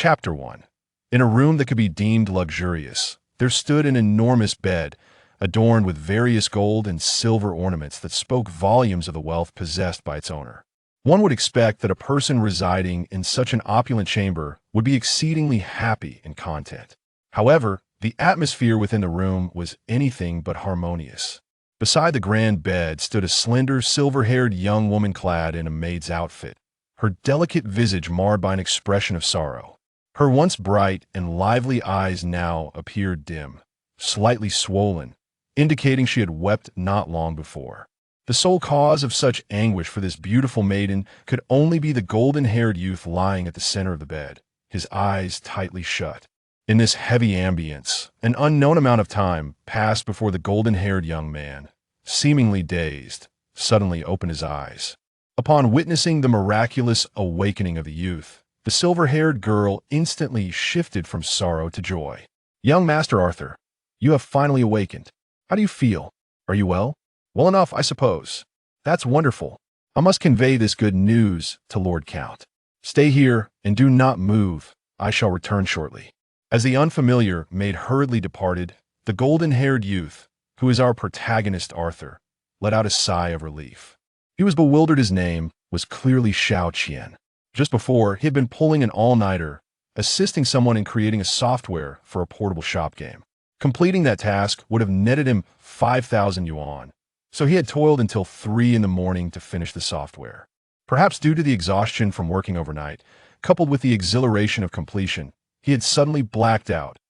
Chapter 1. In a room that could be deemed luxurious, there stood an enormous bed, adorned with various gold and silver ornaments that spoke volumes of the wealth possessed by its owner. One would expect that a person residing in such an opulent chamber would be exceedingly happy and content. However, the atmosphere within the room was anything but harmonious. Beside the grand bed stood a slender, silver-haired young woman clad in a maid's outfit, her delicate visage marred by an expression of sorrow. Her once bright and lively eyes now appeared dim, slightly swollen, indicating she had wept not long before. The sole cause of such anguish for this beautiful maiden could only be the golden-haired youth lying at the center of the bed, his eyes tightly shut. In this heavy ambience, an unknown amount of time passed before the golden-haired young man, seemingly dazed, suddenly opened his eyes. Upon witnessing the miraculous awakening of the youth, the silver-haired girl instantly shifted from sorrow to joy. "Young Master Arthur, you have finally awakened. How do you feel? Are you well?" "Well enough, I suppose." "That's wonderful. I must convey this good news to Lord Count. Stay here and do not move. I shall return shortly." As the unfamiliar maid hurriedly departed, the golden-haired youth, who is our protagonist Arthur, let out a sigh of relief. He was bewildered. His name was clearly Xiao Qian. Just before, he had been pulling an all-nighter, assisting someone in creating a software for a portable shop game. Completing that task would have netted him 5,000 yuan, so he had toiled until 3 in the morning to finish the software. Perhaps due to the exhaustion from working overnight, coupled with the exhilaration of completion, he had suddenly blacked out,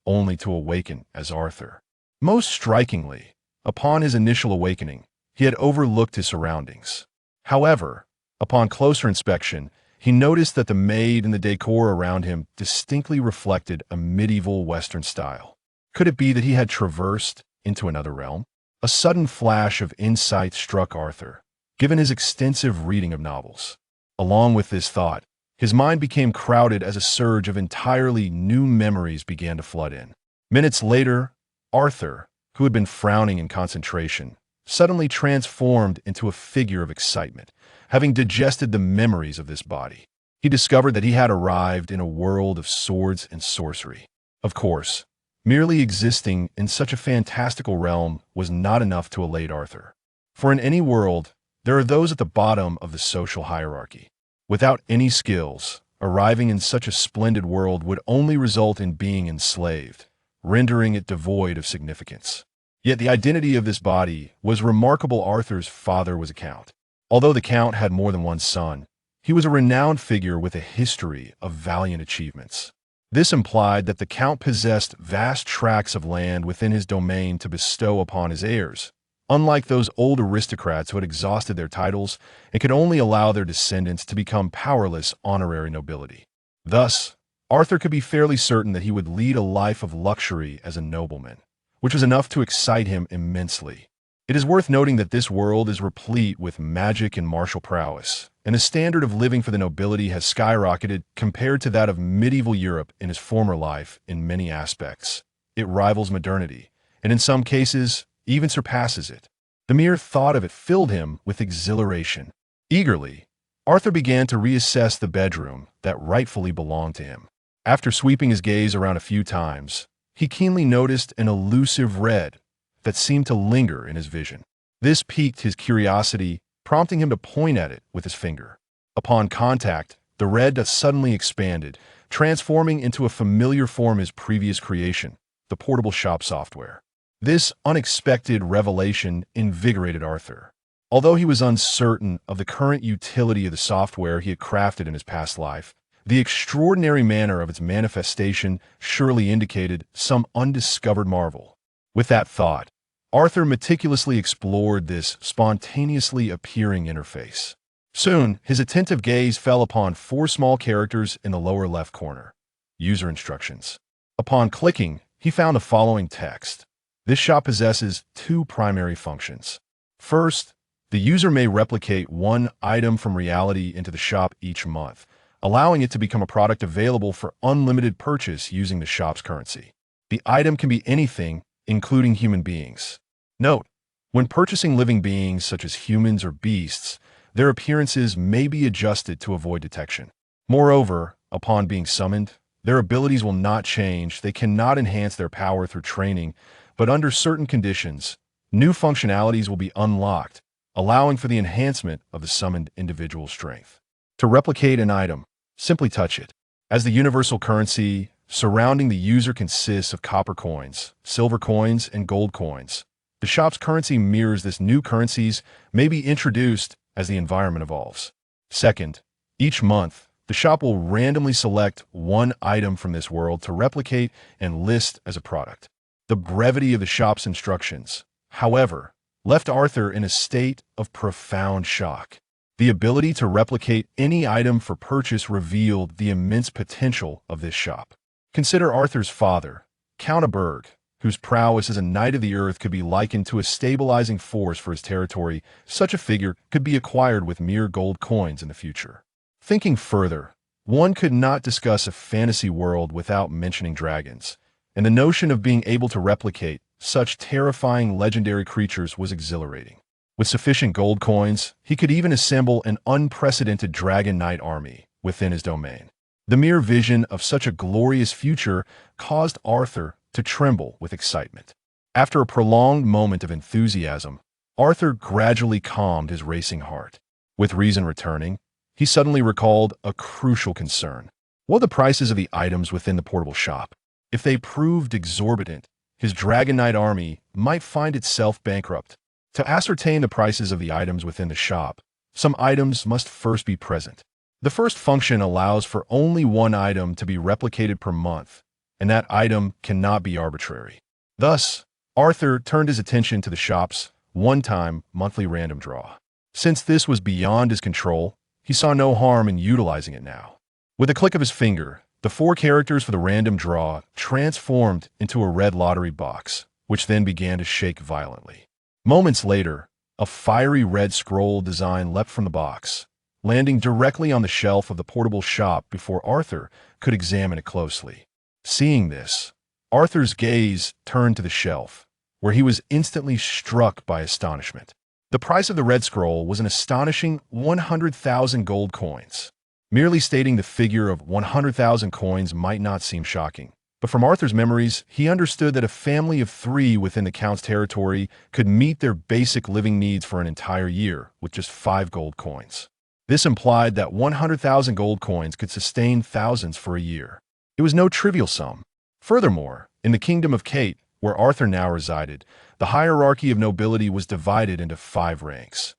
only to awaken as Arthur. Most strikingly, upon his initial awakening, he had overlooked his surroundings. However, upon closer inspection, he noticed that the maid and the decor around him distinctly reflected a medieval Western style. Could it be that he had traversed into another realm? A sudden flash of insight struck Arthur, given his extensive reading of novels. Along with this thought, his mind became crowded as a surge of entirely new memories began to flood in. Minutes later, Arthur, who had been frowning in concentration, suddenly transformed into a figure of excitement, having digested the memories of this body. He discovered that he had arrived in a world of swords and sorcery. Of course, merely existing in such a fantastical realm was not enough to elate Arthur. For in any world, there are those at the bottom of the social hierarchy. Without any skills, arriving in such a splendid world would only result in being enslaved, rendering it devoid of significance. Yet the identity of this body was remarkable. Arthur's father was a count. Although the count had more than one son, he was a renowned figure with a history of valiant achievements. This implied that the count possessed vast tracts of land within his domain to bestow upon his heirs, unlike those old aristocrats who had exhausted their titles and could only allow their descendants to become powerless honorary nobility. Thus, Arthur could be fairly certain that he would lead a life of luxury as a nobleman, which was enough to excite him immensely. It is worth noting that this world is replete with magic and martial prowess, and the standard of living for the nobility has skyrocketed compared to that of medieval Europe in his former life in many aspects. It rivals modernity, and in some cases, even surpasses it. The mere thought of it filled him with exhilaration. Eagerly, Arthur began to reassess the bedroom that rightfully belonged to him. After sweeping his gaze around a few times, he keenly noticed an elusive red that seemed to linger in his vision. This piqued his curiosity, prompting him to point at it with his finger. Upon contact, the red suddenly expanded, transforming into a familiar form his previous creation, the portable shop software. This unexpected revelation invigorated Arthur. Although he was uncertain of the current utility of the software he had crafted in his past life, the extraordinary manner of its manifestation surely indicated some undiscovered marvel. With that thought, Arthur meticulously explored this spontaneously appearing interface. Soon, his attentive gaze fell upon 4 small characters in the lower left corner. User instructions. Upon clicking, he found the following text. This shop possesses 2 primary functions. First, the user may replicate 1 item from reality into the shop each month, allowing it to become a product available for unlimited purchase using the shop's currency. The item can be anything, including human beings. Note, when purchasing living beings such as humans or beasts, their appearances may be adjusted to avoid detection. Moreover, upon being summoned, Their abilities will not change, they cannot enhance their power through training, but under certain conditions, new functionalities will be unlocked, allowing for the enhancement of the summoned individual's strength. To replicate an item, simply touch it. As the universal currency, surrounding the user consists of copper coins, silver coins, and gold coins. The shop's currency mirrors this. New currencies may be introduced as the environment evolves. Second, each month, the shop will randomly select one item from this world to replicate and list as a product. The brevity of the shop's instructions, however, left Arthur in a state of profound shock. The ability to replicate any item for purchase revealed the immense potential of this shop. Consider Arthur's father, Count Berg, whose prowess as a knight of the earth could be likened to a stabilizing force for his territory. Such a figure could be acquired with mere gold coins in the future. Thinking further, one could not discuss a fantasy world without mentioning dragons, and the notion of being able to replicate such terrifying legendary creatures was exhilarating. With sufficient gold coins, he could even assemble an unprecedented dragon knight army within his domain. The mere vision of such a glorious future caused Arthur to tremble with excitement. After a prolonged moment of enthusiasm, Arthur gradually calmed his racing heart. With reason returning, he suddenly recalled a crucial concern. What were the prices of the items within the portable shop? If they proved exorbitant, his Dragon Knight army might find itself bankrupt. To ascertain the prices of the items within the shop, some items must first be present. The first function allows for only one item to be replicated per month, and that item cannot be arbitrary. Thus, Arthur turned his attention to the shop's one-time monthly random draw. Since this was beyond his control, he saw no harm in utilizing it now. With a click of his finger, the 4 characters for the random draw transformed into a red lottery box, which then began to shake violently. Moments later, a fiery red scroll design leapt from the box, landing directly on the shelf of the portable shop before Arthur could examine it closely. Seeing this, Arthur's gaze turned to the shelf, where he was instantly struck by astonishment. The price of the red scroll was an astonishing 100,000 gold coins. Merely stating the figure of 100,000 coins might not seem shocking, but from Arthur's memories, he understood that a family of 3 within the Count's territory could meet their basic living needs for an entire year with just 5 gold coins. This implied that 100,000 gold coins could sustain thousands for a year. It was no trivial sum. Furthermore, in the kingdom of Kate, where Arthur now resided, the hierarchy of nobility was divided into 5 ranks: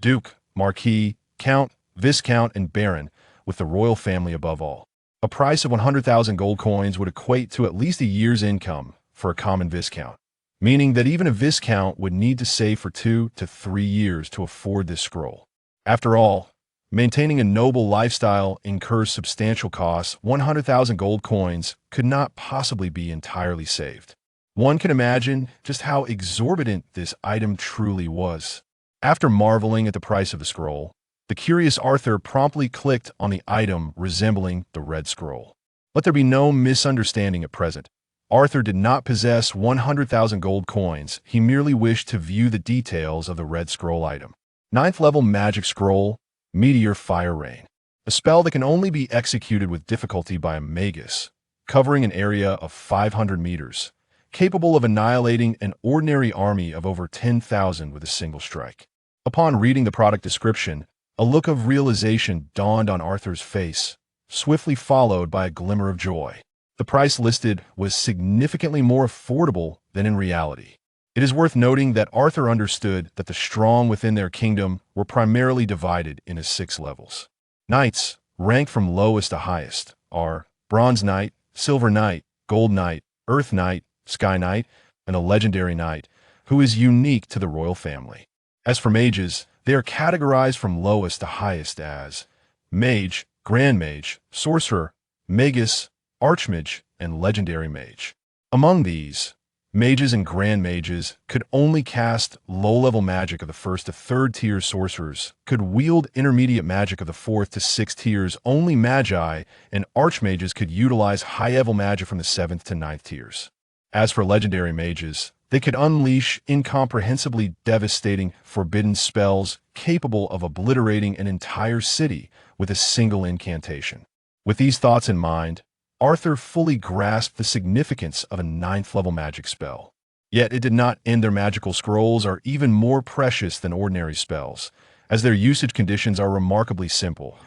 Duke, Marquis, Count, Viscount, and Baron, with the royal family above all. A price of 100,000 gold coins would equate to at least a year's income for a common Viscount, meaning that even a Viscount would need to save for 2 to 3 years to afford this scroll. After all, maintaining a noble lifestyle incurs substantial costs. 100,000 gold coins could not possibly be entirely saved. One can imagine just how exorbitant this item truly was. After marveling at the price of the scroll, the curious Arthur promptly clicked on the item resembling the red scroll. Let there be no misunderstanding at present. Arthur did not possess 100,000 gold coins. He merely wished to view the details of the red scroll item. 9th level magic scroll, Meteor Fire Rain. A spell that can only be executed with difficulty by a magus, covering an area of 500 meters, capable of annihilating an ordinary army of over 10,000 with a single strike. Upon reading the product description, a look of realization dawned on Arthur's face, swiftly followed by a glimmer of joy. The price listed was significantly more affordable than in reality. It is worth noting that Arthur understood that the strong within their kingdom were primarily divided into 6 levels. Knights, ranked from lowest to highest, are Bronze Knight, Silver Knight, Gold Knight, Earth Knight, Sky Knight, and a Legendary Knight, who is unique to the royal family. As for mages, they are categorized from lowest to highest as Mage, Grand Mage, Sorcerer, Magus, Archmage, and Legendary Mage. Among these, mages and grand mages could only cast low-level magic of the 1st to 3rd tier. Sorcerers could wield intermediate magic of the 4th to 6th tiers. Only magi and archmages could utilize high-level magic from the 7th to 9th tiers. As for legendary mages, they could unleash incomprehensibly devastating, forbidden spells capable of obliterating an entire city with a single incantation. With these thoughts in mind, Arthur fully grasped the significance of a ninth-level magic spell. Yet it did not end. Their magical scrolls are even more precious than ordinary spells, as their usage conditions are remarkably simple,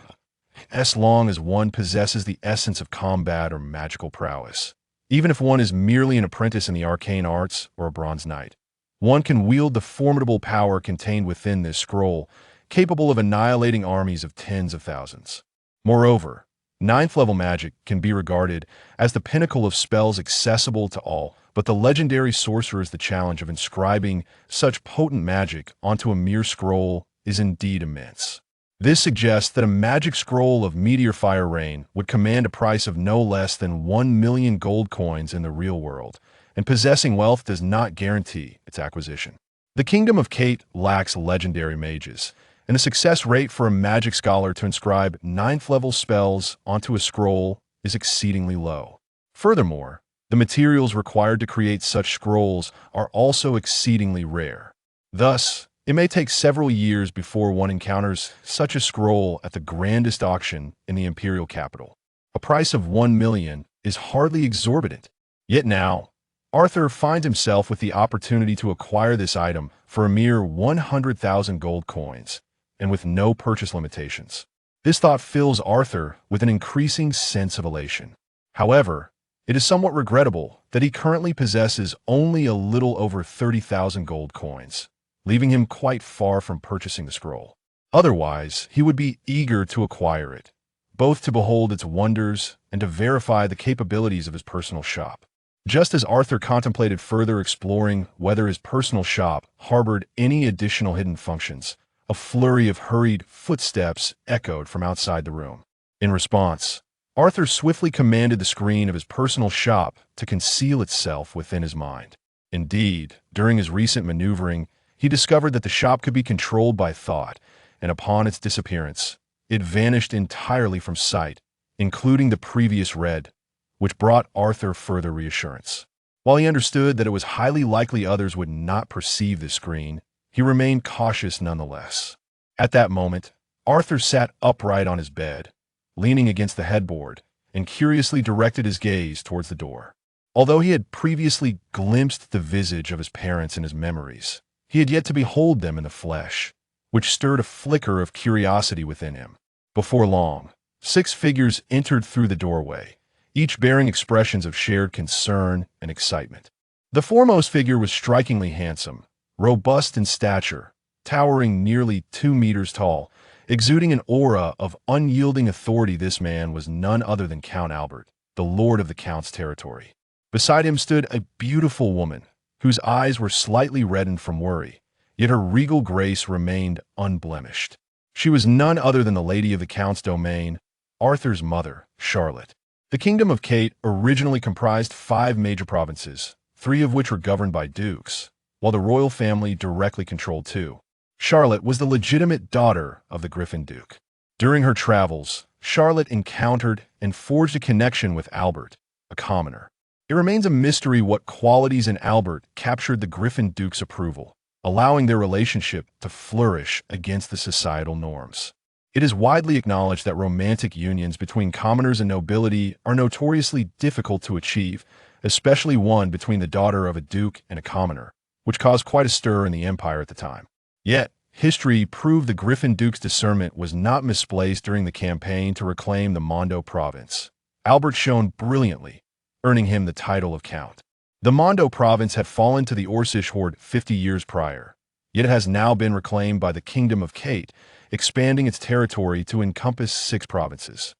as long as one possesses the essence of combat or magical prowess. Even if one is merely an apprentice in the arcane arts or a bronze knight, one can wield the formidable power contained within this scroll, capable of annihilating armies of tens of thousands. Moreover, ninth-level magic can be regarded as the pinnacle of spells accessible to all, but the legendary sorcerer's the challenge of inscribing such potent magic onto a mere scroll is indeed immense. This suggests that a magic scroll of meteor fire rain would command a price of no less than 1 million gold coins in the real world, and possessing wealth does not guarantee its acquisition. The Kingdom of Kate lacks legendary mages, and the success rate for a magic scholar to inscribe ninth-level spells onto a scroll is exceedingly low. Furthermore, the materials required to create such scrolls are also exceedingly rare. Thus, it may take several years before one encounters such a scroll at the grandest auction in the imperial capital. A price of 1 million is hardly exorbitant. Yet now, Arthur finds himself with the opportunity to acquire this item for a mere 100,000 gold coins, and with no purchase limitations. This thought fills Arthur with an increasing sense of elation. However, it is somewhat regrettable that he currently possesses only a little over 30,000 gold coins, leaving him quite far from purchasing the scroll. Otherwise, he would be eager to acquire it, both to behold its wonders and to verify the capabilities of his personal shop. Just as Arthur contemplated further exploring whether his personal shop harbored any additional hidden functions, a flurry of hurried footsteps echoed from outside the room. In response, Arthur swiftly commanded the screen of his personal shop to conceal itself within his mind. Indeed, during his recent maneuvering, he discovered that the shop could be controlled by thought, and upon its disappearance, it vanished entirely from sight, including the previous red, which brought Arthur further reassurance. While he understood that it was highly likely others would not perceive this screen, he remained cautious nonetheless. At that moment, Arthur sat upright on his bed, leaning against the headboard, and curiously directed his gaze towards the door. Although he had previously glimpsed the visage of his parents in his memories, he had yet to behold them in the flesh, which stirred a flicker of curiosity within him. Before long, 6 figures entered through the doorway, each bearing expressions of shared concern and excitement. The foremost figure was strikingly handsome, robust in stature, towering nearly 2 meters tall, exuding an aura of unyielding authority. This man was none other than Count Albert, the lord of the Count's territory. Beside him stood a beautiful woman, whose eyes were slightly reddened from worry, yet her regal grace remained unblemished. She was none other than the lady of the Count's domain, Arthur's mother, Charlotte. The Kingdom of Kate originally comprised 5 major provinces, 3 of which were governed by dukes, while the royal family directly controlled 2. Charlotte was the legitimate daughter of the Griffin Duke. During her travels, Charlotte encountered and forged a connection with Albert, a commoner. It remains a mystery what qualities in Albert captured the Griffin Duke's approval, allowing their relationship to flourish against the societal norms. It is widely acknowledged that romantic unions between commoners and nobility are notoriously difficult to achieve, especially one between the daughter of a duke and a commoner, which caused quite a stir in the empire at the time. Yet, history proved the Griffin Duke's discernment was not misplaced during the campaign to reclaim the Mondo province. Albert shone brilliantly, earning him the title of Count. The Mondo province had fallen to the Orcish horde 50 years prior, yet it has now been reclaimed by the Kingdom of Kate, expanding its territory to encompass 6 provinces.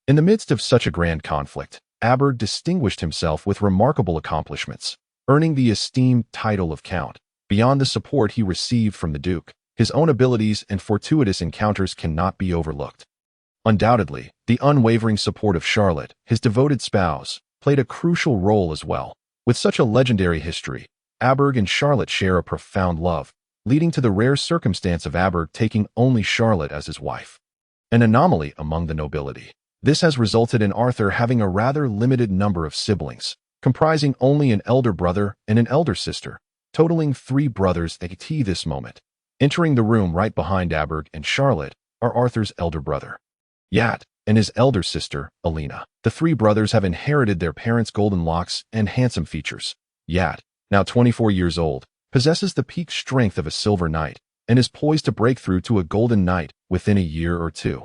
In the midst of such a grand conflict, Albert distinguished himself with remarkable accomplishments, earning the esteemed title of Count. Beyond the support he received from the Duke, his own abilities and fortuitous encounters cannot be overlooked. Undoubtedly, the unwavering support of Charlotte, his devoted spouse, played a crucial role as well. With such a legendary history, Aberg and Charlotte share a profound love, leading to the rare circumstance of Aberg taking only Charlotte as his wife. An anomaly among the nobility. This has resulted in Arthur having a rather limited number of siblings, comprising only an elder brother and an elder sister, totaling 3 brothers at this moment. Entering the room right behind Aberg and Charlotte are Arthur's elder brother, Yat, and his elder sister, Alina. The three brothers have inherited their parents' golden locks and handsome features. Yat, now 24 years old, possesses the peak strength of a silver knight and is poised to break through to a golden knight within a year or two,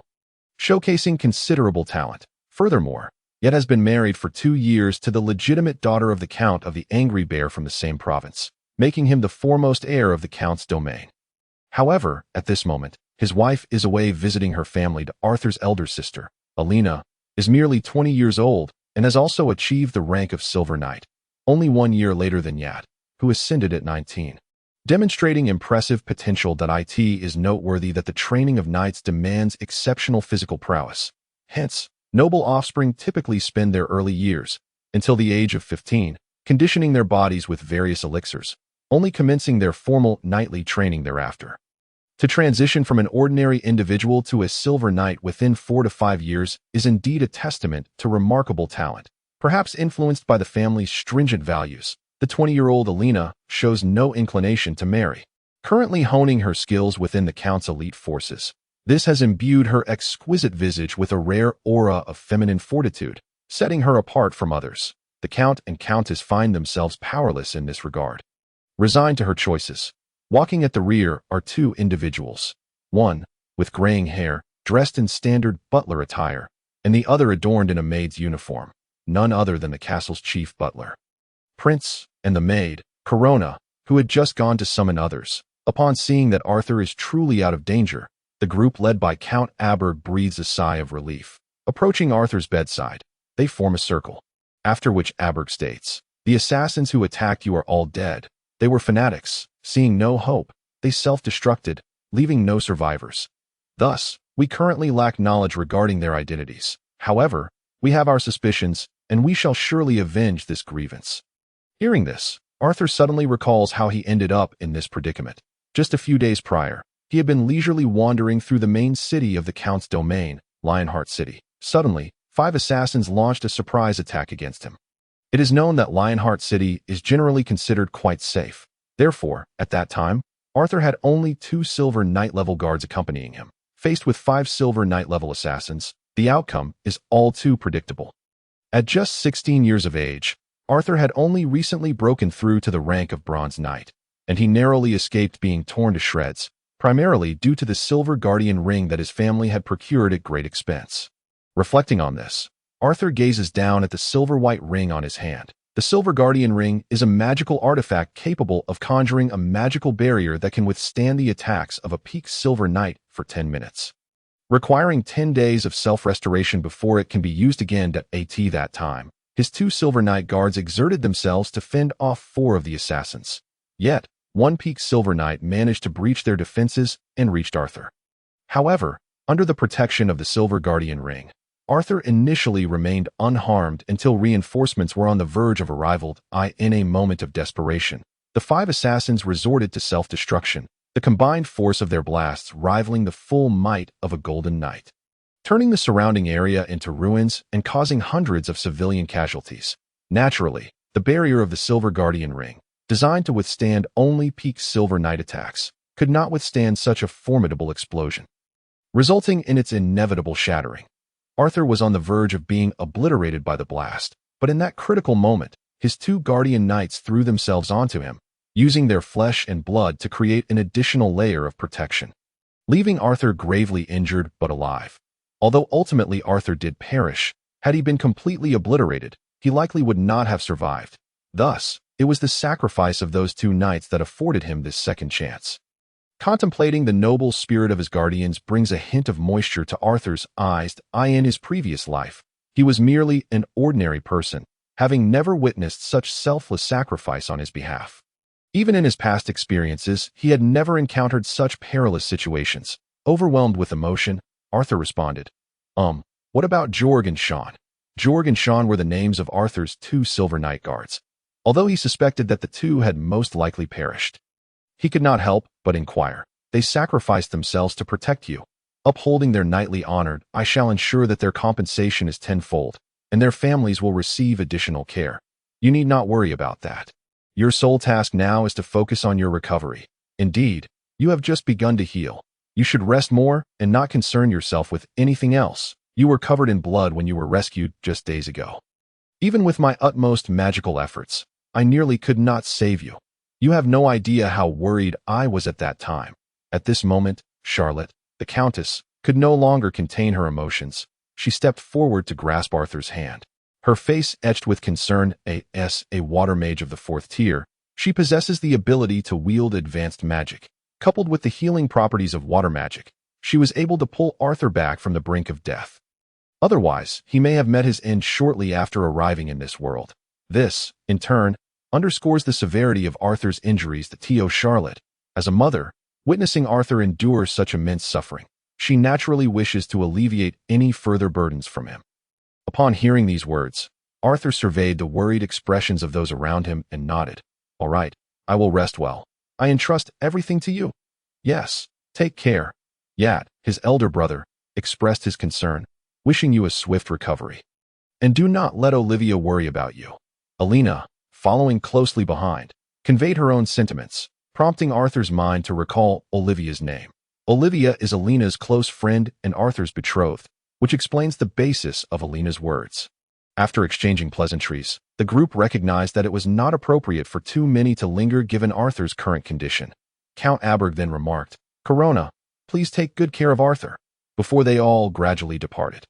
showcasing considerable talent. Furthermore, Yat has been married for 2 years to the legitimate daughter of the Count of the Angry Bear from the same province, making him the foremost heir of the Count's domain. However, at this moment, his wife is away visiting her family. Arthur's elder sister, Alina, is merely 20 years old and has also achieved the rank of Silver Knight, only 1 year later than Yat, who ascended at 19. Demonstrating impressive potential. It is noteworthy that the training of knights demands exceptional physical prowess. Hence, noble offspring typically spend their early years, until the age of 15, conditioning their bodies with various elixirs, only commencing their formal knightly training thereafter. To transition from an ordinary individual to a silver knight within 4 to 5 years is indeed a testament to remarkable talent. Perhaps influenced by the family's stringent values, the 20-year-old Alina shows no inclination to marry, currently honing her skills within the Count's elite forces. This has imbued her exquisite visage with a rare aura of feminine fortitude, setting her apart from others. The Count and Countess find themselves powerless in this regard. Resigned to her choices, walking at the rear are 2 individuals, one, with graying hair, dressed in standard butler attire, and the other adorned in a maid's uniform, none other than the castle's chief butler. Prince, and the maid, Corona, who had just gone to summon others. Upon seeing that Arthur is truly out of danger, the group led by Count Aberg breathes a sigh of relief. Approaching Arthur's bedside, they form a circle, after which Aberg states, "The assassins who attacked you are all dead. They were fanatics. Seeing no hope, they self-destructed, leaving no survivors. Thus, we currently lack knowledge regarding their identities. However, we have our suspicions, and we shall surely avenge this grievance." Hearing this, Arthur suddenly recalls how he ended up in this predicament. Just a few days prior, he had been leisurely wandering through the main city of the Count's domain, Lionheart City. Suddenly, 5 assassins launched a surprise attack against him. It is known that Lionheart City is generally considered quite safe. Therefore, at that time, Arthur had only 2 Silver Knight-level guards accompanying him. Faced with 5 Silver Knight-level assassins, the outcome is all too predictable. At just 16 years of age, Arthur had only recently broken through to the rank of Bronze Knight, and he narrowly escaped being torn to shreds, primarily due to the Silver Guardian ring that his family had procured at great expense. Reflecting on this, Arthur gazes down at the silver-white ring on his hand. The Silver Guardian ring is a magical artifact capable of conjuring a magical barrier that can withstand the attacks of a peak Silver Knight for 10 minutes, requiring 10 days of self-restoration before it can be used again. At that time, his 2 Silver Knight guards exerted themselves to fend off 4 of the assassins. Yet, 1 peak Silver Knight managed to breach their defenses and reached Arthur. However, under the protection of the Silver Guardian ring, Arthur initially remained unharmed until reinforcements were on the verge of arrival. In a moment of desperation, the 5 assassins resorted to self-destruction, the combined force of their blasts rivaling the full might of a Golden Knight, turning the surrounding area into ruins and causing hundreds of civilian casualties. Naturally, the barrier of the Silver Guardian ring, designed to withstand only peak Silver Knight attacks, could not withstand such a formidable explosion, resulting in its inevitable shattering. Arthur was on the verge of being obliterated by the blast, but in that critical moment, his 2 Guardian Knights threw themselves onto him, using their flesh and blood to create an additional layer of protection, leaving Arthur gravely injured but alive. Although ultimately Arthur did perish, had he been completely obliterated, he likely would not have survived. Thus, it was the sacrifice of those 2 knights that afforded him this second chance. Contemplating the noble spirit of his guardians brings a hint of moisture to Arthur's eyes. In his previous life, he was merely an ordinary person, having never witnessed such selfless sacrifice on his behalf. Even in his past experiences, he had never encountered such perilous situations. Overwhelmed with emotion, Arthur responded, What about Jorg and Sean?" Jorg and Sean were the names of Arthur's 2 Silver Knight guards, although he suspected that the 2 had most likely perished. He could not help but inquire, "They sacrificed themselves to protect you. Upholding their knightly honor, I shall ensure that their compensation is tenfold, and their families will receive additional care. You need not worry about that. Your sole task now is to focus on your recovery. Indeed, you have just begun to heal. You should rest more and not concern yourself with anything else." You were covered in blood when you were rescued just days ago. Even with my utmost magical efforts, I nearly could not save you. You have no idea how worried I was at that time. At this moment, Charlotte, the Countess, could no longer contain her emotions. She stepped forward to grasp Arthur's hand. Her face etched with concern. A water mage of the 4th tier, she possesses the ability to wield advanced magic. Coupled with the healing properties of water magic, she was able to pull Arthur back from the brink of death. Otherwise, he may have met his end shortly after arriving in this world. This, in turn, underscores the severity of Arthur's injuries to Charlotte. As a mother, witnessing Arthur endure such immense suffering, she naturally wishes to alleviate any further burdens from him. Upon hearing these words, Arthur surveyed the worried expressions of those around him and nodded. All right, I will rest well. I entrust everything to you. Yes, take care. Yat, his elder brother, expressed his concern, wishing you a swift recovery. And do not let Olivia worry about you. Alina, following closely behind, conveyed her own sentiments, prompting Arthur's mind to recall Olivia's name. Olivia is Alina's close friend and Arthur's betrothed, which explains the basis of Alina's words. After exchanging pleasantries, the group recognized that it was not appropriate for too many to linger given Arthur's current condition. Count Aberg then remarked, Corona, please take good care of Arthur, before they all gradually departed.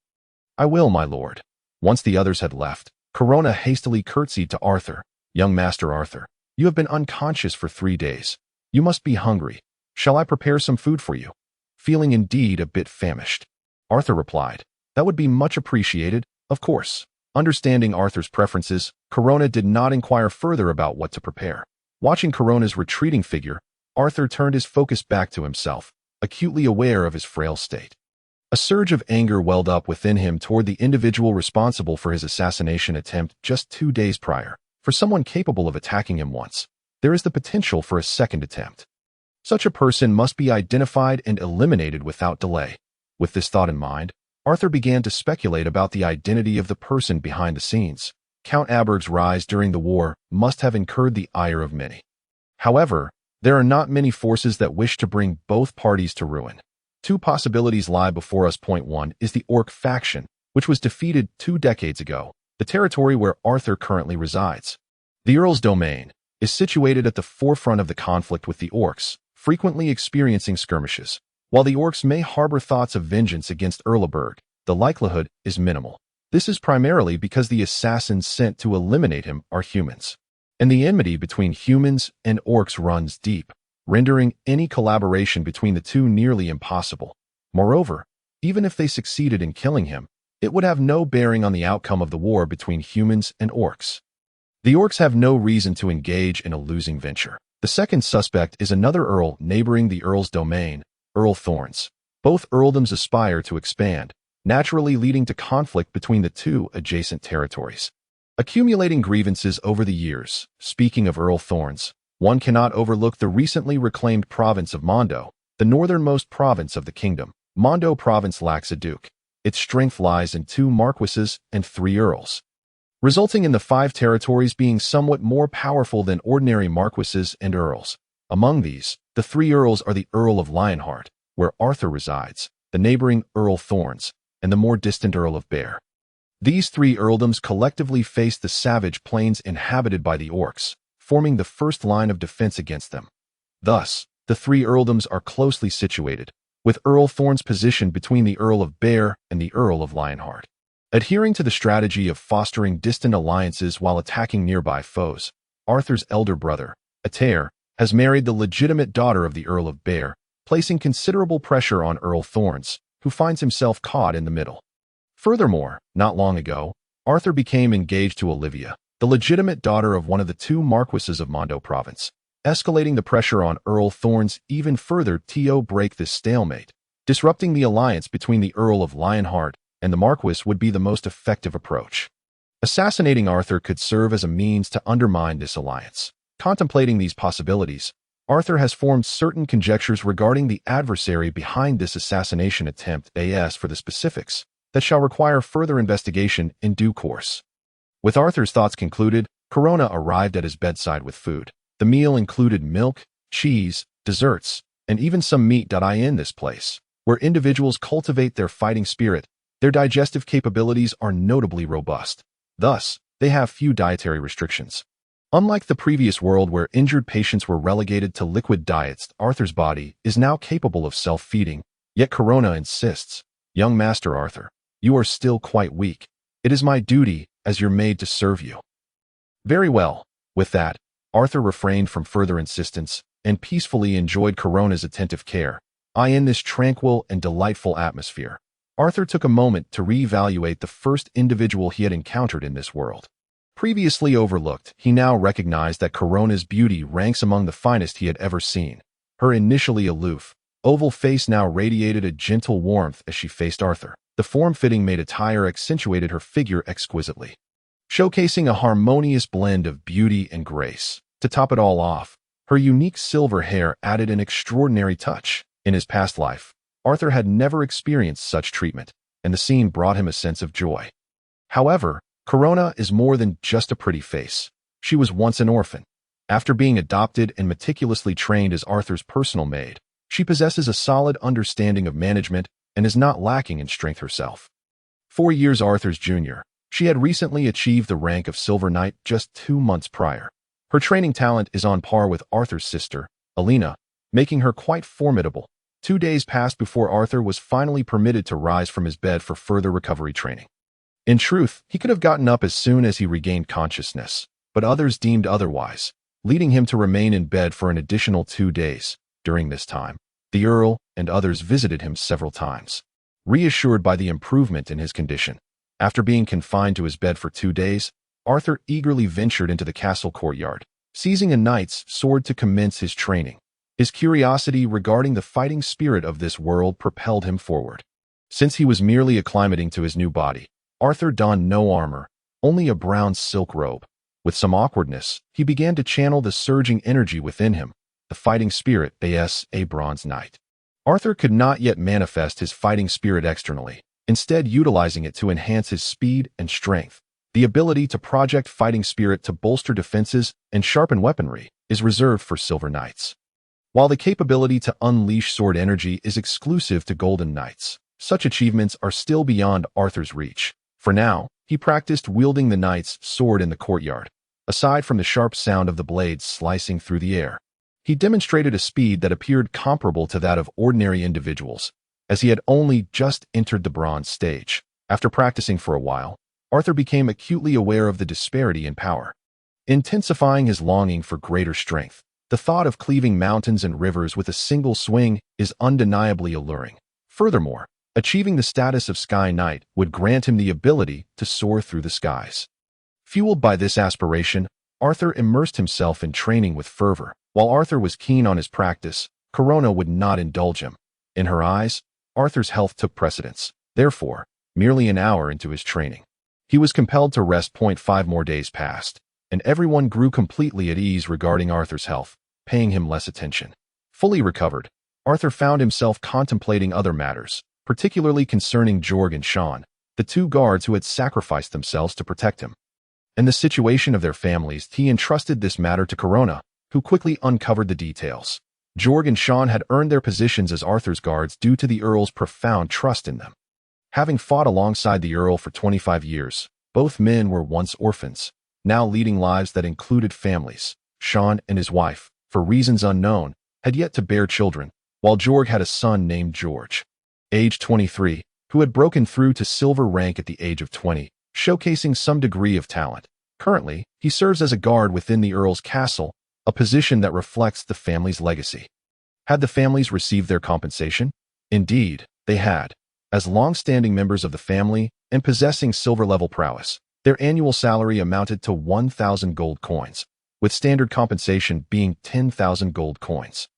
I will, my lord. Once the others had left, Corona hastily curtsied to Arthur. Young Master Arthur, you have been unconscious for 3 days. You must be hungry. Shall I prepare some food for you? Feeling indeed a bit famished, Arthur replied, That would be much appreciated, of course. Understanding Arthur's preferences, Corona did not inquire further about what to prepare. Watching Corona's retreating figure, Arthur turned his focus back to himself, acutely aware of his frail state. A surge of anger welled up within him toward the individual responsible for his assassination attempt just 2 days prior. For someone capable of attacking him once, there is the potential for a second attempt. Such a person must be identified and eliminated without delay. With this thought in mind, Arthur began to speculate about the identity of the person behind the scenes. Count Aberg's rise during the war must have incurred the ire of many. However, there are not many forces that wish to bring both parties to ruin. 2 possibilities lie before us. Point 1 is the Orc faction, which was defeated 2 decades ago, the territory where Arthur currently resides. The Earl's domain is situated at the forefront of the conflict with the Orcs, frequently experiencing skirmishes. While the Orcs may harbor thoughts of vengeance against Erleberg, the likelihood is minimal. This is primarily because the assassins sent to eliminate him are humans, and the enmity between humans and Orcs runs deep, rendering any collaboration between the two nearly impossible. Moreover, even if they succeeded in killing him, it would have no bearing on the outcome of the war between humans and Orcs. The Orcs have no reason to engage in a losing venture. The second suspect is another Earl neighboring the Earl's domain, Earl Thorns. Both earldoms aspire to expand, naturally leading to conflict between the 2 adjacent territories. Accumulating grievances over the years. Speaking of Earl Thorns, one cannot overlook the recently reclaimed province of Mondo, the northernmost province of the kingdom. Mondo province lacks a duke. Its strength lies in 2 marquises and 3 earls, resulting in the 5 territories being somewhat more powerful than ordinary marquises and earls. Among these, the 3 earls are the Earl of Lionheart, where Arthur resides, the neighboring Earl Thorns, and the more distant Earl of Bear. These 3 earldoms collectively face the savage plains inhabited by the Orcs, forming the first line of defense against them. Thus, the 3 earldoms are closely situated, with Earl Thorns positioned between the Earl of Bear and the Earl of Lionheart. Adhering to the strategy of fostering distant alliances while attacking nearby foes, Arthur's elder brother, Atair, has married the legitimate daughter of the Earl of Bear, placing considerable pressure on Earl Thorns, who finds himself caught in the middle. Furthermore, not long ago, Arthur became engaged to Olivia, the legitimate daughter of one of the 2 marquises of Mondo province, escalating the pressure on Earl Thorns even further to break this stalemate. Disrupting the alliance between the Earl of Lionheart and the Marquis would be the most effective approach. Assassinating Arthur could serve as a means to undermine this alliance. Contemplating these possibilities, Arthur has formed certain conjectures regarding the adversary behind this assassination attempt. As for the specifics, that shall require further investigation in due course. With Arthur's thoughts concluded, Corona arrived at his bedside with food. The meal included milk, cheese, desserts, and even some meat. In this place, where individuals cultivate their fighting spirit, Their digestive capabilities are notably robust. Thus, they have few dietary restrictions. Unlike the previous world where injured patients were relegated to liquid diets, Arthur's body is now capable of self-feeding, yet Corona insists, "Young Master Arthur, you are still quite weak. It is my duty, as your maid, to serve you." Very well. With that, Arthur refrained from further insistence and peacefully enjoyed Corona's attentive care. In this tranquil and delightful atmosphere, Arthur took a moment to reevaluate the first individual he had encountered in this world. Previously overlooked, he now recognized that Corona's beauty ranks among the finest he had ever seen. Her initially aloof, oval face now radiated a gentle warmth as she faced Arthur. The form-fitting maid attire accentuated her figure exquisitely, showcasing a harmonious blend of beauty and grace. To top it all off, her unique silver hair added an extraordinary touch. In his past life, Arthur had never experienced such treatment, and the scene brought him a sense of joy. However, Corona is more than just a pretty face. She was once an orphan. After being adopted and meticulously trained as Arthur's personal maid, she possesses a solid understanding of management and is not lacking in strength herself. 4 years Arthur's junior, she had recently achieved the rank of Silver Knight just 2 months prior. Her training talent is on par with Arthur's sister, Alina, making her quite formidable. 2 days passed before Arthur was finally permitted to rise from his bed for further recovery training. In truth, he could have gotten up as soon as he regained consciousness, but others deemed otherwise, leading him to remain in bed for an additional 2 days. During this time, the Earl and others visited him several times, reassured by the improvement in his condition. After being confined to his bed for 2 days, Arthur eagerly ventured into the castle courtyard, seizing a knight's sword to commence his training. His curiosity regarding the fighting spirit of this world propelled him forward. Since he was merely acclimating to his new body, Arthur donned no armor, only a brown silk robe. With some awkwardness, he began to channel the surging energy within him, the fighting spirit as a bronze knight. Arthur could not yet manifest his fighting spirit externally, instead utilizing it to enhance his speed and strength. The ability to project fighting spirit to bolster defenses and sharpen weaponry is reserved for Silver Knights, while the capability to unleash sword energy is exclusive to Golden Knights. Such achievements are still beyond Arthur's reach. For now, he practiced wielding the knight's sword in the courtyard. Aside from the sharp sound of the blades slicing through the air, he demonstrated a speed that appeared comparable to that of ordinary individuals, as he had only just entered the bronze stage. After practicing for a while, Arthur became acutely aware of the disparity in power, intensifying his longing for greater strength. The thought of cleaving mountains and rivers with a single swing is undeniably alluring. Furthermore, achieving the status of Sky Knight would grant him the ability to soar through the skies. Fueled by this aspiration, Arthur immersed himself in training with fervor. While Arthur was keen on his practice, Corona would not indulge him. In her eyes, Arthur's health took precedence. Therefore, merely an hour into his training, he was compelled to rest. 5 more days passed, and everyone grew completely at ease regarding Arthur's health, paying him less attention. Fully recovered, Arthur found himself contemplating other matters, particularly concerning Jorg and Sean, the 2 guards who had sacrificed themselves to protect him, and the situation of their families. He entrusted this matter to Corona, who quickly uncovered the details. Jorg and Sean had earned their positions as Arthur's guards due to the Earl's profound trust in them. Having fought alongside the Earl for 25 years, both men were once orphans, now leading lives that included families. Sean and his wife, for reasons unknown, had yet to bear children, while Jorg had a son named George, age 23, who had broken through to silver rank at the age of 20, showcasing some degree of talent. Currently, he serves as a guard within the Earl's castle, a position that reflects the family's legacy. Had the families received their compensation? Indeed, they had. As long-standing members of the family and possessing silver-level prowess, their annual salary amounted to 1,000 gold coins, with standard compensation being 10,000 gold coins.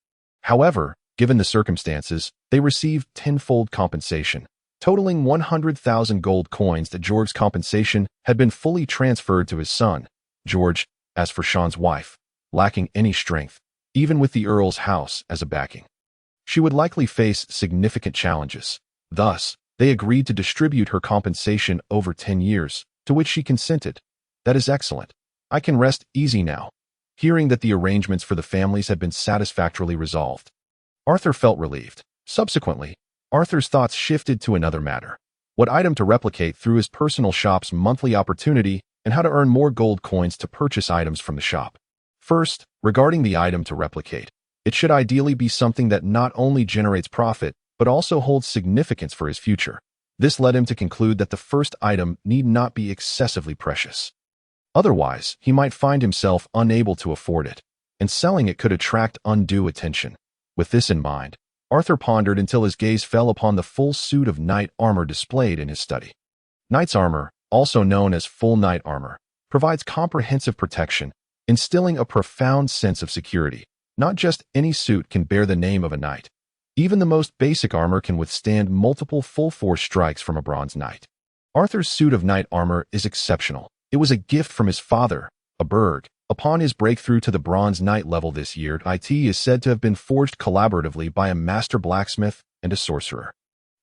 However, given the circumstances, they received tenfold compensation, totaling 100,000 gold coins. That George's compensation had been fully transferred to his son, George. As for Sean's wife, lacking any strength, even with the Earl's house as a backing, she would likely face significant challenges. Thus, they agreed to distribute her compensation over 10 years, to which she consented. That is excellent. I can rest easy now. Hearing that the arrangements for the families had been satisfactorily resolved, Arthur felt relieved. Subsequently, Arthur's thoughts shifted to another matter. what item to replicate through his personal shop's monthly opportunity, and how to earn more gold coins to purchase items from the shop. First, regarding the item to replicate, it should ideally be something that not only generates profit, but also holds significance for his future. This led him to conclude that the first item need not be excessively precious. Otherwise, he might find himself unable to afford it, and selling it could attract undue attention. With this in mind, Arthur pondered until his gaze fell upon the full suit of knight armor displayed in his study. Knight's armor, also known as full knight armor, provides comprehensive protection, instilling a profound sense of security. Not just any suit can bear the name of a knight. Even the most basic armor can withstand multiple full-force strikes from a bronze knight. Arthur's suit of knight armor is exceptional. It was a gift from his father, a Berg. Upon his breakthrough to the bronze knight level this year, it is said to have been forged collaboratively by a master blacksmith and a sorcerer.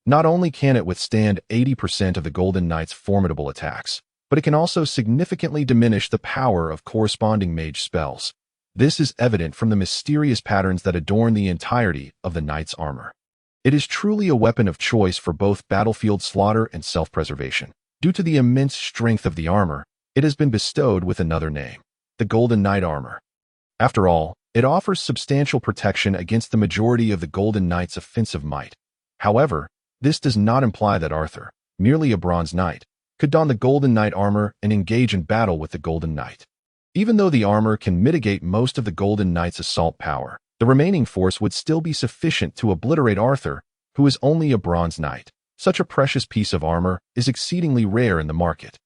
Not only can it withstand 80% of the Golden Knight's formidable attacks, but it can also significantly diminish the power of corresponding mage spells. This is evident from the mysterious patterns that adorn the entirety of the knight's armor. It is truly a weapon of choice for both battlefield slaughter and self-preservation. Due to the immense strength of the armor, it has been bestowed with another name, the Golden Knight armor. After all, it offers substantial protection against the majority of the Golden Knight's offensive might. However, this does not imply that Arthur, merely a bronze knight, could don the Golden Knight armor and engage in battle with the Golden Knight. Even though the armor can mitigate most of the Golden Knight's assault power, the remaining force would still be sufficient to obliterate Arthur, who is only a bronze knight. Such a precious piece of armor is exceedingly rare in the market,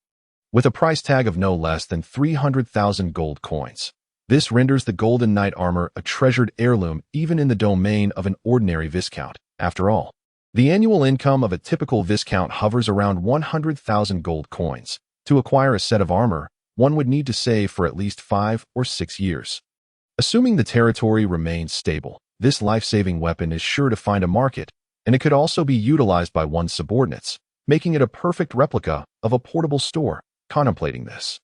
with a price tag of no less than 300,000 gold coins. This renders the Golden Knight armor a treasured heirloom even in the domain of an ordinary viscount. After all, the annual income of a typical viscount hovers around 100,000 gold coins. To acquire a set of armor, one would need to save for at least 5 or 6 years. Assuming the territory remains stable, this life-saving weapon is sure to find a market, and it could also be utilized by one's subordinates, making it a perfect replica of a portable store. Contemplating this,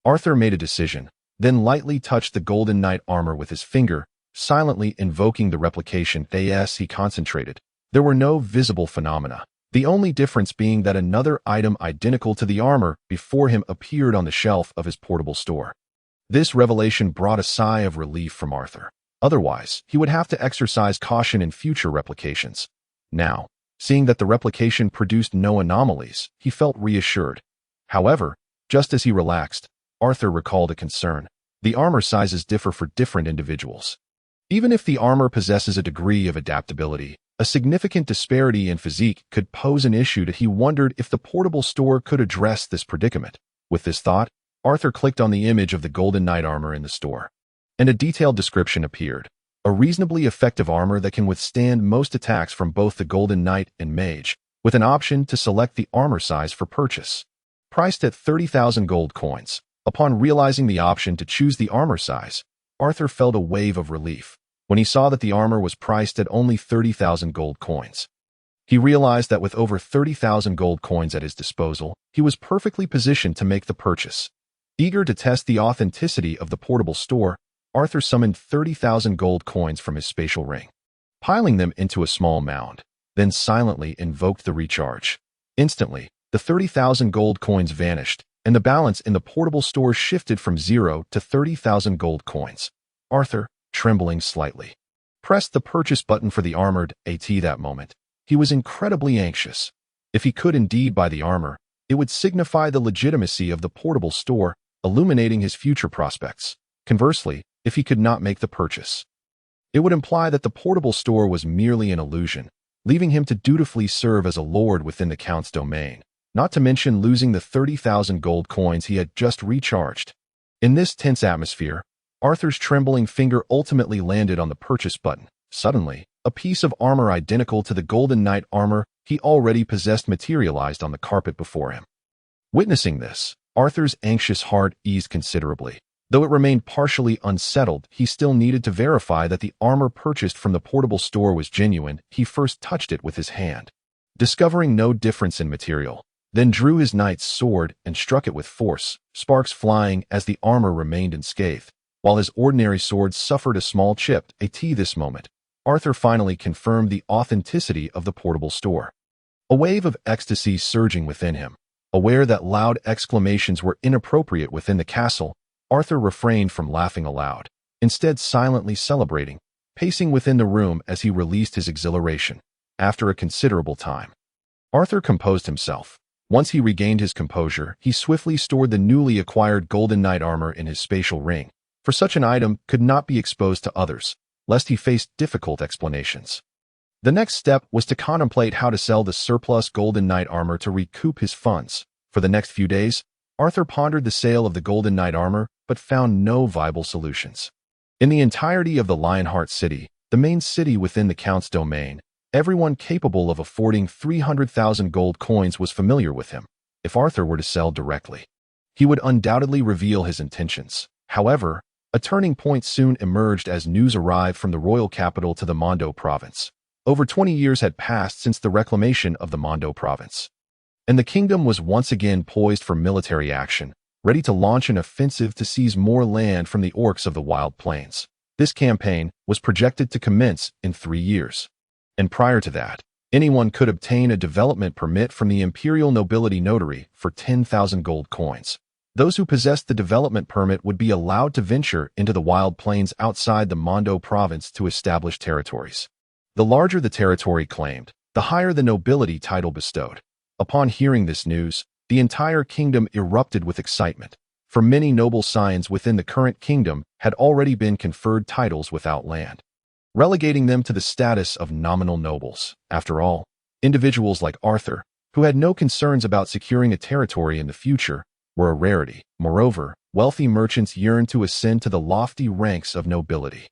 Arthur made a decision, then lightly touched the Golden Knight armor with his finger, silently invoking the replication. As he concentrated, there were no visible phenomena, the only difference being that another item identical to the armor before him appeared on the shelf of his portable store. This revelation brought a sigh of relief from Arthur. Otherwise, he would have to exercise caution in future replications. Now, seeing that the replication produced no anomalies, he felt reassured. However, just as he relaxed, Arthur recalled a concern. The armor sizes differ for different individuals. Even if the armor possesses a degree of adaptability, a significant disparity in physique could pose an issue that he wondered if the portable store could address this predicament. With this thought, Arthur clicked on the image of the Golden Knight armor in the store, and a detailed description appeared. A reasonably effective armor that can withstand most attacks from both the Golden Knight and Mage, with an option to select the armor size for purchase. Priced at 30,000 gold coins. Upon realizing the option to choose the armor size, Arthur felt a wave of relief when he saw that the armor was priced at only 30,000 gold coins. He realized that with over 30,000 gold coins at his disposal, he was perfectly positioned to make the purchase. Eager to test the authenticity of the portable store, Arthur summoned 30,000 gold coins from his spatial ring, piling them into a small mound, then silently invoked the recharge. Instantly, the 30,000 gold coins vanished, and the balance in the portable store shifted from 0 to 30,000 gold coins. Arthur, trembling slightly, pressed the purchase button for the armored AT. That moment, he was incredibly anxious. If he could indeed buy the armor, it would signify the legitimacy of the portable store, illuminating his future prospects. Conversely, if he could not make the purchase, it would imply that the portable store was merely an illusion, leaving him to dutifully serve as a lord within the Count's domain, not to mention losing the 30,000 gold coins he had just recharged. In this tense atmosphere, Arthur's trembling finger ultimately landed on the purchase button. Suddenly, a piece of armor identical to the Golden Knight armor he already possessed materialized on the carpet before him. Witnessing this, Arthur's anxious heart eased considerably. Though it remained partially unsettled, he still needed to verify that the armor purchased from the portable store was genuine. He first touched it with his hand, discovering no difference in material, then drew his knight's sword and struck it with force, sparks flying as the armor remained unscathed, while his ordinary sword suffered a small chip. This moment, Arthur finally confirmed the authenticity of the portable store. a wave of ecstasy surging within him. Aware that loud exclamations were inappropriate within the castle, Arthur refrained from laughing aloud, instead silently celebrating, pacing within the room as he released his exhilaration. After a considerable time, Arthur composed himself. Once he regained his composure, he swiftly stored the newly acquired golden knight armor in his spatial ring, for such an item could not be exposed to others, lest he faced difficult explanations. The next step was to contemplate how to sell the surplus golden knight armor to recoup his funds. For the next few days, Arthur pondered the sale of the golden knight armor, but found no viable solutions. In the entirety of the Lionheart City, the main city within the Count's domain, everyone capable of affording 300,000 gold coins was familiar with him. If Arthur were to sell directly, he would undoubtedly reveal his intentions. However, a turning point soon emerged as news arrived from the royal capital to the Mondo province. Over 20 years had passed since the reclamation of the Mondo province, and the kingdom was once again poised for military action, ready to launch an offensive to seize more land from the orcs of the wild plains. This campaign was projected to commence in 3 years. And prior to that, anyone could obtain a development permit from the imperial nobility notary for 10,000 gold coins. Those who possessed the development permit would be allowed to venture into the wild plains outside the Mondo province to establish territories. The larger the territory claimed, the higher the nobility title bestowed. Upon hearing this news, the entire kingdom erupted with excitement, for many noble scions within the current kingdom had already been conferred titles without land, relegating them to the status of nominal nobles. After all, individuals like Arthur, who had no concerns about securing a territory in the future, were a rarity. Moreover, wealthy merchants yearned to ascend to the lofty ranks of nobility.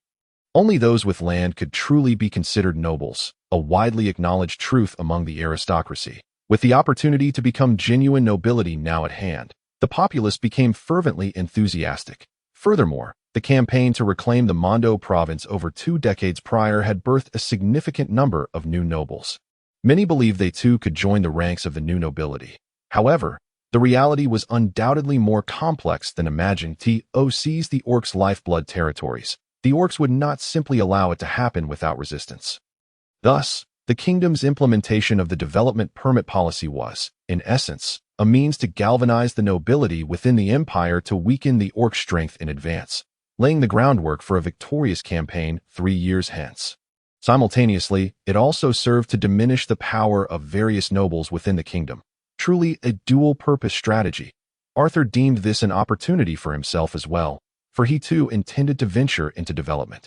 Only those with land could truly be considered nobles, a widely acknowledged truth among the aristocracy. With the opportunity to become genuine nobility now at hand, the populace became fervently enthusiastic. Furthermore, the campaign to reclaim the Mondo province over 2 decades prior had birthed a significant number of new nobles. Many believed they too could join the ranks of the new nobility. However, the reality was undoubtedly more complex than imagined. To seize the orcs' lifeblood territories, the orcs would not simply allow it to happen without resistance. Thus, the kingdom's implementation of the development permit policy was, in essence, a means to galvanize the nobility within the empire to weaken the orc strength in advance, laying the groundwork for a victorious campaign 3 years hence. Simultaneously, it also served to diminish the power of various nobles within the kingdom. Truly a dual-purpose strategy. Arthur deemed this an opportunity for himself as well, for he too intended to venture into development,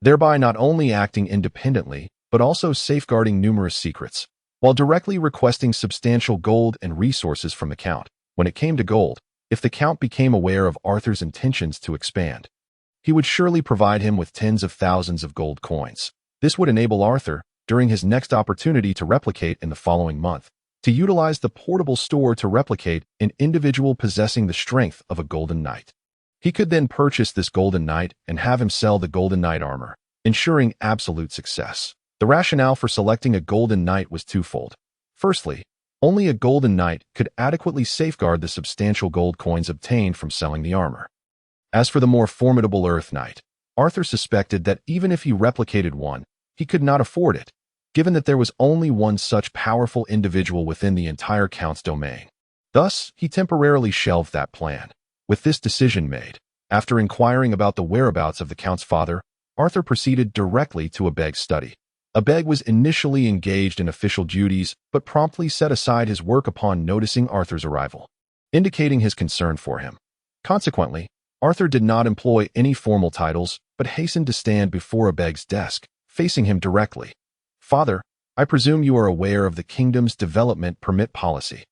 thereby not only acting independently, but also safeguarding numerous secrets, while directly requesting substantial gold and resources from the Count. When it came to gold, if the Count became aware of Arthur's intentions to expand, he would surely provide him with tens of thousands of gold coins. This would enable Arthur, during his next opportunity to replicate in the following month, to utilize the portable store to replicate an individual possessing the strength of a golden knight. He could then purchase this golden knight and have him sell the golden knight armor, ensuring absolute success. The rationale for selecting a golden knight was twofold. Firstly, only a golden knight could adequately safeguard the substantial gold coins obtained from selling the armor. As for the more formidable Earth Knight, Arthur suspected that even if he replicated one, he could not afford it, given that there was only one such powerful individual within the entire Count's domain. Thus, he temporarily shelved that plan. With this decision made, after inquiring about the whereabouts of the Count's father, Arthur proceeded directly to Abeg's study. Abeg was initially engaged in official duties, but promptly set aside his work upon noticing Arthur's arrival, indicating his concern for him. Consequently, Arthur did not employ any formal titles, but hastened to stand before Abeg's desk, facing him directly. "Father, I presume you are aware of the kingdom's development permit policy."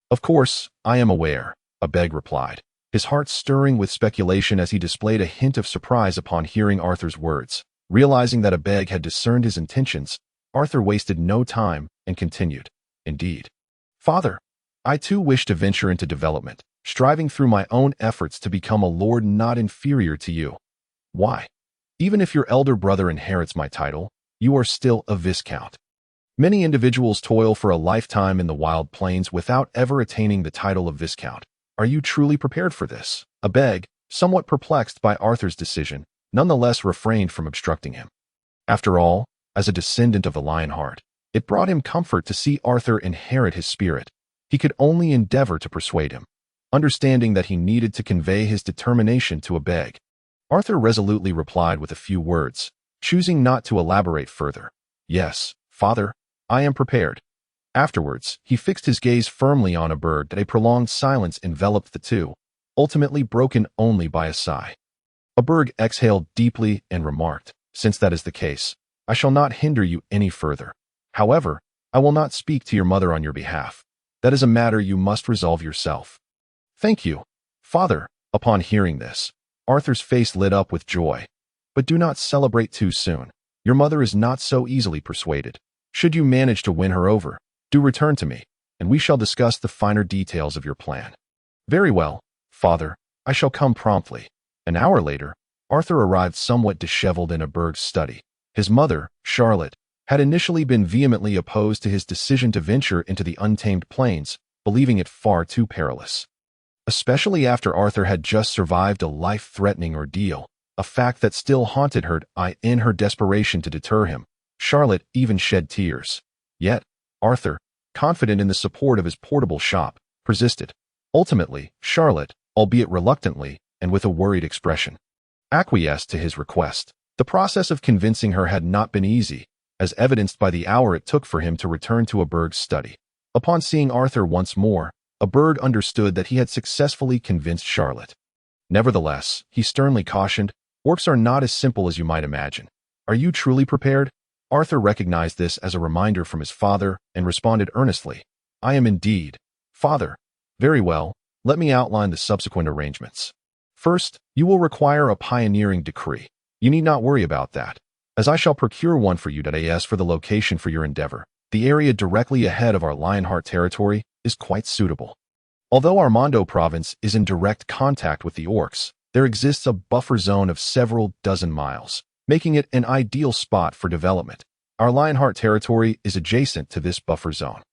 "Of course, I am aware," Abeg replied, his heart stirring with speculation as he displayed a hint of surprise upon hearing Arthur's words. Realizing that Abeg had discerned his intentions, Arthur wasted no time and continued, "Indeed, Father, I too wish to venture into development, striving through my own efforts to become a lord not inferior to you. Why? Even if your elder brother inherits my title, you are still a viscount. Many individuals toil for a lifetime in the wild plains without ever attaining the title of viscount. Are you truly prepared for this?" Abeg, somewhat perplexed by Arthur's decision, nonetheless refrained from obstructing him. After all, as a descendant of the Lionheart, It brought him comfort to see Arthur inherit his spirit. He could only endeavor to persuade him, understanding that he needed to convey his determination to a beg. Arthur resolutely replied with a few words, choosing not to elaborate further. Yes, father, I am prepared. Afterwards, he fixed his gaze firmly on a bird that a prolonged silence enveloped the two, ultimately broken only by a sigh. Aberg exhaled deeply and remarked, "Since that is the case, I shall not hinder you any further. However, I will not speak to your mother on your behalf. That is a matter you must resolve yourself." "Thank you, father." Upon hearing this, Arthur's face lit up with joy. "But do not celebrate too soon. Your mother is not so easily persuaded. Should you manage to win her over, do return to me, and we shall discuss the finer details of your plan." "Very well, father, I shall come promptly." An hour later, Arthur arrived somewhat disheveled in Aberg's study. His mother, Charlotte, had initially been vehemently opposed to his decision to venture into the untamed plains, believing it far too perilous. Especially after Arthur had just survived a life-threatening ordeal, a fact that still haunted her in her desperation to deter him. Charlotte even shed tears. Yet, Arthur, confident in the support of his portable shop, persisted. Ultimately, Charlotte, albeit reluctantly and with a worried expression, acquiesced to his request. The process of convincing her had not been easy, as evidenced by the hour it took for him to return to Aberg's study. Upon seeing Arthur once more, Aberg understood that he had successfully convinced Charlotte. Nevertheless, he sternly cautioned, "Works are not as simple as you might imagine. Are you truly prepared?" Arthur recognized this as a reminder from his father and responded earnestly, "I am indeed, father." "Very well, let me outline the subsequent arrangements. First, you will require a pioneering decree. You need not worry about that, as I shall procure one for you. As for the location for your endeavor, the area directly ahead of our Lionheart territory is quite suitable. Although Armando province is in direct contact with the orcs, there exists a buffer zone of several dozen miles, making it an ideal spot for development. Our Lionheart territory is adjacent to this buffer zone,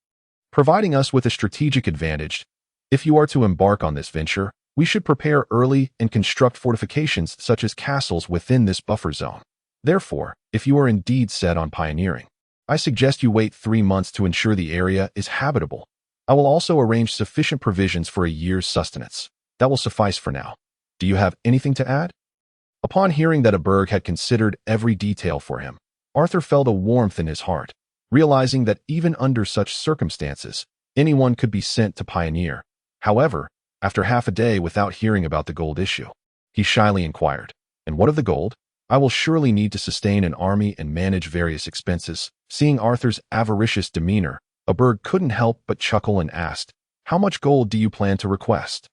providing us with a strategic advantage. If you are to embark on this venture, we should prepare early and construct fortifications such as castles within this buffer zone. Therefore, if you are indeed set on pioneering, I suggest you wait 3 months to ensure the area is habitable. I will also arrange sufficient provisions for a year's sustenance. That will suffice for now. Do you have anything to add?" Upon hearing that Aberg had considered every detail for him, Arthur felt a warmth in his heart, realizing that even under such circumstances, anyone could be sent to pioneer. However, after half a day without hearing about the gold issue, he shyly inquired, "And what of the gold? I will surely need to sustain an army and manage various expenses." Seeing Arthur's avaricious demeanor, Aberg couldn't help but chuckle and asked, "How much gold do you plan to request?"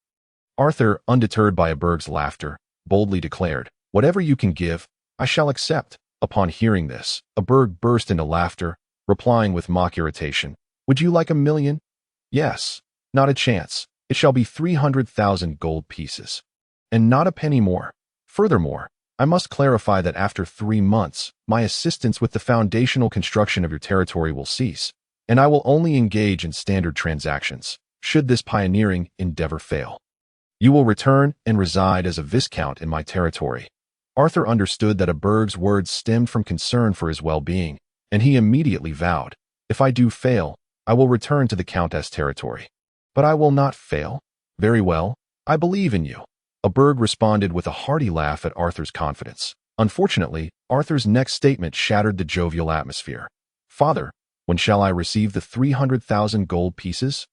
Arthur, undeterred by Aberg's laughter, boldly declared, "Whatever you can give, I shall accept." Upon hearing this, Aberg burst into laughter, replying with mock irritation, "Would you like 1,000,000? Yes, not a chance. It shall be 300,000 gold pieces, and not a penny more. Furthermore, I must clarify that after 3 months, my assistance with the foundational construction of your territory will cease, and I will only engage in standard transactions, should this pioneering endeavor fail. You will return and reside as a viscount in my territory." Arthur understood that Aberg's words stemmed from concern for his well-being, and he immediately vowed, "If I do fail, I will return to the Countess territory." "But I will not fail." "Very well, I believe in you." Aberg responded with a hearty laugh at Arthur's confidence. Unfortunately, Arthur's next statement shattered the jovial atmosphere. "Father, when shall I receive the 300,000 gold pieces?"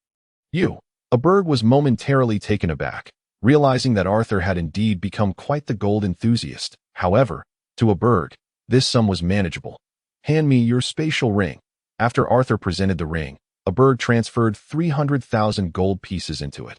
Aberg was momentarily taken aback, realizing that Arthur had indeed become quite the gold enthusiast. However, to Aberg, this sum was manageable. "Hand me your spatial ring." After Arthur presented the ring, Aberg transferred 300,000 gold pieces into it.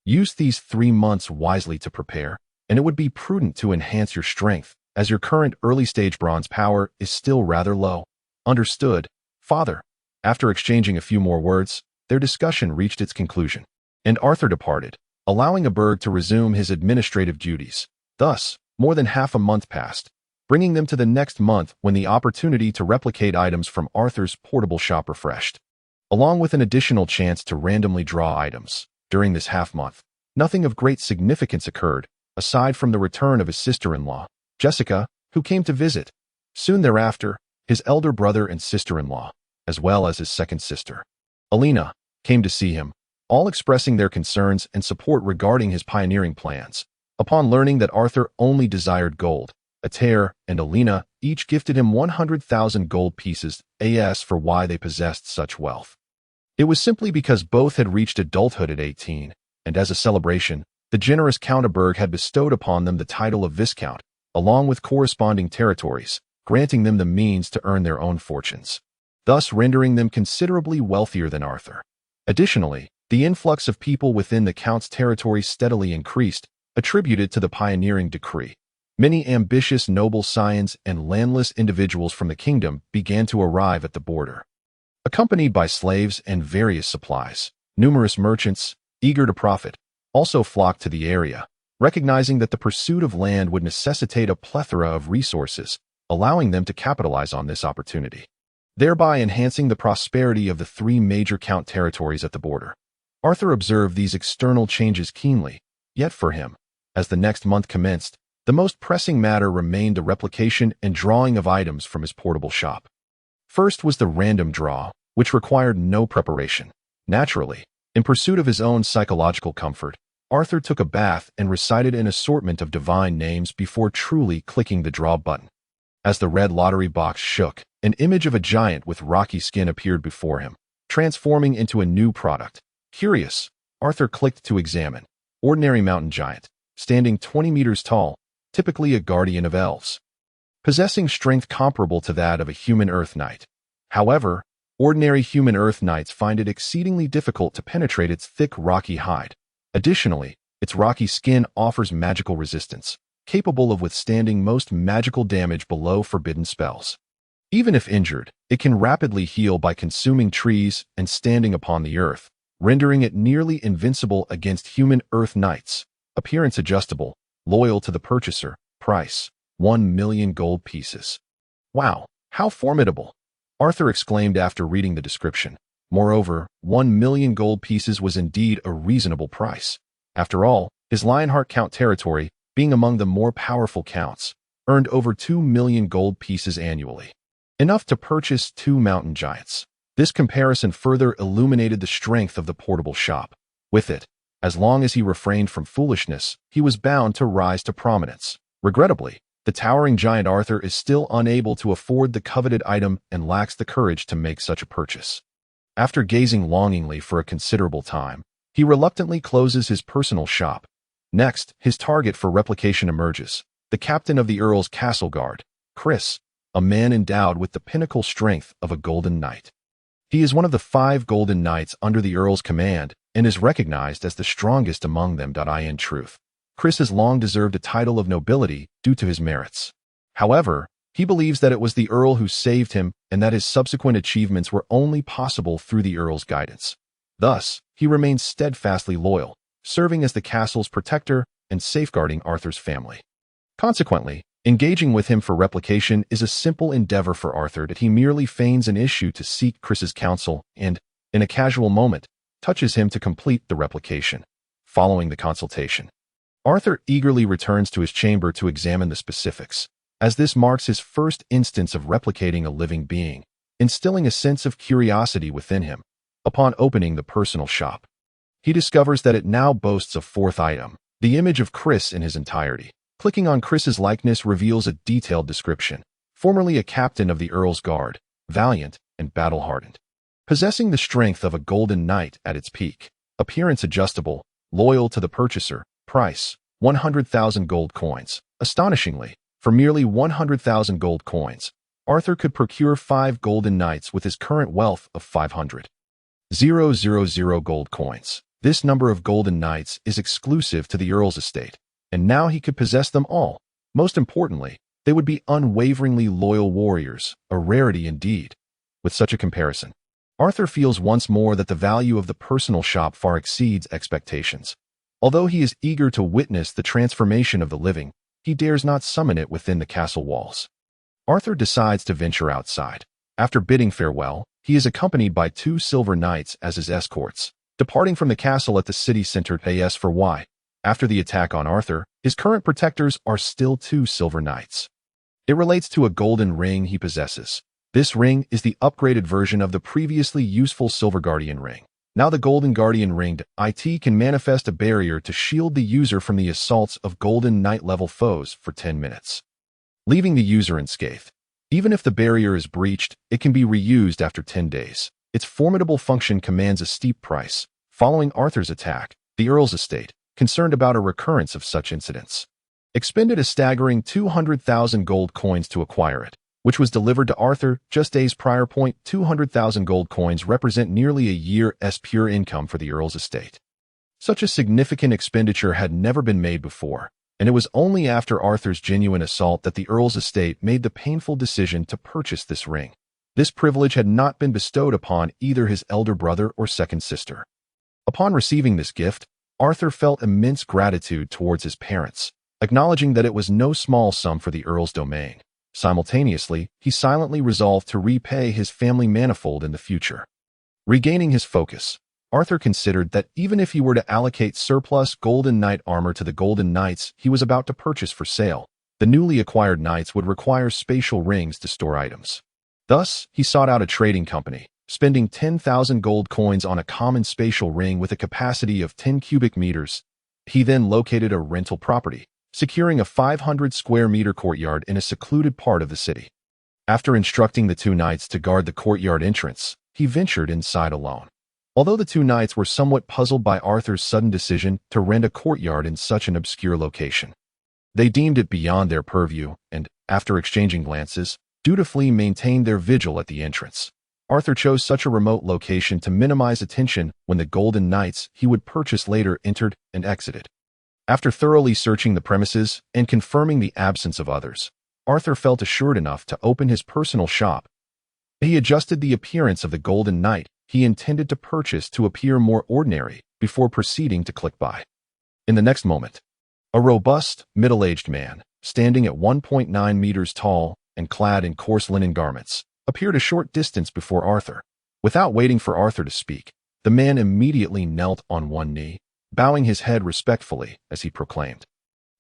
"Use these 3 months wisely to prepare, and it would be prudent to enhance your strength, as your current early-stage bronze power is still rather low." "Understood, father." After exchanging a few more words, their discussion reached its conclusion, and Arthur departed, allowing Aberg to resume his administrative duties. Thus, more than half a month passed, bringing them to the next month when the opportunity to replicate items from Arthur's portable shop refreshed, along with an additional chance to randomly draw items. During this half-month, nothing of great significance occurred, aside from the return of his sister-in-law, Jessica, who came to visit. Soon thereafter, his elder brother and sister-in-law, as well as his second sister, Alina, came to see him, all expressing their concerns and support regarding his pioneering plans. Upon learning that Arthur only desired gold, Atair and Alina each gifted him 100,000 gold pieces as for why they possessed such wealth. It was simply because both had reached adulthood at 18, and as a celebration, the generous Countberg had bestowed upon them the title of Viscount, along with corresponding territories, granting them the means to earn their own fortunes, thus rendering them considerably wealthier than Arthur. Additionally, the influx of people within the Count's territory steadily increased, attributed to the pioneering decree. Many ambitious noble scions and landless individuals from the kingdom began to arrive at the border, accompanied by slaves and various supplies. Numerous merchants, eager to profit, also flocked to the area, recognizing that the pursuit of land would necessitate a plethora of resources, allowing them to capitalize on this opportunity, thereby enhancing the prosperity of the three major Count territories at the border. Arthur observed these external changes keenly, yet for him, as the next month commenced, the most pressing matter remained the replication and drawing of items from his portable shop. First was the random draw, which required no preparation. Naturally, in pursuit of his own psychological comfort, Arthur took a bath and recited an assortment of divine names before truly clicking the draw button. As the red lottery box shook, an image of a giant with rocky skin appeared before him, transforming into a new product. Curious, Arthur clicked to examine. Ordinary mountain giant, standing 20 meters tall, typically a guardian of elves, possessing strength comparable to that of a human earth knight. However, ordinary human earth knights find it exceedingly difficult to penetrate its thick rocky hide. Additionally, its rocky skin offers magical resistance, capable of withstanding most magical damage below forbidden spells. Even if injured, it can rapidly heal by consuming trees and standing upon the earth, rendering it nearly invincible against human earth knights. Appearance adjustable, loyal to the purchaser, price, 1 million gold pieces. Wow, how formidable! Arthur exclaimed after reading the description. Moreover, 1 million gold pieces was indeed a reasonable price. After all, his Lionheart Count territory, being among the more powerful counts, earned over 2 million gold pieces annually, enough to purchase 2 mountain giants. This comparison further illuminated the strength of the portable shop. With it, as long as he refrained from foolishness, he was bound to rise to prominence. Regrettably, the towering giant Arthur is still unable to afford the coveted item and lacks the courage to make such a purchase. After gazing longingly for a considerable time, he reluctantly closes his personal shop. Next, his target for replication emerges, the captain of the Earl's castle guard, Chris, a man endowed with the pinnacle strength of a golden knight. He is one of the 5 golden knights under the Earl's command and is recognized as the strongest among them. In truth, Chris has long deserved a title of nobility due to his merits. However, he believes that it was the Earl who saved him and that his subsequent achievements were only possible through the Earl's guidance. Thus, he remains steadfastly loyal, serving as the castle's protector and safeguarding Arthur's family. Consequently, engaging with him for replication is a simple endeavor for Arthur that he merely feigns an issue to seek Chris's counsel and, in a casual moment, touches him to complete the replication. Following the consultation, Arthur eagerly returns to his chamber to examine the specifics, as this marks his first instance of replicating a living being, instilling a sense of curiosity within him. Upon opening the personal shop, he discovers that it now boasts a 4th item, the image of Chris in his entirety. Clicking on Chris's likeness reveals a detailed description. Formerly a captain of the Earl's Guard, valiant and battle-hardened, possessing the strength of a golden knight at its peak. Appearance adjustable, loyal to the purchaser, price, 100,000 gold coins. Astonishingly, for merely 100,000 gold coins, Arthur could procure 5 golden knights with his current wealth of 500,000 gold coins. This number of golden knights is exclusive to the Earl's estate, and now he could possess them all. Most importantly, they would be unwaveringly loyal warriors, a rarity indeed. With such a comparison, Arthur feels once more that the value of the personal shop far exceeds expectations. Although he is eager to witness the transformation of the living, he dares not summon it within the castle walls. Arthur decides to venture outside. After bidding farewell, he is accompanied by 2 silver knights as his escorts, departing from the castle at the city center as for why. After the attack on Arthur, his current protectors are still 2 silver knights. It relates to a golden ring he possesses. This ring is the upgraded version of the previously useful Silver Guardian ring. Now the Golden Guardian ringed IT can manifest a barrier to shield the user from the assaults of Golden Knight level foes for 10 minutes, leaving the user unscathed. Even if the barrier is breached, it can be reused after 10 days. Its formidable function commands a steep price. Following Arthur's attack, the Earl's estate, concerned about a recurrence of such incidents, expended a staggering 200,000 gold coins to acquire it, which was delivered to Arthur just days prior. 200,000 gold coins represent nearly a year's pure income for the Earl's estate. Such a significant expenditure had never been made before, and it was only after Arthur's genuine assault that the Earl's estate made the painful decision to purchase this ring. This privilege had not been bestowed upon either his elder brother or second sister. Upon receiving this gift, Arthur felt immense gratitude towards his parents, acknowledging that it was no small sum for the Earl's domain. Simultaneously, he silently resolved to repay his family manifold in the future. Regaining his focus, Arthur considered that even if he were to allocate surplus Golden Knight armor to the Golden Knights he was about to purchase for sale, the newly acquired knights would require spatial rings to store items. Thus, he sought out a trading company, spending 10,000 gold coins on a common spatial ring with a capacity of 10 cubic meters. He then located a rental property, securing a 500 square meter courtyard in a secluded part of the city. After instructing the two knights to guard the courtyard entrance, he ventured inside alone. Although the two knights were somewhat puzzled by Arthur's sudden decision to rent a courtyard in such an obscure location, they deemed it beyond their purview and, after exchanging glances, dutifully maintained their vigil at the entrance. Arthur chose such a remote location to minimize attention when the Golden Knights he would purchase later entered and exited. After thoroughly searching the premises and confirming the absence of others, Arthur felt assured enough to open his personal shop. He adjusted the appearance of the Golden Knight he intended to purchase to appear more ordinary before proceeding to click buy. In the next moment, a robust, middle-aged man, standing at 1.9 meters tall and clad in coarse linen garments, appeared a short distance before Arthur. Without waiting for Arthur to speak, the man immediately knelt on one knee, bowing his head respectfully as he proclaimed,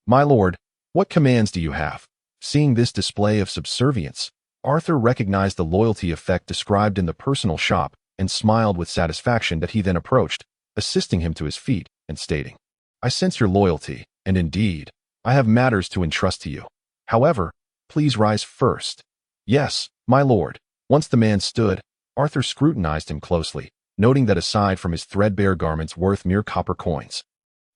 "My lord, what commands do you have?" Seeing this display of subservience, Arthur recognized the loyalty effect described in the personal shop and smiled with satisfaction that he then approached, assisting him to his feet and stating, "I sense your loyalty, and indeed, I have matters to entrust to you. However, please rise first." "Yes, my lord." Once the man stood, Arthur scrutinized him closely, noting that aside from his threadbare garments worth mere copper coins,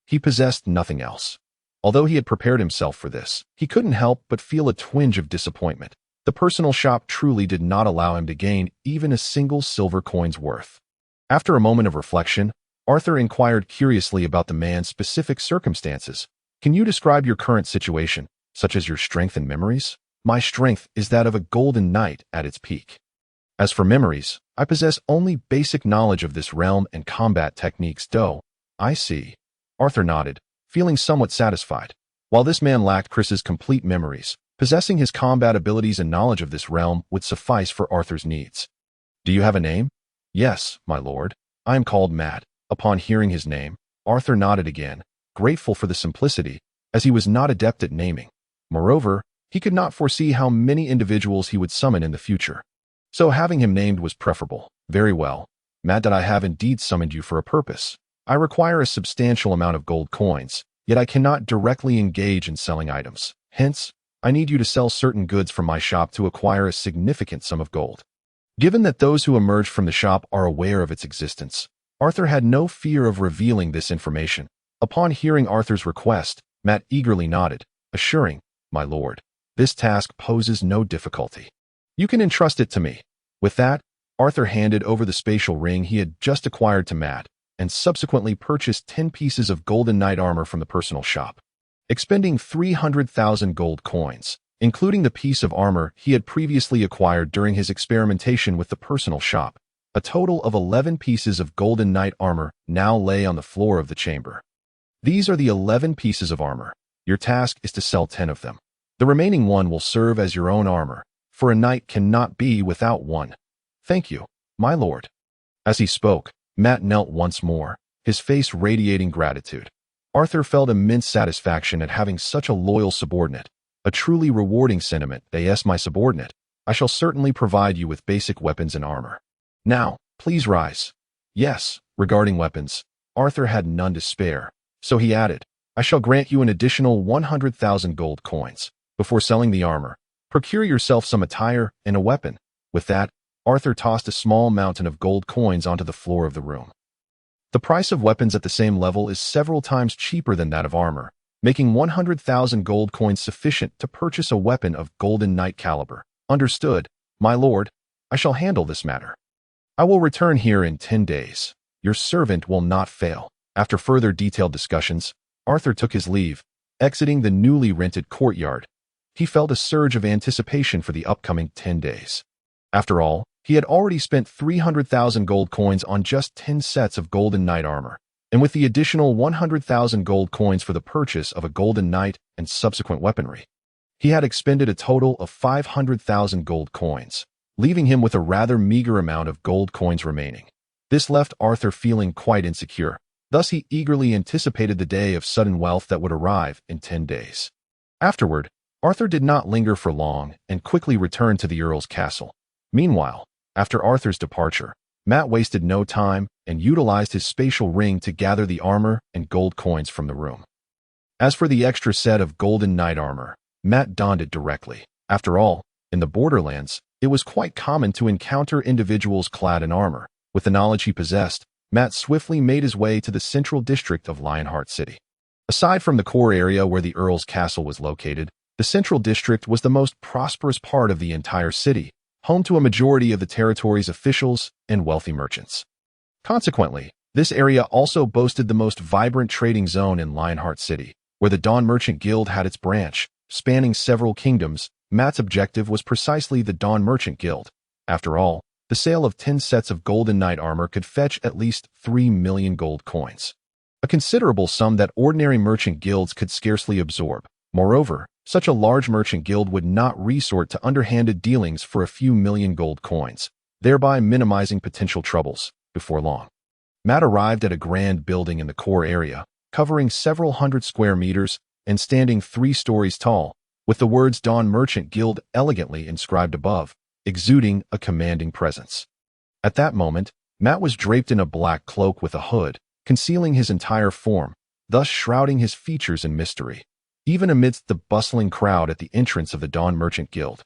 he possessed nothing else. Although he had prepared himself for this, he couldn't help but feel a twinge of disappointment. The personal shop truly did not allow him to gain even a single silver coin's worth. After a moment of reflection, Arthur inquired curiously about the man's specific circumstances. "Can you describe your current situation, such as your strength and memories?" "My strength is that of a Golden Knight at its peak. As for memories, I possess only basic knowledge of this realm and combat techniques." "Doe, I see." Arthur nodded, feeling somewhat satisfied. While this man lacked Chris's complete memories, possessing his combat abilities and knowledge of this realm would suffice for Arthur's needs. "Do you have a name?" "Yes, my lord. I am called Matt." Upon hearing his name, Arthur nodded again, grateful for the simplicity, as he was not adept at naming. Moreover, he could not foresee how many individuals he would summon in the future, so having him named was preferable. "Very well, Matt, that I have indeed summoned you for a purpose. I require a substantial amount of gold coins, yet I cannot directly engage in selling items. Hence, I need you to sell certain goods from my shop to acquire a significant sum of gold." Given that those who emerged from the shop are aware of its existence, Arthur had no fear of revealing this information. Upon hearing Arthur's request, Matt eagerly nodded, assuring, "My lord, this task poses no difficulty. You can entrust it to me." With that, Arthur handed over the spatial ring he had just acquired to Matt, and subsequently purchased 10 pieces of Golden Knight armor from the personal shop. Expending 300,000 gold coins, including the piece of armor he had previously acquired during his experimentation with the personal shop, a total of 11 pieces of Golden Knight armor now lay on the floor of the chamber. "These are the 11 pieces of armor. Your task is to sell 10 of them. The remaining one will serve as your own armor, for a knight cannot be without one." "Thank you, my lord." As he spoke, Matt knelt once more, his face radiating gratitude. Arthur felt immense satisfaction at having such a loyal subordinate, a truly rewarding sentiment. "Yes, my subordinate, I shall certainly provide you with basic weapons and armor. Now, please rise. Yes, regarding weapons, Arthur had none to spare, so he added, I shall grant you an additional 100,000 gold coins. Before selling the armor, procure yourself some attire and a weapon. With that, Arthur tossed a small mountain of gold coins onto the floor of the room. The price of weapons at the same level is several times cheaper than that of armor, making 100,000 gold coins sufficient to purchase a weapon of golden knight caliber. Understood, my lord. I shall handle this matter. I will return here in 10 days. Your servant will not fail. After further detailed discussions, Arthur took his leave, exiting the newly rented courtyard. He felt a surge of anticipation for the upcoming 10 days. After all, he had already spent 300,000 gold coins on just 10 sets of golden knight armor, and with the additional 100,000 gold coins for the purchase of a golden knight and subsequent weaponry, he had expended a total of 500,000 gold coins, leaving him with a rather meager amount of gold coins remaining. This left Arthur feeling quite insecure. Thus he eagerly anticipated the day of sudden wealth that would arrive in 10 days. Afterward, Arthur did not linger for long and quickly returned to the Earl's castle. Meanwhile, after Arthur's departure, Matt wasted no time and utilized his spatial ring to gather the armor and gold coins from the room. As for the extra set of golden knight armor, Matt donned it directly. After all, in the borderlands, it was quite common to encounter individuals clad in armor. With the knowledge he possessed, Matt swiftly made his way to the central district of Lionheart City. Aside from the core area where the Earl's castle was located, the central district was the most prosperous part of the entire city, home to a majority of the territory's officials and wealthy merchants. Consequently, this area also boasted the most vibrant trading zone in Lionheart City, where the Dawn Merchant Guild had its branch. Spanning several kingdoms, Matt's objective was precisely the Dawn Merchant Guild. After all, the sale of 10 sets of golden knight armor could fetch at least 3 million gold coins, a considerable sum that ordinary merchant guilds could scarcely absorb. Moreover, such a large merchant guild would not resort to underhanded dealings for a few million gold coins, thereby minimizing potential troubles. Before long, Matt arrived at a grand building in the core area, covering several hundred square meters and standing 3 stories tall, with the words Dawn Merchant Guild elegantly inscribed above, exuding a commanding presence. At that moment, Matt was draped in a black cloak with a hood, concealing his entire form, thus shrouding his features in mystery. Even amidst the bustling crowd at the entrance of the Dawn Merchant Guild,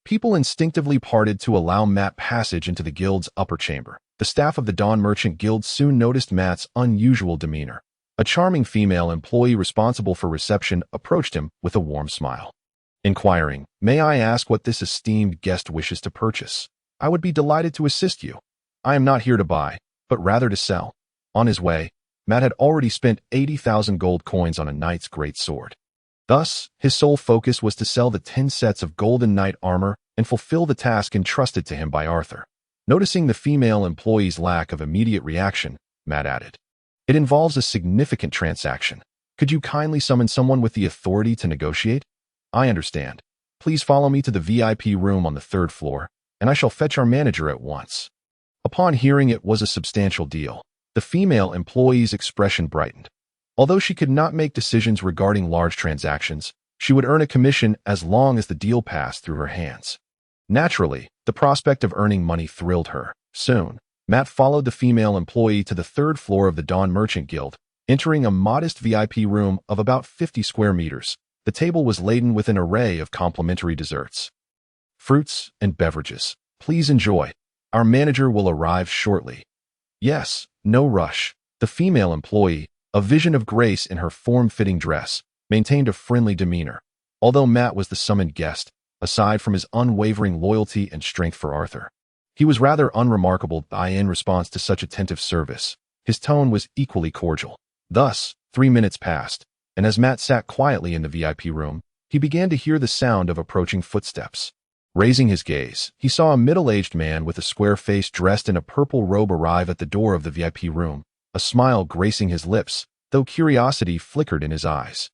people instinctively parted to allow Matt passage into the guild's upper chamber. The staff of the Dawn Merchant Guild soon noticed Matt's unusual demeanor. A charming female employee responsible for reception approached him with a warm smile, inquiring, "May I ask what this esteemed guest wishes to purchase? I would be delighted to assist you. I am not here to buy, but rather to sell." On his way, Matt had already spent 80,000 gold coins on a knight's great sword. Thus, his sole focus was to sell the 10 sets of golden knight armor and fulfill the task entrusted to him by Arthur. Noticing the female employee's lack of immediate reaction, Matt added, "It involves a significant transaction. Could you kindly summon someone with the authority to negotiate?" "I understand. Please follow me to the VIP room on the 3rd floor, and I shall fetch our manager at once." Upon hearing it was a substantial deal, the female employee's expression brightened. Although she could not make decisions regarding large transactions, she would earn a commission as long as the deal passed through her hands. Naturally, the prospect of earning money thrilled her. Soon, Matt followed the female employee to the 3rd floor of the Dawn Merchant Guild, entering a modest VIP room of about 50 square meters. The table was laden with an array of complimentary desserts, fruits, and beverages. "Please enjoy. Our manager will arrive shortly." "Yes, no rush." The female employee, a vision of grace in her form-fitting dress, maintained a friendly demeanor. Although Matt was the summoned guest, aside from his unwavering loyalty and strength for Arthur, he was rather unremarkable in response to such attentive service. His tone was equally cordial. Thus, 3 minutes passed, and as Matt sat quietly in the VIP room, he began to hear the sound of approaching footsteps. Raising his gaze, he saw a middle-aged man with a square face dressed in a purple robe arrive at the door of the VIP room, a smile gracing his lips, though curiosity flickered in his eyes.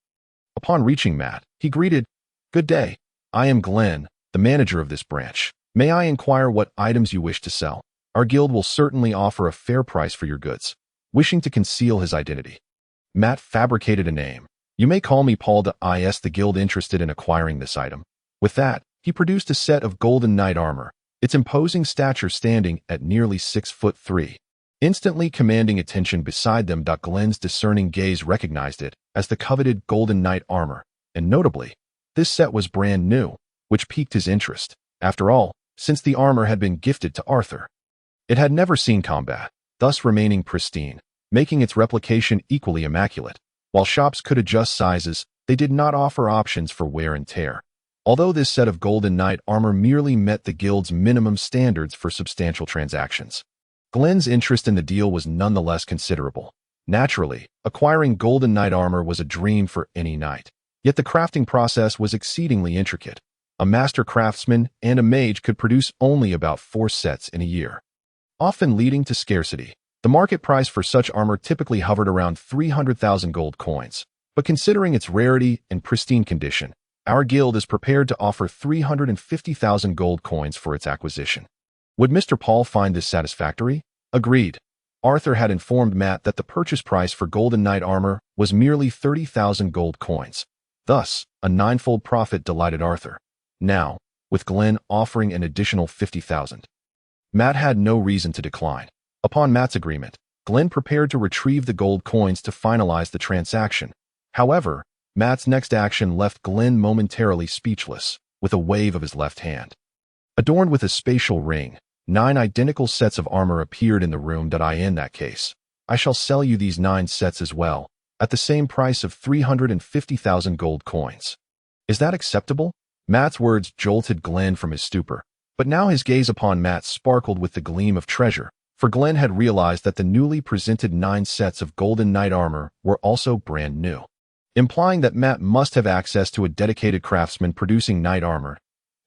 Upon reaching Matt, he greeted, "Good day. I am Glenn, the manager of this branch. May I inquire what items you wish to sell? Our guild will certainly offer a fair price for your goods." Wishing to conceal his identity, Matt fabricated a name. "You may call me Paul. The guild interested in acquiring this item." With that, he produced a set of golden knight armor, its imposing stature standing at nearly 6'3", instantly commanding attention beside them. Glenn's discerning gaze recognized it as the coveted golden knight armor, and notably, this set was brand new, which piqued his interest. After all, since the armor had been gifted to Arthur, it had never seen combat, thus remaining pristine, making its replication equally immaculate. While shops could adjust sizes, they did not offer options for wear and tear. Although this set of golden knight armor merely met the guild's minimum standards for substantial transactions, Glenn's interest in the deal was nonetheless considerable. Naturally, acquiring golden knight armor was a dream for any knight. Yet the crafting process was exceedingly intricate. A master craftsman and a mage could produce only about 4 sets in a year, often leading to scarcity. The market price for such armor typically hovered around 300,000 gold coins. But considering its rarity and pristine condition, our guild is prepared to offer 350,000 gold coins for its acquisition. Would Mr. Paul find this satisfactory? Agreed. Arthur had informed Matt that the purchase price for golden knight armor was merely 30,000 gold coins. Thus, a 9-fold profit delighted Arthur. Now, with Glenn offering an additional 50,000, Matt had no reason to decline. Upon Matt's agreement, Glenn prepared to retrieve the gold coins to finalize the transaction. However, Matt's next action left Glenn momentarily speechless. With a wave of his left hand, adorned with a spatial ring, 9 identical sets of armor appeared in the room. In that case, I shall sell you these 9 sets as well, at the same price of 350,000 gold coins. Is that acceptable? Matt's words jolted Glenn from his stupor, but now his gaze upon Matt sparkled with the gleam of treasure, for Glenn had realized that the newly presented 9 sets of golden knight armor were also brand new, implying that Matt must have access to a dedicated craftsman producing knight armor.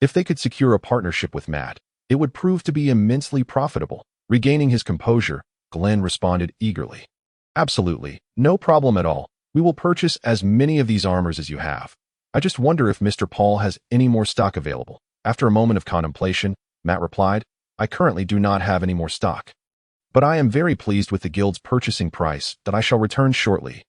If they could secure a partnership with Matt, it would prove to be immensely profitable. Regaining his composure, Glenn responded eagerly. Absolutely, no problem at all. We will purchase as many of these armors as you have. I just wonder if Mr. Paul has any more stock available. After a moment of contemplation, Matt replied, I currently do not have any more stock, but I am very pleased with the guild's purchasing price that I shall return shortly.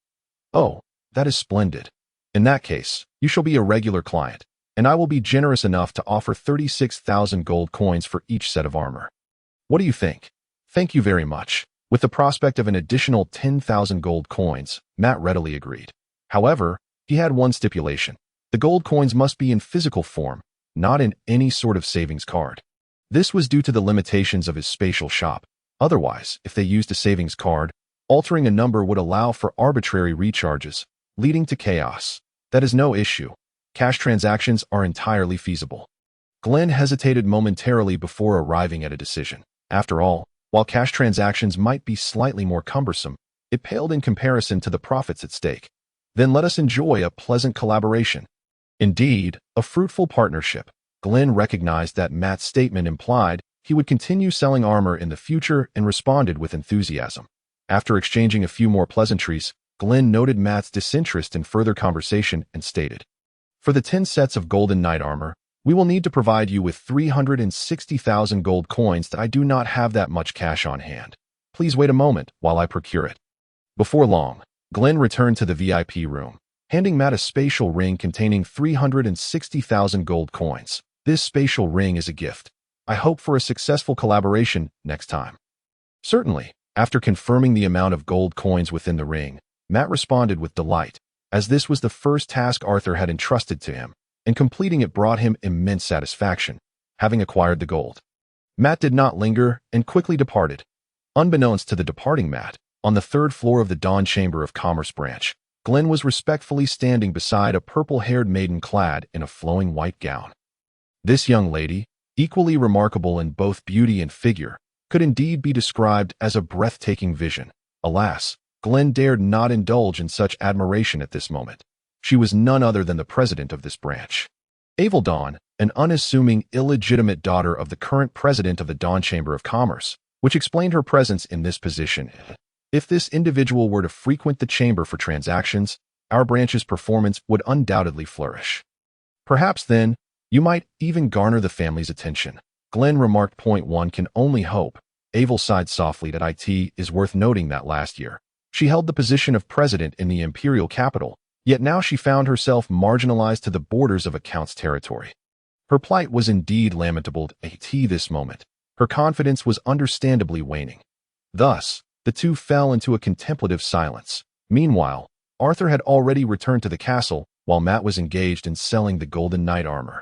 Oh, that is splendid. In that case, you shall be a regular client, and I will be generous enough to offer 36,000 gold coins for each set of armor. What do you think? Thank you very much. With the prospect of an additional 10,000 gold coins, Matt readily agreed. However, he had one stipulation. The gold coins must be in physical form, not in any sort of savings card. This was due to the limitations of his spatial shop. Otherwise, if they used a savings card, altering a number would allow for arbitrary recharges, leading to chaos. That is no issue. Cash transactions are entirely feasible. Glenn hesitated momentarily before arriving at a decision. After all, while cash transactions might be slightly more cumbersome, it paled in comparison to the profits at stake. Then let us enjoy a pleasant collaboration. Indeed, a fruitful partnership. Glenn recognized that Matt's statement implied he would continue selling armor in the future and responded with enthusiasm. After exchanging a few more pleasantries, Glenn noted Matt's disinterest in further conversation and stated, For the 10 sets of golden knight armor, we will need to provide you with 360,000 gold coins that I do not have that much cash on hand. Please wait a moment while I procure it. Before long, Glenn returned to the VIP room, handing Matt a spatial ring containing 360,000 gold coins. This spatial ring is a gift. I hope for a successful collaboration next time. Certainly. After confirming the amount of gold coins within the ring, Matt responded with delight, as this was the first task Arthur had entrusted to him, and completing it brought him immense satisfaction, having acquired the gold. Matt did not linger and quickly departed. Unbeknownst to the departing Matt, on the 3rd floor of the Dawn Chamber of Commerce branch, Glenn was respectfully standing beside a purple-haired maiden clad in a flowing white gown. This young lady, equally remarkable in both beauty and figure, could indeed be described as a breathtaking vision. Alas, Glenn dared not indulge in such admiration at this moment. She was none other than the president of this branch. Dawn, an unassuming, illegitimate daughter of the current president of the Dawn Chamber of Commerce, which explained her presence in this position. If this individual were to frequent the chamber for transactions, our branch's performance would undoubtedly flourish. Perhaps then, you might even garner the family's attention. Glenn remarked. One can only hope. Avel sighed softly. That it is worth noting that last year, she held the position of president in the imperial capital, yet now she found herself marginalized to the borders of a count's territory. Her plight was indeed lamentable at this moment. Her confidence was understandably waning. Thus, the two fell into a contemplative silence. Meanwhile, Arthur had already returned to the castle, while Matt was engaged in selling the golden knight armor.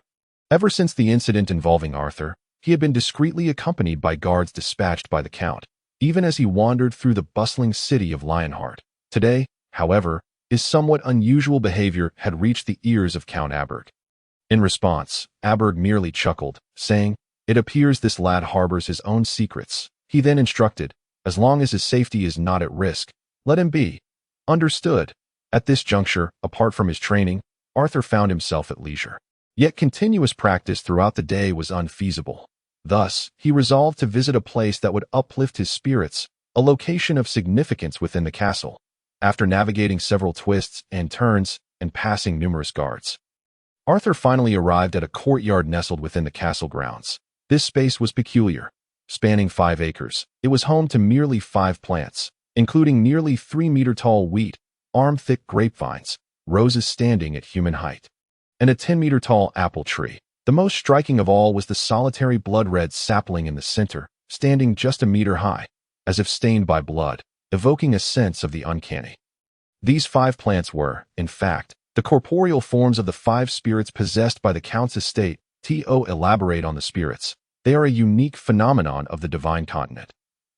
Ever since the incident involving Arthur, he had been discreetly accompanied by guards dispatched by the Count, even as he wandered through the bustling city of Lionheart. Today, however, his somewhat unusual behavior had reached the ears of Count Aberg. In response, Aberg merely chuckled, saying, "It appears this lad harbors his own secrets." He then instructed, "As long as his safety is not at risk, let him be." Understood. At this juncture, apart from his training, Arthur found himself at leisure. Yet continuous practice throughout the day was unfeasible. Thus, he resolved to visit a place that would uplift his spirits, a location of significance within the castle. After navigating several twists and turns and passing numerous guards, Arthur finally arrived at a courtyard nestled within the castle grounds. This space was peculiar. Spanning 5 acres, it was home to merely 5 plants, including nearly 3-meter-tall wheat, arm-thick grapevines, roses standing at human height, and a 10-meter-tall apple tree. The most striking of all was the solitary blood-red sapling in the center, standing just a meter high, as if stained by blood, evoking a sense of the uncanny. These 5 plants were, in fact, the corporeal forms of the 5 spirits possessed by the Count's estate. To elaborate on the spirits, they are a unique phenomenon of the divine continent.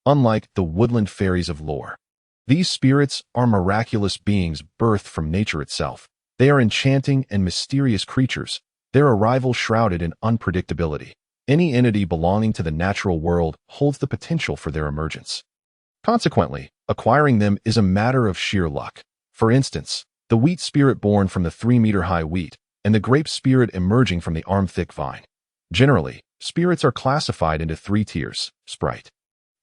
Unlike the woodland fairies of lore, these spirits are miraculous beings birthed from nature itself. They are enchanting and mysterious creatures, their arrival shrouded in unpredictability. Any entity belonging to the natural world holds the potential for their emergence. Consequently, acquiring them is a matter of sheer luck. For instance, the wheat spirit born from the 3-meter-high wheat, and the grape spirit emerging from the arm-thick vine. Generally, spirits are classified into 3 tiers: sprite,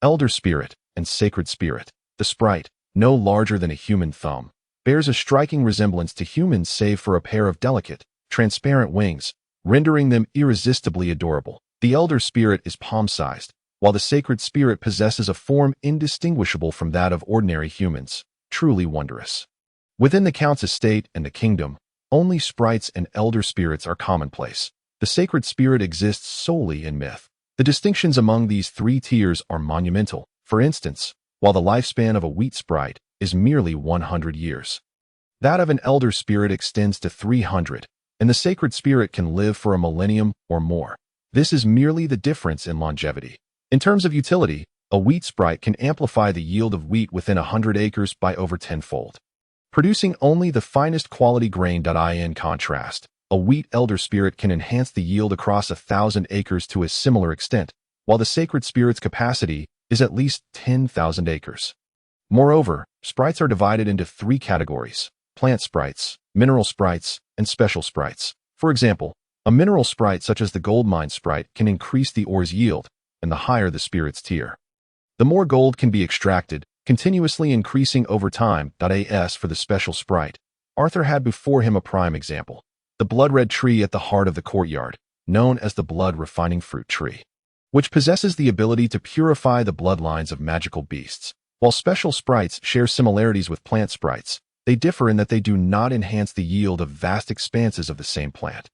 elder spirit, and sacred spirit. The sprite, no larger than a human thumb, bears a striking resemblance to humans save for a pair of delicate, transparent wings, rendering them irresistibly adorable. The elder spirit is palm-sized, while the sacred spirit possesses a form indistinguishable from that of ordinary humans, truly wondrous. Within the Count's estate and the kingdom, only sprites and elder spirits are commonplace. The sacred spirit exists solely in myth. The distinctions among these 3 tiers are monumental. For instance, while the lifespan of a wheat sprite is merely 100 years, that of an elder spirit extends to 300, and the sacred spirit can live for a millennium or more. This is merely the difference in longevity. In terms of utility, a wheat sprite can amplify the yield of wheat within 100 acres by over 10-fold, producing only the finest quality grain. In contrast, a wheat elder spirit can enhance the yield across 1,000 acres to a similar extent, while the sacred spirit's capacity is at least 10,000 acres. Moreover, sprites are divided into 3 categories: plant sprites, mineral sprites, and special sprites. For example, a mineral sprite such as the gold mine sprite can increase the ore's yield, and the higher the spirit's tier, the more gold can be extracted, continuously increasing over time. As for the special sprite, Arthur had before him a prime example: the blood-red tree at the heart of the courtyard, known as the blood-refining fruit tree, which possesses the ability to purify the bloodlines of magical beasts. While special sprites share similarities with plant sprites, they differ in that they do not enhance the yield of vast expanses of the same plant.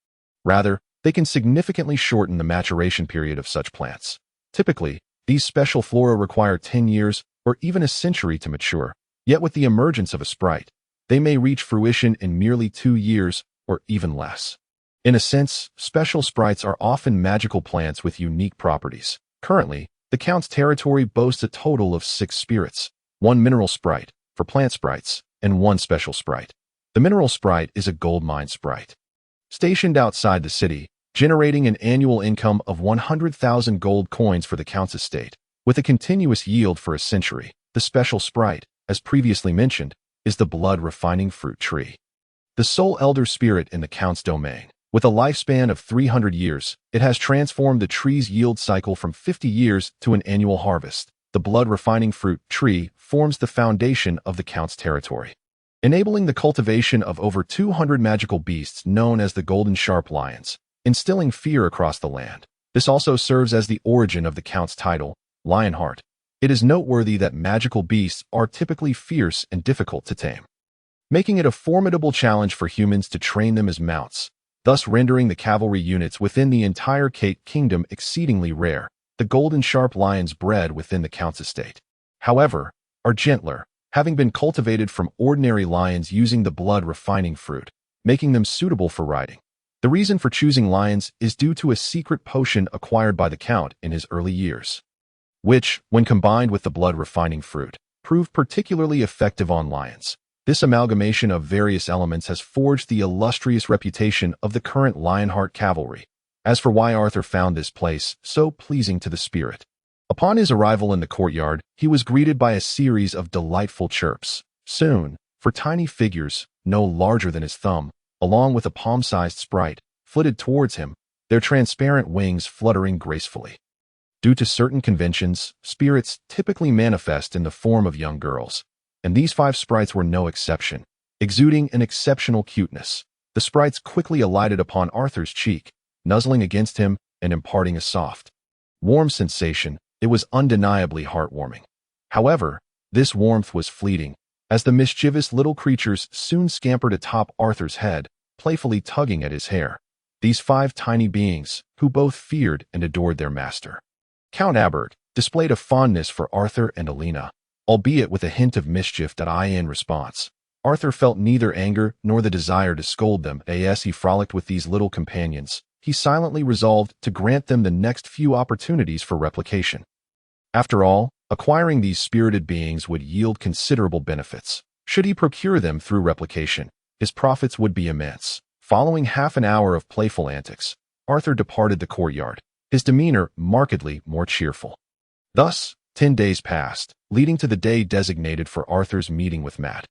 Rather, they can significantly shorten the maturation period of such plants. Typically, these special flora require 10 years or even a century to mature, yet with the emergence of a sprite, they may reach fruition in merely 2 years or even less. In a sense, special sprites are often magical plants with unique properties. Currently, the Count's territory boasts a total of 6 spirits: 1 mineral sprite, for plant sprites, and 1 special sprite. The mineral sprite is a gold mine sprite, stationed outside the city, generating an annual income of 100,000 gold coins for the Count's estate, with a continuous yield for a century. The special sprite, as previously mentioned, is the blood-refining fruit tree, the sole elder spirit in the Count's domain. With a lifespan of 300 years, it has transformed the tree's yield cycle from 50 years to an annual harvest. The blood-refining fruit tree forms the foundation of the Count's territory, enabling the cultivation of over 200 magical beasts known as the Golden Sharp Lions, instilling fear across the land. This also serves as the origin of the Count's title, Lionheart. It is noteworthy that magical beasts are typically fierce and difficult to tame, making it a formidable challenge for humans to train them as mounts. thus rendering the cavalry units within the entire kingdom exceedingly rare. The golden sharp lions bred within the count's estate, however, are gentler, having been cultivated from ordinary lions using the blood-refining fruit, making them suitable for riding. The reason for choosing lions is due to a secret potion acquired by the count in his early years, which, when combined with the blood-refining fruit, proved particularly effective on lions. This amalgamation of various elements has forged the illustrious reputation of the current Lionheart cavalry. As for why Arthur found this place so pleasing to the spirit, upon his arrival in the courtyard, he was greeted by a series of delightful chirps. Soon, for tiny figures, no larger than his thumb, along with a palm-sized sprite, flitted towards him, their transparent wings fluttering gracefully. Due to certain conventions, spirits typically manifest in the form of young girls, and these 5 sprites were no exception, exuding an exceptional cuteness. The sprites quickly alighted upon Arthur's cheek, nuzzling against him and imparting a soft, warm sensation. It was undeniably heartwarming. However, this warmth was fleeting, as the mischievous little creatures soon scampered atop Arthur's head, playfully tugging at his hair. These 5 tiny beings, who both feared and adored their master, Count Abert, displayed a fondness for Arthur and Alina, albeit with a hint of mischief that in response. Arthur felt neither anger nor the desire to scold them. As he frolicked with these little companions, he silently resolved to grant them the next few opportunities for replication. After all, acquiring these spirited beings would yield considerable benefits. Should he procure them through replication, his profits would be immense. Following half an hour of playful antics, Arthur departed the courtyard, his demeanor markedly more cheerful. Thus, 10 days passed, leading to the day designated for Arthur's meeting with Matt.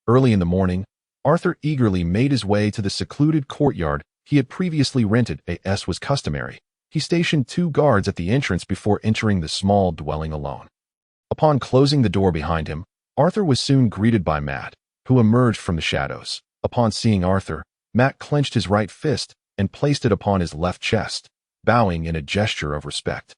Early in the morning, Arthur eagerly made his way to the secluded courtyard he had previously rented. As was customary, he stationed 2 guards at the entrance before entering the small dwelling alone. Upon closing the door behind him, Arthur was soon greeted by Matt, who emerged from the shadows. Upon seeing Arthur, Matt clenched his right fist and placed it upon his left chest, bowing in a gesture of respect.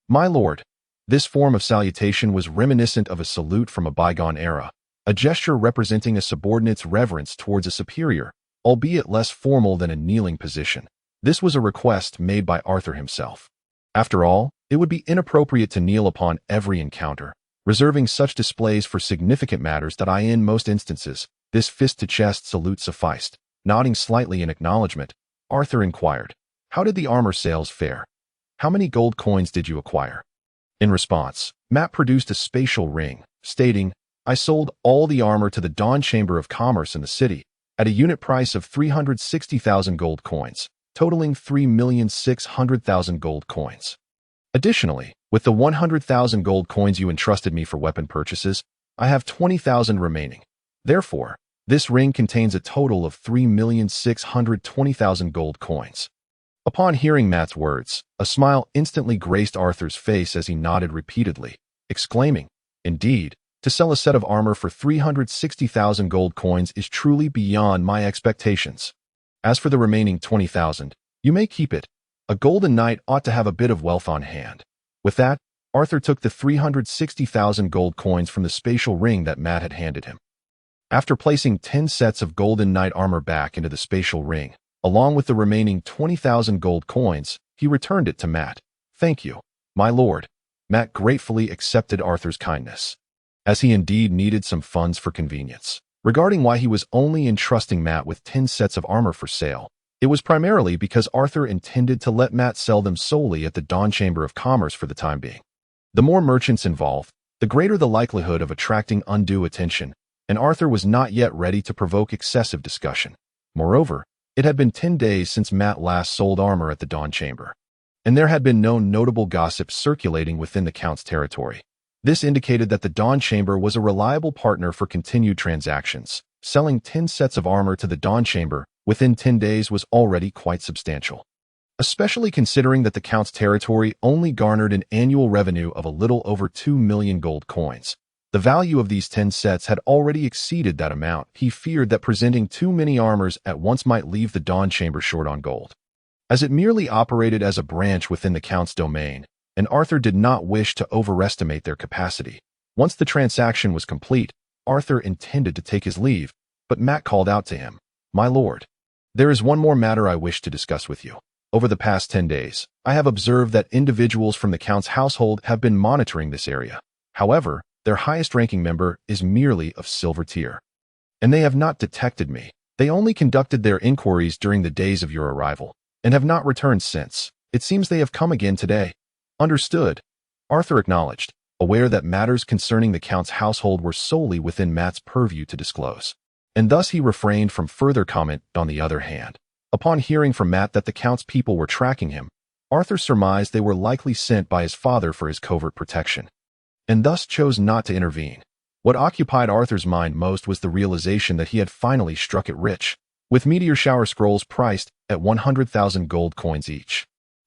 "My lord." This form of salutation was reminiscent of a salute from a bygone era, a gesture representing a subordinate's reverence towards a superior, albeit less formal than a kneeling position. This was a request made by Arthur himself. After all, it would be inappropriate to kneel upon every encounter, reserving such displays for significant matters that in most instances, this fist-to-chest salute sufficed. Nodding slightly in acknowledgement, Arthur inquired, "How did the armor sales fare? How many gold coins did you acquire?" In response, Matt produced a spatial ring, stating, "I sold all the armor to the Dawn Chamber of Commerce in the city, at a unit price of 360,000 gold coins, totaling 3,600,000 gold coins. Additionally, with the 100,000 gold coins you entrusted me for weapon purchases, I have 20,000 remaining. Therefore, this ring contains a total of 3,620,000 gold coins." Upon hearing Matt's words, a smile instantly graced Arthur's face as he nodded repeatedly, exclaiming, "Indeed, to sell a set of armor for 360,000 gold coins is truly beyond my expectations. As for the remaining 20,000, you may keep it. A golden knight ought to have a bit of wealth on hand." With that, Arthur took the 360,000 gold coins from the spatial ring that Matt had handed him. After placing 10 sets of golden knight armor back into the spatial ring, along with the remaining 20,000 gold coins, he returned it to Matt. "Thank you, my lord." Matt gratefully accepted Arthur's kindness, as he indeed needed some funds for convenience. Regarding why he was only entrusting Matt with 10 sets of armor for sale, it was primarily because Arthur intended to let Matt sell them solely at the Dawn Chamber of Commerce for the time being. The more merchants involved, the greater the likelihood of attracting undue attention, and Arthur was not yet ready to provoke excessive discussion. Moreover, it had been 10 days since Matt last sold armor at the Dawn Chamber, and there had been no notable gossip circulating within the Count's territory. This indicated that the Dawn Chamber was a reliable partner for continued transactions. Selling 10 sets of armor to the Dawn Chamber within 10 days was already quite substantial, especially considering that the Count's territory only garnered an annual revenue of a little over 2 million gold coins. The value of these 10 sets had already exceeded that amount. He feared that presenting too many armors at once might leave the Dawn Chamber short on gold, as it merely operated as a branch within the Count's domain, and Arthur did not wish to overestimate their capacity. Once the transaction was complete, Arthur intended to take his leave, but Matt called out to him, "My lord." There is one more matter I wish to discuss with you. Over the past 10 days, I have observed that individuals from the Count's household have been monitoring this area. However, their highest-ranking member is merely of silver tier. And they have not detected me. They only conducted their inquiries during the days of your arrival, and have not returned since. It seems they have come again today. Understood. Arthur acknowledged, aware that matters concerning the Count's household were solely within Matt's purview to disclose. And thus he refrained from further comment. On the other hand, upon hearing from Matt that the Count's people were tracking him, Arthur surmised they were likely sent by his father for his covert protection, and thus chose not to intervene. What occupied Arthur's mind most was the realization that he had finally struck it rich, with meteor shower scrolls priced at 100,000 gold coins each.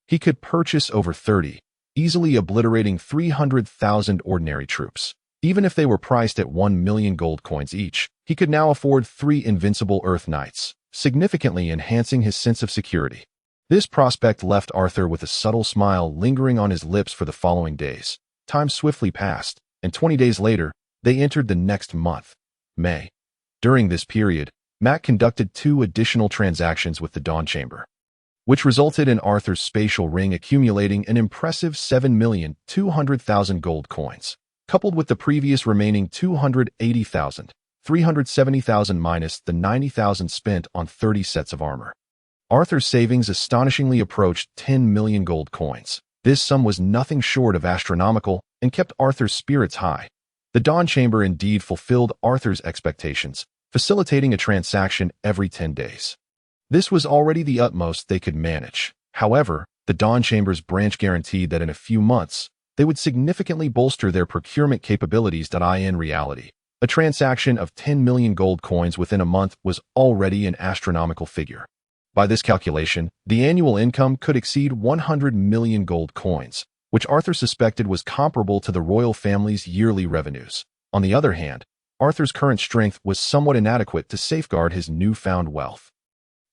He could purchase over 30, easily obliterating 300,000 ordinary troops. Even if they were priced at 1 million gold coins each, he could now afford 3 invincible Earth Knights, significantly enhancing his sense of security. This prospect left Arthur with a subtle smile lingering on his lips for the following days. Time swiftly passed, and 20 days later, they entered the next month, May. During this period, Matt conducted 2 additional transactions with the Dawn Chamber, which resulted in Arthur's spatial ring accumulating an impressive 7,200,000 gold coins, coupled with the previous remaining 280,000, 370,000 minus the 90,000 spent on 30 sets of armor. Arthur's savings astonishingly approached 10 million gold coins. This sum was nothing short of astronomical and kept Arthur's spirits high. The Dawn Chamber indeed fulfilled Arthur's expectations, facilitating a transaction every 10 days. This was already the utmost they could manage. However, the Dawn Chamber's branch guaranteed that in a few months, they would significantly bolster their procurement capabilities. In reality, a transaction of 10 million gold coins within a month was already an astronomical figure. By this calculation, the annual income could exceed 100 million gold coins, which Arthur suspected was comparable to the royal family's yearly revenues. On the other hand, Arthur's current strength was somewhat inadequate to safeguard his newfound wealth.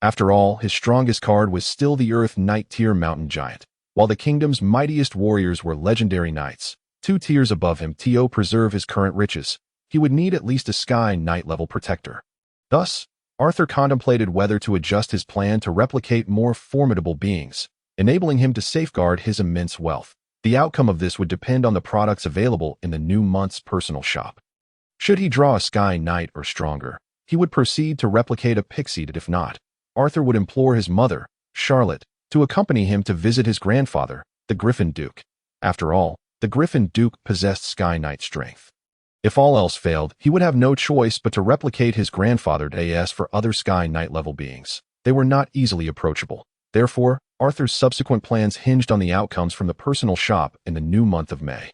After all, his strongest card was still the Earth Knight tier mountain giant, while the kingdom's mightiest warriors were legendary knights. 2 tiers above him to preserve his current riches, he would need at least a Sky Knight level protector. Thus, Arthur contemplated whether to adjust his plan to replicate more formidable beings, enabling him to safeguard his immense wealth. The outcome of this would depend on the products available in the new month's personal shop. Should he draw a Sky Knight or stronger, he would proceed to replicate a pixie. If not, Arthur would implore his mother, Charlotte, to accompany him to visit his grandfather, the Griffin Duke. After all, the Griffin Duke possessed Sky Knight strength. If all else failed, he would have no choice but to replicate his grandfather's for other Sky Knight level beings. They were not easily approachable. Therefore, Arthur's subsequent plans hinged on the outcomes from the personal shop in the new month of May.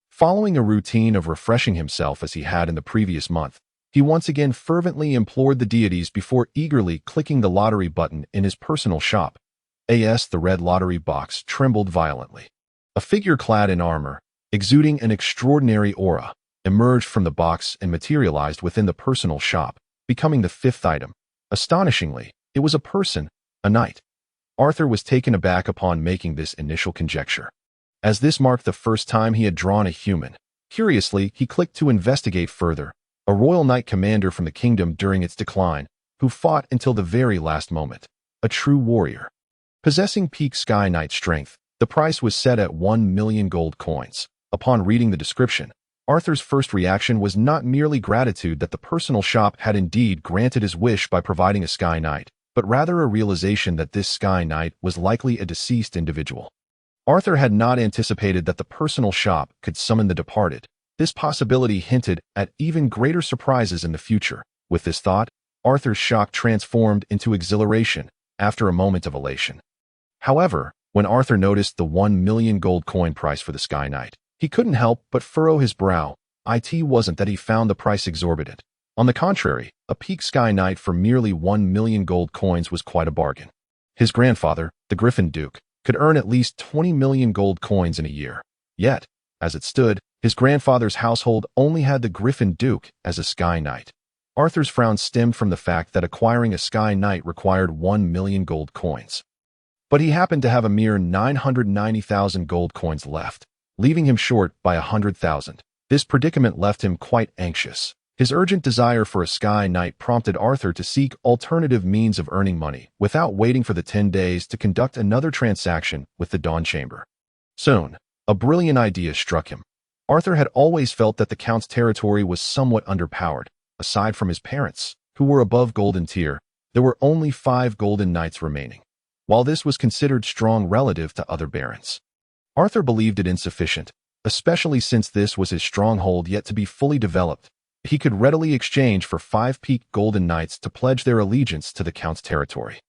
Following a routine of refreshing himself as he had in the previous month, he once again fervently implored the deities before eagerly clicking the lottery button in his personal shop. The red lottery box trembled violently. A figure clad in armor, exuding an extraordinary aura, emerged from the box and materialized within the personal shop, becoming the 5th item. Astonishingly, it was a person, a knight. Arthur was taken aback upon making this initial conjecture, as this marked the first time he had drawn a human. Curiously, he clicked to investigate further. A royal knight commander from the kingdom during its decline, who fought until the very last moment. A true warrior. Possessing peak Sky Knight strength, the price was set at 1 million gold coins. Upon reading the description, Arthur's first reaction was not merely gratitude that the personal shop had indeed granted his wish by providing a Sky Knight, but rather a realization that this Sky Knight was likely a deceased individual. Arthur had not anticipated that the personal shop could summon the departed. This possibility hinted at even greater surprises in the future. With this thought, Arthur's shock transformed into exhilaration after a moment of elation. However, when Arthur noticed the 1 million gold coin price for the Sky Knight, he couldn't help but furrow his brow. It wasn't that he found the price exorbitant. On the contrary, a peak Sky Knight for merely 1 million gold coins was quite a bargain. His grandfather, the Griffin Duke, could earn at least 20 million gold coins in a year. Yet, as it stood, his grandfather's household only had the Griffin Duke as a Sky Knight. Arthur's frown stemmed from the fact that acquiring a Sky Knight required 1 million gold coins. But he happened to have a mere 990,000 gold coins left, leaving him short by 100,000. This predicament left him quite anxious. His urgent desire for a Sky Knight prompted Arthur to seek alternative means of earning money without waiting for the 10 days to conduct another transaction with the Dawn Chamber. Soon, a brilliant idea struck him. Arthur had always felt that the Count's territory was somewhat underpowered. Aside from his parents, who were above Golden Tier, there were only 5 Golden Knights remaining. While this was considered strong relative to other barons, Arthur believed it insufficient, especially since this was his stronghold yet to be fully developed. He could readily exchange for 5 peaked Golden Knights to pledge their allegiance to the Count's territory.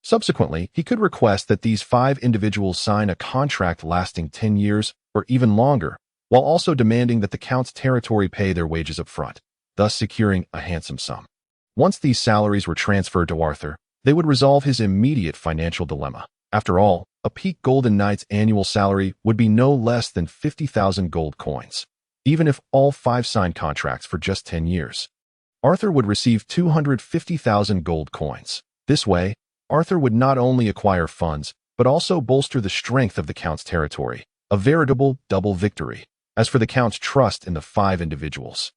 Subsequently, he could request that these 5 individuals sign a contract lasting 10 years or even longer, while also demanding that the Count's territory pay their wages up front, thus securing a handsome sum. Once these salaries were transferred to Arthur, they would resolve his immediate financial dilemma. After all, a peak Golden Knight's annual salary would be no less than 50,000 gold coins. Even if all 5 signed contracts for just 10 years, Arthur would receive 250,000 gold coins. This way, Arthur would not only acquire funds, but also bolster the strength of the Count's territory, a veritable double victory. As for the Count's trust in the 5 individuals,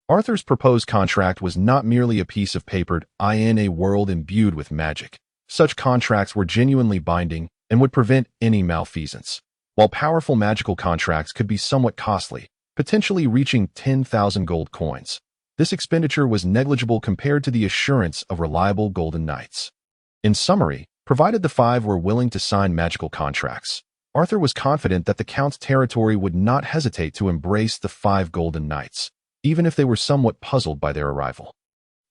Arthur's proposed contract was not merely a piece of paper in a world imbued with magic. Such contracts were genuinely binding and would prevent any malfeasance. While powerful magical contracts could be somewhat costly, potentially reaching 10,000 gold coins, this expenditure was negligible compared to the assurance of reliable Golden Knights. In summary, provided the 5 were willing to sign magical contracts, Arthur was confident that the Count's territory would not hesitate to embrace the 5 Golden Knights, even if they were somewhat puzzled by their arrival.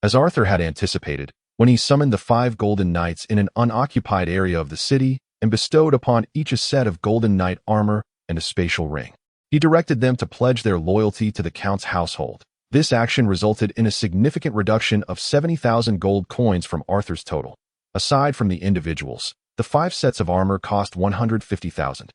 As Arthur had anticipated, when he summoned the 5 Golden Knights in an unoccupied area of the city and bestowed upon each a set of Golden Knight armor and a spatial ring, he directed them to pledge their loyalty to the Count's household. This action resulted in a significant reduction of 70,000 gold coins from Arthur's total. Aside from the individuals, the 5 sets of armor cost 150,000,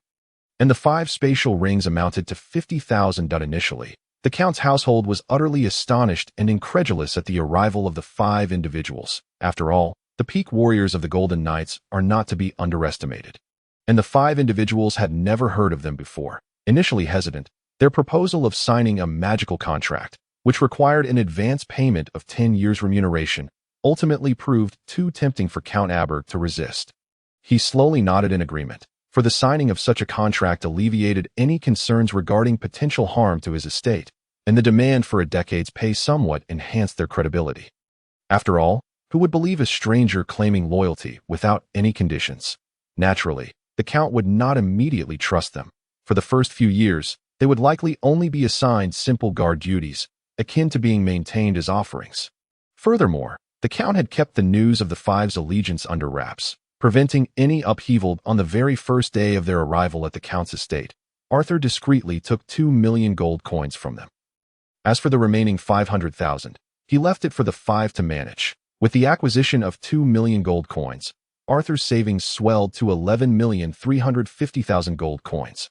and the 5 spatial rings amounted to 50,000. Initially, the Count's household was utterly astonished and incredulous at the arrival of the 5 individuals. After all, the peak warriors of the Golden Knights are not to be underestimated, and the 5 individuals had never heard of them before. Initially hesitant, their proposal of signing a magical contract, which required an advance payment of 10 years' remuneration, ultimately proved too tempting for Count Aber to resist. He slowly nodded in agreement, for the signing of such a contract alleviated any concerns regarding potential harm to his estate, and the demand for a decade's pay somewhat enhanced their credibility. After all, who would believe a stranger claiming loyalty without any conditions? Naturally, the Count would not immediately trust them. For the first few years, they would likely only be assigned simple guard duties, akin to being maintained as offerings. Furthermore, the Count had kept the news of the 5's allegiance under wraps, preventing any upheaval. On the very first day of their arrival at the Count's estate, Arthur discreetly took 2 million gold coins from them. As for the remaining 500,000, he left it for the 5 to manage. With the acquisition of 2 million gold coins, Arthur's savings swelled to 11,350,000 gold coins,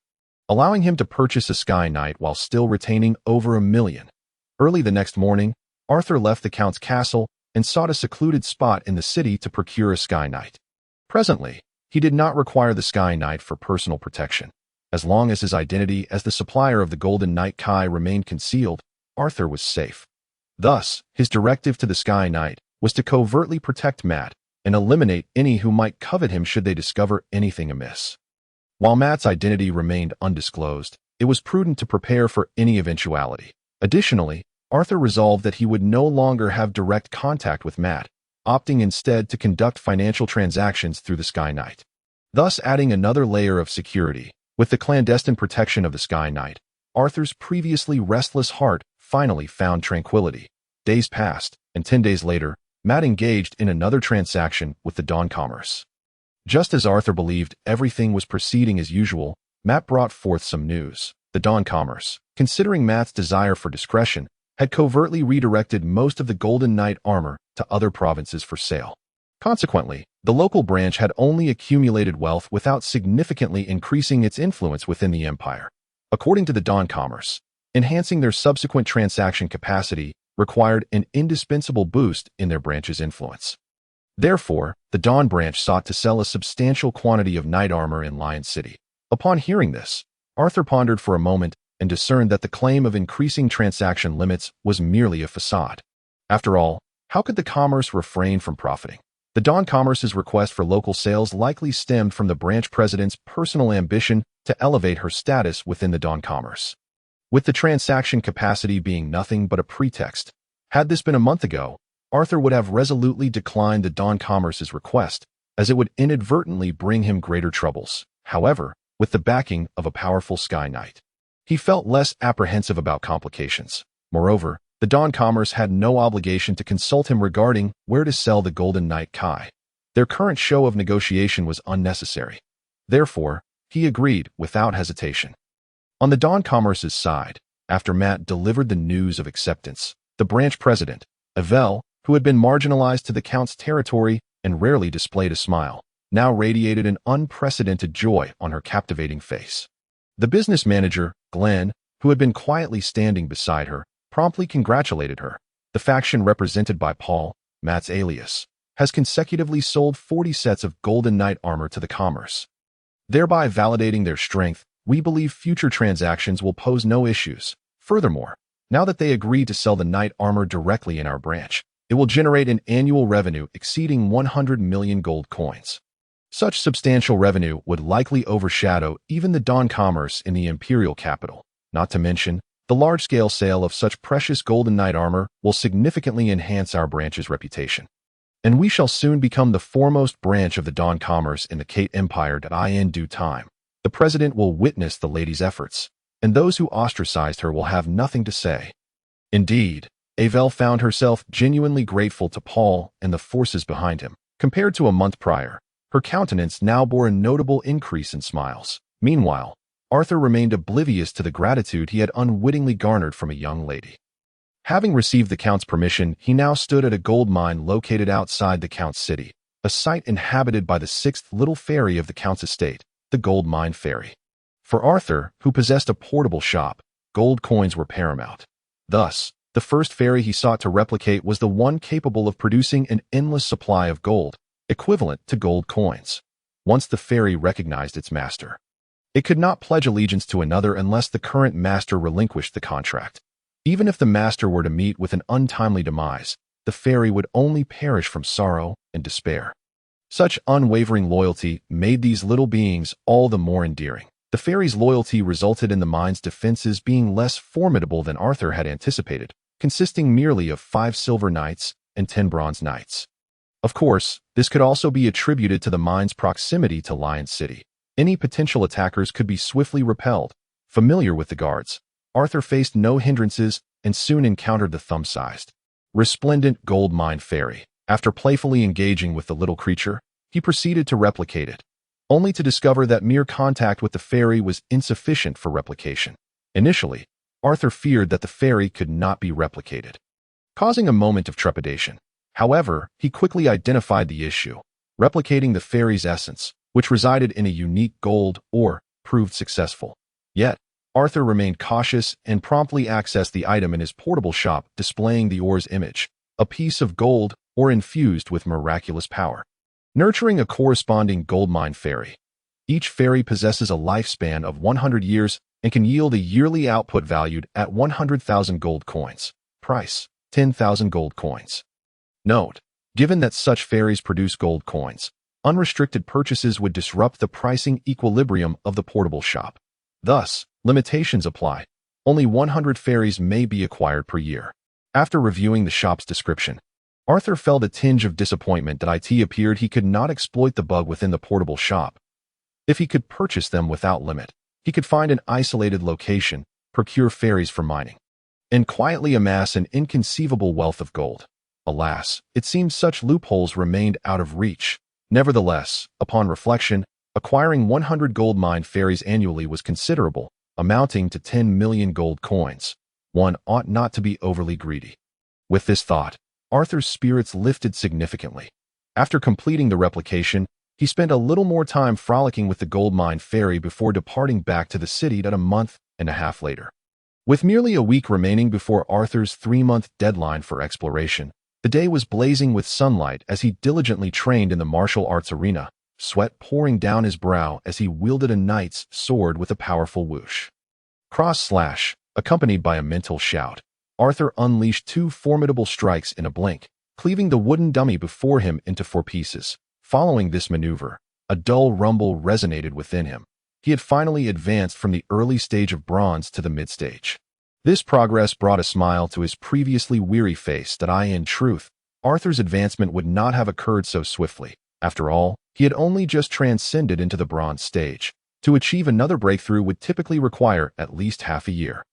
allowing him to purchase a Sky Knight while still retaining over 1 million. Early the next morning, Arthur left the Count's castle and sought a secluded spot in the city to procure a Sky Knight. Presently, he did not require the Sky Knight for personal protection. As long as his identity as the supplier of the Golden Knight Kai remained concealed, Arthur was safe. Thus, his directive to the Sky Knight was to covertly protect Matt and eliminate any who might covet him should they discover anything amiss. While Matt's identity remained undisclosed, it was prudent to prepare for any eventuality. Additionally, Arthur resolved that he would no longer have direct contact with Matt, opting instead to conduct financial transactions through the Sky Knight, thus adding another layer of security. With the clandestine protection of the Sky Knight, Arthur's previously restless heart finally found tranquility. Days passed, and 10 days later, Matt engaged in another transaction with the Dawn Commerce. Just as Arthur believed everything was proceeding as usual, Matt brought forth some news. The Dawn Commerce, considering Matt's desire for discretion, had covertly redirected most of the Golden Knight armor to other provinces for sale. Consequently, the local branch had only accumulated wealth without significantly increasing its influence within the empire. According to the Dawn Commerce, enhancing their subsequent transaction capacity required an indispensable boost in their branch's influence. Therefore, the Dawn branch sought to sell a substantial quantity of knight armor in Lion City. Upon hearing this, Arthur pondered for a moment, and discerned that the claim of increasing transaction limits was merely a facade. After all, how could the commerce refrain from profiting? The Dawn Commerce's request for local sales likely stemmed from the branch president's personal ambition to elevate her status within the Dawn Commerce. With the transaction capacity being nothing but a pretext, had this been a month ago, Arthur would have resolutely declined the Dawn Commerce's request, as it would inadvertently bring him greater troubles. However, with the backing of a powerful Sky Knight, he felt less apprehensive about complications. Moreover, the Dawn Commerce had no obligation to consult him regarding where to sell the Golden Knight Kai. Their current show of negotiation was unnecessary. Therefore, he agreed without hesitation. On the Dawn Commerce's side, after Matt delivered the news of acceptance, the branch president, Evel, who had been marginalized to the Count's territory and rarely displayed a smile, now radiated an unprecedented joy on her captivating face. The business manager, Glenn, who had been quietly standing beside her, promptly congratulated her. The faction represented by Paul, Matt's alias, has consecutively sold 40 sets of Golden Knight armor to the commerce. Thereby validating their strength, we believe future transactions will pose no issues. Furthermore, now that they agreed to sell the knight armor directly in our branch, it will generate an annual revenue exceeding 100 million gold coins. Such substantial revenue would likely overshadow even the Dawn Commerce in the imperial capital. Not to mention, the large-scale sale of such precious Golden Knight armor will significantly enhance our branch's reputation. And we shall soon become the foremost branch of the Dawn Commerce in the Kate Empire. In due time, the president will witness the lady's efforts, and those who ostracized her will have nothing to say. Indeed, Evel found herself genuinely grateful to Paul and the forces behind him. Compared to a month prior, her countenance now bore a notable increase in smiles. Meanwhile, Arthur remained oblivious to the gratitude he had unwittingly garnered from a young lady. Having received the Count's permission, he now stood at a gold mine located outside the Count's city, a site inhabited by the sixth little ferry of the Count's estate, the Gold Mine Ferry. For Arthur, who possessed a portable shop, gold coins were paramount. Thus, the first ferry he sought to replicate was the one capable of producing an endless supply of gold, equivalent to gold coins. Once the ferry recognized its master, it could not pledge allegiance to another unless the current master relinquished the contract. Even if the master were to meet with an untimely demise, the ferry would only perish from sorrow and despair. Such unwavering loyalty made these little beings all the more endearing. The ferry's loyalty resulted in the mine's defenses being less formidable than Arthur had anticipated, consisting merely of 5 silver knights and 10 bronze knights. Of course, this could also be attributed to the mine's proximity to Lion City. Any potential attackers could be swiftly repelled. Familiar with the guards, Arthur faced no hindrances and soon encountered the thumb-sized, resplendent gold mine ferry. After playfully engaging with the little creature, he proceeded to replicate it, only to discover that mere contact with the ferry was insufficient for replication. Initially, Arthur feared that the ferry could not be replicated, causing a moment of trepidation. However, he quickly identified the issue. Replicating the ferry's essence, which resided in a unique gold ore, proved successful. Yet, Arthur remained cautious and promptly accessed the item in his portable shop, displaying the ore's image, a piece of gold ore infused with miraculous power, nurturing a corresponding gold mine ferry. Each ferry possesses a lifespan of 100 years and can yield a yearly output valued at 100,000 gold coins. Price: 10,000 gold coins. Note: given that such ferries produce gold coins, unrestricted purchases would disrupt the pricing equilibrium of the portable shop. Thus, limitations apply. Only 100 ferries may be acquired per year. After reviewing the shop's description, Arthur felt a tinge of disappointment that it appeared he could not exploit the bug within the portable shop. If he could purchase them without limit, he could find an isolated location, procure ferries for mining, and quietly amass an inconceivable wealth of gold. Alas, it seemed such loopholes remained out of reach. Nevertheless, upon reflection, acquiring 100 gold mine ferries annually was considerable, amounting to 10 million gold coins. One ought not to be overly greedy. With this thought, Arthur's spirits lifted significantly. After completing the replication, he spent a little more time frolicking with the gold mine ferry before departing back to the city a month and a half later. With merely a week remaining before Arthur's 3-month deadline for exploration, the day was blazing with sunlight as he diligently trained in the martial arts arena, sweat pouring down his brow as he wielded a knight's sword with a powerful whoosh. Cross/slash, accompanied by a mental shout. Arthur unleashed two formidable strikes in a blink, cleaving the wooden dummy before him into 4 pieces. Following this maneuver, a dull rumble resonated within him. He had finally advanced from the early stage of bronze to the mid-stage. This progress brought a smile to his previously weary face that in truth, Arthur's advancement would not have occurred so swiftly. After all, he had only just transcended into the bronze stage. To achieve another breakthrough would typically require at least half a year.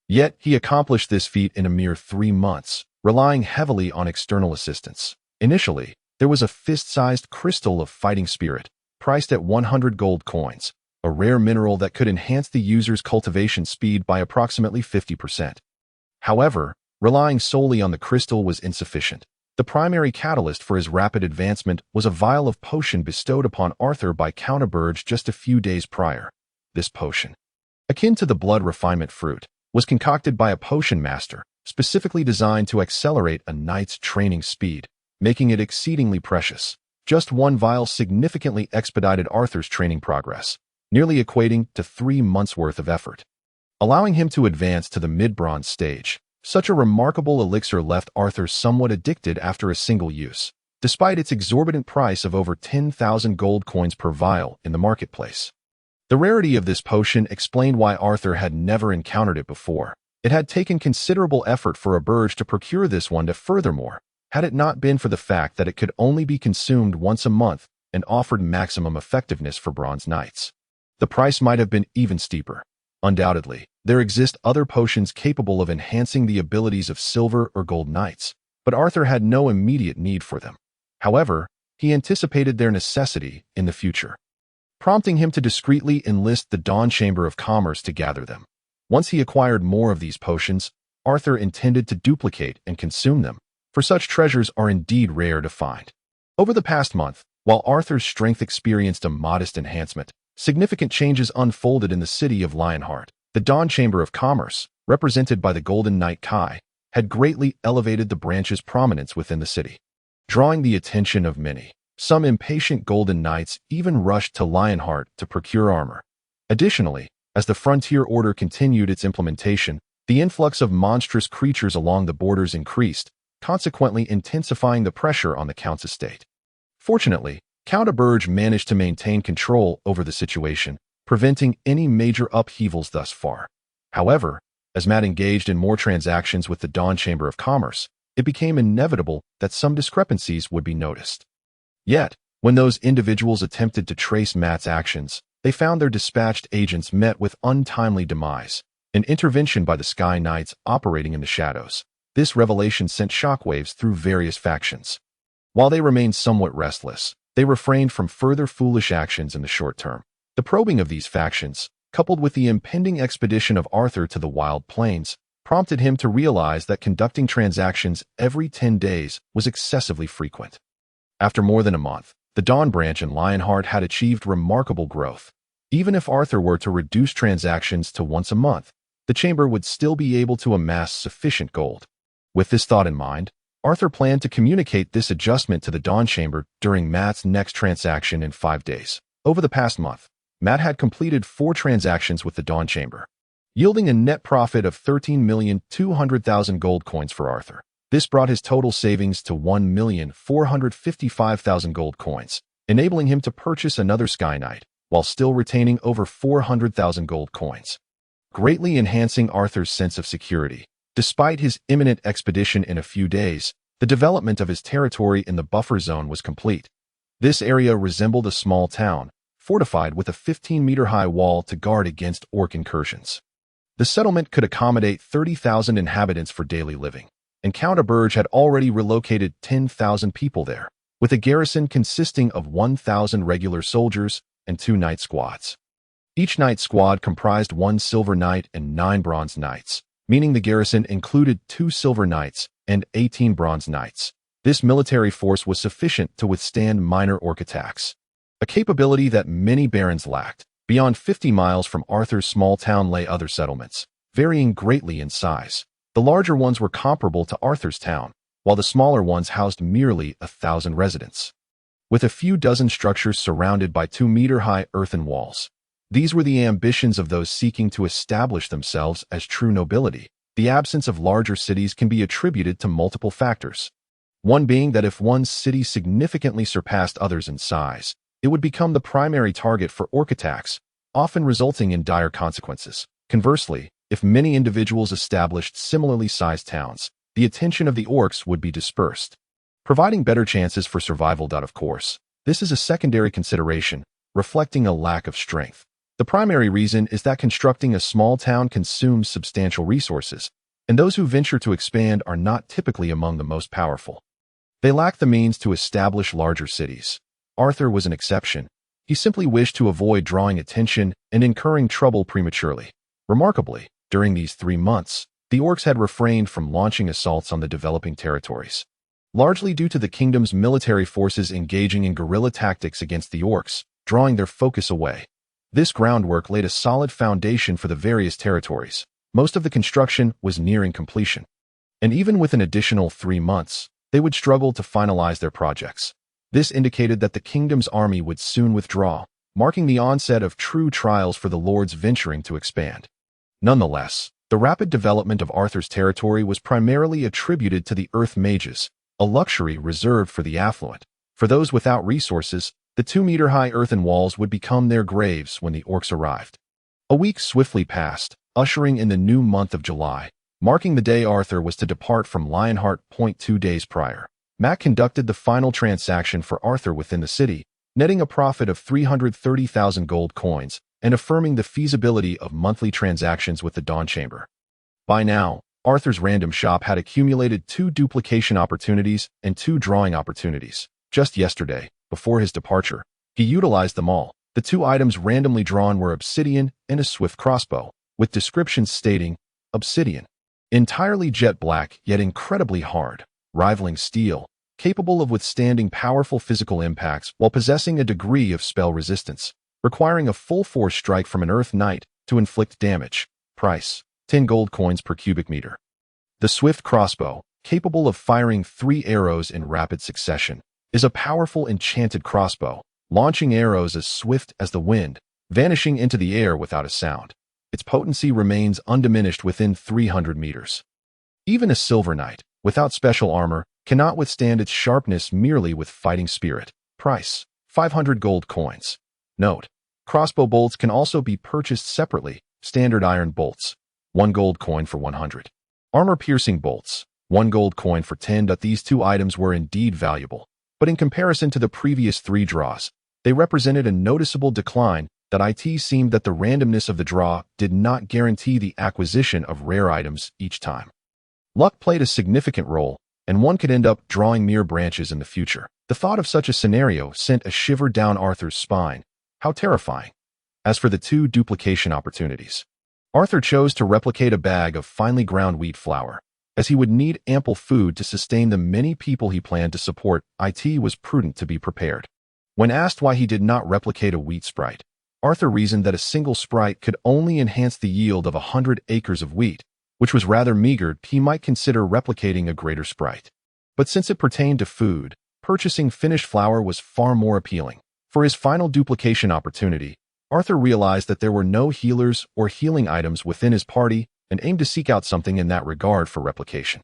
Yet, he accomplished this feat in a mere 3 months, relying heavily on external assistance. Initially, there was a fist-sized crystal of fighting spirit, priced at 100 gold coins, a rare mineral that could enhance the user's cultivation speed by approximately 50%. However, relying solely on the crystal was insufficient. The primary catalyst for his rapid advancement was a vial of potion bestowed upon Arthur by Count Burge just a few days prior. This potion, akin to the blood refinement fruit, was concocted by a potion master, specifically designed to accelerate a knight's training speed, making it exceedingly precious. Just one vial significantly expedited Arthur's training progress, nearly equating to 3 months' worth of effort. Allowing him to advance to the mid-bronze stage, such a remarkable elixir left Arthur somewhat addicted after a single use, despite its exorbitant price of over 10,000 gold coins per vial in the marketplace. The rarity of this potion explained why Arthur had never encountered it before. It had taken considerable effort for a Burge to procure this one, to furthermore, had it not been for the fact that it could only be consumed once a month and offered maximum effectiveness for bronze knights, the price might have been even steeper. Undoubtedly, there exist other potions capable of enhancing the abilities of silver or gold knights, but Arthur had no immediate need for them. However, he anticipated their necessity in the future, prompting him to discreetly enlist the Dawn Chamber of Commerce to gather them. Once he acquired more of these potions, Arthur intended to duplicate and consume them, for such treasures are indeed rare to find. Over the past month, while Arthur's strength experienced a modest enhancement, significant changes unfolded in the city of Lionheart. The Dawn Chamber of Commerce, represented by the Golden Knight Kai, had greatly elevated the branch's prominence within the city, drawing the attention of many. Some impatient Golden Knights even rushed to Lionheart to procure armor. Additionally, as the Frontier Order continued its implementation, the influx of monstrous creatures along the borders increased, consequently intensifying the pressure on the Count's estate. Fortunately, Count Burge managed to maintain control over the situation, preventing any major upheavals thus far. However, as Matt engaged in more transactions with the Dawn Chamber of Commerce, it became inevitable that some discrepancies would be noticed. Yet, when those individuals attempted to trace Matt's actions, they found their dispatched agents met with untimely demise, an intervention by the Sky Knights operating in the shadows. This revelation sent shockwaves through various factions. While they remained somewhat restless, they refrained from further foolish actions in the short term. The probing of these factions, coupled with the impending expedition of Arthur to the Wild Plains, prompted him to realize that conducting transactions every 10 days was excessively frequent. After more than a month, the Dawn branch in Lionheart had achieved remarkable growth. Even if Arthur were to reduce transactions to once a month, the chamber would still be able to amass sufficient gold. With this thought in mind, Arthur planned to communicate this adjustment to the Dawn Chamber during Matt's next transaction in 5 days. Over the past month, Matt had completed 4 transactions with the Dawn Chamber, yielding a net profit of 13,200,000 gold coins for Arthur. This brought his total savings to 1,455,000 gold coins, enabling him to purchase another Sky Knight, while still retaining over 400,000 gold coins, greatly enhancing Arthur's sense of security. Despite his imminent expedition in a few days, the development of his territory in the buffer zone was complete. This area resembled a small town, fortified with a 15-meter-high wall to guard against orc incursions. The settlement could accommodate 30,000 inhabitants for daily living, and Count Burge had already relocated 10,000 people there, with a garrison consisting of 1,000 regular soldiers and 2 knight squads. Each knight squad comprised 1 silver knight and 9 bronze knights, meaning the garrison included 2 silver knights and 18 bronze knights. This military force was sufficient to withstand minor orc attacks, a capability that many barons lacked. Beyond 50 miles from Arthur's small town lay other settlements, varying greatly in size. The larger ones were comparable to Arthur's town, while the smaller ones housed merely 1,000 residents, with a few dozen structures surrounded by 2-meter-high earthen walls. These were the ambitions of those seeking to establish themselves as true nobility. The absence of larger cities can be attributed to multiple factors. One being that if one city significantly surpassed others in size, it would become the primary target for orc attacks, often resulting in dire consequences. Conversely, if many individuals established similarly sized towns, the attention of the orcs would be dispersed, providing better chances for survival. Of course, this is a secondary consideration, reflecting a lack of strength. The primary reason is that constructing a small town consumes substantial resources, and those who venture to expand are not typically among the most powerful. They lack the means to establish larger cities. Arthur was an exception. He simply wished to avoid drawing attention and incurring trouble prematurely. Remarkably, during these 3 months, the orcs had refrained from launching assaults on the developing territories, largely due to the kingdom's military forces engaging in guerrilla tactics against the orcs, drawing their focus away. This groundwork laid a solid foundation for the various territories. Most of the construction was nearing completion, and even with an additional 3 months, they would struggle to finalize their projects. This indicated that the kingdom's army would soon withdraw, marking the onset of true trials for the lords venturing to expand. Nonetheless, the rapid development of Arthur's territory was primarily attributed to the earth mages, a luxury reserved for the affluent. For those without resources, the 2-meter-high earthen walls would become their graves when the orcs arrived. A week swiftly passed, ushering in the new month of July, marking the day Arthur was to depart from Lionheart Point 2 days prior. Mac conducted the final transaction for Arthur within the city, netting a profit of 330,000 gold coins and affirming the feasibility of monthly transactions with the Dawn Chamber. By now, Arthur's random shop had accumulated 2 duplication opportunities and 2 drawing opportunities. Just yesterday, before his departure, he utilized them all. The 2 items randomly drawn were obsidian and a swift crossbow, with descriptions stating, obsidian, entirely jet black yet incredibly hard, rivaling steel, capable of withstanding powerful physical impacts while possessing a degree of spell resistance, requiring a full force strike from an Earth Knight to inflict damage. Price, 10 gold coins per cubic meter. The swift crossbow, capable of firing 3 arrows in rapid succession, is a powerful enchanted crossbow, launching arrows as swift as the wind, vanishing into the air without a sound. Its potency remains undiminished within 300 meters. Even a silver knight, without special armor, cannot withstand its sharpness merely with fighting spirit. Price, 500 gold coins. Note, crossbow bolts can also be purchased separately, standard iron bolts, 1 gold coin for 100. Armor-piercing bolts, 1 gold coin for 10. These 2 items were indeed valuable, but in comparison to the previous 3 draws, they represented a noticeable decline. It seemed that the randomness of the draw did not guarantee the acquisition of rare items each time. Luck played a significant role, and one could end up drawing mere branches in the future. The thought of such a scenario sent a shiver down Arthur's spine. How terrifying. As for the 2 duplication opportunities, Arthur chose to replicate a bag of finely ground wheat flour, as he would need ample food to sustain the many people he planned to support. It was prudent to be prepared. When asked why he did not replicate a wheat sprite, Arthur reasoned that a single sprite could only enhance the yield of 100 acres of wheat, which was rather meager. He might consider replicating a greater sprite. But since it pertained to food, purchasing finished flour was far more appealing. For his final duplication opportunity, Arthur realized that there were no healers or healing items within his party and aimed to seek out something in that regard for replication.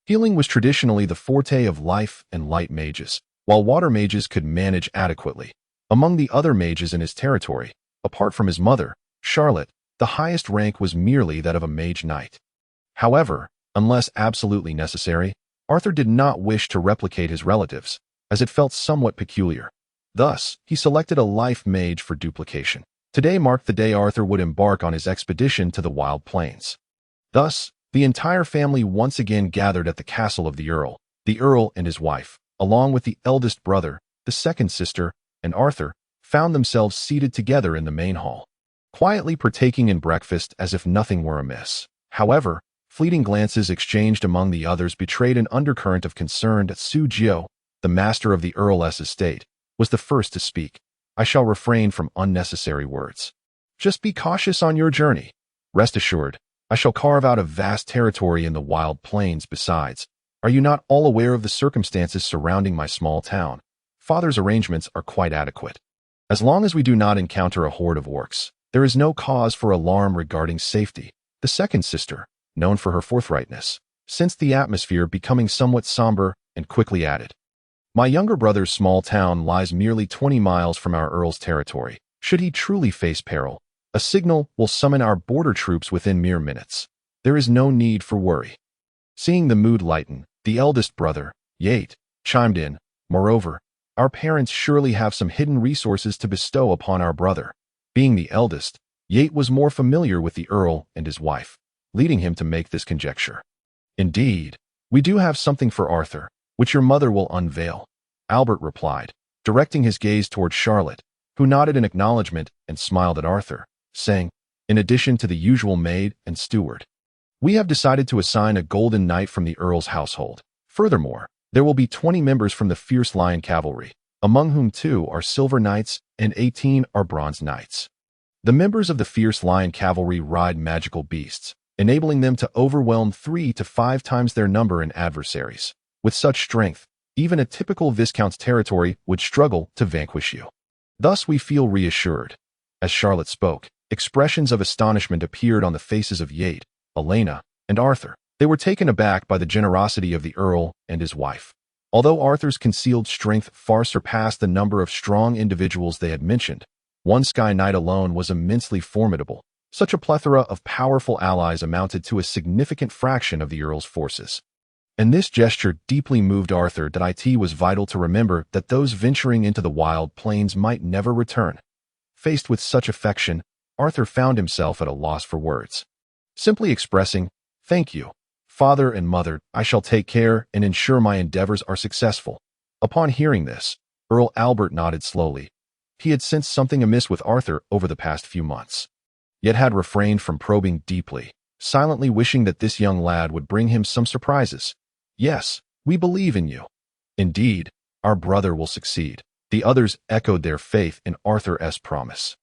Healing was traditionally the forte of life and light mages, while water mages could manage adequately. Among the other mages in his territory, apart from his mother, Charlotte, the highest rank was merely that of a mage knight. However, unless absolutely necessary, Arthur did not wish to replicate his relatives, as it felt somewhat peculiar. Thus, he selected a life mage for duplication. Today marked the day Arthur would embark on his expedition to the Wild Plains. Thus, the entire family once again gathered at the castle of the Earl and his wife, along with the eldest brother, the second sister, and Arthur, found themselves seated together in the main hall, quietly partaking in breakfast as if nothing were amiss. However, fleeting glances exchanged among the others betrayed an undercurrent of concern. Su Jiao, the master of the Earl's estate, was the first to speak. I shall refrain from unnecessary words. Just be cautious on your journey. Rest assured, I shall carve out a vast territory in the Wild Plains. Besides, are you not all aware of the circumstances surrounding my small town? Father's arrangements are quite adequate. As long as we do not encounter a horde of orcs, There is no cause for alarm regarding safety. The second sister, known for her forthrightness, sensed the atmosphere becoming somewhat somber and quickly added, "My younger brother's small town lies merely 20 miles from our earl's territory. Should he truly face peril, a signal will summon our border troops within mere minutes. There is no need for worry." Seeing the mood lighten, the eldest brother, Yate, chimed in, "Moreover, our parents surely have some hidden resources to bestow upon our brother." Being the eldest, Yate was more familiar with the earl and his wife, leading him to make this conjecture. "Indeed, we do have something for Arthur, which your mother will unveil," Albert replied, directing his gaze toward Charlotte, who nodded in acknowledgement and smiled at Arthur, saying, "In addition to the usual maid and steward, we have decided to assign a golden knight from the earl's household. Furthermore, there will be 20 members from the fierce lion cavalry, among whom 2 are silver knights and 18 are bronze knights. The members of the fierce lion cavalry ride magical beasts, enabling them to overwhelm 3 to 5 times their number in adversaries. With such strength, even a typical viscount's territory would struggle to vanquish you. Thus we feel reassured." As Charlotte spoke, expressions of astonishment appeared on the faces of Yate, Elena, and Arthur. They were taken aback by the generosity of the earl and his wife. Although Arthur's concealed strength far surpassed the number of strong individuals they had mentioned, one Sky Knight alone was immensely formidable. Such a plethora of powerful allies amounted to a significant fraction of the earl's forces. And this gesture deeply moved Arthur that it was vital to remember that those venturing into the wild plains might never return. Faced with such affection, Arthur found himself at a loss for words. Simply expressing, "Thank you, father and mother, I shall take care and ensure my endeavors are successful." Upon hearing this, Earl Albert nodded slowly. He had sensed something amiss with Arthur over the past few months, yet had refrained from probing deeply, silently wishing that this young lad would bring him some surprises. "Yes, we believe in you. Indeed, our brother will succeed." The others echoed their faith in Arthur's promise.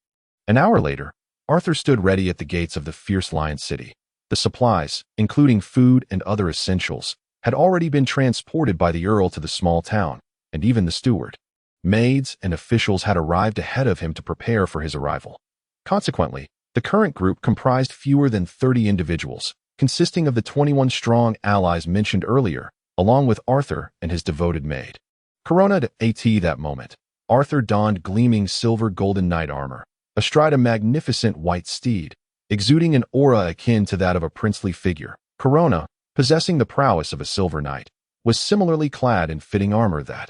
An hour later, Arthur stood ready at the gates of the fierce lion city. The supplies, including food and other essentials, had already been transported by the earl to the small town, and even the steward, maids, and officials had arrived ahead of him to prepare for his arrival. Consequently, the current group comprised fewer than 30 individuals, consisting of the 21 strong allies mentioned earlier, along with Arthur and his devoted maid. Coroned at that moment, Arthur donned gleaming silver golden knight armor, astride a magnificent white steed, exuding an aura akin to that of a princely figure. Corona, possessing the prowess of a silver knight, was similarly clad in fitting armor that,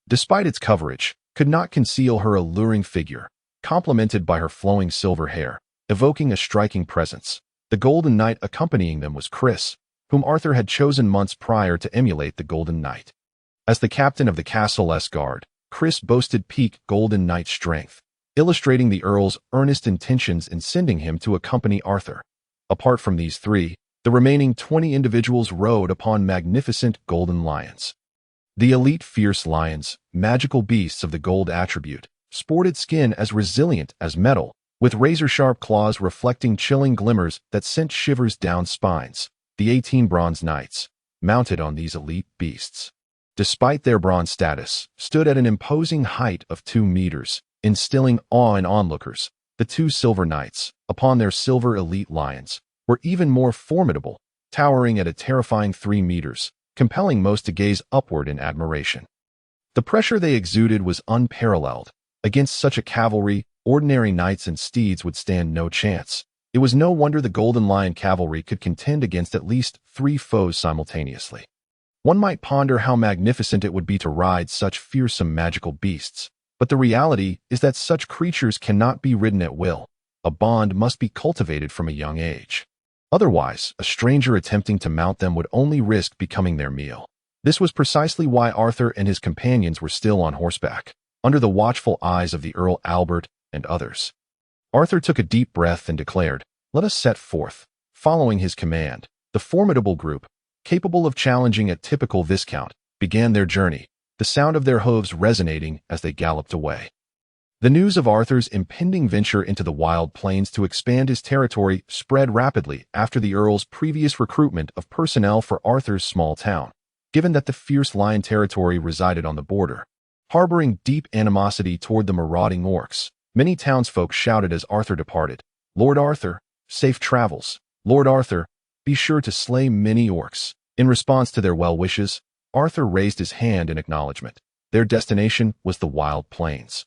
despite its coverage, could not conceal her alluring figure, complemented by her flowing silver hair, evoking a striking presence. The golden knight accompanying them was Chris, whom Arthur had chosen months prior to emulate the golden knight. As the captain of the castle's guard, Chris boasted peak golden knight strength, illustrating the earl's earnest intentions in sending him to accompany Arthur. Apart from these 3, the remaining 20 individuals rode upon magnificent golden lions. The elite fierce lions, magical beasts of the gold attribute, sported skin as resilient as metal, with razor-sharp claws reflecting chilling glimmers that sent shivers down spines. The 18 bronze knights, mounted on these elite beasts, despite their bronze status, stood at an imposing height of 2 meters, instilling awe in onlookers. The 2 silver knights, upon their silver elite lions, were even more formidable, towering at a terrifying 3 meters, compelling most to gaze upward in admiration. The pressure they exuded was unparalleled. Against such a cavalry, ordinary knights and steeds would stand no chance. It was no wonder the Golden Lion cavalry could contend against at least 3 foes simultaneously. One might ponder how magnificent it would be to ride such fearsome magical beasts, but the reality is that such creatures cannot be ridden at will. A bond must be cultivated from a young age. Otherwise, a stranger attempting to mount them would only risk becoming their meal. This was precisely why Arthur and his companions were still on horseback, under the watchful eyes of the Earl Albert and others. Arthur took a deep breath and declared, "Let us set forth." Following his command, the formidable group, capable of challenging a typical viscount, began their journey, the sound of their hooves resonating as they galloped away. The news of Arthur's impending venture into the wild plains to expand his territory spread rapidly after the Earl's previous recruitment of personnel for Arthur's small town. Given that the fierce lion territory resided on the border, harboring deep animosity toward the marauding orcs, Many townsfolk shouted as Arthur departed, "Lord Arthur, safe travels. Lord Arthur, be sure to slay many orcs." In response to their well wishes, Arthur raised his hand in acknowledgement. Their destination was the wild plains.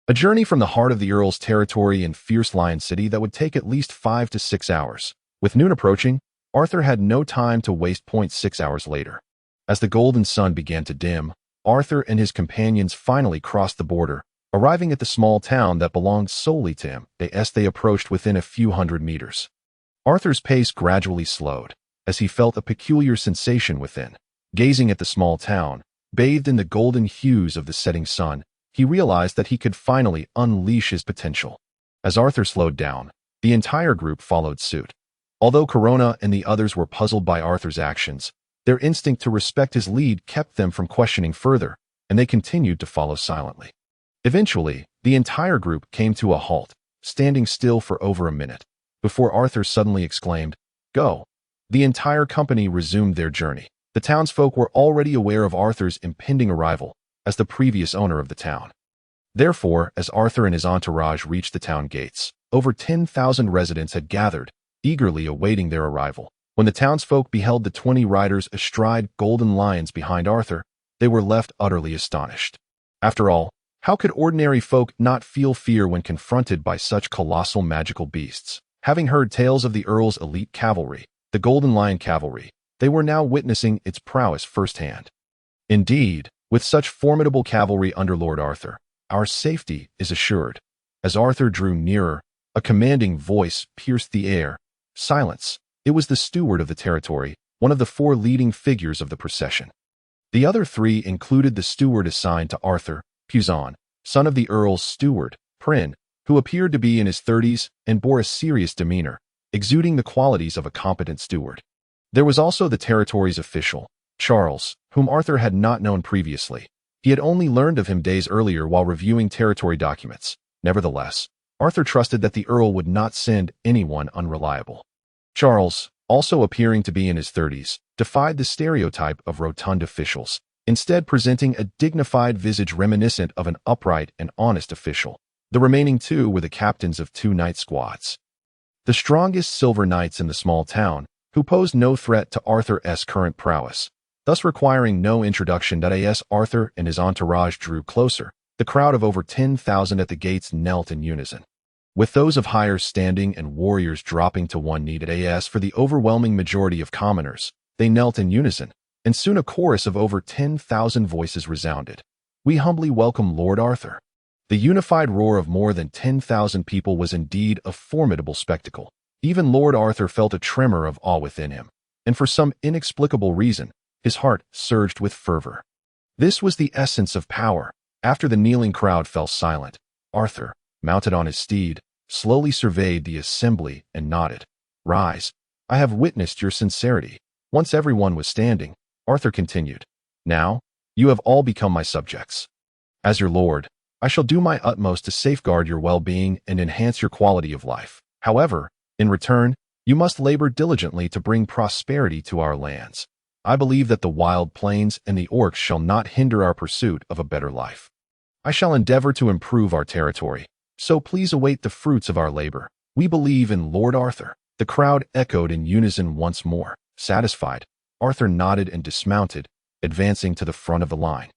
A journey from the heart of the Earl's territory in Fierce Lion City that would take at least 5 to 6 hours. With noon approaching, Arthur had no time to waste. 6 hours later. As the golden sun began to dim, Arthur and his companions finally crossed the border, arriving at the small town that belonged solely to him. As they approached within a few hundred meters, Arthur's pace gradually slowed, as he felt a peculiar sensation within. Gazing at the small town, bathed in the golden hues of the setting sun, he realized that he could finally unleash his potential. As Arthur slowed down, the entire group followed suit. Although Corona and the others were puzzled by Arthur's actions, their instinct to respect his lead kept them from questioning further, and they continued to follow silently. Eventually, the entire group came to a halt, standing still for over a minute, before Arthur suddenly exclaimed, "Go!" The entire company resumed their journey. The townsfolk were already aware of Arthur's impending arrival, as the previous owner of the town. Therefore, as Arthur and his entourage reached the town gates, over 10,000 residents had gathered, eagerly awaiting their arrival. When the townsfolk beheld the 20 riders astride golden lions behind Arthur, they were left utterly astonished. After all, how could ordinary folk not feel fear when confronted by such colossal magical beasts? Having heard tales of the Earl's elite cavalry, the Golden Lion Cavalry, they were now witnessing its prowess firsthand. Indeed, with such formidable cavalry under Lord Arthur, our safety is assured. As Arthur drew nearer, a commanding voice pierced the air. Silence. It was the steward of the territory, one of the 4 leading figures of the procession. The other 3 included the steward assigned to Arthur, Puzon, son of the Earl's steward, Prin, who appeared to be in his 30s and bore a serious demeanor, exuding the qualities of a competent steward. There was also the territory's official, Charles, whom Arthur had not known previously. He had only learned of him days earlier while reviewing territory documents. Nevertheless, Arthur trusted that the Earl would not send anyone unreliable. Charles, also appearing to be in his 30s, defied the stereotype of rotund officials, instead presenting a dignified visage reminiscent of an upright and honest official. The remaining 2 were the captains of 2 knight squads. The strongest silver knights in the small town, who posed no threat to Arthur's current prowess, thus requiring no introduction. As Arthur and his entourage drew closer, the crowd of over 10,000 at the gates knelt in unison. With those of higher standing and warriors dropping to one knee. As for the overwhelming majority of commoners, they knelt in unison, and soon a chorus of over 10,000 voices resounded. "We humbly welcome Lord Arthur." The unified roar of more than 10,000 people was indeed a formidable spectacle. Even Lord Arthur felt a tremor of awe within him, and for some inexplicable reason, his heart surged with fervor. This was the essence of power. After the kneeling crowd fell silent, Arthur, mounted on his steed, slowly surveyed the assembly and nodded. "Rise. I have witnessed your sincerity." Once everyone was standing, Arthur continued, "Now, you have all become my subjects. As your lord, I shall do my utmost to safeguard your well-being and enhance your quality of life. However, in return, you must labor diligently to bring prosperity to our lands. I believe that the wild plains and the orcs shall not hinder our pursuit of a better life. I shall endeavor to improve our territory, so please await the fruits of our labor. We believe in Lord Arthur." The crowd echoed in unison once more. Satisfied, Arthur nodded and dismounted, advancing to the front of the line.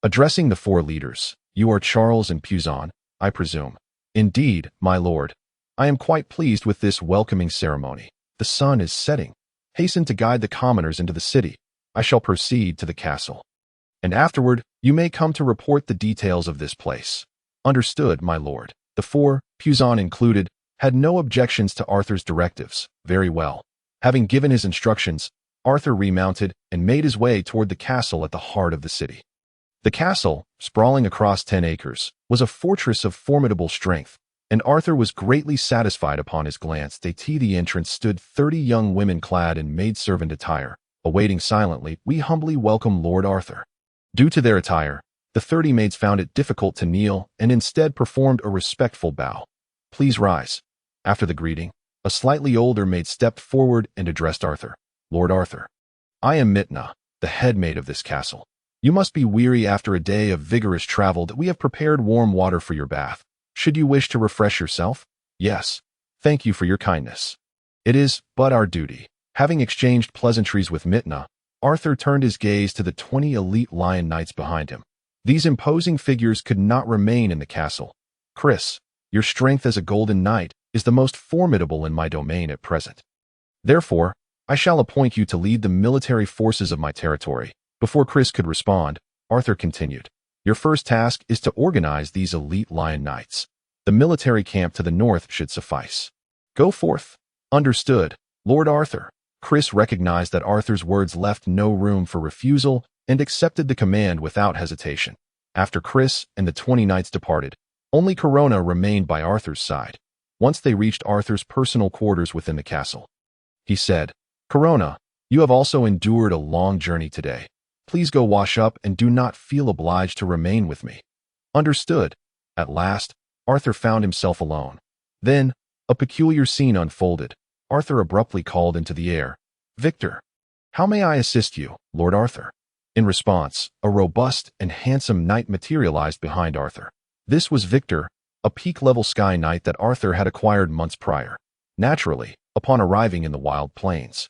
Addressing the 4 leaders, "You are Charles and Puzon, I presume." "Indeed, my lord. I am quite pleased with this welcoming ceremony. The sun is setting. Hasten to guide the commoners into the city. I shall proceed to the castle. And afterward, you may come to report the details of this place." "Understood, my lord." The 4, Puzon included, had no objections to Arthur's directives. Very well. Having given his instructions, Arthur remounted and made his way toward the castle at the heart of the city. The castle, sprawling across 10 acres, was a fortress of formidable strength, and Arthur was greatly satisfied upon his glance. At the entrance stood 30 young women clad in maidservant attire, awaiting silently. "We humbly welcome Lord Arthur." Due to their attire, the 30 maids found it difficult to kneel and instead performed a respectful bow. "Please rise." After the greeting, a slightly older maid stepped forward and addressed Arthur. "Lord Arthur, I am Mitna, the head maid of this castle. You must be weary after a day of vigorous travel. That we have prepared warm water for your bath. Should you wish to refresh yourself? Yes. Thank you for your kindness. It is but our duty. Having exchanged pleasantries with Mitna, Arthur turned his gaze to the 20 elite lion knights behind him. These imposing figures could not remain in the castle. Chris, your strength as a golden knight is the most formidable in my domain at present. Therefore, I shall appoint you to lead the military forces of my territory. Before Chris could respond, Arthur continued. Your first task is to organize these elite lion knights. The military camp to the north should suffice. Go forth. Understood, Lord Arthur. Chris recognized that Arthur's words left no room for refusal and accepted the command without hesitation. After Chris and the 20 knights departed, only Corona remained by Arthur's side. Once they reached Arthur's personal quarters within the castle, he said, Corona, you have also endured a long journey today. Please go wash up and do not feel obliged to remain with me. Understood. At last, Arthur found himself alone. Then, a peculiar scene unfolded. Arthur abruptly called into the air, Victor, how may I assist you, Lord Arthur? In response, a robust and handsome knight materialized behind Arthur. This was Victor, a peak-level sky knight that Arthur had acquired months prior. Naturally, upon arriving in the wild plains,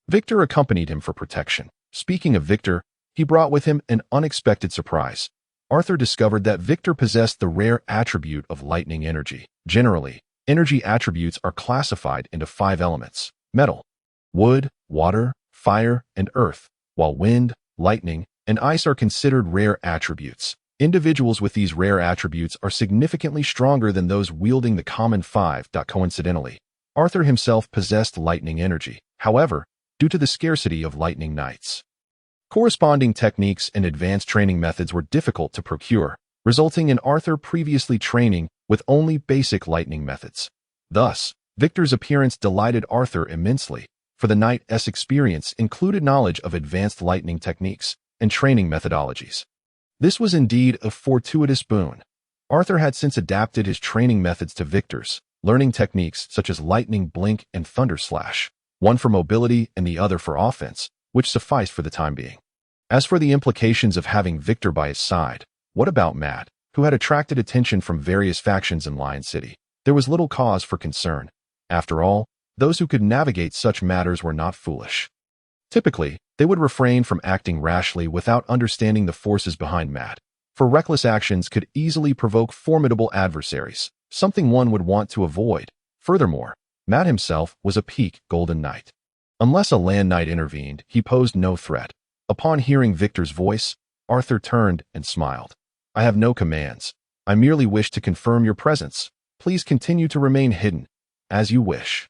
Victor accompanied him for protection. Speaking of Victor, he brought with him an unexpected surprise. Arthur discovered that Victor possessed the rare attribute of lightning energy. Generally, energy attributes are classified into 5 elements: metal, wood, water, fire, and earth, while wind, lightning, and ice are considered rare attributes. Individuals with these rare attributes are significantly stronger than those wielding the common 5. Coincidentally, Arthur himself possessed lightning energy. However, due to the scarcity of lightning knights, corresponding techniques and advanced training methods were difficult to procure, resulting in Arthur previously training with only basic lightning methods. Thus, Victor's appearance delighted Arthur immensely, for the knight's experience included knowledge of advanced lightning techniques and training methodologies. This was indeed a fortuitous boon. Arthur had since adapted his training methods to Victor's, learning techniques such as lightning blink and thunder slash, one for mobility and the other for offense, which sufficed for the time being. As for the implications of having Victor by his side, what about Matt, who had attracted attention from various factions in Lion City? There was little cause for concern. After all, those who could navigate such matters were not foolish. Typically, they would refrain from acting rashly without understanding the forces behind Matt, for reckless actions could easily provoke formidable adversaries, something one would want to avoid. Furthermore, Matt himself was a peak golden knight. Unless a land knight intervened, he posed no threat. Upon hearing Victor's voice, Arthur turned and smiled. I have no commands. I merely wish to confirm your presence. Please continue to remain hidden, as you wish.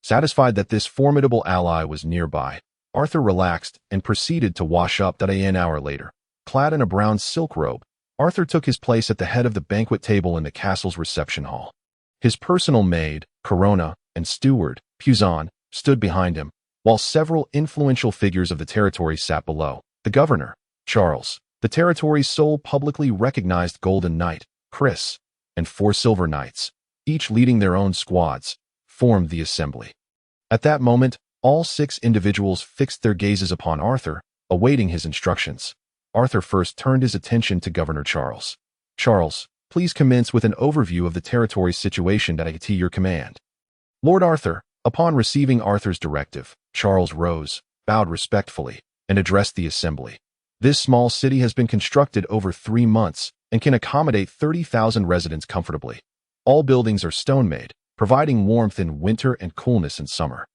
Satisfied that this formidable ally was nearby, Arthur relaxed and proceeded to wash up. An hour later, clad in a brown silk robe, Arthur took his place at the head of the banquet table in the castle's reception hall. His personal maid, Corona, and steward, Puzon, stood behind him, while several influential figures of the territory sat below. The governor, Charles, the territory's sole publicly recognized golden knight, Chris, and 4 silver knights, each leading their own squads, formed the assembly. At that moment, all 6 individuals fixed their gazes upon Arthur, awaiting his instructions. Arthur first turned his attention to Governor Charles. Charles, please commence with an overview of the territory's situation at your command. Lord Arthur, upon receiving Arthur's directive, Charles rose, bowed respectfully, and addressed the assembly. This small city has been constructed over 3 months and can accommodate 30,000 residents comfortably. All buildings are stone-made, providing warmth in winter and coolness in summer,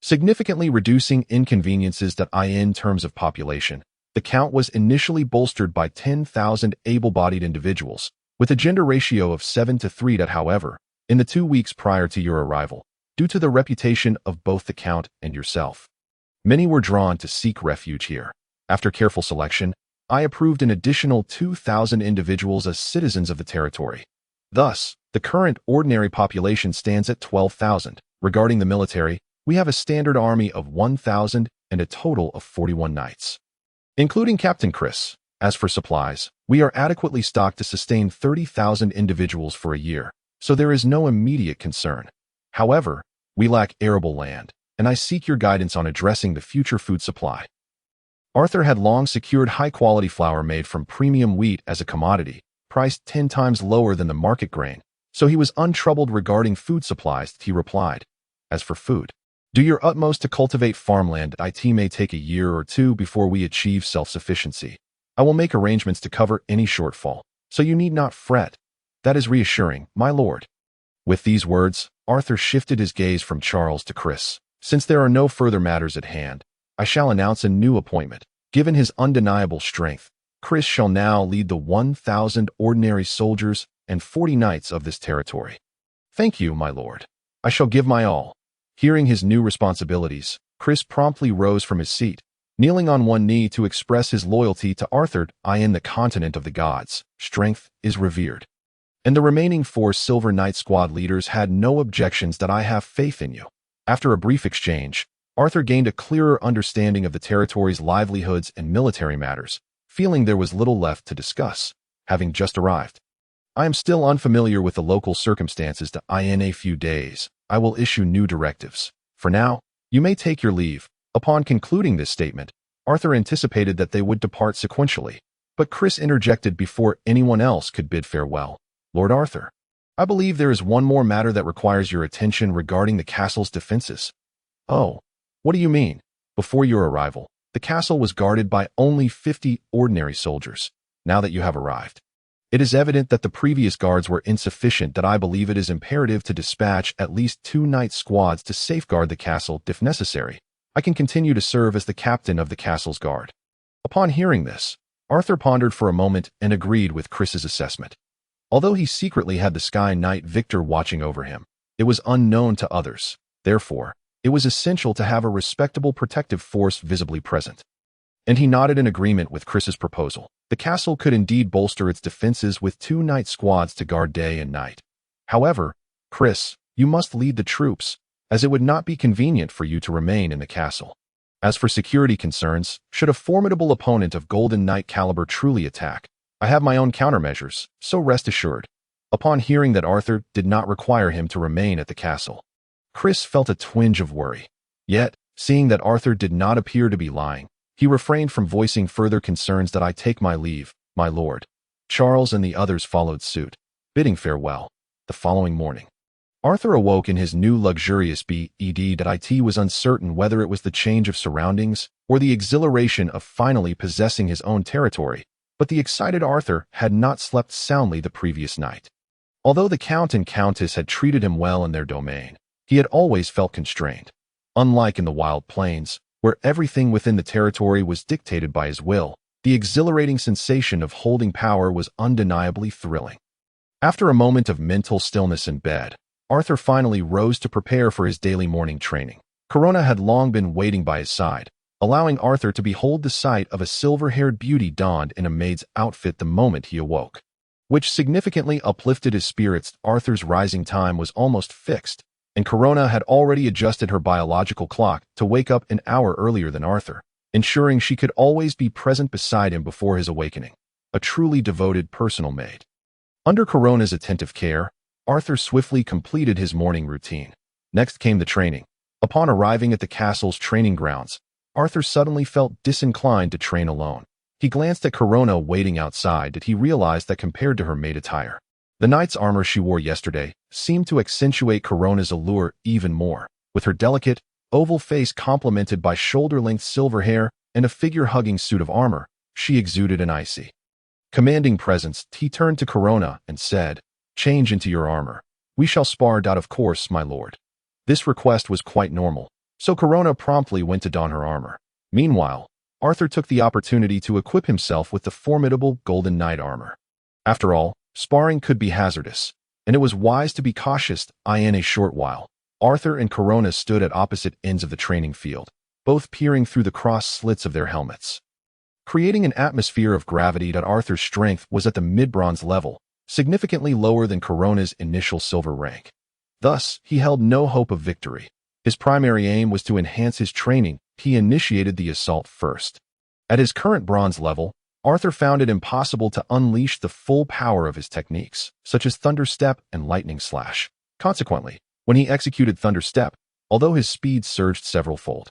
significantly reducing inconveniences in terms of population. The count was initially bolstered by 10,000 able-bodied individuals, with a gender ratio of 7:3. However, in the 2 weeks prior to your arrival, due to the reputation of both the count and yourself, many were drawn to seek refuge here. After careful selection, I approved an additional 2,000 individuals as citizens of the territory. Thus, the current ordinary population stands at 12,000. Regarding the military, we have a standard army of 1,000 and a total of 41 knights, including Captain Chris. As for supplies, we are adequately stocked to sustain 30,000 individuals for a year, so there is no immediate concern. However, we lack arable land, and I seek your guidance on addressing the future food supply. Arthur had long secured high-quality flour made from premium wheat as a commodity, priced 10 times lower than the market grain. So he was untroubled regarding food supplies. He replied, "As for food, do your utmost to cultivate farmland. It may take a year or two before we achieve self-sufficiency. I will make arrangements to cover any shortfall, so you need not fret. That is reassuring, my lord." With these words, Arthur shifted his gaze from Charles to Chris. "Since there are no further matters at hand, I shall announce a new appointment. Given his undeniable strength, Chris shall now lead the 1,000 ordinary soldiers and 40 knights of this territory." "Thank you, my lord. I shall give my all." Hearing his new responsibilities, Chris promptly rose from his seat, kneeling on one knee to express his loyalty to Arthur. "In the continent of the gods, strength is revered. And the remaining 4 Silver Knight squad leaders had no objections. That I have faith in you." After a brief exchange, Arthur gained a clearer understanding of the territory's livelihoods and military matters, feeling there was little left to discuss, having just arrived. "I am still unfamiliar with the local circumstances. In a few days, I will issue new directives. For now, you may take your leave." Upon concluding this statement, Arthur anticipated that they would depart sequentially, but Chris interjected before anyone else could bid farewell. "Lord Arthur, I believe there is one more matter that requires your attention regarding the castle's defenses." "Oh, what do you mean?" "Before your arrival, the castle was guarded by only 50 ordinary soldiers. Now that you have arrived, it is evident that the previous guards were insufficient. That I believe it is imperative to dispatch at least 2 knight squads to safeguard the castle if necessary. I can continue to serve as the captain of the castle's guard." Upon hearing this, Arthur pondered for a moment and agreed with Chris's assessment. Although he secretly had the Sky Knight Victor watching over him, it was unknown to others. Therefore, it was essential to have a respectable protective force visibly present. And he nodded in agreement with Chris's proposal. The castle could indeed bolster its defenses with 2 knight squads to guard day and night. "However, Chris, you must lead the troops, as it would not be convenient for you to remain in the castle. As for security concerns, should a formidable opponent of Golden Knight caliber truly attack, I have my own countermeasures, so rest assured." Upon hearing that Arthur did not require him to remain at the castle, Chris felt a twinge of worry. Yet, seeing that Arthur did not appear to be lying, he refrained from voicing further concerns. "I take my leave, my lord." Charles and the others followed suit, bidding farewell. The following morning, Arthur awoke in his new luxurious bed. It was uncertain whether it was the change of surroundings or the exhilaration of finally possessing his own territory, but the excited Arthur had not slept soundly the previous night. Although the Count and Countess had treated him well in their domain, he had always felt constrained. Unlike in the wild plains, where everything within the territory was dictated by his will, the exhilarating sensation of holding power was undeniably thrilling. After a moment of mental stillness in bed, Arthur finally rose to prepare for his daily morning training. Corona had long been waiting by his side, allowing Arthur to behold the sight of a silver-haired beauty donned in a maid's outfit the moment he awoke, which significantly uplifted his spirits. Arthur's rising time was almost fixed, and Corona had already adjusted her biological clock to wake up an hour earlier than Arthur, ensuring she could always be present beside him before his awakening. A truly devoted personal maid. Under Corona's attentive care, Arthur swiftly completed his morning routine. Next came the training. Upon arriving at the castle's training grounds, Arthur suddenly felt disinclined to train alone. He glanced at Corona waiting outside and he realized that compared to her maid attire, the knight's armor she wore yesterday seemed to accentuate Corona's allure even more. With her delicate, oval face complemented by shoulder-length silver hair and a figure-hugging suit of armor, she exuded an icy, commanding presence. He turned to Corona and said, "Change into your armor. We shall spar. Of course, my lord." This request was quite normal, so Corona promptly went to don her armor. Meanwhile, Arthur took the opportunity to equip himself with the formidable Golden Knight armor. After all, sparring could be hazardous, and it was wise to be cautious. In a short while, Arthur and Corona stood at opposite ends of the training field, both peering through the cross slits of their helmets, creating an atmosphere of gravity. Arthur's strength was at the mid-bronze level, significantly lower than Corona's initial silver rank. Thus, he held no hope of victory. His primary aim was to enhance his training. He initiated the assault first. At his current bronze level, Arthur found it impossible to unleash the full power of his techniques, such as Thunder Step and Lightning Slash. Consequently, when he executed Thunder Step, although his speed surged several-fold,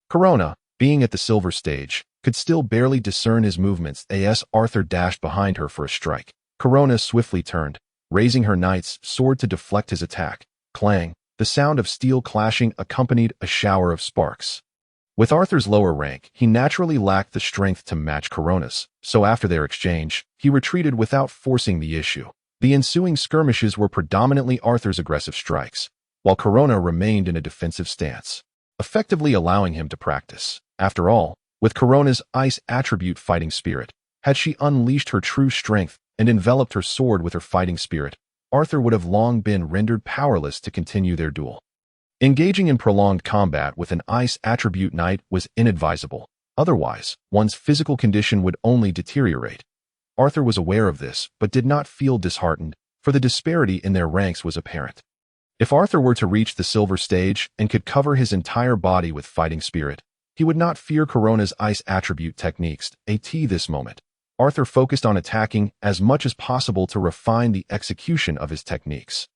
Corona, being at the silver stage, could still barely discern his movements as Arthur dashed behind her for a strike. Corona swiftly turned, raising her knight's sword to deflect his attack. Clang! The sound of steel clashing accompanied a shower of sparks. With Arthur's lower rank, he naturally lacked the strength to match Corona's, so after their exchange, he retreated without forcing the issue. The ensuing skirmishes were predominantly Arthur's aggressive strikes, while Corona remained in a defensive stance, effectively allowing him to practice. After all, with Corona's ice attribute fighting spirit, had she unleashed her true strength and enveloped her sword with her fighting spirit, Arthur would have long been rendered powerless to continue their duel. Engaging in prolonged combat with an ice attribute knight was inadvisable. Otherwise, one's physical condition would only deteriorate. Arthur was aware of this, but did not feel disheartened, for the disparity in their ranks was apparent. If Arthur were to reach the silver stage and could cover his entire body with fighting spirit, he would not fear Corona's ice attribute techniques. This moment, Arthur focused on attacking as much as possible to refine the execution of his techniques.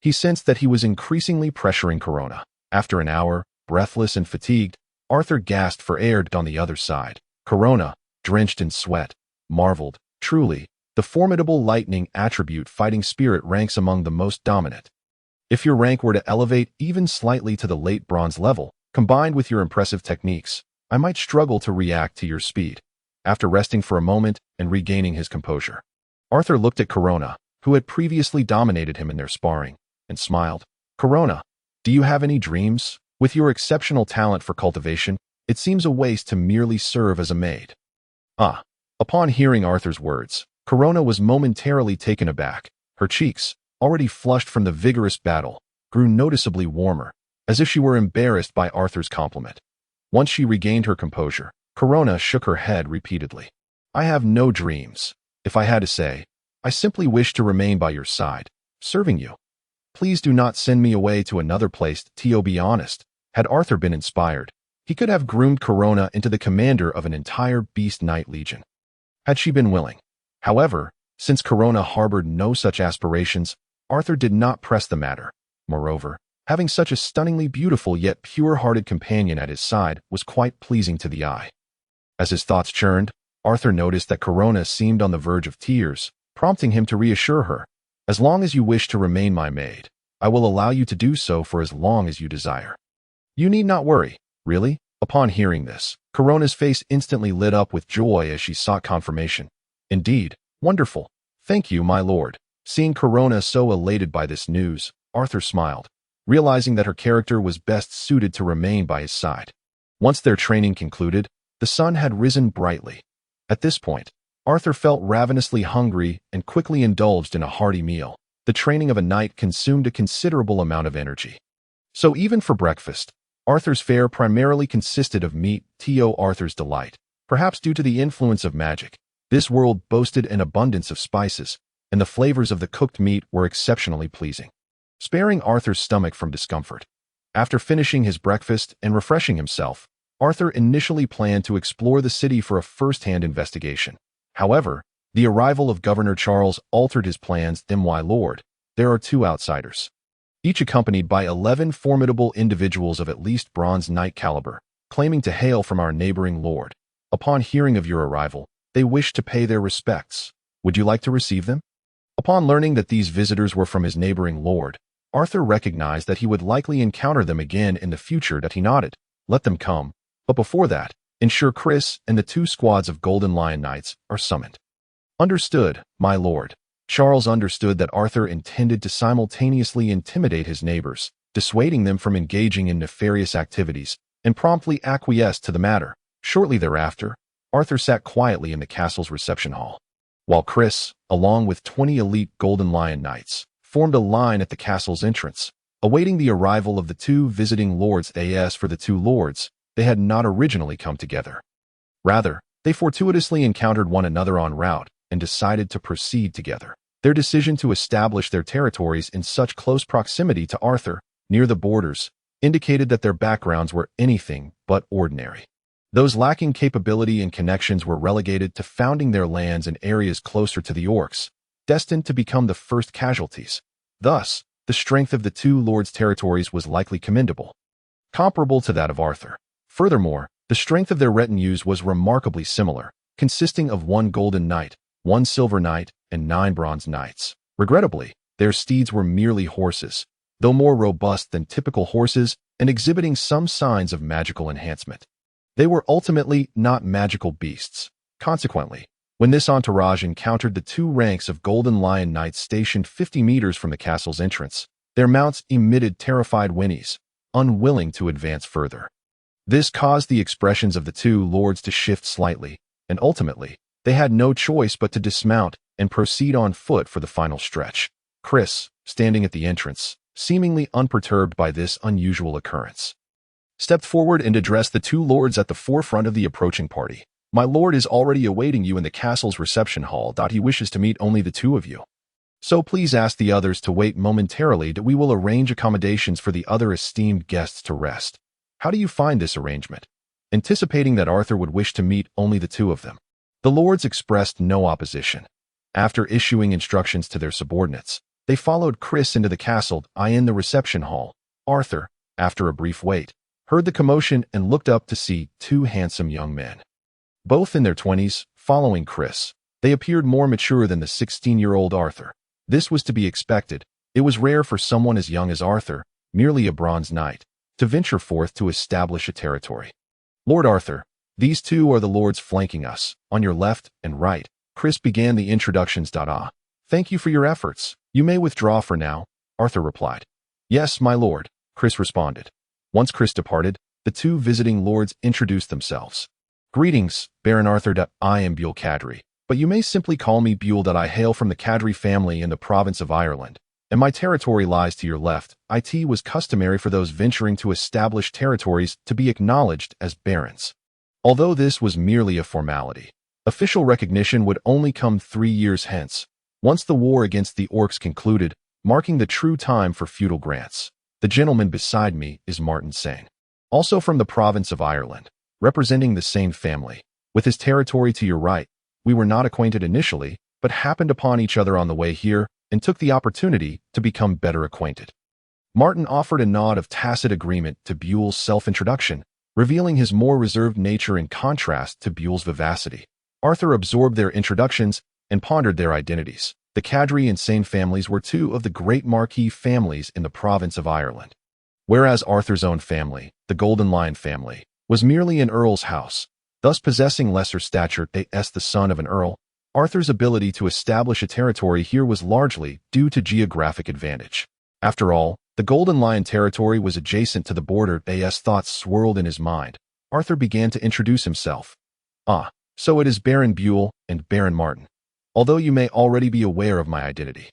He sensed that he was increasingly pressuring Corona. After an hour, breathless and fatigued, Arthur gasped for air. On the other side, Corona, drenched in sweat, marveled, "Truly, the formidable lightning attribute fighting spirit ranks among the most dominant. If your rank were to elevate even slightly to the late bronze level, combined with your impressive techniques, I might struggle to react to your speed." After resting for a moment and regaining his composure, Arthur looked at Corona, who had previously dominated him in their sparring, and smiled. "Corona, do you have any dreams? With your exceptional talent for cultivation, it seems a waste to merely serve as a maid." Upon hearing Arthur's words, Corona was momentarily taken aback. Her cheeks, already flushed from the vigorous battle, grew noticeably warmer, as if she were embarrassed by Arthur's compliment. Once she regained her composure, Corona shook her head repeatedly. "I have no dreams. If I had to say, I simply wish to remain by your side, serving you. Please do not send me away to another place." To be honest, had Arthur been inspired, he could have groomed Corona into the commander of an entire Beast Knight Legion, had she been willing. However, since Corona harbored no such aspirations, Arthur did not press the matter. Moreover, having such a stunningly beautiful yet pure-hearted companion at his side was quite pleasing to the eye. As his thoughts churned, Arthur noticed that Corona seemed on the verge of tears, prompting him to reassure her. "As long as you wish to remain my maid, I will allow you to do so for as long as you desire. You need not worry, really." Upon hearing this, Corona's face instantly lit up with joy as she sought confirmation. "Indeed, wonderful. Thank you, my lord." Seeing Corona so elated by this news, Arthur smiled, realizing that her character was best suited to remain by his side. Once their training concluded, the sun had risen brightly. At this point, Arthur felt ravenously hungry and quickly indulged in a hearty meal. The training of a knight consumed a considerable amount of energy. So even for breakfast, Arthur's fare primarily consisted of meat. Arthur's delight, perhaps due to the influence of magic. This world boasted an abundance of spices, and the flavors of the cooked meat were exceptionally pleasing, sparing Arthur's stomach from discomfort. After finishing his breakfast and refreshing himself, Arthur initially planned to explore the city for a first-hand investigation. However, the arrival of Governor Charles altered his plans. My lord, there are 2 outsiders, each accompanied by 11 formidable individuals of at least bronze knight caliber, claiming to hail from our neighboring lord. Upon hearing of your arrival, they wish to pay their respects. Would you like to receive them?" Upon learning that these visitors were from his neighboring lord, Arthur recognized that he would likely encounter them again in the future. He nodded. "Let them come. But before that, ensure Chris and the 2 squads of Golden Lion Knights are summoned." "Understood, my lord." Charles understood that Arthur intended to simultaneously intimidate his neighbors, dissuading them from engaging in nefarious activities, and promptly acquiesced to the matter. Shortly thereafter, Arthur sat quietly in the castle's reception hall, while Chris, along with 20 elite Golden Lion Knights, formed a line at the castle's entrance, awaiting the arrival of the 2 visiting lords. As for the 2 lords, they had not originally come together. Rather, they fortuitously encountered one another en route and decided to proceed together. Their decision to establish their territories in such close proximity to Arthur, near the borders, indicated that their backgrounds were anything but ordinary. Those lacking capability and connections were relegated to founding their lands in areas closer to the orcs, destined to become the first casualties. Thus, the strength of the 2 lords' territories was likely commendable, comparable to that of Arthur. Furthermore, the strength of their retinues was remarkably similar, consisting of 1 golden knight, 1 silver knight, and 9 bronze knights. Regrettably, Their steeds were merely horses, though more robust than typical horses and exhibiting some signs of magical enhancement. They were ultimately not magical beasts. Consequently, when this entourage encountered the two ranks of Golden Lion Knights stationed 50 meters from the castle's entrance, their mounts emitted terrified whinnies, unwilling to advance further. This caused the expressions of the two lords to shift slightly, and ultimately, they had no choice but to dismount and proceed on foot for the final stretch. Chris, standing at the entrance, seemingly unperturbed by this unusual occurrence, stepped forward and addressed the two lords at the forefront of the approaching party. "My lord is already awaiting you in the castle's reception hall. He wishes to meet only the two of you. So please ask the others to wait momentarily. We will arrange accommodations for the other esteemed guests to rest." How do you find this arrangement? Anticipating that Arthur would wish to meet only the two of them, the lords expressed no opposition. After issuing instructions to their subordinates, they followed Chris into the castle. In the reception hall, Arthur, after a brief wait, heard the commotion and looked up to see two handsome young men. Both in their 20s, following Chris, they appeared more mature than the 16-year-old Arthur. This was to be expected. It was rare for someone as young as Arthur, merely a bronze knight, to venture forth to establish a territory. "Lord Arthur, these two are the lords flanking us, on your left and right." Chris began the introductions. "Thank you for your efforts. You may withdraw for now," Arthur replied. "Yes, my lord," Chris responded. Once Chris departed, the two visiting lords introduced themselves. "Greetings, Baron Arthur. I am Buell Cadry, but you may simply call me Buell. I hail from the Cadry family in the province of Ireland, and my territory lies to your left." It was customary for those venturing to establish territories to be acknowledged as barons. Although this was merely a formality, official recognition would only come 3 years hence, once the war against the orcs concluded, marking the true time for feudal grants. The gentleman beside me is Martin Sane, also from the province of Ireland, representing the Sane family. With his territory to your right, we were not acquainted initially, but happened upon each other on the way here and took the opportunity to become better acquainted. Martin offered a nod of tacit agreement to Buell's self-introduction, revealing his more reserved nature in contrast to Buell's vivacity. Arthur absorbed their introductions and pondered their identities. The Cadry and Sane families were two of the great marquis families in the province of Ireland. Whereas Arthur's own family, the Golden Lion family, was merely an earl's house, thus possessing lesser stature as the son of an earl, Arthur's ability to establish a territory here was largely due to geographic advantage. After all, the Golden Lion territory was adjacent to the border. As thoughts swirled in his mind, Arthur began to introduce himself. So it is Baron Buell and Baron Martin. Although you may already be aware of my identity,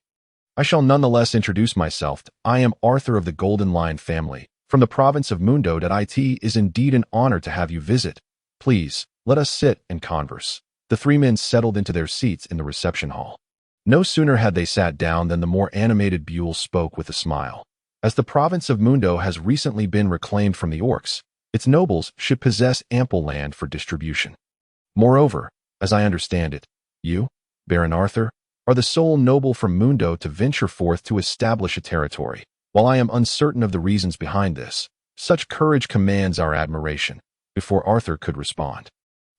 I shall nonetheless introduce myself. I am Arthur of the Golden Lion family, from the province of Mundo. It is indeed an honor to have you visit. Please, let us sit and converse." The three men settled into their seats in the reception hall. No sooner had they sat down than the more animated Buell spoke with a smile. "As the province of Mundo has recently been reclaimed from the orcs, its nobles should possess ample land for distribution. Moreover, as I understand it, you, Baron Arthur, are the sole noble from Mundo to venture forth to establish a territory. While I am uncertain of the reasons behind this, such courage commands our admiration." Before Arthur could respond,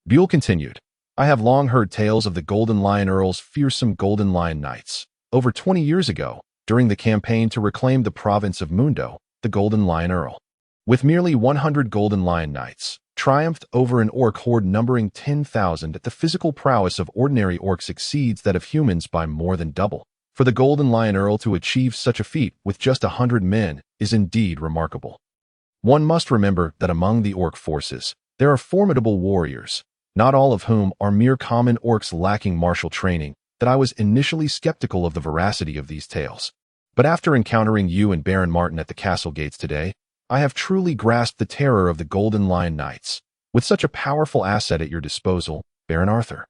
Buell continued, "I have long heard tales of the Golden Lion Earl's fearsome Golden Lion Knights. Over 20 years ago, during the campaign to reclaim the province of Mundo, the Golden Lion Earl, with merely 100 Golden Lion Knights, triumphed over an orc horde numbering 10,000. The physical prowess of ordinary orcs exceeds that of humans by more than double. For the Golden Lion Earl to achieve such a feat with just 100 men is indeed remarkable. One must remember that among the orc forces, there are formidable warriors, not all of whom are mere common orcs lacking martial training. That I was initially skeptical of the veracity of these tales. But after encountering you and Baron Martin at the castle gates today, I have truly grasped the terror of the Golden Lion Knights. With such a powerful asset at your disposal, Baron Arthur,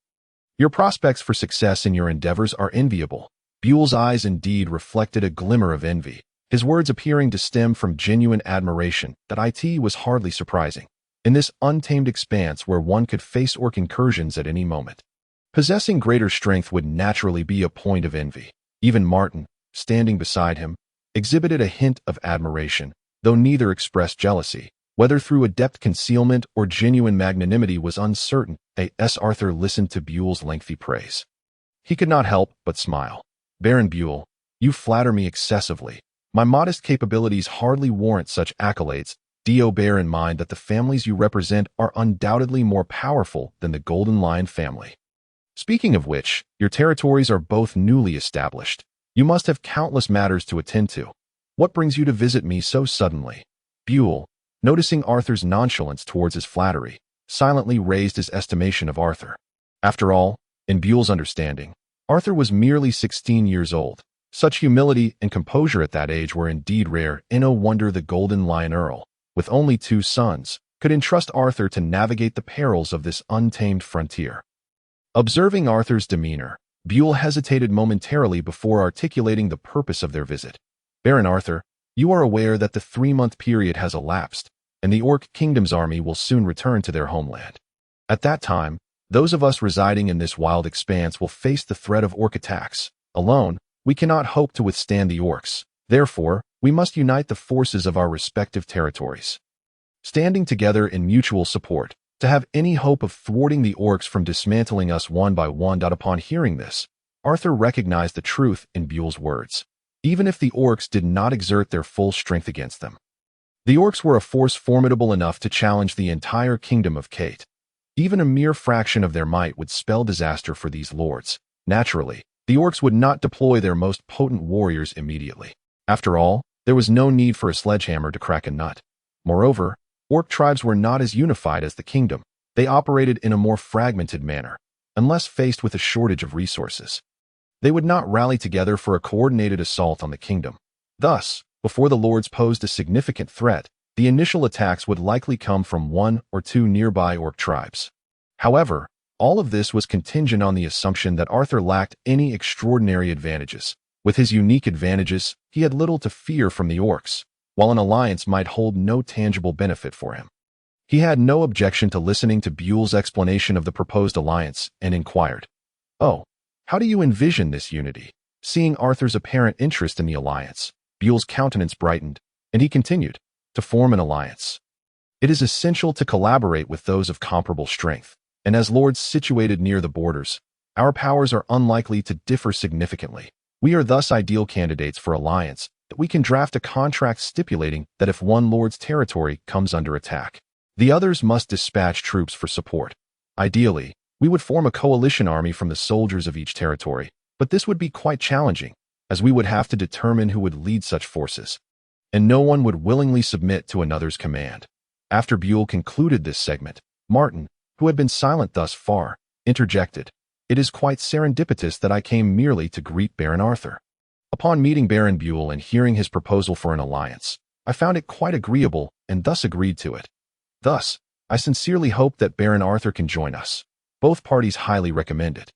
your prospects for success in your endeavors are enviable." Buell's eyes indeed reflected a glimmer of envy, his words appearing to stem from genuine admiration. It was hardly surprising. In this untamed expanse where one could face orc incursions at any moment, possessing greater strength would naturally be a point of envy. Even Martin, standing beside him, exhibited a hint of admiration, though neither expressed jealousy. Whether through adept concealment or genuine magnanimity was uncertain. As Arthur listened to Buell's lengthy praise, he could not help but smile. "Baron Buell, You flatter me excessively. My modest capabilities hardly warrant such accolades. Do bear in mind that the families you represent are undoubtedly more powerful than the Golden Lion family. Speaking of which, your territories are both newly established. You must have countless matters to attend to. What brings you to visit me so suddenly? Buell, noticing Arthur's nonchalance towards his flattery, silently raised his estimation of Arthur. After all, in Buell's understanding, Arthur was merely 16 years old. Such humility and composure at that age were indeed rare, and no wonder the Golden Lion Earl, with only 2 sons, could entrust Arthur to navigate the perils of this untamed frontier. Observing Arthur's demeanor, Buell hesitated momentarily before articulating the purpose of their visit. Baron Arthur, you are aware that the 3-month period has elapsed, and the Orc Kingdom's army will soon return to their homeland. At that time, those of us residing in this wild expanse will face the threat of Orc attacks. Alone, we cannot hope to withstand the Orcs. Therefore, we must unite the forces of our respective territories. Standing together in mutual support, to have any hope of thwarting the Orcs from dismantling us one by one. Upon hearing this, Arthur recognized the truth in Buell's words, even if the Orcs did not exert their full strength against them. The Orcs were a force formidable enough to challenge the entire kingdom of Kate. Even a mere fraction of their might would spell disaster for these lords. Naturally, the Orcs would not deploy their most potent warriors immediately. After all, there was no need for a sledgehammer to crack a nut. Moreover, Orc tribes were not as unified as the kingdom. They operated in a more fragmented manner, unless faced with a shortage of resources. They would not rally together for a coordinated assault on the kingdom. Thus, before the lords posed a significant threat, the initial attacks would likely come from 1 or 2 nearby Orc tribes. However, all of this was contingent on the assumption that Arthur lacked any extraordinary advantages. With his unique advantages, he had little to fear from the Orcs, while an alliance might hold no tangible benefit for him. He had no objection to listening to Buell's explanation of the proposed alliance and inquired, "Oh, how do you envision this unity?" Seeing Arthur's apparent interest in the alliance, Buell's countenance brightened, and he continued, "To form an alliance, it is essential to collaborate with those of comparable strength, and as lords situated near the borders, our powers are unlikely to differ significantly. We are thus ideal candidates for alliance, that we can draft a contract stipulating that if one lord's territory comes under attack, the others must dispatch troops for support. Ideally, we would form a coalition army from the soldiers of each territory, but this would be quite challenging, as we would have to determine who would lead such forces, and no one would willingly submit to another's command." After Buell concluded this segment, Martin, who had been silent thus far, interjected, "It is quite serendipitous that I came merely to greet Baron Arthur. Upon meeting Baron Buell and hearing his proposal for an alliance, I found it quite agreeable and thus agreed to it. Thus, I sincerely hope that Baron Arthur can join us. Both parties highly recommend it."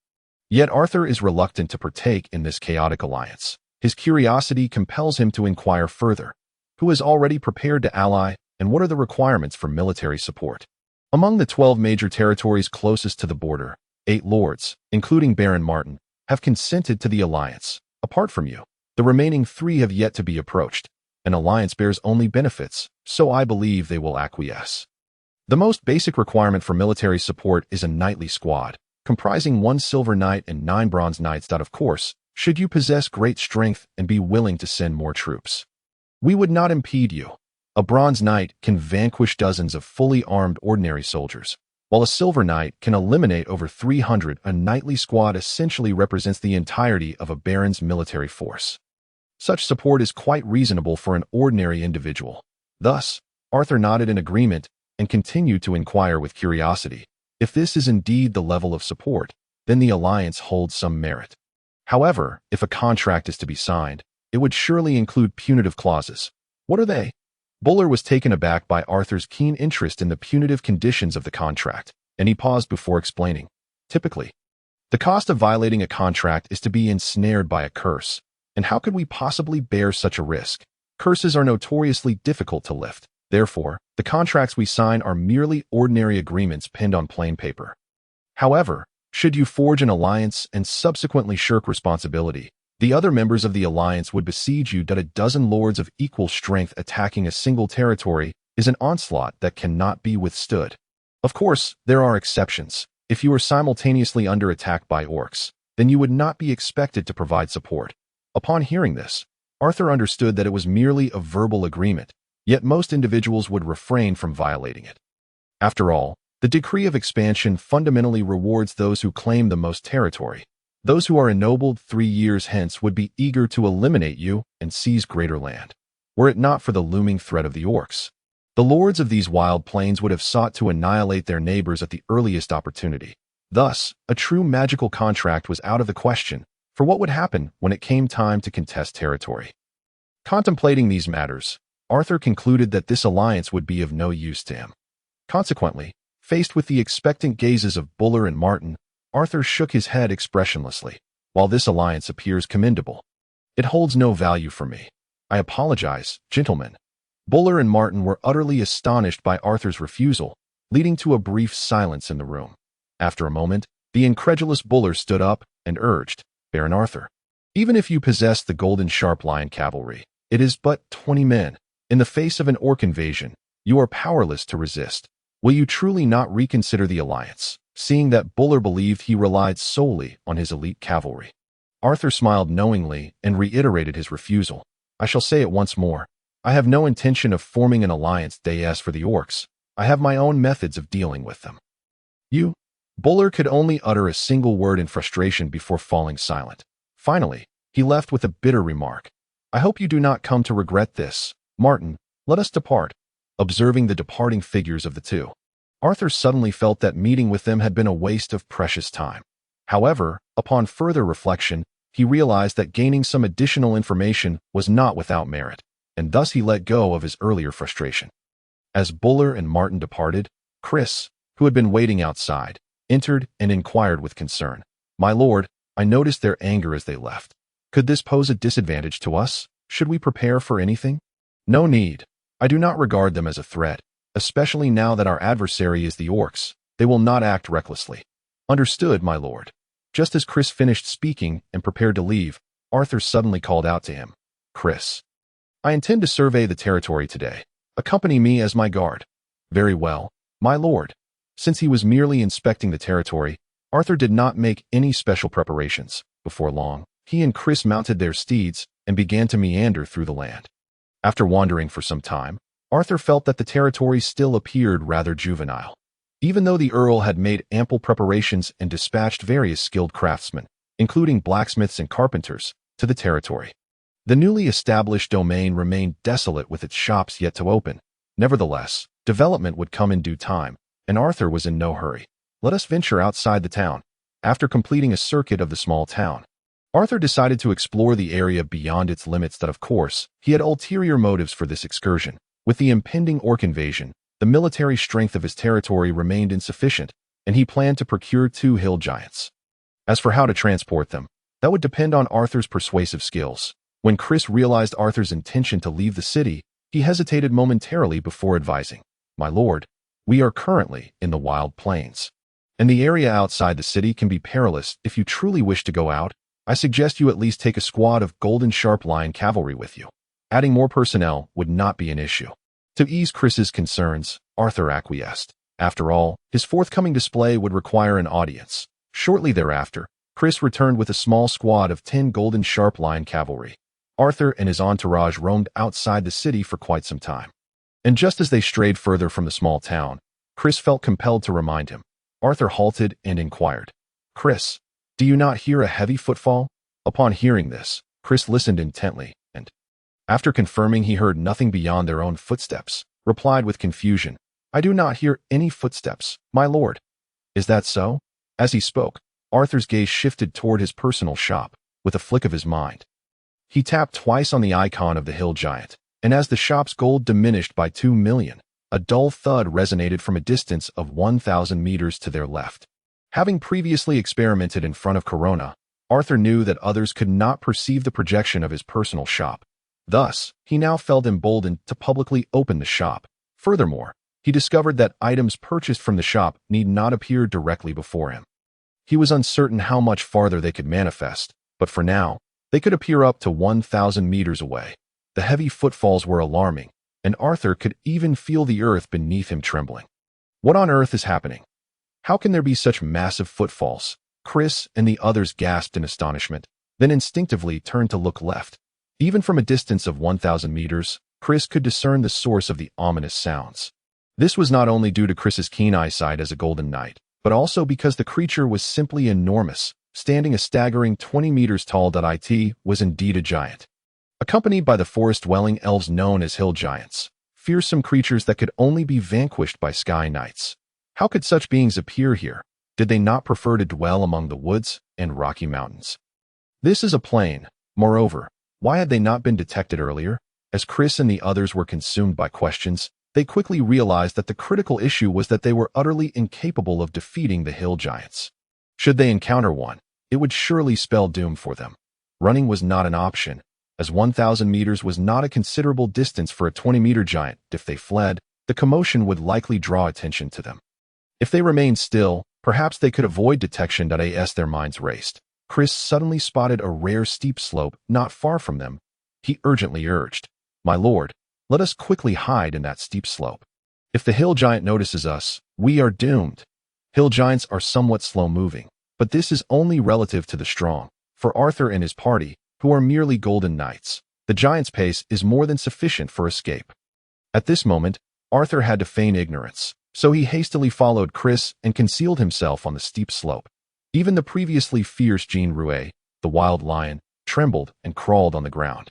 Yet Arthur is reluctant to partake in this chaotic alliance. His curiosity compels him to inquire further. Who is already prepared to ally, and what are the requirements for military support? Among the 12 major territories closest to the border, 8 lords, including Baron Martin, have consented to the alliance. Apart from you, the remaining 3 have yet to be approached. An alliance bears only benefits, so I believe they will acquiesce. The most basic requirement for military support is a knightly squad, comprising 1 silver knight and 9 bronze knights. Of course, should you possess great strength and be willing to send more troops, we would not impede you. A bronze knight can vanquish dozens of fully armed ordinary soldiers, while a silver knight can eliminate over 300. A knightly squad essentially represents the entirety of a baron's military force. Such support is quite reasonable for an ordinary individual. Thus, Arthur nodded in agreement and continued to inquire with curiosity. If this is indeed the level of support, then the alliance holds some merit. However, if a contract is to be signed, it would surely include punitive clauses. What are they? Buller was taken aback by Arthur's keen interest in the punitive conditions of the contract, and he paused before explaining. Typically, the cost of violating a contract is to be ensnared by a curse, and how could we possibly bear such a risk? Curses are notoriously difficult to lift. Therefore, the contracts we sign are merely ordinary agreements penned on plain paper. However, should you forge an alliance and subsequently shirk responsibility, the other members of the alliance would besiege you. A dozen lords of equal strength attacking a single territory is an onslaught that cannot be withstood. Of course, there are exceptions. If you are simultaneously under attack by orcs, then you would not be expected to provide support. Upon hearing this, Arthur understood that it was merely a verbal agreement, yet most individuals would refrain from violating it. After all, the decree of expansion fundamentally rewards those who claim the most territory. Those who are ennobled 3 years hence would be eager to eliminate you and seize greater land, were it not for the looming threat of the orcs. The lords of these wild plains would have sought to annihilate their neighbors at the earliest opportunity. Thus, a true magical contract was out of the question for what would happen when it came time to contest territory. Contemplating these matters, Arthur concluded that this alliance would be of no use to him. Consequently, faced with the expectant gazes of Buller and Martin, Arthur shook his head expressionlessly. While this alliance appears commendable, it holds no value for me. I apologize, gentlemen. Buller and Martin were utterly astonished by Arthur's refusal, leading to a brief silence in the room. After a moment, the incredulous Buller stood up and urged, Baron Arthur, even if you possess the golden sharp lion cavalry, it is but 20 men. In the face of an orc invasion, you are powerless to resist. Will you truly not reconsider the alliance, seeing that Buller believed he relied solely on his elite cavalry? Arthur smiled knowingly and reiterated his refusal. I shall say it once more. I have no intention of forming an alliance des for the orcs. I have my own methods of dealing with them. You? Buller could only utter a single word in frustration before falling silent. Finally, he left with a bitter remark. I hope you do not come to regret this. Martin, let us depart. Observing the departing figures of the two, Arthur suddenly felt that meeting with them had been a waste of precious time. However, upon further reflection, he realized that gaining some additional information was not without merit, and thus he let go of his earlier frustration. As Buller and Martin departed, Chris, who had been waiting outside, entered and inquired with concern. My lord, I noticed their anger as they left. Could this pose a disadvantage to us? Should we prepare for anything? No need. I do not regard them as a threat, especially now that our adversary is the orcs. They will not act recklessly. Understood, my lord. Just as Chris finished speaking and prepared to leave, Arthur suddenly called out to him. Chris, I intend to survey the territory today. Accompany me as my guard. Very well, my lord. Since he was merely inspecting the territory, Arthur did not make any special preparations. Before long, he and Chris mounted their steeds and began to meander through the land. After wandering for some time, Arthur felt that the territory still appeared rather juvenile. Even though the Earl had made ample preparations and dispatched various skilled craftsmen, including blacksmiths and carpenters, to the territory, the newly established domain remained desolate with its shops yet to open. Nevertheless, development would come in due time, and Arthur was in no hurry. Let us venture outside the town. After completing a circuit of the small town, Arthur decided to explore the area beyond its limits. That, of course, he had ulterior motives for this excursion. With the impending orc invasion, the military strength of his territory remained insufficient, and he planned to procure 2 hill giants. As for how to transport them, that would depend on Arthur's persuasive skills. When Chris realized Arthur's intention to leave the city, he hesitated momentarily before advising, My lord, we are currently in the wild plains, and the area outside the city can be perilous. If you truly wish to go out, I suggest you at least take a squad of golden sharp lion cavalry with you. Adding more personnel would not be an issue. To ease Chris's concerns, Arthur acquiesced. After all, his forthcoming display would require an audience. Shortly thereafter, Chris returned with a small squad of 10 golden sharp lion cavalry. Arthur and his entourage roamed outside the city for quite some time. And just as they strayed further from the small town, Chris felt compelled to remind him. Arthur halted and inquired, Chris, do you not hear a heavy footfall? Upon hearing this, Chris listened intently, and, after confirming he heard nothing beyond their own footsteps, replied with confusion, I do not hear any footsteps, my lord. Is that so? As he spoke, Arthur's gaze shifted toward his personal shop, with a flick of his mind. He tapped twice on the icon of the hill giant, and as the shop's gold diminished by 2 million, a dull thud resonated from a distance of 1,000 meters to their left. Having previously experimented in front of Corona, Arthur knew that others could not perceive the projection of his personal shop. Thus, he now felt emboldened to publicly open the shop. Furthermore, he discovered that items purchased from the shop need not appear directly before him. He was uncertain how much farther they could manifest, but for now, they could appear up to 1,000 meters away. The heavy footfalls were alarming, and Arthur could even feel the earth beneath him trembling. What on earth is happening? How can there be such massive footfalls? Chris and the others gasped in astonishment. then instinctively turned to look left. Even from a distance of 1,000 meters, Chris could discern the source of the ominous sounds. This was not only due to Chris's keen eyesight as a golden knight, but also because the creature was simply enormous, standing a staggering 20 meters tall. It was indeed a giant. Accompanied by the forest-dwelling elves known as hill giants, fearsome creatures that could only be vanquished by sky knights. How could such beings appear here? Did they not prefer to dwell among the woods and rocky mountains? This is a plain. Moreover, why had they not been detected earlier? As Chris and the others were consumed by questions, they quickly realized that the critical issue was that they were utterly incapable of defeating the hill giants. Should they encounter one, it would surely spell doom for them. Running was not an option, as 1,000 meters was not a considerable distance for a 20-meter giant. If they fled, the commotion would likely draw attention to them. If they remained still, perhaps they could avoid detection. As their minds raced, Chris suddenly spotted a rare steep slope not far from them. He urgently urged, "My lord, let us quickly hide in that steep slope. If the hill giant notices us, we are doomed." Hill giants are somewhat slow-moving, but this is only relative to the strong. For Arthur and his party, who are merely golden knights, the giant's pace is more than sufficient for escape. At this moment, Arthur had to feign ignorance, so he hastily followed Chris and concealed himself on the steep slope. Even the previously fierce Jean Rouet, the wild lion, trembled and crawled on the ground.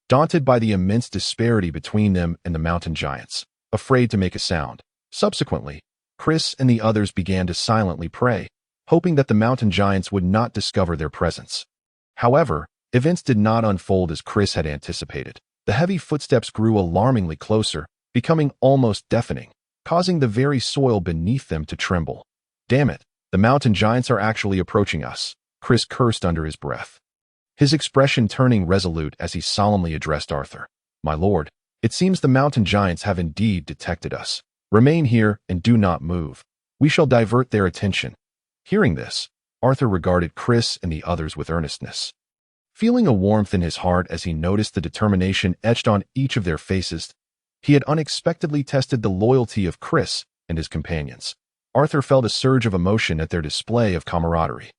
Daunted by the immense disparity between them and the mountain giants, afraid to make a sound. Subsequently, Chris and the others began to silently pray, hoping that the mountain giants would not discover their presence. However, events did not unfold as Chris had anticipated. The heavy footsteps grew alarmingly closer, becoming almost deafening, causing the very soil beneath them to tremble. "Damn it, the mountain giants are actually approaching us," Chris cursed under his breath, his expression turning resolute as he solemnly addressed Arthur. "My lord, it seems the mountain giants have indeed detected us. Remain here and do not move. We shall divert their attention." Hearing this, Arthur regarded Chris and the others with earnestness, feeling a warmth in his heart as he noticed the determination etched on each of their faces. He had unexpectedly tested the loyalty of Chris and his companions. Arthur felt a surge of emotion at their display of camaraderie.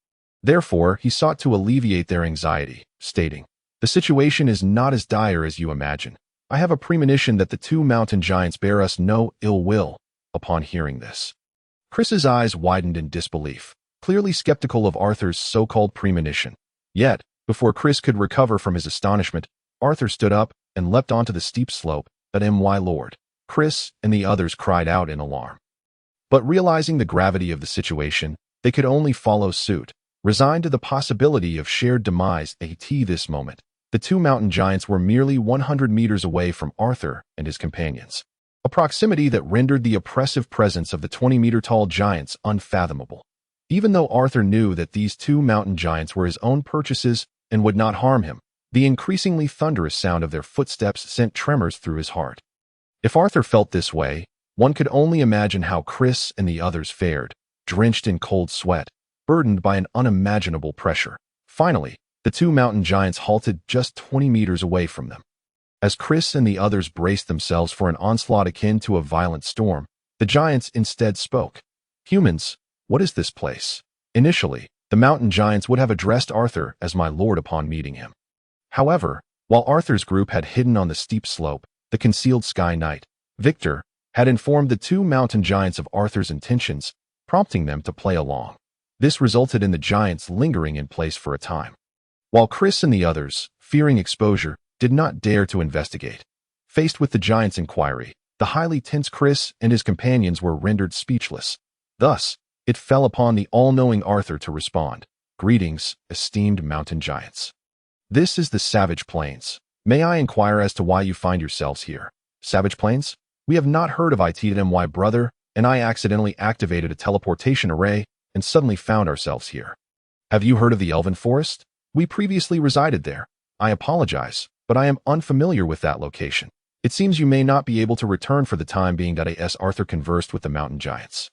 Therefore, he sought to alleviate their anxiety, stating, "The situation is not as dire as you imagine. I have a premonition that the two mountain giants bear us no ill will." Upon hearing this, Chris's eyes widened in disbelief, clearly skeptical of Arthur's so-called premonition. Yet, before Chris could recover from his astonishment, Arthur stood up and leapt onto the steep slope. "My lord," Chris and the others cried out in alarm. But realizing the gravity of the situation, they could only follow suit, resigned to the possibility of shared demise. At this moment, the two mountain giants were merely 100 meters away from Arthur and his companions, a proximity that rendered the oppressive presence of the 20-meter-tall giants unfathomable. Even though Arthur knew that these two mountain giants were his own purchases and would not harm him, the increasingly thunderous sound of their footsteps sent tremors through his heart. If Arthur felt this way, one could only imagine how Chris and the others fared, drenched in cold sweat, burdened by an unimaginable pressure. Finally, the two mountain giants halted just 20 meters away from them. As Chris and the others braced themselves for an onslaught akin to a violent storm, the giants instead spoke. "Humans, what is this place?" Initially, the mountain giants would have addressed Arthur as "my lord" upon meeting him. However, while Arthur's group had hidden on the steep slope, the concealed Sky Knight, Victor, had informed the two mountain giants of Arthur's intentions, prompting them to play along. This resulted in the giants lingering in place for a time, while Chris and the others, fearing exposure, did not dare to investigate. Faced with the giants' inquiry, the highly tense Chris and his companions were rendered speechless. Thus, it fell upon the all-knowing Arthur to respond. "Greetings, esteemed mountain giants. This is the Savage Plains. May I inquire as to why you find yourselves here?" "Savage Plains? We have not heard of it. My brother and I accidentally activated a teleportation array and suddenly found ourselves here." "Have you heard of the Elven Forest? We previously resided there. I apologize, but I am unfamiliar with that location. It seems you may not be able to return for the time being." As Arthur conversed with the mountain giants,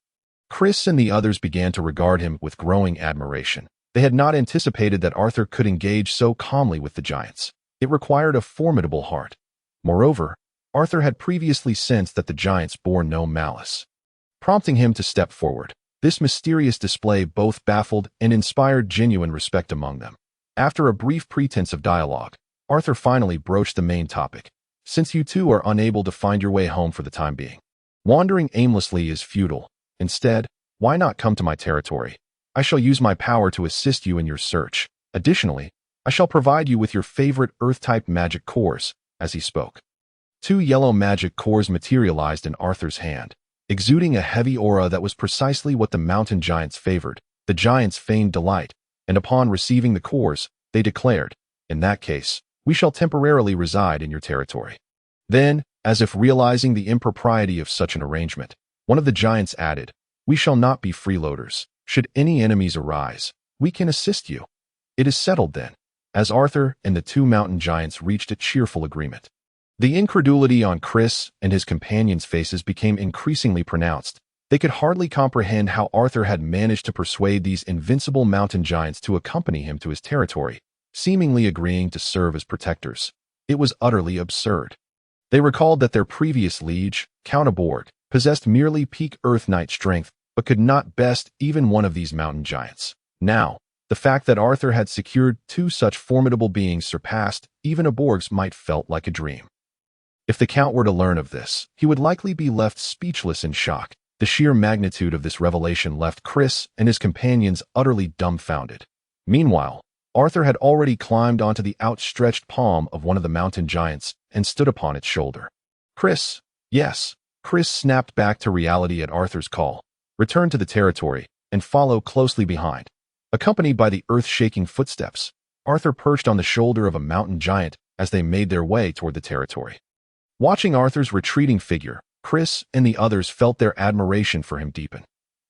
Chris and the others began to regard him with growing admiration. They had not anticipated that Arthur could engage so calmly with the giants. It required a formidable heart. Moreover, Arthur had previously sensed that the giants bore no malice, prompting him to step forward. This mysterious display both baffled and inspired genuine respect among them. After a brief pretense of dialogue, Arthur finally broached the main topic. Since you two are unable to find your way home for the time being, wandering aimlessly is futile. Instead, why not come to my territory? I shall use my power to assist you in your search. Additionally, I shall provide you with your favorite Earth-type magic cores. As he spoke, 2 yellow magic cores materialized in Arthur's hand, exuding a heavy aura that was precisely what the mountain giants favored. The giants feigned delight, and upon receiving the cores, they declared, "In that case, we shall temporarily reside in your territory." Then, as if realizing the impropriety of such an arrangement, one of the giants added, "We shall not be freeloaders. Should any enemies arise, we can assist you." "It is settled then," as Arthur and the 2 mountain giants reached a cheerful agreement. The incredulity on Chris and his companions' faces became increasingly pronounced. They could hardly comprehend how Arthur had managed to persuade these invincible mountain giants to accompany him to his territory, seemingly agreeing to serve as protectors. It was utterly absurd. They recalled that their previous liege, Count Aborg, possessed merely peak Earth Knight strength, but could not best even one of these mountain giants. Now, the fact that Arthur had secured 2 such formidable beings surpassed even Aborg's might felt like a dream. If the Count were to learn of this, he would likely be left speechless in shock. The sheer magnitude of this revelation left Chris and his companions utterly dumbfounded. Meanwhile, Arthur had already climbed onto the outstretched palm of one of the mountain giants and stood upon its shoulder. "Chris." "Yes." Chris snapped back to reality at Arthur's call, returned to the territory, and followed closely behind. Accompanied by the earth-shaking footsteps, Arthur perched on the shoulder of a mountain giant as they made their way toward the territory. Watching Arthur's retreating figure, Chris and the others felt their admiration for him deepen.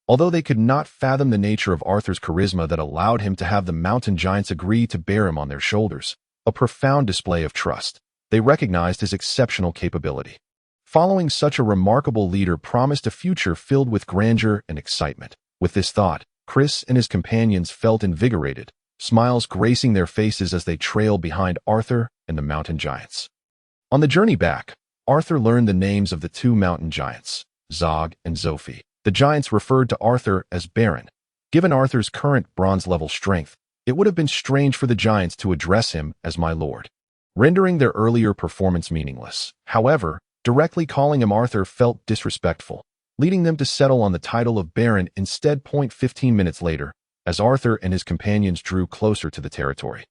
Although they could not fathom the nature of Arthur's charisma that allowed him to have the mountain giants agree to bear him on their shoulders, a profound display of trust, they recognized his exceptional capability. Following such a remarkable leader promised a future filled with grandeur and excitement. With this thought, Chris and his companions felt invigorated, smiles gracing their faces as they trailed behind Arthur and the mountain giants. On the journey back, Arthur learned the names of the 2 mountain giants, Zog and Zophie. The giants referred to Arthur as Baron. Given Arthur's current bronze-level strength, it would have been strange for the giants to address him as my lord, rendering their earlier performance meaningless. However, directly calling him Arthur felt disrespectful, leading them to settle on the title of Baron instead. 15 minutes later, as Arthur and his companions drew closer to the territory,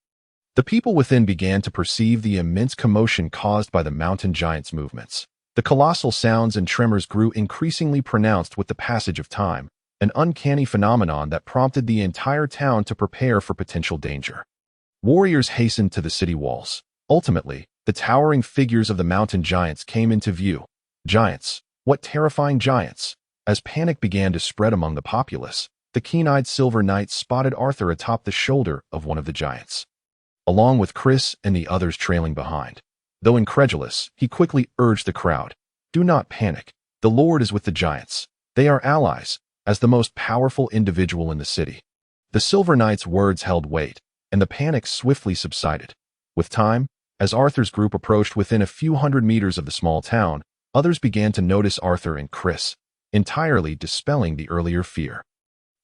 the people within began to perceive the immense commotion caused by the mountain giants' movements. The colossal sounds and tremors grew increasingly pronounced with the passage of time, an uncanny phenomenon that prompted the entire town to prepare for potential danger. Warriors hastened to the city walls. Ultimately, the towering figures of the mountain giants came into view. Giants! What terrifying giants! As panic began to spread among the populace, the keen-eyed Silver Knight spotted Arthur atop the shoulder of one of the giants, along with Chris and the others trailing behind. Though incredulous, he quickly urged the crowd, "Do not panic. The Lord is with the giants. They are allies, as the most powerful individual in the city." The Silver Knight's words held weight, and the panic swiftly subsided. With time, as Arthur's group approached within a few hundred meters of the small town, others began to notice Arthur and Chris, entirely dispelling the earlier fear.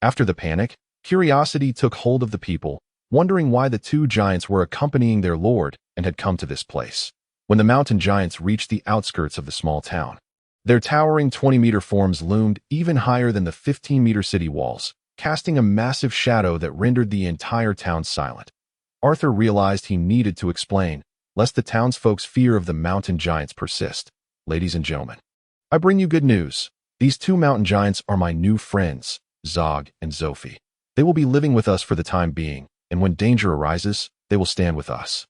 After the panic, curiosity took hold of the people, wondering why the 2 giants were accompanying their lord and had come to this place. When the mountain giants reached the outskirts of the small town, their towering 20-meter forms loomed even higher than the 15-meter city walls, casting a massive shadow that rendered the entire town silent. Arthur realized he needed to explain, lest the townsfolk's fear of the mountain giants persist. "Ladies and gentlemen, I bring you good news. These 2 mountain giants are my new friends, Zog and Zophie. They will be living with us for the time being, and when danger arises, they will stand with us.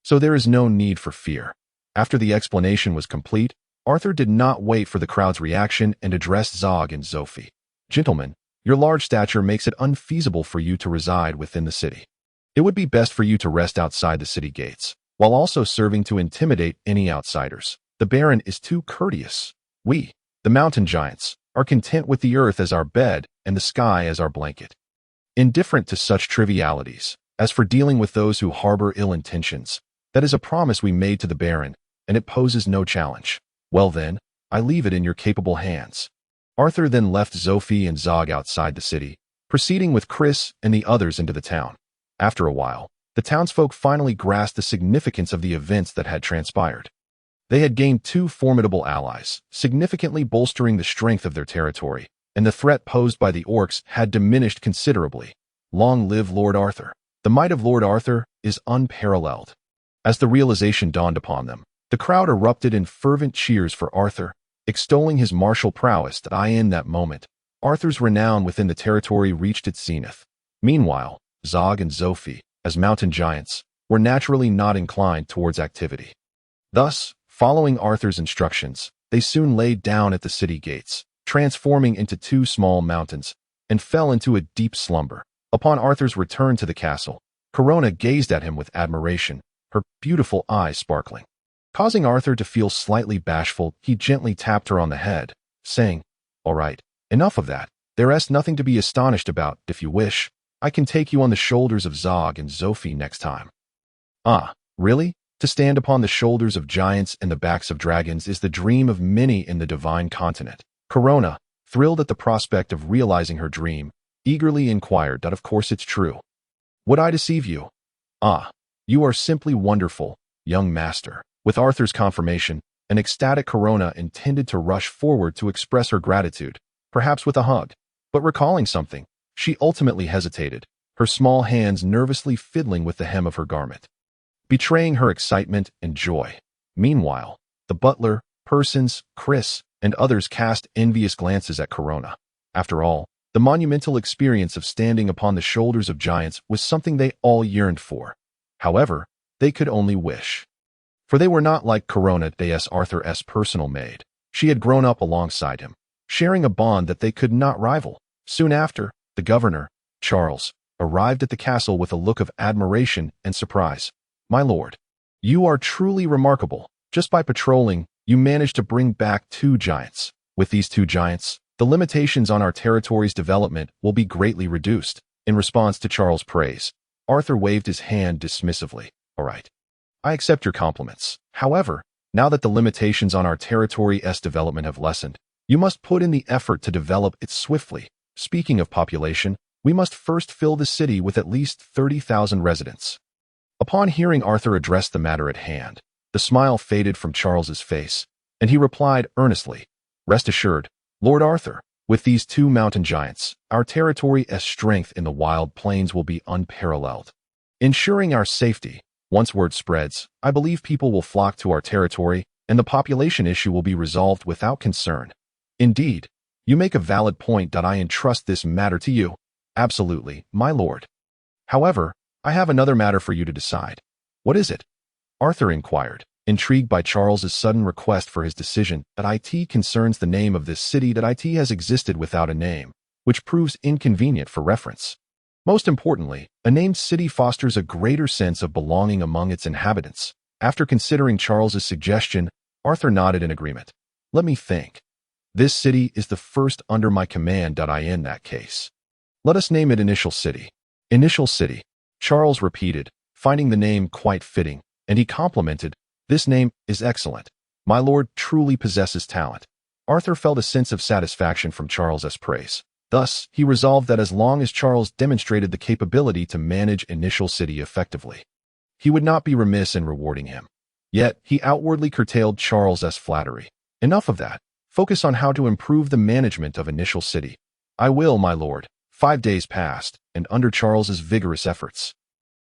So there is no need for fear." After the explanation was complete, Arthur did not wait for the crowd's reaction and addressed Zog and Zophie. "Gentlemen, your large stature makes it unfeasible for you to reside within the city. It would be best for you to rest outside the city gates, while also serving to intimidate any outsiders. The Baron is too courteous. We, the mountain giants, are content with the earth as our bed and the sky as our blanket, indifferent to such trivialities. As for dealing with those who harbor ill intentions, that is a promise we made to the Baron, and it poses no challenge. Well then, I leave it in your capable hands." Arthur then left Zophie and Zog outside the city, proceeding with Chris and the others into the town. After a while, the townsfolk finally grasped the significance of the events that had transpired. They had gained two formidable allies, significantly bolstering the strength of their territory, and the threat posed by the orcs had diminished considerably. Long live Lord Arthur! The might of Lord Arthur is unparalleled. As the realization dawned upon them, the crowd erupted in fervent cheers for Arthur, extolling his martial prowess. In that moment, Arthur's renown within the territory reached its zenith. Meanwhile, Zog and Zophie, as mountain giants, were naturally not inclined towards activity. Thus, following Arthur's instructions, they soon laid down at the city gates, transforming into two small mountains, and fell into a deep slumber. Upon Arthur's return to the castle, Corona gazed at him with admiration, her beautiful eyes sparkling. Causing Arthur to feel slightly bashful, he gently tapped her on the head, saying, "All right, enough of that. There's nothing to be astonished about. If you wish, I can take you on the shoulders of Zog and Zophie next time." "Ah, really? To stand upon the shoulders of giants and the backs of dragons is the dream of many in the divine continent." Corona, thrilled at the prospect of realizing her dream, eagerly inquired that of course it's true. "Would I deceive you?" "Ah, you are simply wonderful, young master." With Arthur's confirmation, an ecstatic Corona intended to rush forward to express her gratitude, perhaps with a hug. But recalling something, she ultimately hesitated, her small hands nervously fiddling with the hem of her garment, betraying her excitement and joy. Meanwhile, the butler, Persons, Chris, and others cast envious glances at Corona. After all, the monumental experience of standing upon the shoulders of giants was something they all yearned for. However, they could only wish. For they were not like Corona as Arthur's personal maid. She had grown up alongside him, sharing a bond that they could not rival. Soon after, the governor, Charles, arrived at the castle with a look of admiration and surprise. "My lord, you are truly remarkable. Just by patrolling, you managed to bring back two giants. With these two giants, the limitations on our territory's development will be greatly reduced." In response to Charles' praise, Arthur waved his hand dismissively. "All right. I accept your compliments. However, now that the limitations on our territory's development have lessened, you must put in the effort to develop it swiftly. Speaking of population, we must first fill the city with at least 30,000 residents." Upon hearing Arthur address the matter at hand, the smile faded from Charles's face, and he replied earnestly, "Rest assured, Lord Arthur, with these two mountain giants, our territory's strength in the wild plains will be unparalleled. Ensuring our safety, once word spreads, I believe people will flock to our territory, and the population issue will be resolved without concern." "Indeed, you make a valid point. I entrust this matter to you." "Absolutely, my lord. However, I have another matter for you to decide." "What is it?" Arthur inquired, intrigued by Charles's sudden request for his decision. "It concerns the name of this city. It has existed without a name, which proves inconvenient for reference. Most importantly, a named city fosters a greater sense of belonging among its inhabitants." After considering Charles's suggestion, Arthur nodded in agreement. "Let me think. This city is the first under my command. In that case, let us name it Initial City." "Initial City," Charles repeated, finding the name quite fitting, and he complimented, "This name is excellent. My lord truly possesses talent." Arthur felt a sense of satisfaction from Charles's praise. Thus, he resolved that as long as Charles demonstrated the capability to manage Initial City effectively, he would not be remiss in rewarding him. Yet, he outwardly curtailed Charles's flattery. "Enough of that. Focus on how to improve the management of Initial City." "I will, my lord." 5 days passed, and under Charles's vigorous efforts,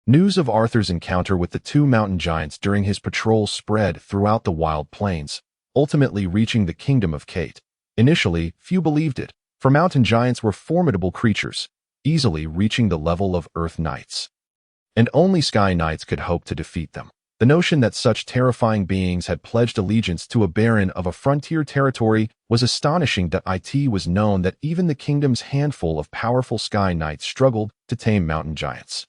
news of Arthur's encounter with the two mountain giants during his patrol spread throughout the wild plains, ultimately reaching the kingdom of Kate. Initially, few believed it, for mountain giants were formidable creatures, easily reaching the level of Earth Knights. And only Sky Knights could hope to defeat them. The notion that such terrifying beings had pledged allegiance to a baron of a frontier territory was astonishing. It was known that even the kingdom's handful of powerful Sky Knights struggled to tame mountain giants.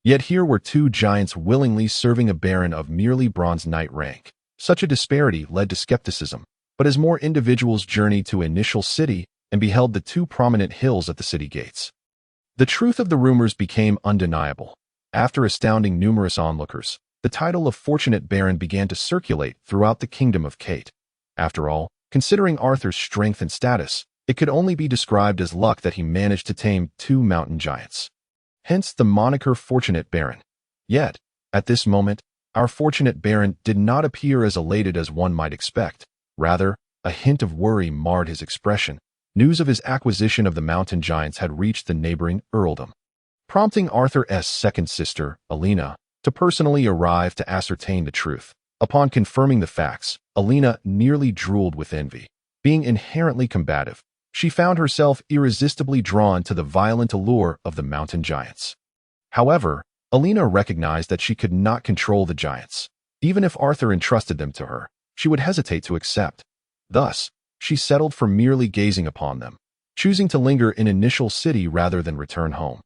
Yet here were two giants willingly serving a baron of merely bronze knight rank. Such a disparity led to skepticism, but as more individuals journeyed to Initial City and beheld the two prominent hills at the city gates, the truth of the rumors became undeniable. After astounding numerous onlookers, the title of Fortunate Baron began to circulate throughout the kingdom of Kate. After all, considering Arthur's strength and status, it could only be described as luck that he managed to tame two mountain giants. Hence the moniker Fortunate Baron. Yet, at this moment, our fortunate Baron did not appear as elated as one might expect. Rather, a hint of worry marred his expression. News of his acquisition of the mountain giants had reached the neighboring earldom, prompting Arthur's second sister, Alina, to personally arrive to ascertain the truth. Upon confirming the facts, Alina nearly drooled with envy. Being inherently combative, she found herself irresistibly drawn to the violent allure of the mountain giants. However, Alina recognized that she could not control the giants. Even if Arthur entrusted them to her, she would hesitate to accept. Thus, she settled for merely gazing upon them, choosing to linger in initial city rather than return home.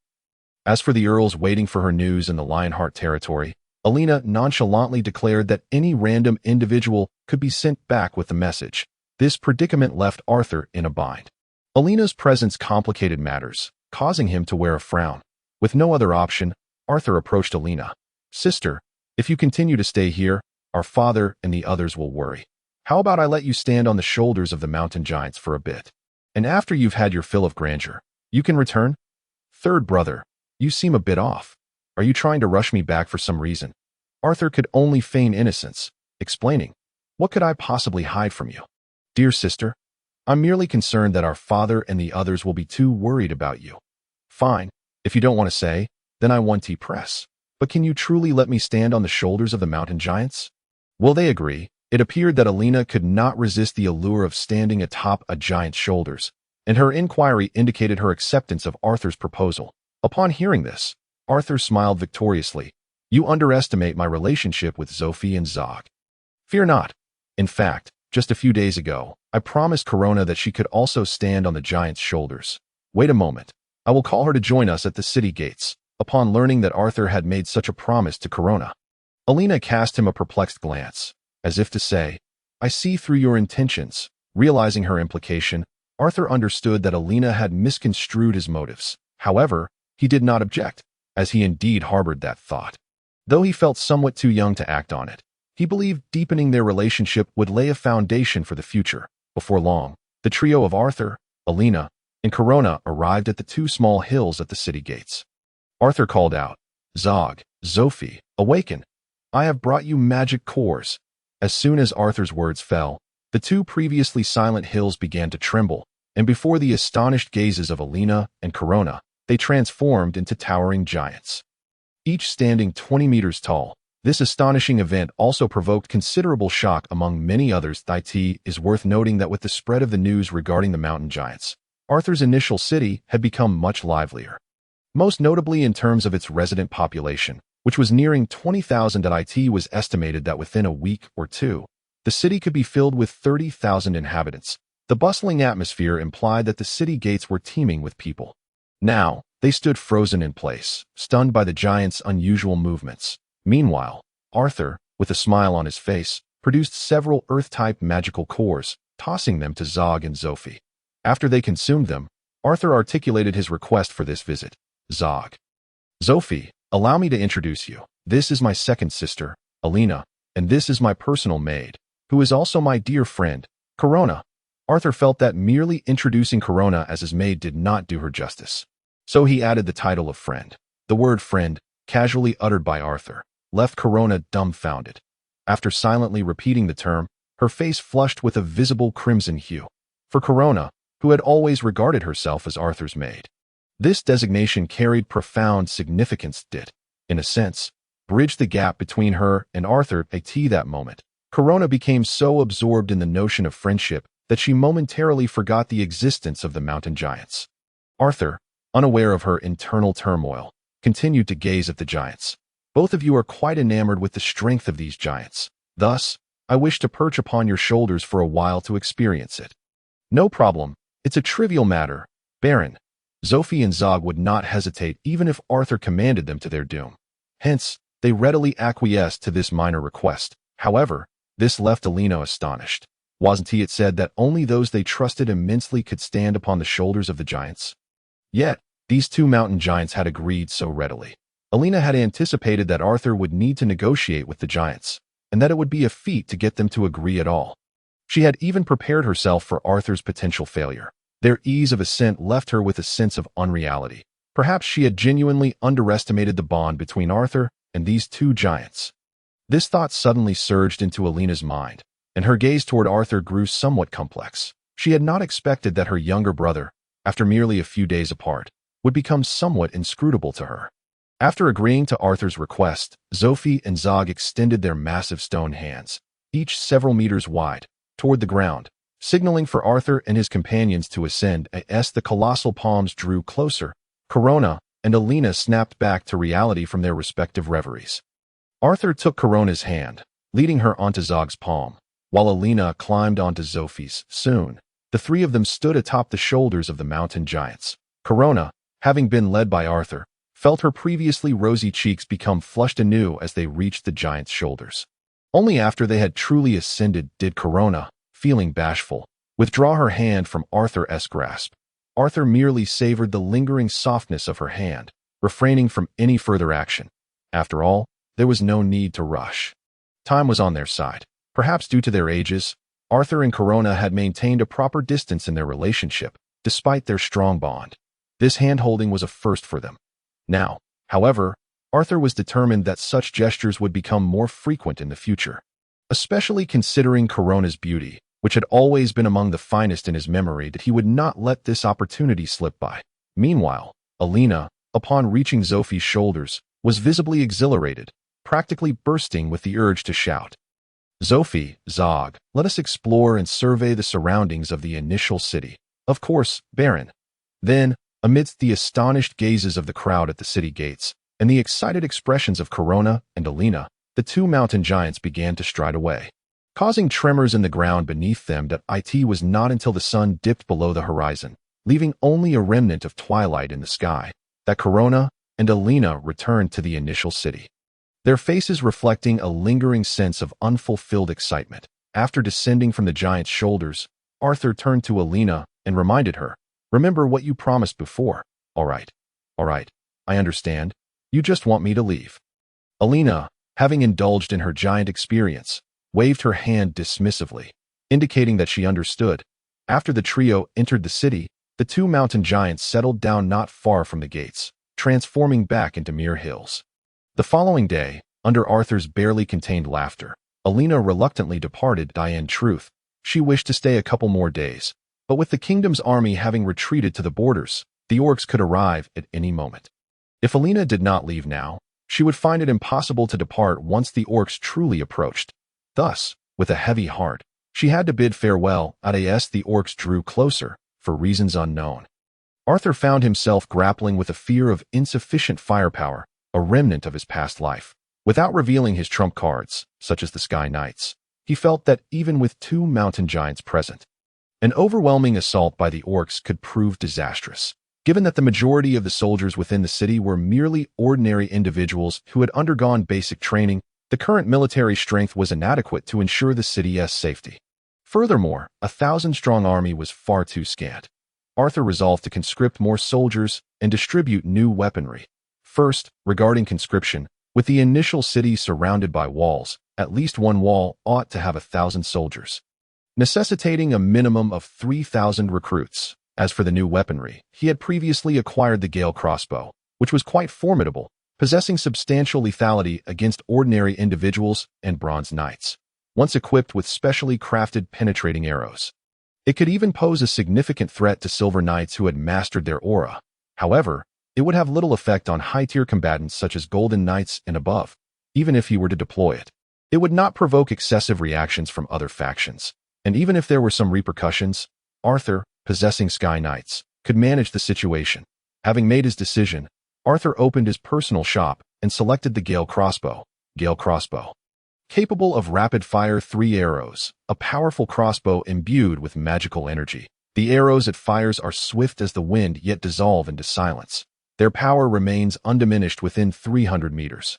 As for the earls waiting for her news in the Lionheart territory, Alina nonchalantly declared that any random individual could be sent back with the message. This predicament left Arthur in a bind. Alina's presence complicated matters, causing him to wear a frown. With no other option, Arthur approached Alina. "Sister, if you continue to stay here, our father and the others will worry. How about I let you stand on the shoulders of the mountain giants for a bit? And after you've had your fill of grandeur, you can return?" "Third brother, you seem a bit off. Are you trying to rush me back for some reason?" Arthur could only feign innocence, explaining, "What could I possibly hide from you?" "Dear sister, I'm merely concerned that our father and the others will be too worried about you." "Fine, if you don't want to say, then I won't press. But can you truly let me stand on the shoulders of the mountain giants?" Will they agree? It appeared that Alina could not resist the allure of standing atop a giant's shoulders, and her inquiry indicated her acceptance of Arthur's proposal. Upon hearing this, Arthur smiled victoriously. "You underestimate my relationship with Sophie and Zog." "Fear not. In fact, just a few days ago, I promised Corona that she could also stand on the giant's shoulders. Wait a moment. I will call her to join us at the city gates." Upon learning that Arthur had made such a promise to Corona, Alina cast him a perplexed glance, as if to say, "I see through your intentions." Realizing her implication, Arthur understood that Alina had misconstrued his motives. However, he did not object, as he indeed harbored that thought. Though he felt somewhat too young to act on it, he believed deepening their relationship would lay a foundation for the future. Before long, the trio of Arthur, Alina, and Corona arrived at the two small hills at the city gates. Arthur called out, "Zog, Sophie, awaken. I have brought you magic cores." As soon as Arthur's words fell, the two previously silent hills began to tremble, and before the astonished gazes of Alina and Corona, they transformed into towering giants. Each standing 20 meters tall, this astonishing event also provoked considerable shock among many others. It is worth noting that with the spread of the news regarding the mountain giants, Arthur's initial city had become much livelier. Most notably in terms of its resident population, which was nearing 20,000. It was estimated that within a week or two, the city could be filled with 30,000 inhabitants. The bustling atmosphere implied that the city gates were teeming with people. Now, they stood frozen in place, stunned by the giants' unusual movements. Meanwhile, Arthur, with a smile on his face, produced several Earth-type magical cores, tossing them to Zog and Sophie. After they consumed them, Arthur articulated his request for this visit. "Zog. Sophie, allow me to introduce you. This is my second sister, Alina, and this is my personal maid, who is also my dear friend, Corona." Arthur felt that merely introducing Corona as his maid did not do her justice. So he added the title of friend. The word friend, casually uttered by Arthur, left Corona dumbfounded. After silently repeating the term, her face flushed with a visible crimson hue. For Corona, who had always regarded herself as Arthur's maid, this designation carried profound significance. It, in a sense, bridged the gap between her and Arthur. At that moment, Corona became so absorbed in the notion of friendship that she momentarily forgot the existence of the mountain giants. Arthur, unaware of her internal turmoil, continued to gaze at the giants. "Both of you are quite enamored with the strength of these giants. Thus, I wish to perch upon your shoulders for a while to experience it." "No problem. It's a trivial matter, Baron." Sophie and Zog would not hesitate even if Arthur commanded them to their doom. Hence, they readily acquiesced to this minor request. However, this left Alina astonished. Wasn't it said that only those they trusted immensely could stand upon the shoulders of the giants? Yet, these two mountain giants had agreed so readily. Alina had anticipated that Arthur would need to negotiate with the giants, and that it would be a feat to get them to agree at all. She had even prepared herself for Arthur's potential failure. Their ease of assent left her with a sense of unreality. Perhaps she had genuinely underestimated the bond between Arthur and these two giants. This thought suddenly surged into Alina's mind, and her gaze toward Arthur grew somewhat complex. She had not expected that her younger brother, after merely a few days apart, would become somewhat inscrutable to her. After agreeing to Arthur's request, Zophie and Zog extended their massive stone hands, each several meters wide, toward the ground, signaling for Arthur and his companions to ascend. As the colossal palms drew closer, Corona and Alina snapped back to reality from their respective reveries. Arthur took Corona's hand, leading her onto Zog's palm, while Alina climbed onto Zophie's. Soon, the three of them stood atop the shoulders of the mountain giants. Corona, having been led by Arthur, felt her previously rosy cheeks become flushed anew as they reached the giant's shoulders. Only after they had truly ascended did Corona, feeling bashful, withdraw her hand from Arthur's grasp. Arthur merely savored the lingering softness of her hand, refraining from any further action. After all, there was no need to rush. Time was on their side. Perhaps due to their ages, Arthur and Corona had maintained a proper distance in their relationship, despite their strong bond. This hand-holding was a first for them. Now, however, Arthur was determined that such gestures would become more frequent in the future, especially considering Corona's beauty, which had always been among the finest in his memory, that he would not let this opportunity slip by. Meanwhile, Alina, upon reaching Zophie's shoulders, was visibly exhilarated, practically bursting with the urge to shout. "Zophie, Zog, let us explore and survey the surroundings of the initial city." "Of course, Baron." Then, amidst the astonished gazes of the crowd at the city gates, and the excited expressions of Corona and Alina, the two mountain giants began to stride away, causing tremors in the ground beneath them. It was not until the sun dipped below the horizon, leaving only a remnant of twilight in the sky, that Corona and Alina returned to the initial city, their faces reflecting a lingering sense of unfulfilled excitement. After descending from the giant's shoulders, Arthur turned to Alina and reminded her, "Remember what you promised before." All right, I understand. You just want me to leave." Alina, having indulged in her giant experience, waved her hand dismissively, indicating that she understood. After the trio entered the city, the two mountain giants settled down not far from the gates, transforming back into mere hills. The following day, under Arthur's barely contained laughter, Alina reluctantly departed. In truth, she wished to stay a couple more days, but with the kingdom's army having retreated to the borders, the orcs could arrive at any moment. If Alina did not leave now, she would find it impossible to depart once the orcs truly approached. Thus, with a heavy heart, she had to bid farewell. As the orcs drew closer, for reasons unknown, Arthur found himself grappling with a fear of insufficient firepower, a remnant of his past life. Without revealing his trump cards, such as the Sky Knights, he felt that even with two mountain giants present, an overwhelming assault by the orcs could prove disastrous. Given that the majority of the soldiers within the city were merely ordinary individuals who had undergone basic training, the current military strength was inadequate to ensure the city's safety. Furthermore, a 1,000-strong army was far too scant. Arthur resolved to conscript more soldiers and distribute new weaponry. First, regarding conscription, with the initial city surrounded by walls, at least one wall ought to have 1,000 soldiers, necessitating a minimum of 3,000 recruits. As for the new weaponry, he had previously acquired the Gale crossbow, which was quite formidable, possessing substantial lethality against ordinary individuals and bronze knights, once equipped with specially crafted penetrating arrows. It could even pose a significant threat to silver knights who had mastered their aura. However, it would have little effect on high-tier combatants such as golden knights and above. Even if he were to deploy it, it would not provoke excessive reactions from other factions, and even if there were some repercussions, Arthur, possessing Sky Knights, could manage the situation. Having made his decision, Arthur opened his personal shop and selected the Gale crossbow. Gale crossbow, capable of rapid-fire 3 arrows, a powerful crossbow imbued with magical energy. The arrows it fires are swift as the wind yet dissolve into silence. Their power remains undiminished within 300 meters.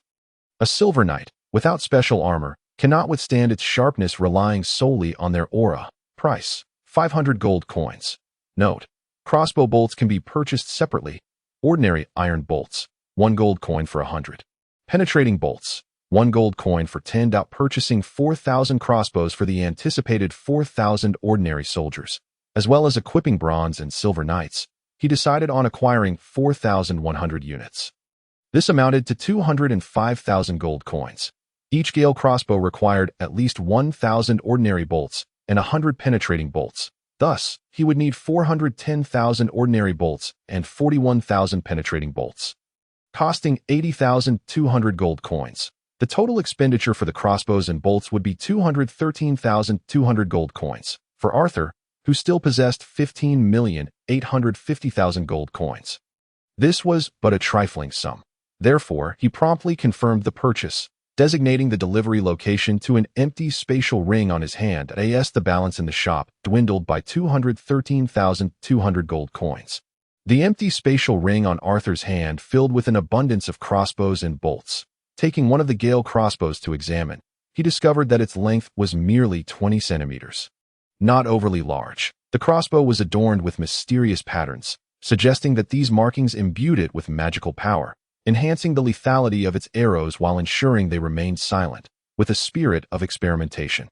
A silver knight, without special armor, cannot withstand its sharpness, relying solely on their aura. Price: 500 gold coins. Note: crossbow bolts can be purchased separately. Ordinary iron bolts, 1 gold coin for 100. Penetrating bolts, 1 gold coin for 10. Purchasing 4,000 crossbows for the anticipated 4,000 ordinary soldiers, as well as equipping bronze and silver knights, he decided on acquiring 4,100 units. This amounted to 205,000 gold coins. Each Gale crossbow required at least 1,000 ordinary bolts and 100 penetrating bolts. Thus, he would need 410,000 ordinary bolts and 41,000 penetrating bolts, costing 80,200 gold coins. The total expenditure for the crossbows and bolts would be 213,200 gold coins. For Arthur, who still possessed 15,850,000 gold coins, this was but a trifling sum. Therefore, he promptly confirmed the purchase, designating the delivery location to an empty spatial ring on his hand. As the balance in the shop dwindled by 213,200 gold coins. The empty spatial ring on Arthur's hand filled with an abundance of crossbows and bolts. Taking one of the Gale crossbows to examine, he discovered that its length was merely 20 centimeters. Not overly large, the crossbow was adorned with mysterious patterns, suggesting that these markings imbued it with magical power, enhancing the lethality of its arrows while ensuring they remained silent, with a spirit of experimentation.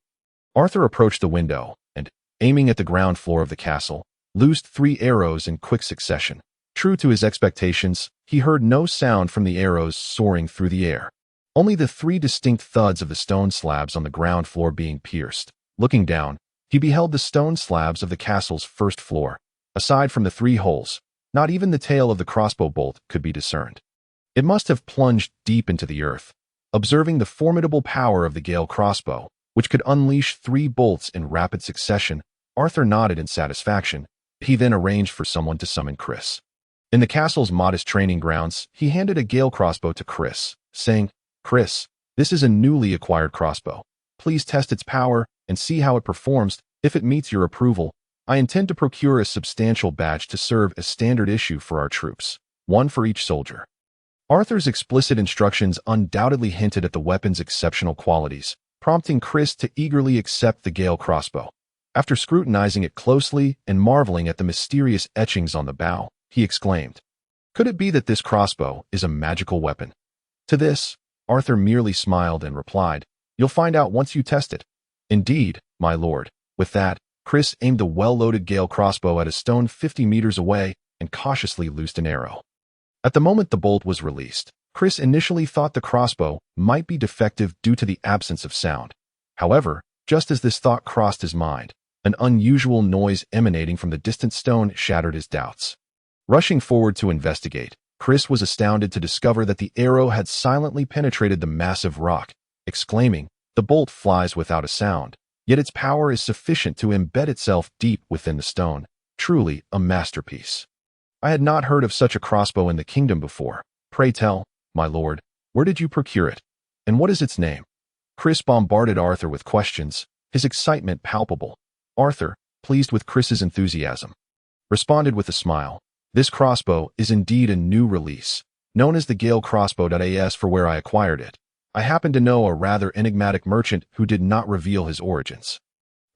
Arthur approached the window and, aiming at the ground floor of the castle, loosed 3 arrows in quick succession. True to his expectations, he heard no sound from the arrows soaring through the air, only the 3 distinct thuds of the stone slabs on the ground floor being pierced. Looking down, he beheld the stone slabs of the castle's first floor. Aside from the 3 holes, not even the tail of the crossbow bolt could be discerned. It must have plunged deep into the earth. Observing the formidable power of the Gale crossbow, which could unleash 3 bolts in rapid succession, Arthur nodded in satisfaction. He then arranged for someone to summon Chris. In the castle's modest training grounds, he handed a Gale crossbow to Chris, saying, "Chris, this is a newly acquired crossbow. Please test its power and see how it performs. If it meets your approval, I intend to procure a substantial batch to serve as standard issue for our troops, 1 for each soldier." Arthur's explicit instructions undoubtedly hinted at the weapon's exceptional qualities, prompting Chris to eagerly accept the Gale crossbow. After scrutinizing it closely and marveling at the mysterious etchings on the bow, he exclaimed, "Could it be that this crossbow is a magical weapon?" To this, Arthur merely smiled and replied, "You'll find out once you test it." "Indeed, my lord." With that, Chris aimed a well-loaded Gale crossbow at a stone 50 meters away and cautiously loosed an arrow. At the moment the bolt was released, Chris initially thought the crossbow might be defective due to the absence of sound. However, just as this thought crossed his mind, an unusual noise emanating from the distant stone shattered his doubts. Rushing forward to investigate, Chris was astounded to discover that the arrow had silently penetrated the massive rock, exclaiming, "The bolt flies without a sound, yet its power is sufficient to embed itself deep within the stone. Truly a masterpiece. I had not heard of such a crossbow in the kingdom before. Pray tell, my lord, where did you procure it? And what is its name?" Chris bombarded Arthur with questions, his excitement palpable. Arthur, pleased with Chris's enthusiasm, responded with a smile, "This crossbow is indeed a new release, known as the Gale crossbow. As for where I acquired it, I happen to know a rather enigmatic merchant who did not reveal his origins."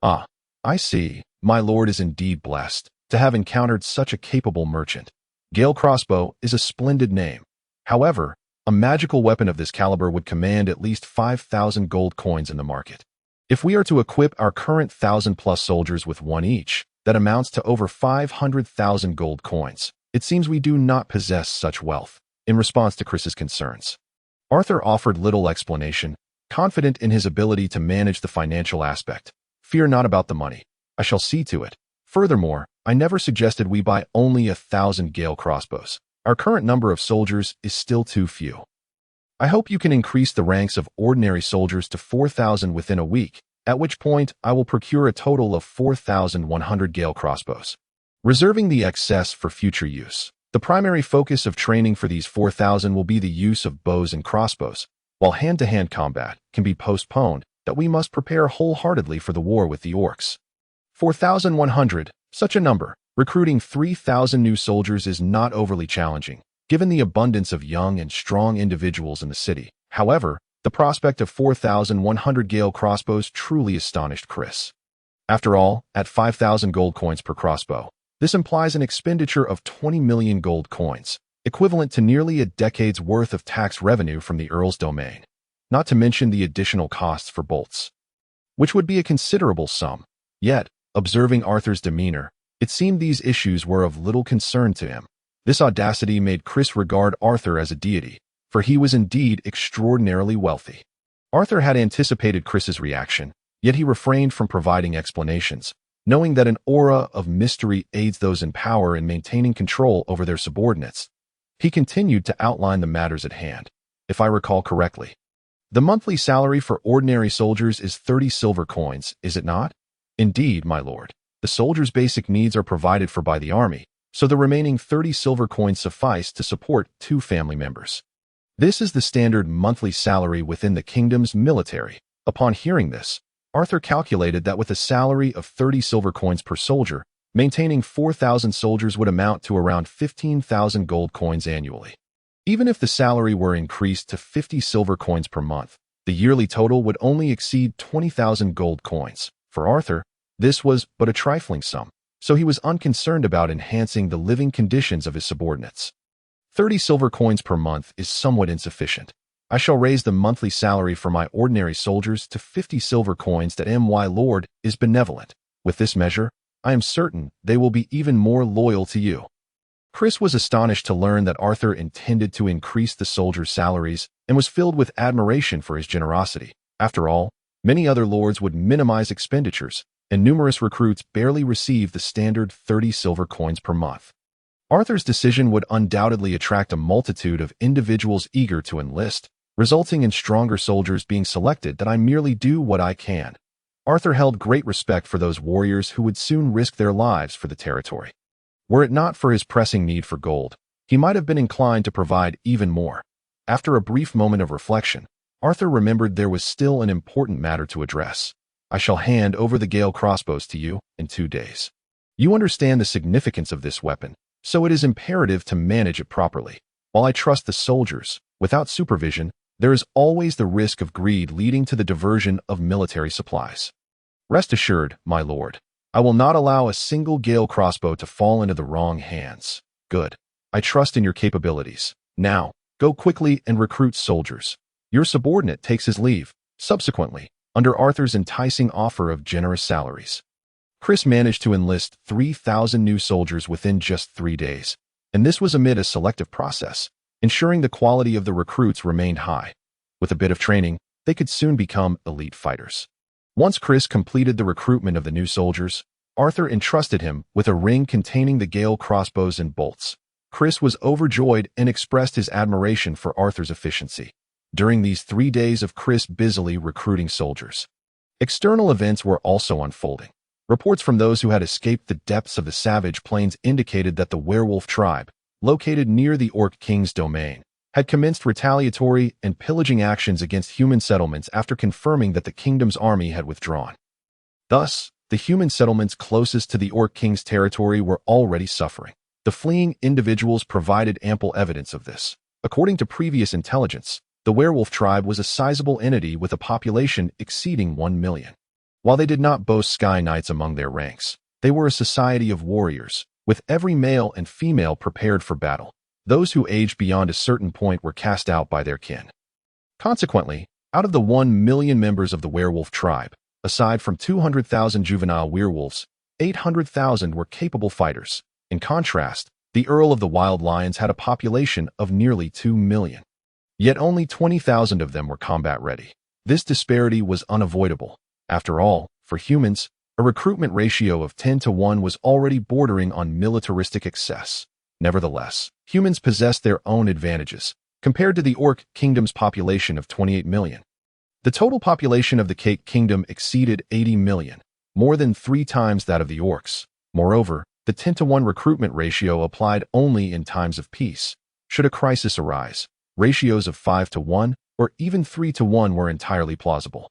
"Ah, I see. My lord is indeed blessed to have encountered such a capable merchant. Gale crossbow is a splendid name. However, a magical weapon of this caliber would command at least 5,000 gold coins in the market. If we are to equip our current 1,000-plus soldiers with one each, that amounts to over 500,000 gold coins. It seems we do not possess such wealth." In response to Chris's concerns, Arthur offered little explanation, confident in his ability to manage the financial aspect. "Fear not about the money. I shall see to it. Furthermore, I never suggested we buy only 1,000 Gale crossbows. Our current number of soldiers is still too few. I hope you can increase the ranks of ordinary soldiers to 4,000 within a week, at which point I will procure a total of 4,100 Gale crossbows, reserving the excess for future use. The primary focus of training for these 4,000 will be the use of bows and crossbows, while hand-to-hand combat can be postponed, that we must prepare wholeheartedly for the war with the orcs. 4,100, such a number. Recruiting 3,000 new soldiers is not overly challenging, given the abundance of young and strong individuals in the city. However, the prospect of 4,100 Gale crossbows truly astonished Chris. After all, at 5,000 gold coins per crossbow, this implies an expenditure of 20 million gold coins, equivalent to nearly a decade's worth of tax revenue from the Earl's domain, not to mention the additional costs for bolts, which would be a considerable sum. Yet, observing Arthur's demeanor, it seemed these issues were of little concern to him. This audacity made Chris regard Arthur as a deity, for he was indeed extraordinarily wealthy. Arthur had anticipated Chris's reaction, yet he refrained from providing explanations, knowing that an aura of mystery aids those in power in maintaining control over their subordinates. He continued to outline the matters at hand. If I recall correctly, the monthly salary for ordinary soldiers is 30 silver coins, is it not? Indeed, my lord. The soldiers' basic needs are provided for by the army, so the remaining 30 silver coins suffice to support 2 family members. This is the standard monthly salary within the kingdom's military. Upon hearing this, Arthur calculated that with a salary of 30 silver coins per soldier, maintaining 4,000 soldiers would amount to around 15,000 gold coins annually. Even if the salary were increased to 50 silver coins per month, the yearly total would only exceed 20,000 gold coins. For Arthur, this was but a trifling sum, so he was unconcerned about enhancing the living conditions of his subordinates. 30 silver coins per month is somewhat insufficient. I shall raise the monthly salary for my ordinary soldiers to 50 silver coins that my lord is benevolent. With this measure, I am certain they will be even more loyal to you. Chris was astonished to learn that Arthur intended to increase the soldiers' salaries and was filled with admiration for his generosity. After all, many other lords would minimize expenditures, and numerous recruits barely receive the standard 30 silver coins per month. Arthur's decision would undoubtedly attract a multitude of individuals eager to enlist, resulting in stronger soldiers being selected that I merely do what I can. Arthur held great respect for those warriors who would soon risk their lives for the territory. Were it not for his pressing need for gold, he might have been inclined to provide even more. After a brief moment of reflection, Arthur remembered there was still an important matter to address. I shall hand over the Gale crossbows to you in 2 days. You understand the significance of this weapon, so it is imperative to manage it properly. While I trust the soldiers, without supervision, there is always the risk of greed leading to the diversion of military supplies. Rest assured, my lord, I will not allow a single Gale crossbow to fall into the wrong hands. Good. I trust in your capabilities. Now, go quickly and recruit soldiers. Your subordinate takes his leave, subsequently, under Arthur's enticing offer of generous salaries. Chris managed to enlist 3,000 new soldiers within just 3 days, and this was amid a selective process, ensuring the quality of the recruits remained high. With a bit of training, they could soon become elite fighters. Once Chris completed the recruitment of the new soldiers, Arthur entrusted him with a ring containing the Gale crossbows and bolts. Chris was overjoyed and expressed his admiration for Arthur's efficiency. During these 3 days of Chris busily recruiting soldiers, external events were also unfolding. Reports from those who had escaped the depths of the savage plains indicated that the werewolf tribe, located near the Orc King's domain, had commenced retaliatory and pillaging actions against human settlements after confirming that the kingdom's army had withdrawn. Thus, the human settlements closest to the Orc King's territory were already suffering. The fleeing individuals provided ample evidence of this. According to previous intelligence, the werewolf tribe was a sizable entity with a population exceeding 1 million. While they did not boast sky knights among their ranks, they were a society of warriors, with every male and female prepared for battle. Those who aged beyond a certain point were cast out by their kin. Consequently, out of the 1 million members of the werewolf tribe, aside from 200,000 juvenile werewolves, 800,000 were capable fighters. In contrast, the Earl of the Wild Lions had a population of nearly 2 million. Yet only 20,000 of them were combat-ready. This disparity was unavoidable. After all, for humans, a recruitment ratio of 10-to-1 was already bordering on militaristic excess. Nevertheless, humans possessed their own advantages, compared to the Orc Kingdom's population of 28 million. The total population of the Cake Kingdom exceeded 80 million, more than 3 times that of the Orcs. Moreover, the 10-to-1 recruitment ratio applied only in times of peace. Should a crisis arise, ratios of 5-to-1 or even 3-to-1 were entirely plausible.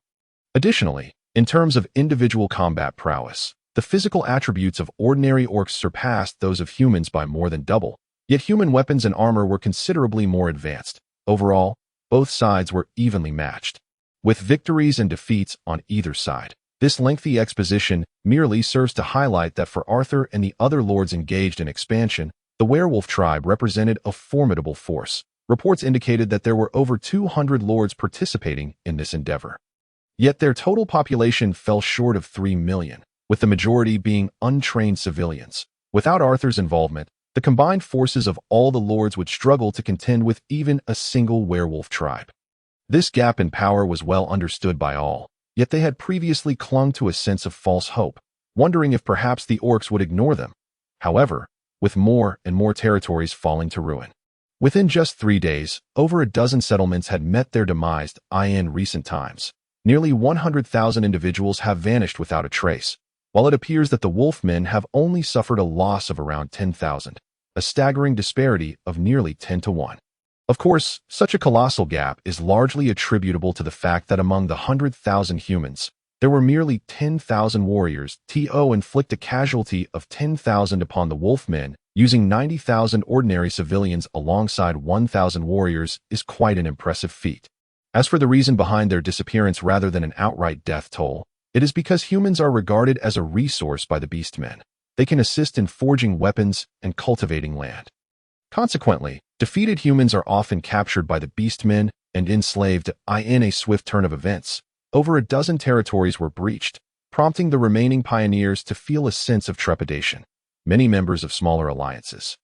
Additionally, in terms of individual combat prowess, the physical attributes of ordinary orcs surpassed those of humans by more than double, yet human weapons and armor were considerably more advanced. Overall, both sides were evenly matched, with victories and defeats on either side. This lengthy exposition merely serves to highlight that for Arthur and the other lords engaged in expansion, the werewolf tribe represented a formidable force. Reports indicated that there were over 200 lords participating in this endeavor. Yet their total population fell short of 3 million, with the majority being untrained civilians. Without Arthur's involvement, the combined forces of all the lords would struggle to contend with even a single werewolf tribe. This gap in power was well understood by all, yet they had previously clung to a sense of false hope, wondering if perhaps the orcs would ignore them. However, with more and more territories falling to ruin, within just 3 days, over a dozen settlements had met their demise. In recent times, nearly 100,000 individuals have vanished without a trace, while it appears that the wolfmen have only suffered a loss of around 10,000, a staggering disparity of nearly 10 to 1. Of course, such a colossal gap is largely attributable to the fact that among the 100,000 humans, there were merely 10,000 warriors. To inflict a casualty of 10,000 upon the wolfmen, using 90,000 ordinary civilians alongside 1,000 warriors is quite an impressive feat. As for the reason behind their disappearance rather than an outright death toll, it is because humans are regarded as a resource by the beastmen. They can assist in forging weapons and cultivating land. Consequently, defeated humans are often captured by the beastmen and enslaved. In a swift turn of events, over a dozen territories were breached, prompting the remaining pioneers to feel a sense of trepidation. Many members of smaller alliances,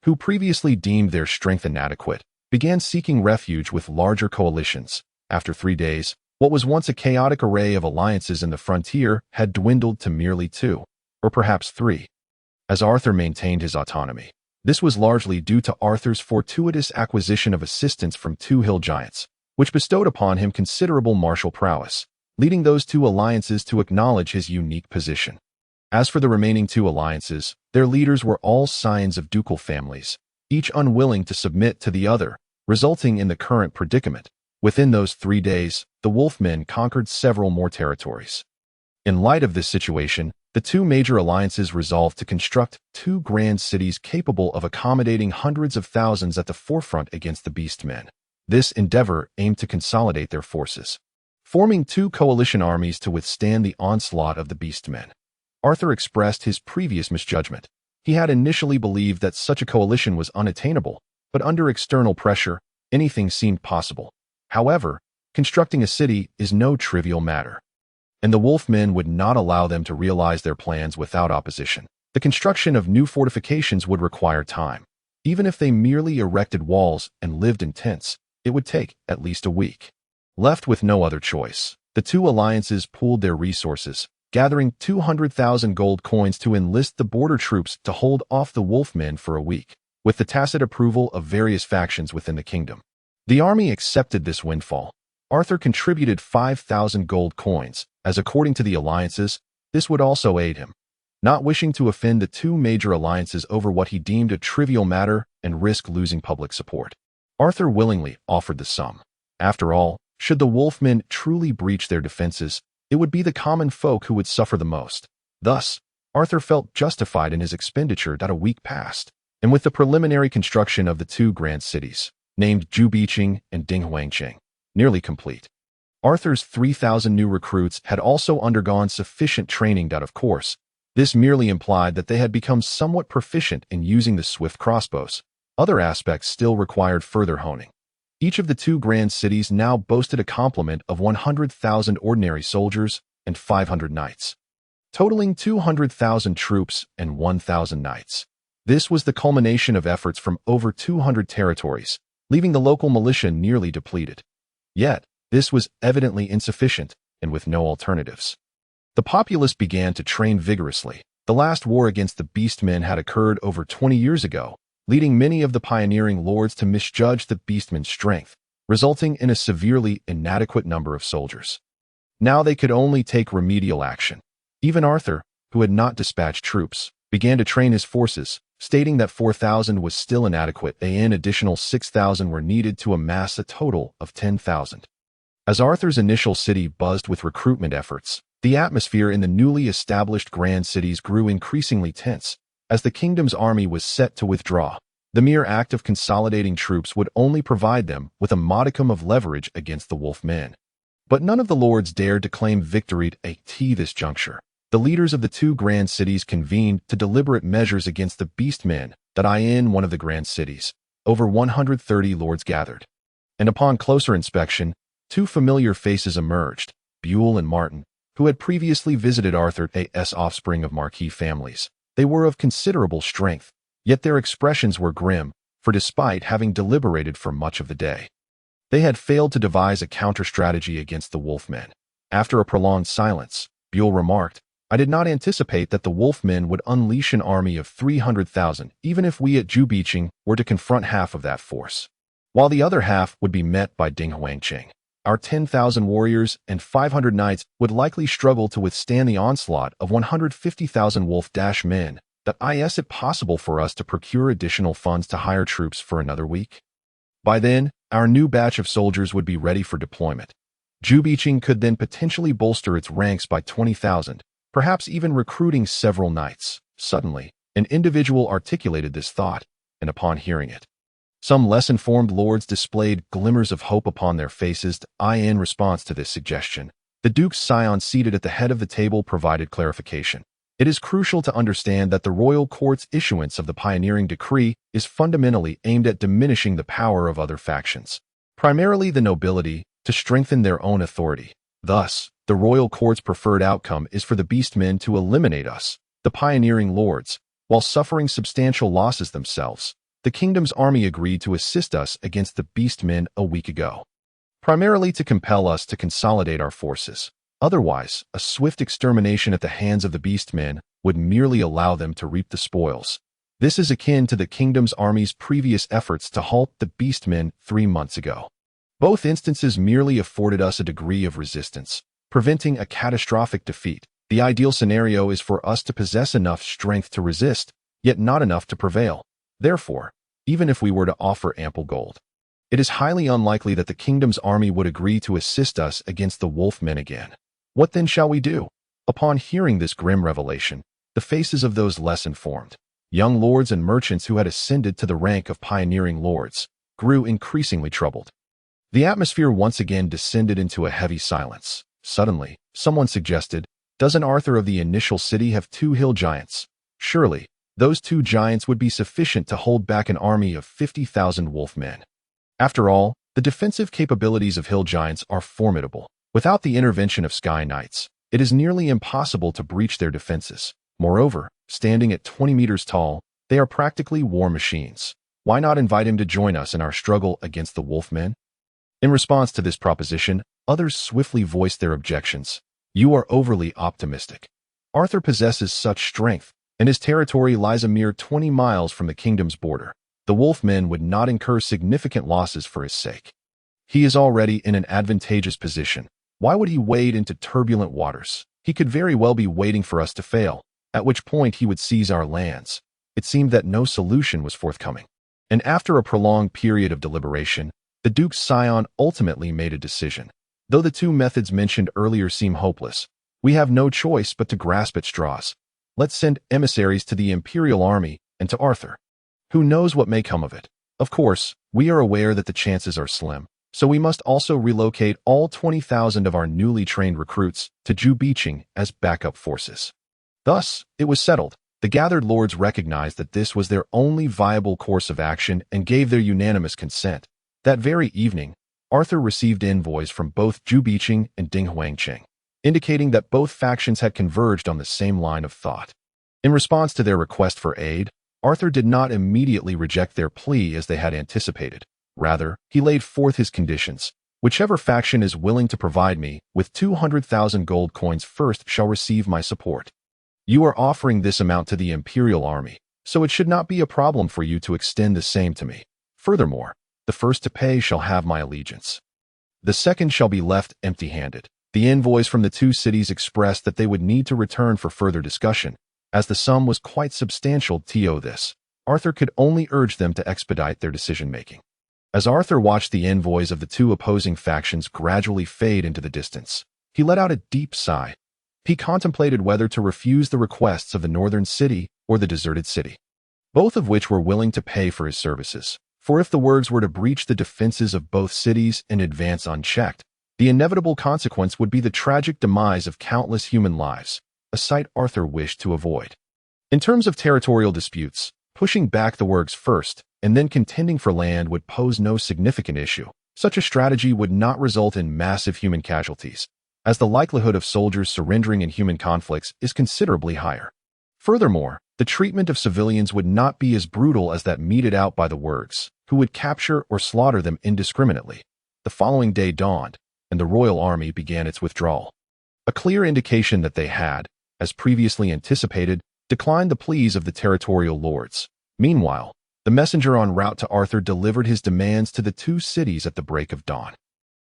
who previously deemed their strength inadequate, began seeking refuge with larger coalitions. After 3 days, what was once a chaotic array of alliances in the frontier had dwindled to merely 2, or perhaps 3. As Arthur maintained his autonomy, this was largely due to Arthur's fortuitous acquisition of assistance from 2 hill giants, which bestowed upon him considerable martial prowess, leading those 2 alliances to acknowledge his unique position. As for the remaining 2 alliances, their leaders were all scions of ducal families, each unwilling to submit to the other, resulting in the current predicament. Within those 3 days, the wolfmen conquered several more territories. In light of this situation, the 2 major alliances resolved to construct 2 grand cities capable of accommodating hundreds of thousands at the forefront against the beastmen. This endeavor aimed to consolidate their forces, forming 2 coalition armies to withstand the onslaught of the beastmen. Arthur expressed his previous misjudgment. He had initially believed that such a coalition was unattainable, but under external pressure, anything seemed possible. However, constructing a city is no trivial matter, and the wolfmen would not allow them to realize their plans without opposition. The construction of new fortifications would require time. Even if they merely erected walls and lived in tents, it would take at least a week. Left with no other choice, the 2 alliances pooled their resources, gathering 200,000 gold coins to enlist the border troops to hold off the wolfmen for a week, with the tacit approval of various factions within the kingdom. The army accepted this windfall. Arthur contributed 5,000 gold coins, as according to the alliances, this would also aid him. Not wishing to offend the 2 major alliances over what he deemed a trivial matter and risk losing public support, Arthur willingly offered the sum. After all, should the wolfmen truly breach their defenses, it would be the common folk who would suffer the most. Thus, Arthur felt justified in his expenditure. A week passed, and with the preliminary construction of the 2 grand cities, named Jubicheng and Dinghuangcheng, nearly complete, Arthur's 3,000 new recruits had also undergone sufficient training. Of course, this merely implied that they had become somewhat proficient in using the swift crossbows. Other aspects still required further honing. Each of the 2 grand cities now boasted a complement of 100,000 ordinary soldiers and 500 knights, totaling 200,000 troops and 1,000 knights. This was the culmination of efforts from over 200 territories, leaving the local militia nearly depleted. Yet, this was evidently insufficient, and with no alternatives. The populace began to train vigorously. The last war against the beastmen had occurred over 20 years ago, leading many of the pioneering lords to misjudge the beastmen's strength, resulting in a severely inadequate number of soldiers. Now they could only take remedial action. Even Arthur, who had not dispatched troops, began to train his forces, stating that 4,000 was still inadequate. An additional 6,000 were needed to amass a total of 10,000. As Arthur's initial city buzzed with recruitment efforts, the atmosphere in the newly established grand cities grew increasingly tense. As the kingdom's army was set to withdraw, the mere act of consolidating troops would only provide them with a modicum of leverage against the wolfmen. But none of the lords dared to claim victory at this juncture. The leaders of the 2 grand cities convened to deliberate measures against the beastmen. In one of the grand cities, over 130 lords gathered, and upon closer inspection, 2 familiar faces emerged: Buell and Martin, who had previously visited Arthur's offspring of marquis families. They were of considerable strength, Yet their expressions were grim, for despite having deliberated for much of the day, they had failed to devise a counter-strategy against the wolfmen. After a prolonged silence, Buell remarked, "I did not anticipate that the wolfmen would unleash an army of 300,000, even if we at Jubiching were to confront half of that force, while the other half would be met by Ding Huangqing. Our 10,000 warriors and 500 knights would likely struggle to withstand the onslaught of 150,000 wolf-men. That is it possible for us to procure additional funds to hire troops for another week? By then, our new batch of soldiers would be ready for deployment. Jubiching could then potentially bolster its ranks by 20,000, perhaps even recruiting several knights." Suddenly, an individual articulated this thought, and upon hearing it, some less informed lords displayed glimmers of hope upon their faces. In response to this suggestion, the Duke's scion seated at the head of the table provided clarification. "It is crucial to understand that the royal court's issuance of the pioneering decree is fundamentally aimed at diminishing the power of other factions, primarily the nobility, to strengthen their own authority. Thus, the royal court's preferred outcome is for the beastmen to eliminate us, the pioneering lords, while suffering substantial losses themselves. The kingdom's army agreed to assist us against the beastmen a week ago, primarily to compel us to consolidate our forces. Otherwise, a swift extermination at the hands of the beastmen would merely allow them to reap the spoils. This is akin to the kingdom's army's previous efforts to halt the beastmen 3 months ago. Both instances merely afforded us a degree of resistance, preventing a catastrophic defeat. The ideal scenario is for us to possess enough strength to resist, yet not enough to prevail. Therefore, even if we were to offer ample gold, it is highly unlikely that the kingdom's army would agree to assist us against the wolfmen again. What then shall we do?" Upon hearing this grim revelation, the faces of those less informed, young lords and merchants who had ascended to the rank of pioneering lords, grew increasingly troubled. The atmosphere once again descended into a heavy silence. Suddenly, someone suggested, "Doesn't Arthur of the initial city have 2 hill giants? Surely, those 2 giants would be sufficient to hold back an army of 50,000 wolfmen. After all, the defensive capabilities of hill giants are formidable. Without the intervention of sky knights, it is nearly impossible to breach their defenses. Moreover, standing at 20 meters tall, they are practically war machines. Why not invite him to join us in our struggle against the wolfmen?" In response to this proposition, others swiftly voiced their objections. "You are overly optimistic. Arthur possesses such strength, and his territory lies a mere 20 miles from the kingdom's border. The wolfmen would not incur significant losses for his sake. He is already in an advantageous position. Why would he wade into turbulent waters? He could very well be waiting for us to fail, at which point he would seize our lands." It seemed that no solution was forthcoming, and after a prolonged period of deliberation, the Duke's scion ultimately made a decision. "Though the 2 methods mentioned earlier seem hopeless, we have no choice but to grasp at straws. Let's send emissaries to the imperial army and to Arthur. Who knows what may come of it? Of course, we are aware that the chances are slim, so we must also relocate all 20,000 of our newly trained recruits to Jubiching as backup forces." Thus, it was settled. The gathered lords recognized that this was their only viable course of action and gave their unanimous consent. That very evening, Arthur received envoys from both Jubiching and Ding Huangqing, indicating that both factions had converged on the same line of thought. In response to their request for aid, Arthur did not immediately reject their plea as they had anticipated. Rather, he laid forth his conditions. "Whichever faction is willing to provide me with 200,000 gold coins first shall receive my support. You are offering this amount to the imperial army, so it should not be a problem for you to extend the same to me. Furthermore, the first to pay shall have my allegiance. The second shall be left empty-handed." The envoys from the 2 cities expressed that they would need to return for further discussion, as the sum was quite substantial. To this, Arthur could only urge them to expedite their decision-making. As Arthur watched the envoys of the 2 opposing factions gradually fade into the distance, he let out a deep sigh. He contemplated whether to refuse the requests of the northern city or the deserted city, both of which were willing to pay for his services. For if the Wurgs were to breach the defenses of both cities and advance unchecked, the inevitable consequence would be the tragic demise of countless human lives, a sight Arthur wished to avoid. In terms of territorial disputes, pushing back the Wurgs first and then contending for land would pose no significant issue. Such a strategy would not result in massive human casualties, as the likelihood of soldiers surrendering in human conflicts is considerably higher. Furthermore, the treatment of civilians would not be as brutal as that meted out by the wargs, who would capture or slaughter them indiscriminately. The following day dawned, and the royal army began its withdrawal. A clear indication that they had, as previously anticipated, declined the pleas of the territorial lords. Meanwhile, the messenger en route to Arthur delivered his demands to the two cities at the break of dawn.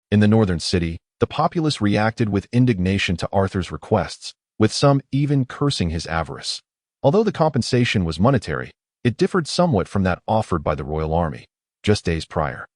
In the northern city, the populace reacted with indignation to Arthur's requests, with some even cursing his avarice. Although the compensation was monetary, it differed somewhat from that offered by the royal army. Just days prior,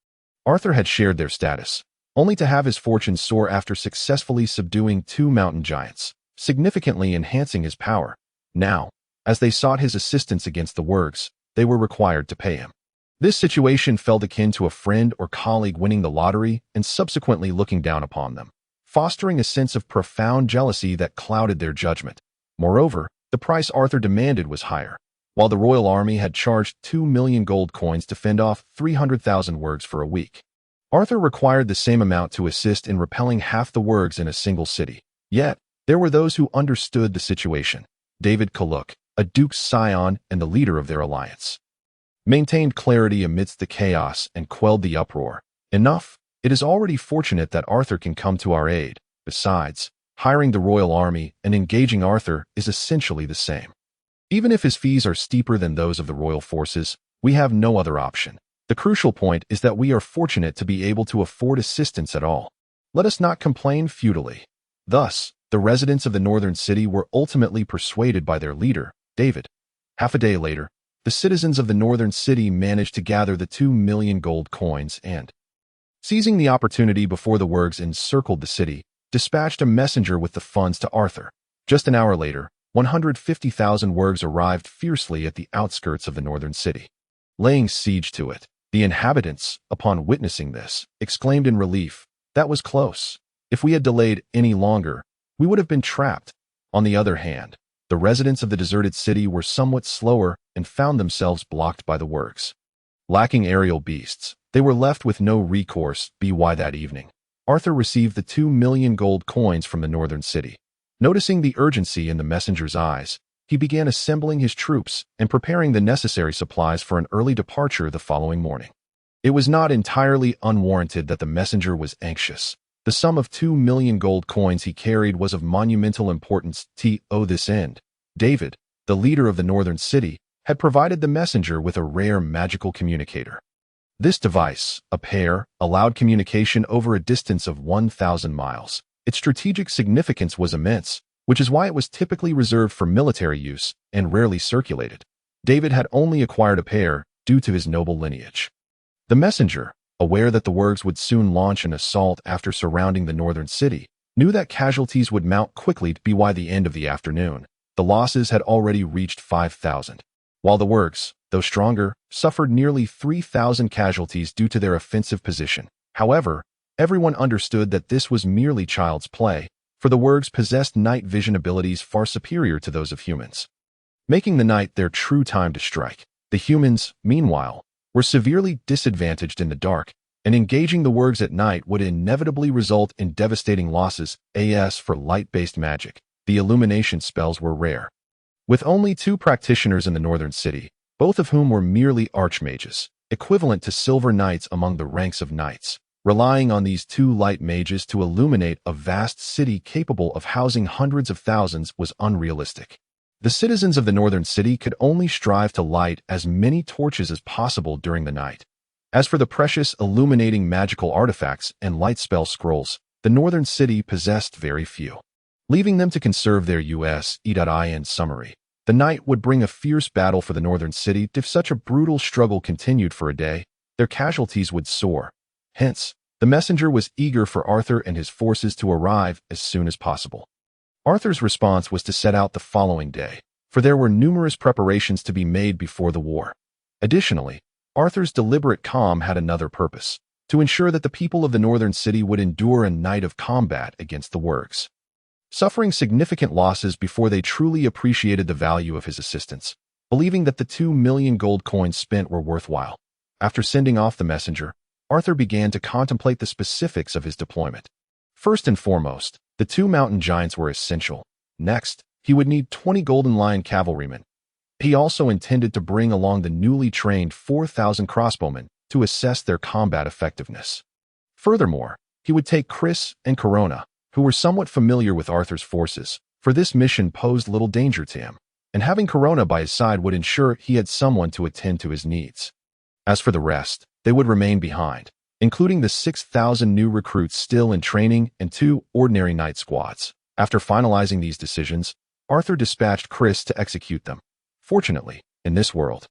Arthur had shared their status, only to have his fortunes soar after successfully subduing two mountain giants, significantly enhancing his power. Now, as they sought his assistance against the wargs, they were required to pay him. This situation felt akin to a friend or colleague winning the lottery and subsequently looking down upon them, fostering a sense of profound jealousy that clouded their judgment. Moreover, the price Arthur demanded was higher. While the royal army had charged 2 million gold coins to fend off 300,000 wargs for a week, Arthur required the same amount to assist in repelling half the wargs in a single city. Yet, there were those who understood the situation. David Kaluk, a duke's scion and the leader of their alliance, maintained clarity amidst the chaos and quelled the uproar. Enough, it is already fortunate that Arthur can come to our aid. Besides, hiring the royal army and engaging Arthur is essentially the same. Even if his fees are steeper than those of the royal forces, we have no other option. The crucial point is that we are fortunate to be able to afford assistance at all. Let us not complain futilely. Thus, the residents of the northern city were ultimately persuaded by their leader, David. Half a day later, the citizens of the northern city managed to gather the 2 million gold coins and, seizing the opportunity before the wargs encircled the city, dispatched a messenger with the funds to Arthur. Just an hour later, 150,000 wargs arrived fiercely at the outskirts of the northern city, laying siege to it. The inhabitants, upon witnessing this, exclaimed in relief, "That was close. If we had delayed any longer, we would have been trapped." On the other hand, the residents of the deserted city were somewhat slower and found themselves blocked by the wargs. Lacking aerial beasts, they were left with no recourse. That evening, Arthur received the 2 million gold coins from the northern city. Noticing the urgency in the messenger's eyes, he began assembling his troops and preparing the necessary supplies for an early departure the following morning. It was not entirely unwarranted that the messenger was anxious. The sum of 2 million gold coins he carried was of monumental importance. To this end, David, the leader of the northern city, had provided the messenger with a rare magical communicator. This device, a pair, allowed communication over a distance of 1,000 miles. Its strategic significance was immense, which is why it was typically reserved for military use and rarely circulated. David had only acquired a pair due to his noble lineage. The messenger, aware that the wargs would soon launch an assault after surrounding the northern city, knew that casualties would mount quickly by the end of the afternoon. The losses had already reached 5,000, while the wargs, though stronger, suffered nearly 3,000 casualties due to their offensive position. However, everyone understood that this was merely child's play, for the wargs possessed night vision abilities far superior to those of humans, making the night their true time to strike. The humans, meanwhile, were severely disadvantaged in the dark, and engaging the wargs at night would inevitably result in devastating losses. As for light-based magic, the illumination spells were rare. With only 2 practitioners in the northern city, both of whom were merely archmages, equivalent to silver knights among the ranks of knights, relying on these 2 light mages to illuminate a vast city capable of housing hundreds of thousands was unrealistic. The citizens of the northern city could only strive to light as many torches as possible during the night. As for the precious illuminating magical artifacts and light spell scrolls, the northern city possessed very few, leaving them to conserve their in summary. The night would bring a fierce battle for the northern city. If such a brutal struggle continued for a day, their casualties would soar. Hence, the messenger was eager for Arthur and his forces to arrive as soon as possible. Arthur's response was to set out the following day, for there were numerous preparations to be made before the war. Additionally, Arthur's deliberate calm had another purpose, to ensure that the people of the northern city would endure a night of combat against the wargs, suffering significant losses before they truly appreciated the value of his assistance, believing that the 2 million gold coins spent were worthwhile. After sending off the messenger, Arthur began to contemplate the specifics of his deployment. First and foremost, the 2 mountain giants were essential. Next, he would need 20 golden lion cavalrymen. He also intended to bring along the newly trained 4,000 crossbowmen to assess their combat effectiveness. Furthermore, he would take Chris and Corona, who were somewhat familiar with Arthur's forces, for this mission posed little danger to him, and having Corona by his side would ensure he had someone to attend to his needs. As for the rest, they would remain behind, including the 6,000 new recruits still in training and 2 ordinary night squads. After finalizing these decisions, Arthur dispatched Chris to execute them. Fortunately, in this world,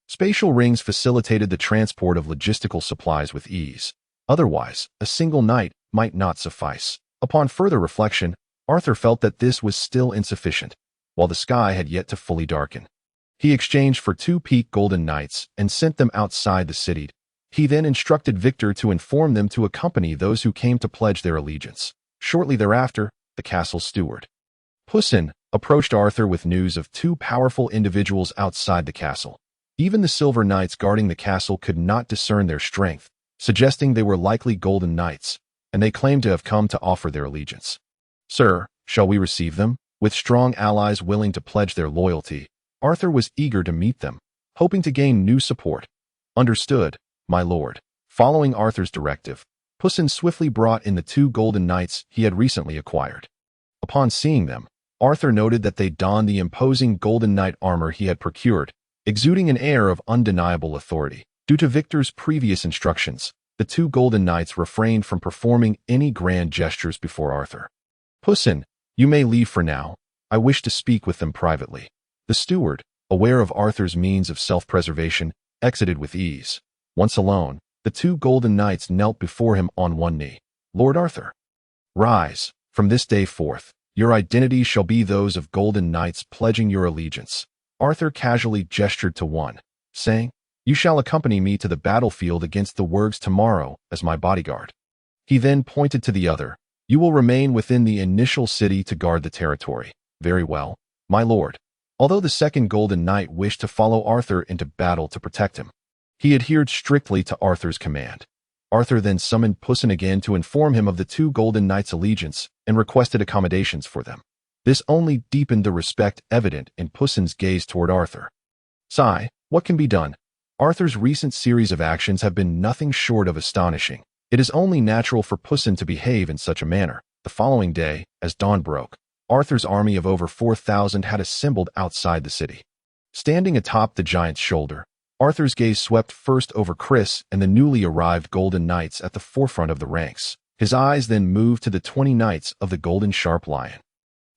spatial rings facilitated the transport of logistical supplies with ease. Otherwise, a single night might not suffice. Upon further reflection, Arthur felt that this was still insufficient, while the sky had yet to fully darken. He exchanged for 2 peak golden knights and sent them outside the city. He then instructed Victor to inform them to accompany those who came to pledge their allegiance. Shortly thereafter, the castle's steward, Pussin, approached Arthur with news of 2 powerful individuals outside the castle. Even the silver knights guarding the castle could not discern their strength, suggesting they were likely golden knights, and they claimed to have come to offer their allegiance. "Sir, shall we receive them?" With strong allies willing to pledge their loyalty, Arthur was eager to meet them, hoping to gain new support. "Understood, my lord." Following Arthur's directive, Pussin swiftly brought in the 2 golden knights he had recently acquired. Upon seeing them, Arthur noted that they donned the imposing golden knight armor he had procured, exuding an air of undeniable authority. Due to Victor's previous instructions, the 2 golden knights refrained from performing any grand gestures before Arthur. "Pussin, you may leave for now. I wish to speak with them privately." The steward, aware of Arthur's means of self-preservation, exited with ease. Once alone, the 2 golden knights knelt before him on one knee. "Lord Arthur, rise. From this day forth, your identities shall be those of golden knights pledging your allegiance." Arthur casually gestured to one, saying, "You shall accompany me to the battlefield against the Wurgs tomorrow as my bodyguard." He then pointed to the other. "You will remain within the initial city to guard the territory." "Very well, my lord." Although the second golden knight wished to follow Arthur into battle to protect him, he adhered strictly to Arthur's command. Arthur then summoned Pussin again to inform him of the 2 golden knights' allegiance and requested accommodations for them. This only deepened the respect evident in Pussin's gaze toward Arthur. "Sigh, what can be done? Arthur's recent series of actions have been nothing short of astonishing. It is only natural for Pussin to behave in such a manner." The following day, as dawn broke, Arthur's army of over 4,000 had assembled outside the city. Standing atop the giant's shoulder, Arthur's gaze swept first over Chris and the newly arrived golden knights at the forefront of the ranks. His eyes then moved to the 20 knights of the golden sharp lion,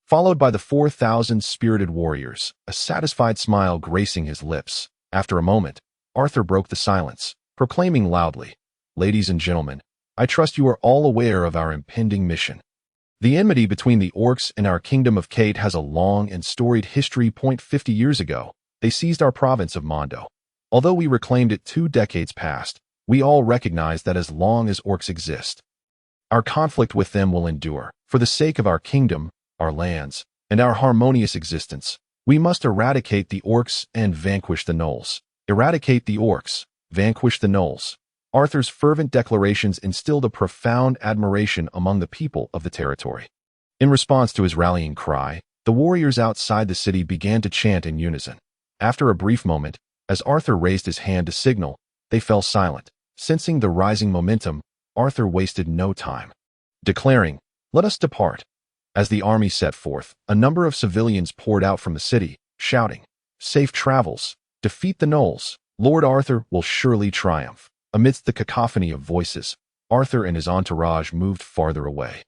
followed by the 4,000 spirited warriors, a satisfied smile gracing his lips. After a moment, Arthur broke the silence, proclaiming loudly, "Ladies and gentlemen, I trust you are all aware of our impending mission. The enmity between the orcs and our kingdom of Kate has a long and storied history. 50 years ago, they seized our province of Mondo. Although we reclaimed it 2 decades past, we all recognize that as long as orcs exist, our conflict with them will endure. For the sake of our kingdom, our lands, and our harmonious existence, we must eradicate the orcs and vanquish the gnolls." Eradicate the orcs, vanquish the gnolls. Arthur's fervent declarations instilled a profound admiration among the people of the territory. In response to his rallying cry, the warriors outside the city began to chant in unison. After a brief moment, as Arthur raised his hand to signal, they fell silent. Sensing the rising momentum, Arthur wasted no time, declaring, "Let us depart." As the army set forth, a number of civilians poured out from the city, shouting, "Safe travels! Defeat the gnolls! Lord Arthur will surely triumph." Amidst the cacophony of voices, Arthur and his entourage moved farther away.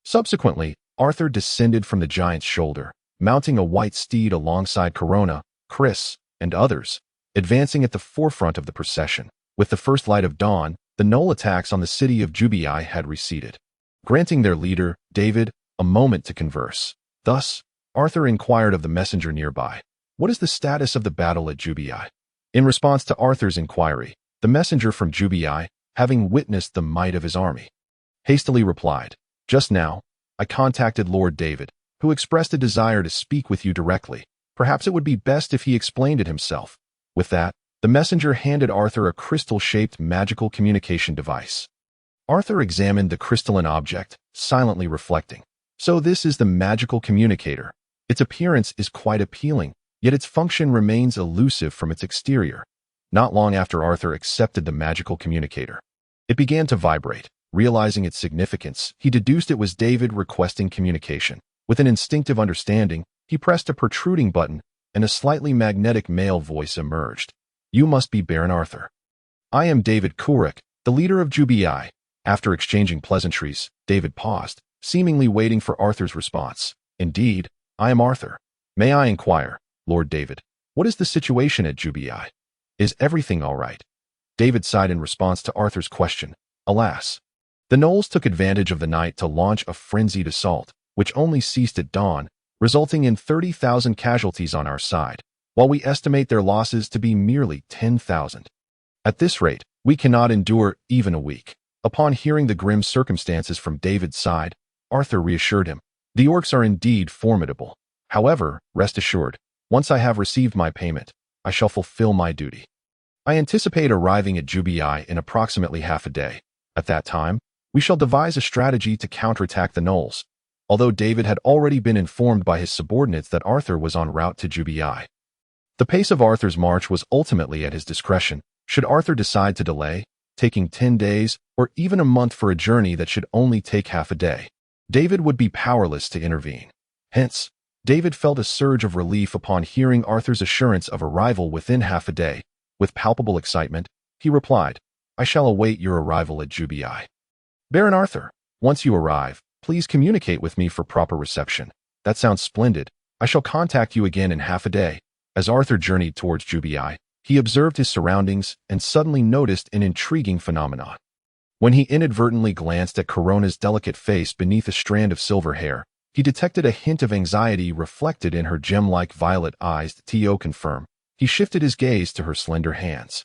Subsequently, Arthur descended from the giant's shoulder, mounting a white steed alongside Corona, Chris, and others, advancing at the forefront of the procession. With the first light of dawn, the gnoll attacks on the city of Jubii had receded, granting their leader, David, a moment to converse. Thus, Arthur inquired of the messenger nearby, "What is the status of the battle at Jubii?" In response to Arthur's inquiry, the messenger from Jubii, having witnessed the might of his army, hastily replied, "Just now, I contacted Lord David, who expressed a desire to speak with you directly. Perhaps it would be best if he explained it himself." With that, the messenger handed Arthur a crystal-shaped magical communication device. Arthur examined the crystalline object, silently reflecting. So this is the magical communicator. Its appearance is quite appealing, yet its function remains elusive from its exterior. Not long after Arthur accepted the magical communicator, it began to vibrate. Realizing its significance, he deduced it was David requesting communication. With an instinctive understanding, he pressed a protruding button, and a slightly magnetic male voice emerged. "You must be Baron Arthur." "I am David Kurik, the leader of Jubii." After exchanging pleasantries, David paused, seemingly waiting for Arthur's response. "Indeed, I am Arthur. May I inquire, Lord David, what is the situation at Jubii? Is everything all right?" David sighed in response to Arthur's question. "Alas, the gnolls took advantage of the night to launch a frenzied assault, which only ceased at dawn, resulting in 30,000 casualties on our side, while we estimate their losses to be merely 10,000. At this rate, we cannot endure even a week." Upon hearing the grim circumstances from David's side, Arthur reassured him. "The orcs are indeed formidable. However, rest assured, once I have received my payment, I shall fulfill my duty. I anticipate arriving at Jubii in approximately half a day. At that time, we shall devise a strategy to counterattack the gnolls." Although David had already been informed by his subordinates that Arthur was en route to Jubii, the pace of Arthur's march was ultimately at his discretion. Should Arthur decide to delay, taking 10 days or even a month for a journey that should only take half a day, David would be powerless to intervene. Hence, David felt a surge of relief upon hearing Arthur's assurance of arrival within half a day. With palpable excitement, he replied, "I shall await your arrival at Jubii. Baron Arthur, once you arrive, please communicate with me for proper reception." "That sounds splendid. I shall contact you again in half a day." As Arthur journeyed towards Jubii, he observed his surroundings and suddenly noticed an intriguing phenomenon. When he inadvertently glanced at Corona's delicate face beneath a strand of silver hair, he detected a hint of anxiety reflected in her gem-like violet eyes. To confirm, he shifted his gaze to her slender hands,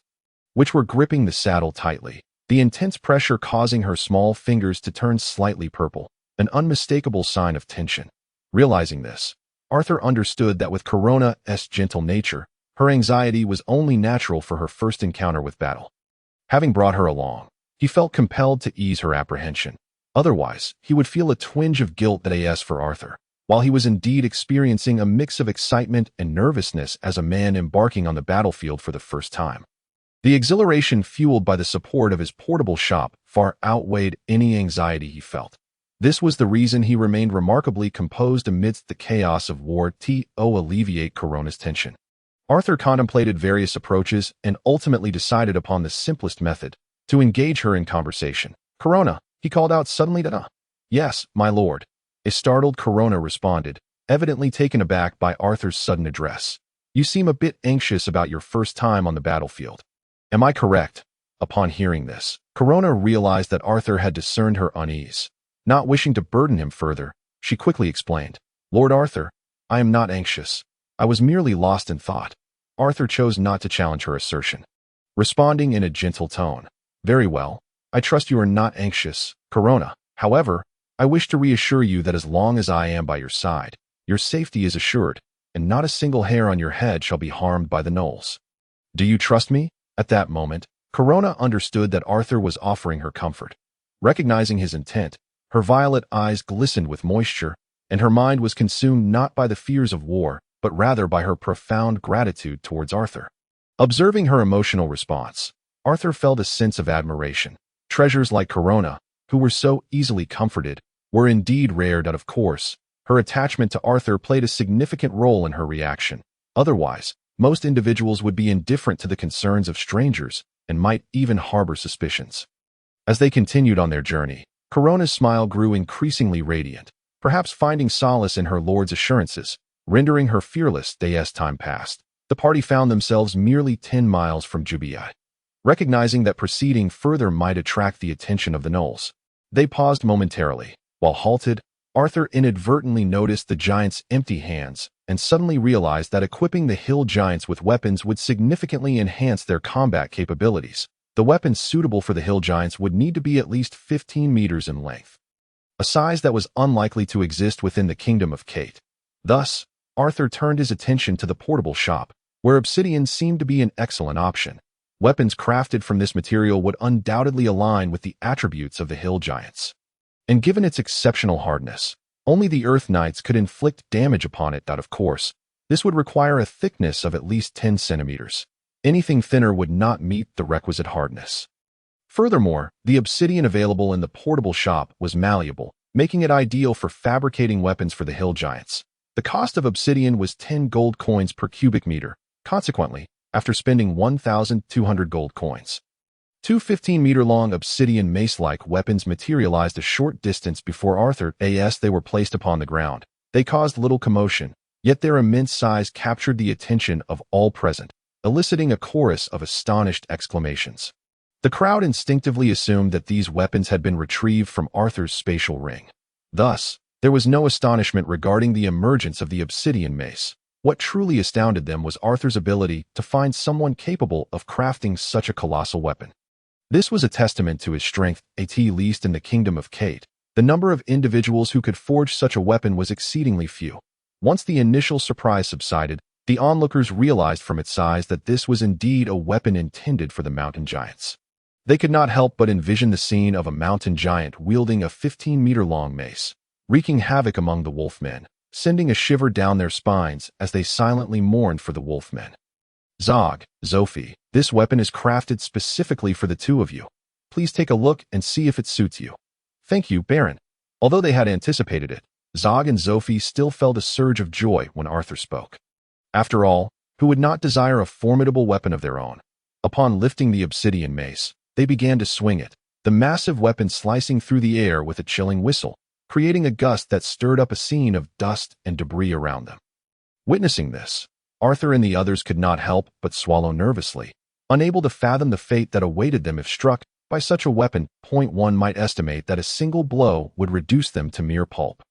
which were gripping the saddle tightly, the intense pressure causing her small fingers to turn slightly purple, an unmistakable sign of tension. Realizing this, Arthur understood that with Corona's gentle nature, her anxiety was only natural for her first encounter with battle. Having brought her along, he felt compelled to ease her apprehension. Otherwise, he would feel a twinge of guilt for Arthur, while he was indeed experiencing a mix of excitement and nervousness as a man embarking on the battlefield for the first time. The exhilaration fueled by the support of his portable shop far outweighed any anxiety he felt. This was the reason he remained remarkably composed amidst the chaos of war to alleviate Corona's tension. Arthur contemplated various approaches and ultimately decided upon the simplest method, to engage her in conversation. "Corona," he called out suddenly. "Yes, my lord." A startled Corona responded, evidently taken aback by Arthur's sudden address. "You seem a bit anxious about your first time on the battlefield. Am I correct?" Upon hearing this, Corona realized that Arthur had discerned her unease. Not wishing to burden him further, she quickly explained, "Lord Arthur, I am not anxious. I was merely lost in thought." Arthur chose not to challenge her assertion, responding in a gentle tone, "Very well. I trust you are not anxious, Corona. However, I wish to reassure you that as long as I am by your side, your safety is assured, and not a single hair on your head shall be harmed by the gnolls. Do you trust me?" At that moment, Corona understood that Arthur was offering her comfort. Recognizing his intent, her violet eyes glistened with moisture, and her mind was consumed not by the fears of war, but rather by her profound gratitude towards Arthur. Observing her emotional response, Arthur felt a sense of admiration. Treasures like Corona, who were so easily comforted, were indeed rare. Of course, her attachment to Arthur played a significant role in her reaction. Otherwise, most individuals would be indifferent to the concerns of strangers and might even harbor suspicions. As they continued on their journey, Corona's smile grew increasingly radiant, perhaps finding solace in her lord's assurances, rendering her fearless. As time passed, the party found themselves merely 10 miles from Jubii. Recognizing that proceeding further might attract the attention of the gnolls, they paused momentarily. While halted, Arthur inadvertently noticed the giants' empty hands and suddenly realized that equipping the hill giants with weapons would significantly enhance their combat capabilities. The weapons suitable for the hill giants would need to be at least 15 meters in length, a size that was unlikely to exist within the kingdom of Kate. Thus, Arthur turned his attention to the portable shop, where obsidian seemed to be an excellent option. Weapons crafted from this material would undoubtedly align with the attributes of the hill giants. And given its exceptional hardness, only the Earth Knights could inflict damage upon it. Of course, This would require a thickness of at least 10 centimeters. Anything thinner would not meet the requisite hardness. Furthermore, the obsidian available in the portable shop was malleable, making it ideal for fabricating weapons for the hill giants. The cost of obsidian was 10 gold coins per cubic meter. Consequently, after spending 1,200 gold coins, two 15-meter-long obsidian mace-like weapons materialized a short distance before Arthur. As they were placed upon the ground, they caused little commotion, yet their immense size captured the attention of all present, eliciting a chorus of astonished exclamations. The crowd instinctively assumed that these weapons had been retrieved from Arthur's spatial ring. Thus, there was no astonishment regarding the emergence of the obsidian mace. What truly astounded them was Arthur's ability to find someone capable of crafting such a colossal weapon. This was a testament to his strength, at least in the kingdom of Kate. The number of individuals who could forge such a weapon was exceedingly few. Once the initial surprise subsided, the onlookers realized from its size that this was indeed a weapon intended for the mountain giants. They could not help but envision the scene of a mountain giant wielding a 15-meter-long mace, wreaking havoc among the wolfmen, sending a shiver down their spines as they silently mourned for the wolfmen. Zog, Zophie, this weapon is crafted specifically for the two of you. Please take a look and see if it suits you. Thank you, Baron. Although they had anticipated it, Zog and Zophie still felt a surge of joy when Arthur spoke. After all, who would not desire a formidable weapon of their own? Upon lifting the obsidian mace, they began to swing it, the massive weapon slicing through the air with a chilling whistle, creating a gust that stirred up a scene of dust and debris around them. Witnessing this, Arthur and the others could not help but swallow nervously, unable to fathom the fate that awaited them if struck by such a weapon. One might estimate that a single blow would reduce them to mere pulp.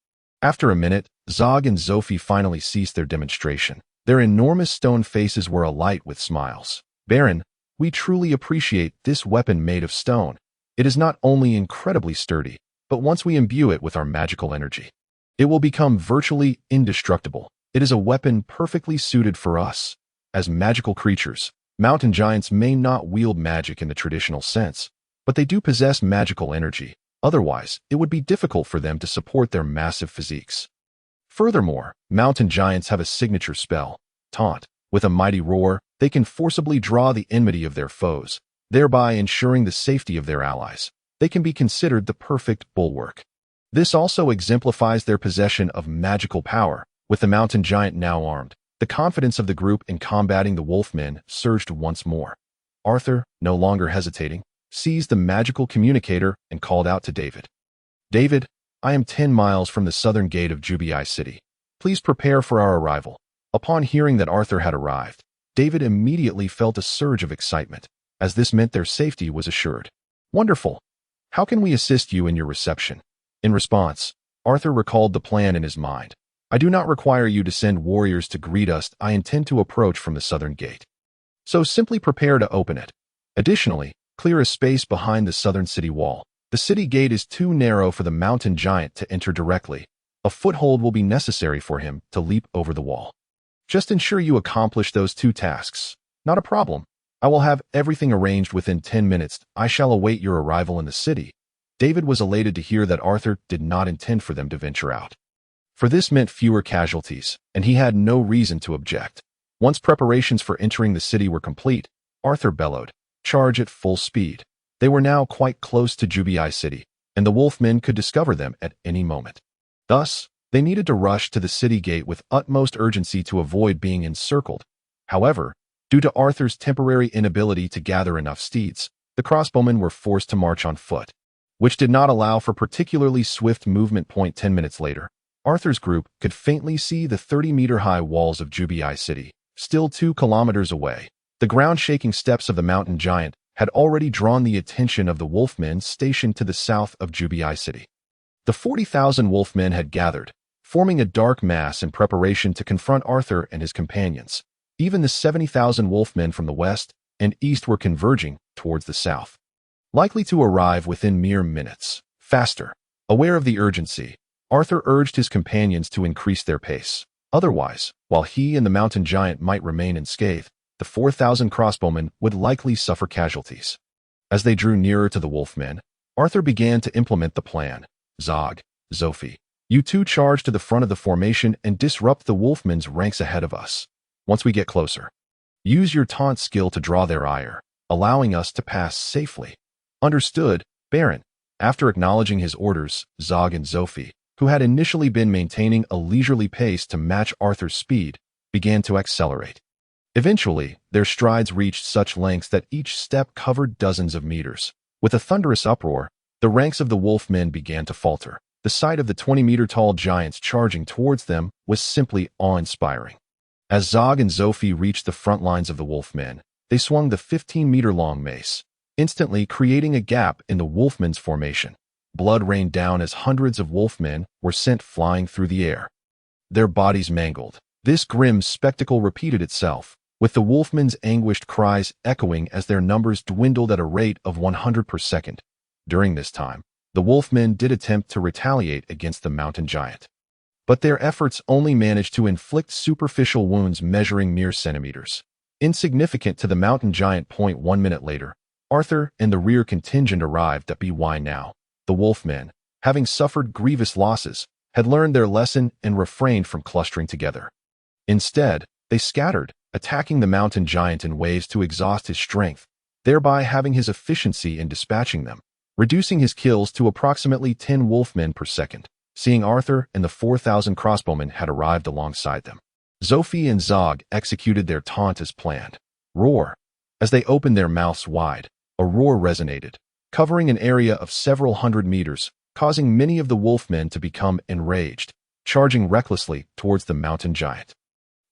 After a minute, Zog and Zophie finally ceased their demonstration. Their enormous stone faces were alight with smiles. Baron, we truly appreciate this weapon made of stone. It is not only incredibly sturdy, but once we imbue it with our magical energy, it will become virtually indestructible. It is a weapon perfectly suited for us. As magical creatures, mountain giants may not wield magic in the traditional sense, but they do possess magical energy. Otherwise, it would be difficult for them to support their massive physiques. Furthermore, mountain giants have a signature spell, Taunt. With a mighty roar, they can forcibly draw the enmity of their foes, thereby ensuring the safety of their allies. They can be considered the perfect bulwark. This also exemplifies their possession of magical power. With the mountain giant now armed, the confidence of the group in combating the wolfmen surged once more. Arthur, no longer hesitating, seized the magical communicator and called out to David. David, I am 10 miles from the southern gate of Jubii City. Please prepare for our arrival. Upon hearing that Arthur had arrived, David immediately felt a surge of excitement, as this meant their safety was assured. Wonderful! How can we assist you in your reception? In response, Arthur recalled the plan in his mind. I do not require you to send warriors to greet us. I intend to approach from the southern gate. So simply prepare to open it. Additionally, clear a space behind the southern city wall. The city gate is too narrow for the mountain giant to enter directly. A foothold will be necessary for him to leap over the wall. Just ensure you accomplish those two tasks. Not a problem. I will have everything arranged within 10 minutes. I shall await your arrival in the city. David was elated to hear that Arthur did not intend for them to venture out, for this meant fewer casualties, and he had no reason to object. Once preparations for entering the city were complete, Arthur bellowed, "Charge at full speed." They were now quite close to Jubii City, and the wolfmen could discover them at any moment. Thus, they needed to rush to the city gate with utmost urgency to avoid being encircled. However, due to Arthur's temporary inability to gather enough steeds, the crossbowmen were forced to march on foot, which did not allow for particularly swift movement. 10 minutes later, Arthur's group could faintly see the 30-meter-high walls of Jubii City, still 2 kilometers away. The ground-shaking steps of the mountain giant had already drawn the attention of the wolfmen stationed to the south of Jubii City. The 40,000 wolfmen had gathered, forming a dark mass in preparation to confront Arthur and his companions. Even the 70,000 wolfmen from the west and east were converging towards the south, likely to arrive within mere minutes. Faster. Aware of the urgency, Arthur urged his companions to increase their pace. Otherwise, while he and the mountain giant might remain unscathed, the 4,000 crossbowmen would likely suffer casualties. As they drew nearer to the wolfmen, Arthur began to implement the plan. Zog, Zophie, You two charge to the front of the formation and disrupt the wolfmen's ranks ahead of us. Once we get closer, use your taunt skill to draw their ire, allowing us to pass safely. Understood, Baron. After acknowledging his orders, Zog and Zophie, who had initially been maintaining a leisurely pace to match Arthur's speed, began to accelerate. Eventually, their strides reached such lengths that each step covered dozens of meters. With a thunderous uproar, the ranks of the wolfmen began to falter. The sight of the 20-meter-tall giants charging towards them was simply awe-inspiring. As Zog and Zophie reached the front lines of the wolfmen, they swung the 15-meter-long mace, instantly creating a gap in the wolfmen's formation. Blood rained down as hundreds of wolfmen were sent flying through the air, their bodies mangled. This grim spectacle repeated itself, with the wolfmen's anguished cries echoing as their numbers dwindled at a rate of 100 per second. During this time, the wolfmen did attempt to retaliate against the mountain giant, but their efforts only managed to inflict superficial wounds measuring mere centimeters, insignificant to the mountain giant. 1 minute later, Arthur and the rear contingent arrived at By now. The wolfmen, having suffered grievous losses, had learned their lesson and refrained from clustering together. Instead, they scattered, attacking the mountain giant in waves to exhaust his strength, thereby having his efficiency in dispatching them, reducing his kills to approximately 10 wolfmen per second. Seeing Arthur and the 4,000 crossbowmen had arrived alongside them, Zophie and Zog executed their taunt as planned. Roar! As they opened their mouths wide, a roar resonated, covering an area of several hundred meters, causing many of the wolfmen to become enraged, charging recklessly towards the mountain giant.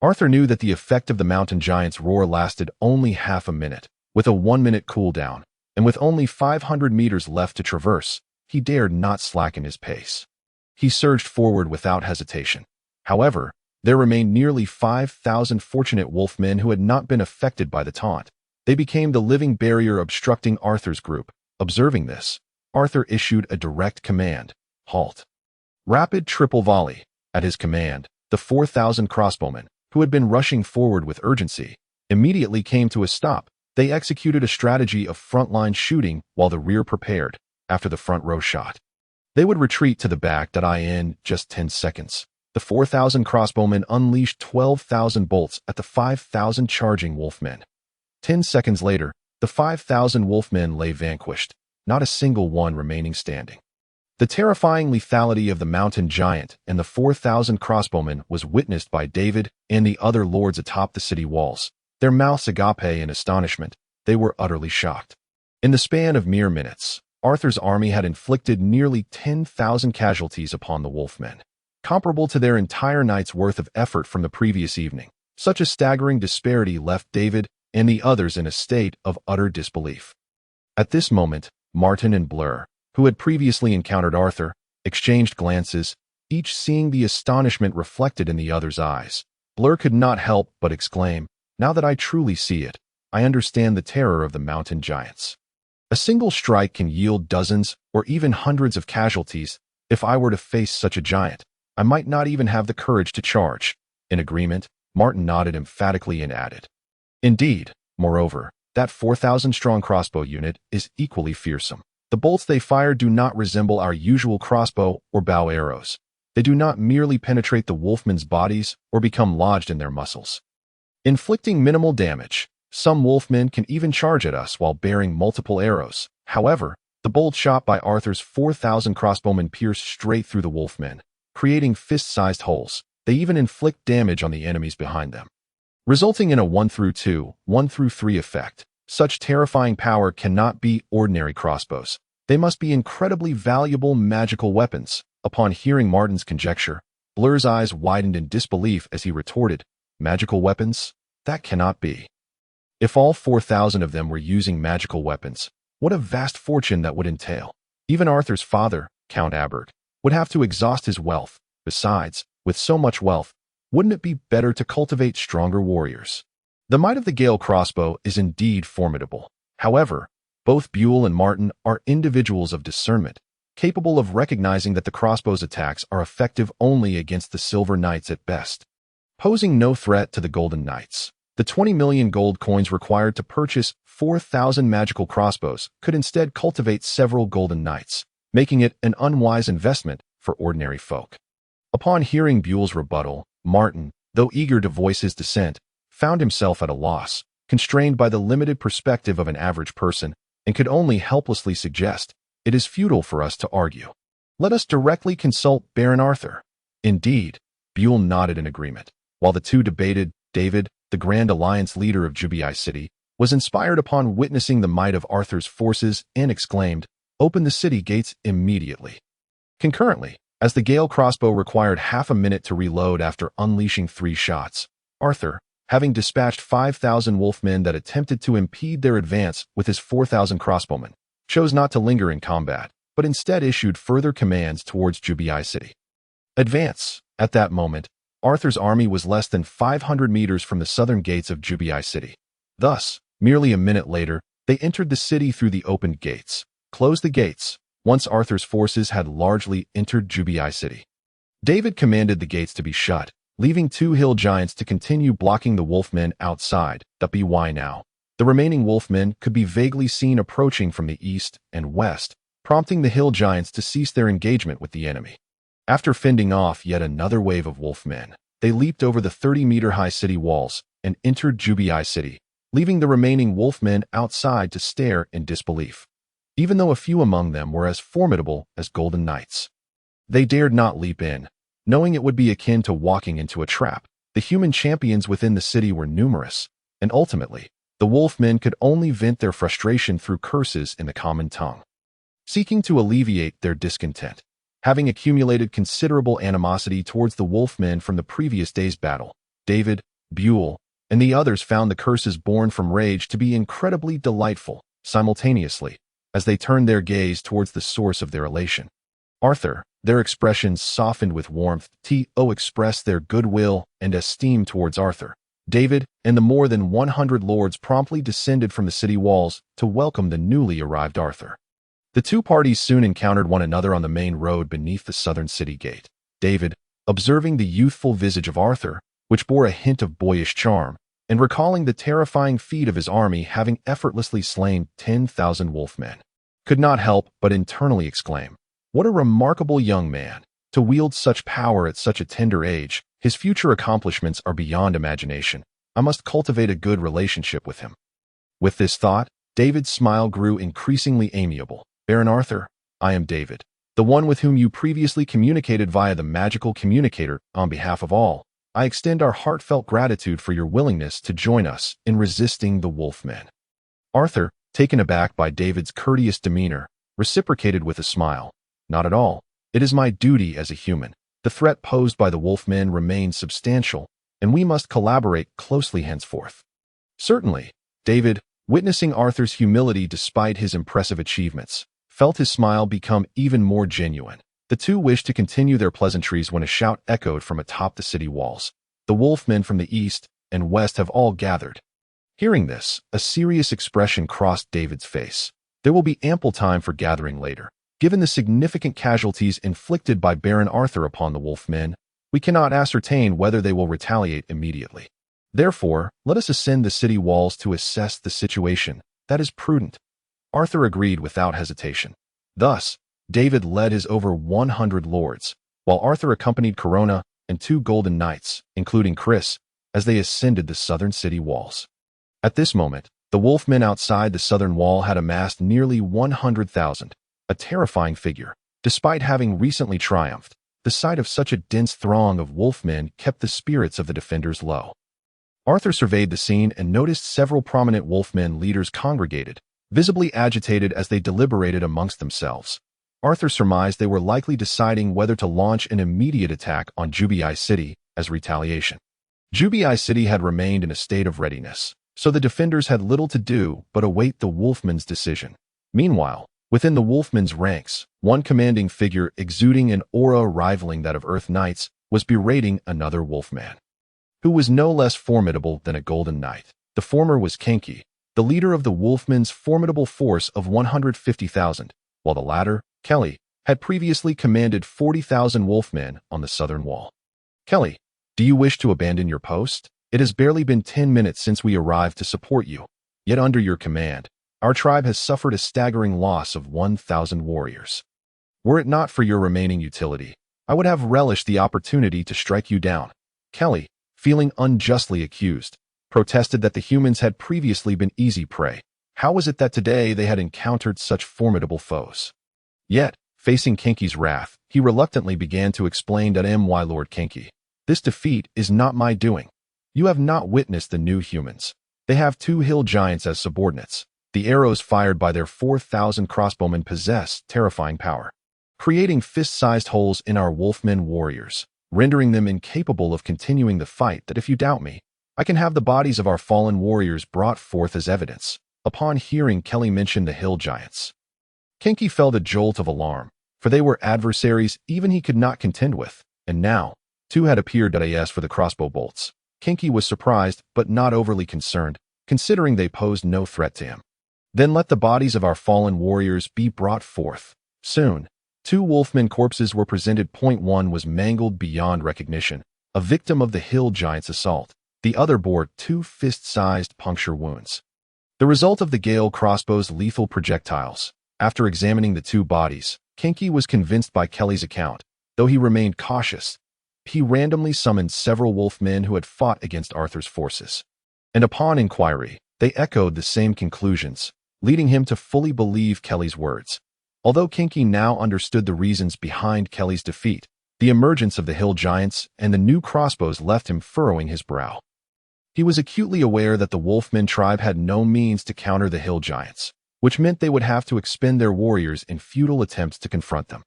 Arthur knew that the effect of the mountain giant's roar lasted only half a minute, with a 1-minute cooldown, and with only 500 meters left to traverse, he dared not slacken his pace. He surged forward without hesitation. However, there remained nearly 5,000 fortunate wolfmen who had not been affected by the taunt. They became the living barrier obstructing Arthur's group. Observing this, Arthur issued a direct command: halt. Rapid triple volley. At his command, the 4,000 crossbowmen, who had been rushing forward with urgency, immediately came to a stop. They executed a strategy of frontline shooting while the rear prepared. After the front row shot, they would retreat to the back. In just 10 seconds, the 4,000 crossbowmen unleashed 12,000 bolts at the 5,000 charging wolfmen. 10 seconds later, the 5,000 wolfmen lay vanquished, not a single one remaining standing. The terrifying lethality of the mountain giant and the 4,000 crossbowmen was witnessed by David and the other lords atop the city walls, their mouths agape in astonishment. They were utterly shocked. In the span of mere minutes, Arthur's army had inflicted nearly 10,000 casualties upon the wolfmen, comparable to their entire night's worth of effort from the previous evening. Such a staggering disparity left David and the others in a state of utter disbelief. At this moment, Martin and Blur, who had previously encountered Arthur, exchanged glances, each seeing the astonishment reflected in the other's eyes. Blur could not help but exclaim, "Now that I truly see it, I understand the terror of the mountain giants. A single strike can yield dozens or even hundreds of casualties. If I were to face such a giant, I might not even have the courage to charge." In agreement, Martin nodded emphatically and added, "Indeed, moreover, that 4,000-strong crossbow unit is equally fearsome. The bolts they fire do not resemble our usual crossbow or bow arrows. They do not merely penetrate the wolfmen's bodies or become lodged in their muscles, inflicting minimal damage. Some wolfmen can even charge at us while bearing multiple arrows. However, the bolt shot by Arthur's 4,000 crossbowmen pierced straight through the wolfmen, creating fist-sized holes. They even inflict damage on the enemies behind them, resulting in a 1-through-2, 1-through-3 effect. Such terrifying power cannot be ordinary crossbows. They must be incredibly valuable magical weapons." Upon hearing Martin's conjecture, Blur's eyes widened in disbelief as he retorted, "Magical weapons? That cannot be. If all 4,000 of them were using magical weapons, what a vast fortune that would entail. Even Arthur's father, Count Abert, would have to exhaust his wealth. Besides, with so much wealth, wouldn't it be better to cultivate stronger warriors?" The might of the Gale crossbow is indeed formidable. However, both Buell and Martin are individuals of discernment, capable of recognizing that the crossbow's attacks are effective only against the Silver Knights at best, posing no threat to the Golden Knights. The 20 million gold coins required to purchase 4,000 magical crossbows could instead cultivate several Golden Knights, making it an unwise investment for ordinary folk. Upon hearing Buell's rebuttal, Martin, though eager to voice his dissent, found himself at a loss, constrained by the limited perspective of an average person, and could only helplessly suggest, "It is futile for us to argue. Let us directly consult Baron Arthur." Indeed, Buell nodded in agreement. While the two debated, David, the Grand Alliance leader of Jubii City, was inspired upon witnessing the might of Arthur's forces and exclaimed, "Open the city gates immediately." Concurrently, as the Gale crossbow required half a minute to reload after unleashing 3 shots, Arthur, having dispatched 5,000 wolfmen that attempted to impede their advance with his 4,000 crossbowmen, chose not to linger in combat, but instead issued further commands towards Jubii City. Advance. At that moment, Arthur's army was less than 500 meters from the southern gates of Jubii City. Thus, merely a minute later, they entered the city through the opened gates. Closed the gates, once Arthur's forces had largely entered Jubii City. David commanded the gates to be shut, leaving 2 hill giants to continue blocking the wolfmen outside. Why now? The remaining wolfmen could be vaguely seen approaching from the east and west, prompting the hill giants to cease their engagement with the enemy. After fending off yet another wave of wolfmen, they leaped over the 30-meter-high city walls and entered Jubii City, leaving the remaining wolfmen outside to stare in disbelief, even though a few among them were as formidable as golden knights. They dared not leap in, knowing it would be akin to walking into a trap. The human champions within the city were numerous, and ultimately, the wolfmen could only vent their frustration through curses in the common tongue. Seeking to alleviate their discontent, having accumulated considerable animosity towards the wolfmen from the previous day's battle, David, Buell, and the others found the curses born from rage to be incredibly delightful, simultaneously, as they turned their gaze towards the source of their elation. Arthur, their expressions softened with warmth, expressed their goodwill and esteem towards Arthur. David and the more than 100 lords promptly descended from the city walls to welcome the newly arrived Arthur. The two parties soon encountered one another on the main road beneath the southern city gate. David, observing the youthful visage of Arthur, which bore a hint of boyish charm, and recalling the terrifying feat of his army having effortlessly slain 10,000 wolfmen, could not help but internally exclaim, "What a remarkable young man! To wield such power at such a tender age, his future accomplishments are beyond imagination. I must cultivate a good relationship with him." With this thought, David's smile grew increasingly amiable. "Baron Arthur, I am David, the one with whom you previously communicated via the magical communicator. On behalf of all, I extend our heartfelt gratitude for your willingness to join us in resisting the wolfmen." Arthur, taken aback by David's courteous demeanor, reciprocated with a smile. "Not at all. It is my duty as a human. The threat posed by the wolfmen remains substantial, and we must collaborate closely henceforth." "Certainly." David, witnessing Arthur's humility despite his impressive achievements, felt his smile become even more genuine. The two wished to continue their pleasantries when a shout echoed from atop the city walls. "The wolfmen from the east and west have all gathered." Hearing this, a serious expression crossed David's face. "There will be ample time for gathering later. Given the significant casualties inflicted by Baron Arthur upon the wolfmen, we cannot ascertain whether they will retaliate immediately. Therefore, let us ascend the city walls to assess the situation. That is prudent." Arthur agreed without hesitation. Thus, David led his over 100 lords, while Arthur accompanied Corona and 2 golden knights, including Chris, as they ascended the southern city walls. At this moment, the wolfmen outside the southern wall had amassed nearly 100,000, a terrifying figure. Despite having recently triumphed, the sight of such a dense throng of wolfmen kept the spirits of the defenders low. Arthur surveyed the scene and noticed several prominent wolfmen leaders congregated, visibly agitated as they deliberated amongst themselves. Arthur surmised they were likely deciding whether to launch an immediate attack on Jubii City as retaliation. Jubii City had remained in a state of readiness, so the defenders had little to do but await the wolfmen's decision. Meanwhile, within the wolfmen's ranks, one commanding figure exuding an aura rivaling that of Earth Knights was berating another wolfman, who was no less formidable than a golden knight. The former was Kenki, the leader of the wolfmen's formidable force of 150,000, while the latter, Kelly, had previously commanded 40,000 wolfmen on the southern wall. "Kelly, do you wish to abandon your post? It has barely been 10 minutes since we arrived to support you, yet under your command, our tribe has suffered a staggering loss of 1,000 warriors. Were it not for your remaining utility, I would have relished the opportunity to strike you down. Kelly, feeling unjustly accused, protested that the humans had previously been easy prey. How was it that today they had encountered such formidable foes? Yet, facing Kinky's wrath, he reluctantly began to explain that my Lord Kinky, this defeat is not my doing. You have not witnessed the new humans. They have 2 hill giants as subordinates. The arrows fired by their 4,000 crossbowmen possess terrifying power, creating fist-sized holes in our wolfmen warriors, rendering them incapable of continuing the fight. That if you doubt me, I can have the bodies of our fallen warriors brought forth as evidence. Upon hearing Kelly mention the hill giants, Kinky felt a jolt of alarm, for they were adversaries even he could not contend with, and now 2 had appeared as for the crossbow bolts. Kinky was surprised but not overly concerned, considering they posed no threat to him. Then let the bodies of our fallen warriors be brought forth. Soon, 2 wolfmen corpses were presented. One was mangled beyond recognition, a victim of the hill giant's assault. The other bore 2 fist-sized puncture wounds, the result of the Gale crossbow's lethal projectiles. After examining the 2 bodies, Kinky was convinced by Kelly's account, though he remained cautious. He randomly summoned several wolfmen who had fought against Arthur's forces, and upon inquiry, they echoed the same conclusions, leading him to fully believe Kelly's words. Although Kinky now understood the reasons behind Kelly's defeat, the emergence of the hill giants and the new crossbows left him furrowing his brow. He was acutely aware that the wolfmen tribe had no means to counter the hill giants, which meant they would have to expend their warriors in futile attempts to confront them.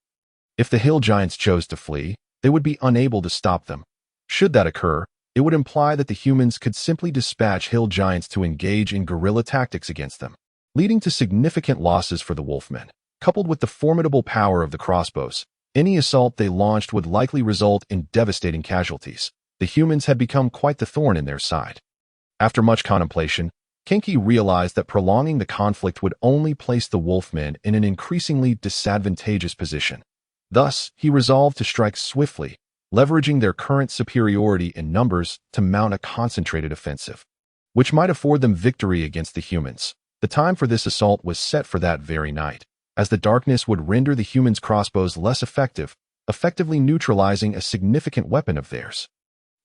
If the hill giants chose to flee, they would be unable to stop them. Should that occur, it would imply that the humans could simply dispatch hill giants to engage in guerrilla tactics against them, leading to significant losses for the wolfmen. Coupled with the formidable power of the crossbows, any assault they launched would likely result in devastating casualties. The humans had become quite the thorn in their side. After much contemplation, Kinky realized that prolonging the conflict would only place the wolfmen in an increasingly disadvantageous position. Thus, he resolved to strike swiftly, leveraging their current superiority in numbers to mount a concentrated offensive, which might afford them victory against the humans. The time for this assault was set for that very night, as the darkness would render the humans' crossbows less effective, effectively neutralizing a significant weapon of theirs.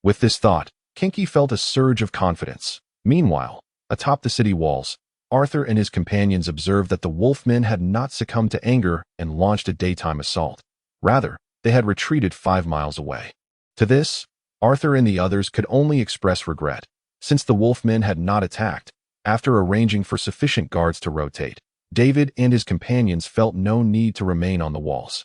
With this thought, Kinky felt a surge of confidence. Meanwhile, atop the city walls, Arthur and his companions observed that the wolfmen had not succumbed to anger and launched a daytime assault. Rather, they had retreated 5 miles away. To this, Arthur and the others could only express regret, since the wolfmen had not attacked. After arranging for sufficient guards to rotate, David and his companions felt no need to remain on the walls.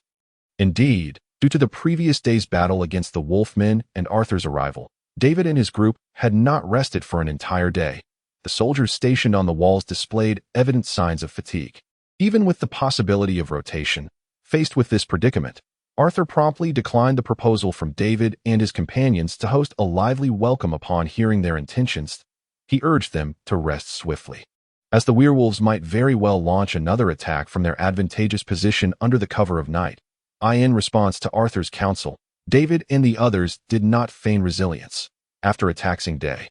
Indeed, due to the previous day's battle against the wolfmen and Arthur's arrival, David and his group had not rested for an entire day. The soldiers stationed on the walls displayed evident signs of fatigue. Even with the possibility of rotation, faced with this predicament, Arthur promptly declined the proposal from David and his companions to host a lively welcome. Upon hearing their intentions, he urged them to rest swiftly, as the werewolves might very well launch another attack from their advantageous position under the cover of night. In response to Arthur's counsel, David and the others did not feign resilience. After a taxing day,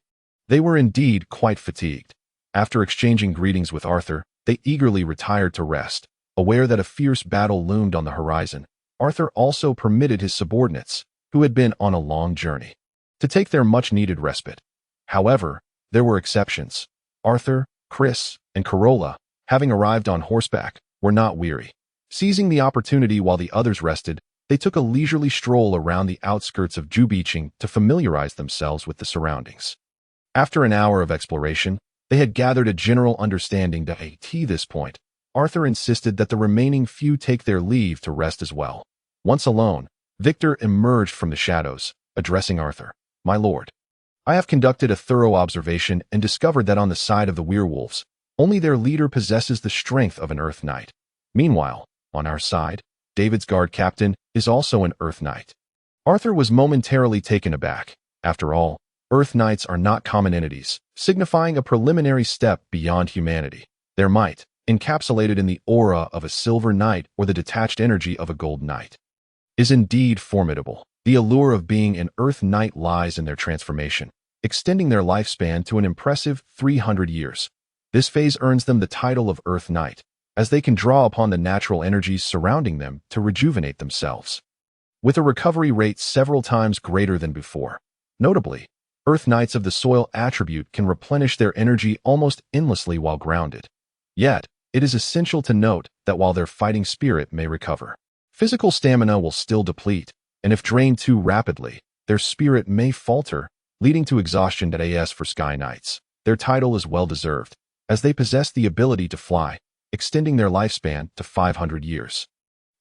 they were indeed quite fatigued. After exchanging greetings with Arthur, they eagerly retired to rest. Aware that a fierce battle loomed on the horizon, Arthur also permitted his subordinates, who had been on a long journey, to take their much-needed respite. However, there were exceptions. Arthur, Chris, and Corolla, having arrived on horseback, were not weary. Seizing the opportunity while the others rested, they took a leisurely stroll around the outskirts of Jubeaching to familiarize themselves with the surroundings. After an hour of exploration, they had gathered a general understanding that at this point, Arthur insisted that the remaining few take their leave to rest as well. Once alone, Victor emerged from the shadows, addressing Arthur. "My lord, I have conducted a thorough observation and discovered that on the side of the werewolves, only their leader possesses the strength of an Earth Knight. Meanwhile, on our side, David's guard captain is also an Earth Knight." Arthur was momentarily taken aback. After all, Earth Knights are not common entities, signifying a preliminary step beyond humanity. Their might, encapsulated in the aura of a silver knight or the detached energy of a gold knight, is indeed formidable. The allure of being an Earth Knight lies in their transformation, extending their lifespan to an impressive 300 years. This phase earns them the title of Earth Knight, as they can draw upon the natural energies surrounding them to rejuvenate themselves. with a recovery rate several times greater than before. Notably, Earth Knights of the Soil attribute can replenish their energy almost endlessly while grounded. Yet, it is essential to note that while their fighting spirit may recover, physical stamina will still deplete, and if drained too rapidly, their spirit may falter, leading to exhaustion. As for Sky Knights, their title is well-deserved, as they possess the ability to fly, extending their lifespan to 500 years.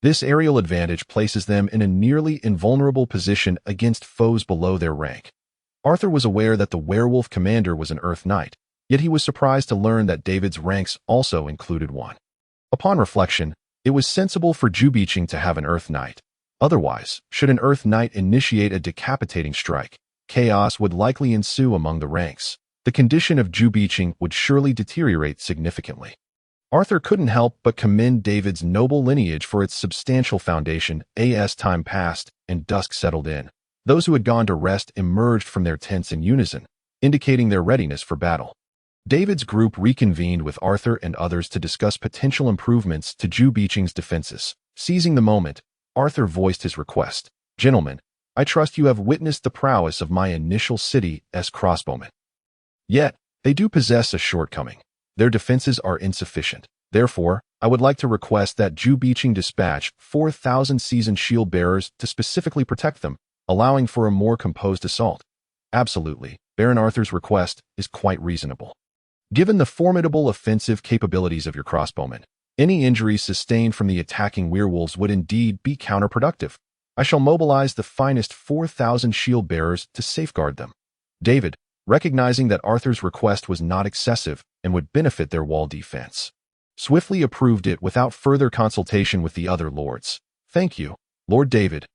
This aerial advantage places them in a nearly invulnerable position against foes below their rank. Arthur was aware that the werewolf commander was an Earth Knight, yet he was surprised to learn that David's ranks also included one. Upon reflection, it was sensible for Jubiching to have an Earth Knight. Otherwise, should an Earth Knight initiate a decapitating strike, chaos would likely ensue among the ranks. The condition of Jubiching would surely deteriorate significantly. Arthur couldn't help but commend David's noble lineage for its substantial foundation. As time passed and dusk settled in, those who had gone to rest emerged from their tents in unison, indicating their readiness for battle. David's group reconvened with Arthur and others to discuss potential improvements to Jubiching's defenses. Seizing the moment, Arthur voiced his request. "Gentlemen, I trust you have witnessed the prowess of my initial city's crossbowmen. Yet, they do possess a shortcoming. Their defenses are insufficient. Therefore, I would like to request that Jubiching dispatch 4,000 seasoned shield bearers to specifically protect them, allowing for a more composed assault." Absolutely, Baron Arthur's request is quite reasonable. Given the formidable offensive capabilities of your crossbowmen, any injuries sustained from the attacking werewolves would indeed be counterproductive. I shall mobilize the finest 4,000 shield bearers to safeguard them. David, recognizing that Arthur's request was not excessive and would benefit their wall defense, swiftly approved it without further consultation with the other lords. "Thank you, Lord David."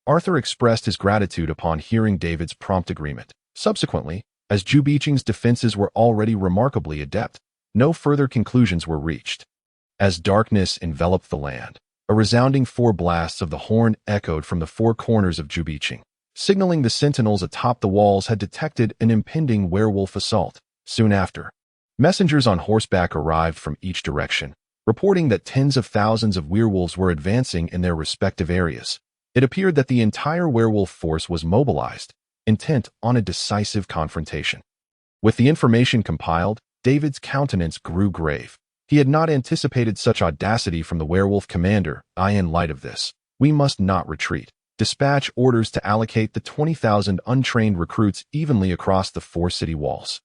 Arthur expressed his gratitude upon hearing David's prompt agreement. Subsequently, as Jubiching's defenses were already remarkably adept, no further conclusions were reached. As darkness enveloped the land, a resounding 4 blasts of the horn echoed from the 4 corners of Jubiching, signaling the sentinels atop the walls had detected an impending werewolf assault. Soon after, messengers on horseback arrived from each direction, reporting that tens of thousands of werewolves were advancing in their respective areas. It appeared that the entire werewolf force was mobilized, intent on a decisive confrontation. With the information compiled, David's countenance grew grave. He had not anticipated such audacity from the werewolf commander. In light of this, we must not retreat. Dispatch orders to allocate the 20,000 untrained recruits evenly across the 4 city walls.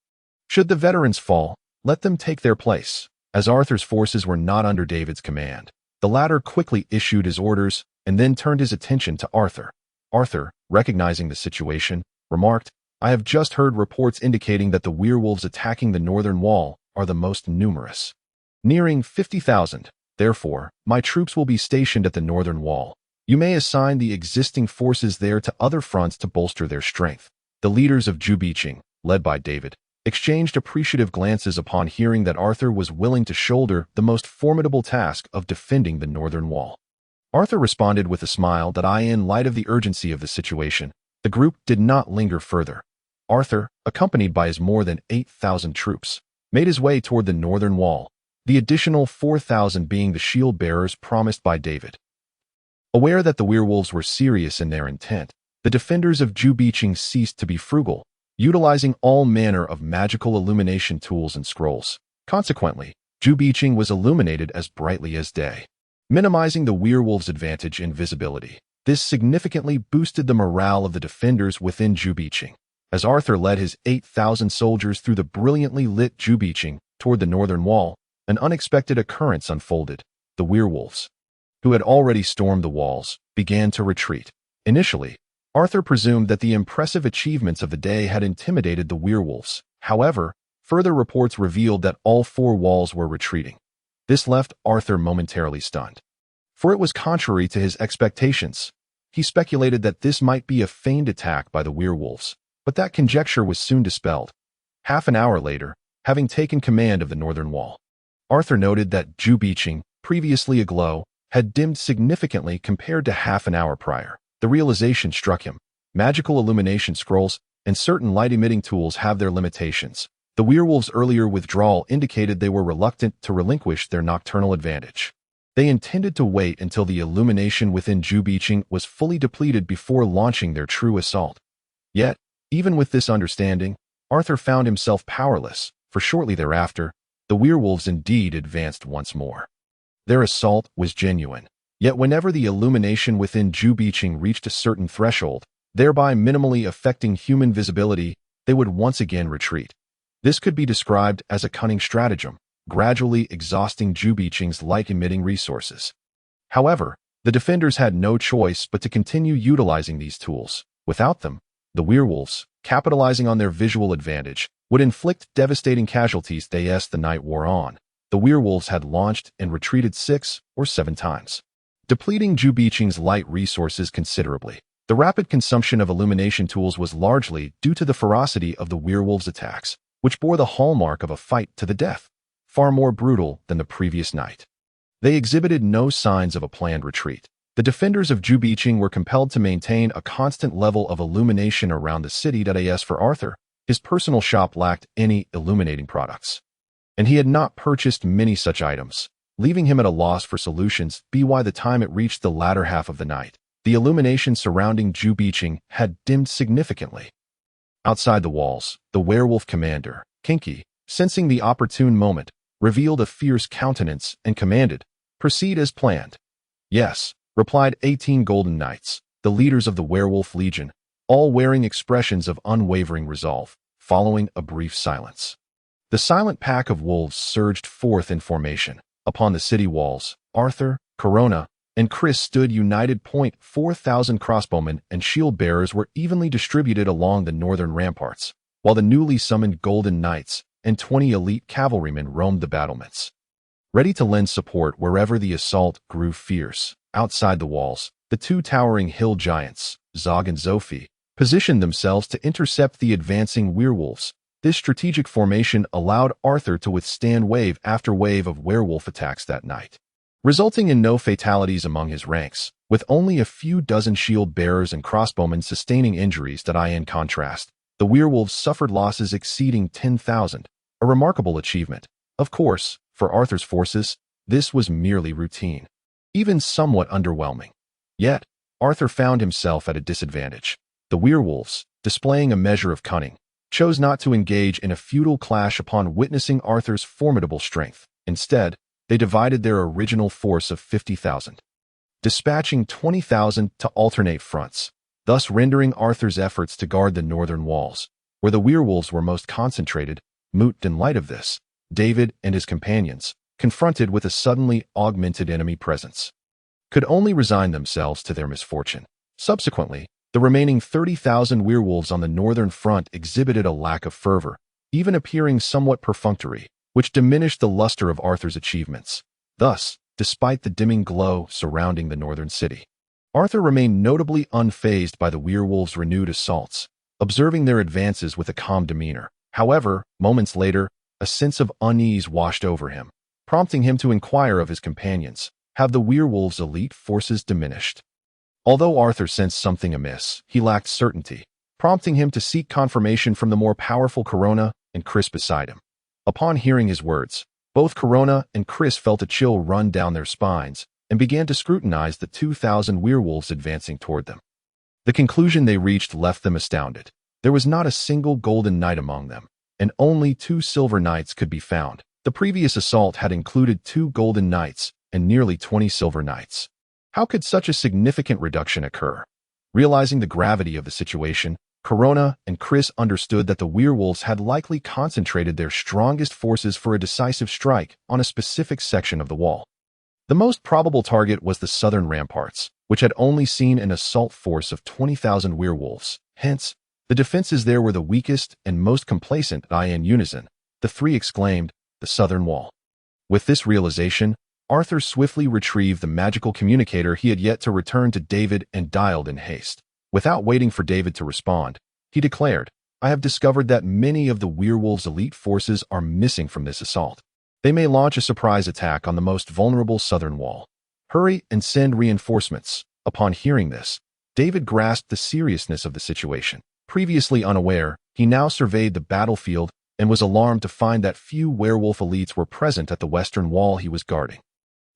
Should the veterans fall, let them take their place. As Arthur's forces were not under David's command, the latter quickly issued his orders and then turned his attention to Arthur. Arthur, recognizing the situation, remarked, "I have just heard reports indicating that the werewolves attacking the northern wall are the most numerous, nearing 50,000. Therefore, my troops will be stationed at the northern wall. You may assign the existing forces there to other fronts to bolster their strength." The leaders of Jubiching, led by David, exchanged appreciative glances upon hearing that Arthur was willing to shoulder the most formidable task of defending the northern wall. Arthur responded with a smile that in light of the urgency of the situation, the group did not linger further. Arthur, accompanied by his more than 8,000 troops, made his way toward the northern wall, the additional 4,000 being the shield bearers promised by David. Aware that the werewolves were serious in their intent, the defenders of Jubiching ceased to be frugal, utilizing all manner of magical illumination tools and scrolls. Consequently, Jubiching was illuminated as brightly as day, minimizing the werewolves' advantage in visibility. This significantly boosted the morale of the defenders within Jubiching. As Arthur led his 8,000 soldiers through the brilliantly lit Jubiching toward the northern wall, an unexpected occurrence unfolded. The werewolves, who had already stormed the walls, began to retreat. Initially, Arthur presumed that the impressive achievements of the day had intimidated the werewolves. However, further reports revealed that all 4 walls were retreating. This left Arthur momentarily stunned, for it was contrary to his expectations. He speculated that this might be a feigned attack by the werewolves, but that conjecture was soon dispelled. Half an hour later, having taken command of the northern wall, Arthur noted that Jubiching, previously aglow, had dimmed significantly compared to half an hour prior. The realization struck him. Magical illumination scrolls and certain light-emitting tools have their limitations. The werewolves' earlier withdrawal indicated they were reluctant to relinquish their nocturnal advantage. They intended to wait until the illumination within Jubiching was fully depleted before launching their true assault. Yet, even with this understanding, Arthur found himself powerless, for shortly thereafter, the werewolves indeed advanced once more. Their assault was genuine, yet whenever the illumination within Jubiching reached a certain threshold, thereby minimally affecting human visibility, they would once again retreat. This could be described as a cunning stratagem, gradually exhausting Jubiching's light-emitting resources. However, the defenders had no choice but to continue utilizing these tools. Without them, the werewolves, capitalizing on their visual advantage, would inflict devastating casualties as the night wore on. The werewolves had launched and retreated 6 or 7 times, depleting Jubiching's light resources considerably. The rapid consumption of illumination tools was largely due to the ferocity of the werewolves' attacks, which bore the hallmark of a fight to the death, far more brutal than the previous night. They exhibited no signs of a planned retreat. The defenders of Jubiching were compelled to maintain a constant level of illumination around the city. As for Arthur, his personal shop lacked any illuminating products, and he had not purchased many such items, leaving him at a loss for solutions. By the time it reached the latter half of the night, the illumination surrounding Jubiching had dimmed significantly. Outside the walls, the werewolf commander, Kinky, sensing the opportune moment, revealed a fierce countenance and commanded, "Proceed as planned." "Yes," replied 18 golden knights, the leaders of the werewolf legion, all wearing expressions of unwavering resolve, following a brief silence. The silent pack of wolves surged forth in formation. Upon the city walls, Arthur, Corona, and Chris stood united. 4,000 crossbowmen and shield-bearers were evenly distributed along the northern ramparts, while the newly summoned golden knights and 20 elite cavalrymen roamed the battlements, ready to lend support wherever the assault grew fierce. Outside the walls, the 2 towering hill giants, Zog and Zophi, positioned themselves to intercept the advancing werewolves. This strategic formation allowed Arthur to withstand wave after wave of werewolf attacks that night, resulting in no fatalities among his ranks, with only a few dozen shield-bearers and crossbowmen sustaining injuries. In contrast, the werewolves suffered losses exceeding 10,000, a remarkable achievement. Of course, for Arthur's forces, this was merely routine, even somewhat underwhelming. Yet, Arthur found himself at a disadvantage. The werewolves, displaying a measure of cunning, chose not to engage in a futile clash upon witnessing Arthur's formidable strength. Instead, they divided their original force of 50,000, dispatching 20,000 to alternate fronts, thus rendering Arthur's efforts to guard the northern walls, where the werewolves were most concentrated, moot. In light of this, David and his companions, confronted with a suddenly augmented enemy presence, could only resign themselves to their misfortune. Subsequently, the remaining 30,000 werewolves on the northern front exhibited a lack of fervor, even appearing somewhat perfunctory, which diminished the luster of Arthur's achievements. Thus, despite the dimming glow surrounding the northern city, Arthur remained notably unfazed by the werewolves' renewed assaults, observing their advances with a calm demeanor. However, moments later, a sense of unease washed over him, prompting him to inquire of his companions, have the werewolves' elite forces diminished? Although Arthur sensed something amiss, he lacked certainty, prompting him to seek confirmation from the more powerful Corona and Chris beside him. Upon hearing his words, both Corona and Chris felt a chill run down their spines and began to scrutinize the 2,000 werewolves advancing toward them. The conclusion they reached left them astounded. There was not a single golden knight among them, and only 2 silver knights could be found. The previous assault had included 2 golden knights and nearly 20 silver knights. How could such a significant reduction occur? Realizing the gravity of the situation, Corona and Chris understood that the werewolves had likely concentrated their strongest forces for a decisive strike on a specific section of the wall. The most probable target was the southern ramparts, which had only seen an assault force of 20,000 werewolves. Hence, the defenses there were the weakest and most complacent. In unison, the 3 exclaimed, "The southern wall." With this realization, Arthur swiftly retrieved the magical communicator he had yet to return to David and dialed in haste. Without waiting for David to respond, he declared, "I have discovered that many of the werewolves' elite forces are missing from this assault. They may launch a surprise attack on the most vulnerable southern wall. Hurry and send reinforcements." Upon hearing this, David grasped the seriousness of the situation. Previously unaware, he now surveyed the battlefield and was alarmed to find that few werewolf elites were present at the western wall he was guarding.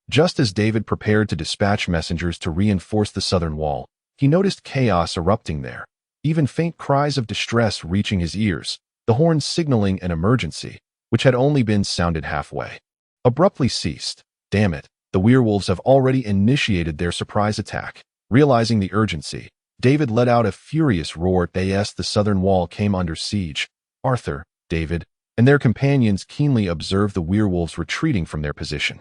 Just as David prepared to dispatch messengers to reinforce the southern wall, he noticed chaos erupting there, even faint cries of distress reaching his ears, the horns signaling an emergency, which had only been sounded halfway. Abruptly ceased. Damn it, the werewolves have already initiated their surprise attack. Realizing the urgency, David let out a furious roar as the southern wall came under siege. Arthur, David, and their companions keenly observed the werewolves retreating from their position.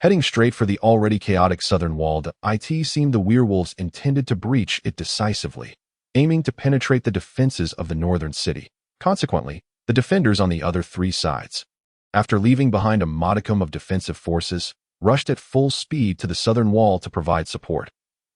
Heading straight for the already chaotic southern wall, it seemed the werewolves intended to breach it decisively, aiming to penetrate the defenses of the northern city. Consequently, the defenders on the other three sides, after leaving behind a modicum of defensive forces, rushed at full speed to the southern wall to provide support.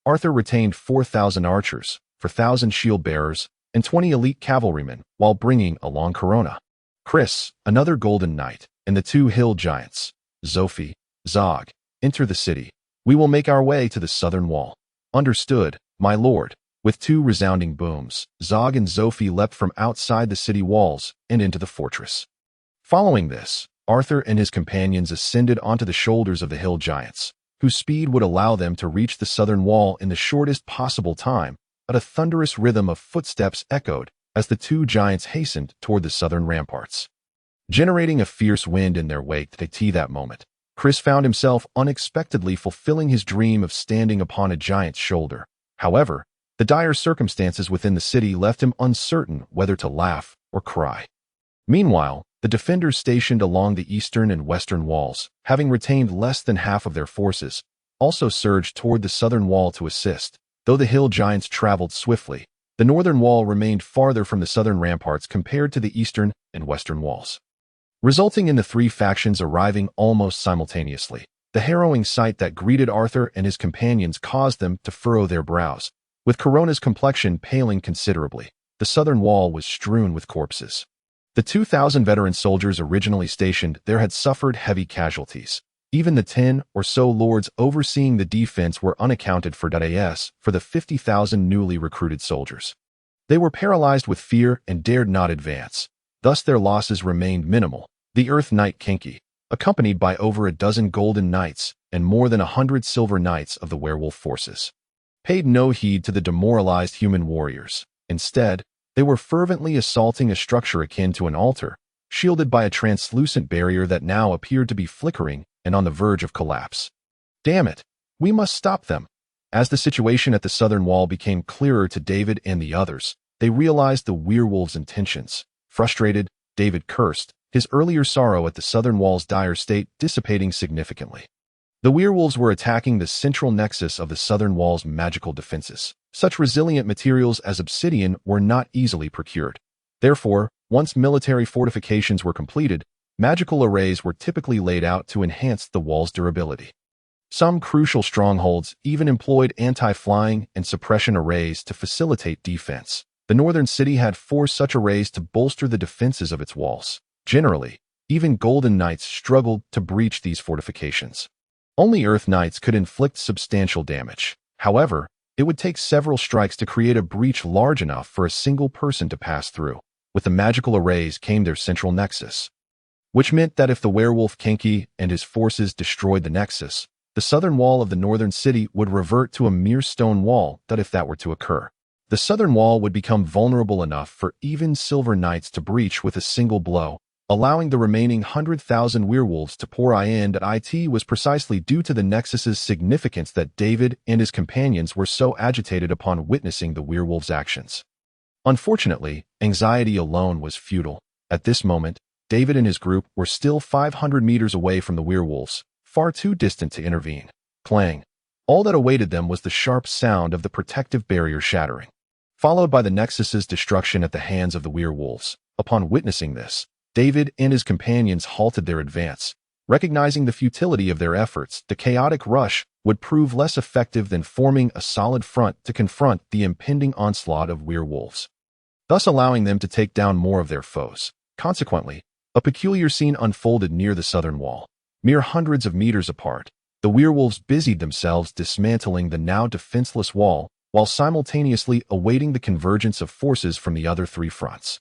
Arthur retained 4,000 archers, 4,000 shield-bearers, and 20 elite cavalrymen, while bringing along Corona, Chris, another golden knight, and the two hill giants, Zophie, Zog. Enter the city. We will make our way to the southern wall. Understood, my lord. With two resounding booms, Zog and Zophie leapt from outside the city walls and into the fortress. Following this, Arthur and his companions ascended onto the shoulders of the hill giants, whose speed would allow them to reach the southern wall in the shortest possible time, but a thunderous rhythm of footsteps echoed as the two giants hastened toward the southern ramparts, generating a fierce wind in their wake. That moment, Chris found himself unexpectedly fulfilling his dream of standing upon a giant's shoulder. However, the dire circumstances within the city left him uncertain whether to laugh or cry. Meanwhile, the defenders stationed along the eastern and western walls, having retained less than half of their forces, also surged toward the southern wall to assist. Though the hill giants traveled swiftly, the northern wall remained farther from the southern ramparts compared to the eastern and western walls, resulting in the three factions arriving almost simultaneously. The harrowing sight that greeted Arthur and his companions caused them to furrow their brows. With Corona's complexion paling considerably, the southern wall was strewn with corpses. The 2,000 veteran soldiers originally stationed there had suffered heavy casualties. Even the 10 or so lords overseeing the defense were unaccounted for. For the 50,000 newly recruited soldiers, they were paralyzed with fear and dared not advance. Thus their losses remained minimal. The Earth Knight Kinky, accompanied by over a dozen golden knights and more than 100 silver knights of the werewolf forces, paid no heed to the demoralized human warriors. Instead, they were fervently assaulting a structure akin to an altar, shielded by a translucent barrier that now appeared to be flickering and on the verge of collapse. Damn it! We must stop them! As the situation at the southern wall became clearer to David and the others, they realized the werewolves' intentions. Frustrated, David cursed, his earlier sorrow at the southern wall's dire state dissipating significantly. The werewolves were attacking the central nexus of the southern wall's magical defenses. Such resilient materials as obsidian were not easily procured. Therefore, once military fortifications were completed, magical arrays were typically laid out to enhance the wall's durability. Some crucial strongholds even employed anti-flying and suppression arrays to facilitate defense. The northern city had 4 such arrays to bolster the defenses of its walls. Generally, even golden knights struggled to breach these fortifications. Only Earth Knights could inflict substantial damage. However, it would take several strikes to create a breach large enough for a single person to pass through. With the magical arrays came their central nexus, which meant that if the werewolf Kinky and his forces destroyed the nexus, the southern wall of the northern city would revert to a mere stone wall. If that were to occur, the southern wall would become vulnerable enough for even silver knights to breach with a single blow, allowing the remaining 100,000 werewolves to pour in. It was precisely due to the nexus's significance that David and his companions were so agitated upon witnessing the werewolves' actions. Unfortunately, anxiety alone was futile. At this moment, David and his group were still 500 meters away from the werewolves, far too distant to intervene. Clang! All that awaited them was the sharp sound of the protective barrier shattering, followed by the nexus's destruction at the hands of the werewolves. Upon witnessing this, David and his companions halted their advance. Recognizing the futility of their efforts, the chaotic rush would prove less effective than forming a solid front to confront the impending onslaught of werewolves, thus allowing them to take down more of their foes. Consequently, a peculiar scene unfolded near the southern wall. Mere hundreds of meters apart, the werewolves busied themselves dismantling the now defenseless wall, while simultaneously awaiting the convergence of forces from the other 3 fronts.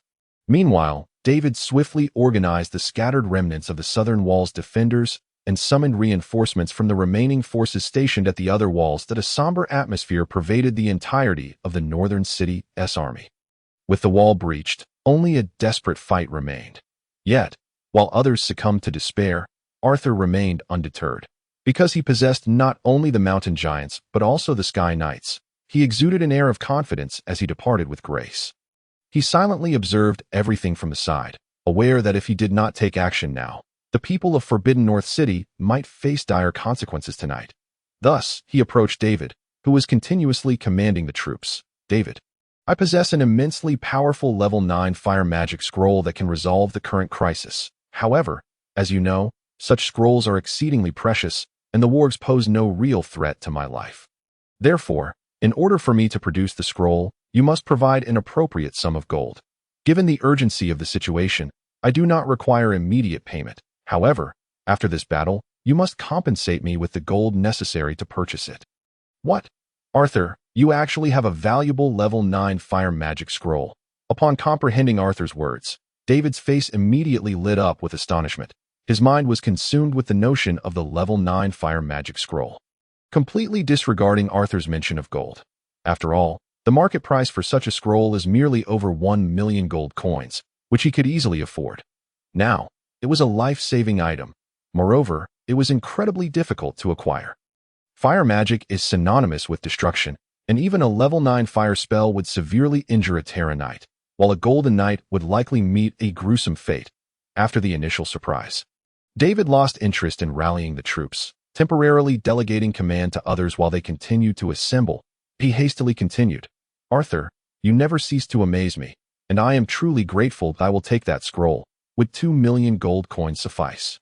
Meanwhile, David swiftly organized the scattered remnants of the southern wall's defenders and summoned reinforcements from the remaining forces stationed at the other walls that a somber atmosphere pervaded the entirety of the northern city's army. With the wall breached, only a desperate fight remained. Yet, while others succumbed to despair, Arthur remained undeterred. Because he possessed not only the mountain giants but also the sky knights, he exuded an air of confidence as he departed with grace. He silently observed everything from the side, aware that if he did not take action now, the people of Forbidden North City might face dire consequences tonight. Thus, he approached David, who was continuously commanding the troops. "David, I possess an immensely powerful level 9 fire magic scroll that can resolve the current crisis. However, as you know, such scrolls are exceedingly precious, and the wargs pose no real threat to my life. Therefore, in order for me to produce the scroll, you must provide an appropriate sum of gold. Given the urgency of the situation, I do not require immediate payment. However, after this battle, you must compensate me with the gold necessary to purchase it." "What? Arthur, you actually have a valuable level 9 fire magic scroll." Upon comprehending Arthur's words, David's face immediately lit up with astonishment. His mind was consumed with the notion of the level 9 fire magic scroll, completely disregarding Arthur's mention of gold. After all, the market price for such a scroll is merely over 1 million gold coins, which he could easily afford. Now, it was a life-saving item. Moreover, it was incredibly difficult to acquire. Fire magic is synonymous with destruction, and even a level 9 fire spell would severely injure a Terra Knight, while a Golden Knight would likely meet a gruesome fate. After the initial surprise, David lost interest in rallying the troops, temporarily delegating command to others while they continued to assemble. He hastily continued, "Arthur, you never cease to amaze me, and I am truly grateful that I will take that scroll. Would 2 million gold coins suffice?"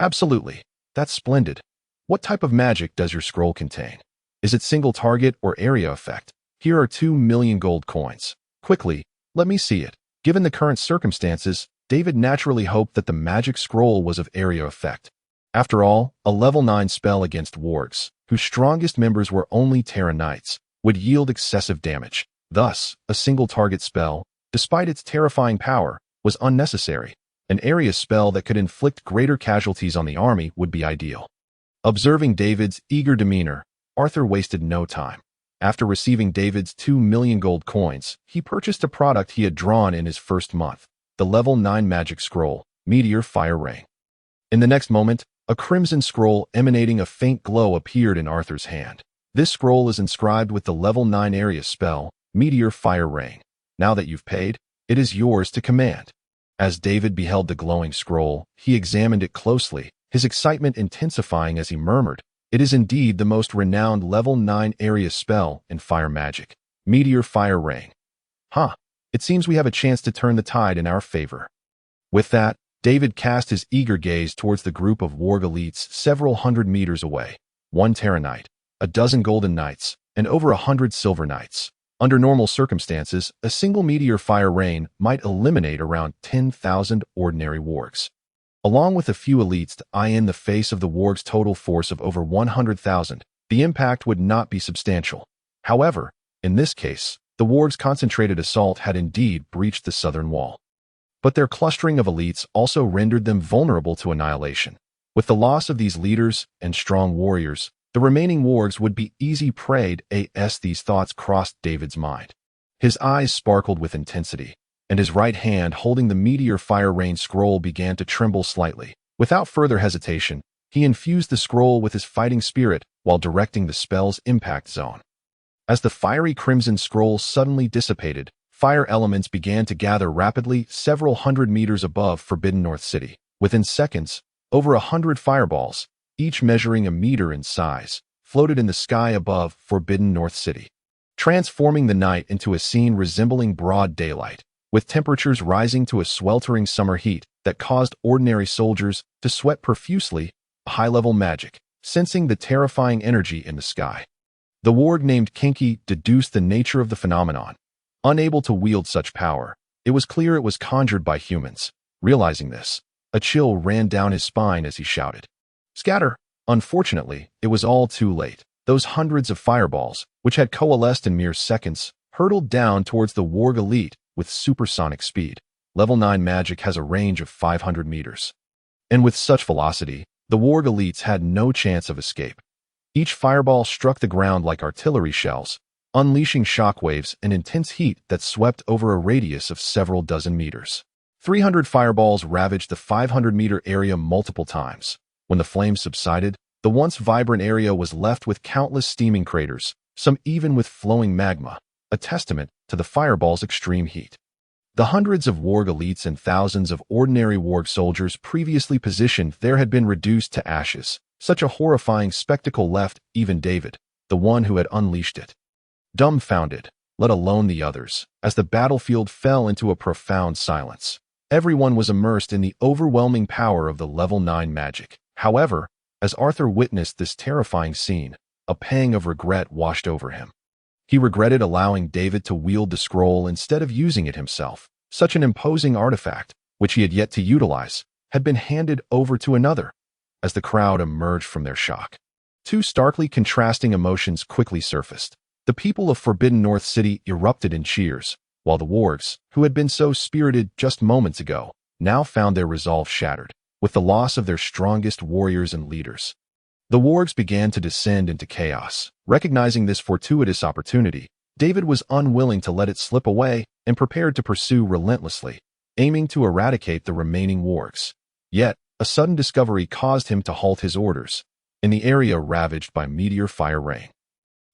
"Absolutely. That's splendid. What type of magic does your scroll contain? Is it single target or area effect? Here are 2 million gold coins. Quickly, let me see it." Given the current circumstances, David naturally hoped that the magic scroll was of area effect. After all, a level 9 spell against wargs, whose strongest members were only Terra Knights, would yield excessive damage. Thus, a single target spell, despite its terrifying power, was unnecessary. An area spell that could inflict greater casualties on the army would be ideal. Observing David's eager demeanor, Arthur wasted no time. After receiving David's 2 million gold coins, he purchased a product he had drawn in his first month, the level 9 magic scroll, Meteor Fire Ring. In the next moment, a crimson scroll emanating a faint glow appeared in Arthur's hand. This scroll is inscribed with the level 9 area spell, Meteor Fire Ring. Now that you've paid, it is yours to command. As David beheld the glowing scroll, he examined it closely, his excitement intensifying as he murmured, "It is indeed the most renowned level 9 area spell in fire magic, Meteor Fire Ring. It seems we have a chance to turn the tide in our favor." With that, David cast his eager gaze towards the group of warg elites several hundred meters away. 1 Terra Knight, a dozen Golden Knights, and over 100 Silver Knights. Under normal circumstances, a single Meteor Fire Rain might eliminate around 10,000 ordinary wargs. Along with a few elites to eye in the face of the wargs' total force of over 100,000, the impact would not be substantial. However, in this case, the wargs' concentrated assault had indeed breached the southern wall. But their clustering of elites also rendered them vulnerable to annihilation. With the loss of these leaders and strong warriors, the remaining wargs would be easy prey. As these thoughts crossed David's mind, his eyes sparkled with intensity, and his right hand holding the Meteor Fire Rain scroll began to tremble slightly. Without further hesitation, he infused the scroll with his fighting spirit while directing the spell's impact zone. As the fiery crimson scroll suddenly dissipated, fire elements began to gather rapidly several hundred meters above Forbidden North City. Within seconds, over 100 fireballs, each measuring a meter in size, floated in the sky above Forbidden North City, transforming the night into a scene resembling broad daylight, with temperatures rising to a sweltering summer heat that caused ordinary soldiers to sweat profusely. High-level magic, sensing the terrifying energy in the sky, the warg named Kinky deduced the nature of the phenomenon. Unable to wield such power, it was clear it was conjured by humans. Realizing this, a chill ran down his spine as he shouted, "Scatter!" Unfortunately, it was all too late. Those hundreds of fireballs, which had coalesced in mere seconds, hurtled down towards the warg elite with supersonic speed. Level 9 magic has a range of 500 meters. And with such velocity, The warg elites had no chance of escape. Each fireball struck the ground like artillery shells, unleashing shockwaves and intense heat that swept over a radius of several dozen meters. 300 fireballs ravaged the 500-meter area multiple times. When the flames subsided, the once vibrant area was left with countless steaming craters, some even with flowing magma, a testament to the fireball's extreme heat. The hundreds of warg elites and thousands of ordinary warg soldiers previously positioned there had been reduced to ashes. Such a horrifying spectacle left even David, the one who had unleashed it, dumbfounded, let alone the others, as the battlefield fell into a profound silence. Everyone was immersed in the overwhelming power of the level 9 magic. However, as Arthur witnessed this terrifying scene, a pang of regret washed over him. He regretted allowing David to wield the scroll instead of using it himself. Such an imposing artifact, which he had yet to utilize, had been handed over to another. As the crowd emerged from their shock, two starkly contrasting emotions quickly surfaced. The people of Forbidden North City erupted in cheers, while the wargs, who had been so spirited just moments ago, now found their resolve shattered, with the loss of their strongest warriors and leaders. The wargs began to descend into chaos. Recognizing this fortuitous opportunity, David was unwilling to let it slip away and prepared to pursue relentlessly, aiming to eradicate the remaining wargs. Yet, a sudden discovery caused him to halt his orders. In the area ravaged by meteor fire rain,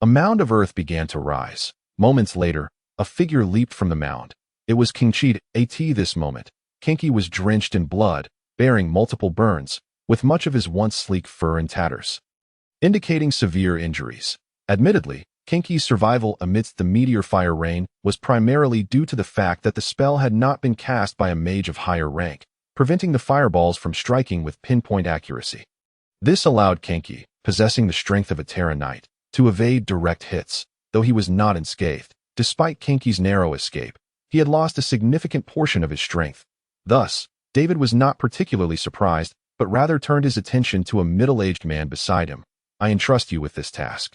a mound of earth began to rise. Moments later, a figure leaped from the mound. It was Kinchi. This moment, Kinchi was drenched in blood, bearing multiple burns, with much of his once sleek fur in tatters, indicating severe injuries. Admittedly, Kinchi's survival amidst the meteor fire rain was primarily due to the fact that the spell had not been cast by a mage of higher rank, preventing the fireballs from striking with pinpoint accuracy. This allowed Kinchi, possessing the strength of a Terra Knight, to evade direct hits. Though he was not unscathed, despite Kinchi's narrow escape, he had lost a significant portion of his strength. Thus, David was not particularly surprised, but rather turned his attention to a middle-aged man beside him. I entrust you with this task.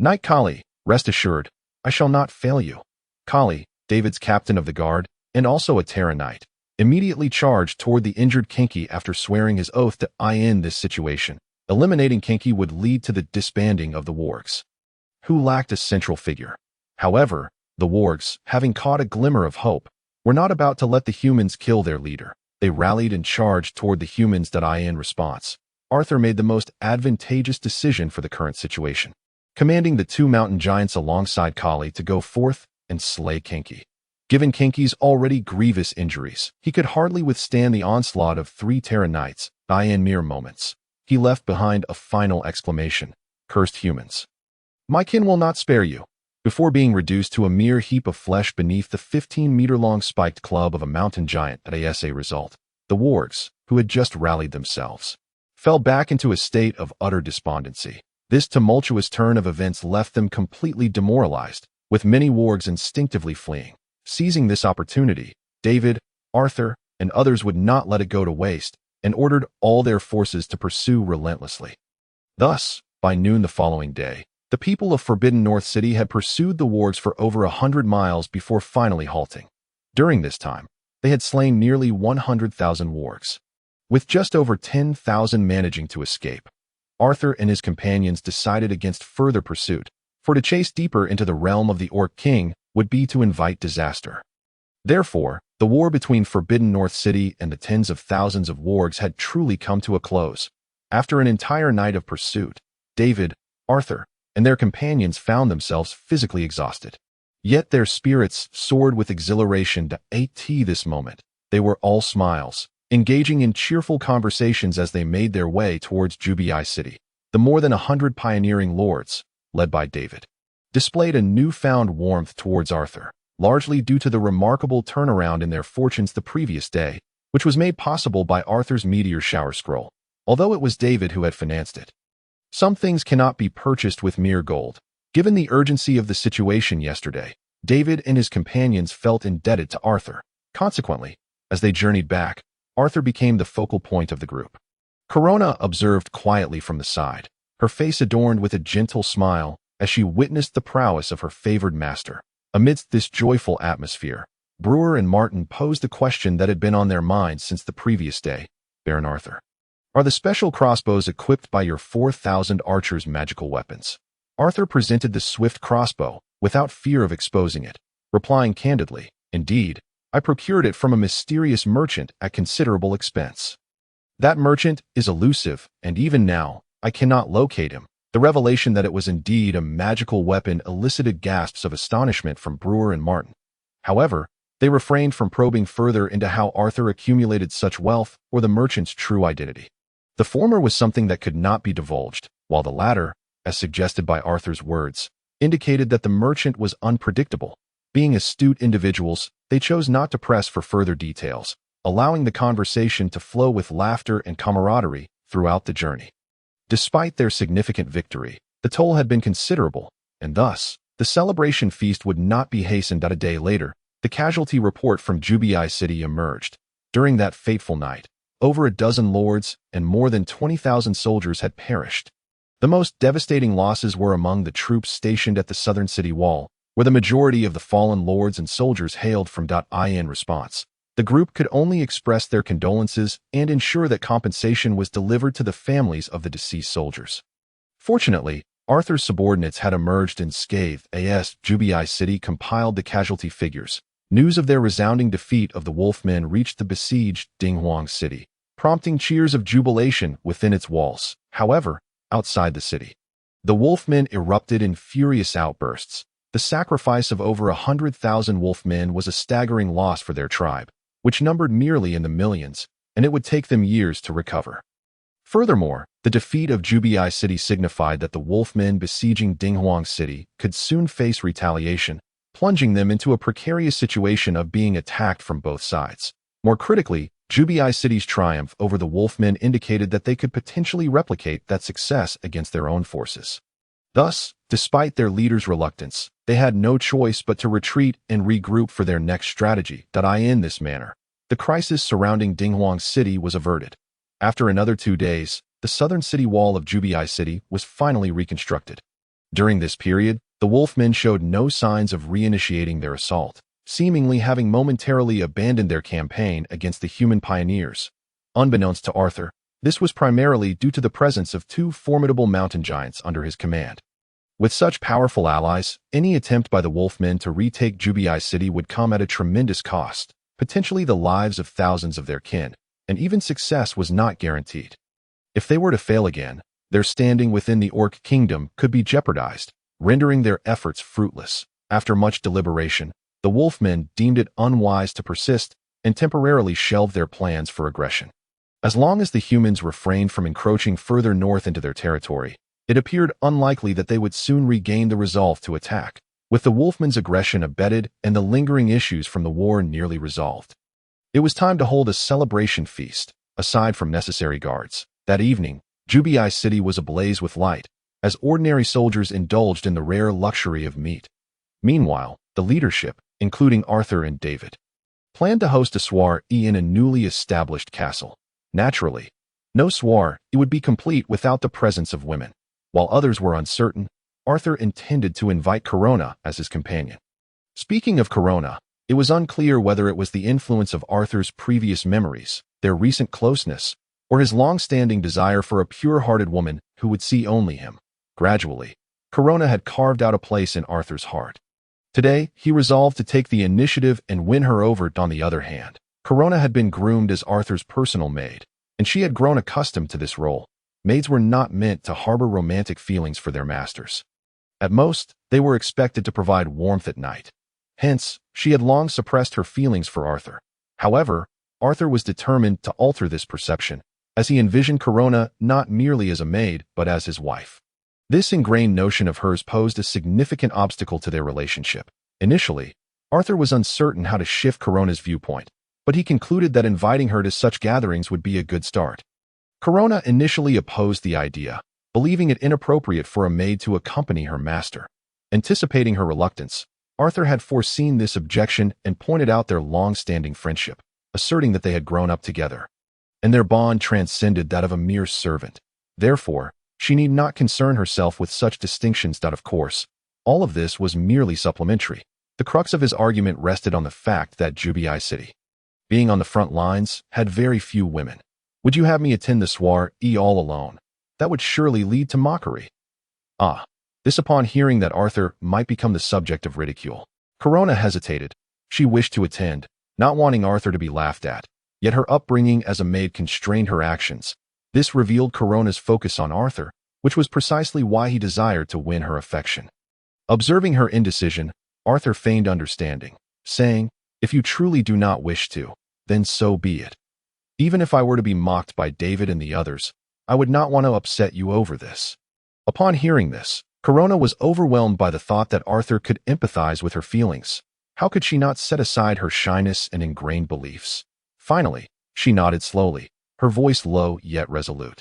Knight Kali, rest assured, I shall not fail you. Kali, David's captain of the guard, and also a Terra Knight, immediately charged toward the injured Kinchi after swearing his oath to end this situation. Eliminating Kinchi would lead to the disbanding of the wargs, who lacked a central figure. However, the wargs, having caught a glimmer of hope, were not about to let the humans kill their leader. They rallied and charged toward the humans. In response, Arthur made the most advantageous decision for the current situation, commanding the two mountain giants alongside Kali to go forth and slay Kinchi. Given Kinchi's already grievous injuries, he could hardly withstand the onslaught of 3 Terra Knights. In mere moments, he left behind a final exclamation: "Cursed humans, my kin will not spare you," before being reduced to a mere heap of flesh beneath the 15-meter-long spiked club of a mountain giant. As a result, the wargs, who had just rallied themselves, fell back into a state of utter despondency. This tumultuous turn of events left them completely demoralized, with many wargs instinctively fleeing. Seizing this opportunity, David, Arthur, and others would not let it go to waste, and ordered all their forces to pursue relentlessly. Thus, by noon the following day, the people of Forbidden North City had pursued the wargs for over 100 miles before finally halting. During this time, they had slain nearly 100,000 wargs, with just over 10,000 managing to escape. Arthur and his companions decided against further pursuit, for to chase deeper into the realm of the Orc King would be to invite disaster. Therefore, the war between Forbidden North City and the tens of thousands of wargs had truly come to a close. After an entire night of pursuit, David, Arthur, and their companions found themselves physically exhausted. Yet their spirits soared with exhilaration. This moment, they were all smiles, engaging in cheerful conversations as they made their way towards Jubii City. The more than 100 pioneering lords, led by David, displayed a newfound warmth towards Arthur, largely due to the remarkable turnaround in their fortunes the previous day, which was made possible by Arthur's meteor shower scroll, although it was David who had financed it. Some things cannot be purchased with mere gold. Given the urgency of the situation yesterday, David and his companions felt indebted to Arthur. Consequently, as they journeyed back, Arthur became the focal point of the group. Corona observed quietly from the side, her face adorned with a gentle smile as she witnessed the prowess of her favored master. Amidst this joyful atmosphere, Brewer and Martin posed the question that had been on their minds since the previous day. Baron Arthur, Are the special crossbows equipped by your 4,000 archers magical weapons? Arthur presented the swift crossbow, without fear of exposing it, replying candidly, "Indeed, I procured it from a mysterious merchant at considerable expense. That merchant is elusive, and even now, I cannot locate him." The revelation that it was indeed a magical weapon elicited gasps of astonishment from Brewer and Martin. However, they refrained from probing further into how Arthur accumulated such wealth or the merchant's true identity. The former was something that could not be divulged, while the latter, as suggested by Arthur's words, indicated that the merchant was unpredictable. Being astute individuals, they chose not to press for further details, allowing the conversation to flow with laughter and camaraderie throughout the journey. Despite their significant victory, the toll had been considerable, and thus, the celebration feast would not be hastened. A day later, the casualty report from Jubii City emerged. During that fateful night, over a dozen lords and more than 20,000 soldiers had perished. The most devastating losses were among the troops stationed at the southern city wall, where the majority of the fallen lords and soldiers hailed from. In response, the group could only express their condolences and ensure that compensation was delivered to the families of the deceased soldiers. Fortunately, Arthur's subordinates had emerged unscathed as Jubii City compiled the casualty figures. News of their resounding defeat of the Wolfmen reached the besieged Dinghuang City, prompting cheers of jubilation within its walls. However, outside the city, the Wolfmen erupted in furious outbursts. The sacrifice of over 100,000 Wolfmen was a staggering loss for their tribe, which numbered merely in the millions, and it would take them years to recover. Furthermore, the defeat of Jubii City signified that the Wolfmen besieging Dinghuang City could soon face retaliation, plunging them into a precarious situation of being attacked from both sides. More critically, Jubii City's triumph over the Wolfmen indicated that they could potentially replicate that success against their own forces. Thus, despite their leader's reluctance, they had no choice but to retreat and regroup for their next strategy. In this manner, the crisis surrounding Dinghuang City was averted. After another 2 days, the southern city wall of Jubii City was finally reconstructed. During this period, the Wolfmen showed no signs of reinitiating their assault, seemingly having momentarily abandoned their campaign against the human pioneers. Unbeknownst to Arthur, this was primarily due to the presence of 2 formidable mountain giants under his command. With such powerful allies, any attempt by the Wolfmen to retake Jubii City would come at a tremendous cost, potentially the lives of thousands of their kin, and even success was not guaranteed. If they were to fail again, their standing within the Orc Kingdom could be jeopardized, rendering their efforts fruitless. After much deliberation, the Wolfmen deemed it unwise to persist and temporarily shelved their plans for aggression. As long as the humans refrained from encroaching further north into their territory, it appeared unlikely that they would soon regain the resolve to attack, with the Wolfmen's aggression abated and the lingering issues from the war nearly resolved. It was time to hold a celebration feast, aside from necessary guards. That evening, Jubii City was ablaze with light, as ordinary soldiers indulged in the rare luxury of meat. Meanwhile, the leadership, including Arthur and David, planned to host a soiree in a newly established castle. Naturally, no soiree would be complete without the presence of women. While others were uncertain, Arthur intended to invite Corona as his companion. Speaking of Corona, it was unclear whether it was the influence of Arthur's previous memories, their recent closeness, or his long-standing desire for a pure-hearted woman who would see only him. Gradually, Corona had carved out a place in Arthur's heart. Today, he resolved to take the initiative and win her over. On the other hand, Corona had been groomed as Arthur's personal maid, and she had grown accustomed to this role. Maids were not meant to harbor romantic feelings for their masters. At most, they were expected to provide warmth at night. Hence, she had long suppressed her feelings for Arthur. However, Arthur was determined to alter this perception, as he envisioned Corona not merely as a maid, but as his wife. This ingrained notion of hers posed a significant obstacle to their relationship. Initially, Arthur was uncertain how to shift Corona's viewpoint, but he concluded that inviting her to such gatherings would be a good start. Corona initially opposed the idea, believing it inappropriate for a maid to accompany her master. Anticipating her reluctance, Arthur had foreseen this objection and pointed out their long-standing friendship, asserting that they had grown up together, and their bond transcended that of a mere servant. Therefore, she need not concern herself with such distinctions. Of course, all of this was merely supplementary. The crux of his argument rested on the fact that Jubii City, being on the front lines, had very few women. Would you have me attend the soiree all alone? That would surely lead to mockery. Ah, this upon hearing that Arthur might become the subject of ridicule. Corona hesitated. She wished to attend, not wanting Arthur to be laughed at. Yet her upbringing as a maid constrained her actions. This revealed Corona's focus on Arthur, which was precisely why he desired to win her affection. Observing her indecision, Arthur feigned understanding, saying, "If you truly do not wish to, then so be it. Even if I were to be mocked by David and the others, I would not want to upset you over this." Upon hearing this, Corona was overwhelmed by the thought that Arthur could empathize with her feelings. How could she not set aside her shyness and ingrained beliefs? Finally, she nodded slowly, her voice low yet resolute.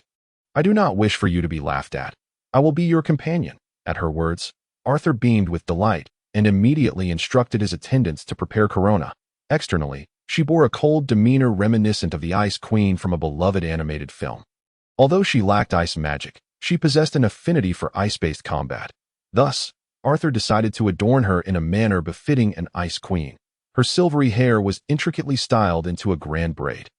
"I do not wish for you to be laughed at. I will be your companion." At her words, Arthur beamed with delight and immediately instructed his attendants to prepare Corona. Externally, she bore a cold demeanor reminiscent of the Ice Queen from a beloved animated film. Although she lacked ice magic, she possessed an affinity for ice-based combat. Thus, Arthur decided to adorn her in a manner befitting an Ice Queen. Her silvery hair was intricately styled into a grand braid,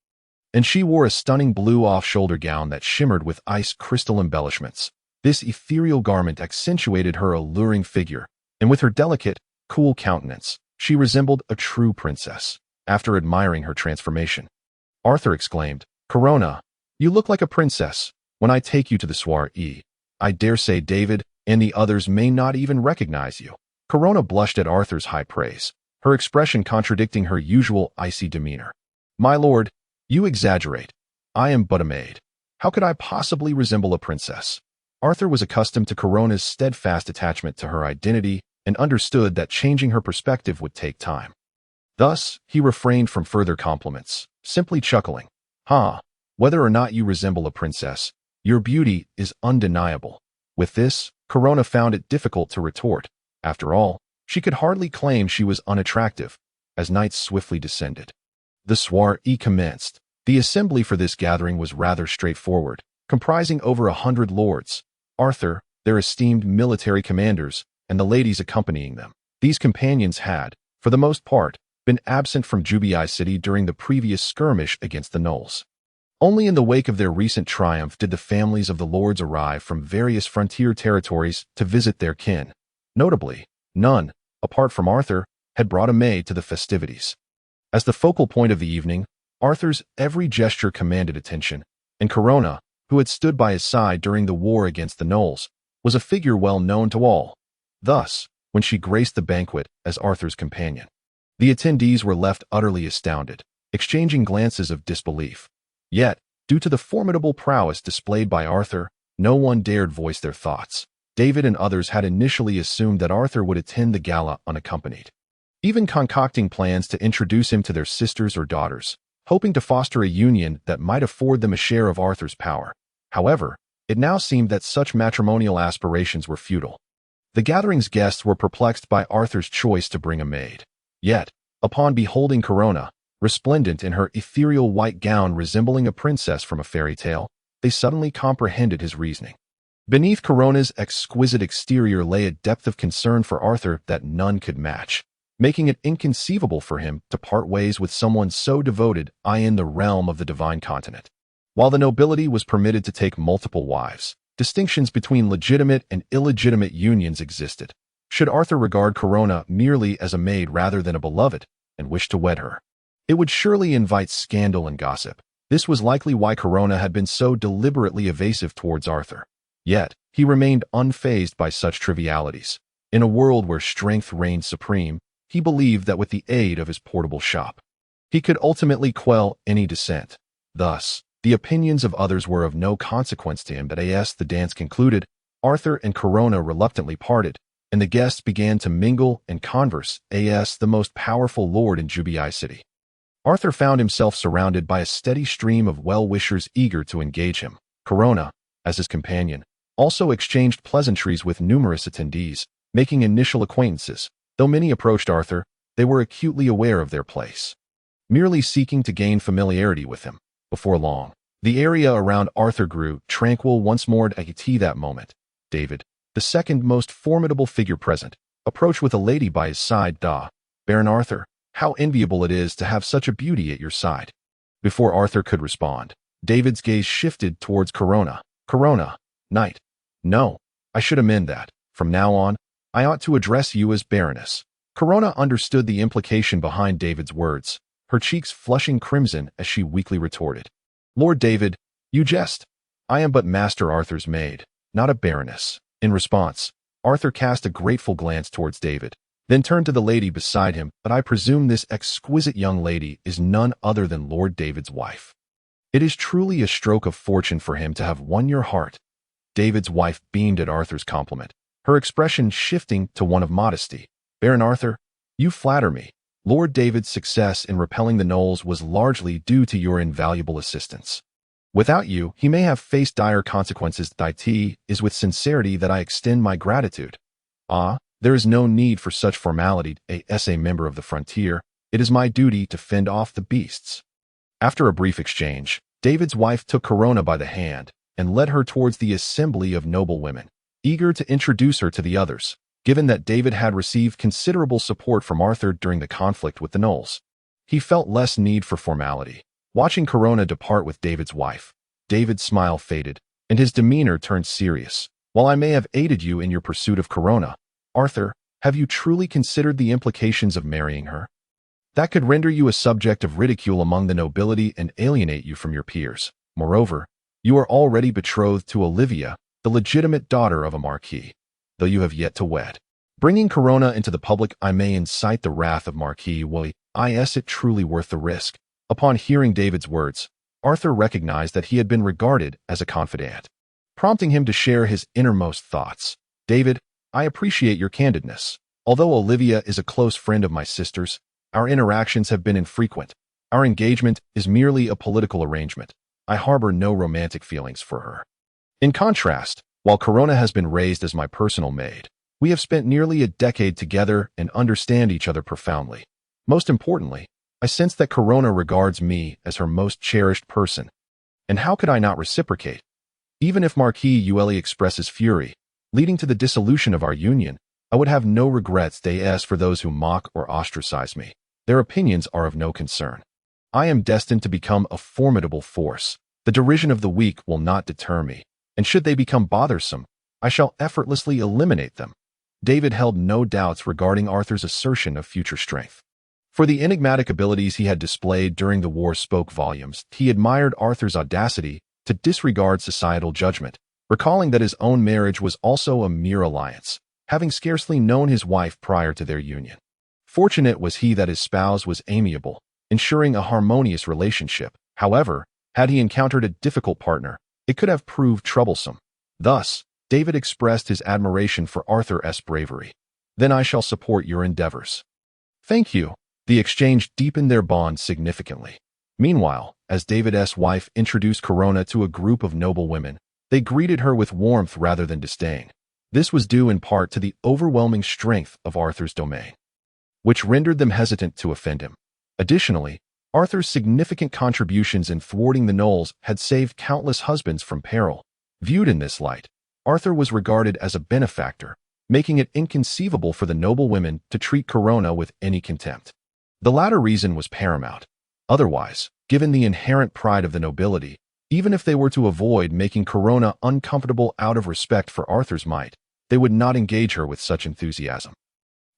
and she wore a stunning blue off-shoulder gown that shimmered with ice crystal embellishments. This ethereal garment accentuated her alluring figure, and with her delicate, cool countenance, she resembled a true princess. After admiring her transformation, Arthur exclaimed, "Corona, you look like a princess. When I take you to the soiree, I dare say David and the others may not even recognize you." Corona blushed at Arthur's high praise, her expression contradicting her usual icy demeanor. "My lord, you exaggerate. I am but a maid. How could I possibly resemble a princess?" Arthur was accustomed to Corona's steadfast attachment to her identity and understood that changing her perspective would take time. Thus, he refrained from further compliments, simply chuckling. Whether or not you resemble a princess, your beauty is undeniable." With this, Corona found it difficult to retort. After all, she could hardly claim she was unattractive. As night swiftly descended, the soiree commenced. The assembly for this gathering was rather straightforward, comprising over 100 lords, Arthur, their esteemed military commanders, and the ladies accompanying them. These companions had, for the most part, been absent from Jubii City during the previous skirmish against the Gnolls. Only in the wake of their recent triumph did the families of the lords arrive from various frontier territories to visit their kin. Notably, none, apart from Arthur, had brought a maid to the festivities. As the focal point of the evening, Arthur's every gesture commanded attention, and Corona, who had stood by his side during the war against the Gnolls, was a figure well known to all. Thus, when she graced the banquet as Arthur's companion, the attendees were left utterly astounded, exchanging glances of disbelief. Yet, due to the formidable prowess displayed by Arthur, no one dared voice their thoughts. David and others had initially assumed that Arthur would attend the gala unaccompanied, even concocting plans to introduce him to their sisters or daughters, hoping to foster a union that might afford them a share of Arthur's power. However, it now seemed that such matrimonial aspirations were futile. The gathering's guests were perplexed by Arthur's choice to bring a maid. Yet, upon beholding Corona, resplendent in her ethereal white gown resembling a princess from a fairy tale, they suddenly comprehended his reasoning. Beneath Corona's exquisite exterior lay a depth of concern for Arthur that none could match, making it inconceivable for him to part ways with someone so devoted in the realm of the divine continent. While the nobility was permitted to take multiple wives, distinctions between legitimate and illegitimate unions existed. Should Arthur regard Corona merely as a maid rather than a beloved, and wish to wed her, it would surely invite scandal and gossip. This was likely why Corona had been so deliberately evasive towards Arthur. Yet, he remained unfazed by such trivialities. In a world where strength reigned supreme, he believed that with the aid of his portable shop, he could ultimately quell any dissent. Thus, the opinions of others were of no consequence to him. As the dance concluded, Arthur and Corona reluctantly parted, and the guests began to mingle and converse. The most powerful lord in Jubii City, Arthur found himself surrounded by a steady stream of well-wishers eager to engage him. Corona, as his companion, also exchanged pleasantries with numerous attendees, making initial acquaintances. Though many approached Arthur, they were acutely aware of their place, merely seeking to gain familiarity with him. Before long, the area around Arthur grew tranquil once more. That moment, David, the second most formidable figure present, approached with a lady by his side. Baron Arthur, how enviable it is to have such a beauty at your side." Before Arthur could respond, David's gaze shifted towards Corona. Corona, knight. No, I should amend that. From now on, I ought to address you as Baroness. Corona understood the implication behind David's words, her cheeks flushing crimson as she weakly retorted. Lord David, you jest. I am but Master Arthur's maid, not a baroness. In response, Arthur cast a grateful glance towards David, then turned to the lady beside him. But I presume this exquisite young lady is none other than Lord David's wife. It is truly a stroke of fortune for him to have won your heart. David's wife beamed at Arthur's compliment, her expression shifting to one of modesty. Baron Arthur, you flatter me. Lord David's success in repelling the gnolls was largely due to your invaluable assistance. Without you, he may have faced dire consequences. It is with sincerity that I extend my gratitude. Ah, there is no need for such formality. As a member of the frontier, it is my duty to fend off the beasts. After a brief exchange, David's wife took Corona by the hand and led her towards the assembly of noble women, eager to introduce her to the others, given that David had received considerable support from Arthur during the conflict with the gnolls. He felt less need for formality. Watching Corona depart with David's wife, David's smile faded, and his demeanor turned serious. While I may have aided you in your pursuit of Corona, Arthur, have you truly considered the implications of marrying her? That could render you a subject of ridicule among the nobility and alienate you from your peers. Moreover, you are already betrothed to Olivia, the legitimate daughter of a marquis, though you have yet to wed. Bringing Corona into the public I may incite the wrath of Marquis Willie. Is it truly worth the risk? Upon hearing David's words, Arthur recognized that he had been regarded as a confidant, prompting him to share his innermost thoughts. David, I appreciate your candidness. Although Olivia is a close friend of my sister's, our interactions have been infrequent. Our engagement is merely a political arrangement. I harbor no romantic feelings for her. In contrast, while Corona has been raised as my personal maid, we have spent nearly a decade together and understand each other profoundly. Most importantly, I sense that Corona regards me as her most cherished person. And how could I not reciprocate? Even if Marquis Ueli expresses fury, leading to the dissolution of our union, I would have no regrets. As for those who mock or ostracize me, their opinions are of no concern. I am destined to become a formidable force. The derision of the weak will not deter me, and should they become bothersome, I shall effortlessly eliminate them. David held no doubts regarding Arthur's assertion of future strength. For the enigmatic abilities he had displayed during the war spoke volumes. He admired Arthur's audacity to disregard societal judgment, recalling that his own marriage was also a mere alliance, having scarcely known his wife prior to their union. Fortunate was he that his spouse was amiable, ensuring a harmonious relationship. However, had he encountered a difficult partner, it could have proved troublesome. Thus, David expressed his admiration for Arthur's bravery. Then I shall support your endeavors. Thank you. The exchange deepened their bond significantly. Meanwhile, as David's wife introduced Corona to a group of noble women, they greeted her with warmth rather than disdain. This was due in part to the overwhelming strength of Arthur's domain, which rendered them hesitant to offend him. Additionally, Arthur's significant contributions in thwarting the gnolls had saved countless husbands from peril. Viewed in this light, Arthur was regarded as a benefactor, making it inconceivable for the noble women to treat Corona with any contempt. The latter reason was paramount. Otherwise, given the inherent pride of the nobility, even if they were to avoid making Corona uncomfortable out of respect for Arthur's might, they would not engage her with such enthusiasm.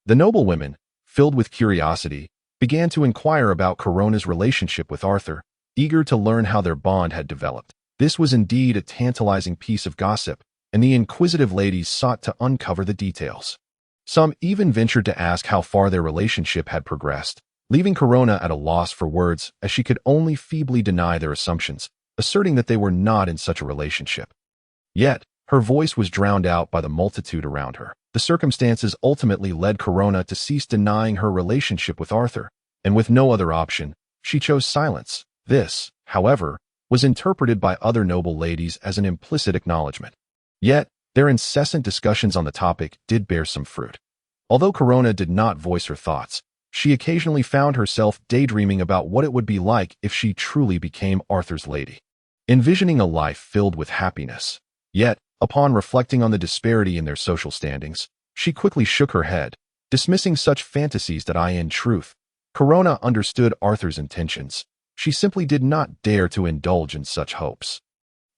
The noble women, filled with curiosity, began to inquire about Corona's relationship with Arthur, eager to learn how their bond had developed. This was indeed a tantalizing piece of gossip, and the inquisitive ladies sought to uncover the details. Some even ventured to ask how far their relationship had progressed, leaving Corona at a loss for words as she could only feebly deny their assumptions, asserting that they were not in such a relationship. Yet, her voice was drowned out by the multitude around her. The circumstances ultimately led Corona to cease denying her relationship with Arthur, and with no other option, she chose silence. This, however, was interpreted by other noble ladies as an implicit acknowledgement. Yet, their incessant discussions on the topic did bear some fruit. Although Corona did not voice her thoughts, she occasionally found herself daydreaming about what it would be like if she truly became Arthur's lady, envisioning a life filled with happiness. Yet, upon reflecting on the disparity in their social standings, she quickly shook her head, dismissing such fantasies. In truth, Corona understood Arthur's intentions. She simply did not dare to indulge in such hopes.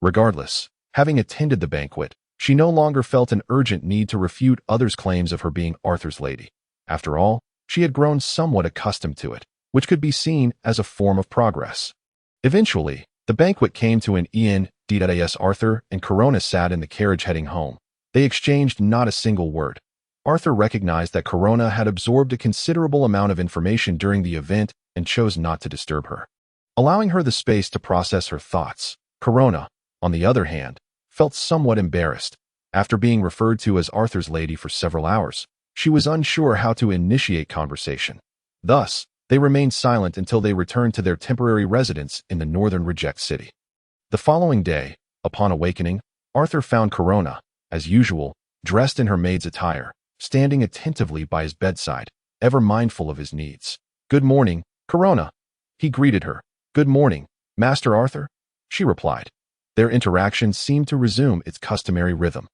Regardless, having attended the banquet, she no longer felt an urgent need to refute others' claims of her being Arthur's lady. After all, she had grown somewhat accustomed to it, which could be seen as a form of progress. Eventually, the banquet came to an end. As Arthur and Corona sat in the carriage heading home, they exchanged not a single word. Arthur recognized that Corona had absorbed a considerable amount of information during the event and chose not to disturb her, allowing her the space to process her thoughts. Corona, on the other hand, felt somewhat embarrassed. After being referred to as Arthur's lady for several hours, she was unsure how to initiate conversation. Thus, they remained silent until they returned to their temporary residence in the northern Reject city. The following day, upon awakening, Arthur found Corona, as usual, dressed in her maid's attire, standing attentively by his bedside, ever mindful of his needs. "Good morning, Corona," he greeted her. "Good morning, Master Arthur," she replied. Their interaction seemed to resume its customary rhythm.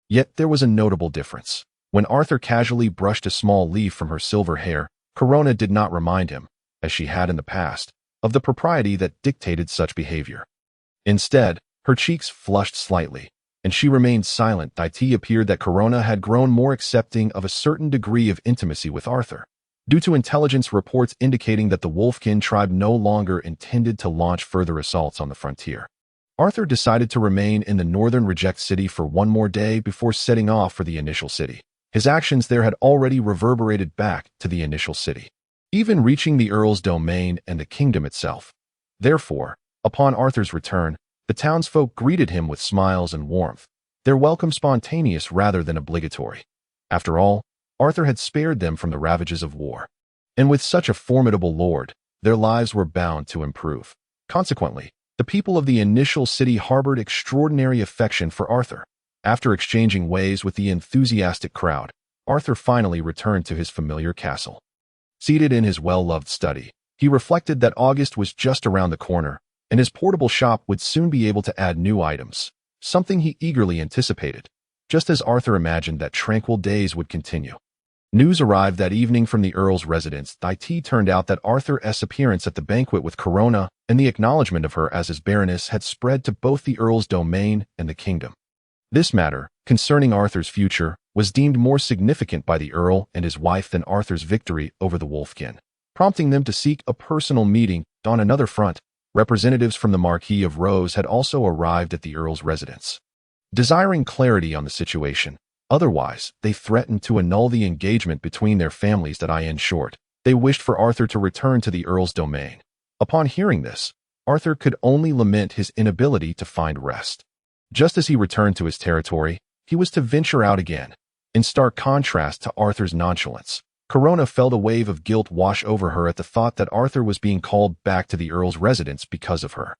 Yet there was a notable difference. When Arthur casually brushed a small leaf from her silver hair, Corona did not remind him, as she had in the past, of the propriety that dictated such behavior. Instead, her cheeks flushed slightly, and she remained silent. It appeared that Corona had grown more accepting of a certain degree of intimacy with Arthur, due to intelligence reports indicating that the Wolfkin tribe no longer intended to launch further assaults on the frontier. Arthur decided to remain in the northern Reject city for one more day before setting off for the initial city. His actions there had already reverberated back to the initial city, even reaching the Earl's domain and the kingdom itself. Therefore, upon Arthur's return, the townsfolk greeted him with smiles and warmth, their welcome spontaneous rather than obligatory. After all, Arthur had spared them from the ravages of war, and with such a formidable lord, their lives were bound to improve. Consequently, the people of the initial city harbored extraordinary affection for Arthur. After exchanging ways with the enthusiastic crowd, Arthur finally returned to his familiar castle. Seated in his well-loved study, he reflected that August was just around the corner, and his portable shop would soon be able to add new items, something he eagerly anticipated, just as Arthur imagined that tranquil days would continue. News arrived that evening from the Earl's residence. It turned out that Arthur's appearance at the banquet with Corona and the acknowledgement of her as his baroness had spread to both the Earl's domain and the kingdom. This matter, concerning Arthur's future, was deemed more significant by the Earl and his wife than Arthur's victory over the Wolfkin, prompting them to seek a personal meeting. On another front, representatives from the Marquis of Rose had also arrived at the Earl's residence, desiring clarity on the situation. Otherwise, they threatened to annul the engagement between their families. In short, they wished for Arthur to return to the Earl's domain. Upon hearing this, Arthur could only lament his inability to find rest. Just as he returned to his territory, he was to venture out again. In stark contrast to Arthur's nonchalance, Corona felt a wave of guilt wash over her at the thought that Arthur was being called back to the Earl's residence because of her.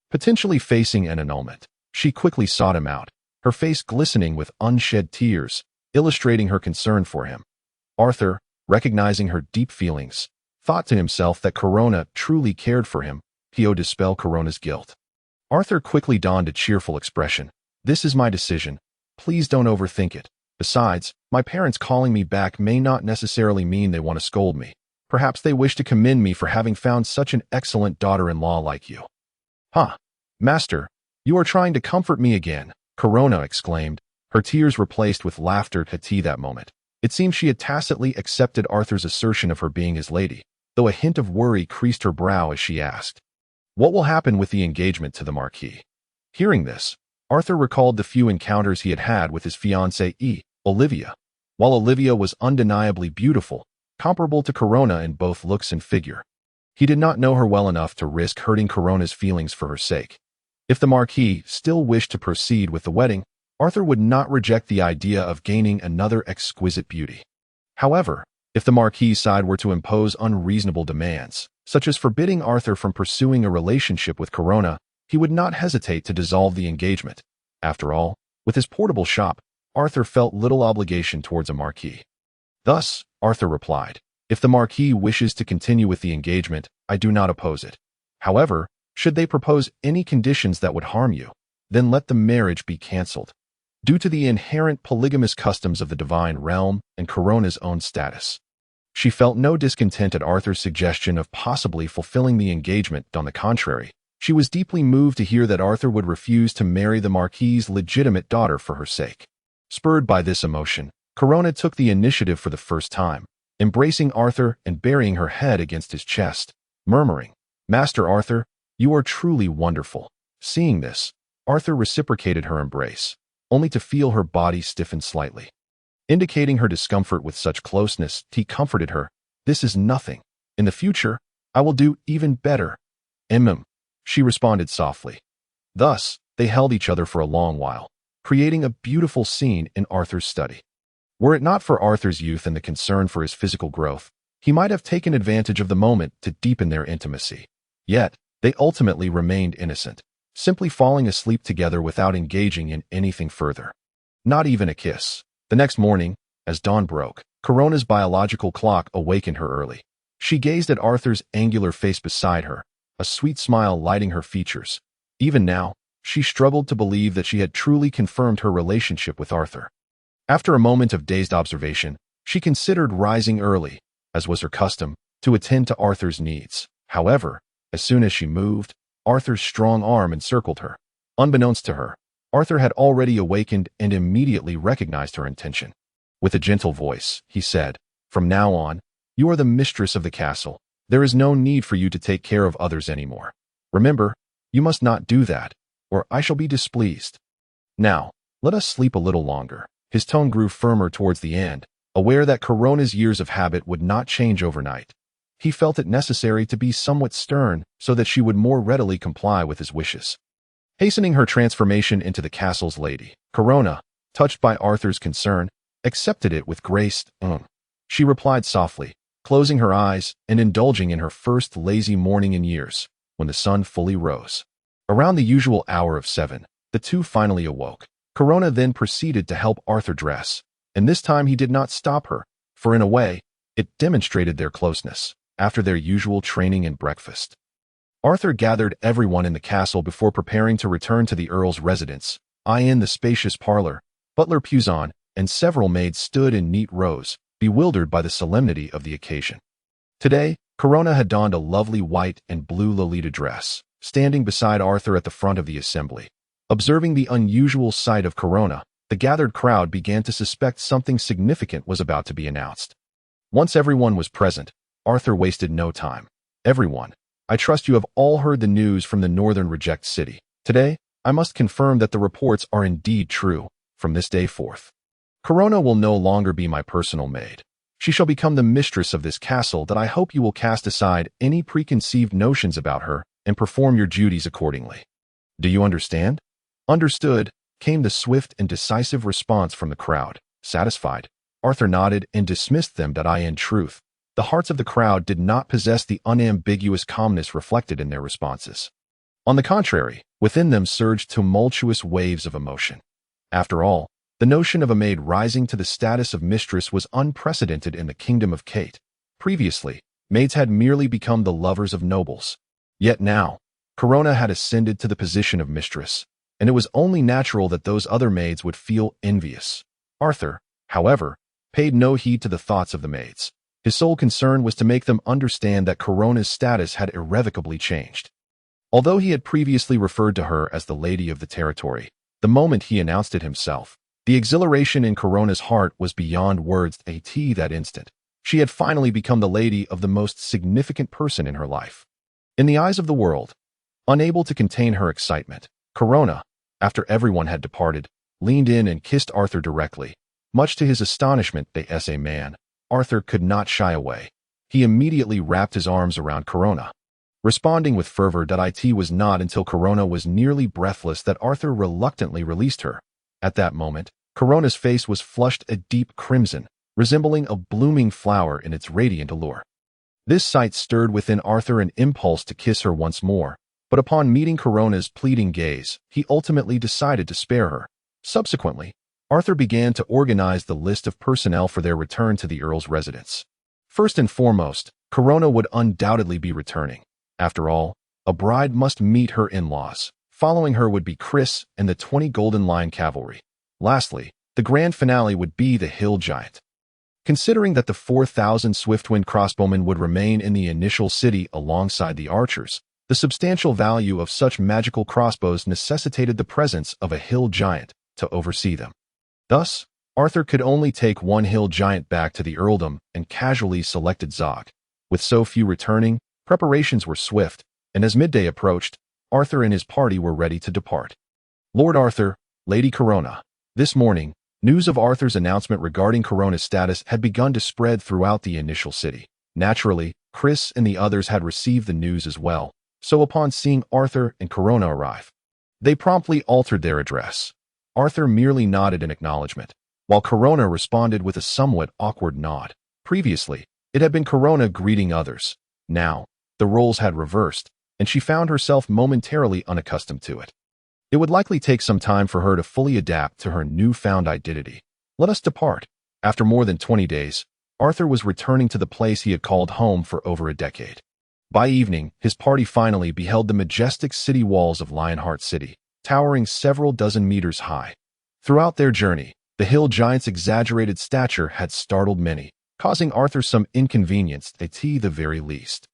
Potentially facing an annulment, she quickly sought him out, her face glistening with unshed tears, illustrating her concern for him. Arthur, recognizing her deep feelings, thought to himself that Corona truly cared for him. He owed to dispel Corona's guilt. Arthur quickly donned a cheerful expression. "This is my decision. Please don't overthink it. Besides, my parents calling me back may not necessarily mean they want to scold me. Perhaps they wish to commend me for having found such an excellent daughter-in-law like you." "Huh, master, you are trying to comfort me again," Corona exclaimed, her tears replaced with laughter. At that moment, it seemed she had tacitly accepted Arthur's assertion of her being his lady, though a hint of worry creased her brow as she asked, "What will happen with the engagement to the Marquis?" Hearing this, Arthur recalled the few encounters he had had with his fiancée, Olivia. While Olivia was undeniably beautiful, comparable to Corona in both looks and figure, he did not know her well enough to risk hurting Corona's feelings for her sake. If the Marquis still wished to proceed with the wedding, Arthur would not reject the idea of gaining another exquisite beauty. However, if the Marquis side were to impose unreasonable demands, such as forbidding Arthur from pursuing a relationship with Corona, he would not hesitate to dissolve the engagement. After all, with his portable shop, Arthur felt little obligation towards a Marquis. Thus, Arthur replied, "If the Marquis wishes to continue with the engagement, I do not oppose it. However, should they propose any conditions that would harm you, then let the marriage be cancelled, due to the inherent polygamous customs of the divine realm and Corona's own status." She felt no discontent at Arthur's suggestion of possibly fulfilling the engagement. On the contrary, she was deeply moved to hear that Arthur would refuse to marry the Marquis's legitimate daughter for her sake. Spurred by this emotion, Corona took the initiative for the first time, embracing Arthur and burying her head against his chest, murmuring, "Master Arthur, you are truly wonderful." Seeing this, Arthur reciprocated her embrace, only to feel her body stiffen slightly. Indicating her discomfort with such closeness, he comforted her. "This is nothing. In the future, I will do even better." She responded softly. Thus, they held each other for a long while, creating a beautiful scene in Arthur's study. Were it not for Arthur's youth and the concern for his physical growth, he might have taken advantage of the moment to deepen their intimacy. Yet, they ultimately remained innocent, simply falling asleep together without engaging in anything further. Not even a kiss. The next morning, as dawn broke, Corona's biological clock awakened her early. She gazed at Arthur's angular face beside her, a sweet smile lighting her features. Even now, she struggled to believe that she had truly confirmed her relationship with Arthur. After a moment of dazed observation, she considered rising early, as was her custom, to attend to Arthur's needs. However, as soon as she moved, Arthur's strong arm encircled her. Unbeknownst to her, Arthur had already awakened and immediately recognized her intention. With a gentle voice, he said, "From now on, you are the mistress of the castle. There is no need for you to take care of others anymore. Remember, you must not do that, or I shall be displeased. Now, let us sleep a little longer." His tone grew firmer towards the end, aware that Corona's years of habit would not change overnight. He felt it necessary to be somewhat stern so that she would more readily comply with his wishes. Hastening her transformation into the castle's lady, Corona, touched by Arthur's concern, accepted it with grace. She replied softly, closing her eyes and indulging in her first lazy morning in years, when the sun fully rose. Around the usual hour of 7, the two finally awoke. Corona then proceeded to help Arthur dress, and this time he did not stop her, for in a way, it demonstrated their closeness. After their usual training and breakfast, Arthur gathered everyone in the castle before preparing to return to the Earl's residence. In the spacious parlor, Butler Puzon and several maids stood in neat rows, bewildered by the solemnity of the occasion. Today, Corona had donned a lovely white and blue Lolita dress, standing beside Arthur at the front of the assembly. Observing the unusual sight of Corona, the gathered crowd began to suspect something significant was about to be announced. Once everyone was present, Arthur wasted no time. "Everyone, I trust you have all heard the news from the northern reject city. Today, I must confirm that the reports are indeed true. From this day forth, Corona will no longer be my personal maid. She shall become the mistress of this castle. That I hope you will cast aside any preconceived notions about her and perform your duties accordingly. Do you understand?" "Understood," came the swift and decisive response from the crowd. Satisfied, Arthur nodded and dismissed them. In truth, the hearts of the crowd did not possess the unambiguous calmness reflected in their responses. On the contrary, within them surged tumultuous waves of emotion. After all, the notion of a maid rising to the status of mistress was unprecedented in the kingdom of Kate. Previously, maids had merely become the lovers of nobles. Yet now, Corona had ascended to the position of mistress, and it was only natural that those other maids would feel envious. Arthur, however, paid no heed to the thoughts of the maids. His sole concern was to make them understand that Corona's status had irrevocably changed. Although he had previously referred to her as the lady of the territory, the moment he announced it himself, the exhilaration in Corona's heart was beyond words. That instant, she had finally become the lady of the most significant person in her life. In the eyes of the world, unable to contain her excitement, Corona, after everyone had departed, leaned in and kissed Arthur directly. Much to his astonishment, Arthur could not shy away. He immediately wrapped his arms around Corona. Responding with fervor, it was not until Corona was nearly breathless that Arthur reluctantly released her. At that moment, Corona's face was flushed a deep crimson, resembling a blooming flower in its radiant allure. This sight stirred within Arthur an impulse to kiss her once more, but upon meeting Corona's pleading gaze, he ultimately decided to spare her. Subsequently, Arthur began to organize the list of personnel for their return to the Earl's residence. First and foremost, Corona would undoubtedly be returning. After all, a bride must meet her in-laws. Following her would be Chris and the 20 Golden Line Cavalry. Lastly, the grand finale would be the Hill Giant. Considering that the 4,000 swift-winged crossbowmen would remain in the initial city alongside the archers, the substantial value of such magical crossbows necessitated the presence of a hill giant to oversee them. Thus, Arthur could only take one hill giant back to the earldom and casually selected Zog. With so few returning, preparations were swift, and as midday approached, Arthur and his party were ready to depart. Lord Arthur, Lady Corona. This morning, news of Arthur's announcement regarding Corona's status had begun to spread throughout the initial city. Naturally, Chris and the others had received the news as well, so upon seeing Arthur and Corona arrive, they promptly altered their address. Arthur merely nodded in acknowledgement, while Corona responded with a somewhat awkward nod. Previously, it had been Corona greeting others. Now, the roles had reversed, and she found herself momentarily unaccustomed to it. It would likely take some time for her to fully adapt to her newfound identity. Let us depart. After more than 20 days, Arthur was returning to the place he had called home for over a decade. By evening, his party finally beheld the majestic city walls of Lionheart City, towering several dozen meters high. Throughout their journey, the hill giant's exaggerated stature had startled many, causing Arthur some inconvenience at the very least.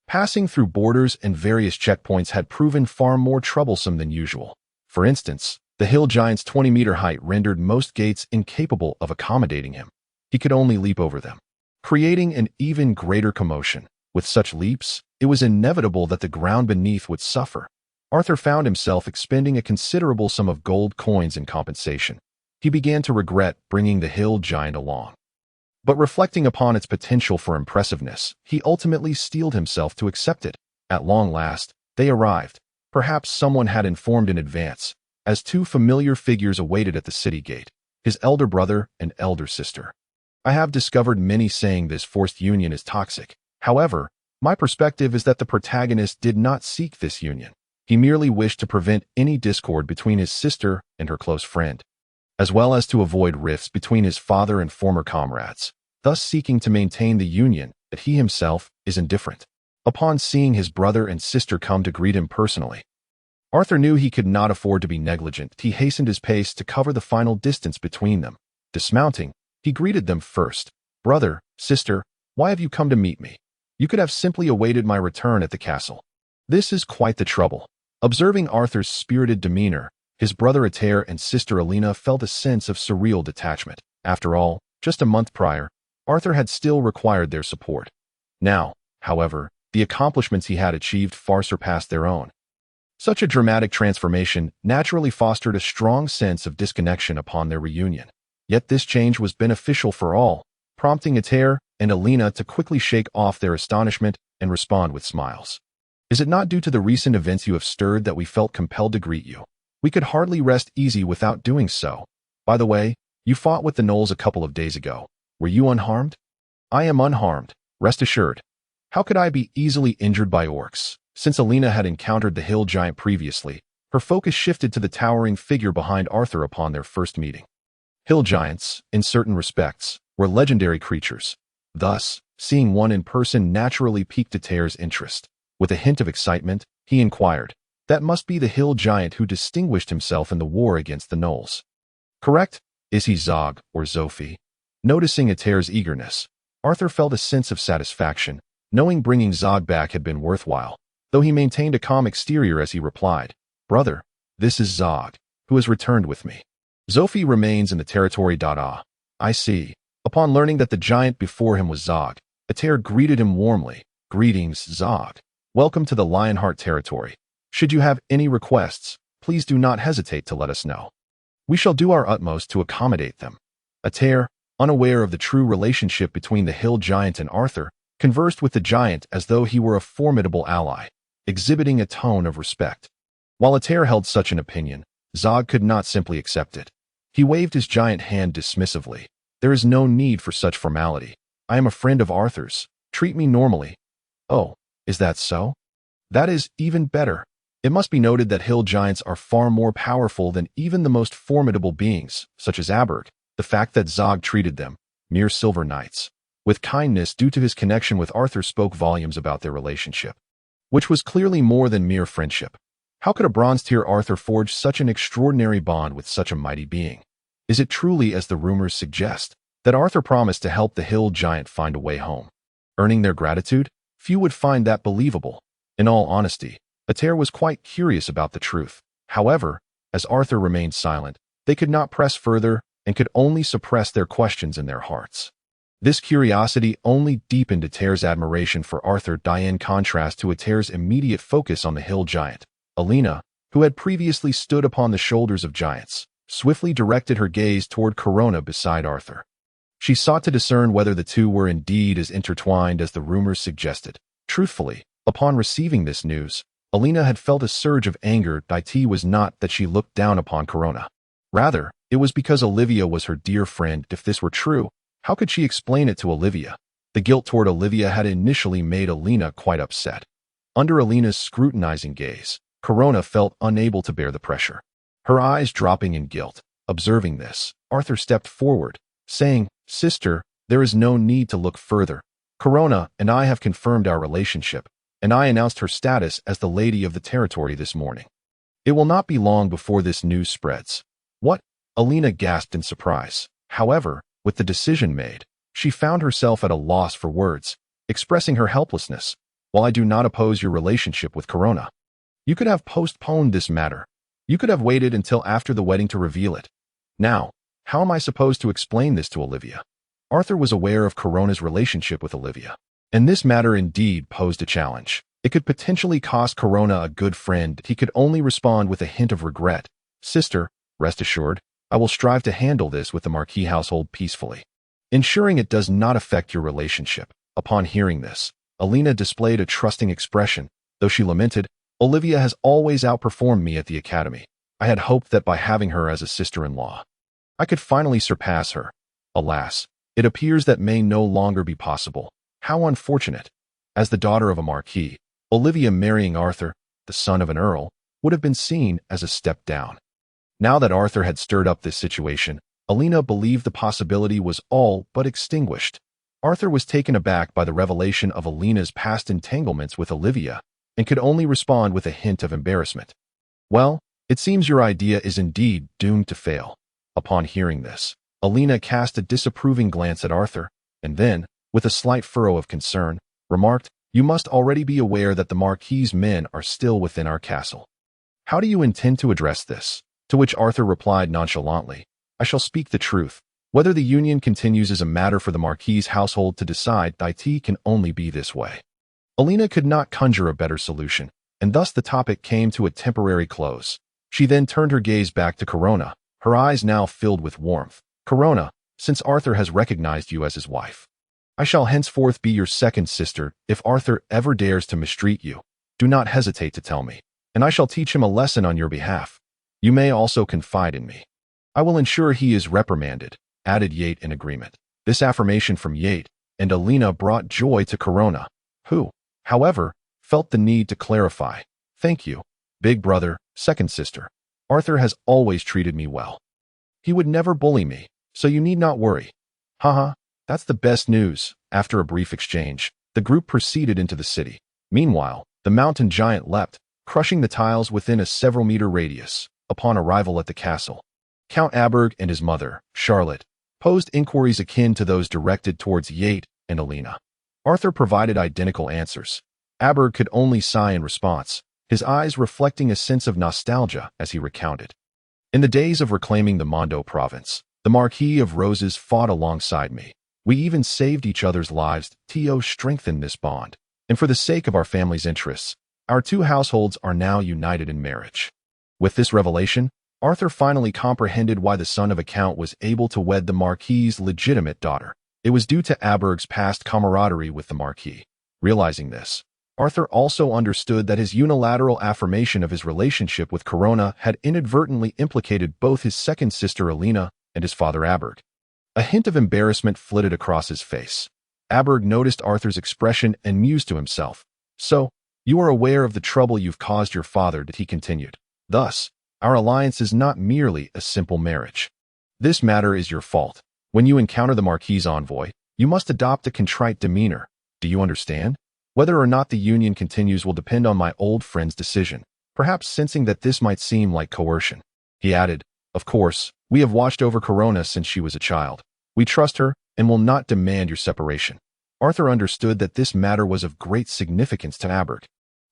Passing through borders and various checkpoints had proven far more troublesome than usual. For instance, the hill giant's 20-meter height rendered most gates incapable of accommodating him. He could only leap over them, creating an even greater commotion. With such leaps, it was inevitable that the ground beneath would suffer. Arthur found himself expending a considerable sum of gold coins in compensation. He began to regret bringing the hill giant along. But reflecting upon its potential for impressiveness, he ultimately steeled himself to accept it. At long last, they arrived. Perhaps someone had informed in advance, as two familiar figures awaited at the city gate, his elder brother and elder sister. I have discovered many saying this forced union is toxic. However, my perspective is that the protagonist did not seek this union. He merely wished to prevent any discord between his sister and her close friend, as well as to avoid rifts between his father and former comrades, thus seeking to maintain the union that he himself is indifferent. Upon seeing his brother and sister come to greet him personally, Arthur knew he could not afford to be negligent. He hastened his pace to cover the final distance between them. Dismounting, he greeted them first. "Brother, sister, why have you come to meet me? You could have simply awaited my return at the castle. This is quite the trouble." Observing Arthur's spirited demeanor, his brother Atair and sister Alina felt a sense of surreal detachment. After all, just a month prior, Arthur had still required their support. Now, however, the accomplishments he had achieved far surpassed their own. Such a dramatic transformation naturally fostered a strong sense of disconnection upon their reunion. Yet this change was beneficial for all, prompting Atair and Alina to quickly shake off their astonishment and respond with smiles. "Is it not due to the recent events you have stirred that we felt compelled to greet you? We could hardly rest easy without doing so. By the way, you fought with the gnolls a couple of days ago. Were you unharmed?" "I am unharmed, rest assured. How could I be easily injured by orcs?" Since Alina had encountered the hill giant previously, her focus shifted to the towering figure behind Arthur upon their first meeting. Hill giants, in certain respects, were legendary creatures. Thus, seeing one in person naturally piqued Atair's interest. With a hint of excitement, he inquired, "That must be the hill giant who distinguished himself in the war against the gnolls. Correct? Is he Zog or Zophie?" Noticing Atair's eagerness, Arthur felt a sense of satisfaction, knowing bringing Zog back had been worthwhile, though he maintained a calm exterior as he replied, "Brother, this is Zog, who has returned with me. Zophie remains in the territory. I see." Upon learning that the giant before him was Zog, Atair greeted him warmly. "Greetings, Zog. Welcome to the Lionheart territory. Should you have any requests, please do not hesitate to let us know. We shall do our utmost to accommodate them." Atair, unaware of the true relationship between the hill giant and Arthur, conversed with the giant as though he were a formidable ally, exhibiting a tone of respect. While Atair held such an opinion, Zog could not simply accept it. He waved his giant hand dismissively. "There is no need for such formality. I am a friend of Arthur's. Treat me normally." "Oh, is that so? That is even better." It must be noted that hill giants are far more powerful than even the most formidable beings, such as Aberg. The fact that Zog treated them, mere silver knights, with kindness due to his connection with Arthur spoke volumes about their relationship, which was clearly more than mere friendship. How could a bronze-tier Arthur forge such an extraordinary bond with such a mighty being? Is it truly as the rumors suggest? that Arthur promised to help the hill giant find a way home. Earning their gratitude? Few would find that believable. In all honesty, Ater was quite curious about the truth. However, as Arthur remained silent, they could not press further and could only suppress their questions in their hearts. This curiosity only deepened Ater's admiration for Arthur, in contrast to Ater's immediate focus on the hill giant. Alina, who had previously stood upon the shoulders of giants, swiftly directed her gaze toward Corona beside Arthur. She sought to discern whether the two were indeed as intertwined as the rumors suggested. Truthfully, upon receiving this news, Alina had felt a surge of anger. It was not that she looked down upon Corona. Rather, it was because Olivia was her dear friend. If this were true, how could she explain it to Olivia? The guilt toward Olivia had initially made Alina quite upset. Under Alina's scrutinizing gaze, Corona felt unable to bear the pressure, her eyes dropping in guilt. Observing this, Arthur stepped forward, saying, "Sister, there is no need to look further. Corona and I have confirmed our relationship, and I announced her status as the lady of the territory this morning. It will not be long before this news spreads." "What?" Alina gasped in surprise. However, with the decision made, she found herself at a loss for words, expressing her helplessness. "While I do not oppose your relationship with Corona, you could have postponed this matter. You could have waited until after the wedding to reveal it. Now, how am I supposed to explain this to Olivia?" Arthur was aware of Corona's relationship with Olivia, and this matter indeed posed a challenge. It could potentially cost Corona a good friend. He could only respond with a hint of regret. "Sister, rest assured, I will strive to handle this with the Marquis household peacefully, ensuring it does not affect your relationship." Upon hearing this, Alina displayed a trusting expression, though she lamented, "Olivia has always outperformed me at the academy. I had hoped that by having her as a sister-in-law, I could finally surpass her. Alas, it appears that may no longer be possible. How unfortunate." As the daughter of a marquis, Olivia marrying Arthur, the son of an earl, would have been seen as a step down. Now that Arthur had stirred up this situation, Alina believed the possibility was all but extinguished. Arthur was taken aback by the revelation of Alina's past entanglements with Olivia and could only respond with a hint of embarrassment. "Well, it seems your idea is indeed doomed to fail." Upon hearing this, Alina cast a disapproving glance at Arthur, and then, with a slight furrow of concern, remarked, "You must already be aware that the Marquis's men are still within our castle. How do you intend to address this?" To which Arthur replied nonchalantly, "I shall speak the truth. Whether the union continues is a matter for the Marquis's household to decide. It can only be this way." Alina could not conjure a better solution, and thus the topic came to a temporary close. She then turned her gaze back to Corona, her eyes now filled with warmth. "Corona, since Arthur has recognized you as his wife, I shall henceforth be your second sister. If Arthur ever dares to mistreat you, do not hesitate to tell me, and I shall teach him a lesson on your behalf. You may also confide in me. I will ensure he is reprimanded," added Yate in agreement. This affirmation from Yate and Alina brought joy to Corona, who, however, felt the need to clarify. "Thank you, big brother, second sister. Arthur has always treated me well. He would never bully me, so you need not worry." "Haha, that's the best news." After a brief exchange, the group proceeded into the city. Meanwhile, the mountain giant leapt, crushing the tiles within a several-meter radius. Upon arrival at the castle, Count Aberg and his mother, Charlotte, posed inquiries akin to those directed towards Yate and Alina. Arthur provided identical answers. Aberg could only sigh in response, his eyes reflecting a sense of nostalgia as he recounted. "In the days of reclaiming the Mondo province, the Marquis of Roses fought alongside me. We even saved each other's lives. To strengthen this bond, and for the sake of our family's interests, our two households are now united in marriage." With this revelation, Arthur finally comprehended why the son of a count was able to wed the Marquis's legitimate daughter. It was due to Aberg's past camaraderie with the Marquis. Realizing this, Arthur also understood that his unilateral affirmation of his relationship with Corona had inadvertently implicated both his second sister Alina and his father Aberg. A hint of embarrassment flitted across his face. Aberg noticed Arthur's expression and mused to himself. "So, you are aware of the trouble you've caused your father," he continued. "Thus, our alliance is not merely a simple marriage. This matter is your fault. When you encounter the Marquis's envoy, you must adopt a contrite demeanor. Do you understand? Whether or not the union continues will depend on my old friend's decision." Perhaps sensing that this might seem like coercion, he added, "Of course, we have watched over Corona since she was a child. We trust her and will not demand your separation. Arthur understood that this matter was of great significance to Aberg,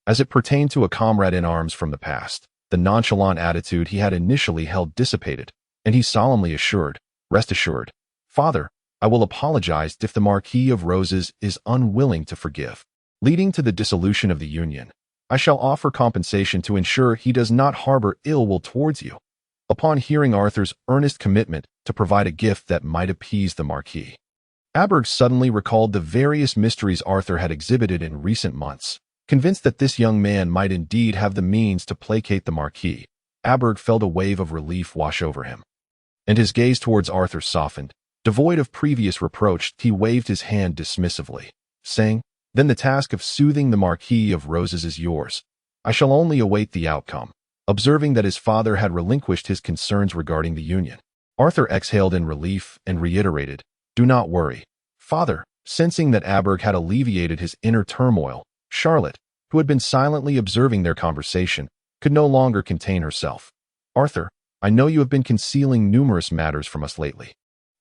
as it pertained to a comrade in arms from the past. The nonchalant attitude he had initially held dissipated, and he solemnly assured, "Rest assured, Father, I will apologize if the Marquis of Roses is unwilling to forgive, leading to the dissolution of the union. I shall offer compensation to ensure he does not harbor ill will towards you." Upon hearing Arthur's earnest commitment to provide a gift that might appease the Marquis, Aberg suddenly recalled the various mysteries Arthur had exhibited in recent months. Convinced that this young man might indeed have the means to placate the Marquis, Aberg felt a wave of relief wash over him, and his gaze towards Arthur softened. Devoid of previous reproach, he waved his hand dismissively, saying, "Then the task of soothing the Marquis of Roses is yours. I shall only await the outcome." Observing that his father had relinquished his concerns regarding the union, Arthur exhaled in relief and reiterated, "Do not worry, Father." Sensing that Aberg had alleviated his inner turmoil, Charlotte, who had been silently observing their conversation, could no longer contain herself. "Arthur, I know you have been concealing numerous matters from us lately,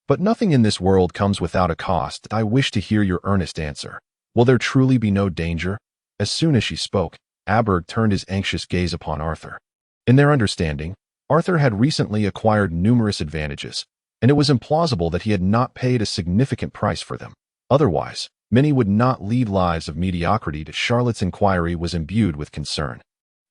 but nothing in this world comes without a cost. I wish to hear your earnest answer. Will there truly be no danger?" As soon as she spoke, Aberg turned his anxious gaze upon Arthur. In their understanding, Arthur had recently acquired numerous advantages, and it was implausible that he had not paid a significant price for them. Otherwise, many would not lead lives of mediocrity. Charlotte's inquiry was imbued with concern.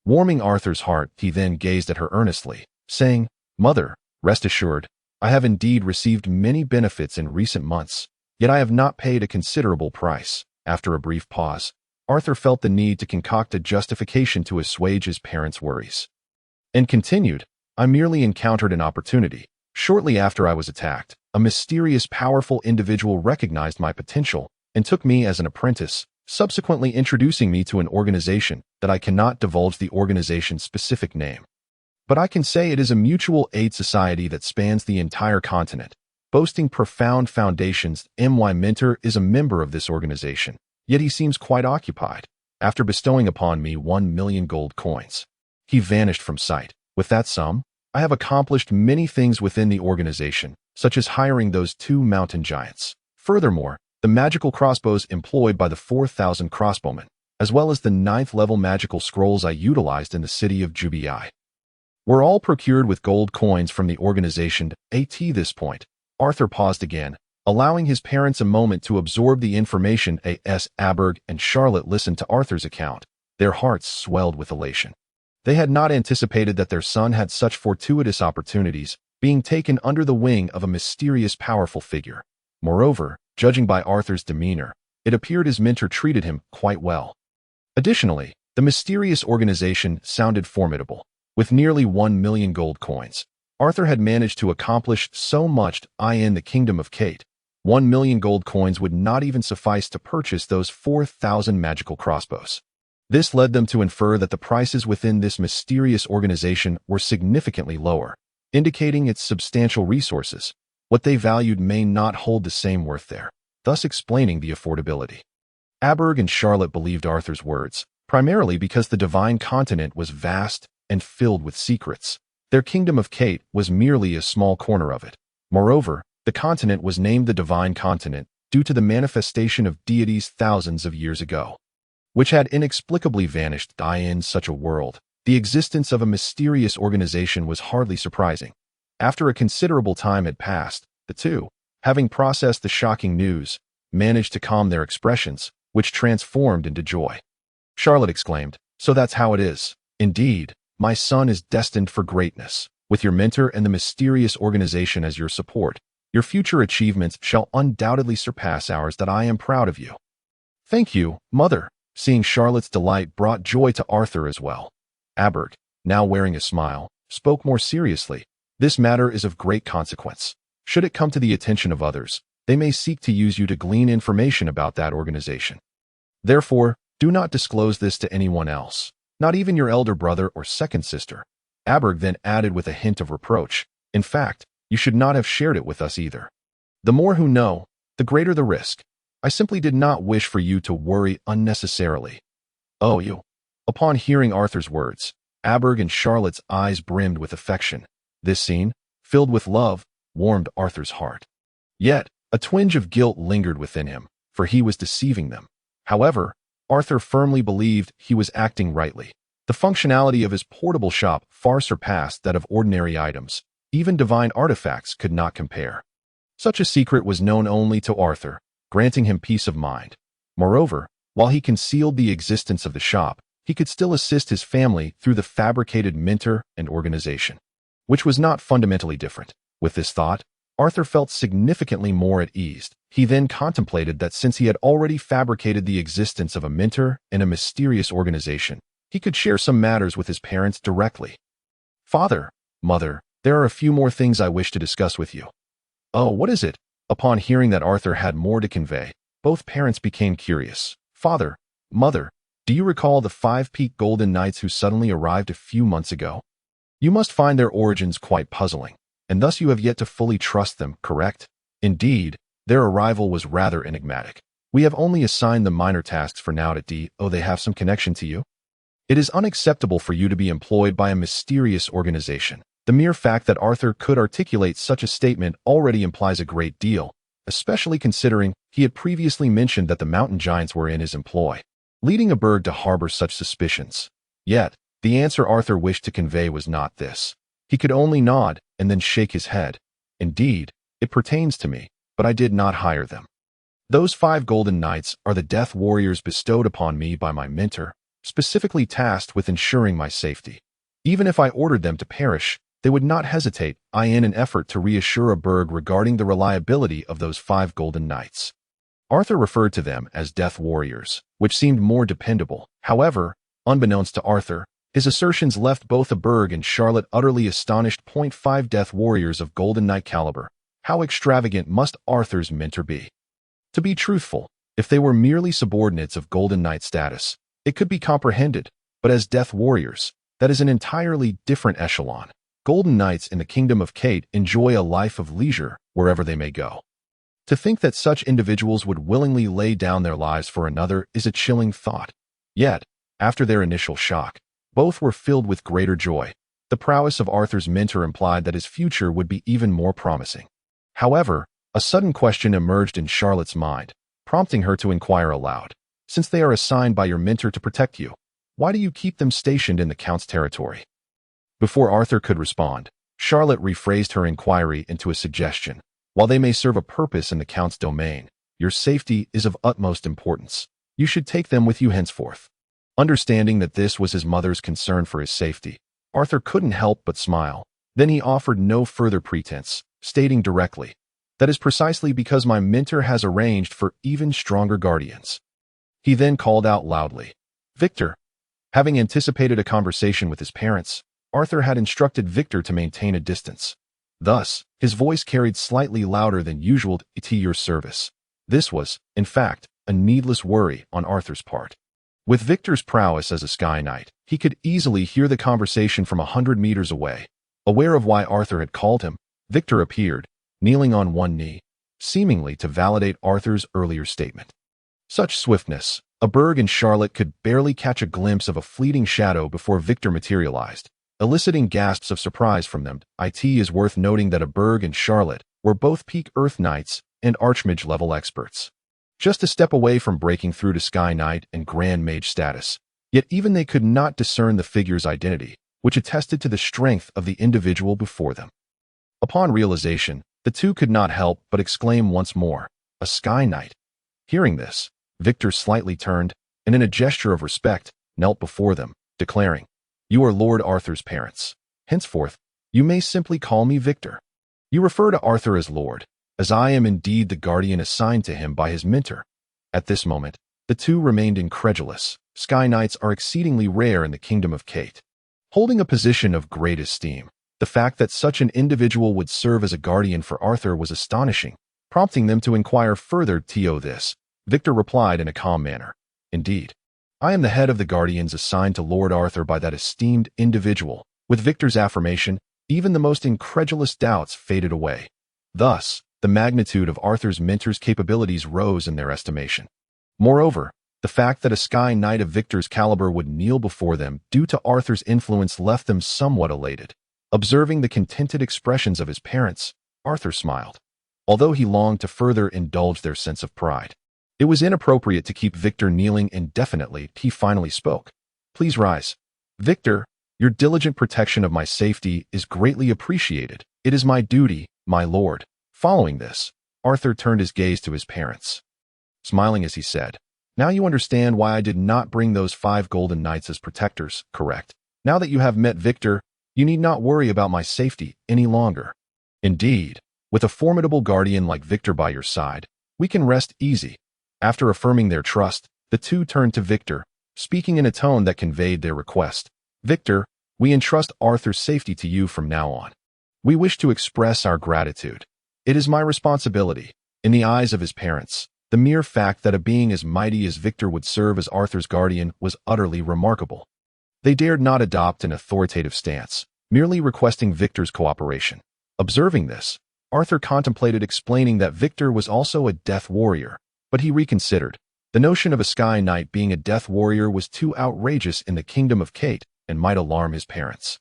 Warming Arthur's heart, he then gazed at her earnestly, saying, "Mother, rest assured, I have indeed received many benefits in recent months, yet I have not paid a considerable price." After a brief pause, Arthur felt the need to concoct a justification to assuage his parents' worries, and continued, "I merely encountered an opportunity. Shortly after I was attacked, a mysterious, powerful individual recognized my potential and took me as an apprentice, subsequently introducing me to an organization that I cannot divulge the organization's specific name. But I can say it is a mutual aid society that spans the entire continent, boasting profound foundations. My mentor is a member of this organization, yet he seems quite occupied. After bestowing upon me 1,000,000 gold coins, he vanished from sight. With that sum, I have accomplished many things within the organization, such as hiring those 2 mountain giants. Furthermore, the magical crossbows employed by the 4,000 crossbowmen, as well as the 9th-level magical scrolls I utilized in the city of Jubii, were all procured with gold coins from the organization. At this point, Arthur paused again, allowing his parents a moment to absorb the information. As Aberg and Charlotte listened to Arthur's account, their hearts swelled with elation. They had not anticipated that their son had such fortuitous opportunities, being taken under the wing of a mysterious, powerful figure. Moreover, judging by Arthur's demeanor, it appeared his mentor treated him quite well. Additionally, the mysterious organization sounded formidable. With nearly 1,000,000 gold coins, Arthur had managed to accomplish so much in the Kingdom of Kate. 1,000,000 gold coins would not even suffice to purchase those 4,000 magical crossbows. This led them to infer that the prices within this mysterious organization were significantly lower, indicating its substantial resources. What they valued may not hold the same worth there, thus explaining the affordability. Aberg and Charlotte believed Arthur's words, primarily because the divine continent was vast and filled with secrets. Their Kingdom of Kate was merely a small corner of it. Moreover, the continent was named the Divine Continent due to the manifestation of deities thousands of years ago, which had inexplicably vanished. In such a world, the existence of a mysterious organization was hardly surprising. After a considerable time had passed, the two, having processed the shocking news, managed to calm their expressions, which transformed into joy. Charlotte exclaimed, "So that's how it is. Indeed, my son is destined for greatness. With your mentor and the mysterious organization as your support, your future achievements shall undoubtedly surpass ours. That I am proud of you." "Thank you, Mother." Seeing Charlotte's delight brought joy to Arthur as well. Aberg, now wearing a smile, spoke more seriously. "This matter is of great consequence. Should it come to the attention of others, they may seek to use you to glean information about that organization. Therefore, do not disclose this to anyone else, not even your elder brother or second sister." Aberg then added with a hint of reproach, "In fact, you should not have shared it with us either. The more who know, the greater the risk. I simply did not wish for you to worry unnecessarily." "Oh, you." Upon hearing Arthur's words, Aberg and Charlotte's eyes brimmed with affection. This scene, filled with love, warmed Arthur's heart. Yet, a twinge of guilt lingered within him, for he was deceiving them. However, Arthur firmly believed he was acting rightly. The functionality of his portable shop far surpassed that of ordinary items. Even divine artifacts could not compare. Such a secret was known only to Arthur, granting him peace of mind. Moreover, while he concealed the existence of the shop, he could still assist his family through the fabricated minter and organization, which was not fundamentally different. With this thought, Arthur felt significantly more at ease. He then contemplated that since he had already fabricated the existence of a minter and a mysterious organization, he could share some matters with his parents directly. "Father, Mother, there are a few more things I wish to discuss with you." "Oh, what is it?" Upon hearing that Arthur had more to convey, both parents became curious. "Father, Mother, do you recall the 5 Peak Golden Knights who suddenly arrived a few months ago? You must find their origins quite puzzling, and thus you have yet to fully trust them, correct?" "Indeed, their arrival was rather enigmatic. We have only assigned them minor tasks for now to do. Oh, they have some connection to you? It is unacceptable for you to be employed by a mysterious organization." The mere fact that Arthur could articulate such a statement already implies a great deal, especially considering he had previously mentioned that the mountain giants were in his employ, leading a bird to harbor such suspicions. Yet, the answer Arthur wished to convey was not this. He could only nod and then shake his head. "Indeed, it pertains to me, but I did not hire them. Those 5 Golden Knights are the death warriors bestowed upon me by my mentor, specifically tasked with ensuring my safety. Even if I ordered them to perish, they would not hesitate in an effort to reassure a burg regarding the reliability of those 5 Golden Knights." Arthur referred to them as death warriors, which seemed more dependable. However, unbeknownst to Arthur, his assertions left both Berg and Charlotte utterly astonished. 5 death warriors of Golden Knight caliber. How extravagant must Arthur's mentor be? To be truthful, if they were merely subordinates of Golden Knight status, it could be comprehended, but as death warriors, that is an entirely different echelon. Golden Knights in the Kingdom of Kate enjoy a life of leisure wherever they may go. To think that such individuals would willingly lay down their lives for another is a chilling thought. Yet, after their initial shock, both were filled with greater joy. The prowess of Arthur's mentor implied that his future would be even more promising. However, a sudden question emerged in Charlotte's mind, prompting her to inquire aloud. "Since they are assigned by your mentor to protect you, why do you keep them stationed in the Count's territory?" Before Arthur could respond, Charlotte rephrased her inquiry into a suggestion. "While they may serve a purpose in the Count's domain, your safety is of utmost importance. You should take them with you henceforth." Understanding that this was his mother's concern for his safety, Arthur couldn't help but smile. Then he offered no further pretense, stating directly, "That is precisely because my mentor has arranged for even stronger guardians." He then called out loudly, "Victor!" Having anticipated a conversation with his parents, Arthur had instructed Victor to maintain a distance. Thus, his voice carried slightly louder than usual. "To your service." This was, in fact, a needless worry on Arthur's part. With Victor's prowess as a Sky Knight, he could easily hear the conversation from 100 meters away. Aware of why Arthur had called him, Victor appeared, kneeling on one knee, seemingly to validate Arthur's earlier statement. Such swiftness, Berg and Charlotte could barely catch a glimpse of a fleeting shadow before Victor materialized, eliciting gasps of surprise from them. It is worth noting that Berg and Charlotte were both peak Earth Knights and Archmage-level experts, just a step away from breaking through to Sky Knight and Grand Mage status. Yet even they could not discern the figure's identity, which attested to the strength of the individual before them. Upon realization, the two could not help but exclaim once more, "A Sky Knight!" Hearing this, Victor slightly turned, and in a gesture of respect, knelt before them, declaring, "You are Lord Arthur's parents. Henceforth, you may simply call me Victor. You refer to Arthur as Lord, as I am indeed the guardian assigned to him by his mentor." At this moment, the two remained incredulous. Sky Knights are exceedingly rare in the Kingdom of Kate, holding a position of great esteem. The fact that such an individual would serve as a guardian for Arthur was astonishing, prompting them to inquire further. "To this," Victor replied in a calm manner, "Indeed, I am the head of the guardians assigned to Lord Arthur by that esteemed individual." With Victor's affirmation, even the most incredulous doubts faded away. Thus, the magnitude of Arthur's mentor's capabilities rose in their estimation. Moreover, the fact that a Sky Knight of Victor's caliber would kneel before them due to Arthur's influence left them somewhat elated. Observing the contented expressions of his parents, Arthur smiled. although he longed to further indulge their sense of pride. It was inappropriate to keep Victor kneeling indefinitely. He finally spoke. "Please rise. Victor, your diligent protection of my safety is greatly appreciated. It is my duty, my lord." Following this, Arthur turned his gaze to his parents, smiling as he said, "Now you understand why I did not bring those 5 golden knights as protectors, correct? Now that you have met Victor, you need not worry about my safety any longer. Indeed, with a formidable guardian like Victor by your side, we can rest easy." After affirming their trust, the two turned to Victor, speaking in a tone that conveyed their request. "Victor, we entrust Arthur's safety to you from now on. We wish to express our gratitude. It is my responsibility." In the eyes of his parents, the mere fact that a being as mighty as Victor would serve as Arthur's guardian was utterly remarkable. They dared not adopt an authoritative stance, merely requesting Victor's cooperation. Observing this, Arthur contemplated explaining that Victor was also a death warrior, but he reconsidered. The notion of a Sky Knight being a death warrior was too outrageous in the kingdom of Kate and might alarm his parents.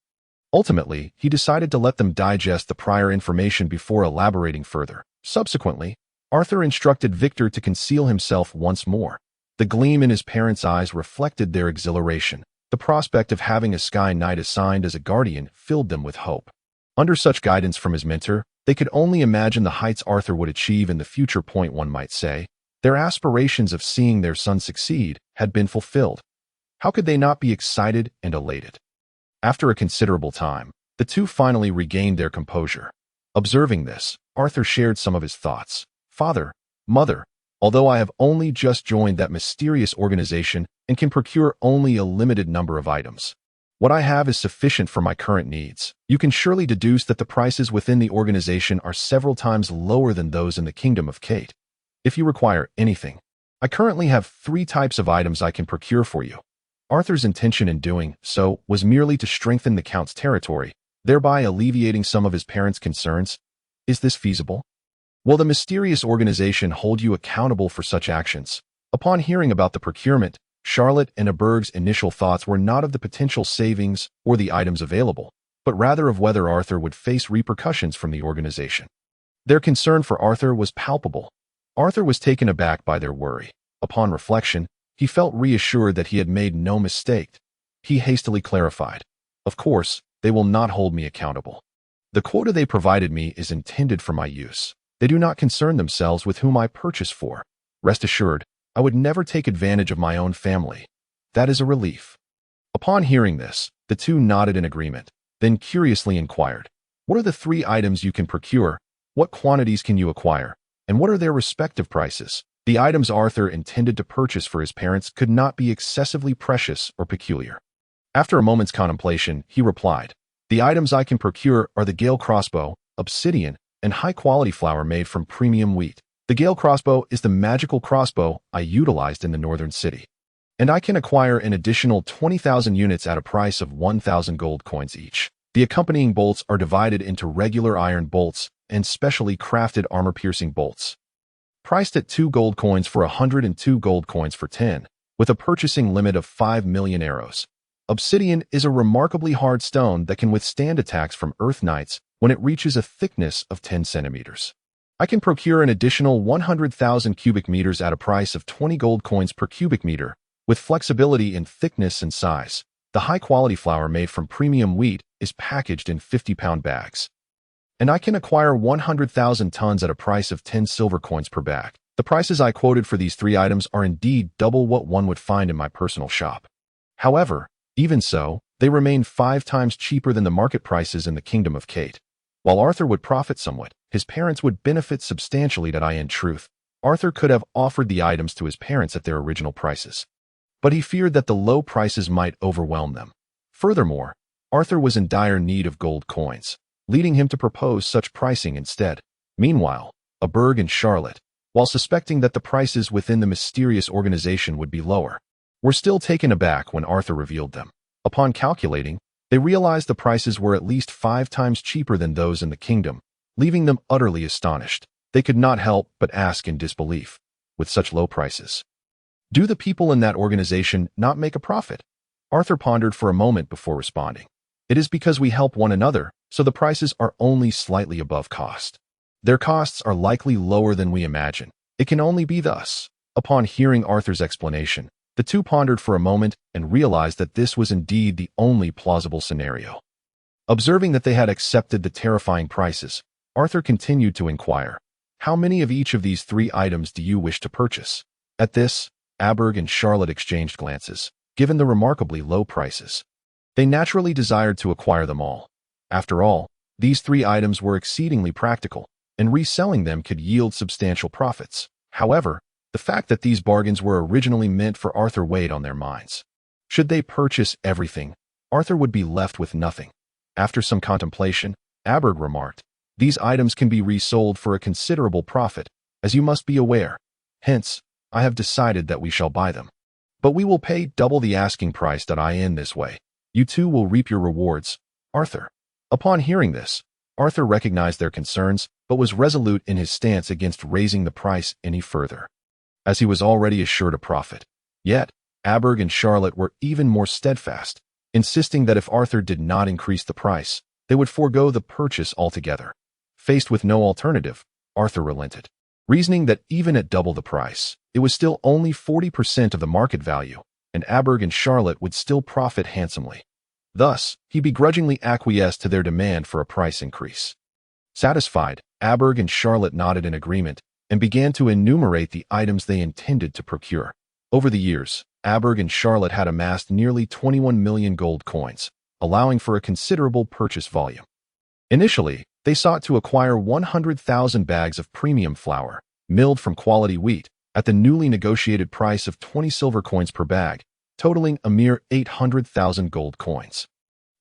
Ultimately, he decided to let them digest the prior information before elaborating further. Subsequently, Arthur instructed Victor to conceal himself once more. The gleam in his parents' eyes reflected their exhilaration. The prospect of having a Sky Knight assigned as a guardian filled them with hope. Under such guidance from his mentor, they could only imagine the heights Arthur would achieve in the future. One might say, their aspirations of seeing their son succeed had been fulfilled. How could they not be excited and elated? After a considerable time, the two finally regained their composure. Observing this, Arthur shared some of his thoughts. "Father, Mother, although I have only just joined that mysterious organization and can procure only a limited number of items, what I have is sufficient for my current needs. You can surely deduce that the prices within the organization are several times lower than those in the kingdom of Kate. If you require anything, I currently have 3 types of items I can procure for you." Arthur's intention in doing so was merely to strengthen the Count's territory, thereby alleviating some of his parents' concerns. Is this feasible? Will the mysterious organization hold you accountable for such actions? Upon hearing about the procurement, Charlotte and Aberg's initial thoughts were not of the potential savings or the items available, but rather of whether Arthur would face repercussions from the organization. Their concern for Arthur was palpable. Arthur was taken aback by their worry. Upon reflection, he felt reassured that he had made no mistake. He hastily clarified, "Of course, they will not hold me accountable. The quota they provided me is intended for my use. They do not concern themselves with whom I purchase for. Rest assured, I would never take advantage of my own family. That is a relief." Upon hearing this, the two nodded in agreement, then curiously inquired, "What are the 3 items you can procure? What quantities can you acquire? And what are their respective prices?" The items Arthur intended to purchase for his parents could not be excessively precious or peculiar. After a moment's contemplation, he replied, "The items I can procure are the Gale crossbow, obsidian, and high-quality flour made from premium wheat. The Gale crossbow is the magical crossbow I utilized in the northern city, and I can acquire an additional 20,000 units at a price of 1,000 gold coins each. The accompanying bolts are divided into regular iron bolts and specially crafted armor-piercing bolts, priced at 2 gold coins for 100 and 2 gold coins for 10, with a purchasing limit of 5 million arrows. Obsidian is a remarkably hard stone that can withstand attacks from Earth Knights when it reaches a thickness of 10 centimeters. I can procure an additional 100,000 cubic meters at a price of 20 gold coins per cubic meter, with flexibility in thickness and size. The high-quality flour made from premium wheat is packaged in 50-pound bags, and I can acquire 100,000 tons at a price of 10 silver coins per bag. The prices I quoted for these 3 items are indeed double what one would find in my personal shop. However, even so, they remain 5 times cheaper than the market prices in the kingdom of Kate. While Arthur would profit somewhat, his parents would benefit substantially. In truth, Arthur could have offered the items to his parents at their original prices, but he feared that the low prices might overwhelm them. Furthermore, Arthur was in dire need of gold coins, leading him to propose such pricing instead. Meanwhile, Aberg and Charlotte, while suspecting that the prices within the mysterious organization would be lower, were still taken aback when Arthur revealed them. Upon calculating, they realized the prices were at least 5 times cheaper than those in the kingdom, leaving them utterly astonished. They could not help but ask in disbelief, with such low prices, do the people in that organization not make a profit? Arthur pondered for a moment before responding. It is because we help one another, so the prices are only slightly above cost. Their costs are likely lower than we imagine. It can only be thus. Upon hearing Arthur's explanation, the two pondered for a moment and realized that this was indeed the only plausible scenario. Observing that they had accepted the terrifying prices, Arthur continued to inquire, "How many of each of these 3 items do you wish to purchase?" At this, Aberg and Charlotte exchanged glances. Given the remarkably low prices, they naturally desired to acquire them all. After all, these 3 items were exceedingly practical, and reselling them could yield substantial profits. However, the fact that these bargains were originally meant for Arthur weighed on their minds. Should they purchase everything, Arthur would be left with nothing. After some contemplation, Aberg remarked, "These items can be resold for a considerable profit, as you must be aware. Hence, I have decided that we shall buy them. But we will pay double the asking price that I in this way. You too will reap your rewards, Arthur." Upon hearing this, Arthur recognized their concerns, but was resolute in his stance against raising the price any further, as he was already assured a profit. Yet, Aberg and Charlotte were even more steadfast, insisting that if Arthur did not increase the price, they would forego the purchase altogether. Faced with no alternative, Arthur relented, reasoning that even at double the price, it was still only 40% of the market value, and Aberg and Charlotte would still profit handsomely. Thus, he begrudgingly acquiesced to their demand for a price increase. Satisfied, Aberg and Charlotte nodded in agreement and began to enumerate the items they intended to procure. Over the years, Aberg and Charlotte had amassed nearly 21 million gold coins, allowing for a considerable purchase volume. Initially, they sought to acquire 100,000 bags of premium flour, milled from quality wheat, at the newly negotiated price of 20 silver coins per bag, totaling a mere 800,000 gold coins.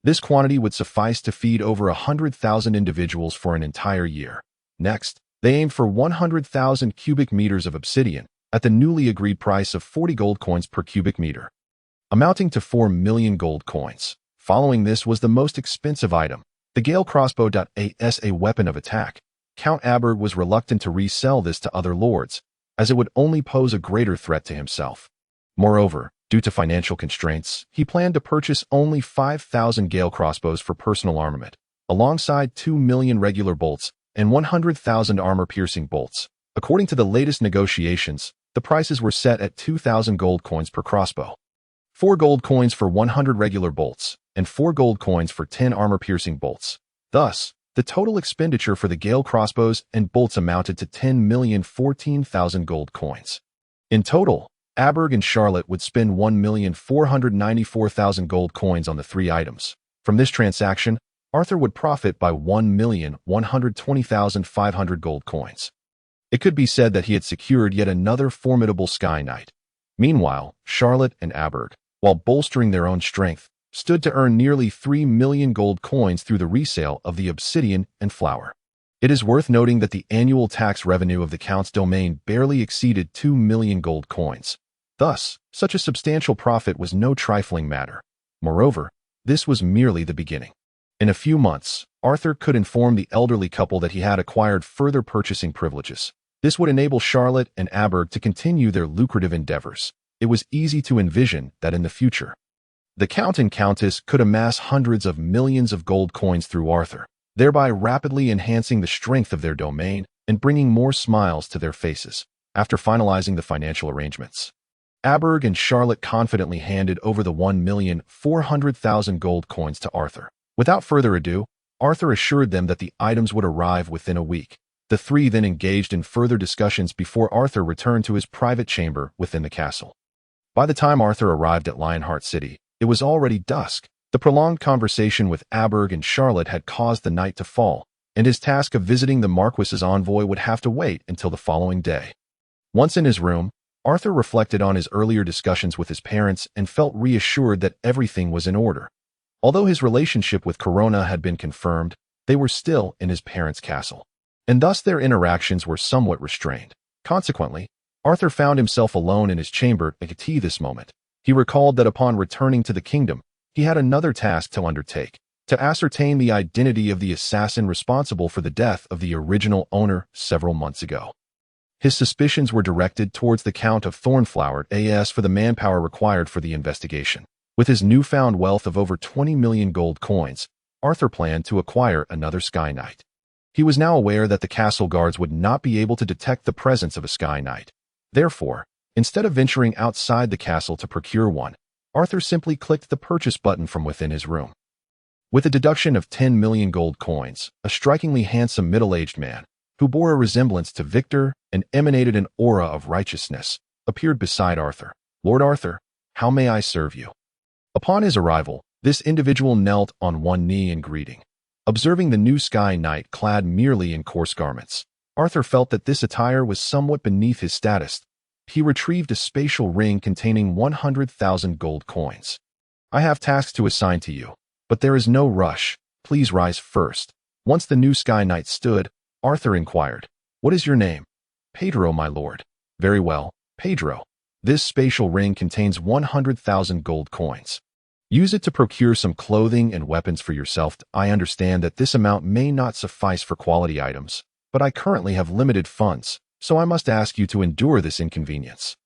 This quantity would suffice to feed over 100,000 individuals for an entire year. Next, they aimed for 100,000 cubic meters of obsidian, at the newly agreed price of 40 gold coins per cubic meter, amounting to 4 million gold coins. Following this was the most expensive item, the Gale crossbow. As a weapon of attack, Count Aberg was reluctant to resell this to other lords, as it would only pose a greater threat to himself. Moreover, due to financial constraints, he planned to purchase only 5,000 Gale crossbows for personal armament, alongside 2 million regular bolts and 100,000 armor-piercing bolts. According to the latest negotiations, the prices were set at 2,000 gold coins per crossbow, 4 gold coins for 100 regular bolts, and 4 gold coins for 10 armor-piercing bolts. Thus, the total expenditure for the Gale crossbows and bolts amounted to 10,014,000 gold coins. In total, Aberg and Charlotte would spend 1,494,000 gold coins on the 3 items. From this transaction, Arthur would profit by 1,120,500 gold coins. It could be said that he had secured yet another formidable Sky Knight. Meanwhile, Charlotte and Aberg, while bolstering their own strength, stood to earn nearly 3 million gold coins through the resale of the obsidian and flour. It is worth noting that the annual tax revenue of the Count's domain barely exceeded 2 million gold coins. Thus, such a substantial profit was no trifling matter. Moreover, this was merely the beginning. In a few months, Arthur could inform the elderly couple that he had acquired further purchasing privileges. This would enable Charlotte and Aberg to continue their lucrative endeavors. It was easy to envision that in the future, the Count and Countess could amass hundreds of millions of gold coins through Arthur, thereby rapidly enhancing the strength of their domain and bringing more smiles to their faces. After finalizing the financial arrangements, Aberg and Charlotte confidently handed over the 1,400,000 gold coins to Arthur. Without further ado, Arthur assured them that the items would arrive within a week. The 3 then engaged in further discussions before Arthur returned to his private chamber within the castle. By the time Arthur arrived at Lionheart City, it was already dusk. The prolonged conversation with Aberg and Charlotte had caused the night to fall, and his task of visiting the Marquis's envoy would have to wait until the following day. Once in his room, Arthur reflected on his earlier discussions with his parents and felt reassured that everything was in order. Although his relationship with Corona had been confirmed, they were still in his parents' castle, and thus their interactions were somewhat restrained. Consequently, Arthur found himself alone in his chamber at tea this moment. He recalled that upon returning to the kingdom, he had another task to undertake, to ascertain the identity of the assassin responsible for the death of the original owner several months ago. His suspicions were directed towards the Count of Thornflower as for the manpower required for the investigation. With his newfound wealth of over 20 million gold coins, Arthur planned to acquire another Sky Knight. He was now aware that the castle guards would not be able to detect the presence of a Sky Knight. Therefore, instead of venturing outside the castle to procure one, Arthur simply clicked the purchase button from within his room. With a deduction of 10 million gold coins, a strikingly handsome middle-aged man, who bore a resemblance to Victor and emanated an aura of righteousness, appeared beside Arthur. "Lord Arthur, how may I serve you?" Upon his arrival, this individual knelt on one knee in greeting. Observing the new Sky Knight clad merely in coarse garments, Arthur felt that this attire was somewhat beneath his status. He retrieved a spatial ring containing 100,000 gold coins. "I have tasks to assign to you, but there is no rush. Please rise first." Once the new Sky Knight stood, Arthur inquired, "What is your name?" "Pedro, my lord." "Very well, Pedro. This spatial ring contains 100,000 gold coins. Use it to procure some clothing and weapons for yourself. I understand that this amount may not suffice for quality items, but I currently have limited funds, so I must ask you to endure this inconvenience."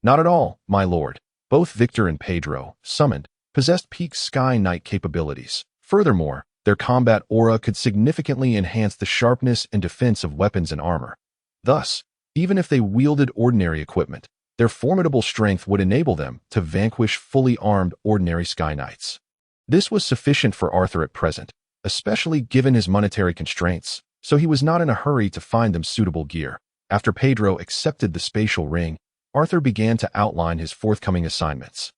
"Not at all, my lord." Both Victor and Pedro, summoned, possessed peak Sky Knight capabilities. Furthermore, their combat aura could significantly enhance the sharpness and defense of weapons and armor. Thus, even if they wielded ordinary equipment, their formidable strength would enable them to vanquish fully armed ordinary Sky Knights. This was sufficient for Arthur at present, especially given his monetary constraints, so he was not in a hurry to find them suitable gear. After Pedro accepted the spatial ring, Arthur began to outline his forthcoming assignments.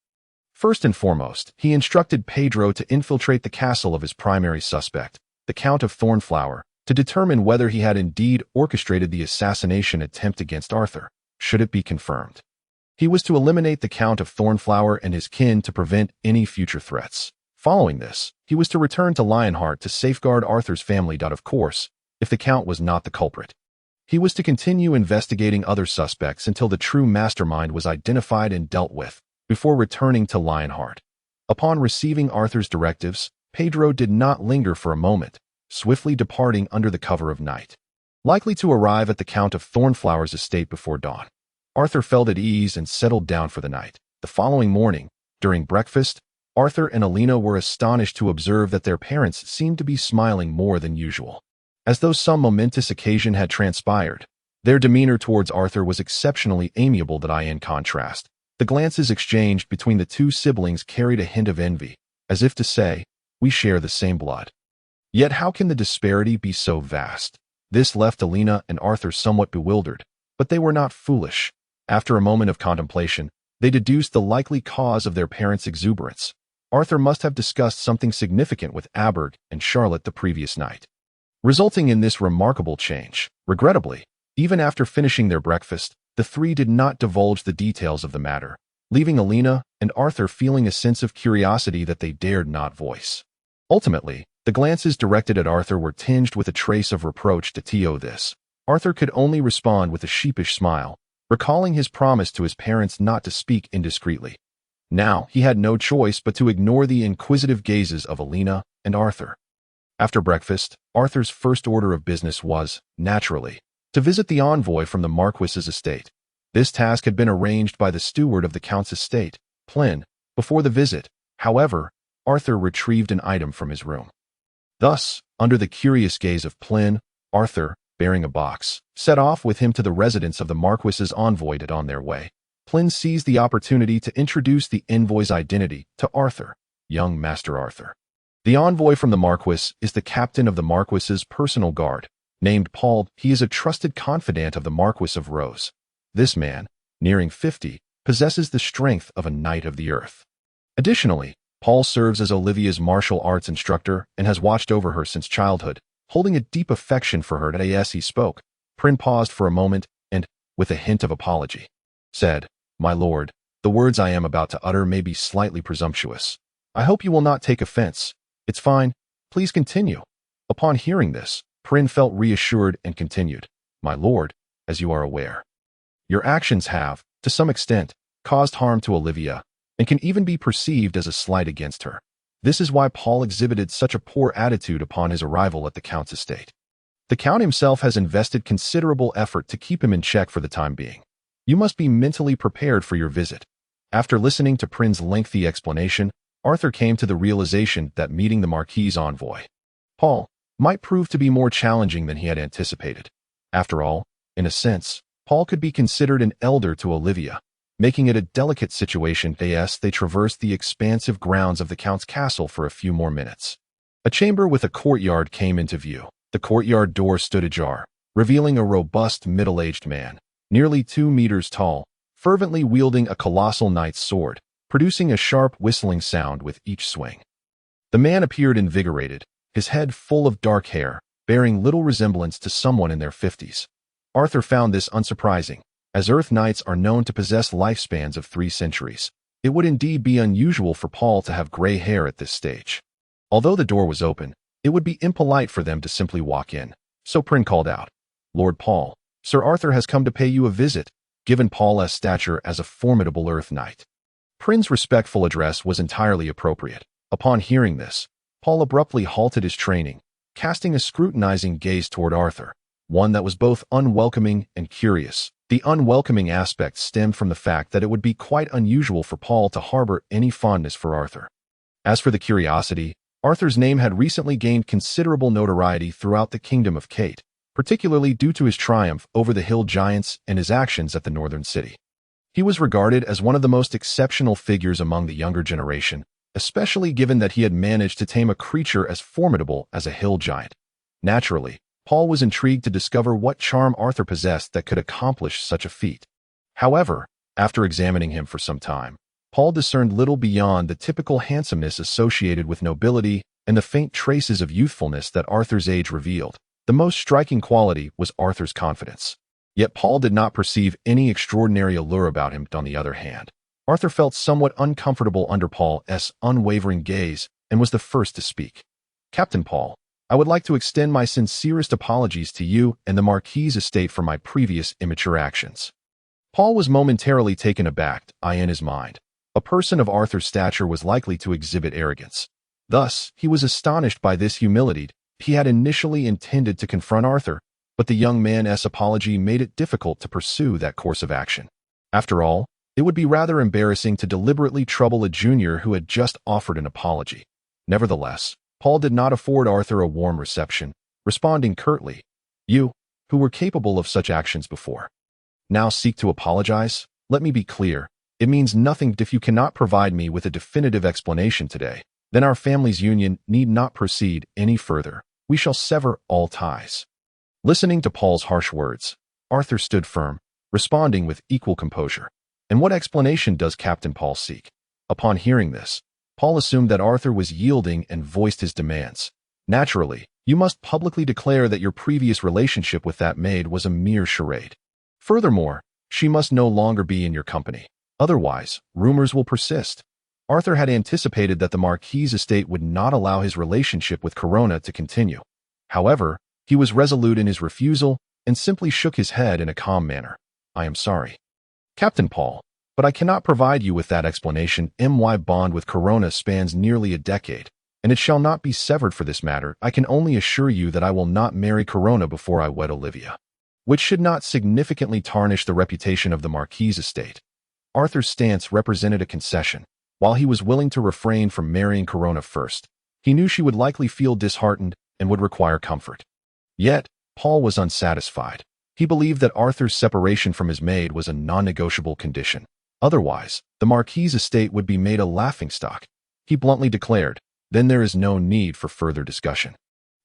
First and foremost, he instructed Pedro to infiltrate the castle of his primary suspect, the Count of Thornflower, to determine whether he had indeed orchestrated the assassination attempt against Arthur, should it be confirmed. He was to eliminate the Count of Thornflower and his kin to prevent any future threats. Following this, he was to return to Lionheart to safeguard Arthur's family. Of course, if the Count was not the culprit. He was to continue investigating other suspects until the true mastermind was identified and dealt with, before returning to Lionheart. Upon receiving Arthur's directives, Pedro did not linger for a moment, swiftly departing under the cover of night. Likely to arrive at the Count of Thornflower's estate before dawn, Arthur felt at ease and settled down for the night. The following morning, during breakfast, Arthur and Alina were astonished to observe that their parents seemed to be smiling more than usual. As though some momentous occasion had transpired, their demeanor towards Arthur was exceptionally amiable. In contrast, the glances exchanged between the two siblings carried a hint of envy, as if to say, "We share the same blood." Yet how can the disparity be so vast? This left Alina and Arthur somewhat bewildered, but they were not foolish. After a moment of contemplation, they deduced the likely cause of their parents' exuberance. Arthur must have discussed something significant with Aberg and Charlotte the previous night, resulting in this remarkable change. Regrettably, even after finishing their breakfast, the three did not divulge the details of the matter, leaving Alina and Arthur feeling a sense of curiosity that they dared not voice. Ultimately, the glances directed at Arthur were tinged with a trace of reproach. This, Arthur could only respond with a sheepish smile, recalling his promise to his parents not to speak indiscreetly. Now, he had no choice but to ignore the inquisitive gazes of Alina and Arthur. After breakfast, Arthur's first order of business was, naturally, to visit the envoy from the Marquis's estate. This task had been arranged by the steward of the Count's estate, Plin. Before the visit, however, Arthur retrieved an item from his room. Thus, under the curious gaze of Plin, Arthur, bearing a box, set off with him to the residence of the Marquis's envoy. On their way, Plin seized the opportunity to introduce the envoy's identity to Arthur, young Master Arthur. The envoy from the Marquis is the captain of the Marquis's personal guard, named Paul. He is a trusted confidant of the Marquis of Rose. This man, nearing 50, possesses the strength of a knight of the earth. Additionally, Paul serves as Olivia's martial arts instructor and has watched over her since childhood, holding a deep affection for her. As he spoke, Prin paused for a moment and, with a hint of apology, said, "My lord, the words I am about to utter may be slightly presumptuous. I hope you will not take offense. It's fine. Please continue." Upon hearing this, Prin felt reassured and continued, "My lord, as you are aware, your actions have, to some extent, caused harm to Olivia, and can even be perceived as a slight against her. This is why Paul exhibited such a poor attitude upon his arrival at the Count's estate. The Count himself has invested considerable effort to keep him in check for the time being. You must be mentally prepared for your visit." After listening to Prin's lengthy explanation, Arthur came to the realization that meeting the Marquis' envoy, Paul, might prove to be more challenging than he had anticipated. After all, in a sense, Paul could be considered an elder to Olivia, making it a delicate situation as they traversed the expansive grounds of the Count's castle for a few more minutes. A chamber with a courtyard came into view. The courtyard door stood ajar, revealing a robust middle-aged man, nearly 2 meters tall, fervently wielding a colossal knight's sword, producing a sharp whistling sound with each swing. The man appeared invigorated, his head full of dark hair, bearing little resemblance to someone in their 50s. Arthur found this unsurprising, as Earth Knights are known to possess lifespans of 3 centuries. It would indeed be unusual for Paul to have gray hair at this stage. Although the door was open, it would be impolite for them to simply walk in, so Prynne called out, "Lord Paul, Sir Arthur has come to pay you a visit," given Paul's stature as a formidable Earth Knight. Prynne's respectful address was entirely appropriate. Upon hearing this, Paul abruptly halted his training, casting a scrutinizing gaze toward Arthur, one that was both unwelcoming and curious. The unwelcoming aspect stemmed from the fact that it would be quite unusual for Paul to harbor any fondness for Arthur. As for the curiosity, Arthur's name had recently gained considerable notoriety throughout the Kingdom of Kate, particularly due to his triumph over the hill giants and his actions at the northern city. He was regarded as one of the most exceptional figures among the younger generation, especially given that he had managed to tame a creature as formidable as a hill giant. Naturally, Paul was intrigued to discover what charm Arthur possessed that could accomplish such a feat. However, after examining him for some time, Paul discerned little beyond the typical handsomeness associated with nobility and the faint traces of youthfulness that Arthur's age revealed. The most striking quality was Arthur's confidence. Yet Paul did not perceive any extraordinary allure about him. On the other hand, Arthur felt somewhat uncomfortable under Paul's unwavering gaze and was the first to speak. "Captain Paul, I would like to extend my sincerest apologies to you and the Marquis's estate for my previous immature actions." Paul was momentarily taken aback. In his mind, a person of Arthur's stature was likely to exhibit arrogance. Thus, he was astonished by this humility. He had initially intended to confront Arthur, but the young man's apology made it difficult to pursue that course of action. After all, it would be rather embarrassing to deliberately trouble a junior who had just offered an apology. Nevertheless, Paul did not afford Arthur a warm reception, responding curtly, "You, who were capable of such actions before, now seek to apologize? Let me be clear, it means nothing if you cannot provide me with a definitive explanation today. Then our family's union need not proceed any further. We shall sever all ties." Listening to Paul's harsh words, Arthur stood firm, responding with equal composure. "And what explanation does Captain Paul seek?" Upon hearing this, Paul assumed that Arthur was yielding and voiced his demands. "Naturally, you must publicly declare that your previous relationship with that maid was a mere charade. Furthermore, she must no longer be in your company. Otherwise, rumors will persist." Arthur had anticipated that the Marquis's estate would not allow his relationship with Corona to continue. However, he was resolute in his refusal and simply shook his head in a calm manner. "I am sorry, Captain Paul, but I cannot provide you with that explanation. My bond with Corona spans nearly a decade, and it shall not be severed for this matter. I can only assure you that I will not marry Corona before I wed Olivia, which should not significantly tarnish the reputation of the Marquis's estate." Arthur's stance represented a concession. While he was willing to refrain from marrying Corona first, he knew she would likely feel disheartened and would require comfort. Yet, Paul was unsatisfied. He believed that Arthur's separation from his maid was a non-negotiable condition. Otherwise, the Marquis's estate would be made a laughingstock. He bluntly declared, "Then there is no need for further discussion.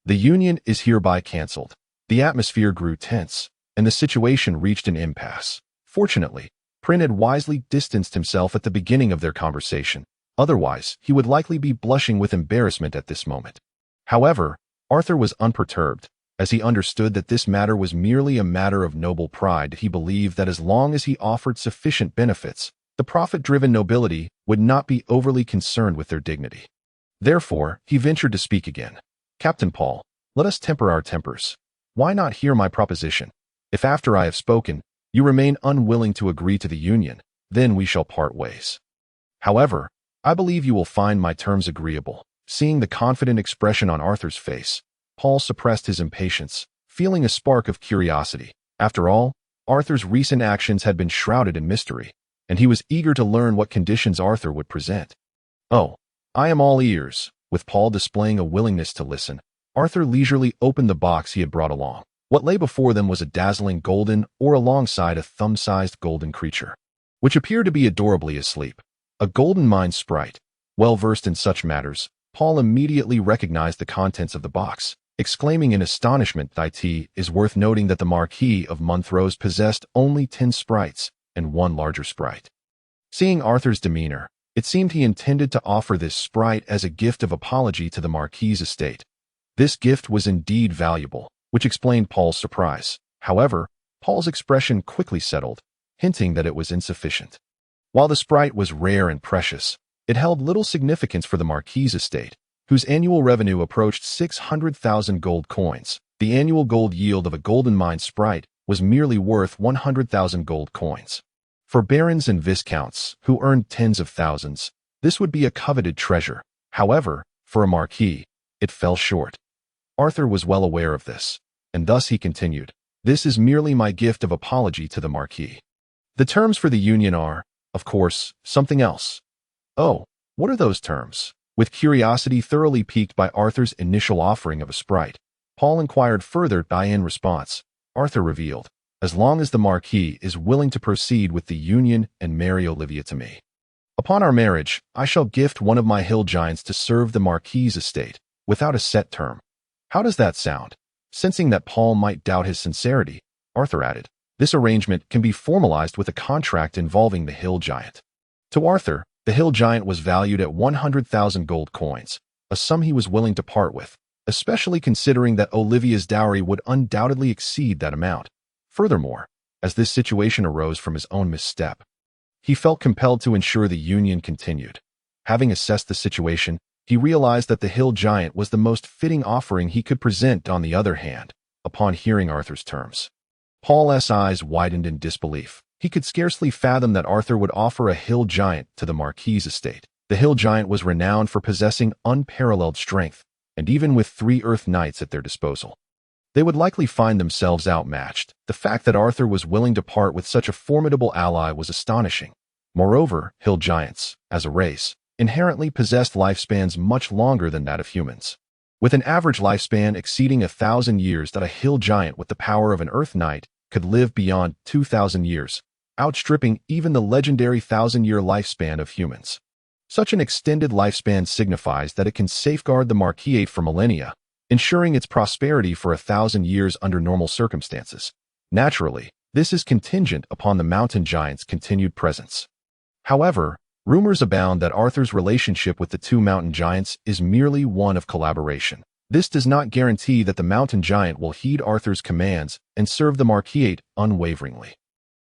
The union is hereby cancelled." The atmosphere grew tense, and the situation reached an impasse. Fortunately, Prynne had wisely distanced himself at the beginning of their conversation. Otherwise, he would likely be blushing with embarrassment at this moment. However, Arthur was unperturbed, as he understood that this matter was merely a matter of noble pride. He believed that as long as he offered sufficient benefits, the profit-driven nobility would not be overly concerned with their dignity. Therefore, he ventured to speak again. "Captain Paul, let us temper our tempers. Why not hear my proposition? If after I have spoken, you remain unwilling to agree to the union, then we shall part ways. However, I believe you will find my terms agreeable." Seeing the confident expression on Arthur's face, Paul suppressed his impatience, feeling a spark of curiosity. After all, Arthur's recent actions had been shrouded in mystery, and he was eager to learn what conditions Arthur would present. "Oh, I am all ears." With Paul displaying a willingness to listen, Arthur leisurely opened the box he had brought along. What lay before them was a dazzling golden or alongside a thumb-sized golden creature, which appeared to be adorably asleep. A golden mind sprite. Well versed in such matters, Paul immediately recognized the contents of the box, exclaiming in astonishment, "It is worth noting that the Marquis of Montrose possessed only 10 sprites, and one larger sprite." Seeing Arthur's demeanor, it seemed he intended to offer this sprite as a gift of apology to the Marquis's estate. This gift was indeed valuable, which explained Paul's surprise. However, Paul's expression quickly settled, hinting that it was insufficient. While the sprite was rare and precious, it held little significance for the Marquis's estate, whose annual revenue approached 600,000 gold coins. The annual gold yield of a golden mind sprite was merely worth 100,000 gold coins. For barons and viscounts, who earned tens of thousands, this would be a coveted treasure. However, for a marquis, it fell short. Arthur was well aware of this, and thus he continued, "This is merely my gift of apology to the Marquis. The terms for the union are, of course, something else." "Oh, what are those terms?" With curiosity thoroughly piqued by Arthur's initial offering of a sprite, Paul inquired further. In response, Arthur revealed, "As long as the Marquis is willing to proceed with the union and marry Olivia to me. Upon our marriage, I shall gift one of my hill giants to serve the Marquis's estate, without a set term. How does that sound?" Sensing that Paul might doubt his sincerity, Arthur added, "This arrangement can be formalized with a contract involving the hill giant." To Arthur, the hill giant was valued at 100,000 gold coins, a sum he was willing to part with, especially considering that Olivia's dowry would undoubtedly exceed that amount. Furthermore, as this situation arose from his own misstep, he felt compelled to ensure the union continued. Having assessed the situation, he realized that the hill giant was the most fitting offering he could present. On the other hand, upon hearing Arthur's terms, Paul's eyes widened in disbelief. He could scarcely fathom that Arthur would offer a hill giant to the Marquis's estate. The hill giant was renowned for possessing unparalleled strength, and even with 3 earth knights at their disposal, they would likely find themselves outmatched. The fact that Arthur was willing to part with such a formidable ally was astonishing. Moreover, hill giants, as a race, inherently possessed lifespans much longer than that of humans, with an average lifespan exceeding 1,000 years. That a hill giant with the power of an earth knight could live beyond 2,000 years, outstripping even the legendary 1,000-year lifespan of humans. Such an extended lifespan signifies that it can safeguard the Marquis for millennia, ensuring its prosperity for 1,000 years under normal circumstances. Naturally, this is contingent upon the mountain giant's continued presence. However, rumors abound that Arthur's relationship with the 2 mountain giants is merely one of collaboration. This does not guarantee that the mountain giant will heed Arthur's commands and serve the Marquis unwaveringly.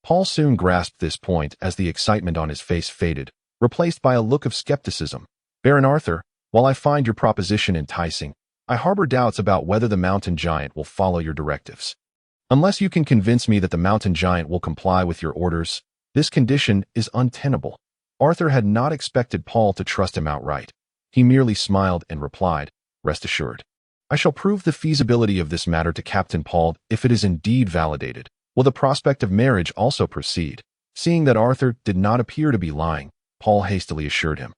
Paul soon grasped this point as the excitement on his face faded, replaced by a look of skepticism. "Baron Arthur, while I find your proposition enticing, I harbor doubts about whether the mountain giant will follow your directives. Unless you can convince me that the mountain giant will comply with your orders, this condition is untenable." Arthur had not expected Paul to trust him outright. He merely smiled and replied, "Rest assured, I shall prove the feasibility of this matter to Captain Paul if it is indeed validated. Will the prospect of marriage also proceed?" Seeing that Arthur did not appear to be lying, Paul hastily assured him,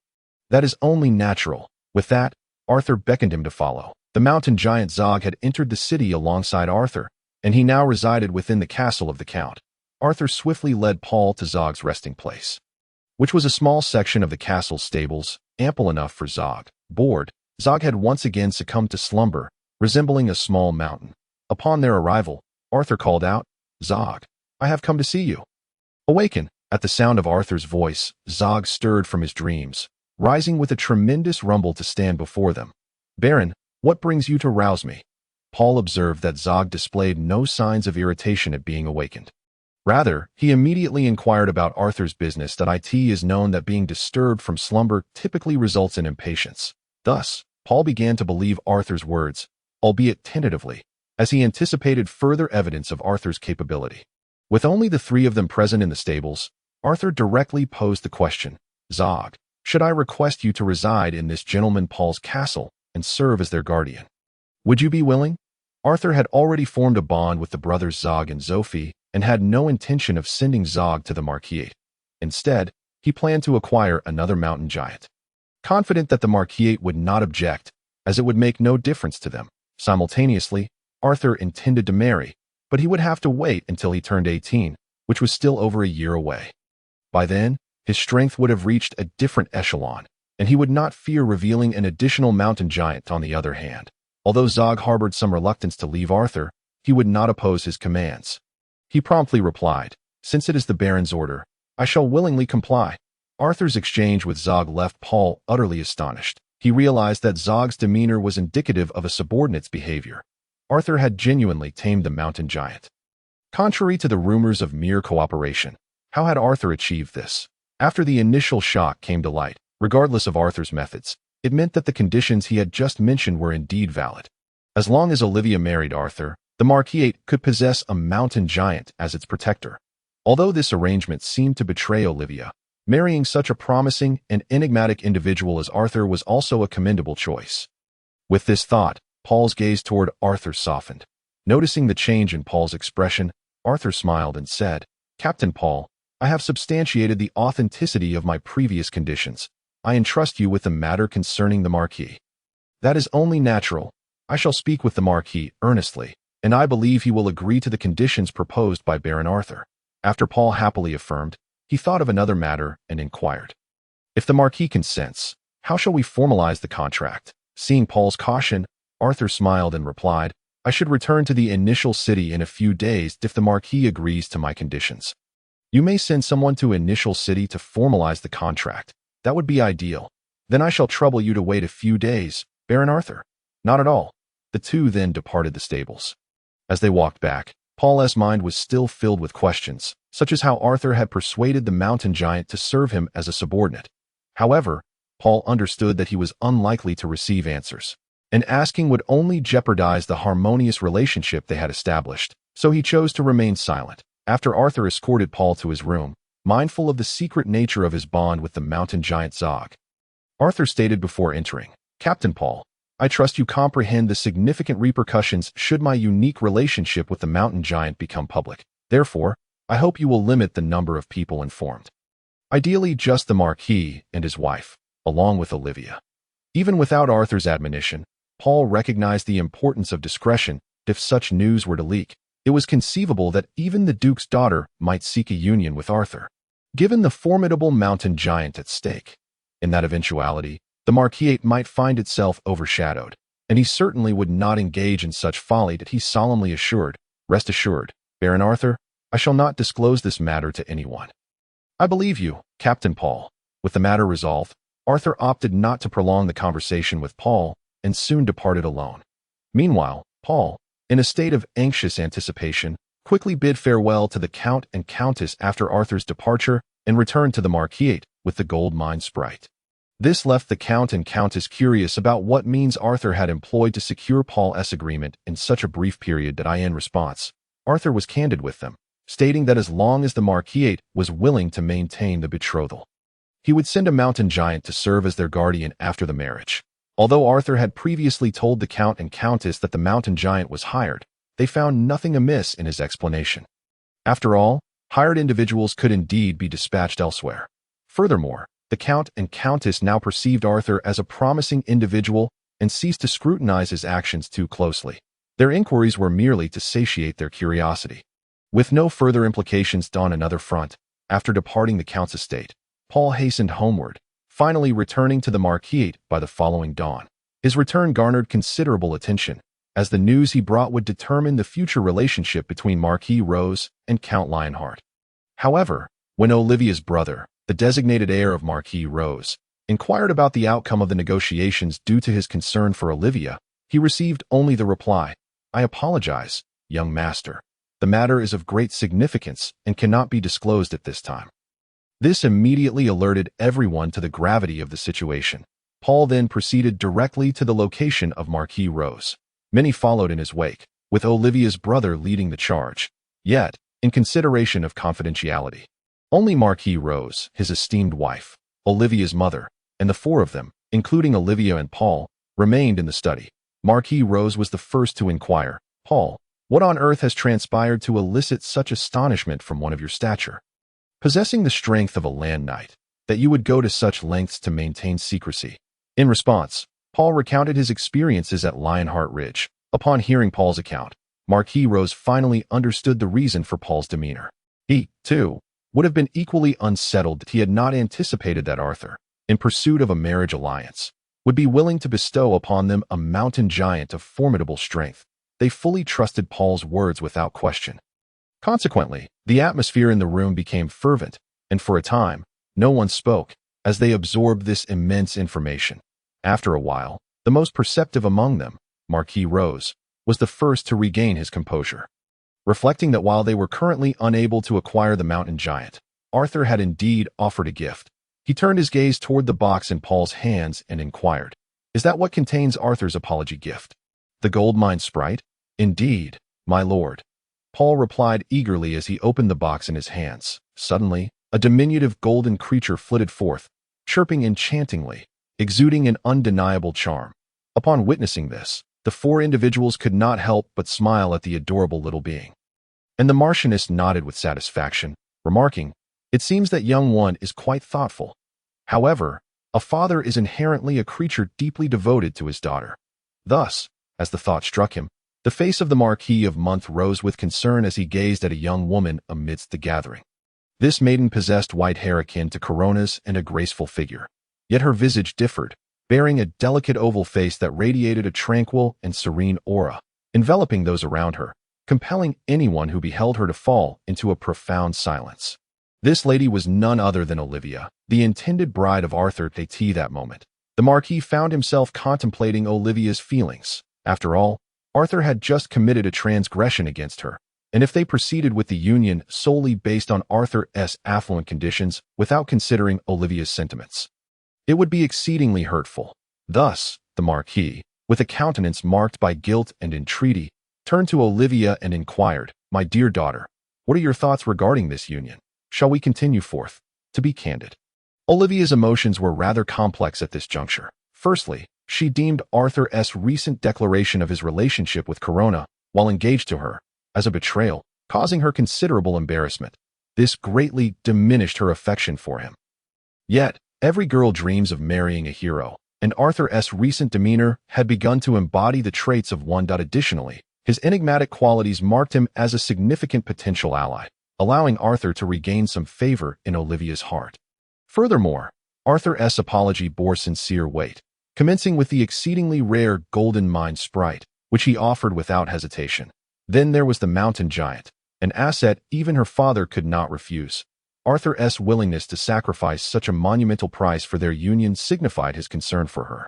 "That is only natural." With that, Arthur beckoned him to follow. The mountain giant Zog had entered the city alongside Arthur, and he now resided within the castle of the Count. Arthur swiftly led Paul to Zog's resting place, which was a small section of the castle's stables, ample enough for Zog. Bored, Zog had once again succumbed to slumber, resembling a small mountain. Upon their arrival, Arthur called out, "Zog, I have come to see you." Awaken! At the sound of Arthur's voice, Zog stirred from his dreams, rising with a tremendous rumble to stand before them. "Baron, what brings you to rouse me?" Paul observed that Zog displayed no signs of irritation at being awakened. Rather, he immediately inquired about Arthur's business. That it is known that being disturbed from slumber typically results in impatience. Thus, Paul began to believe Arthur's words, albeit tentatively, as he anticipated further evidence of Arthur's capability. With only the 3 of them present in the stables, Arthur directly posed the question, "Zog, should I request you to reside in this gentleman Paul's castle and serve as their guardian? Would you be willing?" Arthur had already formed a bond with the brothers Zog and Zophie and had no intention of sending Zog to the Marquis. Instead, he planned to acquire another mountain giant. Confident that the Marquis would not object, as it would make no difference to them, Simultaneously, Arthur intended to marry, but he would have to wait until he turned 18, which was still over a year away. By then, his strength would have reached a different echelon, and he would not fear revealing an additional mountain giant. On the other hand, although Zog harbored some reluctance to leave Arthur, he would not oppose his commands. He promptly replied, "Since it is the Baron's order, I shall willingly comply." Arthur's exchange with Zog left Paul utterly astonished. He realized that Zog's demeanor was indicative of a subordinate's behavior. Arthur had genuinely tamed the mountain giant. Contrary to the rumors of mere cooperation, how had Arthur achieved this? After the initial shock came to light, regardless of Arthur's methods, it meant that the conditions he had just mentioned were indeed valid. As long as Olivia married Arthur, the Marquis could possess a mountain giant as its protector. Although this arrangement seemed to betray Olivia, marrying such a promising and enigmatic individual as Arthur was also a commendable choice. With this thought, Paul's gaze toward Arthur softened. Noticing the change in Paul's expression, Arthur smiled and said, "Captain Paul, I have substantiated the authenticity of my previous conditions. I entrust you with the matter concerning the Marquis." "That is only natural. I shall speak with the Marquis earnestly, and I believe he will agree to the conditions proposed by Baron Arthur." After Paul happily affirmed, he thought of another matter and inquired, "If the Marquis consents, how shall we formalize the contract?" Seeing Paul's caution, Arthur smiled and replied, "I should return to the initial city in a few days if the Marquis agrees to my conditions." "You may send someone to initial city to formalize the contract. That would be ideal. Then I shall trouble you to wait a few days, Baron Arthur." "Not at all." The two then departed the stables. As they walked back, Paul's mind was still filled with questions, such as how Arthur had persuaded the mountain giant to serve him as a subordinate. However, Paul understood that he was unlikely to receive answers, and asking would only jeopardize the harmonious relationship they had established, so he chose to remain silent. After Arthur escorted Paul to his room, mindful of the secret nature of his bond with the mountain giant Zog, Arthur stated before entering, "Captain Paul, I trust you comprehend the significant repercussions should my unique relationship with the mountain giant become public. Therefore, I hope you will limit the number of people informed. Ideally just the Marquis and his wife, along with Olivia." Even without Arthur's admonition, Paul recognized the importance of discretion if such news were to leak. It was conceivable that even the Duke's daughter might seek a union with Arthur, given the formidable mountain giant at stake. In that eventuality, the Marquis might find itself overshadowed, and he certainly would not engage in such folly that he solemnly assured, "Rest assured, Baron Arthur, I shall not disclose this matter to anyone." "I believe you, Captain Paul." With the matter resolved, Arthur opted not to prolong the conversation with Paul and soon departed alone. Meanwhile, Paul, in a state of anxious anticipation, quickly bid farewell to the Count and Countess after Arthur's departure and returned to the Marquis with the gold mine sprite. This left the Count and Countess curious about what means Arthur had employed to secure Paul's agreement in such a brief period. In response, Arthur was candid with them, stating that as long as the Marquis was willing to maintain the betrothal, he would send a mountain giant to serve as their guardian after the marriage. Although Arthur had previously told the Count and Countess that the mountain giant was hired, they found nothing amiss in his explanation. After all, hired individuals could indeed be dispatched elsewhere. Furthermore, the Count and Countess now perceived Arthur as a promising individual and ceased to scrutinize his actions too closely. Their inquiries were merely to satiate their curiosity. With no further implications on another front, after departing the Count's estate, Paul hastened homeward, finally returning to the Marquis by the following dawn. His return garnered considerable attention, as the news he brought would determine the future relationship between Marquis Rose and Count Lionheart. However, when Olivia's brother, the designated heir of Marquis Rose, inquired about the outcome of the negotiations due to his concern for Olivia, he received only the reply, "I apologize, young master. The matter is of great significance and cannot be disclosed at this time." This immediately alerted everyone to the gravity of the situation. Paul then proceeded directly to the location of Marquis Rose. Many followed in his wake, with Olivia's brother leading the charge. Yet, in consideration of confidentiality, only Marquis Rose, his esteemed wife, Olivia's mother, and the four of them, including Olivia and Paul, remained in the study. Marquis Rose was the first to inquire, "Paul, what on earth has transpired to elicit such astonishment from one of your stature, possessing the strength of a land knight, that you would go to such lengths to maintain secrecy?" In response, Paul recounted his experiences at Lionheart Ridge, Upon hearing Paul's account, Marquis Rose finally understood the reason for Paul's demeanor. He, too, would have been equally unsettled if he had not anticipated that Arthur, in pursuit of a marriage alliance, would be willing to bestow upon them a mountain giant of formidable strength. They fully trusted Paul's words without question. Consequently, the atmosphere in the room became fervent, and for a time, no one spoke, as they absorbed this immense information. After a while, the most perceptive among them, Marquis Rose, was the first to regain his composure. Reflecting that while they were currently unable to acquire the mountain giant, Arthur had indeed offered a gift, he turned his gaze toward the box in Paul's hands and inquired, "Is that what contains Arthur's apology gift? The gold mine sprite?" "Indeed, my lord," Paul replied eagerly as he opened the box in his hands. Suddenly, a diminutive golden creature flitted forth, chirping enchantingly, exuding an undeniable charm. Upon witnessing this, the four individuals could not help but smile at the adorable little being. And the Marchioness nodded with satisfaction, remarking, "It seems that young one is quite thoughtful. However, a father is inherently a creature deeply devoted to his daughter." Thus, as the thought struck him, the face of the Marquis of Month rose with concern as he gazed at a young woman amidst the gathering. This maiden possessed white hair akin to coronas and a graceful figure. Yet her visage differed, bearing a delicate oval face that radiated a tranquil and serene aura, enveloping those around her, compelling anyone who beheld her to fall into a profound silence. This lady was none other than Olivia, the intended bride of Arthur T. That moment, the Marquis found himself contemplating Olivia's feelings. After all, Arthur had just committed a transgression against her, and if they proceeded with the union solely based on Arthur's affluent conditions without considering Olivia's sentiments, it would be exceedingly hurtful. Thus, the Marquis, with a countenance marked by guilt and entreaty, turned to Olivia and inquired, "My dear daughter, what are your thoughts regarding this union? Shall we continue forth?" To be candid, Olivia's emotions were rather complex at this juncture. Firstly, she deemed Arthur's recent declaration of his relationship with Corona, while engaged to her, as a betrayal, causing her considerable embarrassment. This greatly diminished her affection for him. Yet, every girl dreams of marrying a hero, and Arthur's recent demeanor had begun to embody the traits of one. Additionally, his enigmatic qualities marked him as a significant potential ally, allowing Arthur to regain some favor in Olivia's heart. Furthermore, Arthur's apology bore sincere weight, commencing with the exceedingly rare golden mine sprite, which he offered without hesitation. Then there was the mountain giant, an asset even her father could not refuse. Arthur's willingness to sacrifice such a monumental price for their union signified his concern for her.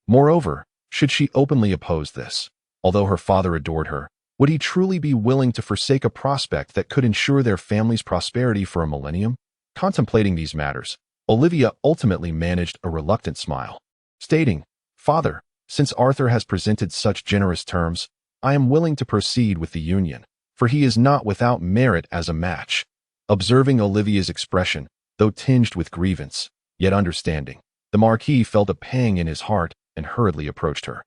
Moreover, should she openly oppose this, although her father adored her, would he truly be willing to forsake a prospect that could ensure their family's prosperity for a millennium? Contemplating these matters, Olivia ultimately managed a reluctant smile, stating, "Father, since Arthur has presented such generous terms, I am willing to proceed with the union, for he is not without merit as a match." Observing Olivia's expression, though tinged with grievance, yet understanding, the Marquis felt a pang in his heart and hurriedly approached her,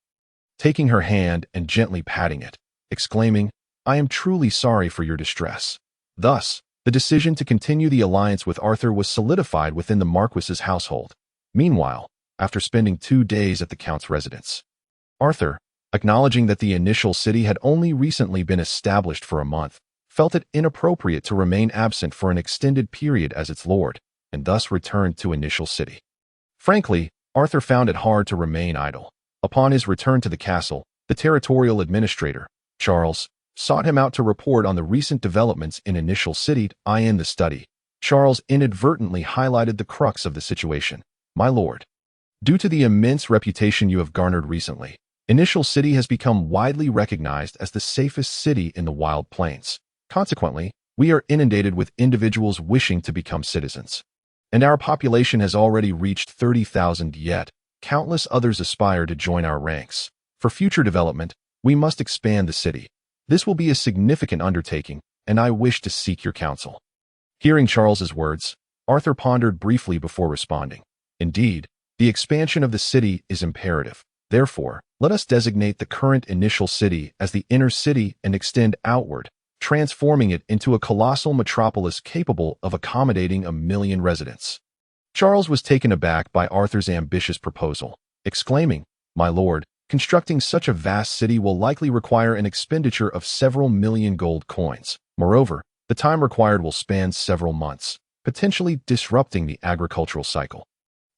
taking her hand and gently patting it, exclaiming, "I am truly sorry for your distress." Thus, the decision to continue the alliance with Arthur was solidified within the Marquis's household. Meanwhile, after spending 2 days at the Count's residence, Arthur, acknowledging that the initial city had only recently been established for a month, felt it inappropriate to remain absent for an extended period as its lord, and thus returned to initial city. Frankly, Arthur found it hard to remain idle. Upon his return to the castle, the territorial administrator, Charles, sought him out to report on the recent developments in initial city. In the study, Charles inadvertently highlighted the crux of the situation. "My lord, due to the immense reputation you have garnered recently, initial city has become widely recognized as the safest city in the wild plains. Consequently, we are inundated with individuals wishing to become citizens. And our population has already reached 30,000, yet countless others aspire to join our ranks. For future development, we must expand the city. This will be a significant undertaking, and I wish to seek your counsel." Hearing Charles's words, Arthur pondered briefly before responding. "Indeed, the expansion of the city is imperative. Therefore, let us designate the current initial city as the inner city and extend outward, transforming it into a colossal metropolis capable of accommodating 1 million residents." Charles was taken aback by Arthur's ambitious proposal, exclaiming, "My lord, Constructing such a vast city will likely require an expenditure of several million gold coins. Moreover, the time required will span several months, potentially disrupting the agricultural cycle.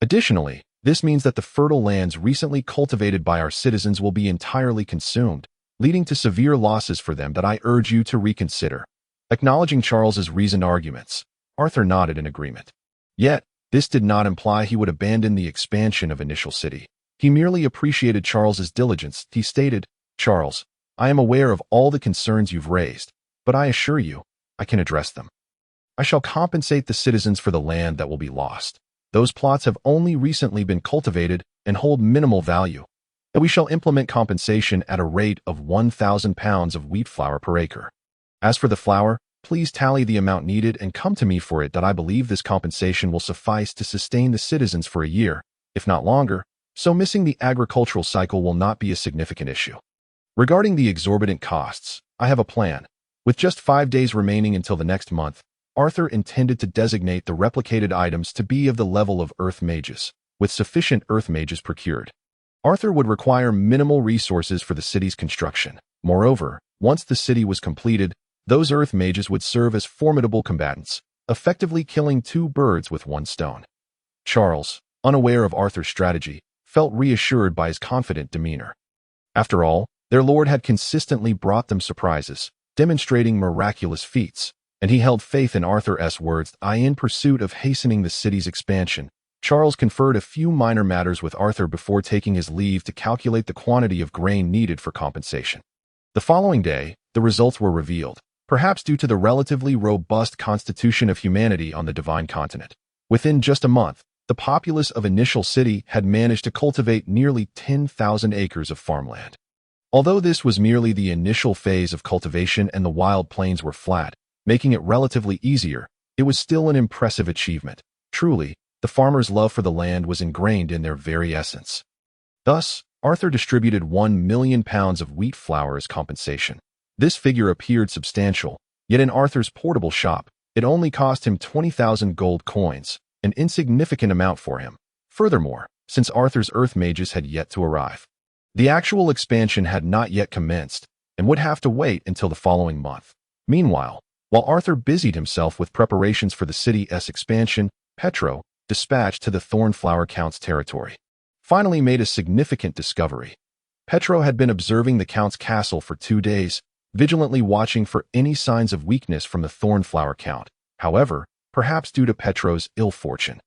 Additionally, this means that the fertile lands recently cultivated by our citizens will be entirely consumed, leading to severe losses for them that I urge you to reconsider. Acknowledging Charles's reasoned arguments, Arthur nodded in agreement. Yet, this did not imply he would abandon the expansion of Initial City. He merely appreciated Charles's diligence. He stated, "Charles, I am aware of all the concerns you've raised, but I assure you, I can address them. I shall compensate the citizens for the land that will be lost. Those plots have only recently been cultivated and hold minimal value, and we shall implement compensation at a rate of 1,000 pounds of wheat flour per acre. As for the flour, please tally the amount needed and come to me for it that I believe this compensation will suffice to sustain the citizens for a year, if not longer, so missing the agricultural cycle will not be a significant issue. Regarding the exorbitant costs, I have a plan. With just 5 days remaining until the next month, Arthur intended to designate the replicated items to be of the level of earth mages, with sufficient earth mages procured. Arthur would require minimal resources for the city's construction. Moreover, once the city was completed, those earth mages would serve as formidable combatants, effectively killing 2 birds with 1 stone. Charles, unaware of Arthur's strategy, felt reassured by his confident demeanor. After all, their lord had consistently brought them surprises, demonstrating miraculous feats, and he held faith in Arthur's words. In pursuit of hastening the city's expansion, Charles conferred a few minor matters with Arthur before taking his leave to calculate the quantity of grain needed for compensation. The following day, the results were revealed, perhaps due to the relatively robust constitution of humanity on the divine continent. Within just a month, the populace of Initial City had managed to cultivate nearly 10,000 acres of farmland. Although this was merely the initial phase of cultivation and the wild plains were flat, making it relatively easier, it was still an impressive achievement. Truly, the farmers' love for the land was ingrained in their very essence. Thus, Arthur distributed 1 million pounds of wheat flour as compensation. This figure appeared substantial, yet in Arthur's portable shop, it only cost him 20,000 gold coins, an insignificant amount for him. Furthermore, since Arthur's earth mages had yet to arrive, the actual expansion had not yet commenced and would have to wait until the following month. Meanwhile, while Arthur busied himself with preparations for the city's expansion, Petro, dispatched to the Thornflower Count's territory, finally made a significant discovery. Petro had been observing the Count's castle for 2 days, vigilantly watching for any signs of weakness from the Thornflower Count. However, perhaps due to Petro's ill fortune,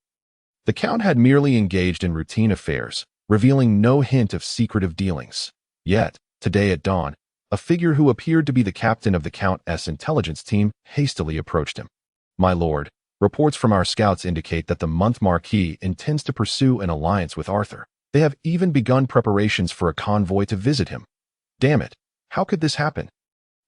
the Count had merely engaged in routine affairs, revealing no hint of secretive dealings. Yet, today at dawn, a figure who appeared to be the captain of the Count's intelligence team hastily approached him. "My lord, reports from our scouts indicate that the Month Marquis intends to pursue an alliance with Arthur. They have even begun preparations for a convoy to visit him." Damn it, how could this happen?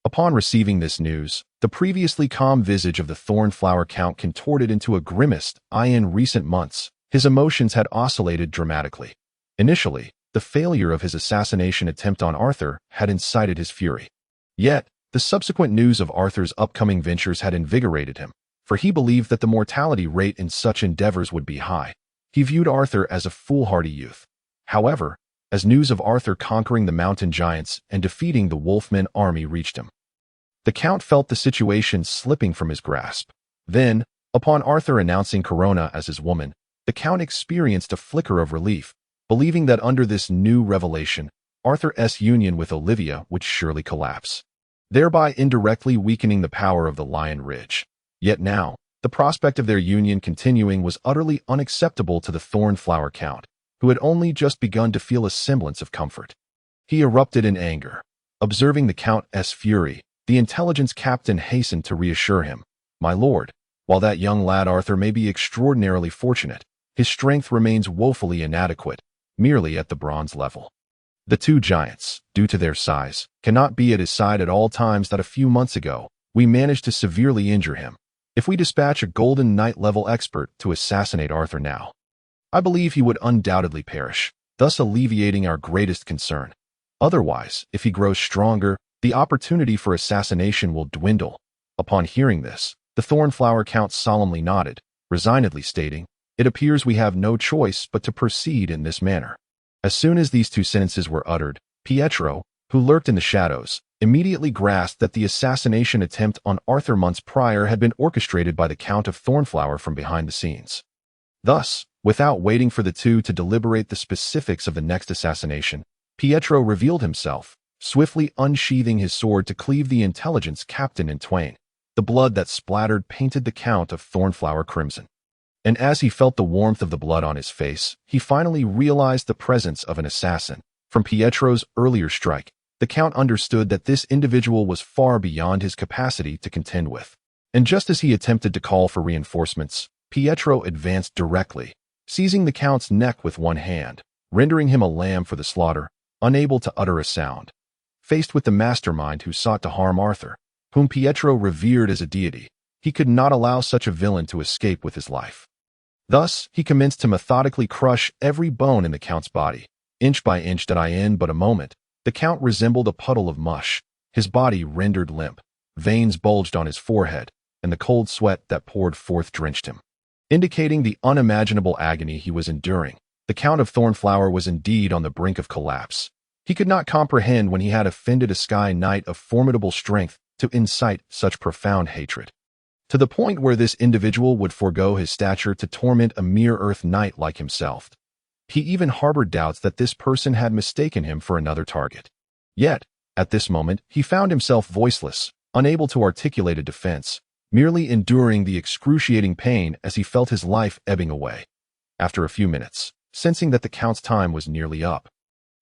Upon receiving this news, the previously calm visage of the Thornflower Count contorted into a grimace. In recent months, his emotions had oscillated dramatically. Initially, the failure of his assassination attempt on Arthur had incited his fury. Yet, the subsequent news of Arthur's upcoming ventures had invigorated him, for he believed that the mortality rate in such endeavors would be high. He viewed Arthur as a foolhardy youth. However, as news of Arthur conquering the mountain giants and defeating the Wolfman army reached him, the Count felt the situation slipping from his grasp. Then, upon Arthur announcing Corona as his woman, the Count experienced a flicker of relief, believing that under this new revelation, Arthur's union with Olivia would surely collapse, thereby indirectly weakening the power of the Lion Ridge. Yet now, the prospect of their union continuing was utterly unacceptable to the Thornflower Count, who had only just begun to feel a semblance of comfort. He erupted in anger. Observing the Count's fury, the intelligence captain hastened to reassure him. "My lord, while that young lad Arthur may be extraordinarily fortunate, his strength remains woefully inadequate, merely at the bronze level. The 2 giants, due to their size, cannot be at his side at all times. That a few months ago, we managed to severely injure him. If we dispatch a Golden Knight-level expert to assassinate Arthur now, I believe he would undoubtedly perish, thus alleviating our greatest concern. Otherwise, if he grows stronger, the opportunity for assassination will dwindle." Upon hearing this, the Thornflower Count solemnly nodded, resignedly stating, "It appears we have no choice but to proceed in this manner." As soon as these two sentences were uttered, Pietro, who lurked in the shadows, immediately grasped that the assassination attempt on Arthur months prior had been orchestrated by the Count of Thornflower from behind the scenes. Thus, without waiting for the two to deliberate the specifics of the next assassination, Pietro revealed himself, swiftly unsheathing his sword to cleave the intelligence captain in twain. The blood that splattered painted the Count of Thornflower crimson. And as he felt the warmth of the blood on his face, he finally realized the presence of an assassin. From Pietro's earlier strike, the Count understood that this individual was far beyond his capacity to contend with. And just as he attempted to call for reinforcements, Pietro advanced directly, seizing the Count's neck with one hand, rendering him a lamb for the slaughter, unable to utter a sound. Faced with the mastermind who sought to harm Arthur, whom Pietro revered as a deity, he could not allow such a villain to escape with his life. Thus, he commenced to methodically crush every bone in the Count's body, inch by inch. In but a moment, the Count resembled a puddle of mush, his body rendered limp, veins bulged on his forehead, and the cold sweat that poured forth drenched him, indicating the unimaginable agony he was enduring. The Count of Thornflower was indeed on the brink of collapse. He could not comprehend when he had offended a Sky Knight of formidable strength to incite such profound hatred, to the point where this individual would forego his stature to torment a mere Earth Knight like himself. He even harbored doubts that this person had mistaken him for another target. Yet, at this moment, he found himself voiceless, unable to articulate a defense, merely enduring the excruciating pain as he felt his life ebbing away. After a few minutes, sensing that the Count's time was nearly up,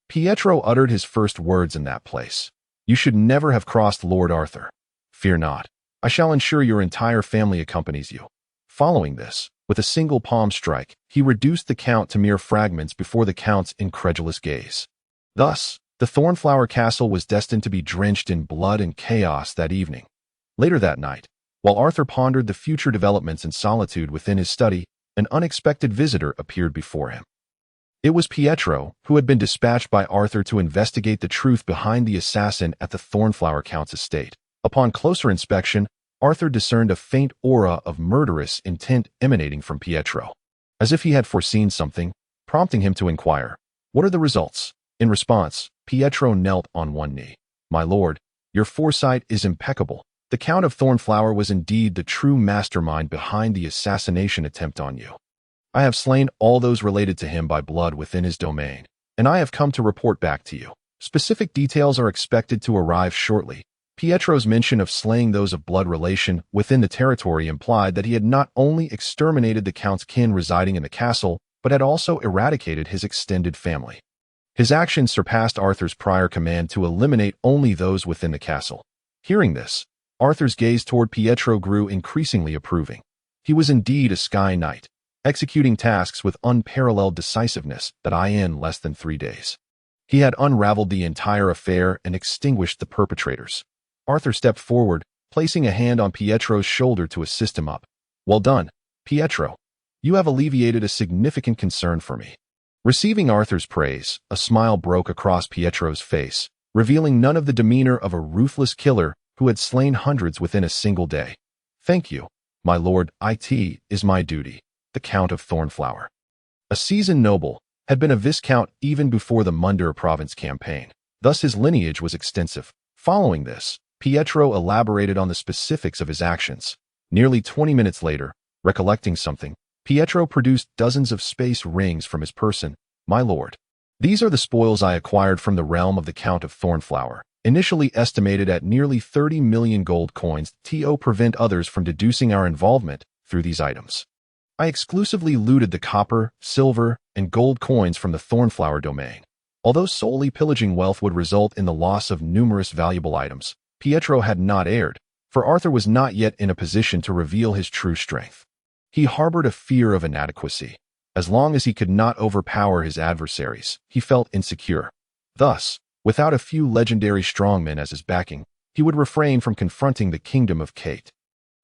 Pietro uttered his first words in that place. "You should never have crossed Lord Arthur. Fear not. I shall ensure your entire family accompanies you." Following this, with a single palm strike, he reduced the Count to mere fragments before the Count's incredulous gaze. Thus, the Thornflower Castle was destined to be drenched in blood and chaos that evening. Later that night, while Arthur pondered the future developments in solitude within his study, an unexpected visitor appeared before him. It was Pietro, who had been dispatched by Arthur to investigate the truth behind the assassin at the Thornflower Count's estate. Upon closer inspection, Arthur discerned a faint aura of murderous intent emanating from Pietro, as if he had foreseen something, prompting him to inquire, "What are the results?" In response, Pietro knelt on one knee. "My lord, your foresight is impeccable. The Count of Thornflower was indeed the true mastermind behind the assassination attempt on you. I have slain all those related to him by blood within his domain, and I have come to report back to you. Specific details are expected to arrive shortly." Pietro's mention of slaying those of blood relation within the territory implied that he had not only exterminated the Count's kin residing in the castle, but had also eradicated his extended family. His actions surpassed Arthur's prior command to eliminate only those within the castle. Hearing this, Arthur's gaze toward Pietro grew increasingly approving. He was indeed a Sky Knight, executing tasks with unparalleled decisiveness in less than 3 days. He had unraveled the entire affair and extinguished the perpetrators. Arthur stepped forward, placing a hand on Pietro's shoulder to assist him up. "Well done, Pietro. You have alleviated a significant concern for me." Receiving Arthur's praise, a smile broke across Pietro's face, revealing none of the demeanor of a ruthless killer who had slain hundreds within a single day. "Thank you, my lord. It is my duty." The Count of Thornflower, a seasoned noble, had been a viscount even before the Mundane province campaign. Thus his lineage was extensive. Following this, Pietro elaborated on the specifics of his actions. Nearly 20 minutes later, recollecting something, Pietro produced dozens of space rings from his person. "My lord, these are the spoils I acquired from the realm of the Count of Thornflower, initially estimated at nearly 30 million gold coins to prevent others from deducing our involvement through these items. I exclusively looted the copper, silver, and gold coins from the Thornflower domain. Although solely pillaging wealth would result in the loss of numerous valuable items, Pietro had not erred, for Arthur was not yet in a position to reveal his true strength. He harbored a fear of inadequacy. As long as he could not overpower his adversaries, he felt insecure. Thus, without a few legendary strongmen as his backing, he would refrain from confronting the Kingdom of Kate.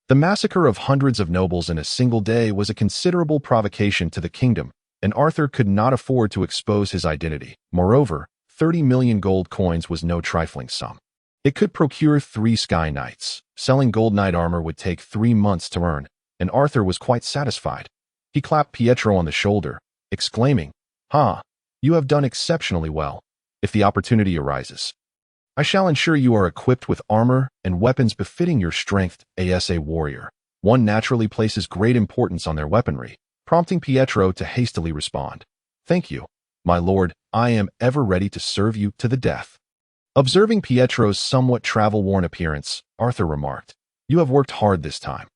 The massacre of hundreds of nobles in a single day was a considerable provocation to the kingdom, and Arthur could not afford to expose his identity. Moreover, 30 million gold coins was no trifling sum. It could procure 3 Sky Knights. Selling gold knight armor would take 3 months to earn, and Arthur was quite satisfied. He clapped Pietro on the shoulder, exclaiming, "Ha! You have done exceptionally well. If the opportunity arises, I shall ensure you are equipped with armor and weapons befitting your strength as a warrior. One naturally places great importance on their weaponry, prompting Pietro to hastily respond. Thank you, my lord, I am ever ready to serve you to the death. Observing Pietro's somewhat travel-worn appearance, Arthur remarked, You have worked hard this time.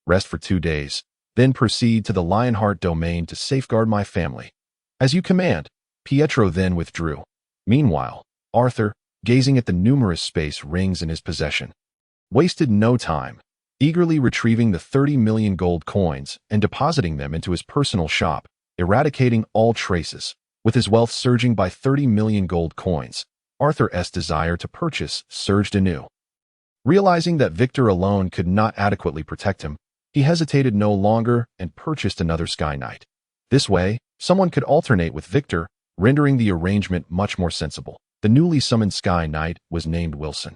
Rest for 2 days, then proceed to the Lionheart domain to safeguard my family. As you command. Pietro then withdrew. Meanwhile, Arthur, gazing at the numerous space rings in his possession, wasted no time, eagerly retrieving the 30 million gold coins and depositing them into his personal shop, eradicating all traces. With his wealth surging by 30 million gold coins, Arthur's desire to purchase surged anew. Realizing that Victor alone could not adequately protect him, he hesitated no longer and purchased another Sky Knight. This way, someone could alternate with Victor, rendering the arrangement much more sensible. The newly summoned Sky Knight was named Wilson.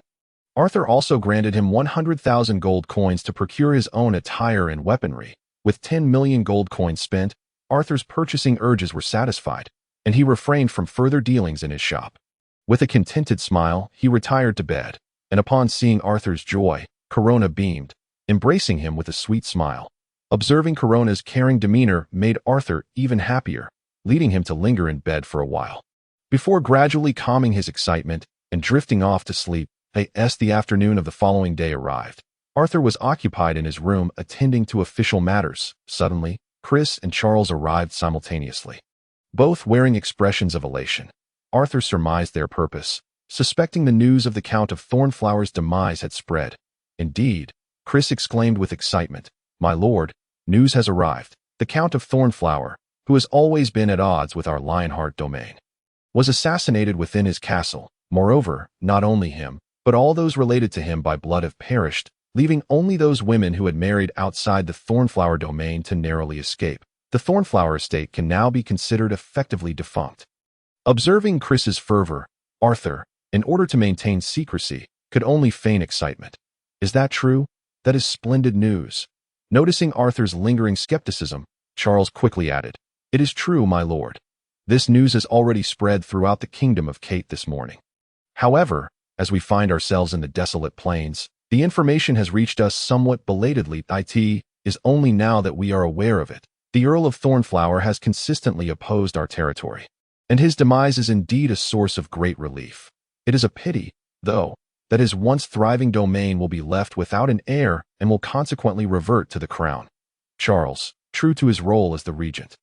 Arthur also granted him 100,000 gold coins to procure his own attire and weaponry. With 10 million gold coins spent, Arthur's purchasing urges were satisfied, and he refrained from further dealings in his shop. With a contented smile, he retired to bed, and upon seeing Arthur's joy, Corona beamed, embracing him with a sweet smile. Observing Corona's caring demeanor made Arthur even happier, leading him to linger in bed for a while. Before gradually calming his excitement and drifting off to sleep, as the afternoon of the following day arrived, Arthur was occupied in his room attending to official matters. Suddenly, Chris and Charles arrived simultaneously, both wearing expressions of elation. Arthur surmised their purpose, suspecting the news of the Count of Thornflower's demise had spread. Indeed, Chris exclaimed with excitement, My lord, news has arrived. The Count of Thornflower, who has always been at odds with our Lionheart domain, was assassinated within his castle. Moreover, not only him, but all those related to him by blood have perished, leaving only those women who had married outside the Thornflower domain to narrowly escape. The Thornflower estate can now be considered effectively defunct. Observing Chris's fervor, Arthur, in order to maintain secrecy, could only feign excitement. Is that true? That is splendid news. Noticing Arthur's lingering skepticism, Charles quickly added, It is true, my lord. This news has already spread throughout the kingdom of Kate this morning. However, as we find ourselves in the desolate plains, the information has reached us somewhat belatedly. It is only now that we are aware of it. The Earl of Thornflower has consistently opposed our territory, and his demise is indeed a source of great relief. It is a pity, though, that his once thriving domain will be left without an heir and will consequently revert to the crown. Charles, true to his role as the regent,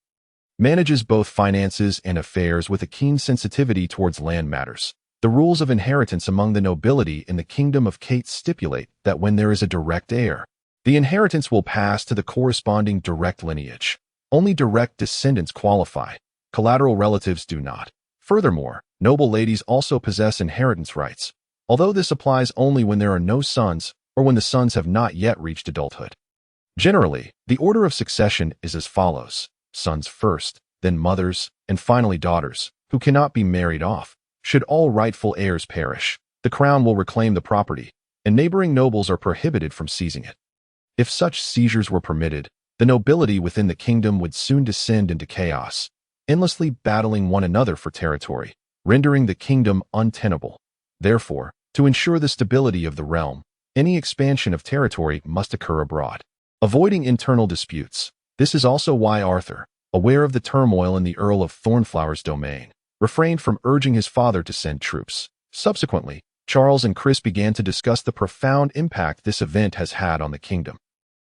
manages both finances and affairs with a keen sensitivity towards land matters. The rules of inheritance among the nobility in the kingdom of Kate stipulate that when there is a direct heir, the inheritance will pass to the corresponding direct lineage. Only direct descendants qualify. Collateral relatives do not. Furthermore, noble ladies also possess inheritance rights, although this applies only when there are no sons or when the sons have not yet reached adulthood. Generally, the order of succession is as follows: sons first, then mothers, and finally daughters, who cannot be married off. Should all rightful heirs perish, the crown will reclaim the property, and neighboring nobles are prohibited from seizing it. If such seizures were permitted, the nobility within the kingdom would soon descend into chaos, endlessly battling one another for territory, rendering the kingdom untenable. Therefore, to ensure the stability of the realm, any expansion of territory must occur abroad, avoiding internal disputes. This is also why Arthur, aware of the turmoil in the Earl of Thornflower's domain, refrained from urging his father to send troops. Subsequently, Charles and Chris began to discuss the profound impact this event has had on the kingdom.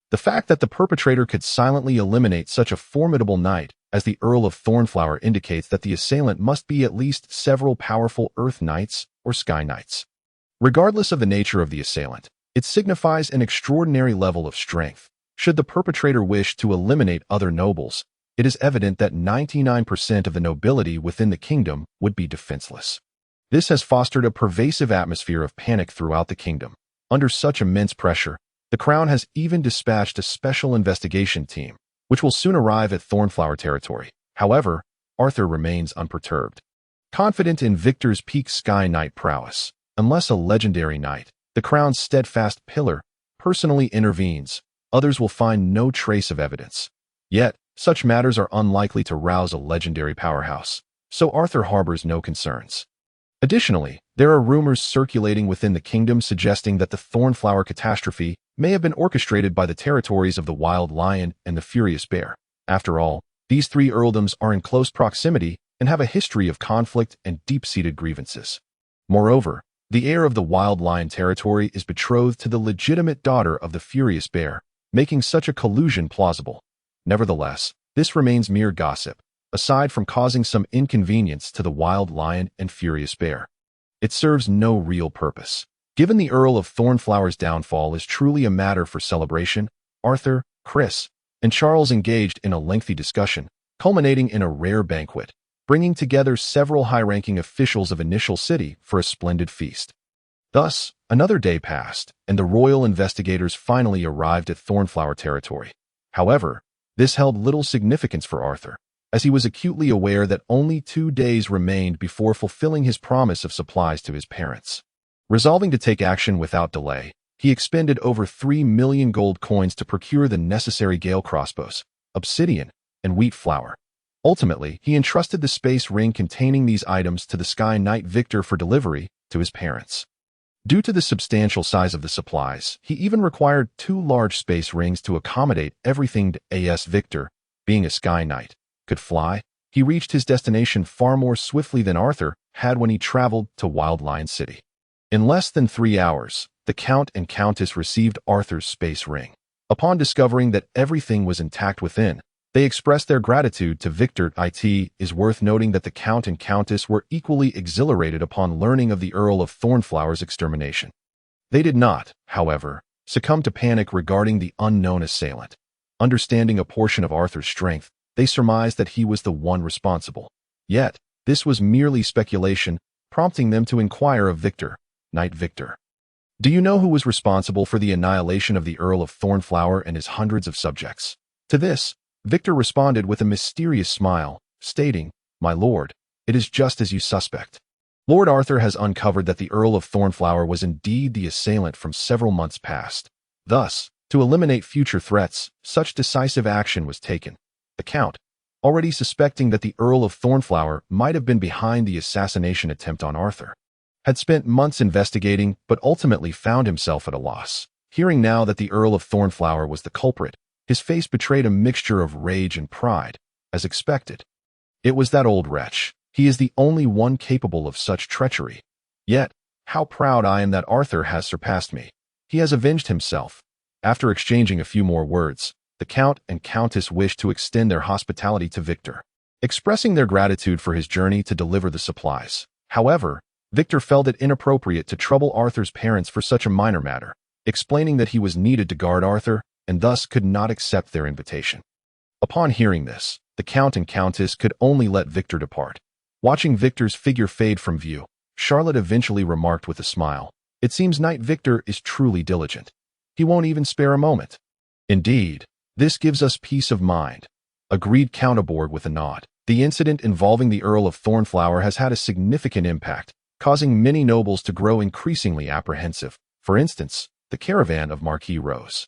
The fact that the perpetrator could silently eliminate such a formidable knight as the Earl of Thornflower indicates that the assailant must be at least several powerful Earth Knights or Sky Knights. Regardless of the nature of the assailant, it signifies an extraordinary level of strength. Should the perpetrator wish to eliminate other nobles, it is evident that 99% of the nobility within the kingdom would be defenseless. This has fostered a pervasive atmosphere of panic throughout the kingdom. Under such immense pressure, the Crown has even dispatched a special investigation team, which will soon arrive at Thornflower territory. However, Arthur remains unperturbed, confident in Victor's peak Sky Knight prowess. Unless a legendary knight, the Crown's steadfast pillar, personally intervenes, others will find no trace of evidence. Yet, such matters are unlikely to rouse a legendary powerhouse. so Arthur harbors no concerns. Additionally, there are rumors circulating within the kingdom suggesting that the Thornflower catastrophe may have been orchestrated by the territories of the Wild Lion and the Furious Bear. After all, these three earldoms are in close proximity and have a history of conflict and deep-seated grievances. Moreover, the heir of the Wild Lion territory is betrothed to the legitimate daughter of the Furious Bear, making such a collusion plausible. Nevertheless, this remains mere gossip, aside from causing some inconvenience to the Wild Lion and Furious Bear. It serves no real purpose. Given the Earl of Thornflower's downfall is truly a matter for celebration, Arthur, Chris, and Charles engaged in a lengthy discussion, culminating in a rare banquet, bringing together several high-ranking officials of Initial City for a splendid feast. Thus, another day passed, and the royal investigators finally arrived at Thornflower territory. However, this held little significance for Arthur, as he was acutely aware that only 2 days remained before fulfilling his promise of supplies to his parents. Resolving to take action without delay, he expended over 3 million gold coins to procure the necessary gale crossbows, obsidian, and wheat flour. Ultimately, he entrusted the space ring containing these items to the Sky Knight Victor for delivery to his parents. Due to the substantial size of the supplies, he even required 2 large space rings to accommodate everything. As Victor, being a Sky Knight, could fly, he reached his destination far more swiftly than Arthur had when he traveled to Wild Lion City. In less than 3 hours, the Count and Countess received Arthur's space ring. Upon discovering that everything was intact within, they expressed their gratitude to Victor. It is worth noting that the Count and Countess were equally exhilarated upon learning of the Earl of Thornflower's extermination. They did not, however, succumb to panic regarding the unknown assailant. Understanding a portion of Arthur's strength, they surmised that he was the one responsible. Yet, this was merely speculation, prompting them to inquire of Victor, Knight Victor. "Do you know who was responsible for the annihilation of the Earl of Thornflower and his hundreds of subjects?" To this, Victor responded with a mysterious smile, stating, "My lord, it is just as you suspect. Lord Arthur has uncovered that the Earl of Thornflower was indeed the assailant from several months past. Thus, to eliminate future threats, such decisive action was taken. The Count, already suspecting that the Earl of Thornflower might have been behind the assassination attempt on Arthur, had spent months investigating but ultimately found himself at a loss. Hearing now that the Earl of Thornflower was the culprit, his face betrayed a mixture of rage and pride, as expected. It was that old wretch. He is the only one capable of such treachery. Yet, how proud I am that Arthur has surpassed me. He has avenged himself." After exchanging a few more words, the Count and Countess wished to extend their hospitality to Victor, expressing their gratitude for his journey to deliver the supplies. However, Victor felt it inappropriate to trouble Arthur's parents for such a minor matter, explaining that he was needed to guard Arthur and thus could not accept their invitation. Upon hearing this, the Count and Countess could only let Victor depart. Watching Victor's figure fade from view, Charlotte eventually remarked with a smile, "It seems Knight Victor is truly diligent. He won't even spare a moment." "Indeed, this gives us peace of mind," agreed Counterboard with a nod. The incident involving the Earl of Thornflower has had a significant impact, causing many nobles to grow increasingly apprehensive. For instance, the caravan of Marquis Rose,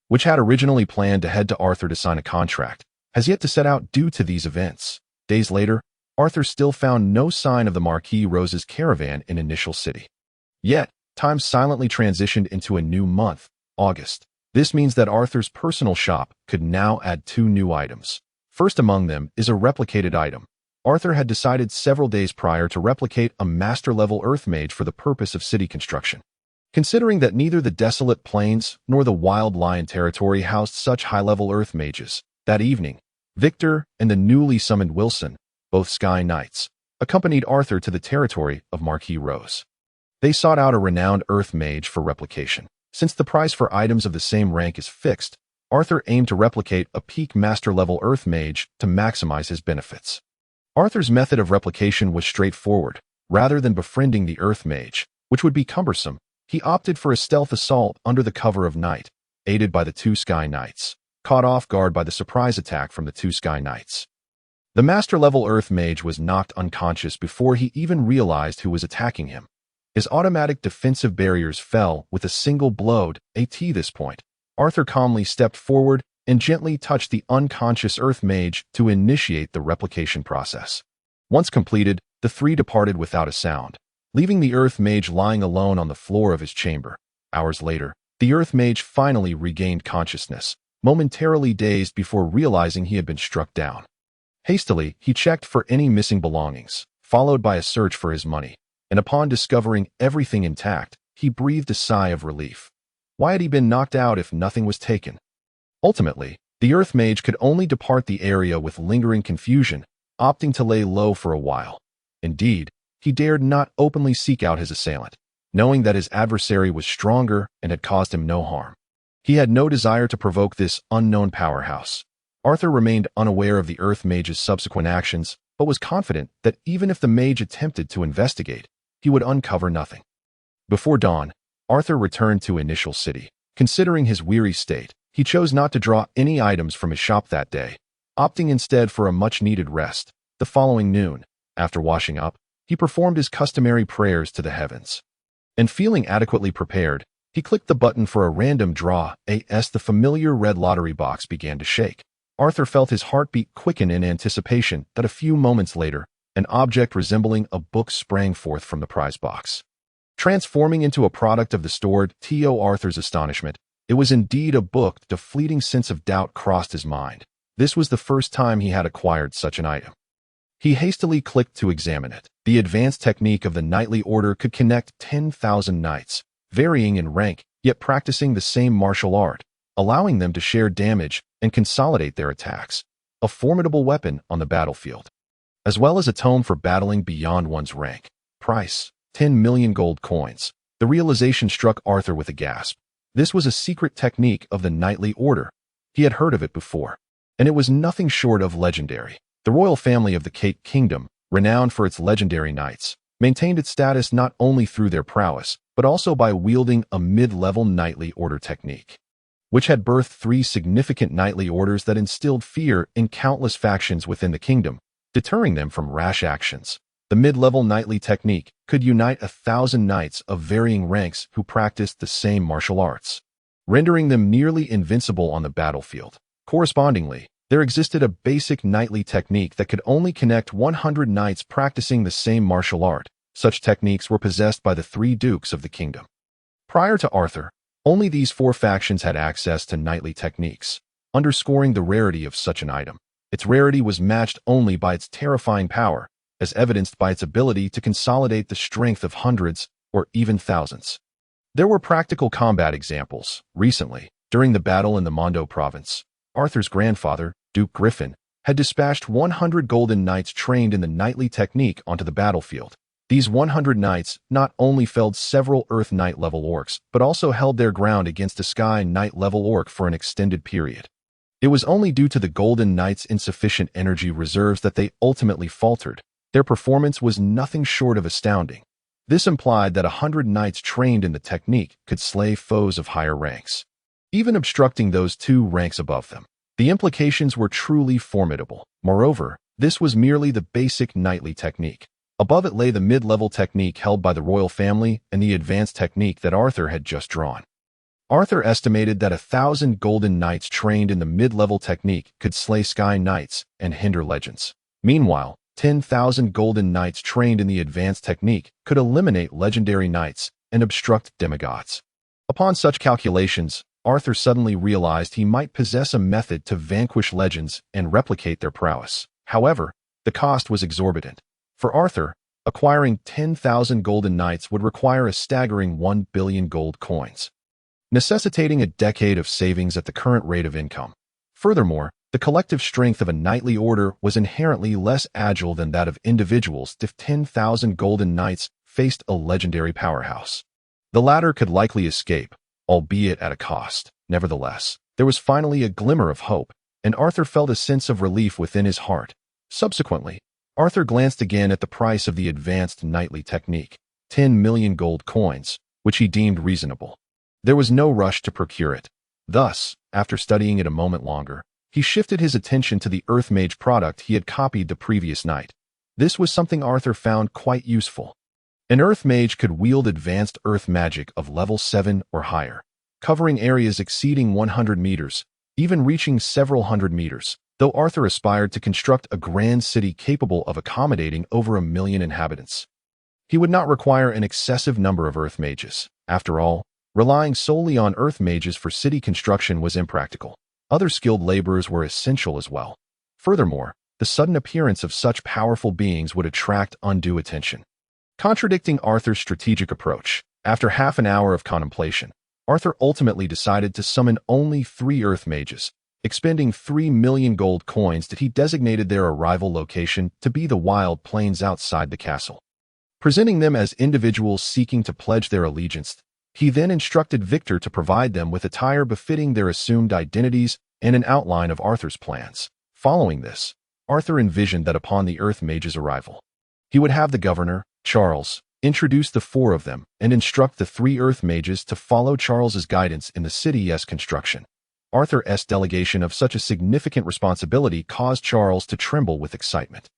which had originally planned to head to Arthur to sign a contract, has yet to set out due to these events. Days later, Arthur still found no sign of the Marquis Rose's caravan in Initial City. Yet, time silently transitioned into a new month, August. This means that Arthur's personal shop could now add 2 new items. First among them is a replicated item. Arthur had decided several days prior to replicate a master-level earth mage for the purpose of city construction. Considering that neither the Desolate Plains nor the Wild Lion territory housed such high-level earth mages, that evening, Victor and the newly summoned Wilson, both Sky Knights, accompanied Arthur to the territory of Marquis Rose. They sought out a renowned earth mage for replication. Since the price for items of the same rank is fixed, Arthur aimed to replicate a peak master-level earth mage to maximize his benefits. Arthur's method of replication was straightforward. Rather than befriending the earth mage, which would be cumbersome, he opted for a stealth assault under the cover of night, aided by the 2 Sky Knights, caught off guard by the surprise attack from the 2 Sky Knights. The master-level earth mage was knocked unconscious before he even realized who was attacking him. His automatic defensive barriers fell with a single blow. At this point, Arthur calmly stepped forward and gently touched the unconscious earth mage to initiate the replication process. Once completed, the three departed without a sound, leaving the Earth Mage lying alone on the floor of his chamber. Hours later, the Earth Mage finally regained consciousness, momentarily dazed before realizing he had been struck down. Hastily, he checked for any missing belongings, followed by a search for his money, and upon discovering everything intact, he breathed a sigh of relief. Why had he been knocked out if nothing was taken? Ultimately, the Earth Mage could only depart the area with lingering confusion, opting to lay low for a while. Indeed, he dared not openly seek out his assailant, knowing that his adversary was stronger and had caused him no harm. He had no desire to provoke this unknown powerhouse. Arthur remained unaware of the Earth Mage's subsequent actions, but was confident that even if the mage attempted to investigate, he would uncover nothing. Before dawn, Arthur returned to Initial City. Considering his weary state, he chose not to draw any items from his shop that day, opting instead for a much-needed rest. The following noon, after washing up, he performed his customary prayers to the heavens. And feeling adequately prepared, he clicked the button for a random draw. As the familiar red lottery box began to shake, Arthur felt his heartbeat quicken in anticipation that a few moments later, an object resembling a book sprang forth from the prize box. Transforming into a product of the store, to Arthur's astonishment, it was indeed a book. A fleeting sense of doubt crossed his mind. This was the first time he had acquired such an item. He hastily clicked to examine it. The advanced technique of the knightly order could connect 10,000 knights, varying in rank, yet practicing the same martial art, allowing them to share damage and consolidate their attacks, a formidable weapon on the battlefield, as well as a tome for battling beyond one's rank. Price: 10 million gold coins. The realization struck Arthur with a gasp. This was a secret technique of the knightly order. He had heard of it before, and it was nothing short of legendary. The royal family of the Cate Kingdom, renowned for its legendary knights, maintained its status not only through their prowess, but also by wielding a mid-level knightly order technique, which had birthed 3 significant knightly orders that instilled fear in countless factions within the kingdom, deterring them from rash actions. The mid-level knightly technique could unite 1,000 knights of varying ranks who practiced the same martial arts, rendering them nearly invincible on the battlefield. Correspondingly, there existed a basic knightly technique that could only connect 100 knights practicing the same martial art. Such techniques were possessed by the 3 dukes of the kingdom. Prior to Arthur, only these 4 factions had access to knightly techniques, underscoring the rarity of such an item. Its rarity was matched only by its terrifying power, as evidenced by its ability to consolidate the strength of hundreds or even thousands. There were practical combat examples. Recently, during the battle in the Mondo province, Arthur's grandfather, Duke Griffin, had dispatched 100 golden knights trained in the knightly technique onto the battlefield. These 100 knights not only felled several Earth Knight-level orcs, but also held their ground against a Sky Knight-level orc for an extended period. It was only due to the Golden Knights' insufficient energy reserves that they ultimately faltered. Their performance was nothing short of astounding. This implied that 100 knights trained in the technique could slay foes of higher ranks, even obstructing those 2 ranks above them. The implications were truly formidable. Moreover, this was merely the basic knightly technique. Above it lay the mid-level technique held by the royal family and the advanced technique that Arthur had just drawn. Arthur estimated that 1,000 golden knights trained in the mid-level technique could slay Sky Knights and hinder legends. Meanwhile, 10,000 golden knights trained in the advanced technique could eliminate legendary knights and obstruct demigods. Upon such calculations, Arthur suddenly realized he might possess a method to vanquish legends and replicate their prowess. However, the cost was exorbitant. For Arthur, acquiring 10,000 golden knights would require a staggering 1 billion gold coins, necessitating a decade of savings at the current rate of income. Furthermore, the collective strength of a knightly order was inherently less agile than that of individuals if 10,000 golden knights faced a legendary powerhouse. The latter could likely escape, albeit at a cost. Nevertheless, there was finally a glimmer of hope, and Arthur felt a sense of relief within his heart. Subsequently, Arthur glanced again at the price of the advanced knightly technique, 10 million gold coins, which he deemed reasonable. There was no rush to procure it. Thus, after studying it a moment longer, he shifted his attention to the Earth Mage product he had copied the previous night. This was something Arthur found quite useful. An Earth Mage could wield advanced Earth magic of level 7 or higher, covering areas exceeding 100 meters, even reaching several hundred meters. though Arthur aspired to construct a grand city capable of accommodating over 1 million inhabitants. He would not require an excessive number of earth mages. After all, relying solely on earth mages for city construction was impractical. Other skilled laborers were essential as well. Furthermore, the sudden appearance of such powerful beings would attract undue attention. Contradicting Arthur's strategic approach, after half an hour of contemplation, Arthur ultimately decided to summon only 3 earth mages, expending 3 million gold coins that he designated their arrival location to be the wild plains outside the castle. Presenting them as individuals seeking to pledge their allegiance, he then instructed Victor to provide them with attire befitting their assumed identities and an outline of Arthur's plans. Following this, Arthur envisioned that upon the earth mages' arrival, he would have the governor, Charles, introduce the 4 of them and instruct the 3 earth mages to follow Charles's guidance in the city's construction. Arthur's delegation of such a significant responsibility caused Charles to tremble with excitement.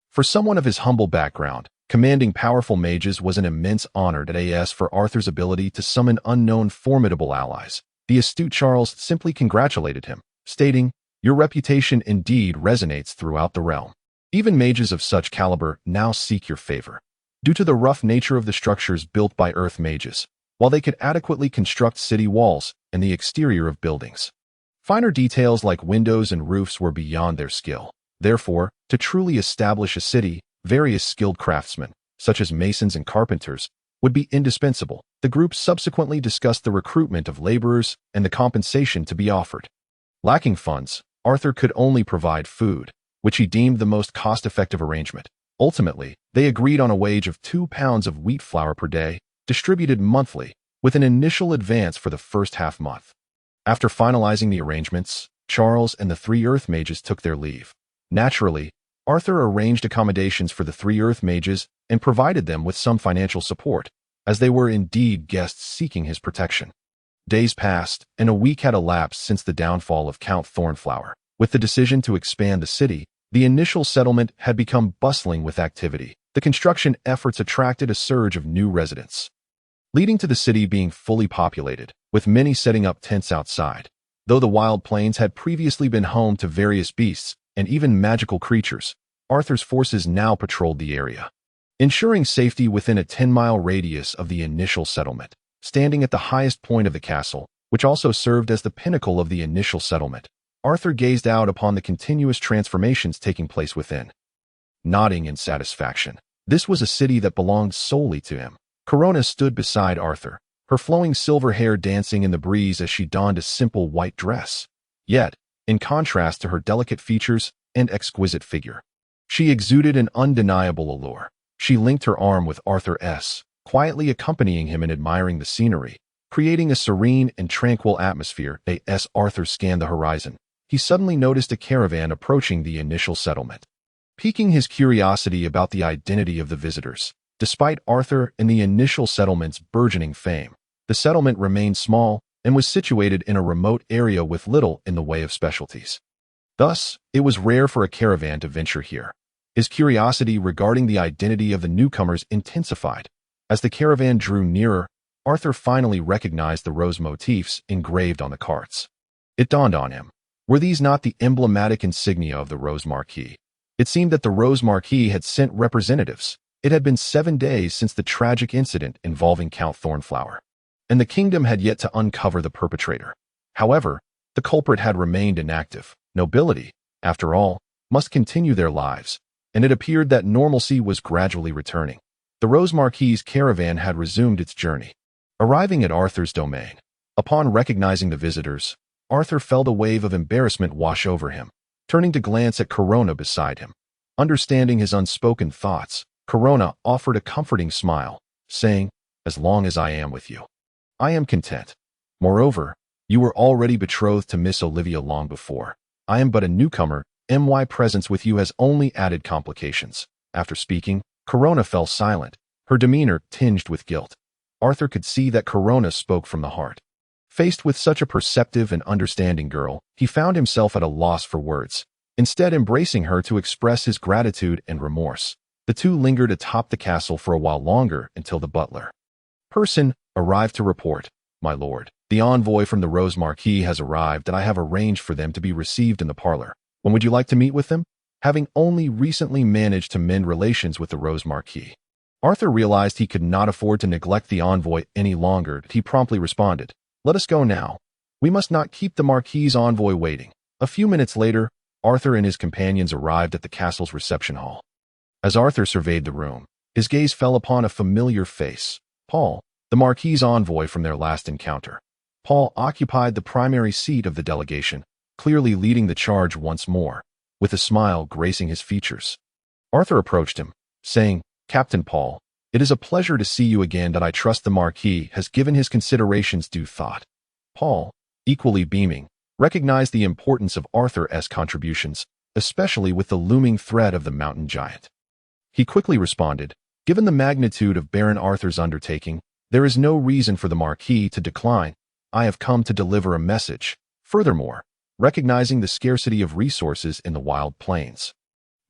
For someone of his humble background, commanding powerful mages was an immense honor. As for Arthur's ability to summon unknown formidable allies, the astute Charles simply congratulated him, stating, "Your reputation indeed resonates throughout the realm. Even mages of such caliber now seek your favor." Due to the rough nature of the structures built by earth mages, while they could adequately construct city walls and the exterior of buildings, finer details like windows and roofs were beyond their skill. Therefore, to truly establish a city, various skilled craftsmen, such as masons and carpenters, would be indispensable. The group subsequently discussed the recruitment of laborers and the compensation to be offered. Lacking funds, Arthur could only provide food, which he deemed the most cost-effective arrangement. Ultimately, they agreed on a wage of 2 pounds of wheat flour per day, distributed monthly, with an initial advance for the first half month. After finalizing the arrangements, Charles and the 3 earth mages took their leave. Naturally, Arthur arranged accommodations for the 3 earth mages and provided them with some financial support, as they were indeed guests seeking his protection. Days passed, and a week had elapsed since the downfall of Count Thornflower. With the decision to expand the city, the initial settlement had become bustling with activity. The construction efforts attracted a surge of new residents, leading to the city being fully populated, with many setting up tents outside. Though the wild plains had previously been home to various beasts and even magical creatures, Arthur's forces now patrolled the area, ensuring safety within a 10-mile radius of the initial settlement. Standing at the highest point of the castle, which also served as the pinnacle of the initial settlement, Arthur gazed out upon the continuous transformations taking place within, nodding in satisfaction. This was a city that belonged solely to him. Corona stood beside Arthur, her flowing silver hair dancing in the breeze as she donned a simple white dress. Yet, in contrast to her delicate features and exquisite figure, she exuded an undeniable allure. She linked her arm with Arthur's, quietly accompanying him and admiring the scenery, creating a serene and tranquil atmosphere. As Arthur scanned the horizon, he suddenly noticed a caravan approaching the initial settlement, piquing his curiosity about the identity of the visitors. Despite Arthur and the initial settlement's burgeoning fame, the settlement remained small and was situated in a remote area with little in the way of specialties. Thus, it was rare for a caravan to venture here. His curiosity regarding the identity of the newcomers intensified. As the caravan drew nearer, Arthur finally recognized the rose motifs engraved on the carts. It dawned on him. Were these not the emblematic insignia of the Rose Marquis? It seemed that the Rose Marquis had sent representatives. It had been 7 days since the tragic incident involving Count Thornflower, and the kingdom had yet to uncover the perpetrator. However, the culprit had remained inactive. Nobility, after all, must continue their lives, and it appeared that normalcy was gradually returning. The Rose Marquis's caravan had resumed its journey, arriving at Arthur's domain. Upon recognizing the visitors, Arthur felt a wave of embarrassment wash over him. Turning to glance at Corona beside him, understanding his unspoken thoughts, Corona offered a comforting smile, saying, "As long as I am with you, I am content. Moreover, you were already betrothed to Miss Olivia long before. I am but a newcomer. My presence with you has only added complications." After speaking, Corona fell silent, her demeanor tinged with guilt. Arthur could see that Corona spoke from the heart. Faced with such a perceptive and understanding girl, he found himself at a loss for words. Instead, embracing her to express his gratitude and remorse, the two lingered atop the castle for a while longer until the butler person arrived to report, "My lord, the envoy from the Rose Marquis has arrived and I have arranged for them to be received in the parlor." When would you like to meet with them? Having only recently managed to mend relations with the Rose Marquis, Arthur realized he could not afford to neglect the envoy any longer. He promptly responded, "Let us go now. We must not keep the Marquis's envoy waiting." A few minutes later, Arthur and his companions arrived at the castle's reception hall. As Arthur surveyed the room, his gaze fell upon a familiar face, Paul, the Marquis's envoy from their last encounter. Paul occupied the primary seat of the delegation, clearly leading the charge once more, with a smile gracing his features. Arthur approached him, saying, "Captain Paul, it is a pleasure to see you again. That I trust the Marquis has given his considerations due thought." Paul, equally beaming, recognized the importance of Arthur's contributions, especially with the looming threat of the mountain giant. He quickly responded, "Given the magnitude of Baron Arthur's undertaking, there is no reason for the Marquis to decline. I have come to deliver a message." Furthermore, recognizing the scarcity of resources in the wild plains,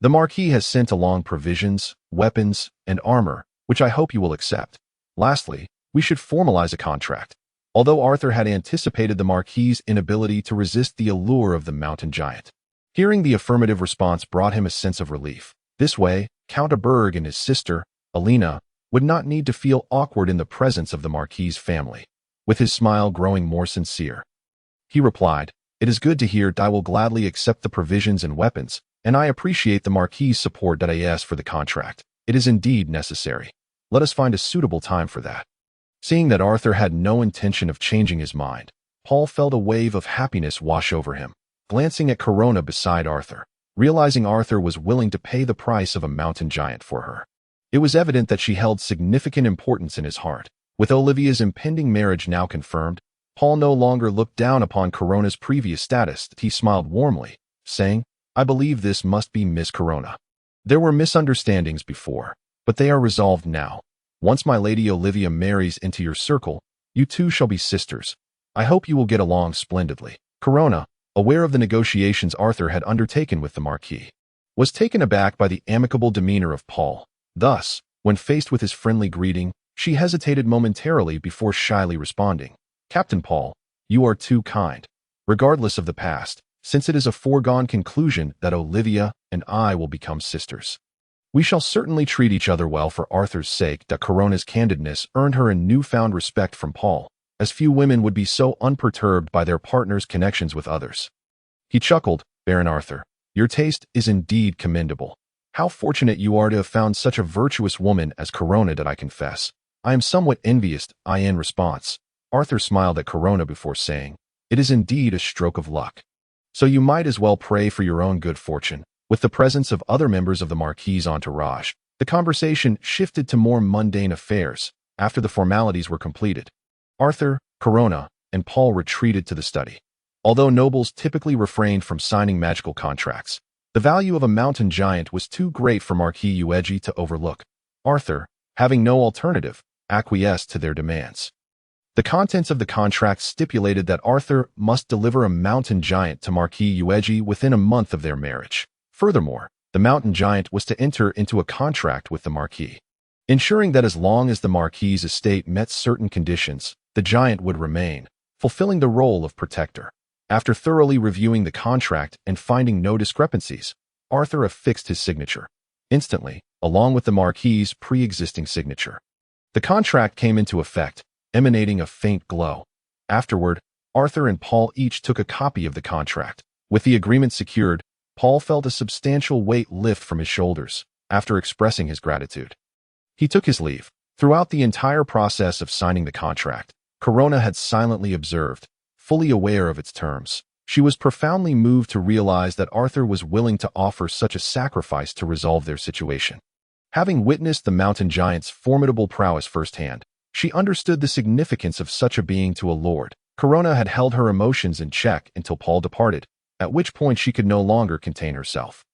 the Marquis has sent along provisions, weapons, and armor, which I hope you will accept. Lastly, we should formalize a contract. Although Arthur had anticipated the Marquis's inability to resist the allure of the mountain giant, hearing the affirmative response brought him a sense of relief. This way, Count Aberg and his sister, Alina, would not need to feel awkward in the presence of the Marquis's family. With his smile growing more sincere, he replied, "It is good to hear. I will gladly accept the provisions and weapons, and I appreciate the Marquis's support that I ask for the contract. It is indeed necessary. Let us find a suitable time for that." Seeing that Arthur had no intention of changing his mind, Paul felt a wave of happiness wash over him. Glancing at Corona beside Arthur, realizing Arthur was willing to pay the price of a mountain giant for her, it was evident that she held significant importance in his heart. With Olivia's impending marriage now confirmed, Paul no longer looked down upon Corona's previous status. He smiled warmly, saying, "I believe this must be Miss Corona. There were misunderstandings before, but they are resolved now. Once my Lady Olivia marries into your circle, you two shall be sisters. I hope you will get along splendidly." Corona, aware of the negotiations Arthur had undertaken with the Marquis, was taken aback by the amicable demeanor of Paul. Thus, when faced with his friendly greeting, she hesitated momentarily before shyly responding, "Captain Paul, you are too kind. Regardless of the past, since it is a foregone conclusion that Olivia and I will become sisters, we shall certainly treat each other well for Arthur's sake." That Corona's candidness earned her a newfound respect from Paul, as few women would be so unperturbed by their partner's connections with others. He chuckled, "Baron Arthur, your taste is indeed commendable. How fortunate you are to have found such a virtuous woman as Corona. That I confess, I am somewhat envious." In response, Arthur smiled at Corona before saying, "It is indeed a stroke of luck. So you might as well pray for your own good fortune." With the presence of other members of the Marquis's entourage, the conversation shifted to more mundane affairs. After the formalities were completed, Arthur, Corona, and Paul retreated to the study. Although nobles typically refrained from signing magical contracts, the value of a mountain giant was too great for Marquis Uegi to overlook. Arthur, having no alternative, acquiesced to their demands. The contents of the contract stipulated that Arthur must deliver a mountain giant to Marquis Uegi within a month of their marriage. Furthermore, the mountain giant was to enter into a contract with the Marquis, ensuring that as long as the Marquis's estate met certain conditions, the giant would remain, fulfilling the role of protector. After thoroughly reviewing the contract and finding no discrepancies, Arthur affixed his signature instantly, along with the Marquis's pre-existing signature. The contract came into effect, emanating a faint glow. Afterward, Arthur and Paul each took a copy of the contract. With the agreement secured, Paul felt a substantial weight lift from his shoulders. After expressing his gratitude, he took his leave. Throughout the entire process of signing the contract, Corona had silently observed, fully aware of its terms. She was profoundly moved to realize that Arthur was willing to offer such a sacrifice to resolve their situation. Having witnessed the mountain giant's formidable prowess firsthand, she understood the significance of such a being to a lord. Corona had held her emotions in check until Paul departed, at which point she could no longer contain herself.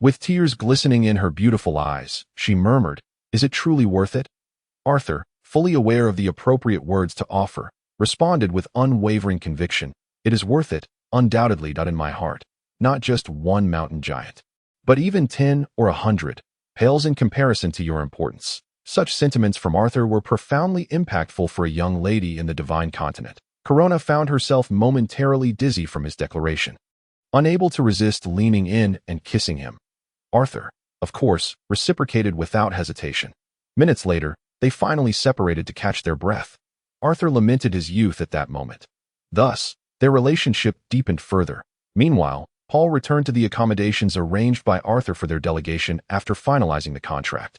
With tears glistening in her beautiful eyes, she murmured, "Is it truly worth it?" Arthur, fully aware of the appropriate words to offer, responded with unwavering conviction, "It is worth it, undoubtedly. In my heart, not just one mountain giant, but even 10 or 100, pales in comparison to your importance." Such sentiments from Arthur were profoundly impactful for a young lady in the divine continent. Corona found herself momentarily dizzy from his declaration. unable to resist leaning in and kissing him. Arthur, of course, reciprocated without hesitation. Minutes later, they finally separated to catch their breath. Arthur lamented his youth at that moment. Thus, their relationship deepened further. Meanwhile, Paul returned to the accommodations arranged by Arthur for their delegation after finalizing the contract.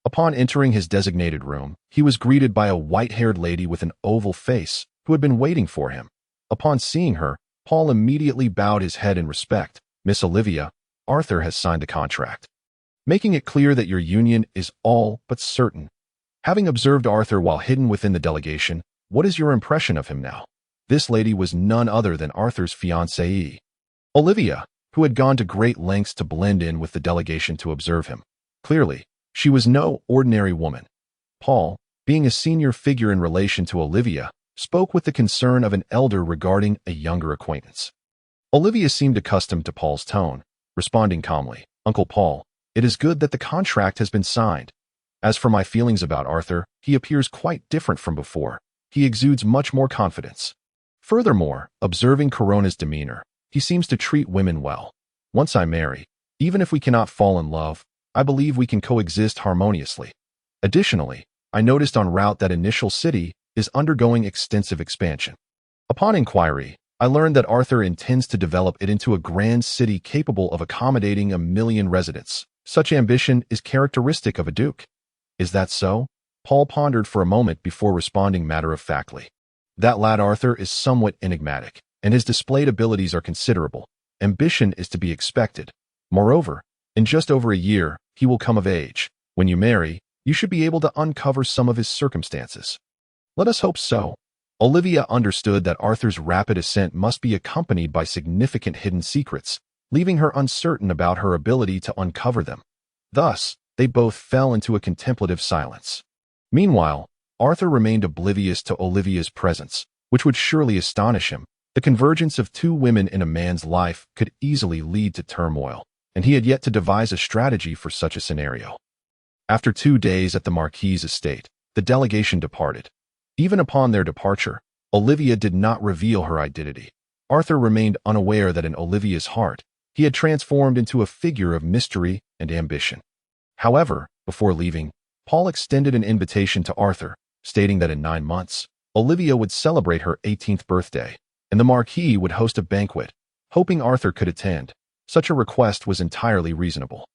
Upon entering his designated room, he was greeted by a white-haired lady with an oval face who had been waiting for him. Upon seeing her, Paul immediately bowed his head in respect. "Miss Olivia, Arthur has signed the contract, making it clear that your union is all but certain." Having observed Arthur while hidden within the delegation, what is your impression of him now? This lady was none other than Arthur's fiancée, Olivia, who had gone to great lengths to blend in with the delegation to observe him. Clearly, she was no ordinary woman. Paul, being a senior figure in relation to Olivia, spoke with the concern of an elder regarding a younger acquaintance. Olivia seemed accustomed to Paul's tone, responding calmly, "Uncle Paul, it is good that the contract has been signed. As for my feelings about Arthur, he appears quite different from before. He exudes much more confidence. Furthermore, observing Corona's demeanor, he seems to treat women well. Once I marry, even if we cannot fall in love, I believe we can coexist harmoniously. Additionally, I noticed en route that initial city is undergoing extensive expansion. Upon inquiry, I learned that Arthur intends to develop it into a grand city capable of accommodating 1,000,000 residents. Such ambition is characteristic of a duke." "Is that so?" Paul pondered for a moment before responding matter-of-factly. "That lad Arthur is somewhat enigmatic, and his displayed abilities are considerable. Ambition is to be expected. Moreover, in just over a year, he will come of age. When you marry, you should be able to uncover some of his circumstances." "Let us hope so." Olivia understood that Arthur's rapid ascent must be accompanied by significant hidden secrets, leaving her uncertain about her ability to uncover them. Thus, they both fell into a contemplative silence. Meanwhile, Arthur remained oblivious to Olivia's presence, which would surely astonish him. The convergence of two women in a man's life could easily lead to turmoil, and he had yet to devise a strategy for such a scenario. After 2 days at the Marquis's estate, the delegation departed. Even upon their departure, Olivia did not reveal her identity. Arthur remained unaware that in Olivia's heart, he had transformed into a figure of mystery and ambition. However, before leaving, Paul extended an invitation to Arthur, stating that in 9 months, Olivia would celebrate her 18th birthday, and the Marquis would host a banquet, hoping Arthur could attend. Such a request was entirely reasonable,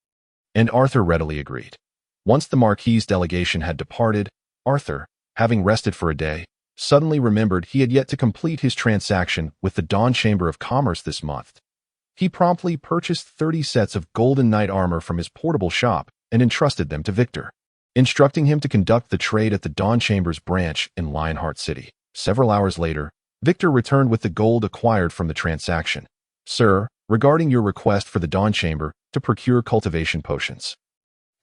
and Arthur readily agreed. Once the Marquis's delegation had departed, Arthur, having rested for a day, suddenly remembered he had yet to complete his transaction with the Dawn Chamber of Commerce this month. He promptly purchased 30 sets of golden knight armor from his portable shop and entrusted them to Victor, instructing him to conduct the trade at the Dawn Chamber's branch in Lionheart City. Several hours later, Victor returned with the gold acquired from the transaction. "Sir, regarding your request for the Dawn Chamber to procure cultivation potions,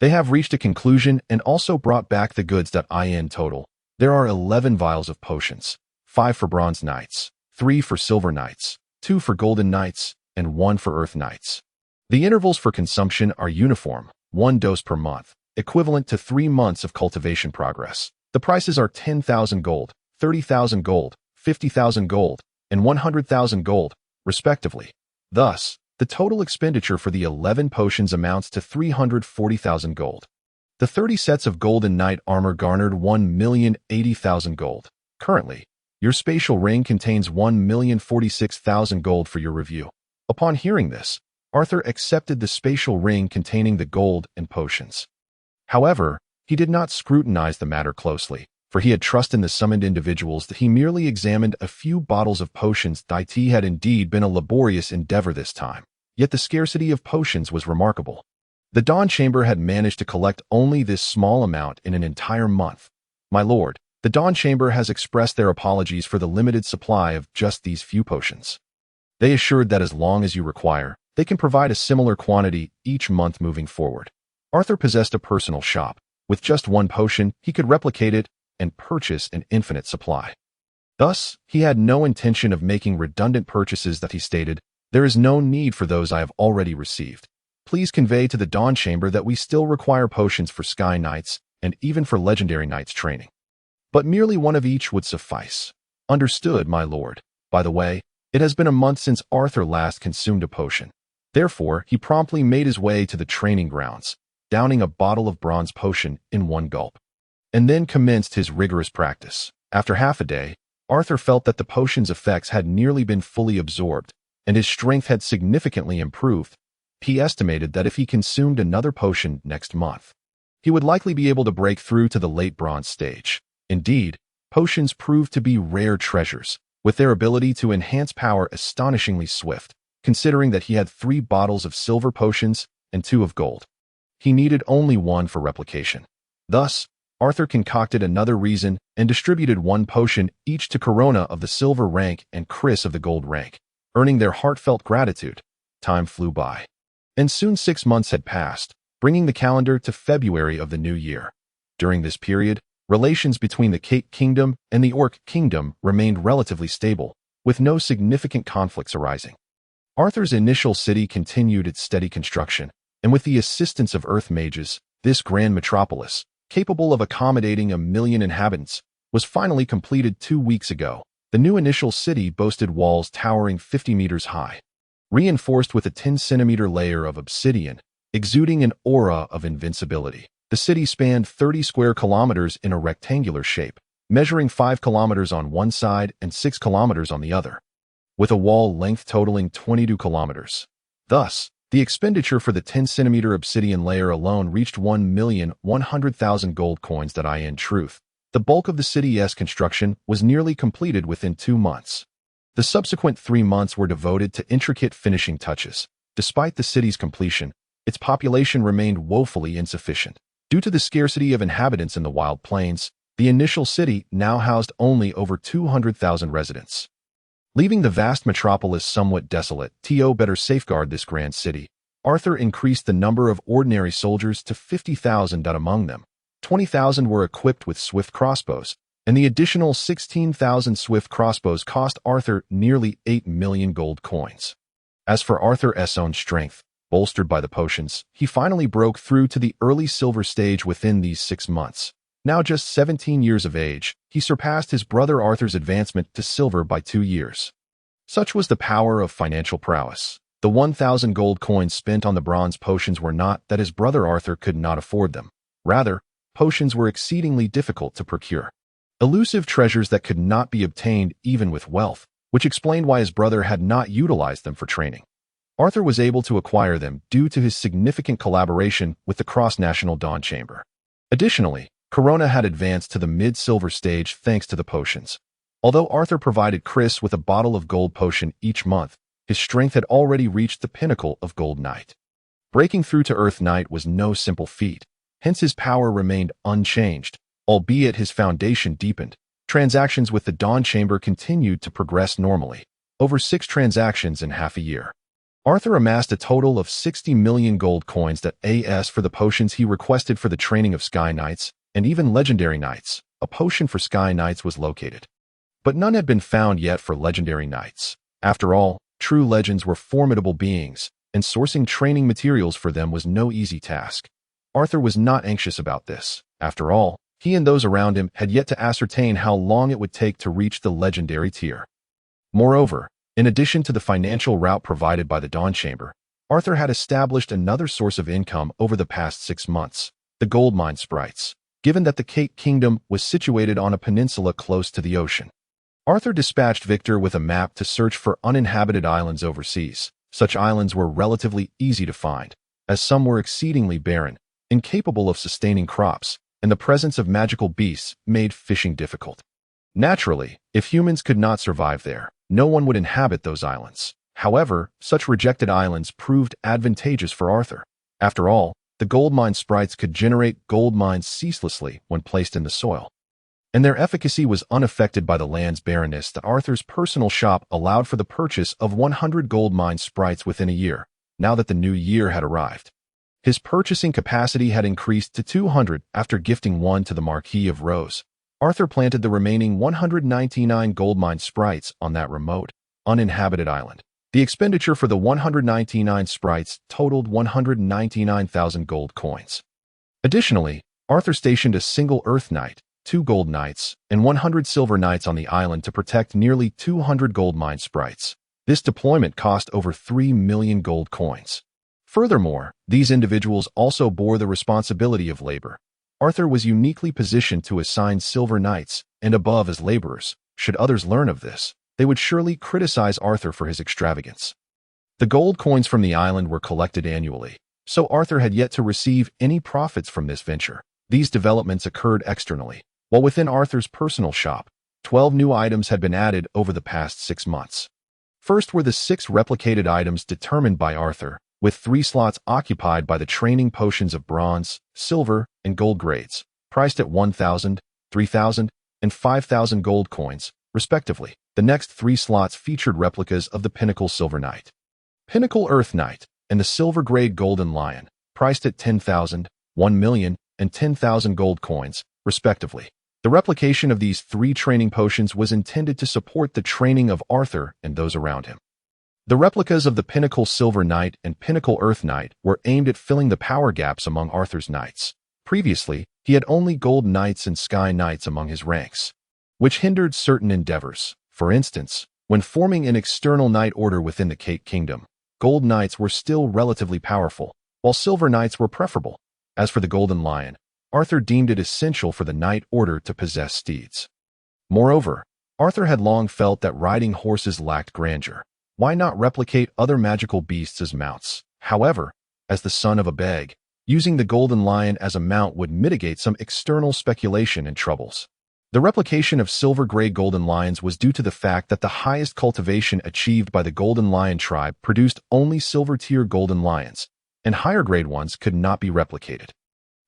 they have reached a conclusion and also brought back the goods. In total, there are 11 vials of potions, 5 for bronze knights, 3 for silver knights, 2 for golden knights, and 1 for earth knights. The intervals for consumption are uniform, 1 dose per month, equivalent to 3 months of cultivation progress. The prices are 10,000 gold, 30,000 gold, 50,000 gold, and 100,000 gold, respectively. Thus, the total expenditure for the 11 potions amounts to 340,000 gold. The 30 sets of golden knight armor garnered 1,080,000 gold. Currently, your spatial ring contains 1,046,000 gold for your review." Upon hearing this, Arthur accepted the spatial ring containing the gold and potions. However, he did not scrutinize the matter closely, for he had trust in the summoned individuals that he merely examined a few bottles of potions. It had indeed been a laborious endeavor this time, yet the scarcity of potions was remarkable. The Dawn Chamber had managed to collect only this small amount in an entire month. "My lord, the Dawn Chamber has expressed their apologies for the limited supply of just these few potions. They assured that as long as you require, they can provide a similar quantity each month moving forward." Arthur possessed a personal shop. With just 1 potion, he could replicate it and purchase an infinite supply. Thus, he had no intention of making redundant purchases. He stated, "There is no need for those I have already received. Please convey to the Dawn Chamber that we still require potions for Sky Knights and even for Legendary Knights training. But merely 1 of each would suffice." "Understood, my lord. By the way, It has been a month since Arthur last consumed a potion. Therefore, he promptly made his way to the training grounds, downing a bottle of bronze potion in one gulp, and then commenced his rigorous practice. After half a day, Arthur felt that the potion's effects had nearly been fully absorbed, and his strength had significantly improved. He estimated that if he consumed another potion next month, he would likely be able to break through to the late bronze stage. Indeed, potions proved to be rare treasures, with their ability to enhance power astonishingly swift, considering that he had 3 bottles of silver potions and 2 of gold. He needed only 1 for replication. Thus, Arthur concocted another reason and distributed 1 potion each to Corona of the silver rank and Chris of the gold rank, earning their heartfelt gratitude. Time flew by, and soon 6 months had passed, bringing the calendar to February of the new year. During this period, relations between the Cake Kingdom and the Orc Kingdom remained relatively stable, with no significant conflicts arising. Arthur's initial city continued its steady construction, and with the assistance of Earth mages, this grand metropolis, capable of accommodating 1 million inhabitants, was finally completed 2 weeks ago. The new initial city boasted walls towering 50 meters high, reinforced with a 10-centimeter layer of obsidian, exuding an aura of invincibility. The city spanned 30 square kilometers in a rectangular shape, measuring 5 kilometers on one side and 6 kilometers on the other, with a wall length totaling 22 kilometers. Thus, the expenditure for the 10-centimeter obsidian layer alone reached 1,100,000 gold coins. In truth, the bulk of the city's construction was nearly completed within 2 months. The subsequent 3 months were devoted to intricate finishing touches. Despite the city's completion, its population remained woefully insufficient. Due to the scarcity of inhabitants in the wild plains, the initial city now housed only over 200,000 residents. Leaving the vast metropolis somewhat desolate, to better safeguard this grand city, Arthur increased the number of ordinary soldiers to 50,000. Among them, 20,000 were equipped with swift crossbows, and the additional 16,000 swift crossbows cost Arthur nearly 8 million gold coins. As for Arthur's own strength, bolstered by the potions, he finally broke through to the early silver stage within these 6 months. Now just 17 years of age, he surpassed his brother Arthur's advancement to silver by 2 years. Such was the power of financial prowess. The 1,000 gold coins spent on the bronze potions were not that his brother Arthur could not afford them. Rather, potions were exceedingly difficult to procure, elusive treasures that could not be obtained even with wealth, which explained why his brother had not utilized them for training. Arthur was able to acquire them due to his significant collaboration with the cross-national Dawn Chamber. Additionally, Corona had advanced to the mid-silver stage thanks to the potions. Although Arthur provided Chris with a bottle of gold potion each month, his strength had already reached the pinnacle of Gold Knight. Breaking through to Earth Knight was no simple feat, hence his power remained unchanged, albeit his foundation deepened. Transactions with the Dawn Chamber continued to progress normally, over 6 transactions in half a year. Arthur amassed a total of 60 million gold coins for the potions he requested for the training of Sky Knights, and even Legendary Knights. A potion for Sky Knights was located, but none had been found yet for Legendary Knights. After all, true legends were formidable beings, and sourcing training materials for them was no easy task. Arthur was not anxious about this. After all, he and those around him had yet to ascertain how long it would take to reach the legendary tier. Moreover, in addition to the financial route provided by the Dawn Chamber, Arthur had established another source of income over the past 6 months, the gold mine sprites. Given that the Cake Kingdom was situated on a peninsula close to the ocean, Arthur dispatched Victor with a map to search for uninhabited islands overseas. Such islands were relatively easy to find, as some were exceedingly barren, incapable of sustaining crops, and the presence of magical beasts made fishing difficult. Naturally, if humans could not survive there, no one would inhabit those islands. However, such rejected islands proved advantageous for Arthur. After all, the gold mine sprites could generate gold mines ceaselessly when placed in the soil, and their efficacy was unaffected by the land's barrenness. Arthur's personal shop allowed for the purchase of 100 gold mine sprites within a year. Now that the new year had arrived, his purchasing capacity had increased to 200 after gifting one to the Marquis of Rose. Arthur planted the remaining 199 gold mine sprites on that remote, uninhabited island. The expenditure for the 199 sprites totaled 199,000 gold coins. Additionally, Arthur stationed a single Earth Knight, 2 Gold Knights, and 100 Silver Knights on the island to protect nearly 200 gold mine sprites. This deployment cost over 3 million gold coins. Furthermore, these individuals also bore the responsibility of labor. Arthur was uniquely positioned to assign silver knights and above as laborers. Should others learn of this, they would surely criticize Arthur for his extravagance. The gold coins from the island were collected annually, so Arthur had yet to receive any profits from this venture. These developments occurred externally, while within Arthur's personal shop, 12 new items had been added over the past 6 months. First were the 6 replicated items determined by Arthur, with 3 slots occupied by the training potions of bronze, silver, and gold grades, priced at 1,000, 3,000, and 5,000 gold coins, respectively. The next 3 slots featured replicas of the Pinnacle Silver Knight, Pinnacle Earth Knight, and the Silver Grade Golden Lion, priced at 10,000, 1 million, and 10,000 gold coins, respectively. The replication of these 3 training potions was intended to support the training of Arthur and those around him. The replicas of the Pinnacle Silver Knight and Pinnacle Earth Knight were aimed at filling the power gaps among Arthur's knights. Previously, he had only gold knights and sky knights among his ranks, which hindered certain endeavors. For instance, when forming an external knight order within the Cake Kingdom, gold knights were still relatively powerful, while silver knights were preferable. As for the Golden Lion, Arthur deemed it essential for the knight order to possess steeds. Moreover, Arthur had long felt that riding horses lacked grandeur. Why not replicate other magical beasts as mounts? However, as the son of a beg, using the Golden Lion as a mount would mitigate some external speculation and troubles. The replication of silver-gray golden lions was due to the fact that the highest cultivation achieved by the Golden Lion tribe produced only silver-tier golden lions, and higher-grade ones could not be replicated.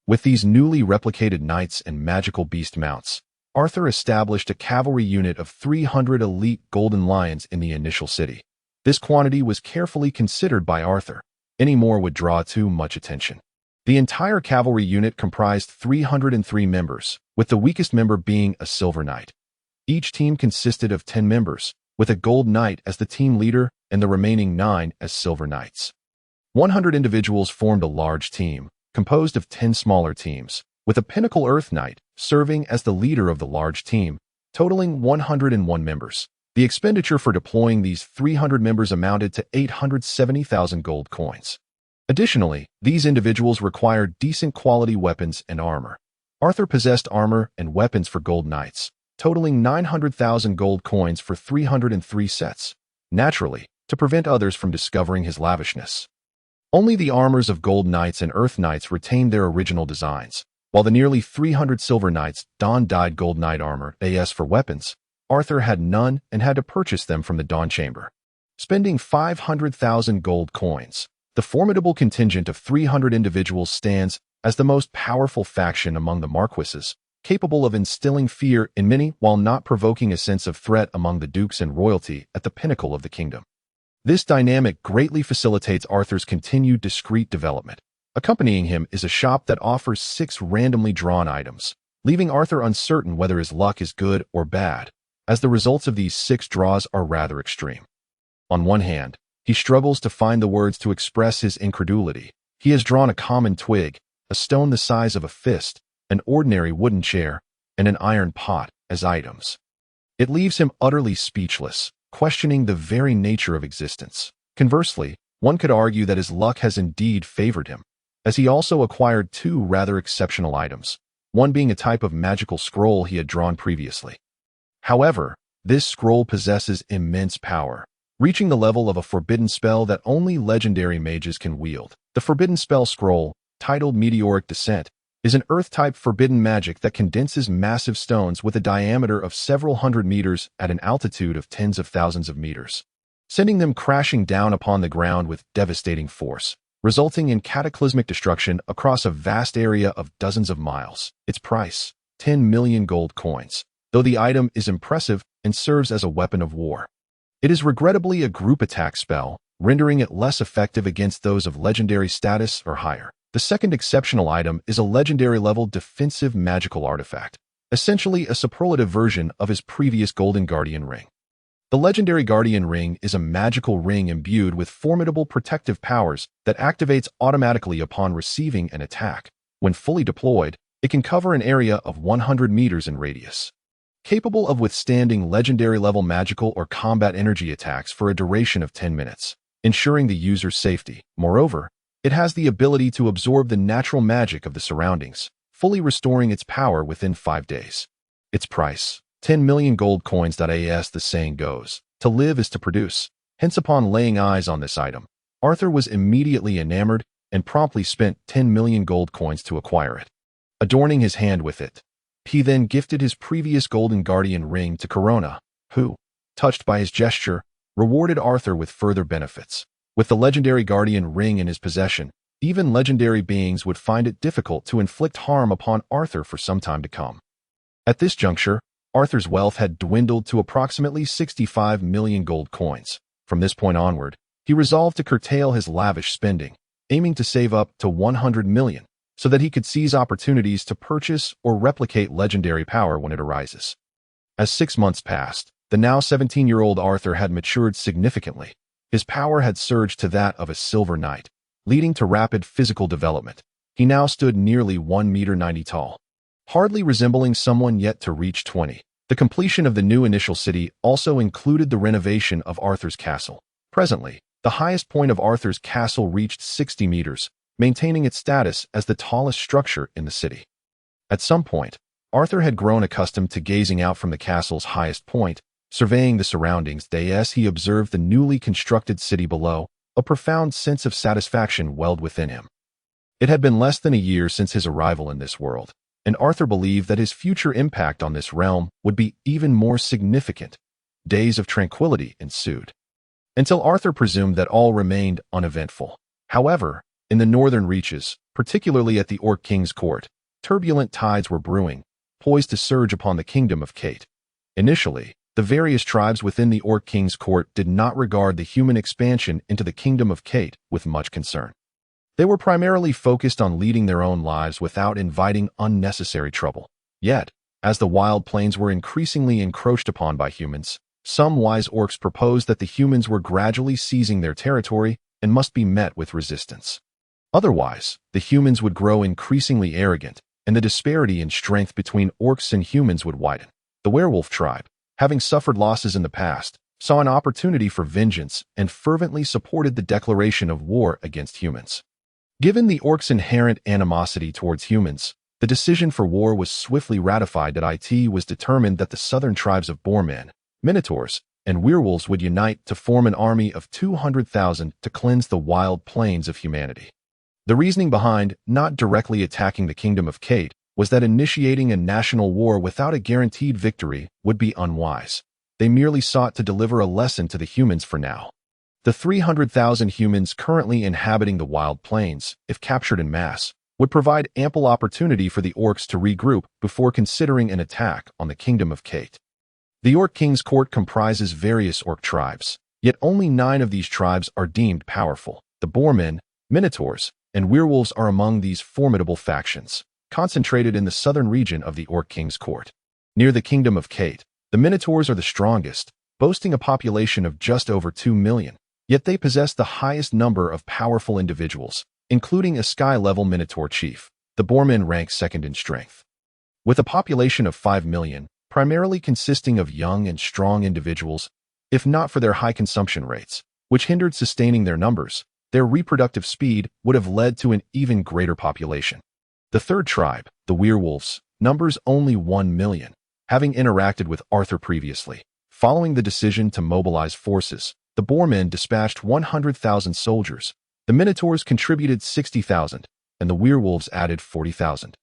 With these newly replicated knights and magical beast mounts, Arthur established a cavalry unit of 300 elite golden lions in the initial city. This quantity was carefully considered by Arthur. Any more would draw too much attention. The entire cavalry unit comprised 303 members, with the weakest member being a silver knight. Each team consisted of 10 members, with a gold knight as the team leader and the remaining 9 as silver knights. 100 individuals formed a large team, composed of 10 smaller teams, with a Pinnacle Earth Knight serving as the leader of the large team, totaling 101 members. The expenditure for deploying these 300 members amounted to 870,000 gold coins. Additionally, these individuals required decent quality weapons and armor. Arthur possessed armor and weapons for gold knights, totaling 900,000 gold coins for 303 sets. Naturally, to prevent others from discovering his lavishness. Only the armors of gold knights and earth knights retained their original designs, while the nearly 300 silver knights donned dyed gold knight armor. As for weapons, Arthur had none and had to purchase them from the Dawn Chamber. Spending 500,000 gold coins, the formidable contingent of 300 individuals stands as the most powerful faction among the marquises, capable of instilling fear in many while not provoking a sense of threat among the dukes and royalty at the pinnacle of the kingdom. This dynamic greatly facilitates Arthur's continued discreet development. Accompanying him is a shop that offers 6 randomly drawn items, leaving Arthur uncertain whether his luck is good or bad, as the results of these 6 draws are rather extreme. On one hand, he struggles to find the words to express his incredulity. He has drawn a common twig, a stone the size of a fist, an ordinary wooden chair, and an iron pot as items. It leaves him utterly speechless, questioning the very nature of existence. Conversely, one could argue that his luck has indeed favored him, as he also acquired 2 rather exceptional items, one being a type of magical scroll he had drawn previously. However, this scroll possesses immense power, reaching the level of a forbidden spell that only legendary mages can wield. The Forbidden Spell Scroll, titled Meteoric Descent, is an Earth-type forbidden magic that condenses massive stones with a diameter of several hundred meters at an altitude of tens of thousands of meters, sending them crashing down upon the ground with devastating force, resulting in cataclysmic destruction across a vast area of dozens of miles. Its price, 10 million gold coins, though the item is impressive and serves as a weapon of war. It is regrettably a group attack spell, rendering it less effective against those of legendary status or higher. The second exceptional item is a legendary-level defensive magical artifact, essentially a superlative version of his previous Golden Guardian Ring. The legendary Guardian Ring is a magical ring imbued with formidable protective powers that activates automatically upon receiving an attack. When fully deployed, it can cover an area of 100 meters in radius. capable of withstanding legendary-level magical or combat energy attacks for a duration of 10 minutes, ensuring the user's safety. Moreover, it has the ability to absorb the natural magic of the surroundings, fully restoring its power within 5 days. Its price, 10 million gold coins. As the saying goes, to live is to produce. Hence, upon laying eyes on this item, Arthur was immediately enamored and promptly spent 10 million gold coins to acquire it. Adorning his hand with it, he then gifted his previous golden guardian ring to Corona, who, touched by his gesture, rewarded Arthur with further benefits. With the legendary guardian ring in his possession, even legendary beings would find it difficult to inflict harm upon Arthur for some time to come. At this juncture, Arthur's wealth had dwindled to approximately 65 million gold coins. From this point onward, he resolved to curtail his lavish spending, aiming to save up to 100 million, so that he could seize opportunities to purchase or replicate legendary power when it arises. As 6 months passed, the now 17-year-old Arthur had matured significantly. His power had surged to that of a silver knight, leading to rapid physical development. He now stood nearly 1.90 meters tall, hardly resembling someone yet to reach 20. The completion of the new initial city also included the renovation of Arthur's castle. Presently, the highest point of Arthur's castle reached 60 meters, maintaining its status as the tallest structure in the city. At some point, Arthur had grown accustomed to gazing out from the castle's highest point, surveying the surroundings. As he observed the newly constructed city below, a profound sense of satisfaction welled within him. It had been less than a year since his arrival in this world, and Arthur believed that his future impact on this realm would be even more significant. Days of tranquility ensued, until Arthur presumed that all remained uneventful. However, in the northern reaches, particularly at the Orc King's court, turbulent tides were brewing, poised to surge upon the kingdom of Kate. Initially, the various tribes within the Orc King's court did not regard the human expansion into the kingdom of Kate with much concern. They were primarily focused on leading their own lives without inviting unnecessary trouble. Yet, as the wild plains were increasingly encroached upon by humans, some wise orcs proposed that the humans were gradually seizing their territory and must be met with resistance. Otherwise, the humans would grow increasingly arrogant, and the disparity in strength between orcs and humans would widen. The werewolf tribe, having suffered losses in the past, saw an opportunity for vengeance and fervently supported the declaration of war against humans. Given the orcs' inherent animosity towards humans, the decision for war was swiftly ratified. It was determined that the southern tribes of boarmen, minotaurs, and werewolves would unite to form an army of 200,000 to cleanse the wild plains of humanity. The reasoning behind not directly attacking the kingdom of Kate was that initiating a national war without a guaranteed victory would be unwise. They merely sought to deliver a lesson to the humans for now. The 300,000 humans currently inhabiting the wild plains, if captured in mass, would provide ample opportunity for the orcs to regroup before considering an attack on the kingdom of Kate. The Orc King's court comprises various orc tribes, yet only 9 of these tribes are deemed powerful. The boarmen, minotaurs, and werewolves are among these formidable factions, concentrated in the southern region of the Orc King's court. Near the kingdom of Kate, the minotaurs are the strongest, boasting a population of just over 2 million, yet they possess the highest number of powerful individuals, including a sky-level minotaur chief. The boarmen rank second in strength. With a population of 5 million, primarily consisting of young and strong individuals, if not for their high consumption rates, which hindered sustaining their numbers, their reproductive speed would have led to an even greater population. The third tribe, the werewolves, numbers only 1 million, having interacted with Arthur previously. Following the decision to mobilize forces, the boarmen dispatched 100,000 soldiers, the minotaurs contributed 60,000, and the werewolves added 40,000,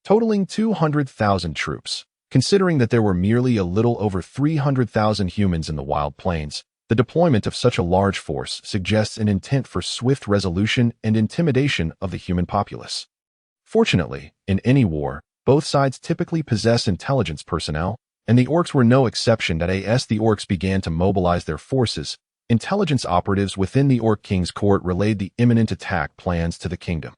totaling 200,000 troops. Considering that there were merely a little over 300,000 humans in the wild plains, the deployment of such a large force suggests an intent for swift resolution and intimidation of the human populace. Fortunately, in any war, both sides typically possess intelligence personnel, and the orcs were no exception. As the orcs began to mobilize their forces, intelligence operatives within the Orc King's court relayed the imminent attack plans to the kingdom.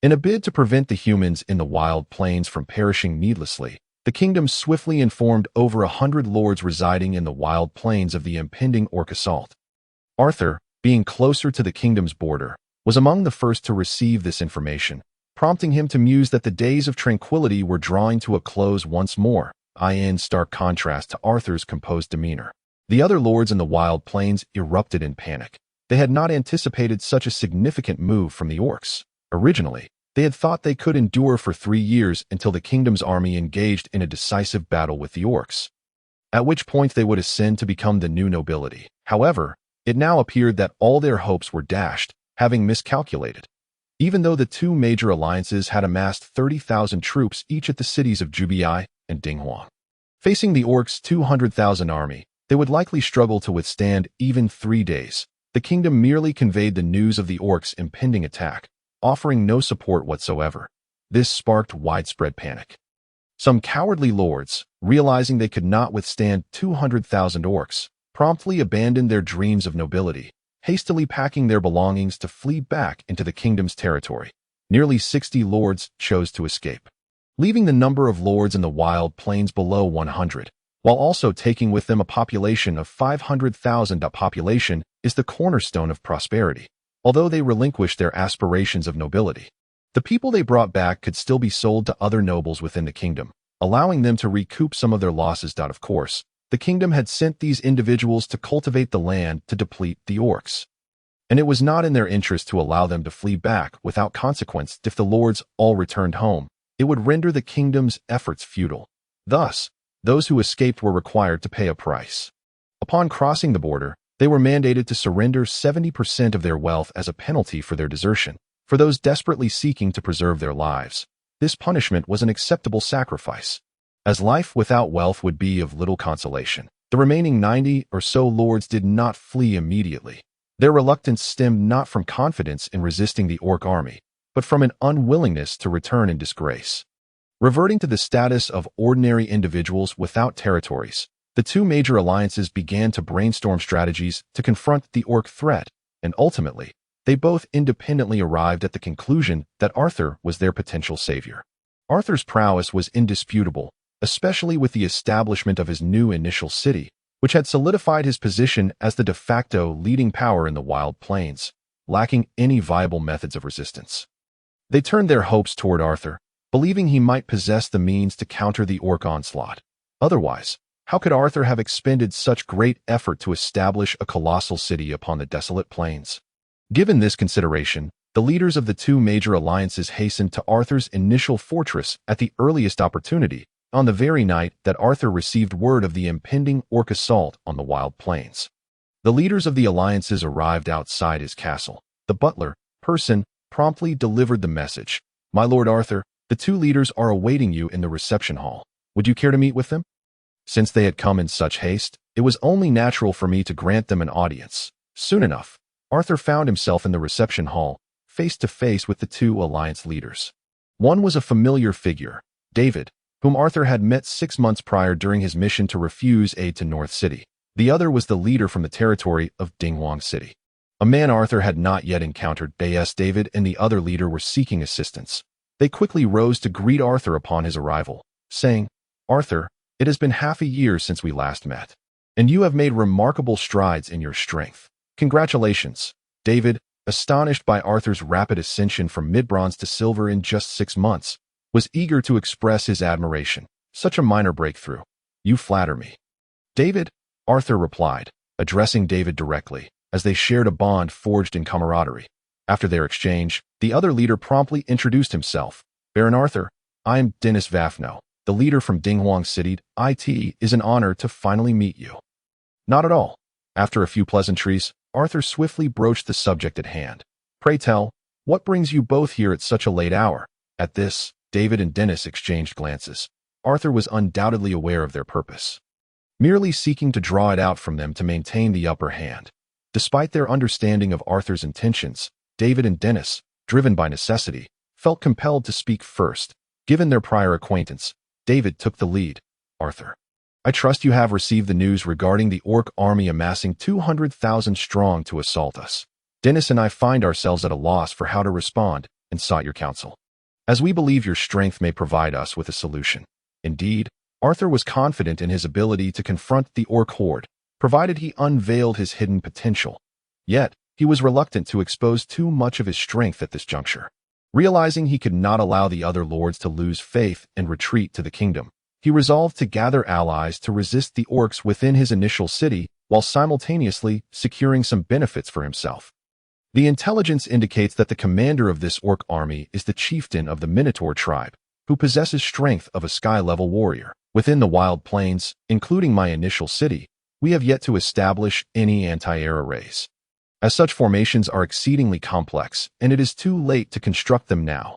In a bid to prevent the humans in the wild plains from perishing needlessly, the kingdom swiftly informed over 100 lords residing in the wild plains of the impending orc assault. Arthur, being closer to the kingdom's border, was among the first to receive this information, prompting him to muse that the days of tranquility were drawing to a close once more. in stark contrast to Arthur's composed demeanor. The other lords in the wild plains erupted in panic. They had not anticipated such a significant move from the orcs. Originally, they had thought they could endure for 3 years until the kingdom's army engaged in a decisive battle with the orcs, at which point they would ascend to become the new nobility. However, it now appeared that all their hopes were dashed, having miscalculated. Even though the two major alliances had amassed 30,000 troops each at the cities of Jubai and Dinghuang, facing the orcs' 200,000 army, they would likely struggle to withstand even 3 days. The kingdom merely conveyed the news of the orcs' impending attack, offering no support whatsoever. This sparked widespread panic. Some cowardly lords, realizing they could not withstand 200,000 orcs, promptly abandoned their dreams of nobility, hastily packing their belongings to flee back into the kingdom's territory. Nearly 60 lords chose to escape, leaving the number of lords in the wild plains below 100, while also taking with them a population of 500,000. Population is the cornerstone of prosperity. Although they relinquished their aspirations of nobility, the people they brought back could still be sold to other nobles within the kingdom, allowing them to recoup some of their losses. Of course, the kingdom had sent these individuals to cultivate the land to deplete the orcs, and it was not in their interest to allow them to flee back without consequence. If the lords all returned home, it would render the kingdom's efforts futile. Thus, those who escaped were required to pay a price. Upon crossing the border, they were mandated to surrender 70% of their wealth as a penalty for their desertion. For those desperately seeking to preserve their lives, this punishment was an acceptable sacrifice, as life without wealth would be of little consolation. The remaining 90 or so lords did not flee immediately. Their reluctance stemmed not from confidence in resisting the orc army, but from an unwillingness to return in disgrace. Reverting to the status of ordinary individuals without territories, the two major alliances began to brainstorm strategies to confront the orc threat, and ultimately, they both independently arrived at the conclusion that Arthur was their potential savior. Arthur's prowess was indisputable, especially with the establishment of his new initial city, which had solidified his position as the de facto leading power in the wild plains, lacking any viable methods of resistance. They turned their hopes toward Arthur, believing he might possess the means to counter the orc onslaught. Otherwise, how could Arthur have expended such great effort to establish a colossal city upon the desolate plains? Given this consideration, the leaders of the two major alliances hastened to Arthur's initial fortress at the earliest opportunity, on the very night that Arthur received word of the impending orc assault on the wild plains. The leaders of the alliances arrived outside his castle. The butler, Person, promptly delivered the message. "My lord Arthur, the two leaders are awaiting you in the reception hall. Would you care to meet with them?" Since they had come in such haste, it was only natural for me to grant them an audience. Soon enough, Arthur found himself in the reception hall, face to face with the two alliance leaders. One was a familiar figure, David, whom Arthur had met 6 months prior during his mission to refuse aid to North City. The other was the leader from the territory of Dinghuang City, a man Arthur had not yet encountered. David and the other leader were seeking assistance. They quickly rose to greet Arthur upon his arrival, saying, "Arthur, it has been half a year since we last met, and you have made remarkable strides in your strength. Congratulations." David, astonished by Arthur's rapid ascension from mid-bronze to silver in just 6 months, was eager to express his admiration. "Such a minor breakthrough. You flatter me." "David," Arthur replied, addressing David directly, as they shared a bond forged in camaraderie. After their exchange, the other leader promptly introduced himself. "Baron Arthur, I am Dennis Vafno, the leader from Dinghuang City. It is an honor to finally meet you." "Not at all." After a few pleasantries, Arthur swiftly broached the subject at hand. "Pray tell, what brings you both here at such a late hour?" At this, David and Dennis exchanged glances. Arthur was undoubtedly aware of their purpose, merely seeking to draw it out from them to maintain the upper hand. Despite their understanding of Arthur's intentions, David and Dennis, driven by necessity, felt compelled to speak first. Given their prior acquaintance, David took the lead. "Arthur, I trust you have received the news regarding the orc army amassing 200,000 strong to assault us. Dennis and I find ourselves at a loss for how to respond and sought your counsel, as we believe your strength may provide us with a solution." Indeed, Arthur was confident in his ability to confront the orc horde, provided he unveiled his hidden potential. Yet, he was reluctant to expose too much of his strength at this juncture. Realizing he could not allow the other lords to lose faith and retreat to the kingdom, he resolved to gather allies to resist the orcs within his initial city while simultaneously securing some benefits for himself. The intelligence indicates that the commander of this orc army is the chieftain of the Minotaur tribe, who possesses strength of a sky-level warrior. Within the wild plains, including my initial city, we have yet to establish any anti-air arrays. As such, formations are exceedingly complex, and it is too late to construct them now.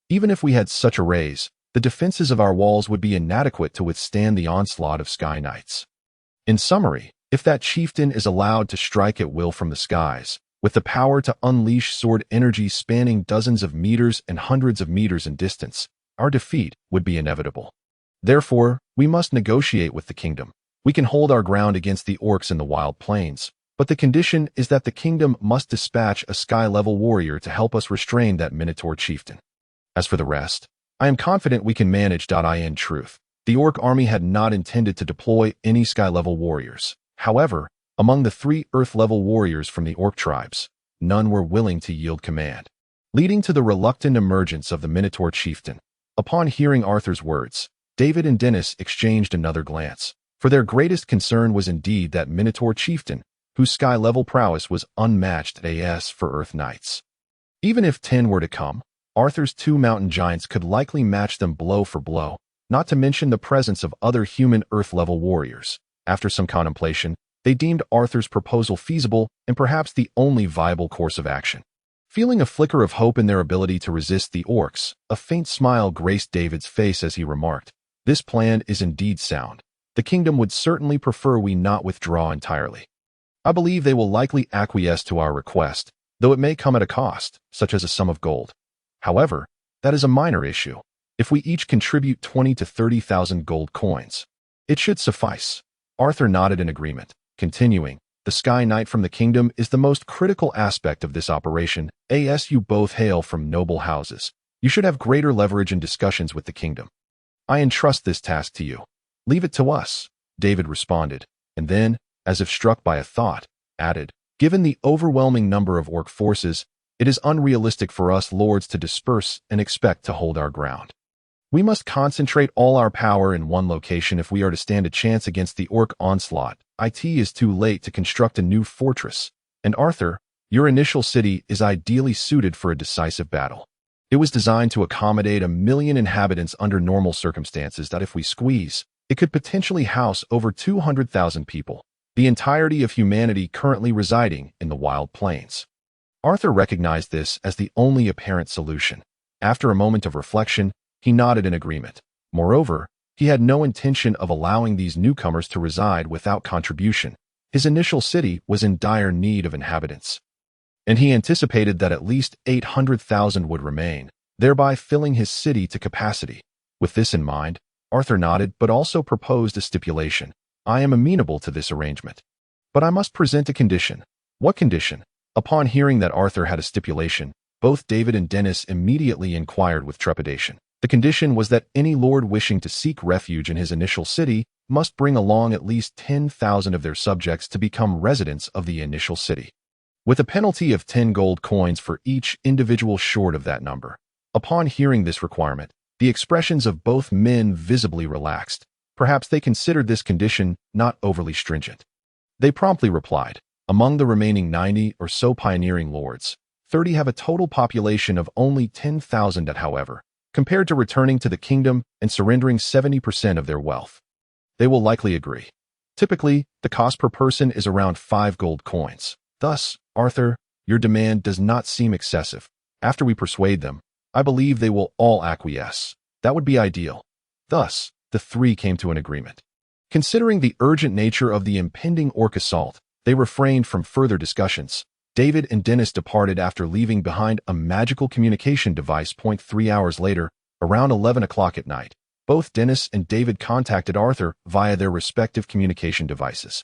Even if we had such arrays, the defenses of our walls would be inadequate to withstand the onslaught of sky knights. In summary, if that chieftain is allowed to strike at will from the skies, with the power to unleash sword energy spanning dozens of meters and hundreds of meters in distance, our defeat would be inevitable. Therefore, we must negotiate with the kingdom. We can hold our ground against the orcs in the wild plains, but the condition is that the kingdom must dispatch a sky-level warrior to help us restrain that Minotaur chieftain. As for the rest, I am confident we can manage. In truth, the orc army had not intended to deploy any sky-level warriors. However, among the 3 earth-level warriors from the orc tribes, none were willing to yield command, leading to the reluctant emergence of the Minotaur chieftain. Upon hearing Arthur's words, David and Dennis exchanged another glance, for their greatest concern was indeed that Minotaur chieftain, whose sky-level prowess was unmatched as for Earth Knights. Even if 10 were to come, Arthur's 2 mountain giants could likely match them blow for blow, not to mention the presence of other human Earth-level warriors. After some contemplation, they deemed Arthur's proposal feasible and perhaps the only viable course of action. Feeling a flicker of hope in their ability to resist the orcs, a faint smile graced David's face as he remarked, "This plan is indeed sound. The kingdom would certainly prefer we not withdraw entirely. I believe they will likely acquiesce to our request, though it may come at a cost, such as a sum of gold. However, that is a minor issue. If we each contribute 20 to 30,000 gold coins, it should suffice." Arthur nodded in agreement, continuing, "The Sky Knight from the kingdom is the most critical aspect of this operation. As you both hail from noble houses, you should have greater leverage in discussions with the kingdom. I entrust this task to you. Leave it to us," David responded, and then, as if struck by a thought, added, "Given the overwhelming number of orc forces, it is unrealistic for us lords to disperse and expect to hold our ground. We must concentrate all our power in one location if we are to stand a chance against the orc onslaught. It is too late to construct a new fortress, and Arthur, your initial city is ideally suited for a decisive battle. It was designed to accommodate 1 million inhabitants under normal circumstances. If we squeeze, it could potentially house over 200,000 people, the entirety of humanity currently residing in the wild plains." Arthur recognized this as the only apparent solution. After a moment of reflection, he nodded in agreement. Moreover, he had no intention of allowing these newcomers to reside without contribution. His initial city was in dire need of inhabitants, and he anticipated that at least 800,000 would remain, thereby filling his city to capacity. With this in mind, Arthur nodded but also proposed a stipulation. "I am amenable to this arrangement, but I must present a condition." "What condition?" Upon hearing that Arthur had a stipulation, both David and Dennis immediately inquired with trepidation. The condition was that any lord wishing to seek refuge in his initial city must bring along at least 10,000 of their subjects to become residents of the initial city, with a penalty of 10 gold coins for each individual short of that number. Upon hearing this requirement, the expressions of both men visibly relaxed. Perhaps they considered this condition not overly stringent. They promptly replied, "Among the remaining 90 or so pioneering lords, 30 have a total population of only 10,000. However, compared to returning to the kingdom and surrendering 70% of their wealth, they will likely agree. Typically, the cost per person is around 5 gold coins. Thus, Arthur, your demand does not seem excessive. After we persuade them, I believe they will all acquiesce. That would be ideal." Thus, the 3 came to an agreement. Considering the urgent nature of the impending orc assault, they refrained from further discussions. David and Dennis departed after leaving behind a magical communication device. 3 hours later, around 11 o'clock at night, both Dennis and David contacted Arthur via their respective communication devices,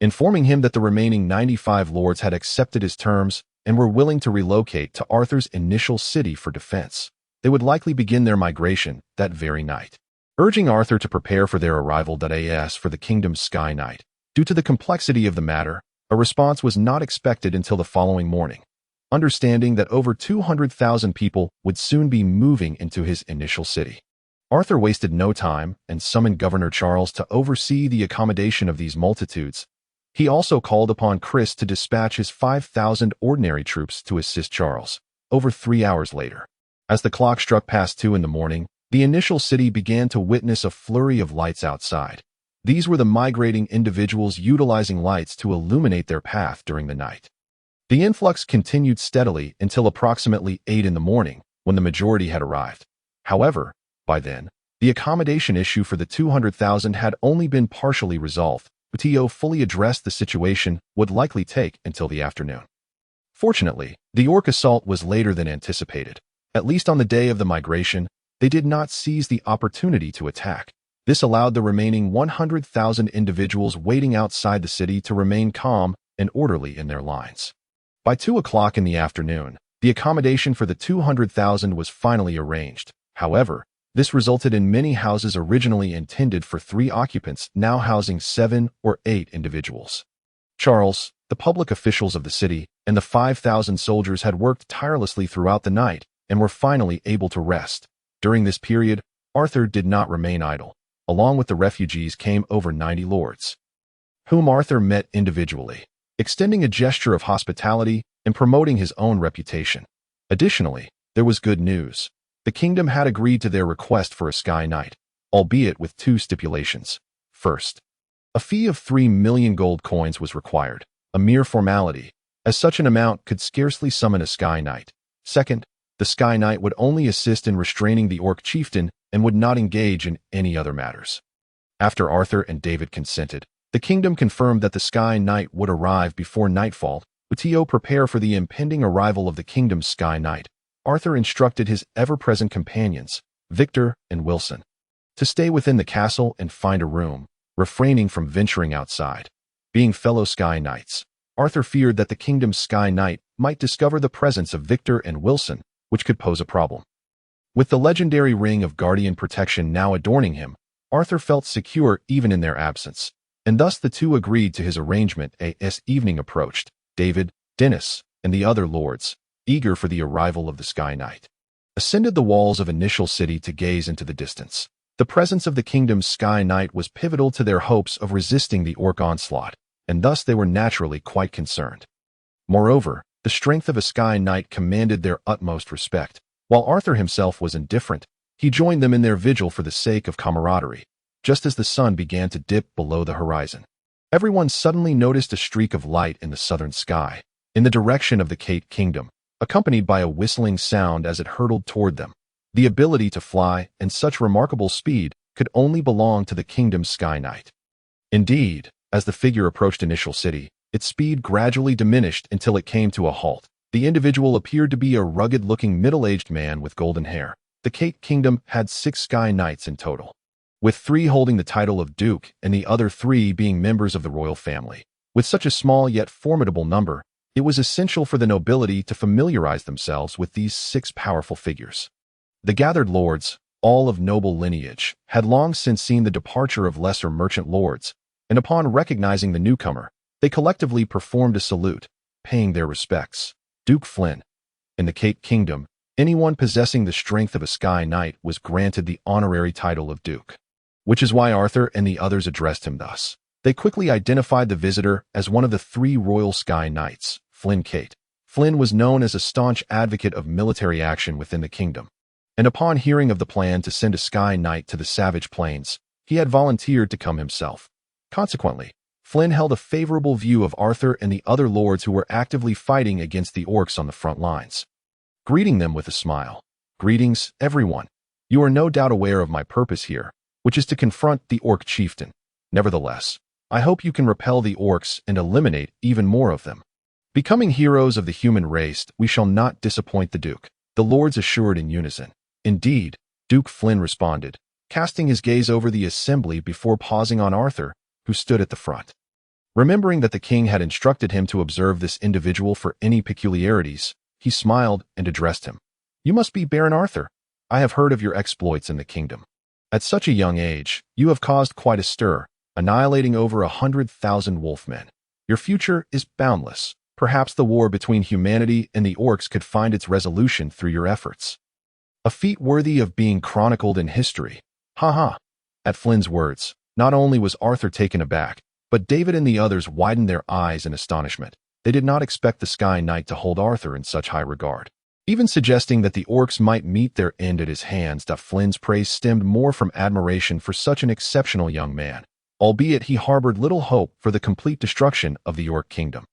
informing him that the remaining 95 lords had accepted his terms and were willing to relocate to Arthur's initial city for defense. They would likely begin their migration that very night. Urging Arthur to prepare for their arrival as for the kingdom's Sky Knight, due to the complexity of the matter, a response was not expected until the following morning. Understanding that over 200,000 people would soon be moving into his initial city, Arthur wasted no time and summoned Governor Charles to oversee the accommodation of these multitudes. He also called upon Chris to dispatch his 5,000 ordinary troops to assist Charles. Over 3 hours later, as the clock struck past 2 in the morning, the initial city began to witness a flurry of lights outside. These were the migrating individuals utilizing lights to illuminate their path during the night. The influx continued steadily until approximately 8 in the morning, when the majority had arrived. However, by then, the accommodation issue for the 200,000 had only been partially resolved. Fortuito fully addressed the situation would likely take until the afternoon. Fortunately, the orc assault was later than anticipated. At least on the day of the migration, they did not seize the opportunity to attack. This allowed the remaining 100,000 individuals waiting outside the city to remain calm and orderly in their lines. By 2 o'clock in the afternoon, the accommodation for the 200,000 was finally arranged. However, this resulted in many houses originally intended for 3 occupants now housing 7 or 8 individuals. Charles, the public officials of the city, and the 5,000 soldiers had worked tirelessly throughout the night and were finally able to rest. During this period, Arthur did not remain idle. Along with the refugees came over 90 lords, whom Arthur met individually, extending a gesture of hospitality and promoting his own reputation. Additionally, there was good news. The kingdom had agreed to their request for a Sky Knight, albeit with 2 stipulations. First, a fee of 3 million gold coins was required, a mere formality, as such an amount could scarcely summon a Sky Knight. Second, the Sky Knight would only assist in restraining the orc chieftain and would not engage in any other matters. After Arthur and David consented, the kingdom confirmed that the Sky Knight would arrive before nightfall. Fortuito prepare for the impending arrival of the kingdom's Sky Knight. Arthur instructed his ever-present companions, Victor and Wilson, to stay within the castle and find a room, refraining from venturing outside. Being fellow Sky Knights, Arthur feared that the kingdom's Sky Knight might discover the presence of Victor and Wilson, which could pose a problem. With the legendary ring of guardian protection now adorning him, Arthur felt secure even in their absence, and thus the two agreed to his arrangement. As evening approached, David, Dennis, and the other lords, eager for the arrival of the Sky Knight, ascended the walls of Initial City to gaze into the distance. The presence of the kingdom's Sky Knight was pivotal to their hopes of resisting the orc onslaught, and thus they were naturally quite concerned. Moreover, the strength of a Sky Knight commanded their utmost respect. While Arthur himself was indifferent, he joined them in their vigil for the sake of camaraderie. Just as the sun began to dip below the horizon, everyone suddenly noticed a streak of light in the southern sky, in the direction of the Kate Kingdom, accompanied by a whistling sound as it hurtled toward them. The ability to fly in such remarkable speed could only belong to the kingdom's Sky Knight. Indeed, as the figure approached Initial City, its speed gradually diminished until it came to a halt. The individual appeared to be a rugged-looking middle-aged man with golden hair. The Kate Kingdom had 6 Sky Knights in total, with 3 holding the title of Duke and the other 3 being members of the royal family. With such a small yet formidable number, it was essential for the nobility to familiarize themselves with these 6 powerful figures. The gathered lords, all of noble lineage, had long since seen the departure of lesser merchant lords, and upon recognizing the newcomer, they collectively performed a salute, paying their respects. Duke Flynn. In the Kate Kingdom, anyone possessing the strength of a Sky Knight was granted the honorary title of Duke, which is why Arthur and the others addressed him thus. They quickly identified the visitor as one of the 3 royal Sky Knights, Flynn Kate. Flynn was known as a staunch advocate of military action within the kingdom, and upon hearing of the plan to send a Sky Knight to the Savage Plains, he had volunteered to come himself. Consequently, Flynn held a favorable view of Arthur and the other lords who were actively fighting against the orcs on the front lines. Greeting them with a smile. "Greetings, everyone. You are no doubt aware of my purpose here, which is to confront the orc chieftain. Nevertheless, I hope you can repel the orcs and eliminate even more of them. Becoming heroes of the human race, we shall not disappoint the Duke," the lords assured in unison. "Indeed," Duke Flynn responded, casting his gaze over the assembly before pausing on Arthur, who stood at the front. Remembering that the king had instructed him to observe this individual for any peculiarities, he smiled and addressed him. "You must be Baron Arthur. I have heard of your exploits in the kingdom. At such a young age, you have caused quite a stir, annihilating over 100,000 wolfmen. Your future is boundless. Perhaps the war between humanity and the orcs could find its resolution through your efforts." A feat worthy of being chronicled in history. Ha ha. At Flynn's words, not only was Arthur taken aback, but David and the others widened their eyes in astonishment. They did not expect the Sky Knight to hold Arthur in such high regard, even suggesting that the orcs might meet their end at his hands. Flynn's praise stemmed more from admiration for such an exceptional young man, albeit he harbored little hope for the complete destruction of the orc kingdom.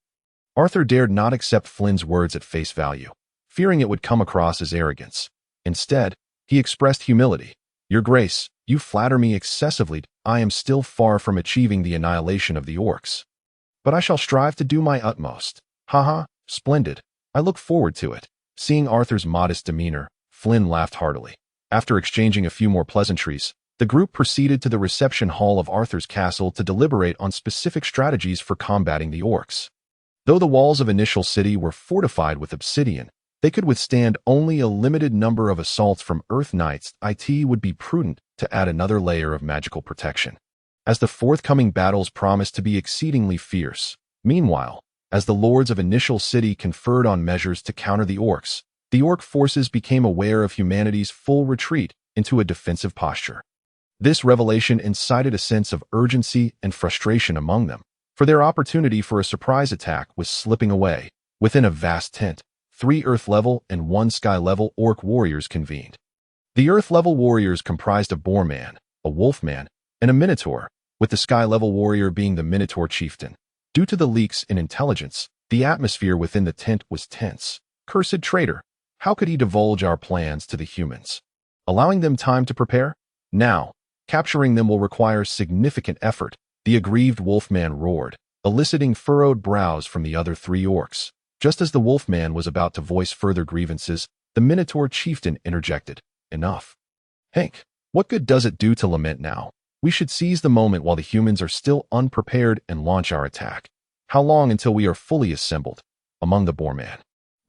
Arthur dared not accept Flynn's words at face value, fearing it would come across as arrogance. Instead, he expressed humility. Your Grace, you flatter me excessively. I am still far from achieving the annihilation of the orcs, but I shall strive to do my utmost. Haha, splendid. I look forward to it. Seeing Arthur's modest demeanor, Flynn laughed heartily. After exchanging a few more pleasantries, the group proceeded to the reception hall of Arthur's castle to deliberate on specific strategies for combating the orcs. Though the walls of Initial City were fortified with obsidian, they could withstand only a limited number of assaults from Earth Knights. It would be prudent to add another layer of magical protection, as the forthcoming battles promised to be exceedingly fierce. Meanwhile, as the lords of Initial City conferred on measures to counter the orcs, the orc forces became aware of humanity's full retreat into a defensive posture. This revelation incited a sense of urgency and frustration among them, for their opportunity for a surprise attack was slipping away. Within a vast tent, 3 Earth-level and 1 Sky-level orc warriors convened. The Earth-level warriors comprised a boar-man, a wolf-man, and a minotaur, with the Sky-level warrior being the minotaur chieftain. Due to the leaks in intelligence, the atmosphere within the tent was tense. Cursed traitor! How could he divulge our plans to the humans? Allowing them time to prepare? Now, capturing them will require significant effort, the aggrieved wolfman roared, eliciting furrowed brows from the other 3 orcs. Just as the wolfman was about to voice further grievances, the minotaur chieftain interjected. Enough. Hank, what good does it do to lament now? We should seize the moment while the humans are still unprepared and launch our attack. How long until we are fully assembled? Among the boarman,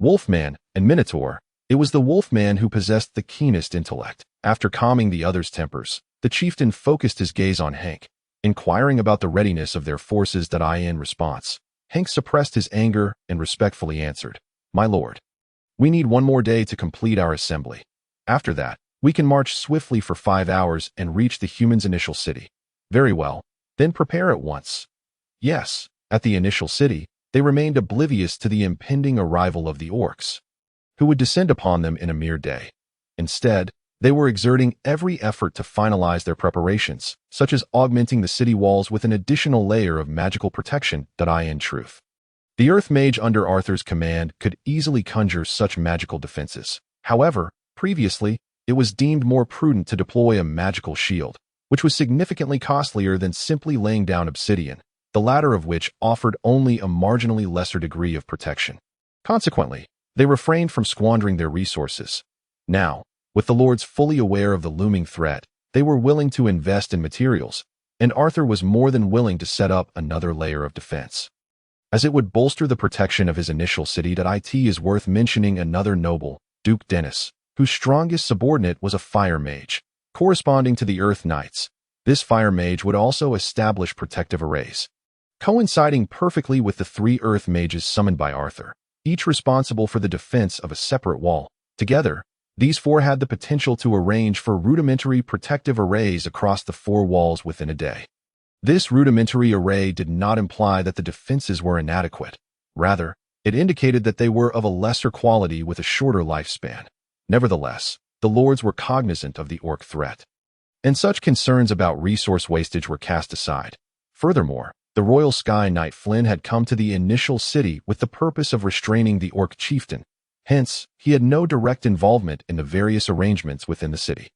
wolfman, and minotaur, it was the wolfman who possessed the keenest intellect. After calming the others' tempers, the chieftain focused his gaze on Hank, inquiring about the readiness of their forces. In response, Hank suppressed his anger and respectfully answered, My lord, we need 1 more day to complete our assembly. After that, we can march swiftly for 5 hours and reach the humans' Initial City. Very well, then prepare at once. Yes, at the Initial City, they remained oblivious to the impending arrival of the orcs, who would descend upon them in a mere day. Instead, they were exerting every effort to finalize their preparations, such as augmenting the city walls with an additional layer of magical protection. In truth, the Earth Mage under Arthur's command could easily conjure such magical defenses. However, previously, it was deemed more prudent to deploy a magical shield, which was significantly costlier than simply laying down obsidian, the latter of which offered only a marginally lesser degree of protection. Consequently, they refrained from squandering their resources. Now, with the lords fully aware of the looming threat, they were willing to invest in materials, and Arthur was more than willing to set up another layer of defense, as it would bolster the protection of his Initial City. It is worth mentioning another noble, Duke Dennis, whose strongest subordinate was a fire mage, corresponding to the Earth Knights. This fire mage would also establish protective arrays, coinciding perfectly with the 3 Earth mages summoned by Arthur, each responsible for the defense of a separate wall. Together, these 4 had the potential to arrange for rudimentary protective arrays across the 4 walls within a day. This rudimentary array did not imply that the defenses were inadequate. Rather, it indicated that they were of a lesser quality with a shorter lifespan. Nevertheless, the lords were cognizant of the orc threat, and such concerns about resource wastage were cast aside. Furthermore, the Royal Sky Knight Flynn had come to the Initial City with the purpose of restraining the orc chieftain. Hence, he had no direct involvement in the various arrangements within the city.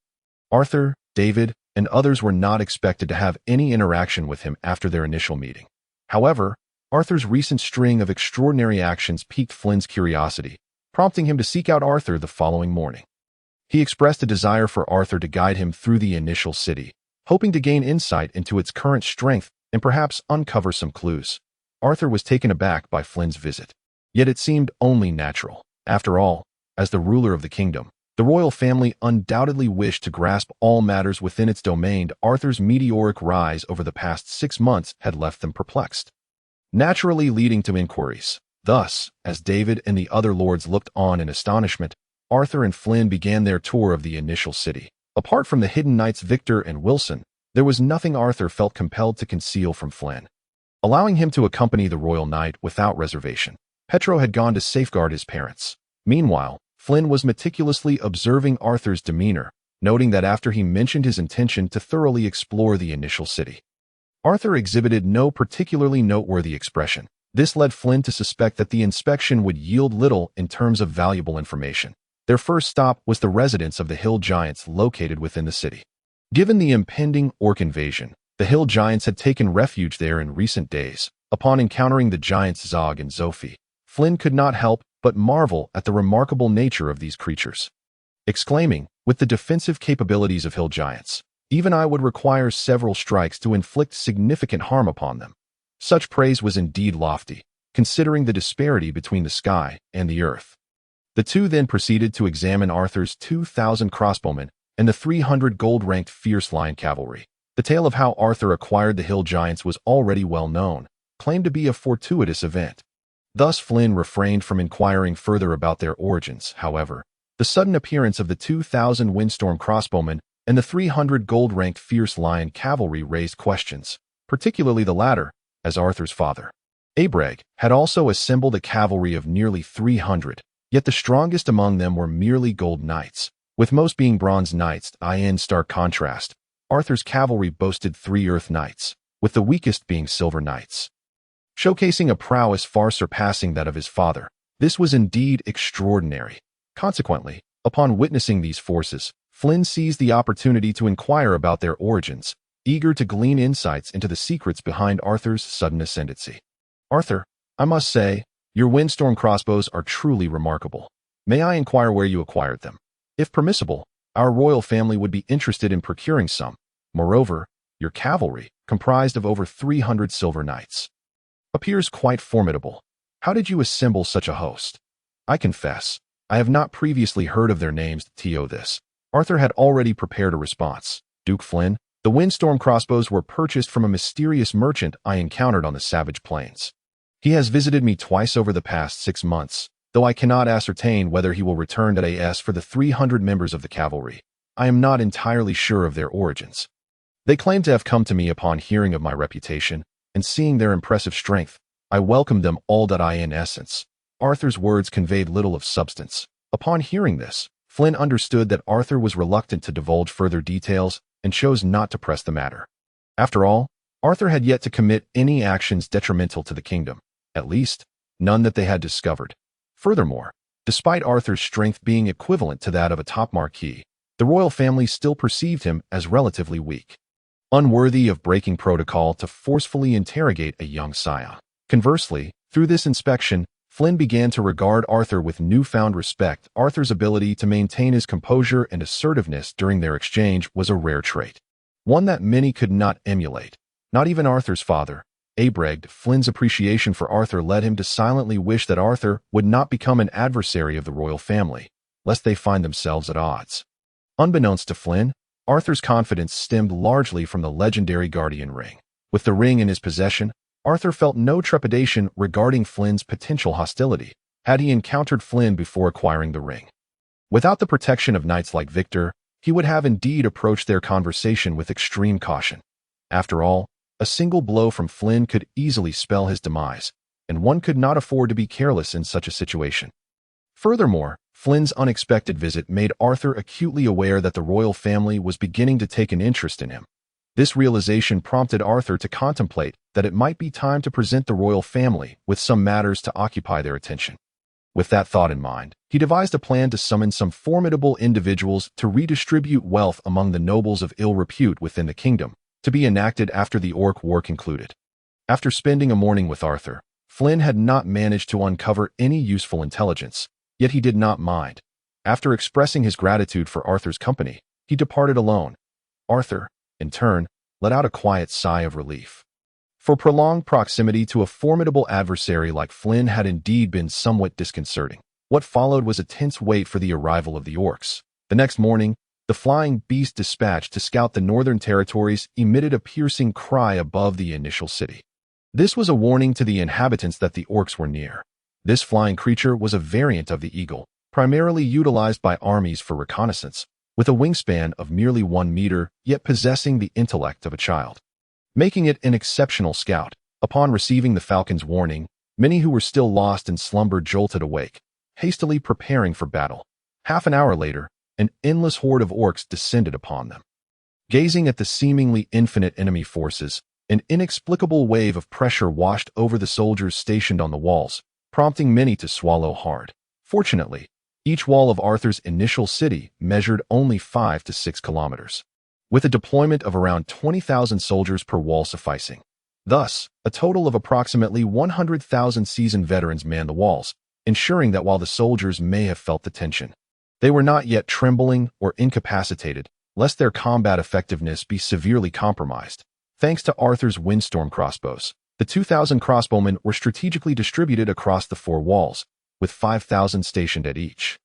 Arthur, David, and others were not expected to have any interaction with him after their initial meeting. However, Arthur's recent string of extraordinary actions piqued Flynn's curiosity, prompting him to seek out Arthur the following morning. He expressed a desire for Arthur to guide him through the Initial City, hoping to gain insight into its current strength and perhaps uncover some clues. Arthur was taken aback by Flynn's visit, yet it seemed only natural. After all, as the ruler of the kingdom, the royal family undoubtedly wished to grasp all matters within its domain. Arthur's meteoric rise over the past 6 months had left them perplexed, naturally leading to inquiries. Thus, as David and the other lords looked on in astonishment, Arthur and Flynn began their tour of the initial city. Apart from the hidden knights Victor and Wilson, there was nothing Arthur felt compelled to conceal from Flynn, allowing him to accompany the royal knight without reservation. Petro had gone to safeguard his parents. Meanwhile, Flynn was meticulously observing Arthur's demeanor, noting that after he mentioned his intention to thoroughly explore the initial city, Arthur exhibited no particularly noteworthy expression. This led Flynn to suspect that the inspection would yield little in terms of valuable information. Their first stop was the residence of the hill giants located within the city. Given the impending orc invasion, the hill giants had taken refuge there in recent days. Upon encountering the giants Zog and Zophie, Flynn could not help but marvel at the remarkable nature of these creatures, exclaiming, "With the defensive capabilities of hill giants, even I would require several strikes to inflict significant harm upon them." Such praise was indeed lofty, considering the disparity between the sky and the earth. The two then proceeded to examine Arthur's 2,000 crossbowmen and the 300 gold-ranked fierce lion cavalry. The tale of how Arthur acquired the hill giants was already well known, claimed to be a fortuitous event. Thus Flynn refrained from inquiring further about their origins. However, the sudden appearance of the 2,000 windstorm crossbowmen and the 300 gold-ranked fierce lion cavalry raised questions, particularly the latter, as Arthur's father, Abreg, had also assembled a cavalry of nearly 300, yet the strongest among them were merely gold knights, with most being bronze knights. In stark contrast, Arthur's cavalry boasted 3 earth knights, with the weakest being silver knights, showcasing a prowess far surpassing that of his father. This was indeed extraordinary. Consequently, upon witnessing these forces, Flynn seized the opportunity to inquire about their origins, eager to glean insights into the secrets behind Arthur's sudden ascendancy. "Arthur, I must say, your windstorm crossbows are truly remarkable. May I inquire where you acquired them? If permissible, our royal family would be interested in procuring some. Moreover, your cavalry, comprised of over 300 silver knights, appears quite formidable. How did you assemble such a host? I confess, I have not previously heard of their names." To this, Arthur had already prepared a response. "Duke Flynn, the windstorm crossbows were purchased from a mysterious merchant I encountered on the savage plains. He has visited me twice over the past 6 months, though I cannot ascertain whether he will return to AS for the 300 members of the cavalry. I am not entirely sure of their origins. They claim to have come to me upon hearing of my reputation, and seeing their impressive strength, I welcomed them all. In essence, Arthur's words conveyed little of substance. Upon hearing this, Flynn understood that Arthur was reluctant to divulge further details and chose not to press the matter. After all, Arthur had yet to commit any actions detrimental to the kingdom, at least, none that they had discovered. Furthermore, despite Arthur's strength being equivalent to that of a top marquis, the royal family still perceived him as relatively weak, unworthy of breaking protocol to forcefully interrogate a young scion. Conversely, through this inspection, Flynn began to regard Arthur with newfound respect. Arthur's ability to maintain his composure and assertiveness during their exchange was a rare trait, one that many could not emulate, not even Arthur's father, Abreg. Flynn's appreciation for Arthur led him to silently wish that Arthur would not become an adversary of the royal family, lest they find themselves at odds. Unbeknownst to Flynn, Arthur's confidence stemmed largely from the legendary guardian ring. With the ring in his possession, Arthur felt no trepidation regarding Flynn's potential hostility, had he encountered Flynn before acquiring the ring. Without the protection of knights like Victor, he would have indeed approached their conversation with extreme caution. After all, a single blow from Flynn could easily spell his demise, and one could not afford to be careless in such a situation. Furthermore, Flynn's unexpected visit made Arthur acutely aware that the royal family was beginning to take an interest in him. This realization prompted Arthur to contemplate that it might be time to present the royal family with some matters to occupy their attention. With that thought in mind, he devised a plan to summon some formidable individuals to redistribute wealth among the nobles of ill repute within the kingdom, to be enacted after the Orc War concluded. After spending a morning with Arthur, Flynn had not managed to uncover any useful intelligence, yet he did not mind. After expressing his gratitude for Arthur's company, he departed alone. Arthur, in turn, let out a quiet sigh of relief. For prolonged proximity to a formidable adversary like Flynn had indeed been somewhat disconcerting. What followed was a tense wait for the arrival of the orcs. The next morning, the flying beast dispatched to scout the northern territories emitted a piercing cry above the initial city. This was a warning to the inhabitants that the orcs were near. This flying creature was a variant of the eagle, primarily utilized by armies for reconnaissance, with a wingspan of merely 1 meter, yet possessing the intellect of a child, making it an exceptional scout. Upon receiving the falcon's warning, many who were still lost in slumber jolted awake, hastily preparing for battle. Half an hour later, an endless horde of orcs descended upon them. Gazing at the seemingly infinite enemy forces, an inexplicable wave of pressure washed over the soldiers stationed on the walls, prompting many to swallow hard. Fortunately, each wall of Arthur's initial city measured only 5 to 6 kilometers, with a deployment of around 20,000 soldiers per wall sufficing. Thus, a total of approximately 100,000 seasoned veterans manned the walls, ensuring that while the soldiers may have felt the tension, they were not yet trembling or incapacitated, lest their combat effectiveness be severely compromised. Thanks to Arthur's windstorm crossbows, the 2,000 crossbowmen were strategically distributed across the 4 walls, with 5,000 stationed at each,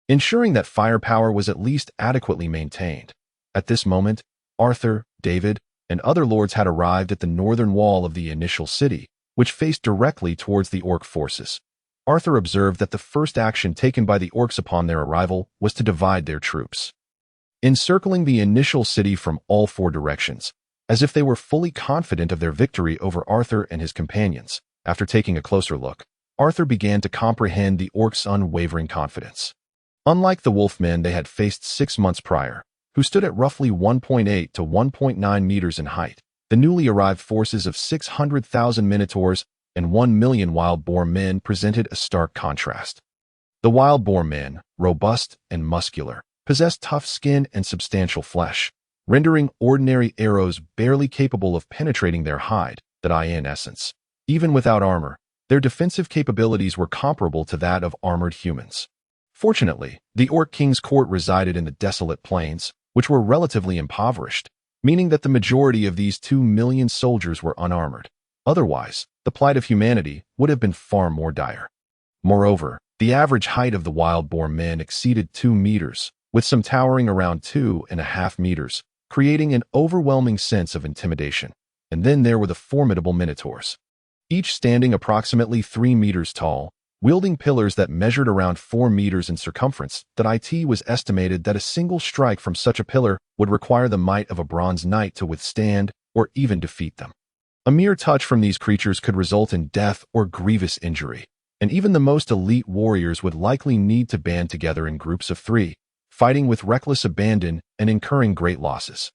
ensuring that firepower was at least adequately maintained. At this moment, Arthur, David, and other lords had arrived at the northern wall of the initial city, which faced directly towards the orc forces. Arthur observed that the first action taken by the orcs upon their arrival was to divide their troops, encircling the initial city from all 4 directions, as if they were fully confident of their victory over Arthur and his companions. After taking a closer look, Arthur began to comprehend the orcs' unwavering confidence. Unlike the wolfmen they had faced 6 months prior, who stood at roughly 1.8 to 1.9 meters in height, the newly arrived forces of 600,000 minotaurs and 1 million wild boar men presented a stark contrast. The wild boar men, robust and muscular, possessed tough skin and substantial flesh, rendering ordinary arrows barely capable of penetrating their hide. In essence, even without armor, their defensive capabilities were comparable to that of armored humans. Fortunately, the Orc King's court resided in the desolate plains, which were relatively impoverished, meaning that the majority of these 2 million soldiers were unarmored. Otherwise, the plight of humanity would have been far more dire. Moreover, the average height of the wild boar men exceeded 2 meters, with some towering around 2.5 meters, creating an overwhelming sense of intimidation. And then there were the formidable minotaurs, each standing approximately 3 meters tall, wielding pillars that measured around 4 meters in circumference. It was estimated that a single strike from such a pillar would require the might of a bronze knight to withstand or even defeat them. A mere touch from these creatures could result in death or grievous injury, and even the most elite warriors would likely need to band together in groups of 3, fighting with reckless abandon and incurring great losses.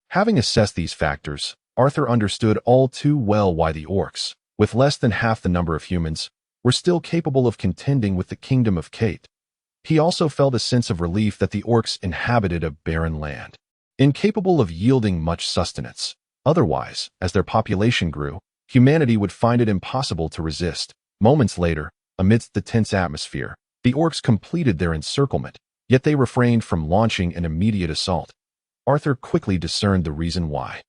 Having assessed these factors, Arthur understood all too well why the orcs, with less than half the number of humans, were still capable of contending with the kingdom of Kate. He also felt a sense of relief that the orcs inhabited a barren land, incapable of yielding much sustenance. Otherwise, as their population grew, humanity would find it impossible to resist. Moments later, amidst the tense atmosphere, the orcs completed their encirclement, yet they refrained from launching an immediate assault. Arthur quickly discerned the reason why.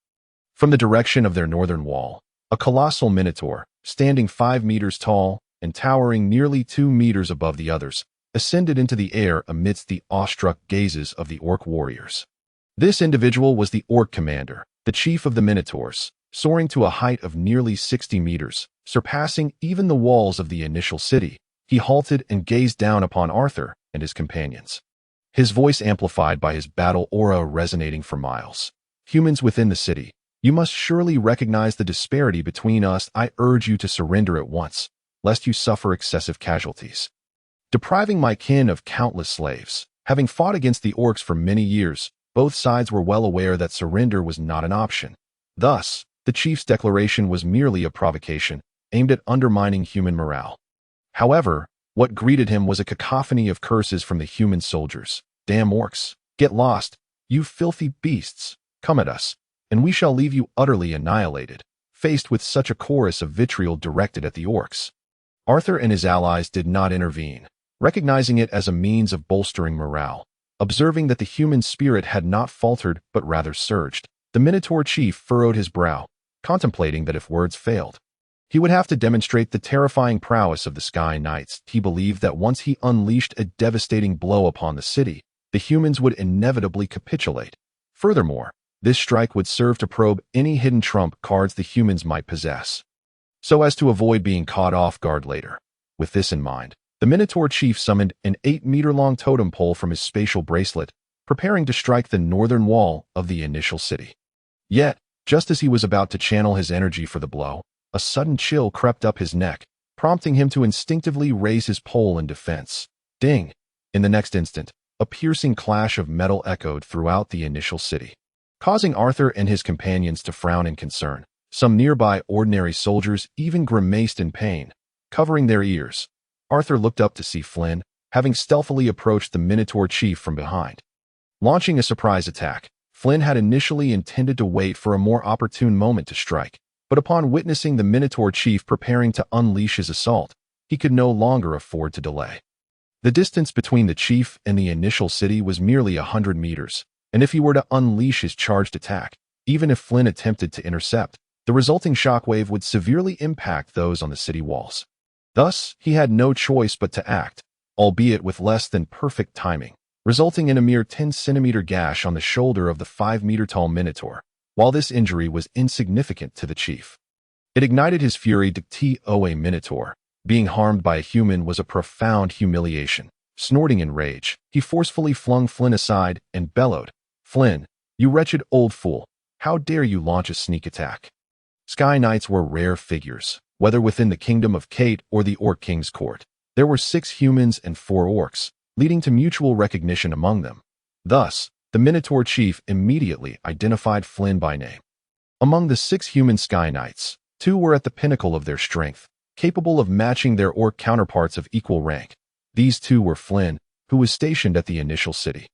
From the direction of their northern wall, a colossal minotaur, standing 5 meters tall and towering nearly 2 meters above the others, ascended into the air amidst the awestruck gazes of the orc warriors. This individual was the orc commander, the chief of the minotaurs, soaring to a height of nearly 60 meters, surpassing even the walls of the initial city. He halted and gazed down upon Arthur and his companions, his voice amplified by his battle aura resonating for miles. "Humans within the city, you must surely recognize the disparity between us. I urge you to surrender at once, lest you suffer excessive casualties. Depriving my kin of countless slaves, having fought against the orcs for many years, both sides were well aware that surrender was not an option. Thus, the chief's declaration was merely a provocation, aimed at undermining human morale. However, what greeted him was a cacophony of curses from the human soldiers. "Damn orcs! Get lost! You filthy beasts! Come at us, and we shall leave you utterly annihilated." Faced with such a chorus of vitriol directed at the orcs, Arthur and his allies did not intervene, recognizing it as a means of bolstering morale. Observing that the human spirit had not faltered but rather surged, the Minotaur chief furrowed his brow, contemplating that if words failed, he would have to demonstrate the terrifying prowess of the Sky Knights. He believed that once he unleashed a devastating blow upon the city, the humans would inevitably capitulate. Furthermore, this strike would serve to probe any hidden trump cards the humans might possess, so as to avoid being caught off guard later. With this in mind, The Minotaur chief summoned an 8-meter-long totem pole from his spatial bracelet, preparing to strike the northern wall of the initial city. Yet, just as he was about to channel his energy for the blow, a sudden chill crept up his neck, prompting him to instinctively raise his pole in defense. Ding! In the next instant, a piercing clash of metal echoed throughout the initial city, causing Arthur and his companions to frown in concern. Some nearby ordinary soldiers even grimaced in pain, covering their ears. Arthur looked up to see Flynn, having stealthily approached the Minotaur chief from behind. Launching a surprise attack, Flynn had initially intended to wait for a more opportune moment to strike, but upon witnessing the Minotaur chief preparing to unleash his assault, he could no longer afford to delay. The distance between the chief and the initial city was merely 100 meters, and if he were to unleash his charged attack, even if Flynn attempted to intercept, the resulting shockwave would severely impact those on the city walls. Thus, he had no choice but to act, albeit with less than perfect timing, resulting in a mere 10-centimeter gash on the shoulder of the 5-meter-tall Minotaur. While this injury was insignificant to the chief, it ignited his fury. A Minotaur being harmed by a human was a profound humiliation. Snorting in rage, he forcefully flung Flynn aside and bellowed, "Flynn, you wretched old fool, how dare you launch a sneak attack?" Sky Knights were rare figures, whether within the kingdom of Kate or the Orc King's court. There were 6 humans and 4 orcs, leading to mutual recognition among them. Thus, the Minotaur chief immediately identified Flynn by name. Among the 6 human Sky Knights, 2 were at the pinnacle of their strength, capable of matching their orc counterparts of equal rank. These 2 were Flynn, who was stationed at the initial city,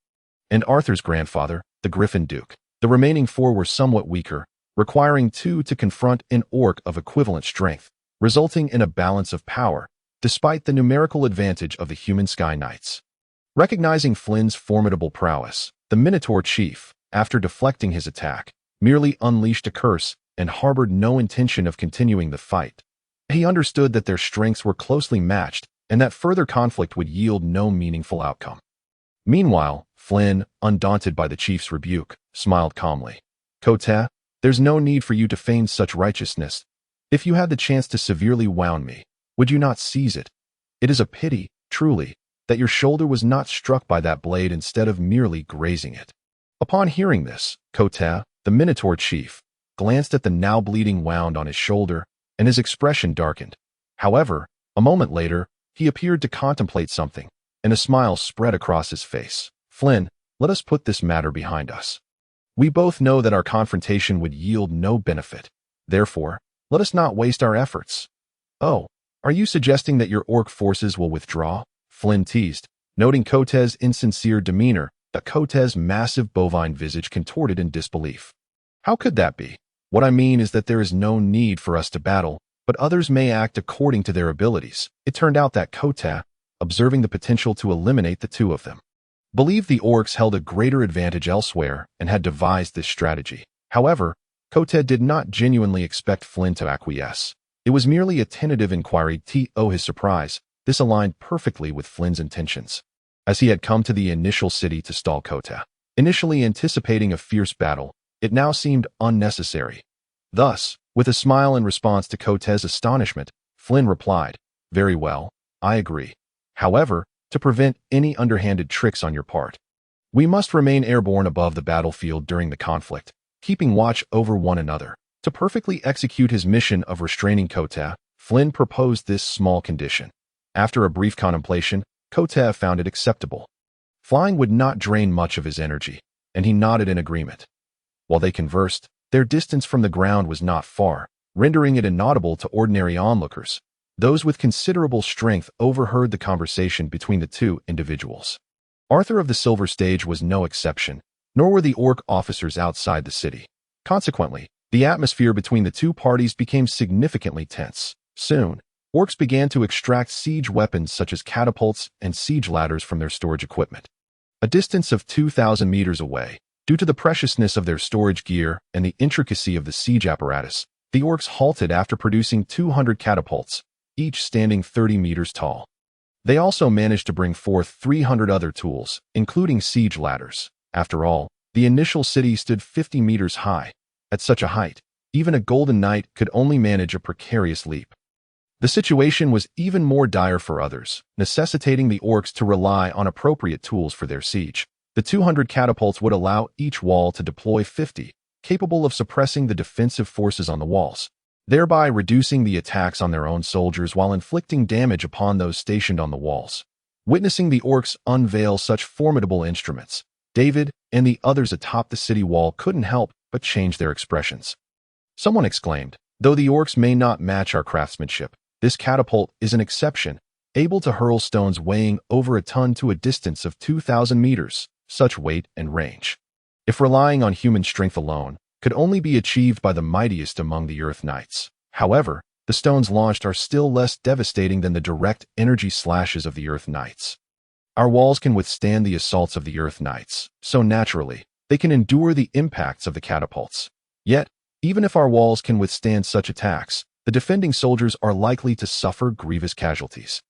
and Arthur's grandfather, the Griffin Duke. The remaining 4 were somewhat weaker, requiring 2 to confront an orc of equivalent strength, resulting in a balance of power, despite the numerical advantage of the human Sky Knights. Recognizing Flynn's formidable prowess, the Minotaur chief, after deflecting his attack, merely unleashed a curse and harbored no intention of continuing the fight. He understood that their strengths were closely matched and that further conflict would yield no meaningful outcome. Meanwhile, Flynn, undaunted by the chief's rebuke, smiled calmly. "Kote, there's no need for you to feign such righteousness. If you had the chance to severely wound me, would you not seize it? It is a pity, truly, that your shoulder was not struck by that blade instead of merely grazing it." Upon hearing this, Kote, the Minotaur chief, glanced at the now bleeding wound on his shoulder, and his expression darkened. However, a moment later, he appeared to contemplate something, and a smile spread across his face. "Flynn, let us put this matter behind us. We both know that our confrontation would yield no benefit. Therefore, let us not waste our efforts." "Oh, are you suggesting that your orc forces will withdraw?" Flynn teased, noting Kote's insincere demeanor. That Kote's massive bovine visage contorted in disbelief. "How could that be? What I mean is that there is no need for us to battle, but others may act according to their abilities." It turned out that Kote, observing the potential to eliminate the 2 of them, believed the orcs held a greater advantage elsewhere and had devised this strategy. However, Kote did not genuinely expect Flynn to acquiesce. It was merely a tentative inquiry. To his surprise, this aligned perfectly with Flynn's intentions, as he had come to the initial city to stall Kote. Initially anticipating a fierce battle, it now seemed unnecessary. Thus, with a smile in response to Kote's astonishment, Flynn replied, "Very well, I agree. However, to prevent any underhanded tricks on your part, we must remain airborne above the battlefield during the conflict, keeping watch over one another." To perfectly execute his mission of restraining Kote, Flynn proposed this small condition. After a brief contemplation, Kote found it acceptable. Flying would not drain much of his energy, and he nodded in agreement. While they conversed, their distance from the ground was not far, rendering it inaudible to ordinary onlookers. Those with considerable strength overheard the conversation between the 2 individuals. Arthur of the Silver Stage was no exception, nor were the orc officers outside the city. Consequently, the atmosphere between the 2 parties became significantly tense. Soon, orcs began to extract siege weapons such as catapults and siege ladders from their storage equipment. A distance of 2,000 meters away, due to the preciousness of their storage gear and the intricacy of the siege apparatus, the orcs halted after producing 200 catapults, each standing 30 meters tall. They also managed to bring forth 300 other tools, including siege ladders. After all, the initial city stood 50 meters high. At such a height, even a golden knight could only manage a precarious leap. The situation was even more dire for others, necessitating the orcs to rely on appropriate tools for their siege. The 200 catapults would allow each wall to deploy 50, capable of suppressing the defensive forces on the walls, thereby reducing the attacks on their own soldiers while inflicting damage upon those stationed on the walls. Witnessing the orcs unveil such formidable instruments, David and the others atop the city wall couldn't help but change their expressions. Someone exclaimed, "Though the orcs may not match our craftsmanship, this catapult is an exception, able to hurl stones weighing over a ton to a distance of 2,000 meters, such weight and range. If relying on human strength alone, could only be achieved by the mightiest among the Earth Knights. However, the stones launched are still less devastating than the direct energy slashes of the Earth Knights. Our walls can withstand the assaults of the Earth Knights, so naturally, they can endure the impacts of the catapults. Yet, even if our walls can withstand such attacks, the defending soldiers are likely to suffer grievous casualties.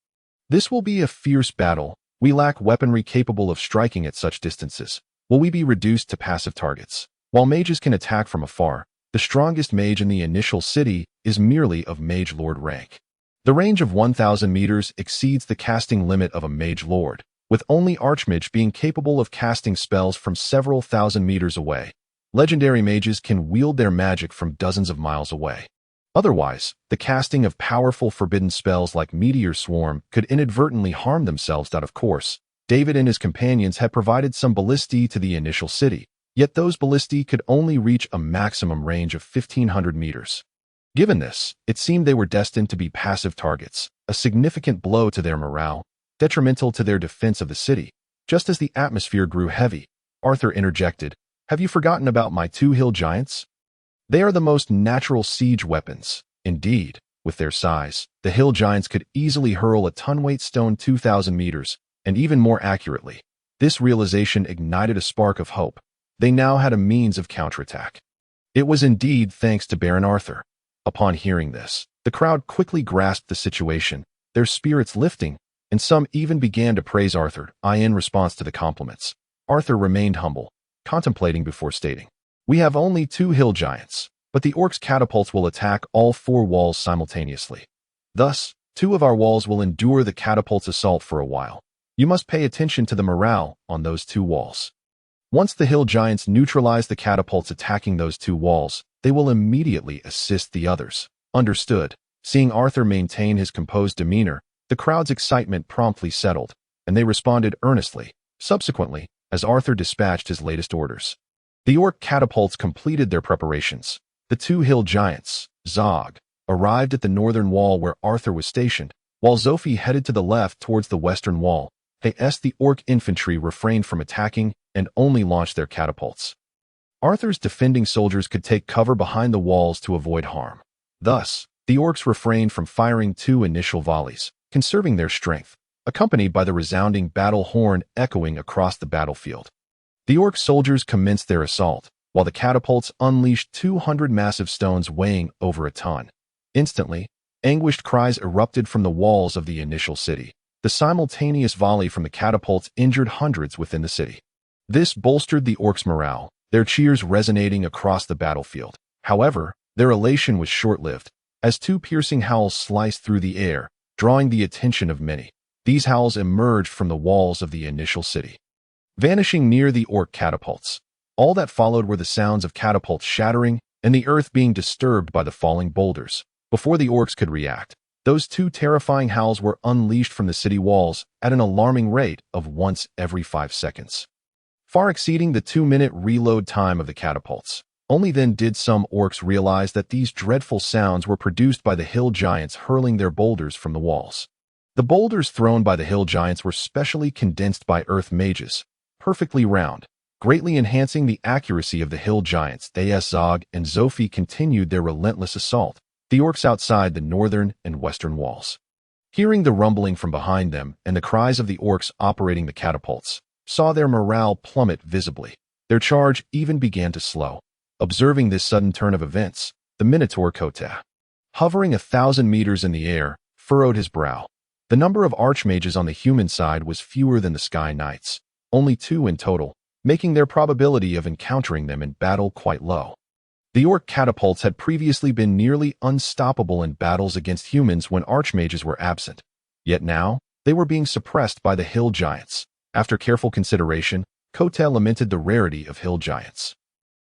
This will be a fierce battle. We lack weaponry capable of striking at such distances. Will we be reduced to passive targets? While mages can attack from afar, the strongest mage in the initial city is merely of mage lord rank. The range of 1,000 meters exceeds the casting limit of a mage lord, with only archmage being capable of casting spells from several thousand meters away. Legendary mages can wield their magic from dozens of miles away. Otherwise, the casting of powerful forbidden spells like Meteor Swarm could inadvertently harm themselves. Of course, David and his companions had provided some ballistae to the initial city, yet those ballistae could only reach a maximum range of 1,500 meters. Given this, it seemed they were destined to be passive targets, a significant blow to their morale, detrimental to their defense of the city. Just as the atmosphere grew heavy, Arthur interjected, "Have you forgotten about my 2 hill giants? They are the most natural siege weapons. Indeed, with their size, the hill giants could easily hurl a ton-weight stone 2,000 meters, and even more accurately." This realization ignited a spark of hope. They now had a means of counterattack. It was indeed thanks to Baron Arthur. Upon hearing this, the crowd quickly grasped the situation, their spirits lifting, and some even began to praise Arthur. In response to the compliments, Arthur remained humble, contemplating before stating, "We have only 2 hill giants, but the orcs' catapults will attack all 4 walls simultaneously. Thus, 2 of our walls will endure the catapult's assault for a while. You must pay attention to the morale on those 2 walls. Once the hill giants neutralize the catapults attacking those 2 walls, they will immediately assist the others." Understood. Seeing Arthur maintain his composed demeanor, the crowd's excitement promptly settled, and they responded earnestly. Subsequently, as Arthur dispatched his latest orders, the orc catapults completed their preparations. The 2 hill giants, Zog, arrived at the northern wall where Arthur was stationed, while Zophie headed to the left towards the western wall. The orc infantry refrained from attacking and only launched their catapults. Arthur's defending soldiers could take cover behind the walls to avoid harm. Thus, the orcs refrained from firing 2 initial volleys, conserving their strength, accompanied by the resounding battle horn echoing across the battlefield. The orc soldiers commenced their assault, while the catapults unleashed 200 massive stones weighing over a ton. Instantly, anguished cries erupted from the walls of the initial city. The simultaneous volley from the catapults injured hundreds within the city. This bolstered the orcs' morale, their cheers resonating across the battlefield. However, their elation was short-lived, as 2 piercing howls sliced through the air, drawing the attention of many. These howls emerged from the walls of the initial city, vanishing near the orc catapults. All that followed were the sounds of catapults shattering and the earth being disturbed by the falling boulders. Before the orcs could react, those 2 terrifying howls were unleashed from the city walls at an alarming rate of once every 5 seconds, far exceeding the 2-minute reload time of the catapults. Only then did some orcs realize that these dreadful sounds were produced by the hill giants hurling their boulders from the walls. The boulders thrown by the hill giants were specially condensed by earth mages, perfectly round, greatly enhancing the accuracy of the hill giants. Zog and Zophie continued their relentless assault, the orcs outside the northern and western walls. Hearing the rumbling from behind them and the cries of the orcs operating the catapults, saw their morale plummet visibly. Their charge even began to slow. Observing this sudden turn of events, the Minotaur Kota, hovering 1,000 meters in the air, furrowed his brow. The number of archmages on the human side was fewer than the Sky Knights, only 2 in total, making their probability of encountering them in battle quite low. The orc catapults had previously been nearly unstoppable in battles against humans when archmages were absent. Yet now, they were being suppressed by the hill giants. After careful consideration, Kotel lamented the rarity of hill giants.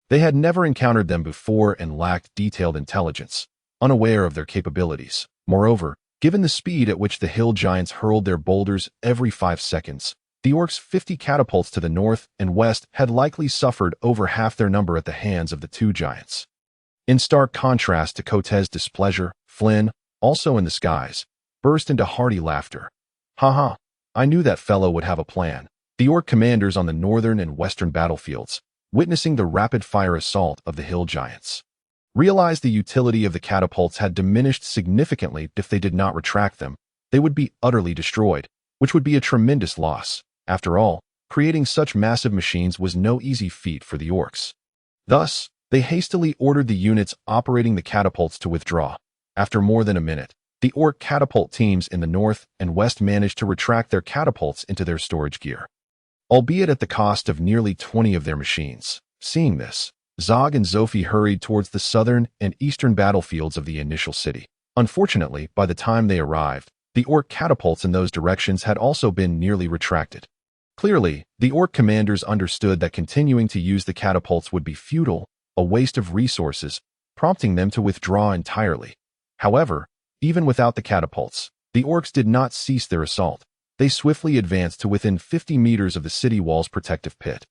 They had never encountered them before and lacked detailed intelligence, unaware of their capabilities. Moreover, given the speed at which the hill giants hurled their boulders every 5 seconds, the orcs' 50 catapults to the north and west had likely suffered over half their number at the hands of the two giants. In stark contrast to Kotel's displeasure, Flynn, also in the skies, burst into hearty laughter. "Ha! I knew that fellow would have a plan." The orc commanders on the northern and western battlefields, witnessing the rapid-fire assault of the hill giants, realized the utility of the catapults had diminished significantly. If they did not retract them, they would be utterly destroyed, which would be a tremendous loss. After all, creating such massive machines was no easy feat for the orcs. Thus, they hastily ordered the units operating the catapults to withdraw. After more than a minute, the orc catapult teams in the north and west managed to retract their catapults into their storage gear, albeit at the cost of nearly 20 of their machines. Seeing this, Zog and Zophie hurried towards the southern and eastern battlefields of the initial city. Unfortunately, by the time they arrived, the orc catapults in those directions had also been nearly retracted. Clearly, the orc commanders understood that continuing to use the catapults would be futile, a waste of resources, prompting them to withdraw entirely. However, even without the catapults, the orcs did not cease their assault. They swiftly advanced to within 50 meters of the city wall's protective pit.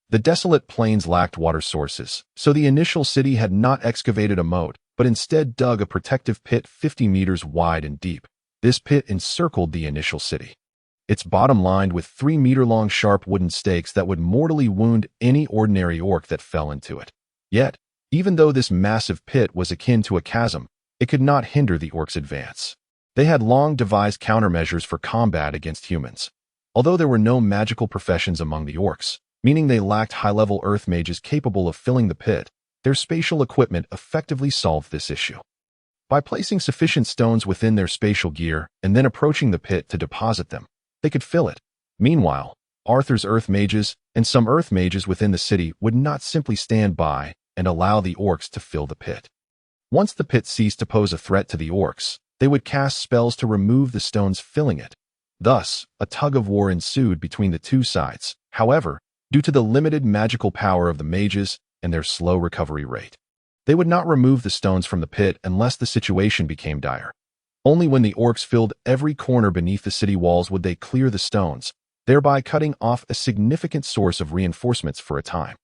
The desolate plains lacked water sources, so the initial city had not excavated a moat, but instead dug a protective pit 50 meters wide and deep. This pit encircled the initial city, its bottom lined with 3-meter-long sharp wooden stakes that would mortally wound any ordinary orc that fell into it. Yet, even though this massive pit was akin to a chasm, it could not hinder the orcs' advance. They had long devised countermeasures for combat against humans. Although there were no magical professions among the orcs, meaning they lacked high-level earth mages capable of filling the pit, their spatial equipment effectively solved this issue. By placing sufficient stones within their spatial gear and then approaching the pit to deposit them, they could fill it. Meanwhile, Arthur's earth mages and some earth mages within the city would not simply stand by and allow the orcs to fill the pit. Once the pit ceased to pose a threat to the orcs, they would cast spells to remove the stones filling it. Thus, a tug-of-war ensued between the two sides. However, due to the limited magical power of the mages and their slow recovery rate, they would not remove the stones from the pit unless the situation became dire. Only when the orcs filled every corner beneath the city walls would they clear the stones, thereby cutting off a significant source of reinforcements for a time.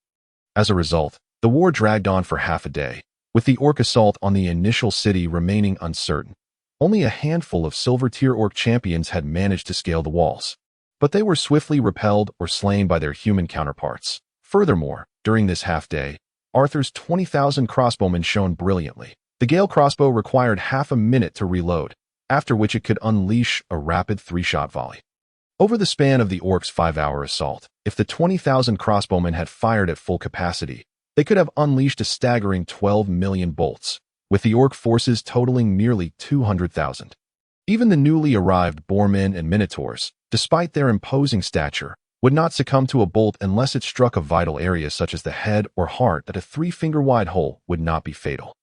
As a result, the war dragged on for half a day, with the orc assault on the initial city remaining uncertain. Only a handful of silver-tier orc champions had managed to scale the walls, but they were swiftly repelled or slain by their human counterparts. Furthermore, during this half-day, Arthur's 20,000 crossbowmen shone brilliantly. The Gale crossbow required half a minute to reload, after which it could unleash a rapid 3-shot volley. Over the span of the orcs' 5-hour assault, if the 20,000 crossbowmen had fired at full capacity, they could have unleashed a staggering 12 million bolts, with the orc forces totaling nearly 200,000. Even the newly arrived boarmen and minotaurs, despite their imposing stature, would not succumb to a bolt unless it struck a vital area such as the head or heart. That a 3-finger-wide hole would not be fatal.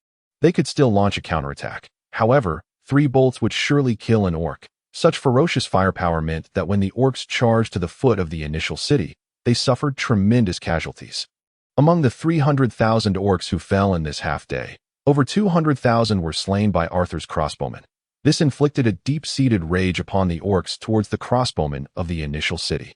They could still launch a counterattack. However, 3 bolts would surely kill an orc. Such ferocious firepower meant that when the orcs charged to the foot of the initial city, they suffered tremendous casualties. Among the 300,000 orcs who fell in this half-day, over 200,000 were slain by Arthur's crossbowmen. This inflicted a deep-seated rage upon the orcs towards the crossbowmen of the initial city,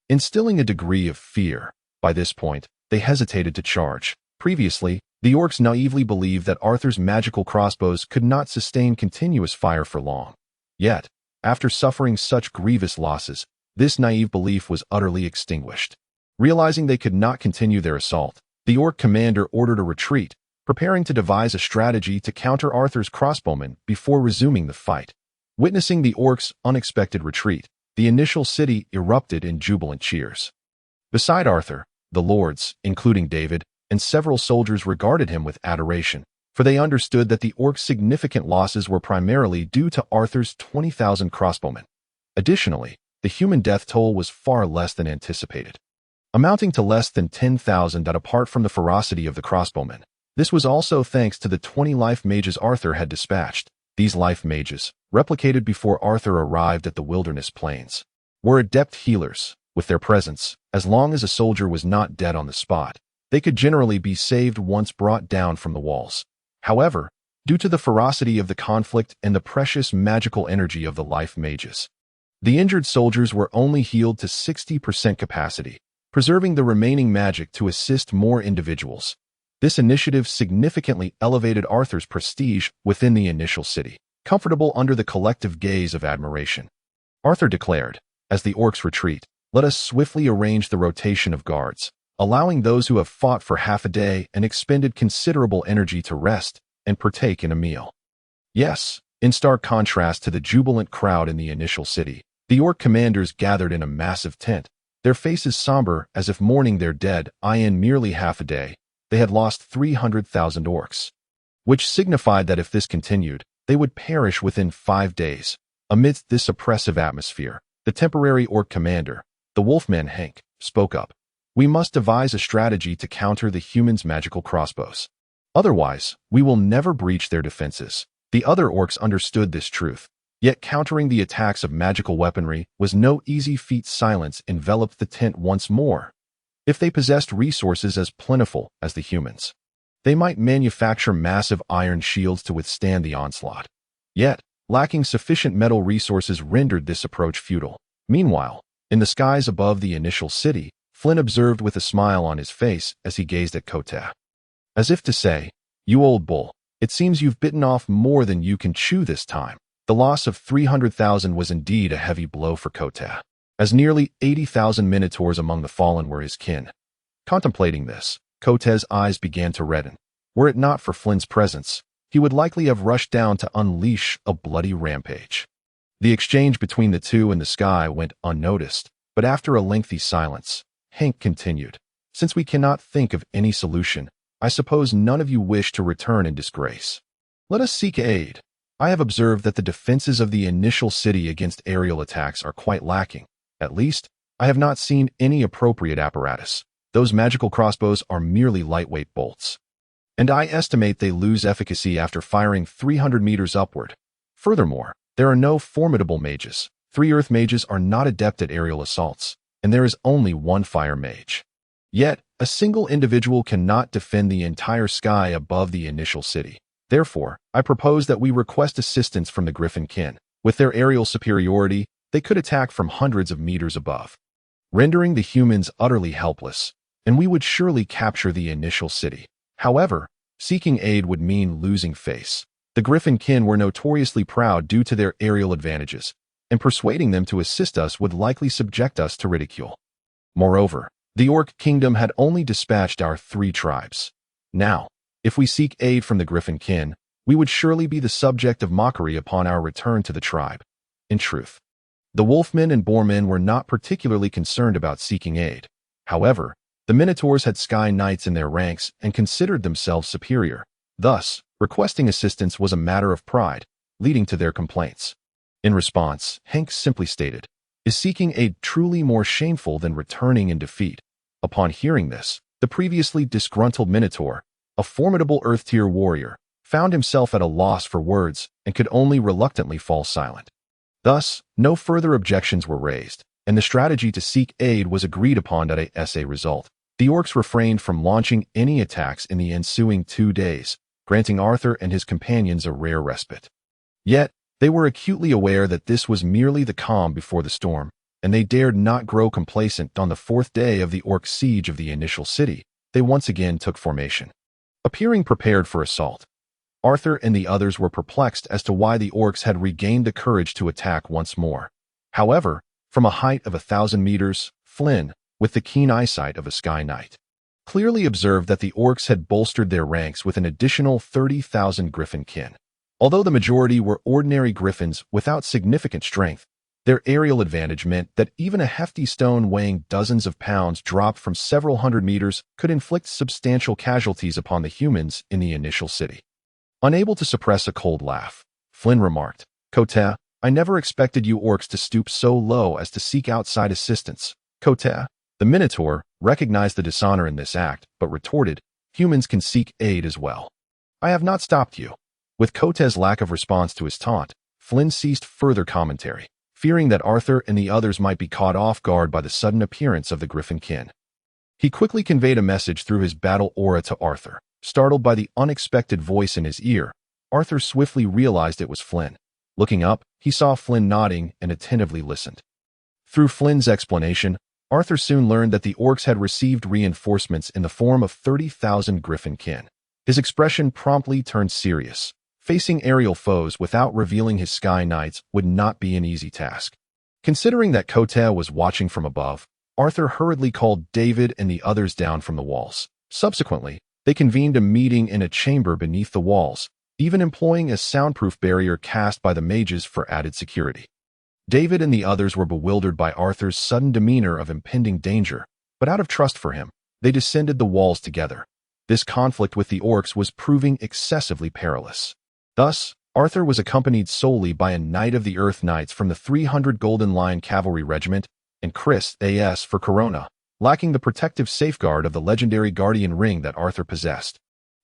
instilling a degree of fear. By this point, they hesitated to charge. Previously, the orcs naively believed that Arthur's magical crossbows could not sustain continuous fire for long. Yet, after suffering such grievous losses, this naive belief was utterly extinguished. Realizing they could not continue their assault, the orc commander ordered a retreat, preparing to devise a strategy to counter Arthur's crossbowmen before resuming the fight. Witnessing the orcs' unexpected retreat, the initial city erupted in jubilant cheers. Beside Arthur, the lords, including David, and several soldiers regarded him with adoration, for they understood that the orcs' significant losses were primarily due to Arthur's 20,000 crossbowmen. Additionally, the human death toll was far less than anticipated, amounting to less than 10,000. Apart from the ferocity of the crossbowmen, This was also thanks to the 20 life mages Arthur had dispatched. These life mages, replicated before Arthur arrived at the wilderness plains, were adept healers. With their presence, as long as a soldier was not dead on the spot, they could generally be saved once brought down from the walls. However, due to the ferocity of the conflict and the precious magical energy of the life mages, the injured soldiers were only healed to 60% capacity, preserving the remaining magic to assist more individuals. This initiative significantly elevated Arthur's prestige within the initial city, comfortable under the collective gaze of admiration. Arthur declared, as the orcs retreat, "Let us swiftly arrange the rotation of guards, allowing those who have fought for half a day and expended considerable energy to rest and partake in a meal." Yes, in stark contrast to the jubilant crowd in the initial city, the orc commanders gathered in a massive tent, their faces somber as if mourning their dead. In merely half a day, they had lost 300,000 orcs, which signified that if this continued, they would perish within 5 days. Amidst this oppressive atmosphere, the temporary orc commander, the wolfman Hank, spoke up. "We must devise a strategy to counter the humans' magical crossbows. Otherwise, we will never breach their defenses." The other orcs understood this truth, yet countering the attacks of magical weaponry was no easy feat. Silence enveloped the tent once more. If they possessed resources as plentiful as the humans, they might manufacture massive iron shields to withstand the onslaught. Yet, lacking sufficient metal resources rendered this approach futile. Meanwhile, in the skies above the initial city, Flynn observed with a smile on his face as he gazed at Kota. As if to say, "You old bull, it seems you've bitten off more than you can chew this time." The loss of 300,000 was indeed a heavy blow for Kota, as nearly 80,000 minotaurs among the fallen were his kin. Contemplating this, Kota's eyes began to redden. Were it not for Flynn's presence, he would likely have rushed down to unleash a bloody rampage. The exchange between the two in the sky went unnoticed, but after a lengthy silence, Hank continued, "Since we cannot think of any solution, I suppose none of you wish to return in disgrace. Let us seek aid. I have observed that the defenses of the initial city against aerial attacks are quite lacking. At least, I have not seen any appropriate apparatus. Those magical crossbows are merely lightweight bolts, and I estimate they lose efficacy after firing 300 meters upward. Furthermore, there are no formidable mages. 3 earth mages are not adept at aerial assaults, and there is only 1 fire mage. Yet, a single individual cannot defend the entire sky above the initial city. Therefore, I propose that we request assistance from the Griffin kin. With their aerial superiority, they could attack from hundreds of meters above, rendering the humans utterly helpless, and we would surely capture the initial city. However, seeking aid would mean losing face. The Griffin kin were notoriously proud due to their aerial advantages, and persuading them to assist us would likely subject us to ridicule. Moreover, the Orc Kingdom had only dispatched our 3 tribes. Now, if we seek aid from the Griffin kin, we would surely be the subject of mockery upon our return to the tribe. In truth, the Wolfmen and Boarmen were not particularly concerned about seeking aid. However, the Minotaurs had Sky Knights in their ranks and considered themselves superior. Thus, requesting assistance was a matter of pride, leading to their complaints. In response, Hank simply stated, "Is seeking aid truly more shameful than returning in defeat?" Upon hearing this, the previously disgruntled Minotaur, a formidable Earth-tier warrior, found himself at a loss for words and could only reluctantly fall silent. Thus, no further objections were raised, and the strategy to seek aid was agreed upon as a result. The orcs refrained from launching any attacks in the ensuing 2 days, granting Arthur and his companions a rare respite. Yet, they were acutely aware that this was merely the calm before the storm, and they dared not grow complacent. On the 4th day of the orc siege of the initial city, they once again took formation, appearing prepared for assault. Arthur and the others were perplexed as to why the orcs had regained the courage to attack once more. However, from a height of 1,000 meters, Flynn, with the keen eyesight of a Sky Knight, clearly observed that the orcs had bolstered their ranks with an additional 30,000 griffin kin. Although the majority were ordinary griffins without significant strength, their aerial advantage meant that even a hefty stone weighing dozens of pounds dropped from several hundred meters could inflict substantial casualties upon the humans in the initial city. Unable to suppress a cold laugh, Flynn remarked, "Kota, I never expected you orcs to stoop so low as to seek outside assistance." Kota, the Minotaur, recognized the dishonor in this act, but retorted, humans can seek aid as well. I have not stopped you. With Kote's lack of response to his taunt, Flynn ceased further commentary, fearing that Arthur and the others might be caught off guard by the sudden appearance of the Griffin kin. He quickly conveyed a message through his battle aura to Arthur. Startled by the unexpected voice in his ear, Arthur swiftly realized it was Flynn. Looking up, he saw Flynn nodding and attentively listened. Through Flynn's explanation, Arthur soon learned that the orcs had received reinforcements in the form of 30,000 Griffin kin. His expression promptly turned serious. Facing aerial foes without revealing his Sky Knights would not be an easy task. Considering that Kote was watching from above, Arthur hurriedly called David and the others down from the walls. Subsequently, they convened a meeting in a chamber beneath the walls, even employing a soundproof barrier cast by the mages for added security. David and the others were bewildered by Arthur's sudden demeanor of impending danger, but out of trust for him, they descended the walls together. This conflict with the orcs was proving excessively perilous. Thus, Arthur was accompanied solely by a Knight of the Earth Knights from the 300 Golden Line Cavalry Regiment and Chris A.S. for Corona, lacking the protective safeguard of the legendary Guardian Ring that Arthur possessed.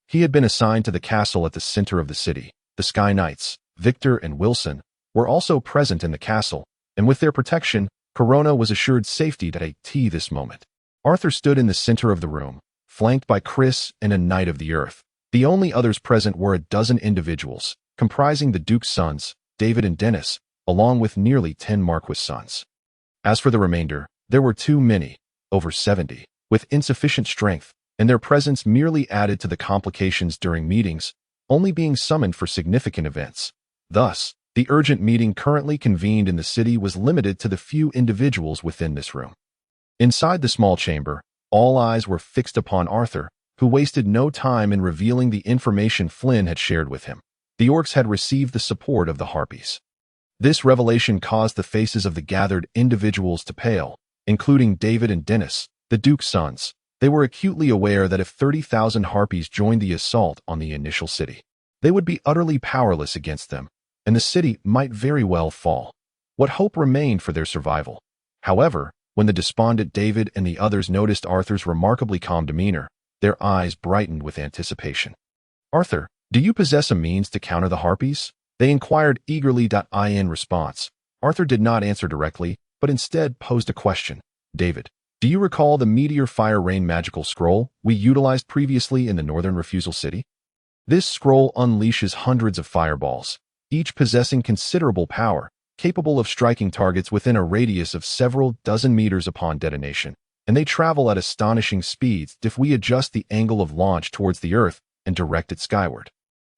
He had been assigned to the castle at the center of the city. The Sky Knights, Victor and Wilson, were also present in the castle, and with their protection, Corona was assured safety at a T this moment. Arthur stood in the center of the room, flanked by Chris and a Knight of the Earth. The only others present were a dozen individuals, comprising the Duke's sons, David and Dennis, along with nearly 10 Marquis sons. As for the remainder, there were too many, over 70, with insufficient strength, and their presence merely added to the complications during meetings, only being summoned for significant events. Thus, the urgent meeting currently convened in the city was limited to the few individuals within this room. Inside the small chamber, all eyes were fixed upon Arthur, who wasted no time in revealing the information Flynn had shared with him. The orcs had received the support of the Harpies. This revelation caused the faces of the gathered individuals to pale, including David and Dennis, the Duke's sons. They were acutely aware that if 30,000 Harpies joined the assault on the initial city, they would be utterly powerless against them, and the city might very well fall. What hope remained for their survival? However, when the despondent David and the others noticed Arthur's remarkably calm demeanor, their eyes brightened with anticipation. "Arthur, do you possess a means to counter the Harpies?" they inquired eagerly. In response, Arthur did not answer directly, but instead posed a question. "David, do you recall the Meteor Fire Rain magical scroll we utilized previously in the Northern Refusal City? This scroll unleashes hundreds of fireballs, each possessing considerable power, capable of striking targets within a radius of several dozen meters upon detonation, and they travel at astonishing speeds if we adjust the angle of launch towards the Earth and direct it skyward.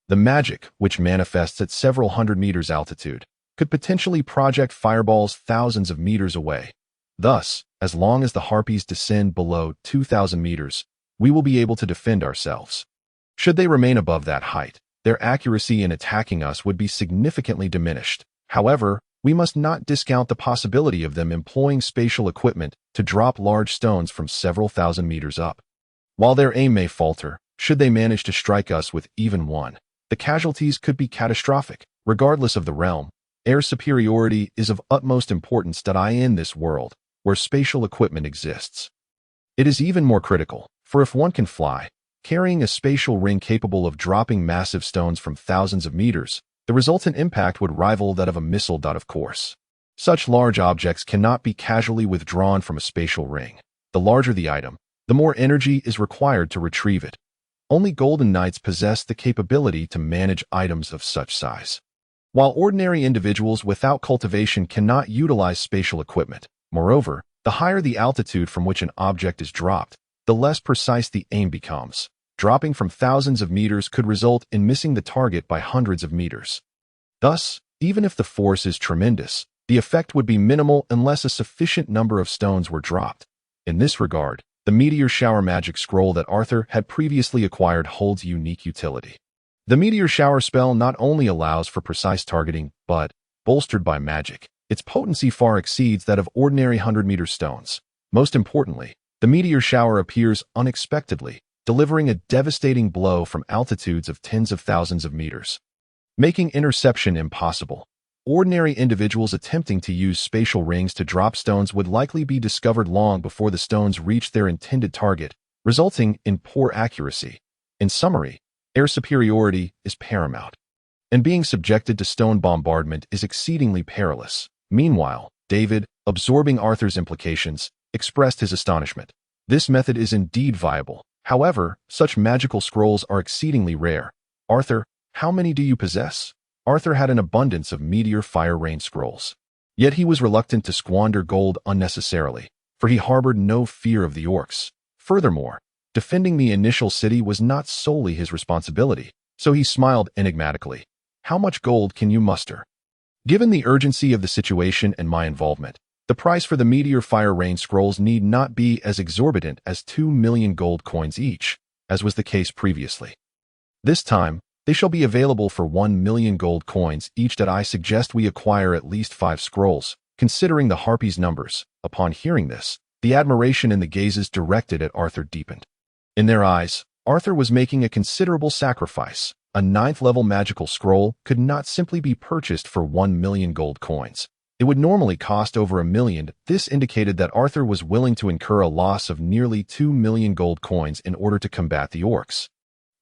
The magic, which manifests at several hundred meters altitude, could potentially project fireballs thousands of meters away. Thus, as long as the Harpies descend below 2,000 meters, we will be able to defend ourselves. Should they remain above that height, their accuracy in attacking us would be significantly diminished. However, we must not discount the possibility of them employing spatial equipment to drop large stones from several thousand meters up. While their aim may falter, should they manage to strike us with even one, the casualties could be catastrophic. Regardless of the realm, air superiority is of utmost importance in this world, where spatial equipment exists. It is even more critical, for if one can fly, carrying a spatial ring capable of dropping massive stones from thousands of meters, the resultant impact would rival that of a missile. Of course, such large objects cannot be casually withdrawn from a spatial ring. The larger the item, the more energy is required to retrieve it. Only Golden Knights possess the capability to manage items of such size, while ordinary individuals without cultivation cannot utilize spatial equipment. Moreover, the higher the altitude from which an object is dropped, the less precise the aim becomes. Dropping from thousands of meters could result in missing the target by hundreds of meters. Thus, even if the force is tremendous, the effect would be minimal unless a sufficient number of stones were dropped. In this regard, the Meteor Shower magic scroll that Arthur had previously acquired holds unique utility. The Meteor Shower spell not only allows for precise targeting, but, bolstered by magic, its potency far exceeds that of ordinary 100-meter stones. Most importantly, the Meteor Shower appears unexpectedly, delivering a devastating blow from altitudes of tens of thousands of meters, making interception impossible. Ordinary individuals attempting to use spatial rings to drop stones would likely be discovered long before the stones reach their intended target, resulting in poor accuracy. In summary, air superiority is paramount, and being subjected to stone bombardment is exceedingly perilous. Meanwhile, David, absorbing Arthur's implications, expressed his astonishment. This method is indeed viable. However, such magical scrolls are exceedingly rare. Arthur, how many do you possess? Arthur had an abundance of meteor fire rain scrolls. Yet he was reluctant to squander gold unnecessarily, for he harbored no fear of the orcs. Furthermore, defending the initial city was not solely his responsibility, so he smiled enigmatically. How much gold can you muster? Given the urgency of the situation and my involvement, the price for the meteor fire rain scrolls need not be as exorbitant as 2 million gold coins each, as was the case previously. This time, they shall be available for 1 million gold coins each. That I suggest we acquire at least 5 scrolls, considering the harpies' numbers. Upon hearing this, the admiration in the gazes directed at Arthur deepened. In their eyes, Arthur was making a considerable sacrifice. A 9th-level magical scroll could not simply be purchased for 1 million gold coins. It would normally cost over 1 million. This indicated that Arthur was willing to incur a loss of nearly 2 million gold coins in order to combat the orcs,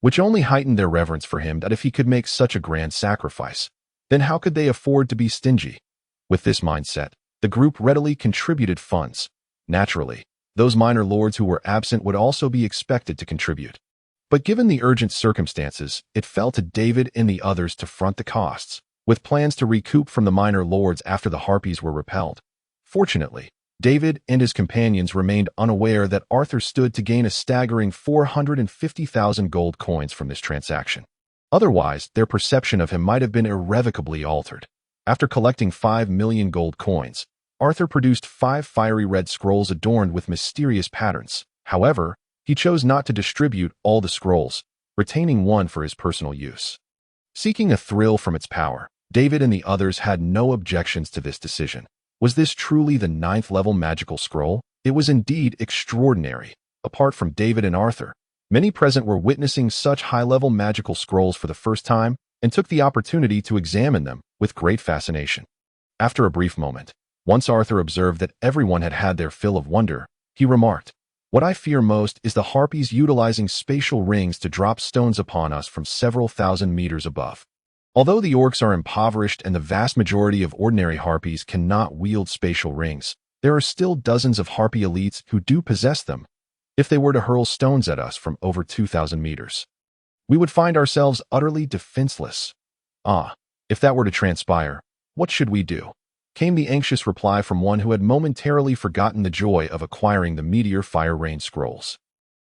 which only heightened their reverence for him. That if he could make such a grand sacrifice, then how could they afford to be stingy? With this mindset, the group readily contributed funds. Naturally, those minor lords who were absent would also be expected to contribute. But given the urgent circumstances, it fell to David and the others to front the costs, with plans to recoup from the minor lords after the harpies were repelled. Fortunately, David and his companions remained unaware that Arthur stood to gain a staggering 450,000 gold coins from this transaction. Otherwise, their perception of him might have been irrevocably altered. After collecting 5 million gold coins, Arthur produced 5 fiery red scrolls adorned with mysterious patterns. However, he chose not to distribute all the scrolls, retaining one for his personal use. Seeking a thrill from its power, David and the others had no objections to this decision. Was this truly the 9th-level magical scroll? It was indeed extraordinary. Apart from David and Arthur, many present were witnessing such high-level magical scrolls for the first time and took the opportunity to examine them with great fascination. After a brief moment, once Arthur observed that everyone had had their fill of wonder, he remarked, "What I fear most is the harpies utilizing spatial rings to drop stones upon us from several thousand meters above. Although the orcs are impoverished and the vast majority of ordinary harpies cannot wield spatial rings, there are still dozens of harpy elites who do possess them. If they were to hurl stones at us from over 2,000 meters, we would find ourselves utterly defenseless. If that were to transpire, what should we do?" Came the anxious reply from one who had momentarily forgotten the joy of acquiring the meteor fire rain scrolls.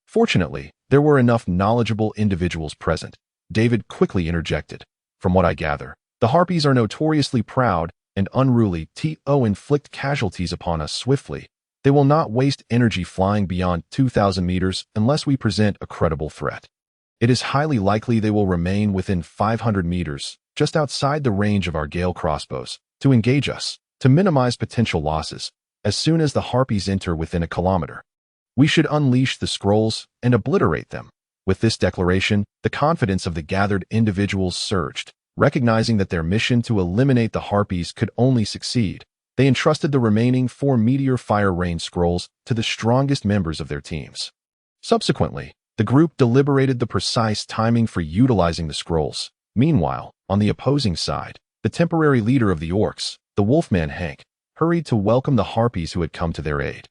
Fortunately, there were enough knowledgeable individuals present. David quickly interjected, "From what I gather, the harpies are notoriously proud and unruly. To inflict casualties upon us swiftly. They will not waste energy flying beyond 2,000 meters unless we present a credible threat. It is highly likely they will remain within 500 meters, just outside the range of our Gale crossbows, to engage us. To minimize potential losses, as soon as the harpies enter within a kilometer, we should unleash the scrolls and obliterate them." With this declaration, the confidence of the gathered individuals surged. Recognizing that their mission to eliminate the harpies could only succeed, they entrusted the remaining 4 meteor fire rain scrolls to the strongest members of their teams. Subsequently, the group deliberated the precise timing for utilizing the scrolls. Meanwhile, on the opposing side, the temporary leader of the orcs, the wolfman Hank, hurried to welcome the harpies who had come to their aid.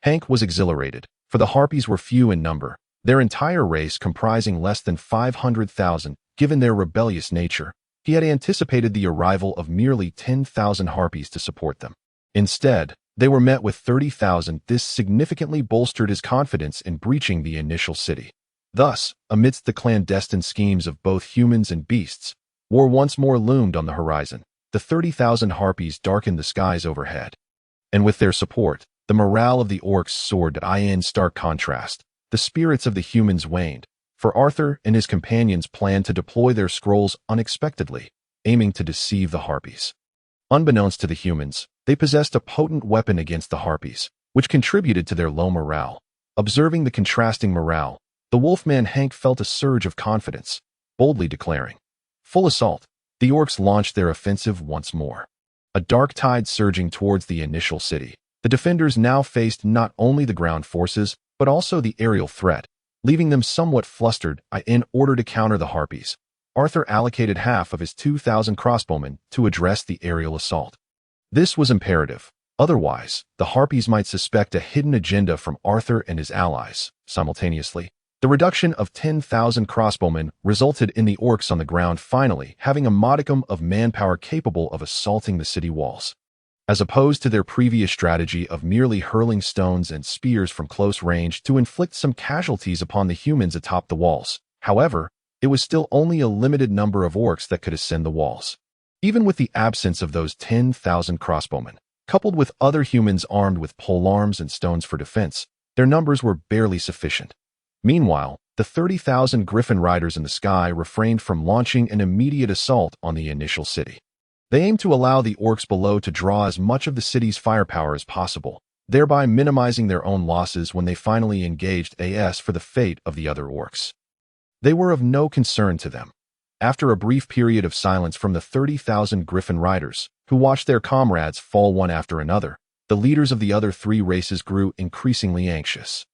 Hank was exhilarated, for the harpies were few in number, their entire race comprising less than 500,000. Given their rebellious nature, he had anticipated the arrival of merely 10,000 harpies to support them. Instead, they were met with 30,000. This significantly bolstered his confidence in breaching the initial city. Thus, amidst the clandestine schemes of both humans and beasts, war once more loomed on the horizon. The 30,000 harpies darkened the skies overhead. And with their support, the morale of the orcs soared. In stark contrast, the spirits of the humans waned, for Arthur and his companions planned to deploy their scrolls unexpectedly, aiming to deceive the harpies. Unbeknownst to the humans, they possessed a potent weapon against the harpies, which contributed to their low morale. Observing the contrasting morale, the wolfman Hank felt a surge of confidence, boldly declaring, "Full assault." The orcs launched their offensive once more. A dark tide surging towards the initial city, the defenders now faced not only the ground forces, but also the aerial threat. Leaving them somewhat flustered, in order to counter the harpies, Arthur allocated half of his 2,000 crossbowmen to address the aerial assault. This was imperative. Otherwise, the harpies might suspect a hidden agenda from Arthur and his allies. Simultaneously, the reduction of 10,000 crossbowmen resulted in the orcs on the ground finally having a modicum of manpower capable of assaulting the city walls. As opposed to their previous strategy of merely hurling stones and spears from close range to inflict some casualties upon the humans atop the walls. However, it was still only a limited number of orcs that could ascend the walls. Even with the absence of those 10,000 crossbowmen, coupled with other humans armed with polearms and stones for defense, their numbers were barely sufficient. Meanwhile, the 30,000 griffin riders in the sky refrained from launching an immediate assault on the initial city. They aimed to allow the orcs below to draw as much of the city's firepower as possible, thereby minimizing their own losses when they finally engaged as for the fate of the other orcs. They were of no concern to them. After a brief period of silence from the 30,000 griffin riders, who watched their comrades fall one after another, the leaders of the other three races grew increasingly anxious.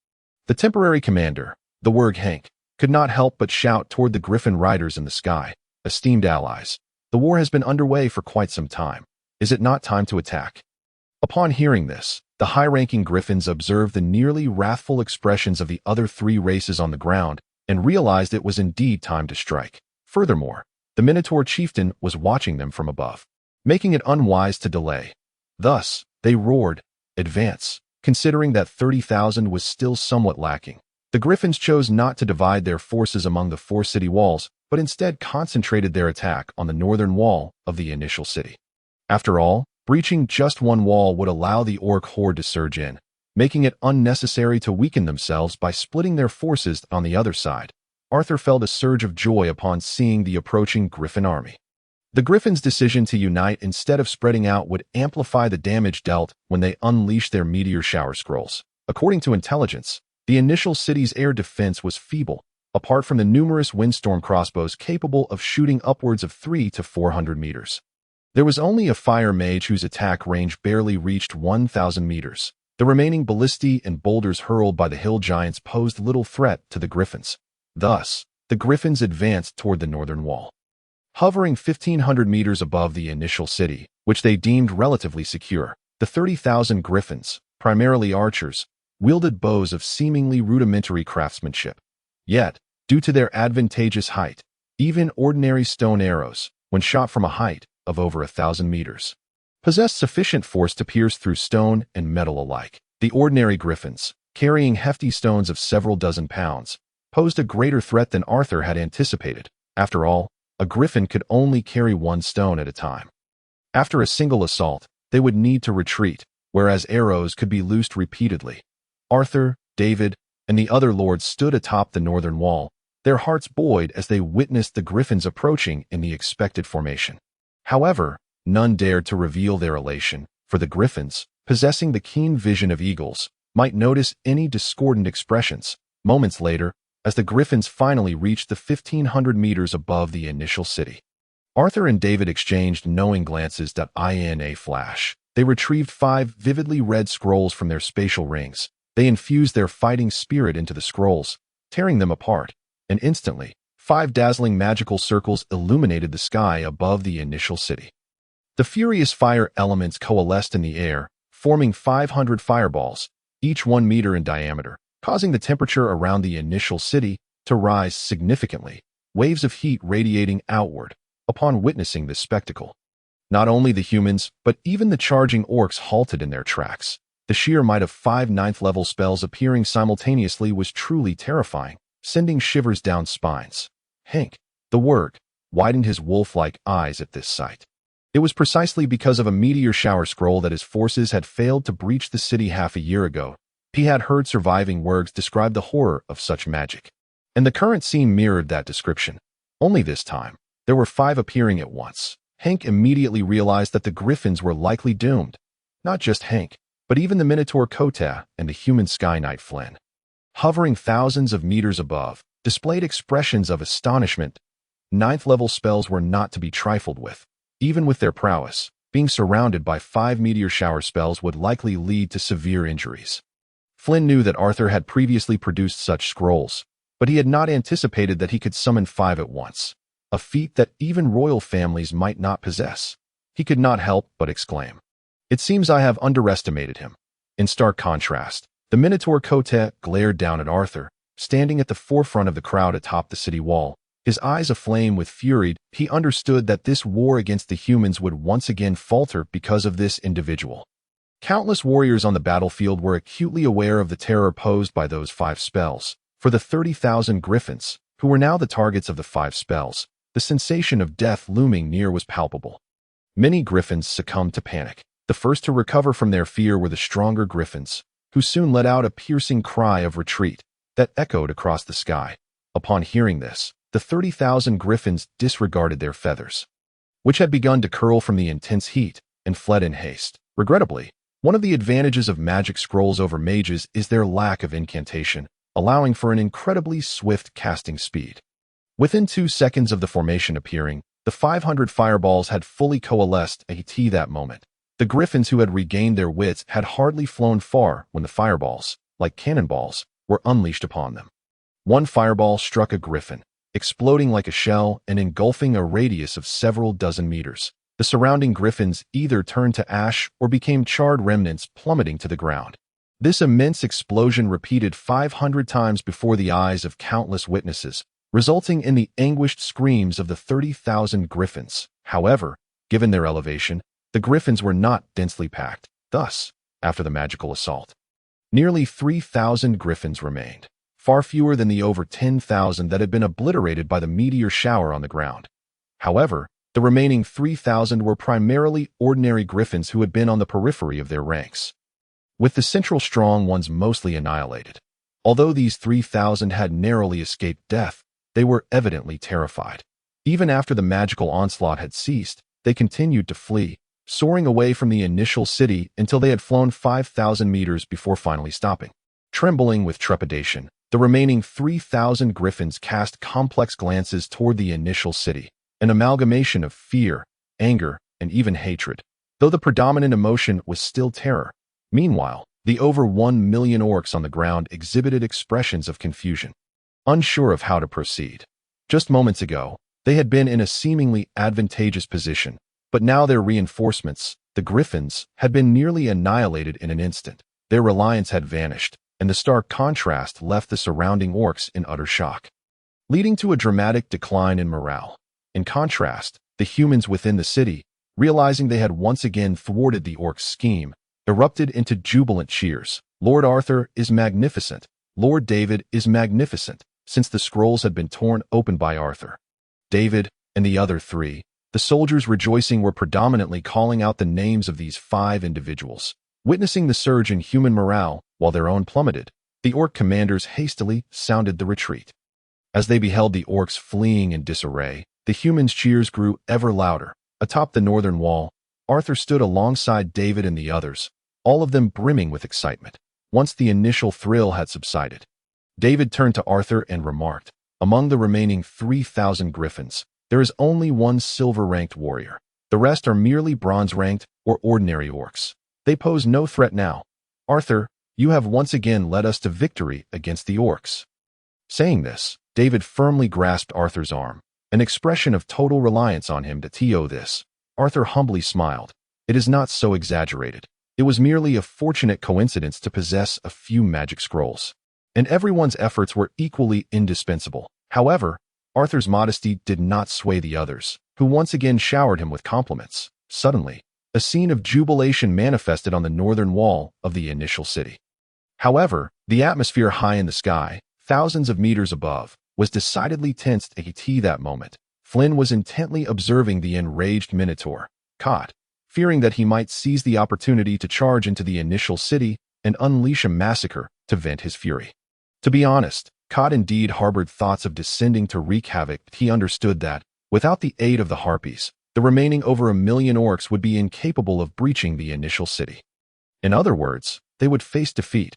The temporary commander, the warg Hank, could not help but shout toward the griffin riders in the sky, "Esteemed allies, the war has been underway for quite some time. Is it not time to attack?" Upon hearing this, the high-ranking griffins observed the nearly wrathful expressions of the other three races on the ground and realized it was indeed time to strike. Furthermore, the Minotaur chieftain was watching them from above, making it unwise to delay. Thus, they roared, "Advance!" Considering that 30,000 was still somewhat lacking. The griffins chose not to divide their forces among the four city walls, but instead concentrated their attack on the northern wall of the initial city. After all, breaching just one wall would allow the orc horde to surge in, making it unnecessary to weaken themselves by splitting their forces on the other side. Arthur felt a surge of joy upon seeing the approaching griffin army. The griffins' decision to unite instead of spreading out would amplify the damage dealt when they unleashed their meteor shower scrolls. According to intelligence, the initial city's air defense was feeble, apart from the numerous windstorm crossbows capable of shooting upwards of 300 to 400 meters. There was only a fire mage whose attack range barely reached 1,000 meters. The remaining ballistae and boulders hurled by the hill giants posed little threat to the griffins. Thus, the griffins advanced toward the northern wall. Hovering 1,500 meters above the initial city, which they deemed relatively secure, the 30,000 griffins, primarily archers, wielded bows of seemingly rudimentary craftsmanship. Yet, due to their advantageous height, even ordinary stone arrows, when shot from a height of over 1,000 meters, possessed sufficient force to pierce through stone and metal alike. The ordinary griffins, carrying hefty stones of several dozen pounds, posed a greater threat than Arthur had anticipated. After all, a griffin could only carry one stone at a time. After a single assault, they would need to retreat, whereas arrows could be loosed repeatedly. Arthur, David, and the other lords stood atop the northern wall, their hearts buoyed as they witnessed the griffins approaching in the expected formation. However, none dared to reveal their elation, for the griffins, possessing the keen vision of eagles, might notice any discordant expressions. Moments later, as the griffins finally reached the 1,500 meters above the initial city, Arthur and David exchanged knowing glances. In a flash, they retrieved 5 vividly red scrolls from their spatial rings. They infused their fighting spirit into the scrolls, tearing them apart, and instantly, 5 dazzling magical circles illuminated the sky above the initial city. The furious fire elements coalesced in the air, forming 500 fireballs, each 1 meter in diameter, causing the temperature around the initial city to rise significantly, waves of heat radiating outward upon witnessing this spectacle. Not only the humans, but even the charging orcs halted in their tracks. The sheer might of 5 ninth-level spells appearing simultaneously was truly terrifying, sending shivers down spines. Hank, the warg, widened his wolf-like eyes at this sight. It was precisely because of a meteor shower scroll that his forces had failed to breach the city half a year ago. He had heard surviving wargs describe the horror of such magic, and the current scene mirrored that description. Only this time, there were 5 appearing at once. Hank immediately realized that the griffins were likely doomed. Not just Hank, but even the Minotaur Kota and the human Sky Knight Flynn, hovering thousands of meters above, displayed expressions of astonishment. Ninth-level spells were not to be trifled with. Even with their prowess, being surrounded by 5 meteor shower spells would likely lead to severe injuries. Flynn knew that Arthur had previously produced such scrolls, but he had not anticipated that he could summon 5 at once, a feat that even royal families might not possess. He could not help but exclaim, "It seems I have underestimated him." In stark contrast, the Minotaur Kote glared down at Arthur, standing at the forefront of the crowd atop the city wall. His eyes aflame with fury, he understood that this war against the humans would once again falter because of this individual. Countless warriors on the battlefield were acutely aware of the terror posed by those 5 spells. For the 30,000 griffins, who were now the targets of the 5 spells, the sensation of death looming near was palpable. Many griffins succumbed to panic. The first to recover from their fear were the stronger griffins, who soon let out a piercing cry of retreat that echoed across the sky. Upon hearing this, the 30,000 griffins disregarded their feathers, which had begun to curl from the intense heat, and fled in haste. Regrettably, one of the advantages of magic scrolls over mages is their lack of incantation, allowing for an incredibly swift casting speed. Within 2 seconds of the formation appearing, the 500 fireballs had fully coalesced at that moment. The griffins who had regained their wits had hardly flown far when the fireballs, like cannonballs, were unleashed upon them. One fireball struck a griffin, exploding like a shell and engulfing a radius of several dozen meters. The surrounding griffins either turned to ash or became charred remnants plummeting to the ground. This immense explosion repeated 500 times before the eyes of countless witnesses, resulting in the anguished screams of the 30,000 griffins. However, given their elevation, the griffins were not densely packed. Thus, after the magical assault, nearly 3,000 griffins remained, far fewer than the over 10,000 that had been obliterated by the meteor shower on the ground. However, the remaining 3,000 were primarily ordinary griffins who had been on the periphery of their ranks, with the central strong ones mostly annihilated. Although these 3,000 had narrowly escaped death, they were evidently terrified. Even after the magical onslaught had ceased, they continued to flee, soaring away from the initial city until they had flown 5,000 meters before finally stopping. Trembling with trepidation, the remaining 3,000 griffins cast complex glances toward the initial city, an amalgamation of fear, anger, and even hatred, though the predominant emotion was still terror. Meanwhile, the over 1 million orcs on the ground exhibited expressions of confusion, unsure of how to proceed. Just moments ago, they had been in a seemingly advantageous position, but now their reinforcements, the griffins, had been nearly annihilated in an instant. Their reliance had vanished, and the stark contrast left the surrounding orcs in utter shock, leading to a dramatic decline in morale. In contrast, the humans within the city, realizing they had once again thwarted the orcs' scheme, erupted into jubilant cheers. "Lord Arthur is magnificent. Lord David is magnificent." Since the scrolls had been torn open by Arthur, David, and the other 3, the soldiers rejoicing were predominantly calling out the names of these 5 individuals. Witnessing the surge in human morale while their own plummeted, the orc commanders hastily sounded the retreat. As they beheld the orcs fleeing in disarray, the humans' cheers grew ever louder. Atop the northern wall, Arthur stood alongside David and the others, all of them brimming with excitement. Once the initial thrill had subsided, David turned to Arthur and remarked, "Among the remaining 3,000 griffins, there is only one silver-ranked warrior. The rest are merely bronze-ranked or ordinary orcs. They pose no threat now. Arthur, you have once again led us to victory against the orcs." Saying this, David firmly grasped Arthur's arm, an expression of total reliance on him to this. Arthur humbly smiled. "It is not so exaggerated. It was merely a fortunate coincidence to possess a few magic scrolls, and everyone's efforts were equally indispensable." However, Arthur's modesty did not sway the others, who once again showered him with compliments. Suddenly, a scene of jubilation manifested on the northern wall of the initial city. However, the atmosphere high in the sky, thousands of meters above, was decidedly tensed at that moment. Flynn was intently observing the enraged Minotaur, Cot, fearing that he might seize the opportunity to charge into the initial city and unleash a massacre to vent his fury. To be honest, Cot indeed harbored thoughts of descending to wreak havoc. He understood that, without the aid of the harpies, the remaining over 1 million orcs would be incapable of breaching the initial city. In other words, they would face defeat.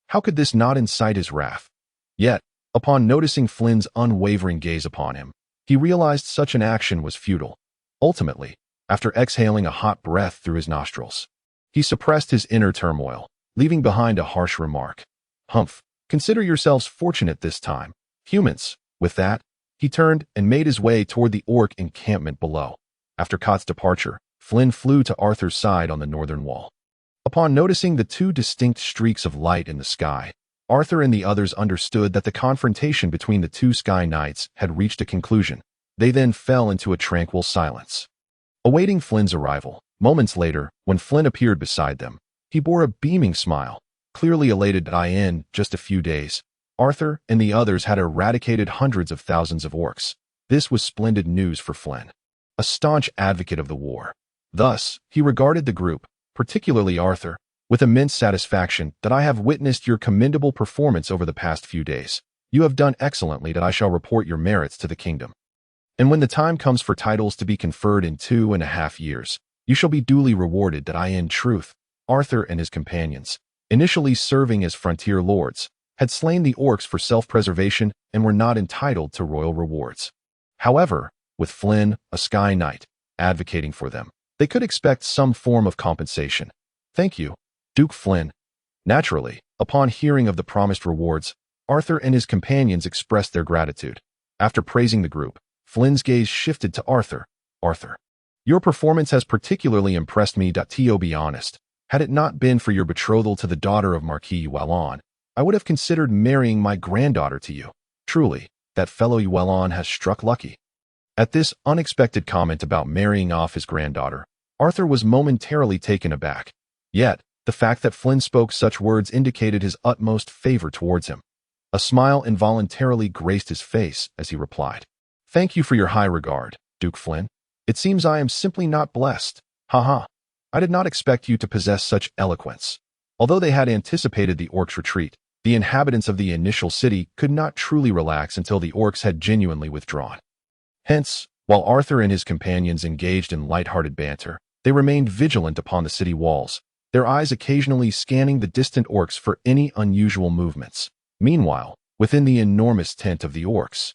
How could this not incite his wrath? Yet, upon noticing Flynn's unwavering gaze upon him, he realized such an action was futile. Ultimately, after exhaling a hot breath through his nostrils, he suppressed his inner turmoil, leaving behind a harsh remark. "Humph, consider yourselves fortunate this time. Humans. With that, he turned and made his way toward the orc encampment below. After Cott's departure, Flynn flew to Arthur's side on the northern wall. Upon noticing the two distinct streaks of light in the sky, Arthur and the others understood that the confrontation between the two Sky Knights had reached a conclusion. They then fell into a tranquil silence, awaiting Flynn's arrival. Moments later, when Flynn appeared beside them, he bore a beaming smile, clearly elated that in just a few days, Arthur and the others had eradicated hundreds of thousands of orcs. This was splendid news for Flynn, a staunch advocate of the war. Thus, he regarded the group, particularly Arthur, with immense satisfaction. That I have witnessed your commendable performance over the past few days. You have done excellently. That I shall report your merits to the kingdom. And when the time comes for titles to be conferred in 2.5 years, you shall be duly rewarded. That in truth, Arthur and his companions, initially serving as frontier lords, had slain the orcs for self-preservation and were not entitled to royal rewards. However, with Flynn, a Sky Knight, advocating for them, they could expect some form of compensation. Thank you, Duke Flynn. Naturally, upon hearing of the promised rewards, Arthur and his companions expressed their gratitude. After praising the group, Flynn's gaze shifted to Arthur. Arthur, your performance has particularly impressed me. To be honest, had it not been for your betrothal to the daughter of Marquis Yuelon, I would have considered marrying my granddaughter to you. Truly, that fellow Yuelon has struck lucky. At this unexpected comment about marrying off his granddaughter, Arthur was momentarily taken aback. Yet, the fact that Flynn spoke such words indicated his utmost favor towards him. A smile involuntarily graced his face as he replied, "Thank you for your high regard, Duke Flynn. It seems I am simply not blessed. Haha. I did not expect you to possess such eloquence." Although they had anticipated the orcs' retreat, the inhabitants of the initial city could not truly relax until the orcs had genuinely withdrawn. Hence, while Arthur and his companions engaged in light-hearted banter, they remained vigilant upon the city walls, their eyes occasionally scanning the distant orcs for any unusual movements. Meanwhile, within the enormous tent of the orcs,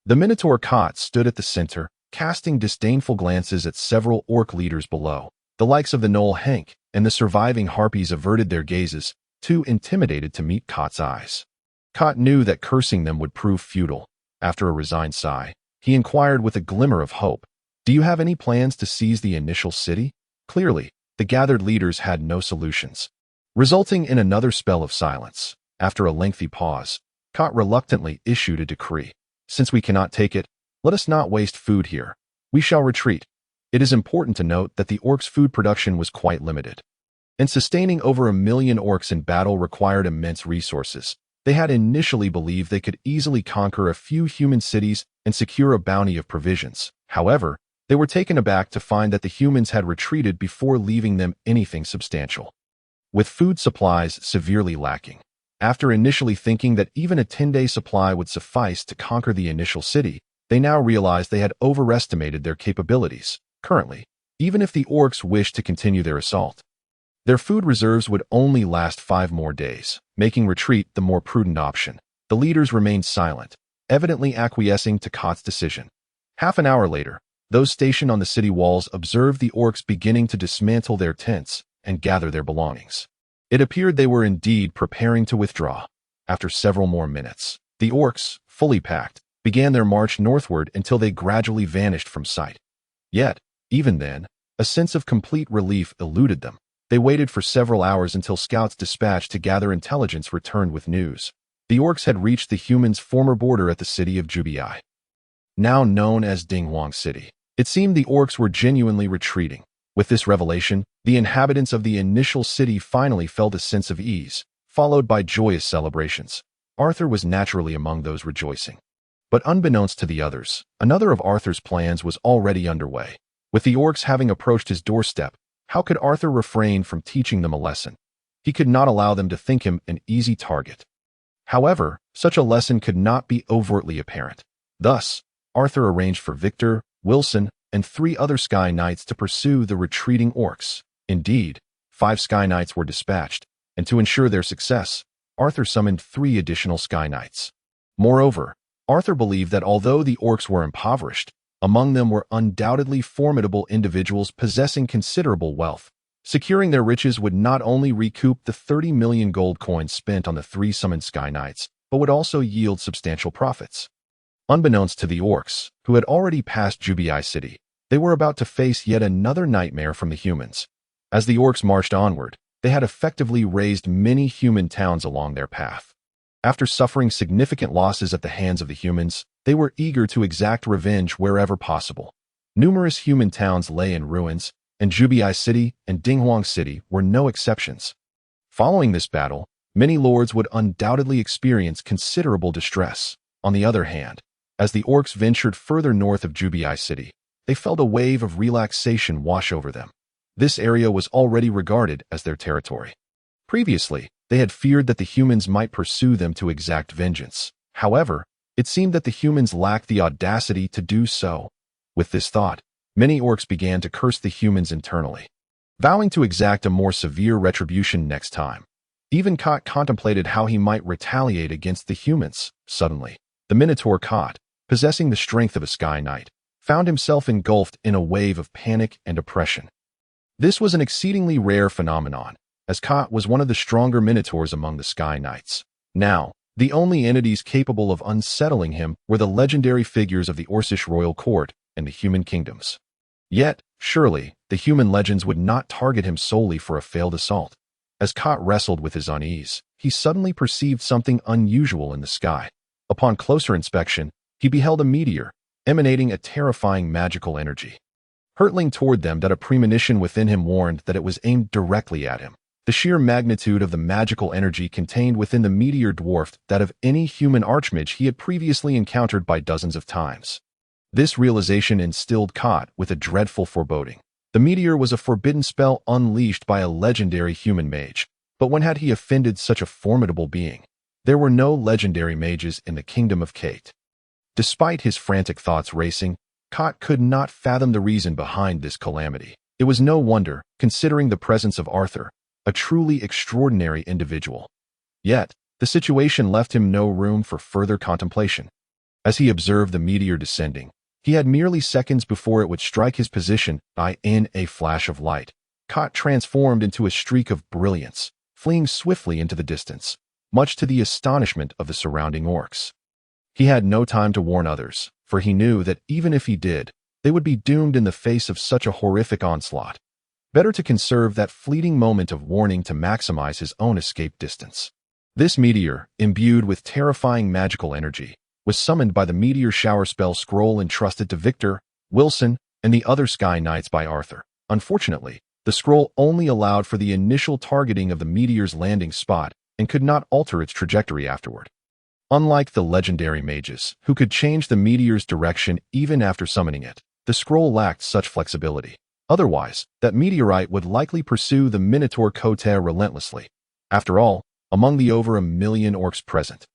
the Minotaur Cot stood at the center, casting disdainful glances at several orc leaders below. The likes of the Knoll Hank and the surviving harpies averted their gazes, too intimidated to meet Cot's eyes. Cot knew that cursing them would prove futile. After a resigned sigh, he inquired with a glimmer of hope, "Do you have any plans to seize the initial city?" Clearly, the gathered leaders had no solutions, resulting in another spell of silence. After a lengthy pause, Cot reluctantly issued a decree. "Since we cannot take it, let us not waste food here. We shall retreat." It is important to note that the orcs' food production was quite limited, and sustaining over 1 million orcs in battle required immense resources. They had initially believed they could easily conquer a few human cities and secure a bounty of provisions. However, they were taken aback to find that the humans had retreated before leaving them anything substantial, with food supplies severely lacking. After initially thinking that even a 10-day supply would suffice to conquer the initial city, they now realized they had overestimated their capabilities. Currently, even if the orcs wished to continue their assault, their food reserves would only last 5 more days, making retreat the more prudent option. The leaders remained silent, evidently acquiescing to Cot's decision. Half an hour later, those stationed on the city walls observed the orcs beginning to dismantle their tents and gather their belongings. It appeared they were indeed preparing to withdraw. After several more minutes, the orcs, fully packed, began their march northward until they gradually vanished from sight. Yet, even then, a sense of complete relief eluded them. They waited for several hours until scouts dispatched to gather intelligence returned with news. The orcs had reached the humans' former border at the city of Jubai, now known as Dinghuang City. It seemed the orcs were genuinely retreating. With this revelation, the inhabitants of the initial city finally felt a sense of ease, followed by joyous celebrations. Arthur was naturally among those rejoicing. But unbeknownst to the others, another of Arthur's plans was already underway. With the orcs having approached his doorstep, how could Arthur refrain from teaching them a lesson? He could not allow them to think him an easy target. However, such a lesson could not be overtly apparent. Thus, Arthur arranged for Victor, Wilson, and 3 other Sky Knights to pursue the retreating orcs. Indeed, 5 Sky Knights were dispatched, and to ensure their success, Arthur summoned 3 additional Sky Knights. Moreover, Arthur believed that although the orcs were impoverished, among them were undoubtedly formidable individuals possessing considerable wealth. Securing their riches would not only recoup the 30 million gold coins spent on the 3 summoned Sky Knights, but would also yield substantial profits. Unbeknownst to the orcs, who had already passed Jubii City, they were about to face yet another nightmare from the humans. As the orcs marched onward, they had effectively razed many human towns along their path. After suffering significant losses at the hands of the humans, they were eager to exact revenge wherever possible. Numerous human towns lay in ruins, and Jubii City and Dinghuang City were no exceptions. Following this battle, many lords would undoubtedly experience considerable distress. On the other hand, as the orcs ventured further north of Jubii City, they felt a wave of relaxation wash over them. This area was already regarded as their territory. Previously, they had feared that the humans might pursue them to exact vengeance. However, it seemed that the humans lacked the audacity to do so. With this thought, many orcs began to curse the humans internally, vowing to exact a more severe retribution next time. Even Kot contemplated how he might retaliate against the humans. Suddenly, the Minotaur Kot, possessing the strength of a Sky Knight, found himself engulfed in a wave of panic and oppression. This was an exceedingly rare phenomenon, as Kot was one of the stronger Minotaurs among the Sky Knights. Now, the only entities capable of unsettling him were the legendary figures of the Orcish royal court and the human kingdoms. Yet, surely, the human legends would not target him solely for a failed assault. As Kot wrestled with his unease, he suddenly perceived something unusual in the sky. Upon closer inspection, he beheld a meteor, emanating a terrifying magical energy. Hurtling toward them, that a premonition within him warned that it was aimed directly at him. The sheer magnitude of the magical energy contained within the meteor dwarfed that of any human archmage he had previously encountered by dozens of times. This realization instilled Kot with a dreadful foreboding. The meteor was a forbidden spell unleashed by a legendary human mage, but when had he offended such a formidable being? There were no legendary mages in the kingdom of Kate. Despite his frantic thoughts racing, Kot could not fathom the reason behind this calamity. It was no wonder, considering the presence of Arthur, a truly extraordinary individual. Yet, the situation left him no room for further contemplation. As he observed the meteor descending, he had merely seconds before it would strike his position. In a flash of light, Kot transformed into a streak of brilliance, fleeing swiftly into the distance, much to the astonishment of the surrounding orcs. He had no time to warn others, for he knew that even if he did, they would be doomed in the face of such a horrific onslaught. Better to conserve that fleeting moment of warning to maximize his own escape distance. This meteor, imbued with terrifying magical energy, was summoned by the meteor shower spell scroll entrusted to Victor, Wilson, and the other Sky Knights by Arthur. Unfortunately, the scroll only allowed for the initial targeting of the meteor's landing spot and could not alter its trajectory afterward. Unlike the legendary mages, who could change the meteor's direction even after summoning it, the scroll lacked such flexibility. Otherwise, that meteorite would likely pursue the Minotaur Kote relentlessly. After all, among the over 1 million orcs present,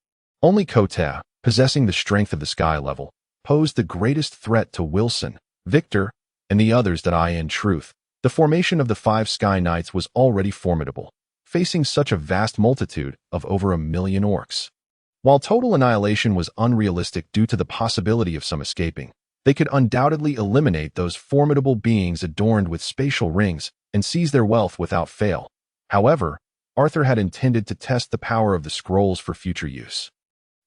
only Kote, possessing the strength of the sky level, posed the greatest threat to Wilson, Victor, and the others. In truth, the formation of the 5 Sky Knights was already formidable, facing such a vast multitude of over 1 million orcs. While total annihilation was unrealistic due to the possibility of some escaping, they could undoubtedly eliminate those formidable beings adorned with spatial rings and seize their wealth without fail. However, Arthur had intended to test the power of the scrolls for future use.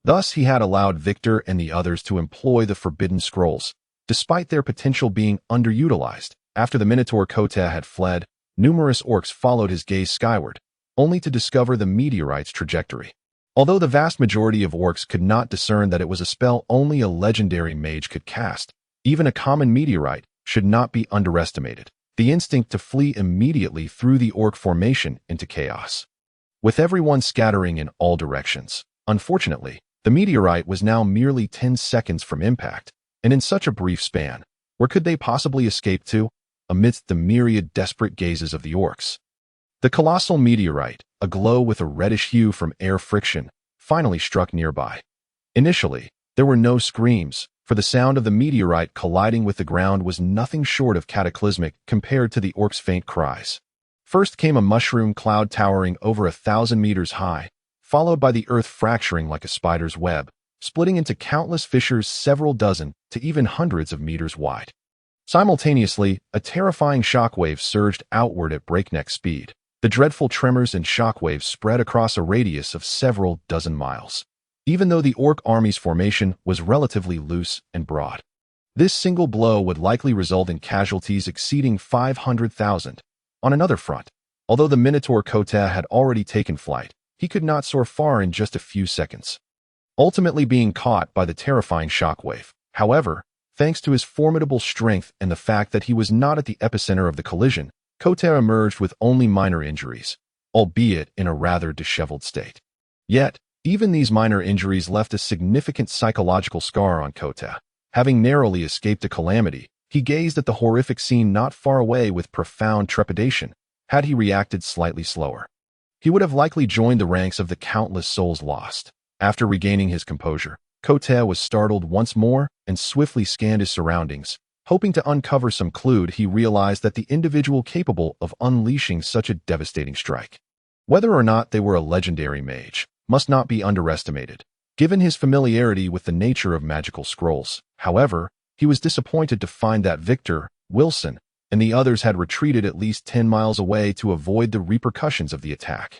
Thus, he had allowed Victor and the others to employ the forbidden scrolls, despite their potential being underutilized. After the Minotaur Kote had fled, numerous orcs followed his gaze skyward, only to discover the meteorite's trajectory. Although the vast majority of orcs could not discern that it was a spell only a legendary mage could cast, even a common meteorite should not be underestimated. The instinct to flee immediately threw the orc formation into chaos, with everyone scattering in all directions. Unfortunately, the meteorite was now merely 10 seconds from impact, and in such a brief span, where could they possibly escape to? Amidst the myriad desperate gazes of the orcs. The colossal meteorite, aglow with a reddish hue from air friction, finally struck nearby. Initially, there were no screams, for the sound of the meteorite colliding with the ground was nothing short of cataclysmic compared to the orcs' faint cries. First came a mushroom cloud towering over 1,000 meters high, followed by the earth fracturing like a spider's web, splitting into countless fissures several dozen to even hundreds of meters wide. Simultaneously, a terrifying shockwave surged outward at breakneck speed. The dreadful tremors and shockwaves spread across a radius of several dozen miles. even though the orc army's formation was relatively loose and broad. This single blow would likely result in casualties exceeding 500,000. On another front, although the Minotaur Kota had already taken flight, he could not soar far in just a few seconds, ultimately being caught by the terrifying shockwave. However, thanks to his formidable strength and the fact that he was not at the epicenter of the collision, Kota emerged with only minor injuries, albeit in a rather disheveled state. Yet, even these minor injuries left a significant psychological scar on Kota. Having narrowly escaped a calamity, he gazed at the horrific scene not far away with profound trepidation. Had he reacted slightly slower, he would have likely joined the ranks of the countless souls lost. After regaining his composure, Kota was startled once more and swiftly scanned his surroundings. Hoping to uncover some clue, he realized that the individual capable of unleashing such a devastating strike, whether or not they were a legendary mage, must not be underestimated. Given his familiarity with the nature of magical scrolls, however, he was disappointed to find that Victor, Wilson, and the others had retreated at least 10 miles away to avoid the repercussions of the attack.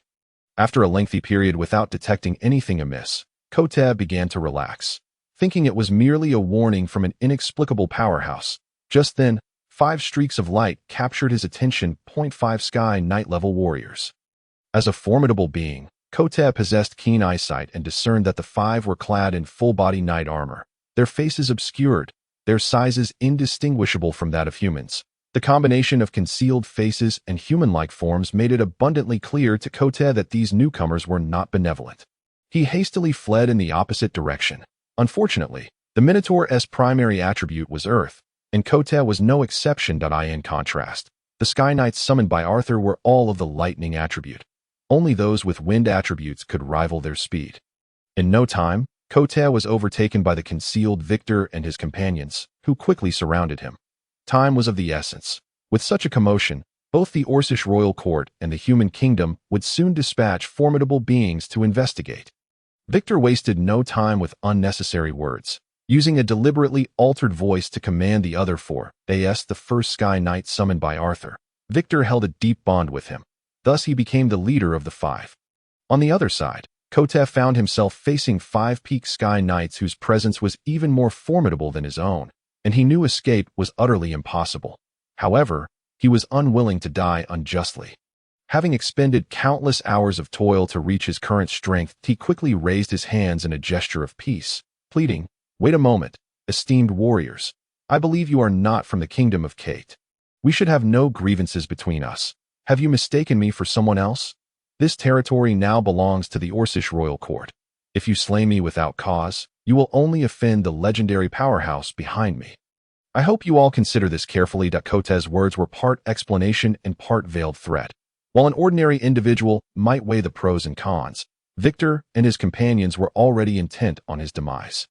After a lengthy period without detecting anything amiss, Kota began to relax, thinking it was merely a warning from an inexplicable powerhouse. Just then, 5 streaks of light captured his attention. 5 Sky Knight level warriors. As a formidable being, Kota possessed keen eyesight and discerned that the 5 were clad in full-body knight armor, their faces obscured, their sizes indistinguishable from that of humans. The combination of concealed faces and human-like forms made it abundantly clear to Kota that these newcomers were not benevolent. He hastily fled in the opposite direction. Unfortunately, the Minotaur's primary attribute was earth, and Kota was no exception. In contrast, the Sky Knights summoned by Arthur were all of the lightning attribute. Only those with wind attributes could rival their speed. In no time, Kota was overtaken by the concealed Victor and his companions, who quickly surrounded him. Time was of the essence. With such a commotion, both the Orcish royal court and the human kingdom would soon dispatch formidable beings to investigate. Victor wasted no time with unnecessary words, using a deliberately altered voice to command the other 4. The first Sky Knight summoned by Arthur. Victor held a deep bond with him. Thus he became the leader of the 5. On the other side, Kota found himself facing 5 Peak Sky Knights whose presence was even more formidable than his own, and he knew escape was utterly impossible. However, he was unwilling to die unjustly. Having expended countless hours of toil to reach his current strength, he quickly raised his hands in a gesture of peace, pleading, "Wait a moment, esteemed warriors. I believe you are not from the kingdom of Kate. We should have no grievances between us. Have you mistaken me for someone else? This territory now belongs to the Orcish royal court. If you slay me without cause, you will only offend the legendary powerhouse behind me. I hope you all consider this carefully." Kota's words were part explanation and part veiled threat. While an ordinary individual might weigh the pros and cons, Victor and his companions were already intent on his demise.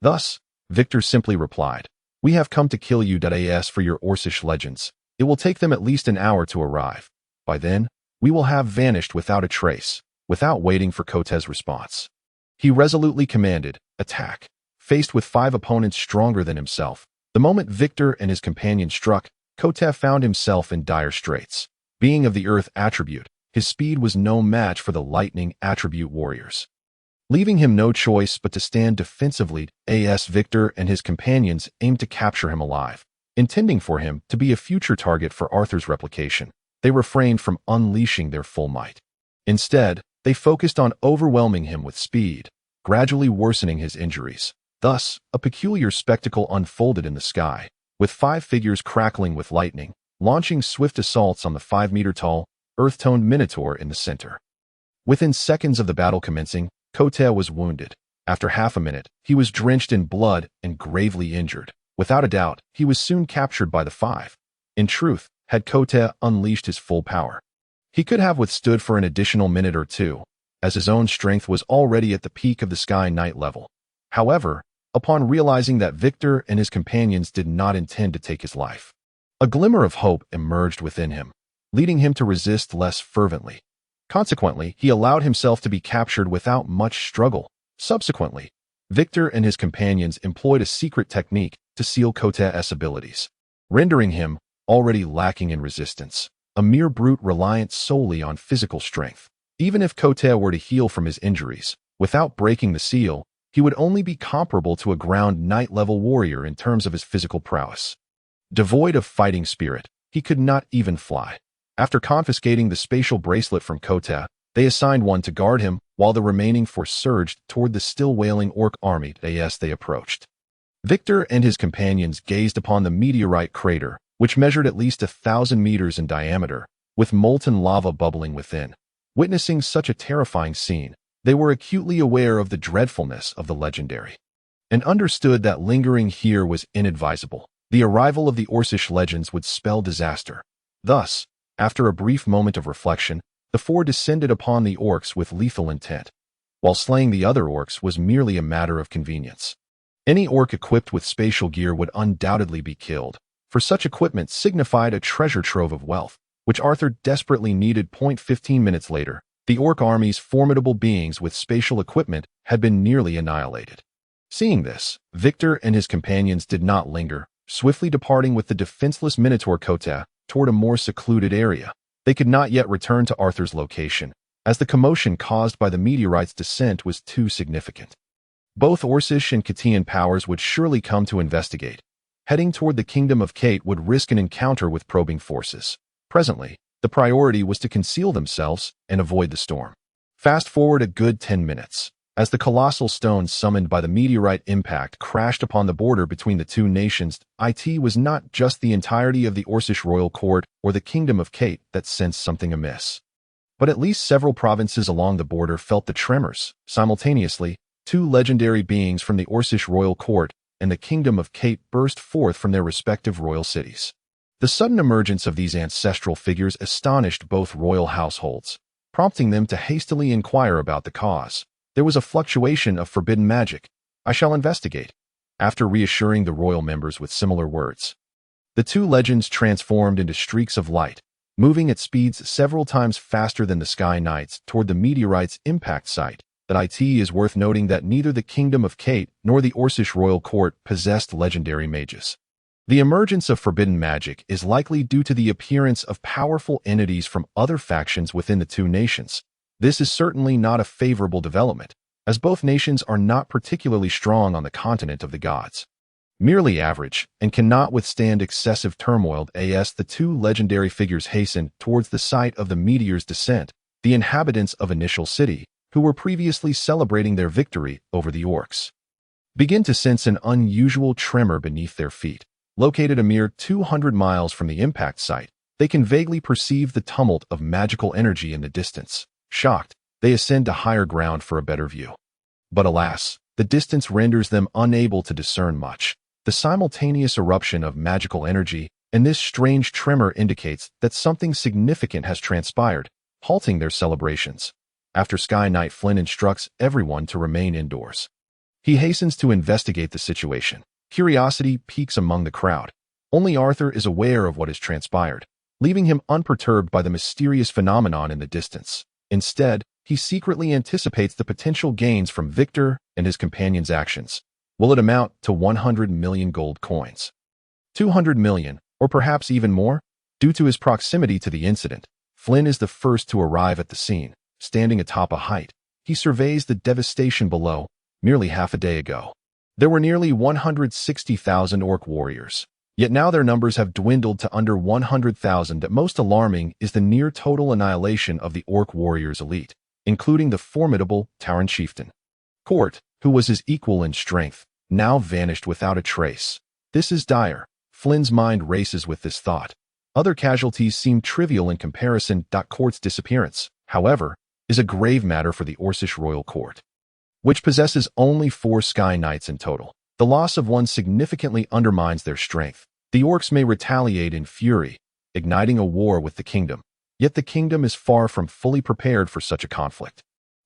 Thus, Victor simply replied, "We have come to kill you. As for your Orcish legends, it will take them at least an hour to arrive. By then, we will have vanished without a trace." Without waiting for Kota's response, he resolutely commanded, "Attack." Faced with 5 opponents stronger than himself, the moment Victor and his companion struck, Kota found himself in dire straits. Being of the earth attribute, his speed was no match for the lightning attribute warriors. Leaving him no choice but to stand defensively, Victor and his companions aimed to capture him alive. Intending for him to be a future target for Arthur's replication, they refrained from unleashing their full might. Instead, they focused on overwhelming him with speed, gradually worsening his injuries. Thus, a peculiar spectacle unfolded in the sky, with 5 figures crackling with lightning, launching swift assaults on the 5-meter-tall, earth-toned Minotaur in the center. Within seconds of the battle commencing, Kota was wounded. After half a minute, he was drenched in blood and gravely injured. Without a doubt, he was soon captured by the 5. In truth, had Kota unleashed his full power, he could have withstood for an additional minute or 2, as his own strength was already at the peak of the Sky Knight level. However, upon realizing that Victor and his companions did not intend to take his life, a glimmer of hope emerged within him, leading him to resist less fervently. Consequently, he allowed himself to be captured without much struggle. Subsequently, Victor and his companions employed a secret technique to seal Kota's abilities, rendering him, already lacking in resistance, a mere brute reliant solely on physical strength. Even if Kota were to heal from his injuries, Without breaking the seal, he would only be comparable to a ground knight-level warrior in terms of his physical prowess. Devoid of fighting spirit, he could not even fly. After confiscating the spatial bracelet from Kota, they assigned one to guard him, while the remaining four surged toward the still wailing orc army as they approached. Victor and his companions gazed upon the meteorite crater, which measured at least 1,000 meters in diameter, with molten lava bubbling within. Witnessing such a terrifying scene, they were acutely aware of the dreadfulness of the legendary, and understood that lingering here was inadvisable. The arrival of the Orcish legends would spell disaster. Thus, after a brief moment of reflection, the four descended upon the orcs with lethal intent, while slaying the other orcs was merely a matter of convenience. Any orc equipped with spatial gear would undoubtedly be killed, for such equipment signified a treasure trove of wealth, which Arthur desperately needed. 15 minutes later, the orc army's formidable beings with spatial equipment had been nearly annihilated. Seeing this, Victor and his companions did not linger, swiftly departing with the defenseless Minotaur Kota toward a more secluded area. They could not yet return to Arthur's location, as the commotion caused by the meteorite's descent was too significant. Both Orcish and Katian powers would surely come to investigate. Heading toward the Kingdom of Kate would risk an encounter with probing forces. Presently, the priority was to conceal themselves and avoid the storm. Fast forward a good 10 minutes. As the colossal stones summoned by the meteorite impact crashed upon the border between the two nations, it was not just the entirety of the Orcish royal court or the Kingdom of Kate that sensed something amiss, but at least several provinces along the border felt the tremors. Simultaneously, two legendary beings from the Orcish royal court and the Kingdom of Kate burst forth from their respective royal cities. The sudden emergence of these ancestral figures astonished both royal households, prompting them to hastily inquire about the cause. There was a fluctuation of forbidden magic. I shall investigate. After reassuring the royal members with similar words, the two legends transformed into streaks of light, moving at speeds several times faster than the Sky Knights toward the meteorite's impact site. It is worth noting that neither the Kingdom of Kate nor the Orcish royal court possessed legendary mages. The emergence of forbidden magic is likely due to the appearance of powerful entities from other factions within the two nations. This is certainly not a favorable development, as both nations are not particularly strong on the continent of the gods. Merely average, and cannot withstand excessive turmoil. As the two legendary figures hastened towards the site of the meteor's descent, the inhabitants of Initial City, who were previously celebrating their victory over the orcs, begin to sense an unusual tremor beneath their feet. Located a mere 200 miles from the impact site, they can vaguely perceive the tumult of magical energy in the distance. Shocked, they ascend to higher ground for a better view. But alas, the distance renders them unable to discern much. The simultaneous eruption of magical energy and this strange tremor indicates that something significant has transpired, halting their celebrations. After Sky Knight Flynn instructs everyone to remain indoors, he hastens to investigate the situation. Curiosity peaks among the crowd. Only Arthur is aware of what has transpired, leaving him unperturbed by the mysterious phenomenon in the distance. Instead, he secretly anticipates the potential gains from Victor and his companions' actions. Will it amount to 100 million gold coins? 200 million, or perhaps even more? Due to his proximity to the incident, Flynn is the first to arrive at the scene. Standing atop a height, he surveys the devastation below. Merely half a day ago, there were nearly 160,000 orc warriors. Yet now their numbers have dwindled to under 100,000. The most alarming is the near-total annihilation of the orc warriors' elite, including the formidable Tauren chieftain. Court, who was his equal in strength, now vanished without a trace. This is dire. Flynn's mind races with this thought. Other casualties seem trivial in comparison. Court's disappearance, however, is a grave matter for the Orcish royal court, which possesses only 4 Sky Knights in total. The loss of one significantly undermines their strength. The orcs may retaliate in fury, igniting a war with the kingdom. Yet the kingdom is far from fully prepared for such a conflict,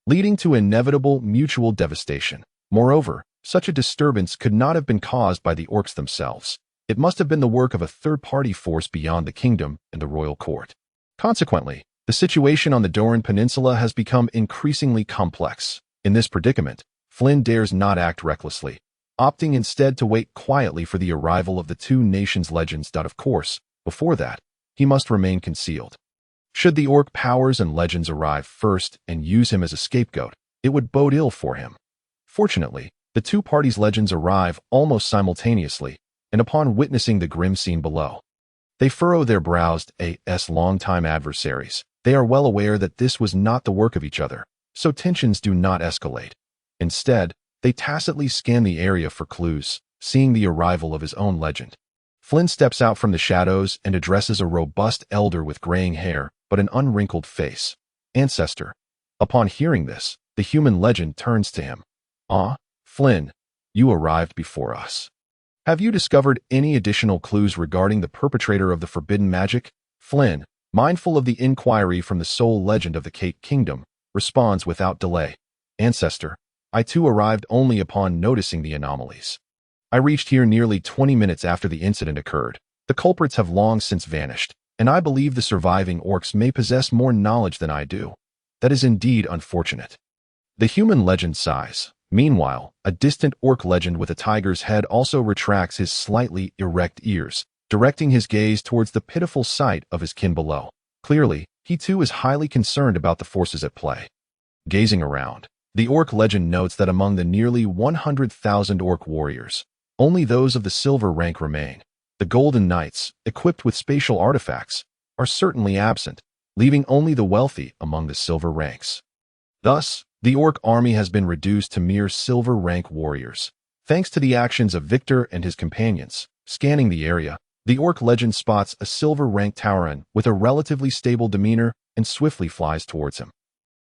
leading to inevitable mutual devastation. Moreover, such a disturbance could not have been caused by the orcs themselves. It must have been the work of a third-party force beyond the kingdom and the royal court. Consequently, the situation on the Doran Peninsula has become increasingly complex. In this predicament, Flynn dares not act recklessly, opting instead to wait quietly for the arrival of the two nations' legends. Of course, before that, he must remain concealed. Should the orc powers and legends arrive first and use him as a scapegoat, it would bode ill for him. Fortunately, the two parties' legends arrive almost simultaneously, and upon witnessing the grim scene below, they furrow their brows as longtime adversaries. They are well aware that this was not the work of each other, so tensions do not escalate. Instead, they tacitly scan the area for clues, seeing the arrival of his own legend. Flynn steps out from the shadows and addresses a robust elder with graying hair but an unwrinkled face. "Ancestor." Upon hearing this, the human legend turns to him. "Ah, Flynn, you arrived before us. Have you discovered any additional clues regarding the perpetrator of the forbidden magic?" Flynn, mindful of the inquiry from the sole legend of the Cape Kingdom, responds without delay. "Ancestor, I too arrived only upon noticing the anomalies. I reached here nearly 20 minutes after the incident occurred. The culprits have long since vanished, and I believe the surviving orcs may possess more knowledge than I do. That is indeed unfortunate." The human legend sighs. Meanwhile, a distant orc legend with a tiger's head also retracts his slightly erect ears, directing his gaze towards the pitiful sight of his kin below. Clearly, he too is highly concerned about the forces at play. Gazing around, the orc legend notes that among the nearly 100,000 orc warriors, only those of the silver rank remain. The golden knights, equipped with spatial artifacts, are certainly absent, leaving only the wealthy among the silver ranks. Thus, the orc army has been reduced to mere silver rank warriors. Thanks to the actions of Victor and his companions, scanning the area, the orc legend spots a silver rank Tauren with a relatively stable demeanor and swiftly flies towards him.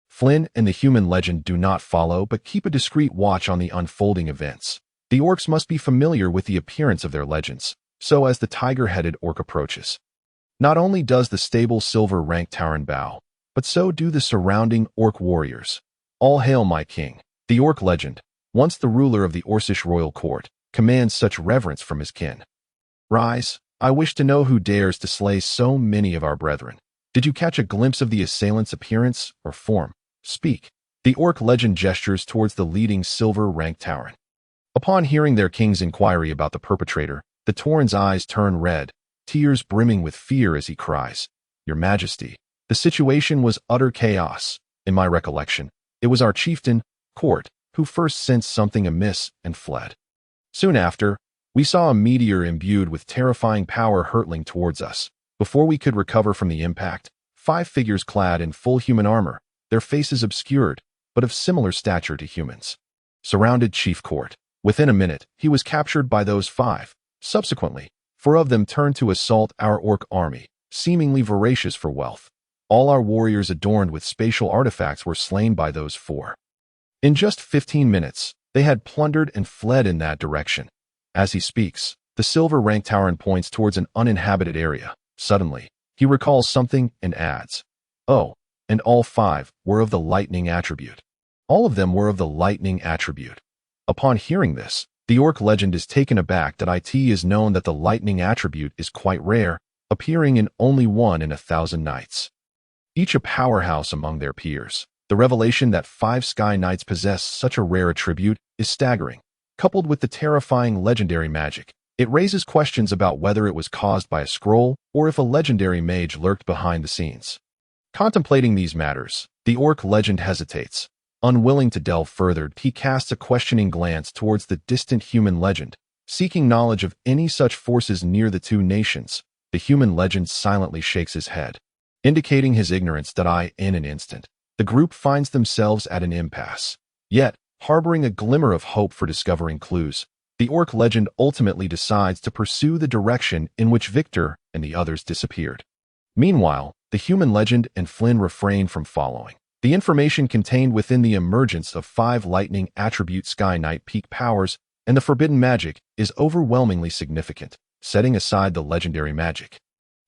Flynn and the human legend do not follow but keep a discreet watch on the unfolding events. The orcs must be familiar with the appearance of their legends, so as the tiger-headed orc approaches. Not only does the stable silver rank Tauren bow, but so do the surrounding orc warriors. "All hail my king." The orc legend, once the ruler of the Orcish royal court, commands such reverence from his kin. "Rise, I wish to know who dares to slay so many of our brethren. Did you catch a glimpse of the assailant's appearance or form? Speak." The orc legend gestures towards the leading silver rank Tauren. Upon hearing their king's inquiry about the perpetrator, the Tauren's eyes turn red, tears brimming with fear as he cries, "Your Majesty, the situation was utter chaos. In my recollection, it was our chieftain, Court, who first sensed something amiss and fled. Soon after, we saw a meteor imbued with terrifying power hurtling towards us. Before we could recover from the impact, 5 figures clad in full human armor, their faces obscured, but of similar stature to humans, surrounded Chief Court. Within a minute, he was captured by those 5. Subsequently, 4 of them turned to assault our orc army, seemingly voracious for wealth. All our warriors adorned with spatial artifacts were slain by those 4. In just 15 minutes, they had plundered and fled in that direction." As he speaks, the silver rank Tauren points towards an uninhabited area. Suddenly, he recalls something and adds, "Oh, and all 5 were of the lightning attribute." All of them were of the lightning attribute. Upon hearing this, the orc legend is taken aback that it is known that the lightning attribute is quite rare, appearing in only 1 in 1,000 knights. Each a powerhouse among their peers. The revelation that 5 Sky Knights possess such a rare attribute is staggering. Coupled with the terrifying legendary magic, it raises questions about whether it was caused by a scroll or if a legendary mage lurked behind the scenes. Contemplating these matters, the orc legend hesitates. Unwilling to delve further, he casts a questioning glance towards the distant human legend, seeking knowledge of any such forces near the two nations. The human legend silently shakes his head, indicating his ignorance that in an instant, the group finds themselves at an impasse. Yet, harboring a glimmer of hope for discovering clues, the orc legend ultimately decides to pursue the direction in which Victor and the others disappeared. Meanwhile, the human legend and Flynn refrain from following. The information contained within the emergence of 5 lightning attribute Sky Knight peak powers and the forbidden magic is overwhelmingly significant, setting aside the legendary magic.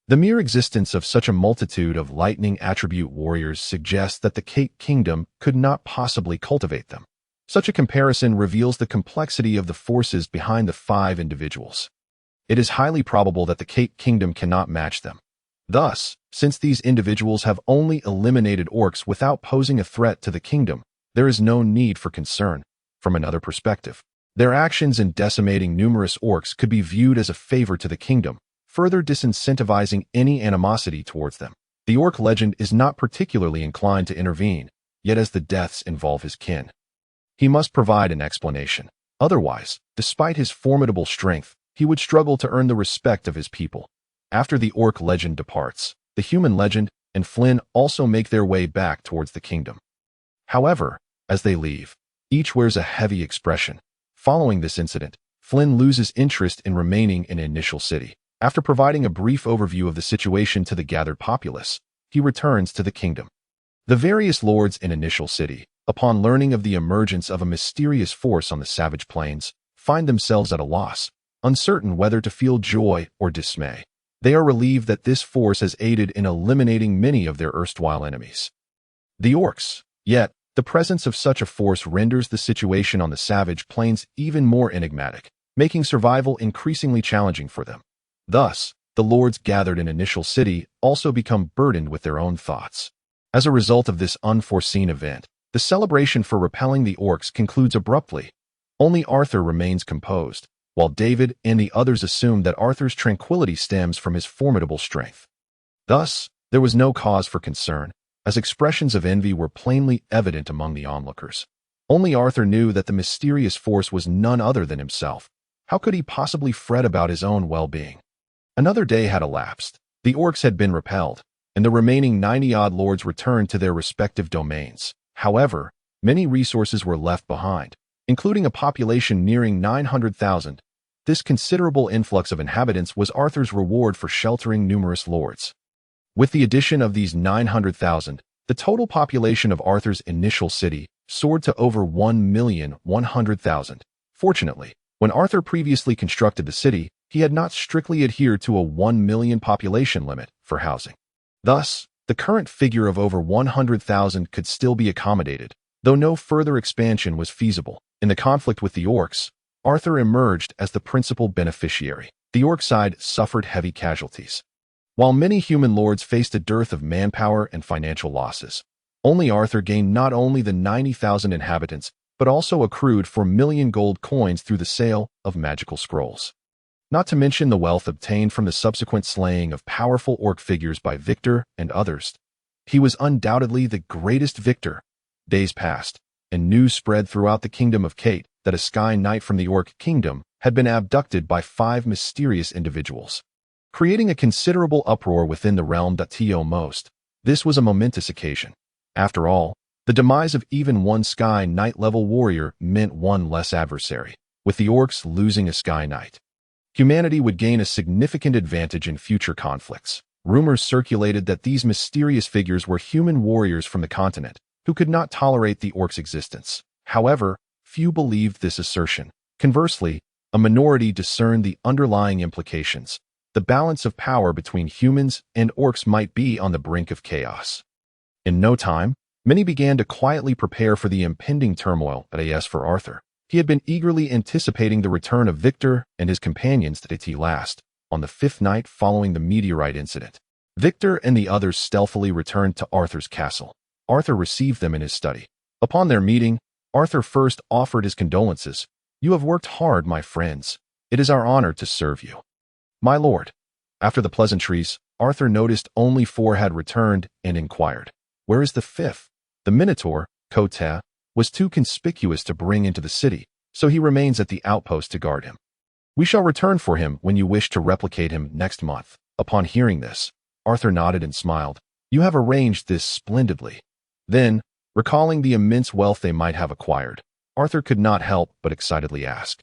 The mere existence of such a multitude of lightning attribute warriors suggests that the Cape Kingdom could not possibly cultivate them. Such a comparison reveals the complexity of the forces behind the 5 individuals. It is highly probable that the Cape Kingdom cannot match them. Thus, since these individuals have only eliminated orcs without posing a threat to the kingdom, there is no need for concern. From another perspective, their actions in decimating numerous orcs could be viewed as a favor to the kingdom, further disincentivizing any animosity towards them. The orc legend is not particularly inclined to intervene, yet as the deaths involve his kin, he must provide an explanation. Otherwise, despite his formidable strength, he would struggle to earn the respect of his people. After the orc legend departs, the human legend and Flynn also make their way back towards the kingdom. However, as they leave, each wears a heavy expression. Following this incident, Flynn loses interest in remaining in Initial City. After providing a brief overview of the situation to the gathered populace, he returns to the kingdom. The various lords in Initial City, upon learning of the emergence of a mysterious force on the savage plains, find themselves at a loss, uncertain whether to feel joy or dismay. They are relieved that this force has aided in eliminating many of their erstwhile enemies, the orcs. Yet, the presence of such a force renders the situation on the savage plains even more enigmatic, making survival increasingly challenging for them. Thus, the lords gathered in Initial City also become burdened with their own thoughts. As a result of this unforeseen event, the celebration for repelling the orcs concludes abruptly. Only Arthur remains composed, while David and the others assume that Arthur's tranquility stems from his formidable strength. Thus, there was no cause for concern, as expressions of envy were plainly evident among the onlookers. Only Arthur knew that the mysterious force was none other than himself. How could he possibly fret about his own well-being? Another day had elapsed. The orcs had been repelled, and the remaining 90-odd lords returned to their respective domains. However, many resources were left behind, including a population nearing 900,000. This considerable influx of inhabitants was Arthur's reward for sheltering numerous lords. With the addition of these 900,000, the total population of Arthur's Initial City soared to over 1,100,000. Fortunately, when Arthur previously constructed the city, he had not strictly adhered to a 1 million population limit for housing. Thus, the current figure of over 100,000 could still be accommodated, though no further expansion was feasible. In the conflict with the orcs, Arthur emerged as the principal beneficiary. The orc side suffered heavy casualties, while many human lords faced a dearth of manpower and financial losses. Only Arthur gained not only the 90,000 inhabitants, but also accrued 4 million gold coins through the sale of magical scrolls. Not to mention the wealth obtained from the subsequent slaying of powerful orc figures by Victor and others. He was undoubtedly the greatest victor. Days passed, and news spread throughout the kingdom of Kate that a sky knight from the orc kingdom had been abducted by 5 mysterious individuals, creating a considerable uproar within the realm. Most. This was a momentous occasion. After all, the demise of even one sky knight-level warrior meant one less adversary. With the orcs losing a sky knight, humanity would gain a significant advantage in future conflicts. Rumors circulated that these mysterious figures were human warriors from the continent, who could not tolerate the orcs' existence. However, few believed this assertion. Conversely, a minority discerned the underlying implications. The balance of power between humans and orcs might be on the brink of chaos. In no time, many began to quietly prepare for the impending turmoil. As for Arthur, he had been eagerly anticipating the return of Victor and his companions at last. On the 5th night following the meteorite incident, Victor and the others stealthily returned to Arthur's castle. Arthur received them in his study. Upon their meeting, Arthur first offered his condolences. "You have worked hard, my friends. It is our honor to serve you, my lord." After the pleasantries, Arthur noticed only 4 had returned and inquired, "Where is the 5th? The Minotaur, Kote, was too conspicuous to bring into the city, so he remains at the outpost to guard him. We shall return for him when you wish to replicate him next month." Upon hearing this, Arthur nodded and smiled. "You have arranged this splendidly." Then, recalling the immense wealth they might have acquired, Arthur could not help but excitedly ask,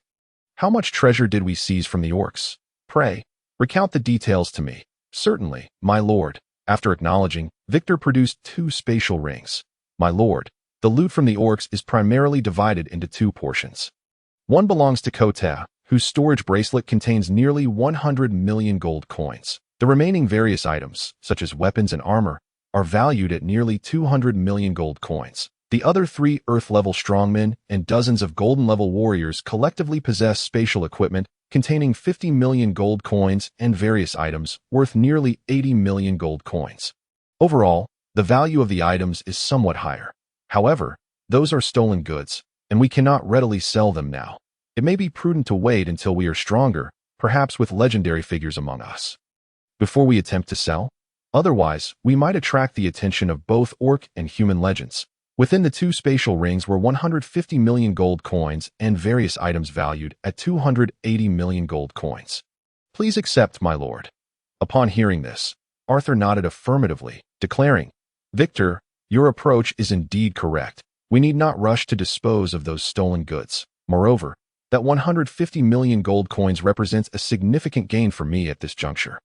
"How much treasure did we seize from the orcs? Pray, recount the details to me." "Certainly, my lord." After acknowledging, Victor produced 2 spatial rings. "My lord, the loot from the orcs is primarily divided into 2 portions. One belongs to Kote, whose storage bracelet contains nearly 100 million gold coins. The remaining various items, such as weapons and armor, are valued at nearly 200 million gold coins. The other 3 Earth-level strongmen and dozens of Golden-level warriors collectively possess spatial equipment containing 50 million gold coins and various items worth nearly 80 million gold coins. Overall, the value of the items is somewhat higher. However, those are stolen goods, and we cannot readily sell them now. It may be prudent to wait until we are stronger, perhaps with legendary figures among us, before we attempt to sell. Otherwise, we might attract the attention of both orc and human legends. Within the two spatial rings were 150 million gold coins and various items valued at 280 million gold coins. Please accept, my lord. Upon hearing this, Arthur nodded affirmatively, declaring, Victor, your approach is indeed correct. We need not rush to dispose of those stolen goods. Moreover, that 150 million gold coins represents a significant gain for me at this juncture.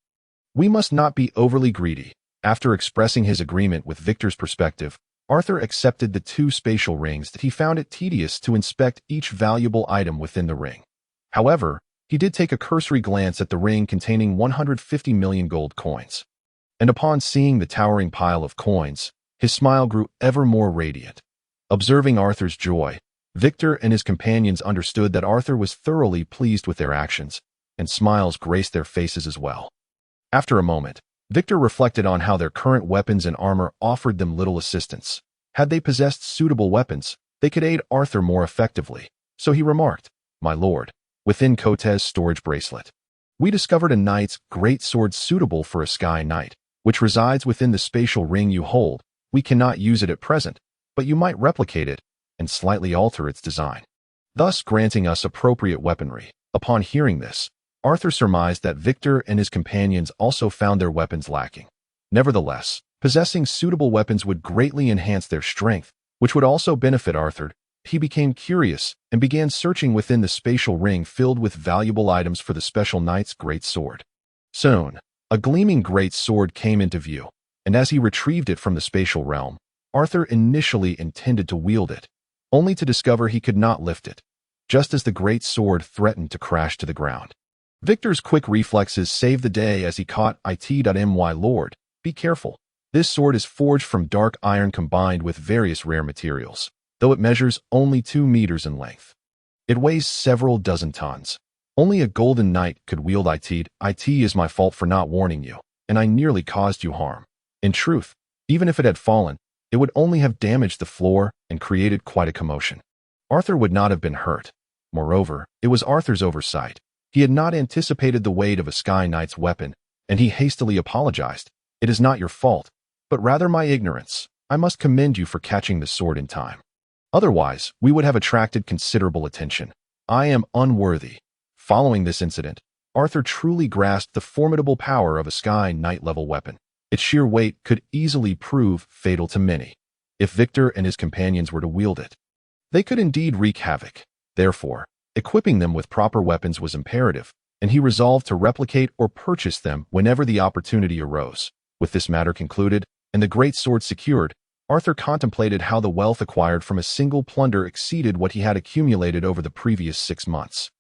We must not be overly greedy. After expressing his agreement with Victor's perspective, Arthur accepted the two spatial rings that he found it tedious to inspect each valuable item within the ring. However, he did take a cursory glance at the ring containing 150 million gold coins. And upon seeing the towering pile of coins, his smile grew ever more radiant. Observing Arthur's joy, Victor and his companions understood that Arthur was thoroughly pleased with their actions, and smiles graced their faces as well. After a moment, Victor reflected on how their current weapons and armor offered them little assistance. Had they possessed suitable weapons, they could aid Arthur more effectively. So he remarked, My lord, within Kotez's storage bracelet, we discovered a knight's great sword suitable for a sky knight, which resides within the spatial ring you hold. We cannot use it at present, but you might replicate it and slightly alter its design, thus granting us appropriate weaponry. Upon hearing this, Arthur surmised that Victor and his companions also found their weapons lacking. Nevertheless, possessing suitable weapons would greatly enhance their strength, which would also benefit Arthur. He became curious and began searching within the spatial ring filled with valuable items for the special knight's great sword. Soon, a gleaming great sword came into view, and as he retrieved it from the spatial realm, Arthur initially intended to wield it, only to discover he could not lift it, just as the great sword threatened to crash to the ground. Victor's quick reflexes saved the day as he caught it. Lord, be careful. This sword is forged from dark iron combined with various rare materials, though it measures only 2 meters in length. It weighs several dozen tons. Only a golden knight could wield it. It is my fault for not warning you, and I nearly caused you harm. In truth, even if it had fallen, it would only have damaged the floor and created quite a commotion. Arthur would not have been hurt. Moreover, it was Arthur's oversight. He had not anticipated the weight of a Sky Knight's weapon, and he hastily apologized. It is not your fault, but rather my ignorance. I must commend you for catching the sword in time. Otherwise, we would have attracted considerable attention. I am unworthy. Following this incident, Arthur truly grasped the formidable power of a Sky Knight-level weapon. Its sheer weight could easily prove fatal to many. If Victor and his companions were to wield it, they could indeed wreak havoc. Therefore, equipping them with proper weapons was imperative, and he resolved to replicate or purchase them whenever the opportunity arose. With this matter concluded, and the great sword secured, Arthur contemplated how the wealth acquired from a single plunder exceeded what he had accumulated over the previous 6 months,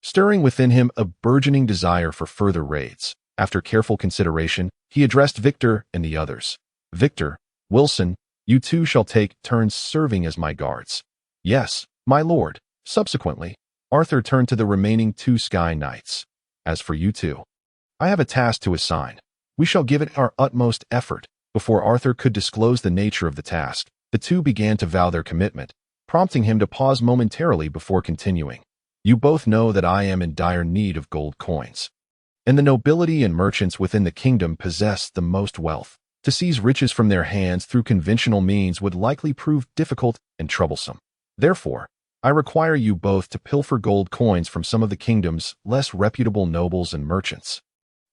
stirring within him a burgeoning desire for further raids. After careful consideration, he addressed Victor and the others. Victor, Wilson, you two shall take turns serving as my guards. Yes, my lord. Subsequently, Arthur turned to the remaining 2 Sky Knights. As for you two, I have a task to assign. We shall give it our utmost effort. Before Arthur could disclose the nature of the task, the two began to vow their commitment, prompting him to pause momentarily before continuing. You both know that I am in dire need of gold coins, and the nobility and merchants within the kingdom possess the most wealth. To seize riches from their hands through conventional means would likely prove difficult and troublesome. Therefore, I require you both to pilfer gold coins from some of the kingdom's less reputable nobles and merchants.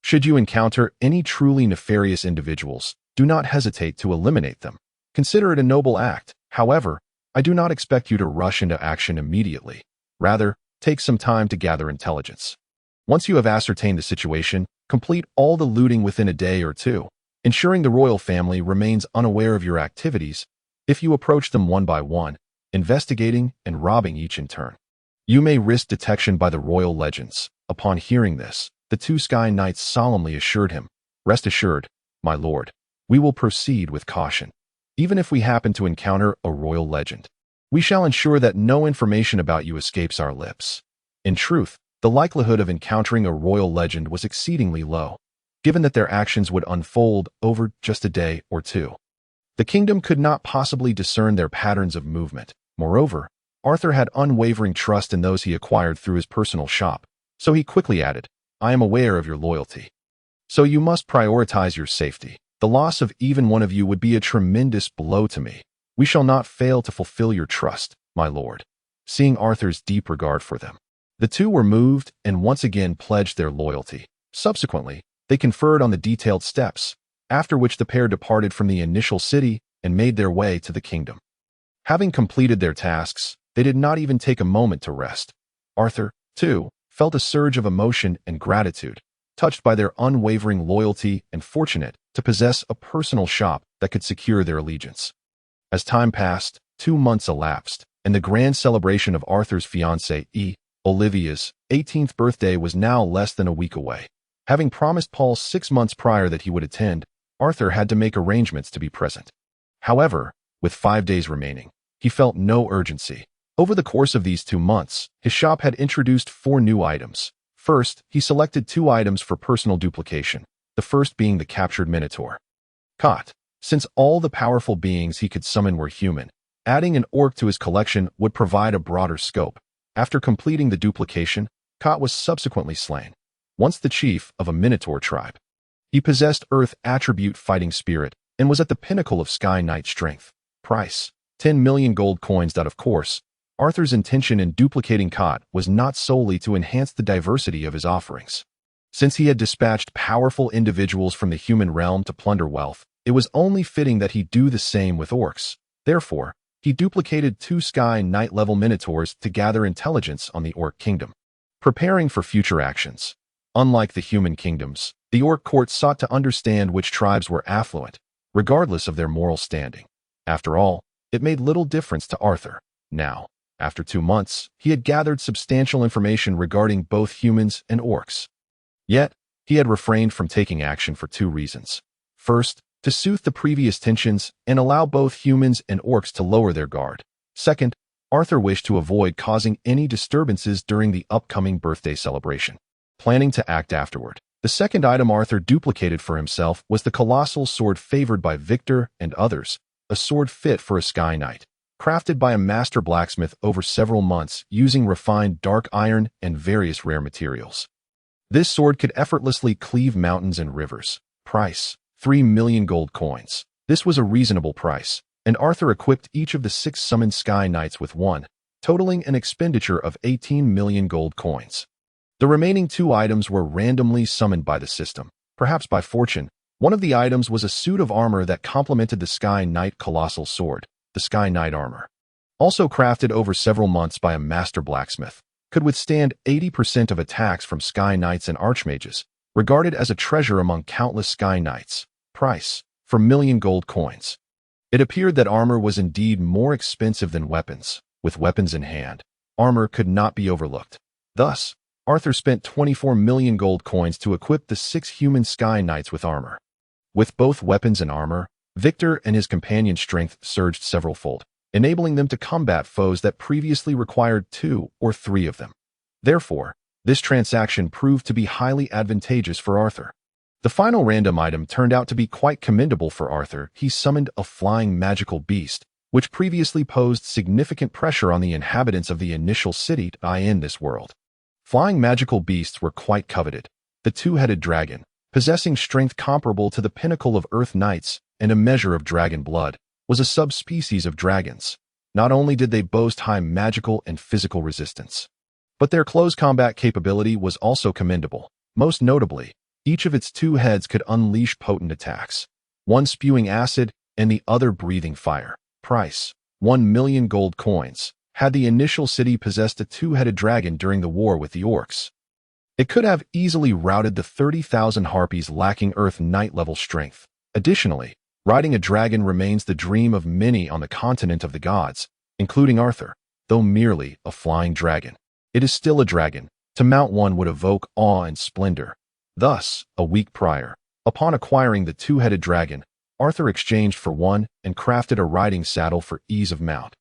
Should you encounter any truly nefarious individuals, do not hesitate to eliminate them. Consider it a noble act. However, I do not expect you to rush into action immediately. Rather, take some time to gather intelligence. Once you have ascertained the situation, complete all the looting within a day or two, ensuring the royal family remains unaware of your activities. If you approach them one by one, investigating and robbing each in turn, you may risk detection by the royal legends. Upon hearing this, the 2 Sky Knights solemnly assured him, Rest assured, my lord, we will proceed with caution. Even if we happen to encounter a royal legend, we shall ensure that no information about you escapes our lips. In truth, the likelihood of encountering a royal legend was exceedingly low, given that their actions would unfold over just a day or two. The kingdom could not possibly discern their patterns of movement. Moreover, Arthur had unwavering trust in those he acquired through his personal shop, so he quickly added, I am aware of your loyalty, so you must prioritize your safety. The loss of even one of you would be a tremendous blow to me. "We shall not fail to fulfill your trust, my lord." Seeing Arthur's deep regard for them, the two were moved and once again pledged their loyalty. Subsequently, they conferred on the detailed steps, after which the pair departed from the initial city and made their way to the kingdom. Having completed their tasks, they did not even take a moment to rest. Arthur, too, felt a surge of emotion and gratitude, touched by their unwavering loyalty and fortunate to possess a personal shop that could secure their allegiance. As time passed, 2 months elapsed, and the grand celebration of Arthur's fiancée, Olivia's 18th birthday was now less than a week away. Having promised Paul 6 months prior that he would attend, Arthur had to make arrangements to be present. However, with 5 days remaining, he felt no urgency. Over the course of these 2 months, his shop had introduced 4 new items. First, he selected 2 items for personal duplication, the first being the captured Minotaur. Cot. Since all the powerful beings he could summon were human, adding an orc to his collection would provide a broader scope. After completing the duplication, Cot was subsequently slain. Once the chief of a Minotaur tribe, he possessed Earth attribute fighting spirit and was at the pinnacle of Sky Knight strength. Price: 10 million gold coins. Of course, Arthur's intention in duplicating Cot was not solely to enhance the diversity of his offerings. Since he had dispatched powerful individuals from the human realm to plunder wealth, it was only fitting that he do the same with orcs. Therefore, he duplicated 2 Sky Knight level Minotaurs to gather intelligence on the Orc Kingdom, preparing for future actions. Unlike the human kingdoms, the Orc court sought to understand which tribes were affluent, regardless of their moral standing. After all, it made little difference to Arthur. Now, after 2 months, he had gathered substantial information regarding both humans and orcs. Yet, he had refrained from taking action for 2 reasons. First, to soothe the previous tensions and allow both humans and orcs to lower their guard. Second, Arthur wished to avoid causing any disturbances during the upcoming birthday celebration, planning to act afterward. The second item Arthur duplicated for himself was the colossal sword favored by Victor and others, a sword fit for a Sky Knight, crafted by a master blacksmith over several months using refined dark iron and various rare materials. This sword could effortlessly cleave mountains and rivers. Price: 3 million gold coins. This was a reasonable price, and Arthur equipped each of the 6 summoned Sky Knights with one, totaling an expenditure of 18 million gold coins. The remaining 2 items were randomly summoned by the system, perhaps by fortune. One of the items was a suit of armor that complemented the Sky Knight colossal sword, the Sky Knight armor. Also crafted over several months by a master blacksmith, could withstand 80% of attacks from Sky Knights and Archmages, regarded as a treasure among countless Sky Knights. Price: for million gold coins. It appeared that armor was indeed more expensive than weapons. With weapons in hand, armor could not be overlooked. Thus, Arthur spent 24 million gold coins to equip the 6 human Sky Knights with armor. With both weapons and armor, Victor and his companion's strength surged several-fold, enabling them to combat foes that previously required 2 or 3 of them. Therefore, this transaction proved to be highly advantageous for Arthur. The final random item turned out to be quite commendable for Arthur. He summoned a flying magical beast, which previously posed significant pressure on the inhabitants of the initial city in this world. Flying magical beasts were quite coveted. The 2-headed dragon, possessing strength comparable to the pinnacle of Earth Knights and a measure of dragon blood, was a subspecies of dragons. Not only did they boast high magical and physical resistance, but their close combat capability was also commendable. Most notably, each of its 2 heads could unleash potent attacks, one spewing acid and the other breathing fire. Price: 1 million gold coins. Had the initial city possessed a 2-headed dragon during the war with the orcs, it could have easily routed the 30,000 harpies lacking Earth Knight level strength. Additionally, riding a dragon remains the dream of many on the continent of the gods, including Arthur. Though merely a flying dragon, it is still a dragon. To mount one would evoke awe and splendor. Thus, a week prior, upon acquiring the 2-headed dragon, Arthur exchanged for one and crafted a riding saddle for ease of mount.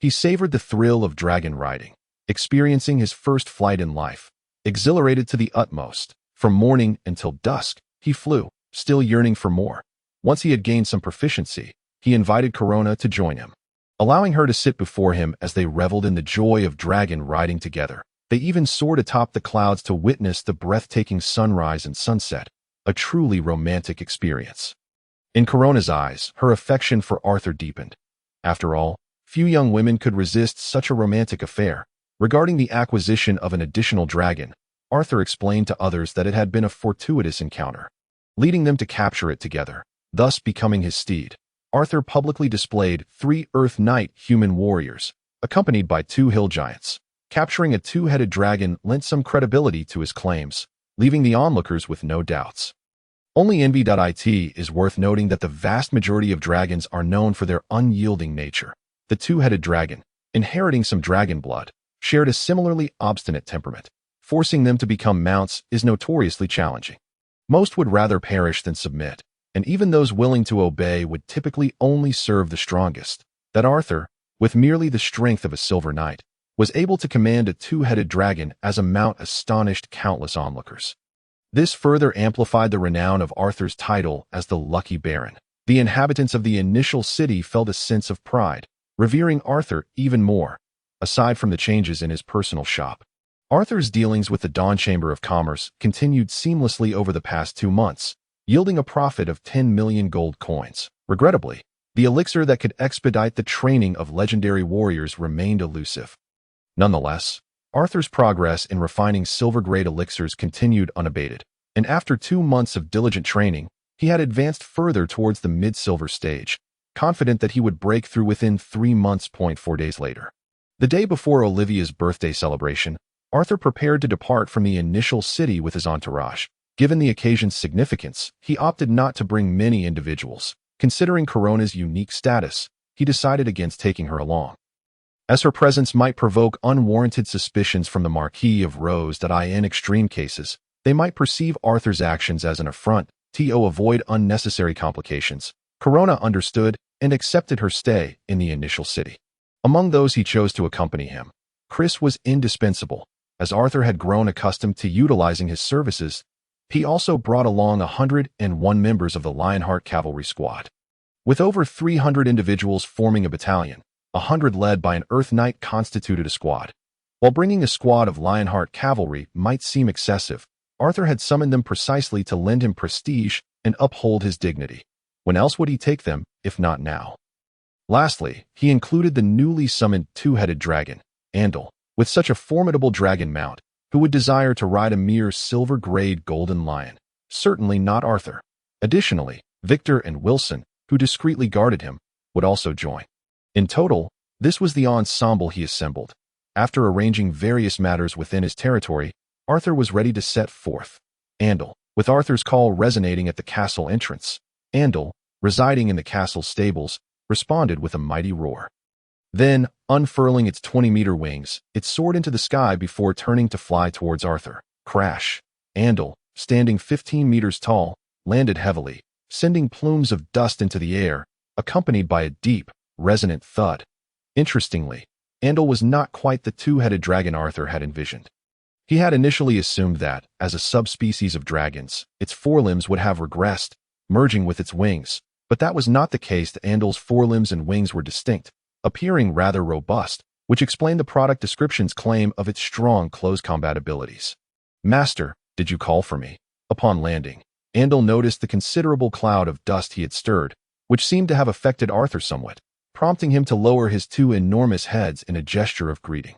He savored the thrill of dragon riding, experiencing his first flight in life. Exhilarated to the utmost, from morning until dusk, he flew, still yearning for more. Once he had gained some proficiency, he invited Corona to join him, allowing her to sit before him as they reveled in the joy of dragon riding together. They even soared atop the clouds to witness the breathtaking sunrise and sunset, a truly romantic experience. In Corona's eyes, her affection for Arthur deepened. After all, few young women could resist such a romantic affair. Regarding the acquisition of an additional dragon, Arthur explained to others that it had been a fortuitous encounter, leading them to capture it together, thus becoming his steed. Arthur publicly displayed 3 Earth Knight human warriors, accompanied by 2 hill giants. Capturing a 2-headed dragon lent some credibility to his claims, leaving the onlookers with no doubts. Only Envy.it is worth noting that the vast majority of dragons are known for their unyielding nature. The 2-headed dragon, inheriting some dragon blood, shared a similarly obstinate temperament. Forcing them to become mounts is notoriously challenging. Most would rather perish than submit, and even those willing to obey would typically only serve the strongest. That Arthur, with merely the strength of a silver knight, was able to command a 2-headed dragon as a mount astonished countless onlookers. This further amplified the renown of Arthur's title as the Lucky Baron. The inhabitants of the initial city felt a sense of pride, revering Arthur even more. Aside from the changes in his personal shop, Arthur's dealings with the Dawn Chamber of Commerce continued seamlessly over the past 2 months, yielding a profit of 10 million gold coins. Regrettably, the elixir that could expedite the training of legendary warriors remained elusive. Nonetheless, Arthur's progress in refining silver-grade elixirs continued unabated, and after 2 months of diligent training, he had advanced further towards the mid-silver stage, confident that he would break through within 3 months. 4 days later, the day before Olivia's birthday celebration, Arthur prepared to depart from the initial city with his entourage. Given the occasion's significance, he opted not to bring many individuals. Considering Corona's unique status, he decided against taking her along, as her presence might provoke unwarranted suspicions from the Marquis of Rose. In extreme cases, they might perceive Arthur's actions as an affront. To avoid unnecessary complications, Corona understood and accepted her stay in the initial city. Among those he chose to accompany him, Chris was indispensable, as Arthur had grown accustomed to utilizing his services. He also brought along 101 members of the Lionheart Cavalry Squad, with over 300 individuals forming a battalion. 100 led by an Earth Knight constituted a squad. While bringing a squad of Lionheart Cavalry might seem excessive, Arthur had summoned them precisely to lend him prestige and uphold his dignity. When else would he take them, if not now? Lastly, he included the newly summoned 2-headed dragon, Andal. With such a formidable dragon mount, who would desire to ride a mere silver-grade golden lion? Certainly not Arthur. Additionally, Victor and Wilson, who discreetly guarded him, would also join. In total, this was the ensemble he assembled. After arranging various matters within his territory, Arthur was ready to set forth. Andal, with Arthur's call resonating at the castle entrance, Andal, residing in the castle stables, responded with a mighty roar. Then, unfurling its 20-meter wings, it soared into the sky before turning to fly towards Arthur. Crash! Andal, standing 15 meters tall, landed heavily, sending plumes of dust into the air, accompanied by a deep, resonant thud. Interestingly, Andal was not quite the 2-headed dragon Arthur had envisioned. He had initially assumed that, as a subspecies of dragons, its forelimbs would have regressed, merging with its wings, but that was not the case. Andal's forelimbs and wings were distinct, appearing rather robust, which explained the product description's claim of its strong close combat abilities. "Master, did you call for me?" Upon landing, Andal noticed the considerable cloud of dust he had stirred, which seemed to have affected Arthur somewhat, prompting him to lower his 2 enormous heads in a gesture of greeting.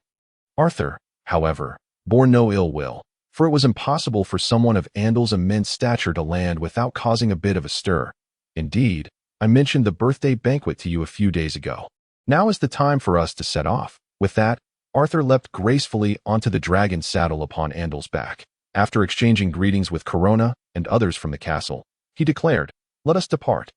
Arthur, however, bore no ill will, for it was impossible for someone of Andal's immense stature to land without causing a bit of a stir. "Indeed, I mentioned the birthday banquet to you a few days ago. Now is the time for us to set off." With that, Arthur leapt gracefully onto the dragon's saddle upon Andal's back. After exchanging greetings with Corona and others from the castle, he declared, "Let us depart."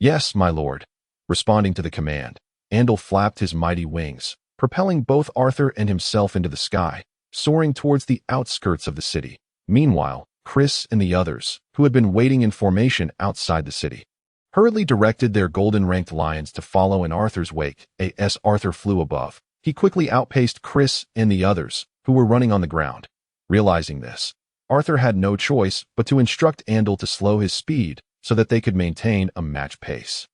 "Yes, my lord." Responding to the command, Andal flapped his mighty wings, propelling both Arthur and himself into the sky, soaring towards the outskirts of the city. Meanwhile, Chris and the others, who had been waiting in formation outside the city, hurriedly directed their golden-ranked lions to follow in Arthur's wake. As Arthur flew above, he quickly outpaced Chris and the others, who were running on the ground. Realizing this, Arthur had no choice but to instruct Andal to slow his speed so that they could maintain a match pace.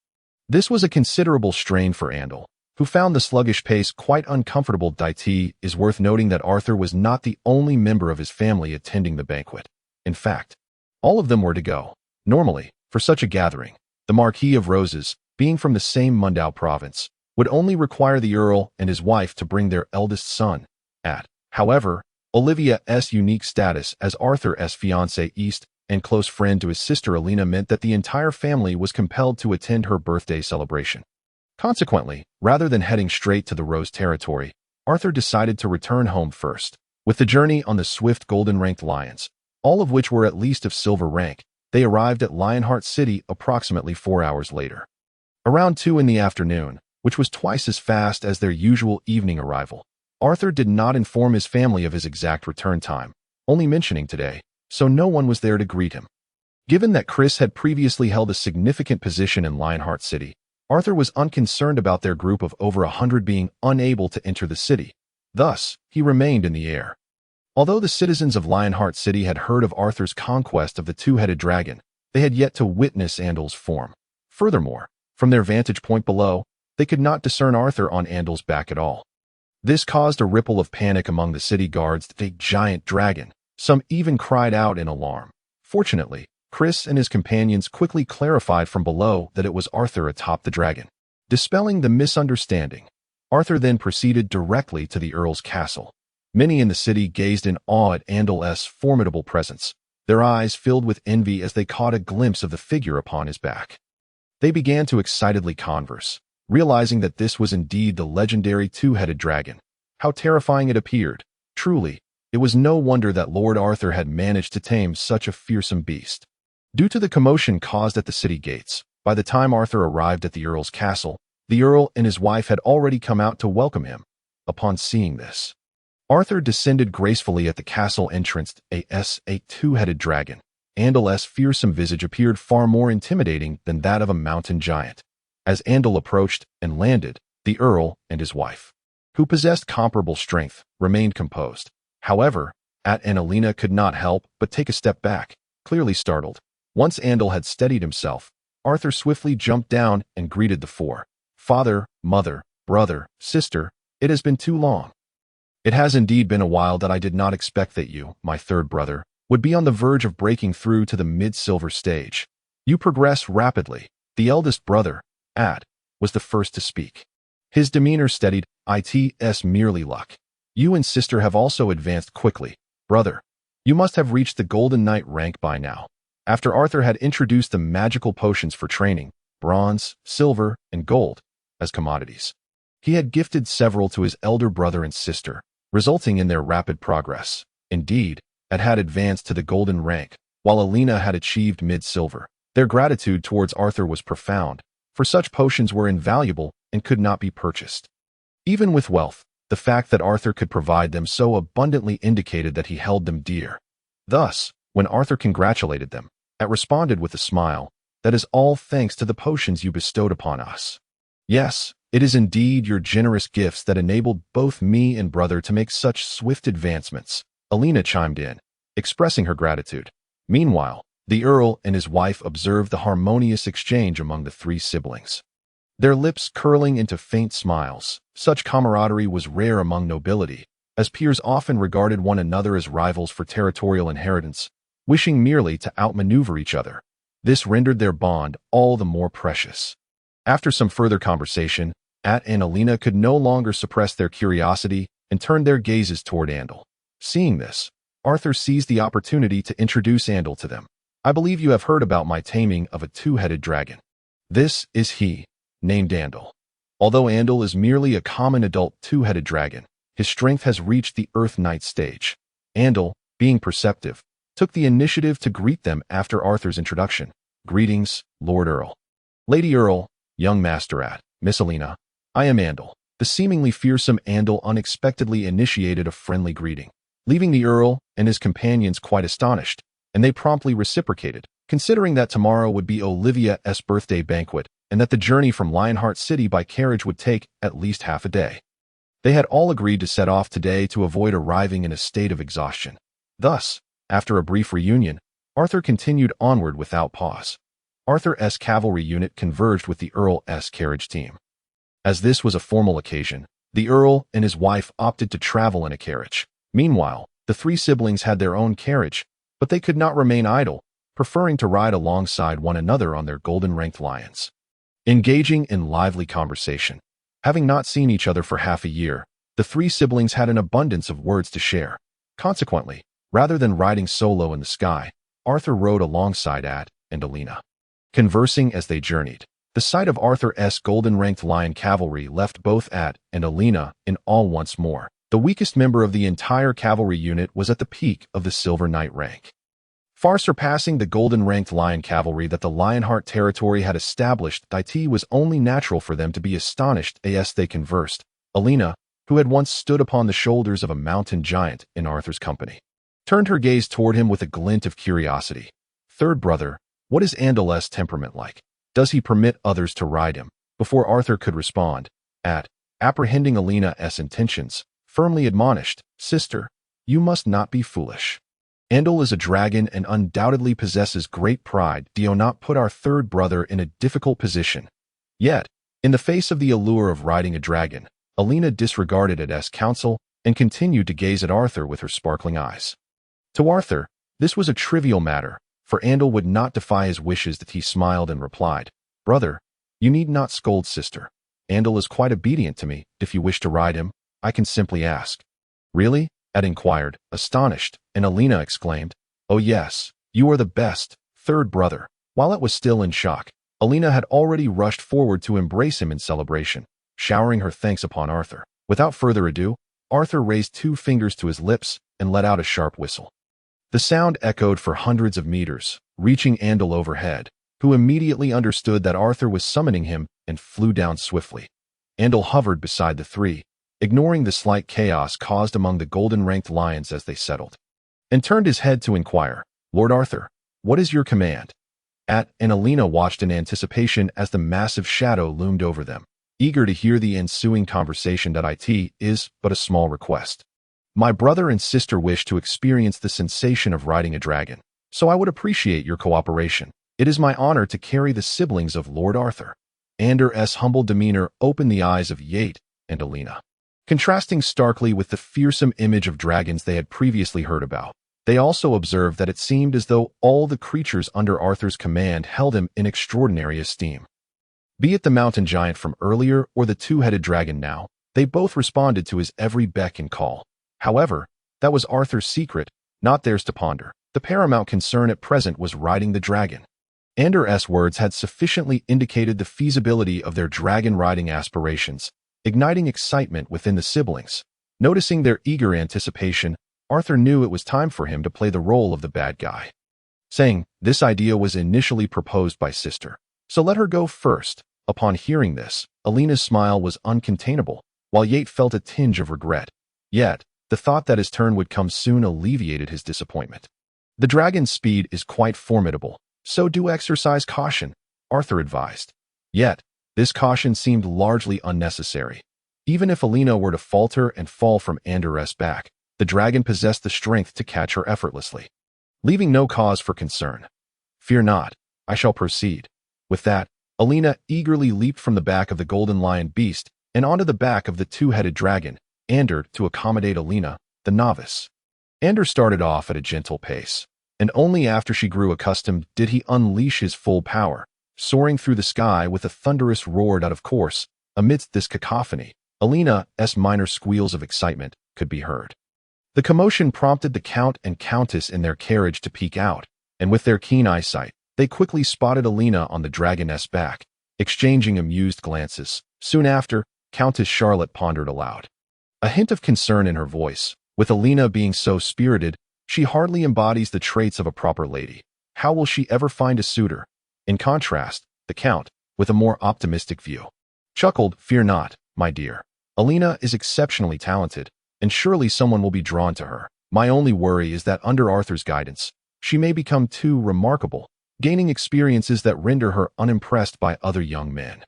This was a considerable strain for Andal, who found the sluggish pace quite uncomfortable. It is worth noting that Arthur was not the only member of his family attending the banquet. In fact, all of them were to go. Normally, for such a gathering, the Marquis of Roses, being from the same Mundane province, would only require the Earl and his wife to bring their eldest son, At. However, Olivia's unique status as Arthur's fiancée and close friend to his sister Alina meant that the entire family was compelled to attend her birthday celebration. Consequently, rather than heading straight to the Rose territory, Arthur decided to return home first. With the journey on the swift golden-ranked lions, all of which were at least of silver rank, they arrived at Lionheart City approximately 4 hours later. Around 2 in the afternoon, which was twice as fast as their usual evening arrival, Arthur did not inform his family of his exact return time, only mentioning today, so no one was there to greet him. Given that Chris had previously held a significant position in Lionheart City, Arthur was unconcerned about their group of over 100 being unable to enter the city. Thus, he remained in the air. Although the citizens of Lionheart City had heard of Arthur's conquest of the two-headed dragon, they had yet to witness Andal's form. Furthermore, from their vantage point below, they could not discern Arthur on Andal's back at all. This caused a ripple of panic among the city guards. The giant dragon. Some even cried out in alarm. Fortunately, Chris and his companions quickly clarified from below that it was Arthur atop the dragon. Dispelling the misunderstanding, Arthur then proceeded directly to the Earl's castle. Many in the city gazed in awe at Andal's formidable presence, their eyes filled with envy as they caught a glimpse of the figure upon his back. They began to excitedly converse, realizing that this was indeed the legendary two-headed dragon. How terrifying it appeared. Truly, it was no wonder that Lord Arthur had managed to tame such a fearsome beast. Due to the commotion caused at the city gates, by the time Arthur arrived at the Earl's castle, the Earl and his wife had already come out to welcome him. Upon seeing this, Arthur descended gracefully at the castle entrance. A two-headed dragon. Andal's fearsome visage appeared far more intimidating than that of a mountain giant. As Andal approached and landed, the Earl and his wife, who possessed comparable strength, remained composed. However, At and Alina could not help but take a step back, clearly startled. Once Andal had steadied himself, Arthur swiftly jumped down and greeted the four. Father, mother, brother, sister, it has been too long. It has indeed been a while. That I did not expect that you, my third brother, would be on the verge of breaking through to the mid-silver stage. You progress rapidly. The eldest brother, Ad, was the first to speak. His demeanor steadied. It's merely luck. You and sister have also advanced quickly. Brother, you must have reached the Golden Knight rank by now. After Arthur had introduced the magical potions for training, bronze, silver, and gold, as commodities, he had gifted several to his elder brother and sister, resulting in their rapid progress. Indeed, Ad had advanced to the golden rank, while Alina had achieved mid-silver. Their gratitude towards Arthur was profound, for such potions were invaluable and could not be purchased. Even with wealth, the fact that Arthur could provide them so abundantly indicated that he held them dear. Thus, when Arthur congratulated them, At responded with a smile, "That is all thanks to the potions you bestowed upon us. Yes, it is indeed your generous gifts that enabled both me and brother to make such swift advancements," Alina chimed in, expressing her gratitude. Meanwhile, the Earl and his wife observed the harmonious exchange among the three siblings, their lips curling into faint smiles. Such camaraderie was rare among nobility, as peers often regarded one another as rivals for territorial inheritance, wishing merely to outmaneuver each other. This rendered their bond all the more precious. After some further conversation, At and Alina could no longer suppress their curiosity and turned their gazes toward Andal. Seeing this, Arthur seized the opportunity to introduce Andal to them. "I believe you have heard about my taming of a two-headed dragon. This is he, named Andal. Although Andal is merely a common adult two-headed dragon, his strength has reached the Earth Knight stage." Andal, being perceptive, took the initiative to greet them after Arthur's introduction. "Greetings, Lord Earl. Lady Earl, young Master At, Miss Alina. I am Andal." The seemingly fearsome Andal unexpectedly initiated a friendly greeting, leaving the Earl and his companions quite astonished, and they promptly reciprocated, considering that tomorrow would be Olivia's birthday banquet and that the journey from Lionheart City by carriage would take at least half a day. They had all agreed to set off today to avoid arriving in a state of exhaustion. Thus, after a brief reunion, Arthur continued onward without pause. Arthur's cavalry unit converged with the Earl's carriage team. As this was a formal occasion, the Earl and his wife opted to travel in a carriage. Meanwhile, the three siblings had their own carriage, but they could not remain idle, preferring to ride alongside one another on their golden-ranked lions. Engaging in lively conversation, Having not seen each other for half a year, the three siblings had an abundance of words to share. Consequently, rather than riding solo in the sky, Arthur rode alongside At and Alina. Conversing as they journeyed, the sight of Arthur's golden-ranked lion cavalry left both At and Alina in awe once more. The weakest member of the entire cavalry unit was at the peak of the Silver Knight rank, far surpassing the golden-ranked lion cavalry that the Lionheart territory had established. It was only natural for them to be astonished as they conversed. Alina, who had once stood upon the shoulders of a mountain giant in Arthur's company, turned her gaze toward him with a glint of curiosity. "Third brother, what is Andal's temperament like? Does he permit others to ride him?" Before Arthur could respond, At, apprehending Alina's intentions, firmly admonished, "Sister, you must not be foolish. Andal is a dragon and undoubtedly possesses great pride. Do not put our third brother in a difficult position." Yet, in the face of the allure of riding a dragon, Alina disregarded At's counsel and continued to gaze at Arthur with her sparkling eyes. To Arthur, this was a trivial matter, for Andal would not defy his wishes. That he smiled and replied, "Brother, you need not scold sister. Andal is quite obedient to me. If you wish to ride him, I can simply ask." "Really?" At inquired, astonished, and Alina exclaimed, "Oh yes, you are the best, third brother." While At was still in shock, Alina had already rushed forward to embrace him in celebration, showering her thanks upon Arthur. Without further ado, Arthur raised 2 fingers to his lips and let out a sharp whistle. The sound echoed for hundreds of meters, reaching Andal overhead, who immediately understood that Arthur was summoning him and flew down swiftly. Andal hovered beside the three, ignoring the slight chaos caused among the golden-ranked lions as they settled, and turned his head to inquire, "Lord Arthur, what is your command?" At and Alina watched in anticipation as the massive shadow loomed over them, eager to hear the ensuing conversation. "It is but a small request. My brother and sister wish to experience the sensation of riding a dragon, so I would appreciate your cooperation. It is my honor to carry the siblings of Lord Arthur." Andal's humble demeanor opened the eyes of Yate and Alina, contrasting starkly with the fearsome image of dragons they had previously heard about. They also observed that it seemed as though all the creatures under Arthur's command held him in extraordinary esteem. Be it the mountain giant from earlier or the two-headed dragon now, they both responded to his every beck and call. However, that was Arthur's secret, not theirs to ponder. The paramount concern at present was riding the dragon. Andal's words had sufficiently indicated the feasibility of their dragon-riding aspirations, igniting excitement within the siblings. Noticing their eager anticipation, Arthur knew it was time for him to play the role of the bad guy, saying, "This idea was initially proposed by sister, so let her go first." Upon hearing this, Alina's smile was uncontainable, while Yate felt a tinge of regret. Yet, the thought that his turn would come soon alleviated his disappointment. "The dragon's speed is quite formidable, so do exercise caution," Arthur advised. Yet, this caution seemed largely unnecessary. Even if Alina were to falter and fall from Andal's back, the dragon possessed the strength to catch her effortlessly, leaving no cause for concern. "Fear not, I shall proceed." With that, Alina eagerly leaped from the back of the golden lion beast and onto the back of the two-headed dragon, Andal to accommodate Alina, the novice. Andal started off at a gentle pace, and only after she grew accustomed did he unleash his full power, soaring through the sky with a thunderous roar. Of course, amidst this cacophony, Alina's minor squeals of excitement could be heard. The commotion prompted the Count and Countess in their carriage to peek out, and with their keen eyesight, they quickly spotted Alina on the dragon's back, exchanging amused glances. Soon after, Countess Charlotte pondered aloud, a hint of concern in her voice. With Alina being so spirited, she hardly embodies the traits of a proper lady. How will she ever find a suitor? In contrast, the Count, with a more optimistic view, chuckled, "Fear not, my dear. Alina is exceptionally talented, and surely someone will be drawn to her. My only worry is that under Arthur's guidance, she may become too remarkable, gaining experiences that render her unimpressed by other young men."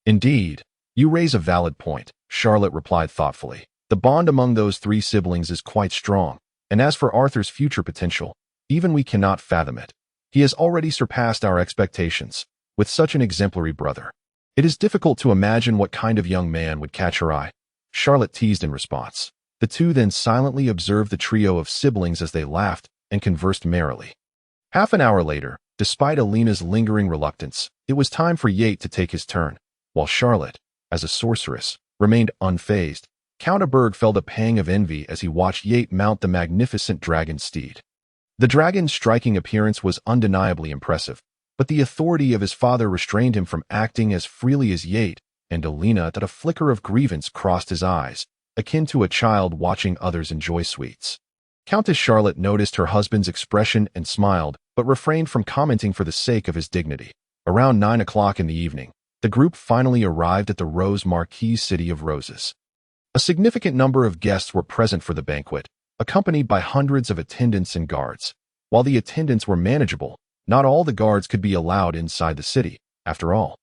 "Indeed, you raise a valid point," Charlotte replied thoughtfully. "The bond among those three siblings is quite strong, and as for Arthur's future potential, even we cannot fathom it. He has already surpassed our expectations, with such an exemplary brother. It is difficult to imagine what kind of young man would catch her eye," Charlotte teased in response. The two then silently observed the trio of siblings as they laughed and conversed merrily. Half an hour later, despite Alina's lingering reluctance, it was time for Yate to take his turn, while Charlotte, as a sorceress, remained unfazed, Count Aberg felt a pang of envy as he watched Yate mount the magnificent dragon steed. The dragon's striking appearance was undeniably impressive, but the authority of his father restrained him from acting as freely as Yate, and Alina that a flicker of grievance crossed his eyes, akin to a child watching others enjoy sweets. Countess Charlotte noticed her husband's expression and smiled, but refrained from commenting for the sake of his dignity. Around 9 o'clock in the evening, the group finally arrived at the Rose Marquise City of Roses. A significant number of guests were present for the banquet, accompanied by hundreds of attendants and guards. While the attendants were manageable, not all the guards could be allowed inside the city, after all.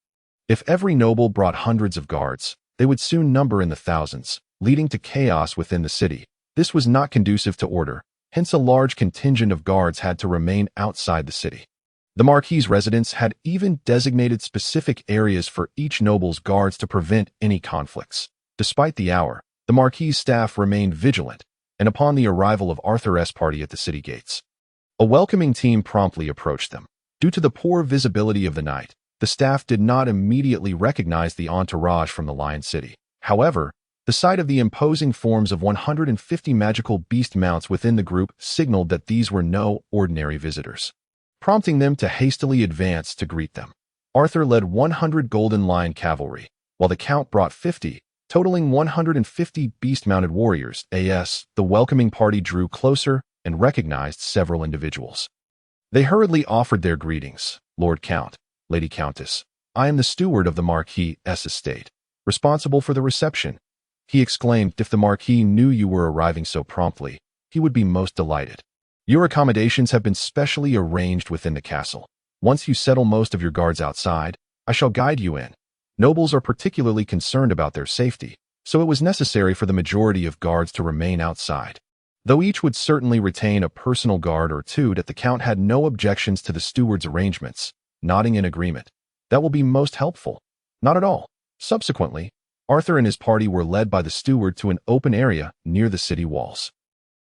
If every noble brought hundreds of guards, they would soon number in the thousands, leading to chaos within the city. This was not conducive to order, hence a large contingent of guards had to remain outside the city. The Marquis' residence had even designated specific areas for each noble's guards to prevent any conflicts. Despite the hour, the Marquis' staff remained vigilant, and upon the arrival of Arthur's party at the city gates, a welcoming team promptly approached them. Due to the poor visibility of the night, the staff did not immediately recognize the entourage from the Lion City. However, the sight of the imposing forms of 150 magical beast mounts within the group signaled that these were no ordinary visitors, prompting them to hastily advance to greet them. Arthur led 100 golden lion cavalry, while the Count brought 50, totaling 150 beast-mounted warriors. The welcoming party drew closer and recognized several individuals. They hurriedly offered their greetings. Lord Count, Lady Countess, I am the steward of the Marquis' estate, responsible for the reception. He exclaimed, if the Marquis knew you were arriving so promptly, he would be most delighted. Your accommodations have been specially arranged within the castle. Once you settle most of your guards outside, I shall guide you in. Nobles are particularly concerned about their safety, so it was necessary for the majority of guards to remain outside. Though each would certainly retain a personal guard or two, that the Count had no objections to the steward's arrangements, nodding in agreement. That will be most helpful. Not at all. Subsequently, Arthur and his party were led by the steward to an open area near the city walls.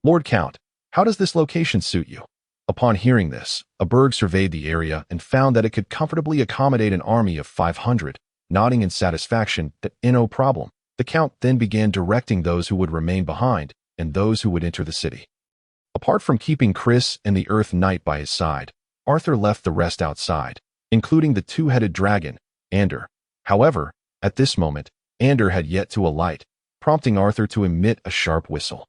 Lord Count, how does this location suit you? Upon hearing this, Aberg surveyed the area and found that it could comfortably accommodate an army of 500. Nodding in satisfaction that no problem, the Count then began directing those who would remain behind and those who would enter the city. Apart from keeping Chris and the Earth Knight by his side, Arthur left the rest outside, including the two-headed dragon, Ander. However, at this moment, Ander had yet to alight, prompting Arthur to emit a sharp whistle.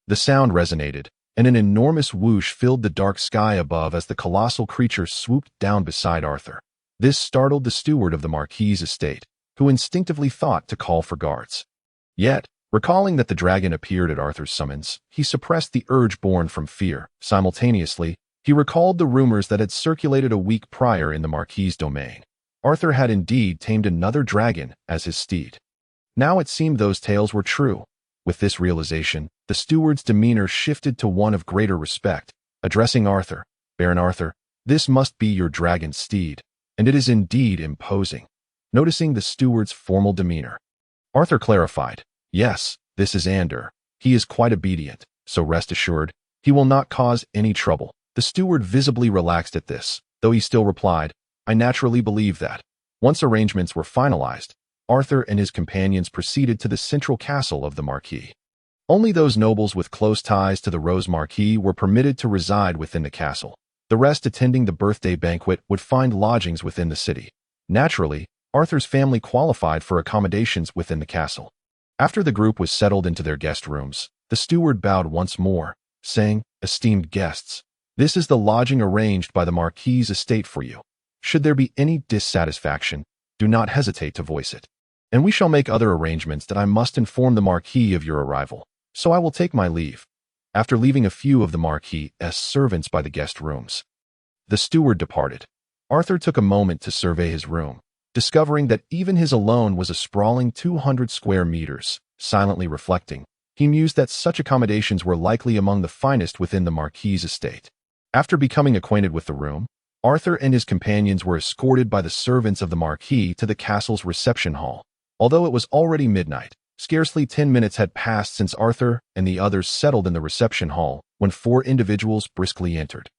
The sound resonated, and an enormous whoosh filled the dark sky above as the colossal creature swooped down beside Arthur. This startled the steward of the Marquis' estate, who instinctively thought to call for guards. Yet, recalling that the dragon appeared at Arthur's summons, he suppressed the urge born from fear. Simultaneously, he recalled the rumors that had circulated a week prior in the Marquis' domain. Arthur had indeed tamed another dragon as his steed. Now it seemed those tales were true. With this realization, the steward's demeanor shifted to one of greater respect, addressing Arthur. Baron Arthur, this must be your dragon's steed, and it is indeed imposing. Noticing the steward's formal demeanor, Arthur clarified, yes, this is Ander. He is quite obedient, so rest assured, he will not cause any trouble. The steward visibly relaxed at this, though he still replied, I naturally believe that. Once arrangements were finalized, Arthur and his companions proceeded to the central castle of the Marquis. Only those nobles with close ties to the Rose Marquis were permitted to reside within the castle. The rest attending the birthday banquet would find lodgings within the city. Naturally, Arthur's family qualified for accommodations within the castle. After the group was settled into their guest rooms, the steward bowed once more, saying, esteemed guests, this is the lodging arranged by the Marquis' estate for you. Should there be any dissatisfaction, do not hesitate to voice it. And we shall make other arrangements that I must inform the Marquis of your arrival, so I will take my leave. After leaving a few of the Marquis' servants by the guest rooms, the steward departed. Arthur took a moment to survey his room, discovering that even his alone was a sprawling 200 square meters. Silently reflecting, he mused that such accommodations were likely among the finest within the Marquis' estate. After becoming acquainted with the room, Arthur and his companions were escorted by the servants of the Marquis to the castle's reception hall. Although it was already midnight, scarcely 10 minutes had passed since Arthur and the others settled in the reception hall when 4 individuals briskly entered.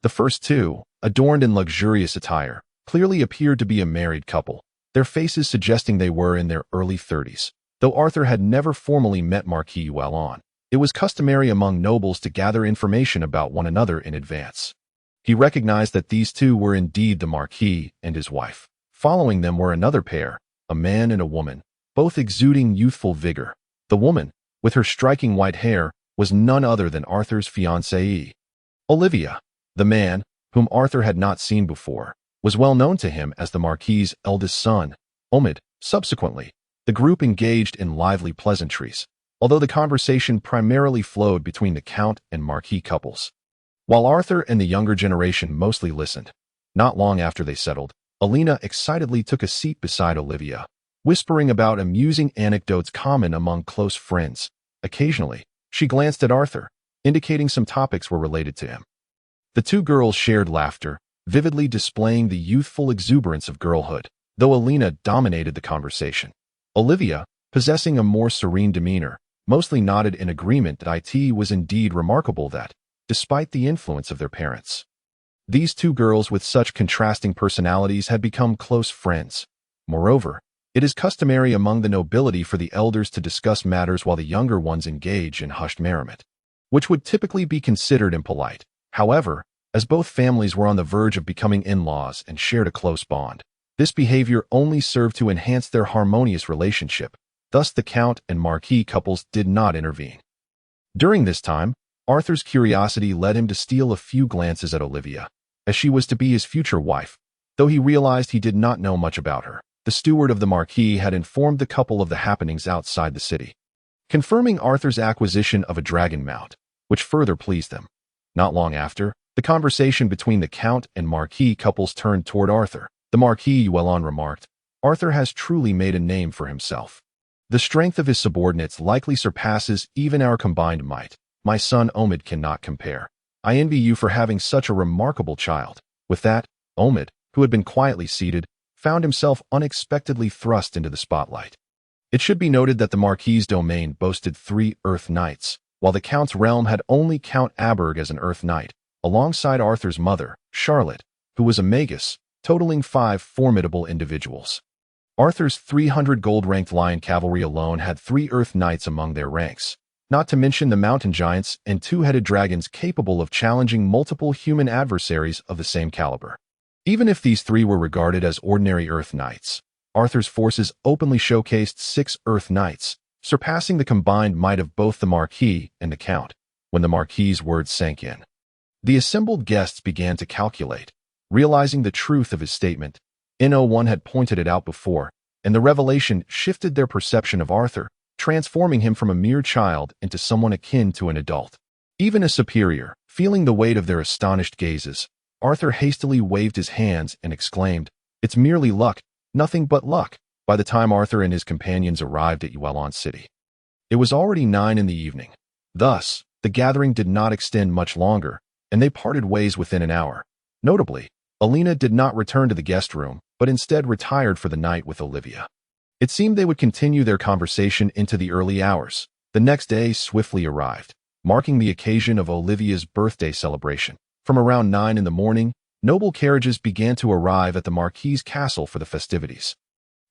The first two, adorned in luxurious attire, clearly appeared to be a married couple. their faces suggesting they were in their early 30s. Though Arthur had never formally met Marquis Llewellyn, it was customary among nobles to gather information about one another in advance. He recognized that these two were indeed the Marquis and his wife. Following them were another pair, a man and a woman, both exuding youthful vigor. The woman, with her striking white hair, was none other than Arthur's fiancée. Olivia, the man, whom Arthur had not seen before, was well known to him as the Marquis's eldest son, Omid. Subsequently, the group engaged in lively pleasantries, although the conversation primarily flowed between the Count and Marquis couples. While Arthur and the younger generation mostly listened, not long after they settled, Alina excitedly took a seat beside Olivia, whispering about amusing anecdotes common among close friends. Occasionally, she glanced at Arthur, indicating some topics were related to him. The two girls shared laughter, vividly displaying the youthful exuberance of girlhood, though Alina dominated the conversation. Olivia, possessing a more serene demeanor, mostly nodded in agreement that it was indeed remarkable that, despite the influence of their parents, these two girls with such contrasting personalities had become close friends. Moreover, it is customary among the nobility for the elders to discuss matters while the younger ones engage in hushed merriment, which would typically be considered impolite. However, as both families were on the verge of becoming in-laws and shared a close bond, this behavior only served to enhance their harmonious relationship. Thus, the Count and Marquis couples did not intervene. During this time, Arthur's curiosity led him to steal a few glances at Olivia, as she was to be his future wife, though he realized he did not know much about her. The steward of the Marquis had informed the couple of the happenings outside the city, confirming Arthur's acquisition of a dragon mount, which further pleased them. Not long after, the conversation between the Count and Marquis couples turned toward Arthur. The Marquis Llewellyn remarked, "Arthur has truly made a name for himself. The strength of his subordinates likely surpasses even our combined might. My son Omid cannot compare. I envy you for having such a remarkable child." With that, Omid, who had been quietly seated, found himself unexpectedly thrust into the spotlight. It should be noted that the Marquis's domain boasted 3 Earth Knights, while the Count's realm had only Count Aberg as an Earth Knight, alongside Arthur's mother, Charlotte, who was a Magus, totaling 5 formidable individuals. Arthur's 300 gold-ranked lion cavalry alone had 3 Earth Knights among their ranks, not to mention the mountain giants and 2-headed dragons capable of challenging multiple human adversaries of the same caliber. Even if these 3 were regarded as ordinary Earth Knights, Arthur's forces openly showcased 6 Earth Knights, surpassing the combined might of both the Marquis and the Count. When the Marquis's words sank in, the assembled guests began to calculate, realizing the truth of his statement. No one had pointed it out before, and the revelation shifted their perception of Arthur, transforming him from a mere child into someone akin to an adult. Even a superior, feeling the weight of their astonished gazes, Arthur hastily waved his hands and exclaimed, "It's merely luck, nothing but luck." By the time Arthur and his companions arrived at Llewellyn City, it was already 9 in the evening. Thus, the gathering did not extend much longer, and they parted ways within an hour. Notably, Alina did not return to the guest room, but instead retired for the night with Olivia. It seemed they would continue their conversation into the early hours. The next day swiftly arrived, marking the occasion of Olivia's birthday celebration. From around 9 in the morning, noble carriages began to arrive at the Marquis's castle for the festivities.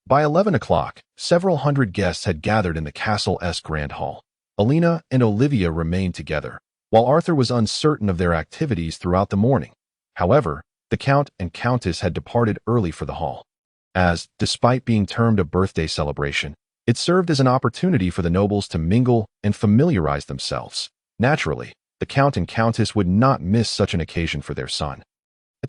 By 11 o'clock, several hundred guests had gathered in the castle's grand hall. Alina and Olivia remained together, while Arthur was uncertain of their activities throughout the morning. However, the Count and Countess had departed early for the hall, as, despite being termed a birthday celebration, it served as an opportunity for the nobles to mingle and familiarize themselves. Naturally, the Count and Countess would not miss such an occasion for their son.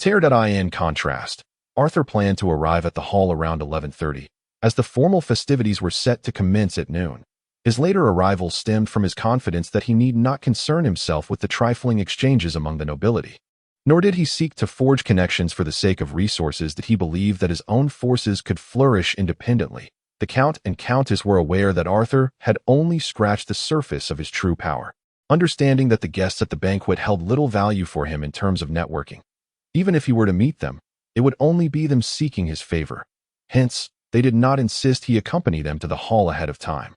In contrast, Arthur planned to arrive at the hall around 11:30, as the formal festivities were set to commence at noon. His later arrival stemmed from his confidence that he need not concern himself with the trifling exchanges among the nobility. Nor did he seek to forge connections for the sake of resources that he believed that his own forces could flourish independently. The Count and Countess were aware that Arthur had only scratched the surface of his true power, understanding that the guests at the banquet held little value for him in terms of networking. Even if he were to meet them, it would only be them seeking his favor. Hence, they did not insist he accompany them to the hall ahead of time.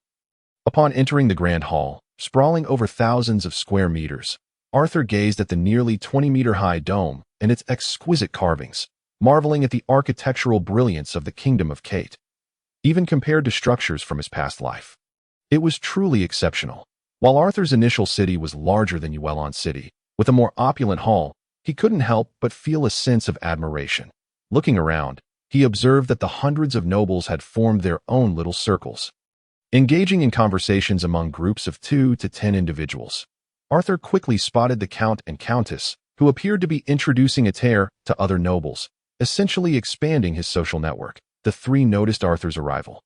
Upon entering the grand hall, sprawling over thousands of square meters, Arthur gazed at the nearly 20-meter-high dome and its exquisite carvings. marveling at the architectural brilliance of the kingdom of Kate, even compared to structures from his past life. It was truly exceptional. While Arthur's initial city was larger than Llewellyn City, with a more opulent hall, he couldn't help but feel a sense of admiration. Looking around, he observed that the hundreds of nobles had formed their own little circles, engaging in conversations among groups of 2 to 10 individuals. Arthur quickly spotted the Count and Countess, who appeared to be introducing a heir to other nobles, essentially expanding his social network. The 3 noticed Arthur's arrival,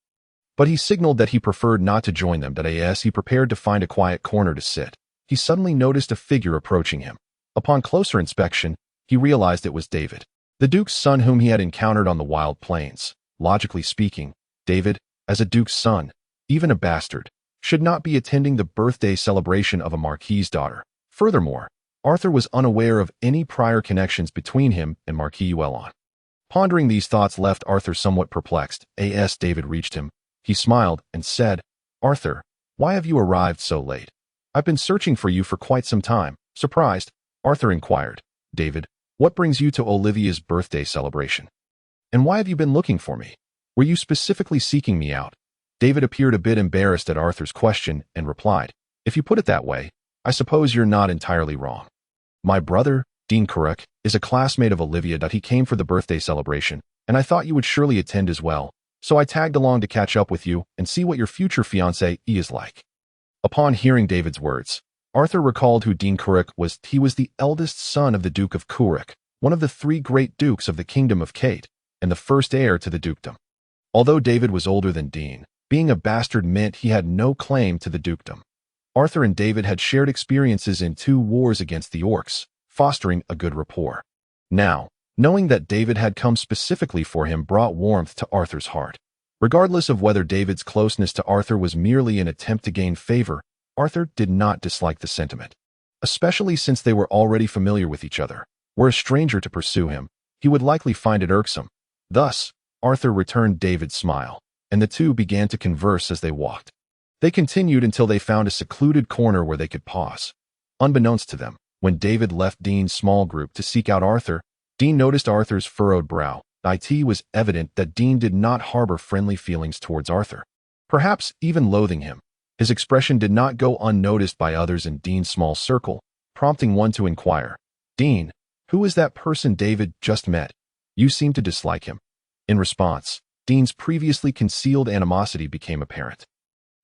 but he signaled that he preferred not to join them. As he prepared to find a quiet corner to sit, he suddenly noticed a figure approaching him. Upon closer inspection, he realized it was David, the Duke's son whom he had encountered on the wild plains. Logically speaking, David, as a Duke's son, even a bastard, should not be attending the birthday celebration of a Marquis's daughter. Furthermore, Arthur was unaware of any prior connections between him and Marquis Llewellyn. Pondering these thoughts left Arthur somewhat perplexed. As David reached him, he smiled and said, "Arthur, why have you arrived so late? I've been searching for you for quite some time." Surprised, Arthur inquired, "David, what brings you to Olivia's birthday celebration? And why have you been looking for me? Were you specifically seeking me out?" David appeared a bit embarrassed at Arthur's question and replied, "If you put it that way, I suppose you're not entirely wrong. My brother, Dean Currick, is a classmate of Olivia. He came for the birthday celebration, and I thought you would surely attend as well, so I tagged along to catch up with you and see what your future fiancé is like." Upon hearing David's words, Arthur recalled who Dean Currick was. He was the eldest son of the Duke of Currick, one of the 3 great dukes of the Kingdom of Kate, and the first heir to the dukedom. Although David was older than Dean, being a bastard meant he had no claim to the dukedom. Arthur and David had shared experiences in 2 wars against the orcs, fostering a good rapport. Now, knowing that David had come specifically for him brought warmth to Arthur's heart. Regardless of whether David's closeness to Arthur was merely an attempt to gain favor, Arthur did not dislike the sentiment, especially since they were already familiar with each other. Were a stranger to pursue him, he would likely find it irksome. Thus, Arthur returned David's smile, and the 2 began to converse as they walked. They continued until they found a secluded corner where they could pause. Unbeknownst to them, when David left Dean's small group to seek out Arthur, Dean noticed Arthur's furrowed brow. It was evident that Dean did not harbor friendly feelings towards Arthur, perhaps even loathing him. His expression did not go unnoticed by others in Dean's small circle, prompting one to inquire, "Dean, who is that person David just met? You seem to dislike him." In response, Dean's previously concealed animosity became apparent,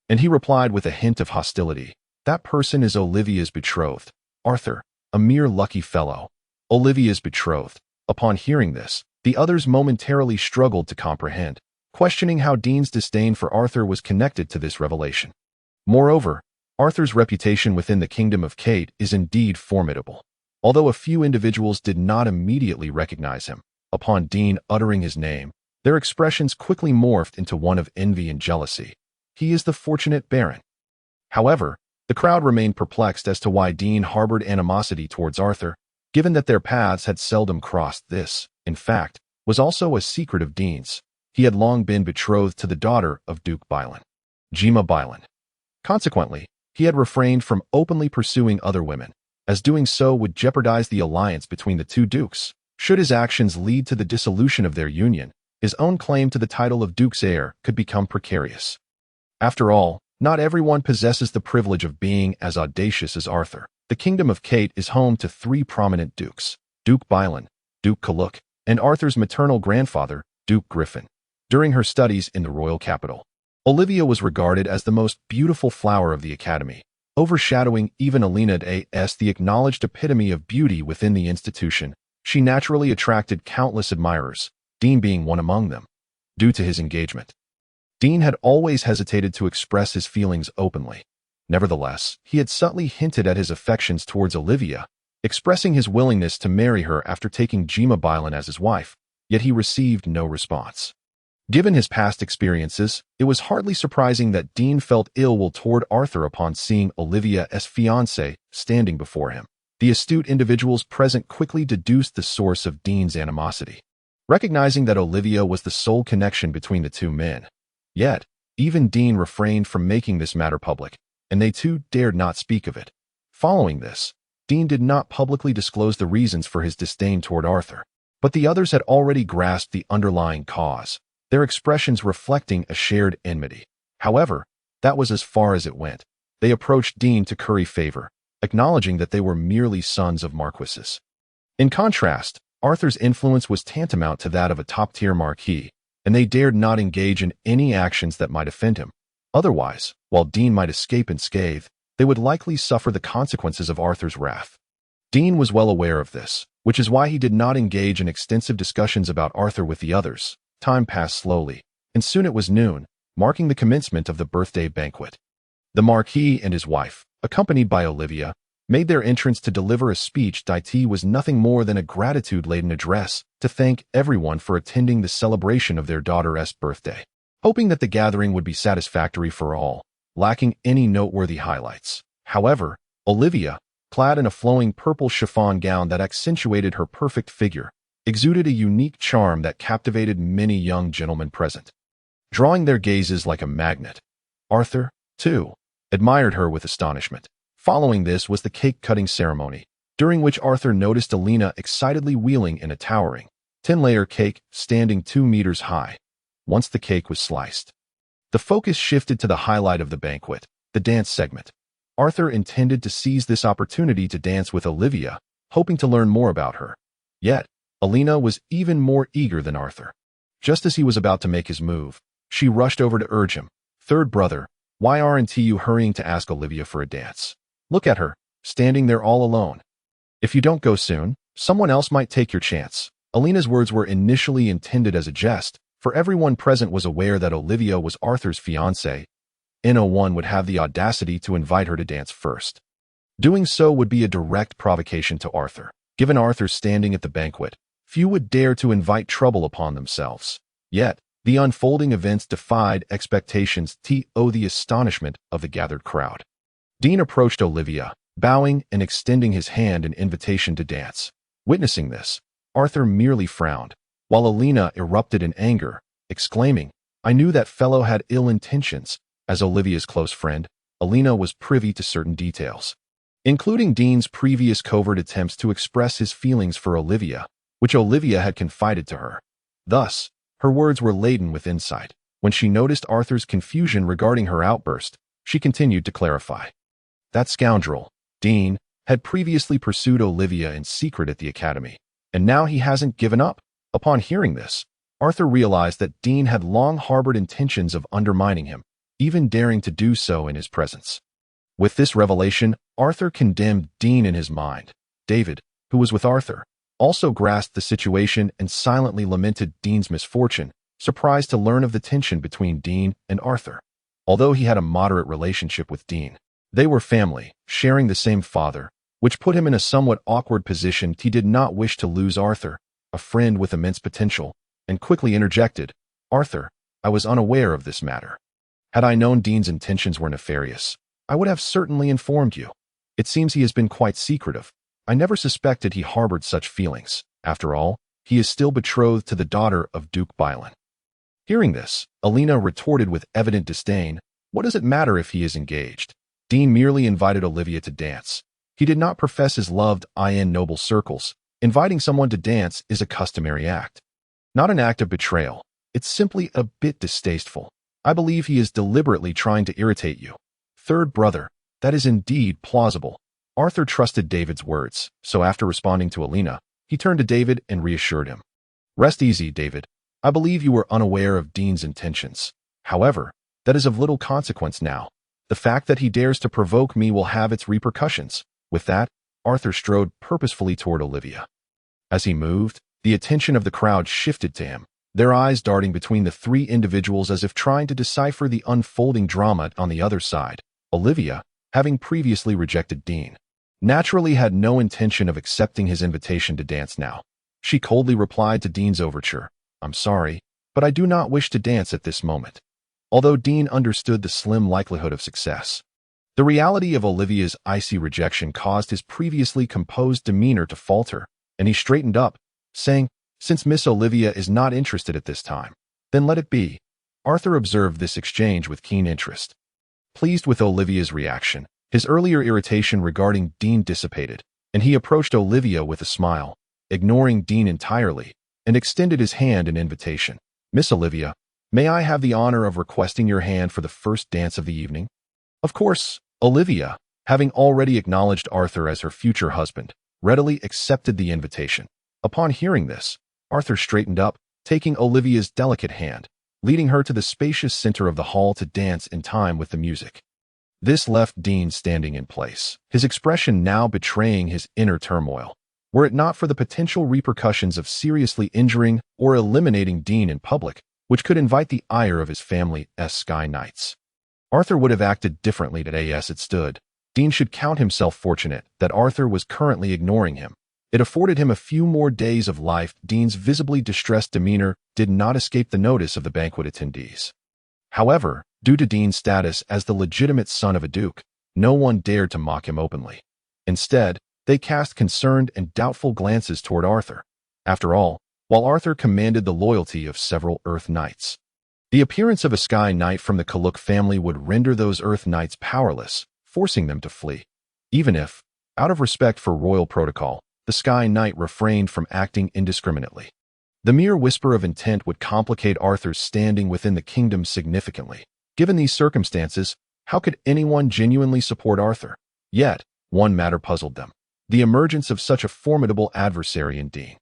and he replied with a hint of hostility, "That person is Olivia's betrothed, Arthur, a mere lucky fellow." Olivia's betrothed. Upon hearing this, the others momentarily struggled to comprehend, questioning how Dean's disdain for Arthur was connected to this revelation. Moreover, Arthur's reputation within the Kingdom of Kate is indeed formidable. Although a few individuals did not immediately recognize him, upon Dean uttering his name, their expressions quickly morphed into one of envy and jealousy. "He is the fortunate Baron." However, the crowd remained perplexed as to why Dean harbored animosity towards Arthur, given that their paths had seldom crossed. This, in fact, was also a secret of Dean's. He had long been betrothed to the daughter of Duke Bylan, Gemma Bylan. Consequently, he had refrained from openly pursuing other women, as doing so would jeopardize the alliance between the 2 dukes. Should his actions lead to the dissolution of their union, his own claim to the title of Duke's heir could become precarious. After all, not everyone possesses the privilege of being as audacious as Arthur. The Kingdom of Kate is home to 3 prominent dukes, Duke Bylan, Duke Kaluk, and Arthur's maternal grandfather, Duke Griffin. During her studies in the royal capital, Olivia was regarded as the most beautiful flower of the academy, overshadowing even Alina as the acknowledged epitome of beauty within the institution. She naturally attracted countless admirers, Dean being one among them, due to his engagement. Dean had always hesitated to express his feelings openly. Nevertheless, he had subtly hinted at his affections towards Olivia, expressing his willingness to marry her after taking Gemma Bylan as his wife, yet he received no response. Given his past experiences, it was hardly surprising that Dean felt ill will toward Arthur upon seeing Olivia as fiancée standing before him. The astute individuals present quickly deduced the source of Dean's animosity, recognizing that Olivia was the sole connection between the 2 men. Yet, even Dean refrained from making this matter public, and they 2 dared not speak of it. Following this, Dean did not publicly disclose the reasons for his disdain toward Arthur, But the others had already grasped the underlying cause, their expressions reflecting a shared enmity. However, that was as far as it went. They approached Dean to curry favor, acknowledging that they were merely sons of marquises. In contrast, Arthur's influence was tantamount to that of a top-tier marquis, and they dared not engage in any actions that might offend him. Otherwise, while Dean might escape unscathed, they would likely suffer the consequences of Arthur's wrath. Dean was well aware of this, which is why he did not engage in extensive discussions about Arthur with the others. Time passed slowly, and soon it was noon, marking the commencement of the birthday banquet. The Marquis and his wife, accompanied by Olivia, made their entrance to deliver a speech that was nothing more than a gratitude-laden address to thank everyone for attending the celebration of their daughter's birthday, hoping that the gathering would be satisfactory for all, lacking any noteworthy highlights. However, Olivia, clad in a flowing purple chiffon gown that accentuated her perfect figure, exuded a unique charm that captivated many young gentlemen present, drawing their gazes like a magnet. Arthur, too, admired her with astonishment. Following this was the cake-cutting ceremony, during which Arthur noticed Alina excitedly wheeling in a towering, 10-layer cake standing 2 meters high. Once the cake was sliced, the focus shifted to the highlight of the banquet, the dance segment. Arthur intended to seize this opportunity to dance with Olivia, hoping to learn more about her. Yet, Alina was even more eager than Arthur. Just as he was about to make his move, she rushed over to urge him. "Third brother, why aren't you hurrying to ask Olivia for a dance? Look at her, standing there all alone. If you don't go soon, someone else might take your chance." Alina's words were initially intended as a jest, for everyone present was aware that Olivia was Arthur's fiancée. No one would have the audacity to invite her to dance first. Doing so would be a direct provocation to Arthur. Given Arthur's standing at the banquet, few would dare to invite trouble upon themselves. Yet, the unfolding events defied expectations to the astonishment of the gathered crowd. Dean approached Olivia, bowing and extending his hand in invitation to dance. Witnessing this, Arthur merely frowned, while Alina erupted in anger, exclaiming, "I knew that fellow had ill intentions." As Olivia's close friend, Alina was privy to certain details, including Dean's previous covert attempts to express his feelings for Olivia, which Olivia had confided to her. Thus, her words were laden with insight. When she noticed Arthur's confusion regarding her outburst, she continued to clarify. That scoundrel, Dean, had previously pursued Olivia in secret at the academy, and now he hasn't given up. Upon hearing this, Arthur realized that Dean had long harbored intentions of undermining him, even daring to do so in his presence. With this revelation, Arthur condemned Dean in his mind. David, who was with Arthur, also grasped the situation and silently lamented Dean's misfortune, surprised to learn of the tension between Dean and Arthur. Although he had a moderate relationship with Dean, they were family, sharing the same father, which put him in a somewhat awkward position. He did not wish to lose Arthur, a friend with immense potential, and quickly interjected, "Arthur, I was unaware of this matter. Had I known Dean's intentions were nefarious, I would have certainly informed you. It seems he has been quite secretive. I never suspected he harbored such feelings. After all, he is still betrothed to the daughter of Duke Bylan." Hearing this, Alina retorted with evident disdain, "What does it matter if he is engaged? Dean merely invited Olivia to dance. He did not profess his love in noble circles. Inviting someone to dance is a customary act, not an act of betrayal. It's simply a bit distasteful. I believe he is deliberately trying to irritate you." "Third brother, that is indeed plausible." Arthur trusted David's words, so after responding to Alina, he turned to David and reassured him. "Rest easy, David. I believe you were unaware of Dean's intentions. However, that is of little consequence now. The fact that he dares to provoke me will have its repercussions." With that, Arthur strode purposefully toward Olivia. As he moved, the attention of the crowd shifted to him, their eyes darting between the three individuals as if trying to decipher the unfolding drama on the other side. Olivia, having previously rejected Dean, naturally had no intention of accepting his invitation to dance now. She coldly replied to Dean's overture, "I'm sorry, but I do not wish to dance at this moment." Although Dean understood the slim likelihood of success, the reality of Olivia's icy rejection caused his previously composed demeanor to falter, and he straightened up, saying, "Since Miss Olivia is not interested at this time, then let it be." Arthur observed this exchange with keen interest. Pleased with Olivia's reaction, his earlier irritation regarding Dean dissipated, and he approached Olivia with a smile. ignoring Dean entirely, and extended his hand in invitation. "Miss Olivia, may I have the honor of requesting your hand for the first dance of the evening?" Of course, Olivia, having already acknowledged Arthur as her future husband, readily accepted the invitation. Upon hearing this, Arthur straightened up, taking Olivia's delicate hand, leading her to the spacious center of the hall to dance in time with the music. This left Dean standing in place, his expression now betraying his inner turmoil. Were it not for the potential repercussions of seriously injuring or eliminating Dean in public, which could invite the ire of his family as Sky Knights, Arthur would have acted differently today as it stood. Dean should count himself fortunate that Arthur was currently ignoring him. It afforded him a few more days of life. Dean's visibly distressed demeanor did not escape the notice of the banquet attendees. However, due to Dean's status as the legitimate son of a duke, no one dared to mock him openly. Instead, they cast concerned and doubtful glances toward Arthur. After all, while Arthur commanded the loyalty of several Earth Knights, the appearance of a Sky Knight from the Kaluk family would render those Earth Knights powerless, forcing them to flee. Even if, out of respect for royal protocol, the Sky Knight refrained from acting indiscriminately, the mere whisper of intent would complicate Arthur's standing within the kingdom significantly. Given these circumstances, how could anyone genuinely support Arthur? Yet, one matter puzzled them: the emergence of such a formidable adversary in Dean.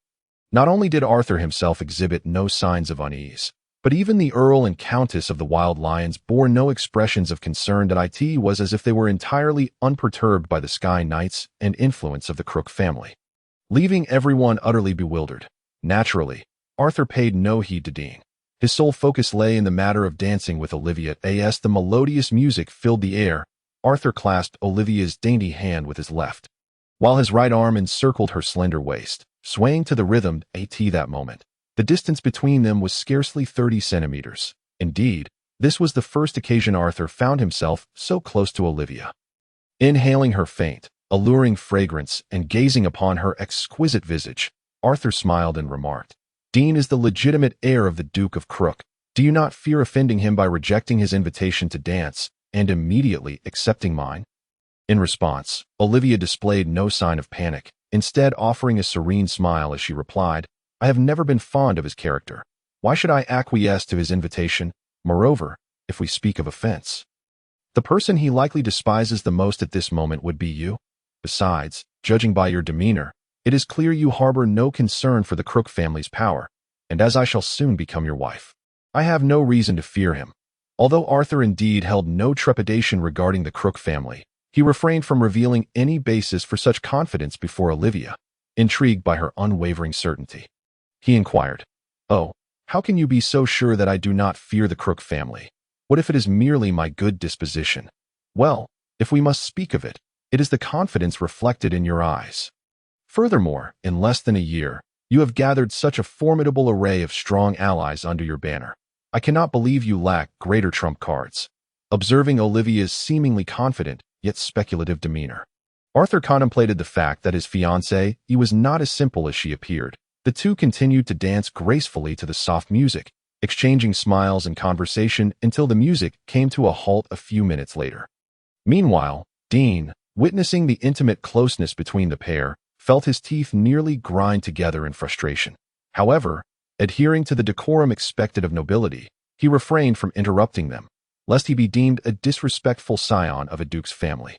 Not only did Arthur himself exhibit no signs of unease, but even the Earl and Countess of the Wild Lions bore no expressions of concern. That it was as if they were entirely unperturbed by the Sky Knights and influence of the Crook family, leaving everyone utterly bewildered. Naturally, Arthur paid no heed to Dean. His sole focus lay in the matter of dancing with Olivia. As the melodious music filled the air, Arthur clasped Olivia's dainty hand with his left, while his right arm encircled her slender waist, swaying to the rhythm. That moment, the distance between them was scarcely 30 centimeters. Indeed, this was the first occasion Arthur found himself so close to Olivia. Inhaling her faint, alluring fragrance and gazing upon her exquisite visage, Arthur smiled and remarked, "Dean is the legitimate heir of the Duke of Crook. Do you not fear offending him by rejecting his invitation to dance and immediately accepting mine?" In response, Olivia displayed no sign of panic, instead offering a serene smile as she replied, "I have never been fond of his character. Why should I acquiesce to his invitation? Moreover, if we speak of offense, the person he likely despises the most at this moment would be you. Besides, judging by your demeanor, it is clear you harbor no concern for the Crook family's power, and as I shall soon become your wife, I have no reason to fear him." Although Arthur indeed held no trepidation regarding the Crook family, he refrained from revealing any basis for such confidence before Olivia. Intrigued by her unwavering certainty, he inquired, "Oh, how can you be so sure that I do not fear the Crook family? What if it is merely my good disposition?" "Well, if we must speak of it, it is the confidence reflected in your eyes. Furthermore, in less than a year, you have gathered such a formidable array of strong allies under your banner. I cannot believe you lack greater trump cards." Observing Olivia's seemingly confident yet speculative demeanor, Arthur contemplated the fact that his fiancée was not as simple as she appeared. The two continued to dance gracefully to the soft music, exchanging smiles and conversation until the music came to a halt a few minutes later. Meanwhile, Dean, witnessing the intimate closeness between the pair, felt his teeth nearly grind together in frustration. However, adhering to the decorum expected of nobility, he refrained from interrupting them, lest he be deemed a disrespectful scion of a duke's family.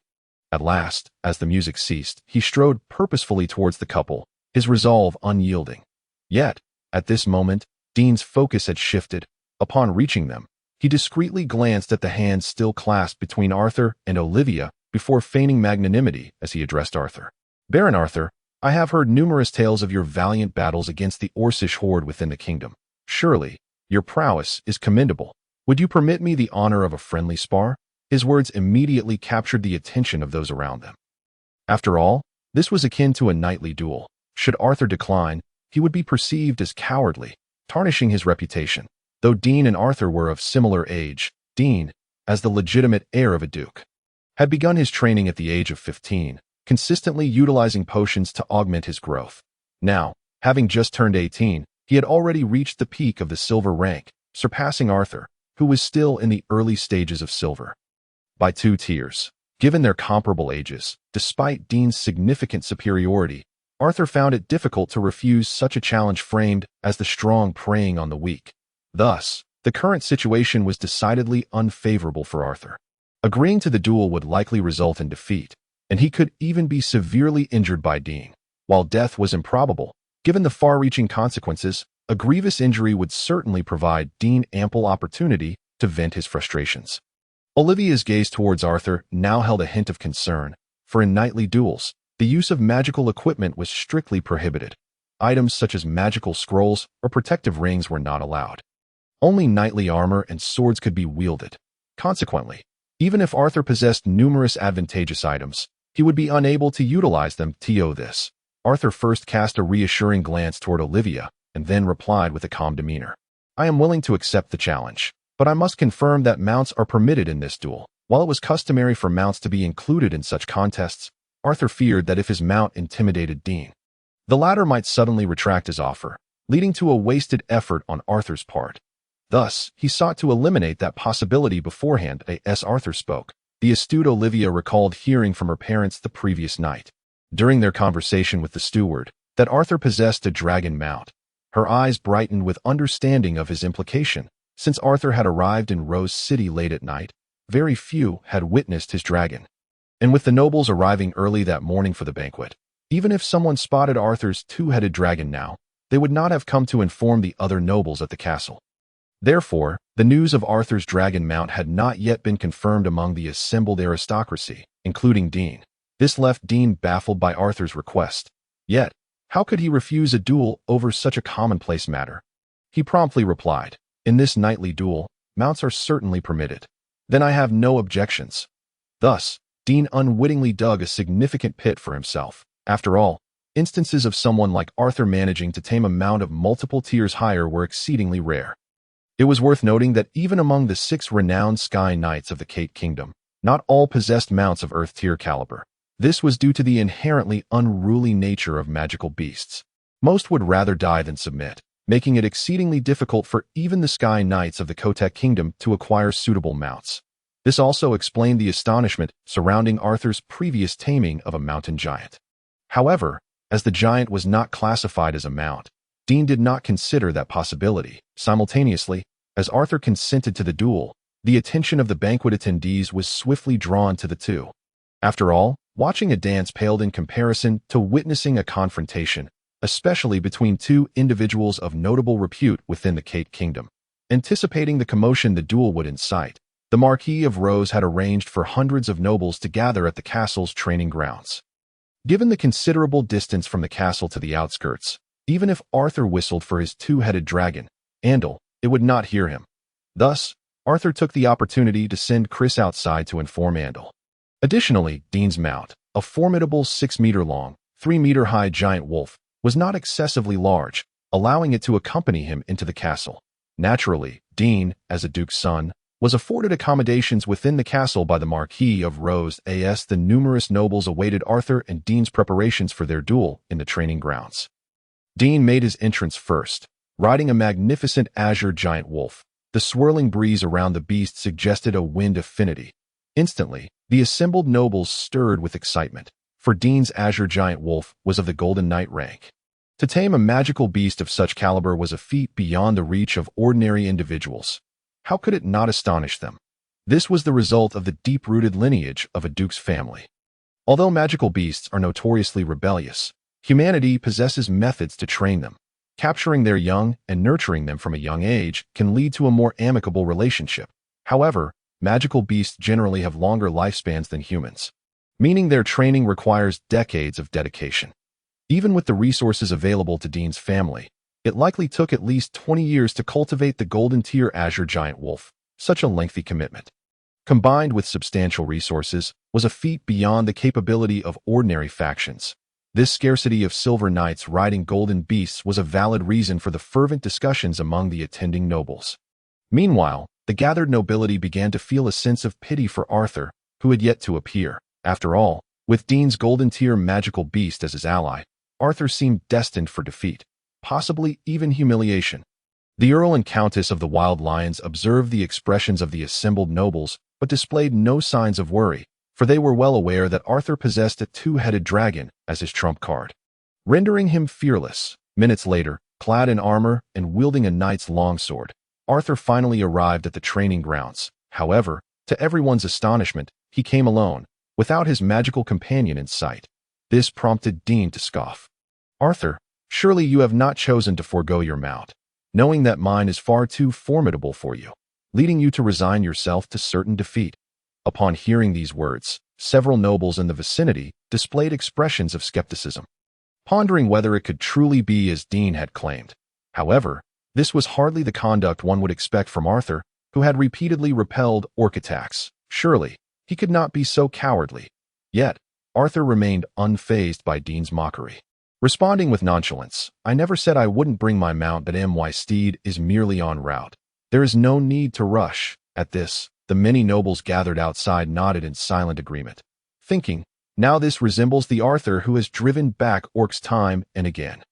At last, as the music ceased, he strode purposefully towards the couple, his resolve unyielding. Yet, at this moment, Dean's focus had shifted. Upon reaching them, he discreetly glanced at the hands still clasped between Arthur and Olivia before feigning magnanimity as he addressed Arthur. "Baron Arthur, I have heard numerous tales of your valiant battles against the Orcish horde within the kingdom. Surely, your prowess is commendable. Would you permit me the honor of a friendly spar?" His words immediately captured the attention of those around them. After all, this was akin to a knightly duel. Should Arthur decline, he would be perceived as cowardly, tarnishing his reputation. Though Dean and Arthur were of similar age, Dean, as the legitimate heir of a duke, had begun his training at the age of 15, consistently utilizing potions to augment his growth. Now, having just turned 18, he had already reached the peak of the silver rank, surpassing Arthur, who was still in the early stages of silver, by 2 tiers. Given their comparable ages, despite Dean's significant superiority, Arthur found it difficult to refuse such a challenge framed as the strong preying on the weak. Thus, the current situation was decidedly unfavorable for Arthur. Agreeing to the duel would likely result in defeat, and he could even be severely injured by Dean. While death was improbable, given the far-reaching consequences, a grievous injury would certainly provide Dean ample opportunity to vent his frustrations. Olivia's gaze towards Arthur now held a hint of concern, for in knightly duels, the use of magical equipment was strictly prohibited. Items such as magical scrolls or protective rings were not allowed. Only knightly armor and swords could be wielded. Consequently, even if Arthur possessed numerous advantageous items, he would be unable to utilize them. This, Arthur first cast a reassuring glance toward Olivia, and then replied with a calm demeanor. I am willing to accept the challenge, but I must confirm that mounts are permitted in this duel. While it was customary for mounts to be included in such contests, Arthur feared that if his mount intimidated Dean, the latter might suddenly retract his offer, leading to a wasted effort on Arthur's part. Thus, he sought to eliminate that possibility beforehand. As Arthur spoke, the astute Olivia recalled hearing from her parents the previous night, during their conversation with the steward, that Arthur possessed a dragon mount. Her eyes brightened with understanding of his implication. Since Arthur had arrived in Rose City late at night, very few had witnessed his dragon. And with the nobles arriving early that morning for the banquet, even if someone spotted Arthur's two-headed dragon now, they would not have come to inform the other nobles at the castle. Therefore, the news of Arthur's dragon mount had not yet been confirmed among the assembled aristocracy, including Dean. This left Dean baffled by Arthur's request. Yet, how could he refuse a duel over such a commonplace matter? He promptly replied, in this knightly duel, mounts are certainly permitted. Then I have no objections. Thus, Dean unwittingly dug a significant pit for himself. After all, instances of someone like Arthur managing to tame a mount of multiple tiers higher were exceedingly rare. It was worth noting that even among the 6 renowned Sky Knights of the Cate Kingdom, not all possessed mounts of Earth-tier caliber. This was due to the inherently unruly nature of magical beasts. Most would rather die than submit, making it exceedingly difficult for even the Sky Knights of the Kotek Kingdom to acquire suitable mounts. This also explained the astonishment surrounding Arthur's previous taming of a mountain giant. However, as the giant was not classified as a mount, Dean did not consider that possibility. Simultaneously, as Arthur consented to the duel, the attention of the banquet attendees was swiftly drawn to the two. After all, watching a dance paled in comparison to witnessing a confrontation, especially between two individuals of notable repute within the Cate Kingdom. Anticipating the commotion the duel would incite, the Marquis of Rose had arranged for hundreds of nobles to gather at the castle's training grounds. Given the considerable distance from the castle to the outskirts, even if Arthur whistled for his two-headed dragon, Andal, it would not hear him. Thus, Arthur took the opportunity to send Chris outside to inform Andal. Additionally, Dean's mount, a formidable 6-meter-long, 3-meter-high giant wolf, was not excessively large, allowing it to accompany him into the castle. Naturally, Dean, as a duke's son, was afforded accommodations within the castle by the Marquis of Rose. The numerous nobles awaited Arthur and Dean's preparations for their duel in the training grounds. Dean made his entrance first, riding a magnificent azure giant wolf. The swirling breeze around the beast suggested a wind affinity. Instantly, the assembled nobles stirred with excitement, for Dean's azure giant wolf was of the Golden Knight rank. To tame a magical beast of such caliber was a feat beyond the reach of ordinary individuals. How could it not astonish them? This was the result of the deep-rooted lineage of a duke's family. Although magical beasts are notoriously rebellious, humanity possesses methods to train them. Capturing their young and nurturing them from a young age can lead to a more amicable relationship. However, magical beasts generally have longer lifespans than humans, meaning their training requires decades of dedication. Even with the resources available to Dean's family, it likely took at least 20 years to cultivate the golden tier azure giant wolf. Such a lengthy commitment, combined with substantial resources, was a feat beyond the capability of ordinary factions. This scarcity of silver knights riding golden beasts was a valid reason for the fervent discussions among the attending nobles. Meanwhile, the gathered nobility began to feel a sense of pity for Arthur, who had yet to appear. After all, with Dean's golden tier magical beast as his ally, Arthur seemed destined for defeat, possibly even humiliation. The Earl and Countess of the Wild Lions observed the expressions of the assembled nobles, but displayed no signs of worry, for they were well aware that Arthur possessed a two-headed dragon as his trump card. rendering him fearless. Minutes later, clad in armor and wielding a knight's longsword, Arthur finally arrived at the training grounds. However, to everyone's astonishment, he came alone, without his magical companion in sight. This prompted Dean to scoff. "Arthur, surely you have not chosen to forego your mount, knowing that mine is far too formidable for you, leading you to resign yourself to certain defeat." Upon hearing these words, several nobles in the vicinity displayed expressions of skepticism, pondering whether it could truly be as Dean had claimed. However, this was hardly the conduct one would expect from Arthur, who had repeatedly repelled orc attacks. Surely, he could not be so cowardly. Yet, Arthur remained unfazed by Dean's mockery. Responding with nonchalance, "I never said I wouldn't bring my mount, but my steed is merely en route. There is no need to rush." At this, the many nobles gathered outside nodded in silent agreement, thinking, now this resembles the Arthur who has driven back orcs time and again.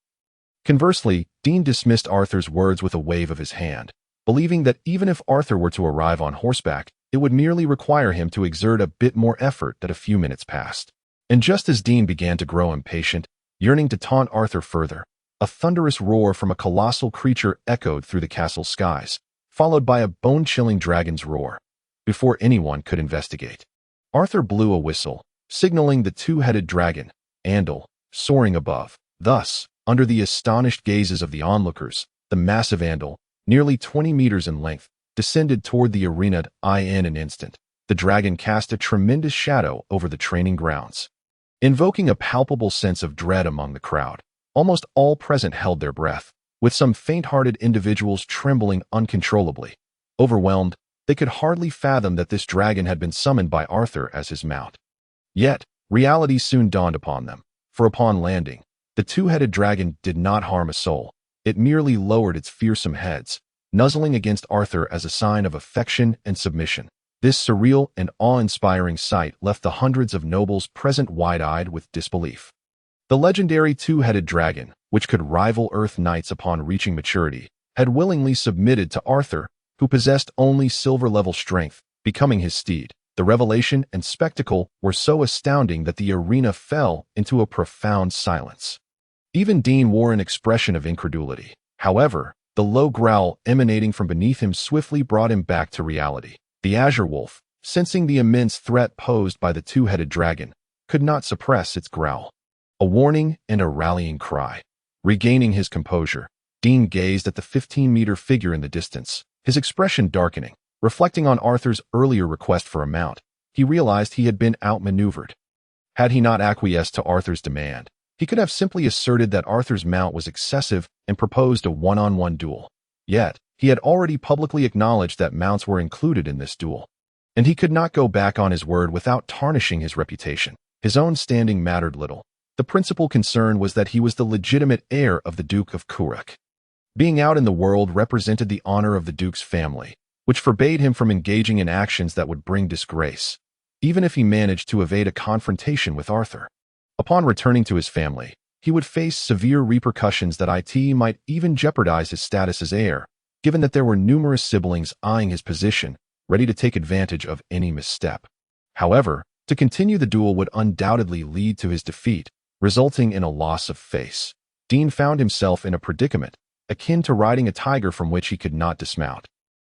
Conversely, Dean dismissed Arthur's words with a wave of his hand, believing that even if Arthur were to arrive on horseback, it would merely require him to exert a bit more effort that a few minutes passed. And just as Dean began to grow impatient, yearning to taunt Arthur further, a thunderous roar from a colossal creature echoed through the castle skies, followed by a bone-chilling dragon's roar. Before anyone could investigate, Arthur blew a whistle, signaling the two-headed dragon, Andal, soaring above. Thus, under the astonished gazes of the onlookers, the massive Andal, nearly 20 meters in length, descended toward the arena. In an instant, the dragon cast a tremendous shadow over the training grounds, invoking a palpable sense of dread among the crowd. Almost all present held their breath, with some faint-hearted individuals trembling uncontrollably. Overwhelmed, they could hardly fathom that this dragon had been summoned by Arthur as his mount. Yet, reality soon dawned upon them, for upon landing, the two-headed dragon did not harm a soul. It merely lowered its fearsome heads, nuzzling against Arthur as a sign of affection and submission. This surreal and awe-inspiring sight left the hundreds of nobles present wide-eyed with disbelief. The legendary two-headed dragon, which could rival Earth Knights upon reaching maturity, had willingly submitted to Arthur, who possessed only silver-level strength, becoming his steed. The revelation and spectacle were so astounding that the arena fell into a profound silence. Even Dean wore an expression of incredulity. However, the low growl emanating from beneath him swiftly brought him back to reality. The Azure Wolf, sensing the immense threat posed by the two-headed dragon, could not suppress its growl. A warning and a rallying cry. Regaining his composure, Dean gazed at the 15-meter figure in the distance, his expression darkening. Reflecting on Arthur's earlier request for a mount, he realized he had been outmaneuvered. Had he not acquiesced to Arthur's demand, he could have simply asserted that Arthur's mount was excessive and proposed a one-on-one duel. Yet, he had already publicly acknowledged that mounts were included in this duel, and he could not go back on his word without tarnishing his reputation. His own standing mattered little. The principal concern was that he was the legitimate heir of the Duke of Kuruk. Being out in the world represented the honor of the Duke's family, which forbade him from engaging in actions that would bring disgrace, even if he managed to evade a confrontation with Arthur. Upon returning to his family, he would face severe repercussions that might even jeopardize his status as heir, given that there were numerous siblings eyeing his position, ready to take advantage of any misstep. However, to continue the duel would undoubtedly lead to his defeat, resulting in a loss of face. Dean found himself in a predicament, akin to riding a tiger from which he could not dismount.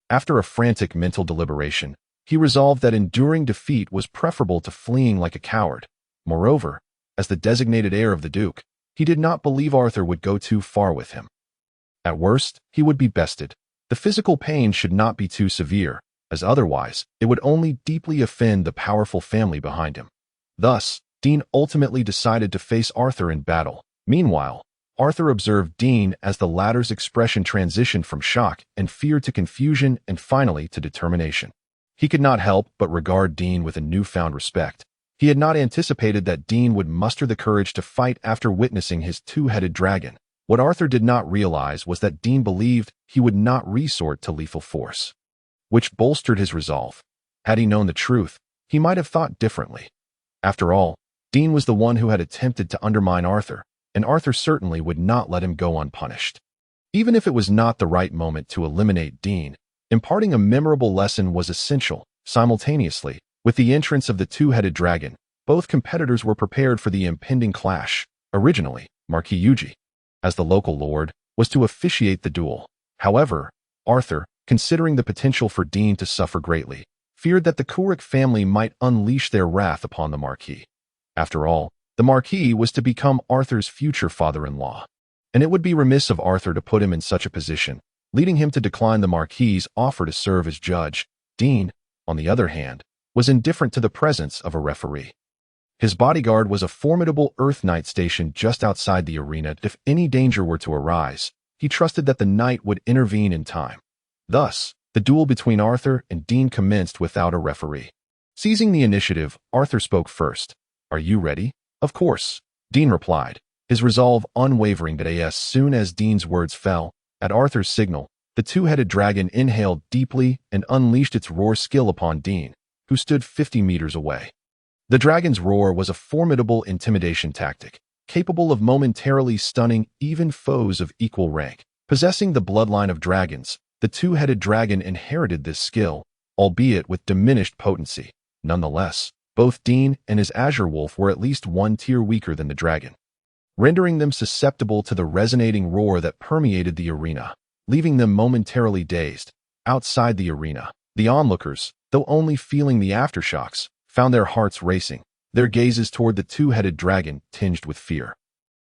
After a frantic mental deliberation, he resolved that enduring defeat was preferable to fleeing like a coward. Moreover, as the designated heir of the Duke, he did not believe Arthur would go too far with him. At worst, he would be bested. The physical pain should not be too severe, as otherwise, it would only deeply offend the powerful family behind him. Thus, Dean ultimately decided to face Arthur in battle. Meanwhile, Arthur observed Dean as the latter's expression transitioned from shock and fear to confusion and finally to determination. He could not help but regard Dean with a newfound respect. He had not anticipated that Dean would muster the courage to fight after witnessing his two-headed dragon. What Arthur did not realize was that Dean believed he would not resort to lethal force, which bolstered his resolve. Had he known the truth, he might have thought differently. After all, Dean was the one who had attempted to undermine Arthur, and Arthur certainly would not let him go unpunished. Even if it was not the right moment to eliminate Dean, imparting a memorable lesson was essential. Simultaneously, with the entrance of the two-headed dragon, both competitors were prepared for the impending clash. originally Marquis Yuji, as the local lord, was to officiate the duel. However, Arthur, considering the potential for Dean to suffer greatly, feared that the Keurig family might unleash their wrath upon the Marquis. After all, the Marquis was to become Arthur's future father-in-law, and it would be remiss of Arthur to put him in such a position, leading him to decline the Marquis's offer to serve as judge. Dean, on the other hand, was indifferent to the presence of a referee. His bodyguard was a formidable Earth Knight stationed just outside the arena. If any danger were to arise, he trusted that the knight would intervene in time. Thus, the duel between Arthur and Dean commenced without a referee. Seizing the initiative, Arthur spoke first. "Are you ready?" "Of course," Dean replied, his resolve unwavering. But as soon as Dean's words fell, at Arthur's signal, the two-headed dragon inhaled deeply and unleashed its roar skill upon Dean, who stood 50 meters away. The dragon's roar was a formidable intimidation tactic, capable of momentarily stunning even foes of equal rank. Possessing the bloodline of dragons, the two-headed dragon inherited this skill, albeit with diminished potency. Nonetheless, both Dean and his Azure Wolf were at least one tier weaker than the dragon, rendering them susceptible to the resonating roar that permeated the arena, leaving them momentarily dazed. Outside the arena, the onlookers, though only feeling the aftershocks, found their hearts racing, their gazes toward the two-headed dragon tinged with fear.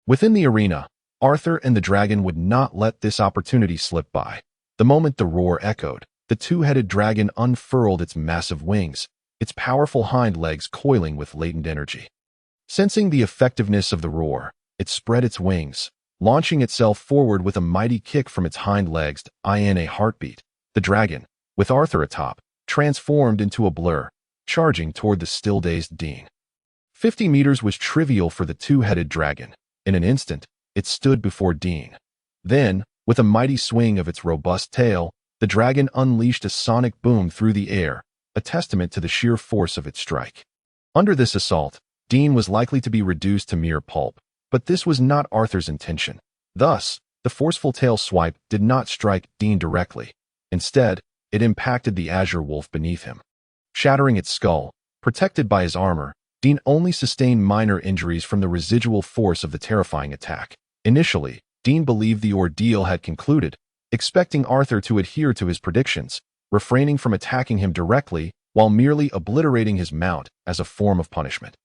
Within the arena, Arthur and the dragon would not let this opportunity slip by. The moment the roar echoed, the two-headed dragon unfurled its massive wings, its powerful hind legs coiling with latent energy. Sensing the effectiveness of the roar, it spread its wings, launching itself forward with a mighty kick from its hind legs. In a heartbeat, the dragon, with Arthur atop, transformed into a blur, charging toward the still-dazed Dean. 50 meters was trivial for the two-headed dragon. In an instant, it stood before Dean. Then, with a mighty swing of its robust tail, the dragon unleashed a sonic boom through the air, a testament to the sheer force of its strike. Under this assault, Dean was likely to be reduced to mere pulp, but this was not Arthur's intention. Thus, the forceful tail swipe did not strike Dean directly. Instead, it impacted the Azure Wolf beneath him. Shattering its skull, protected by his armor, Dean only sustained minor injuries from the residual force of the terrifying attack. Initially, Dean believed the ordeal had concluded, expecting Arthur to adhere to his predictions, refraining from attacking him directly while merely obliterating his mount as a form of punishment.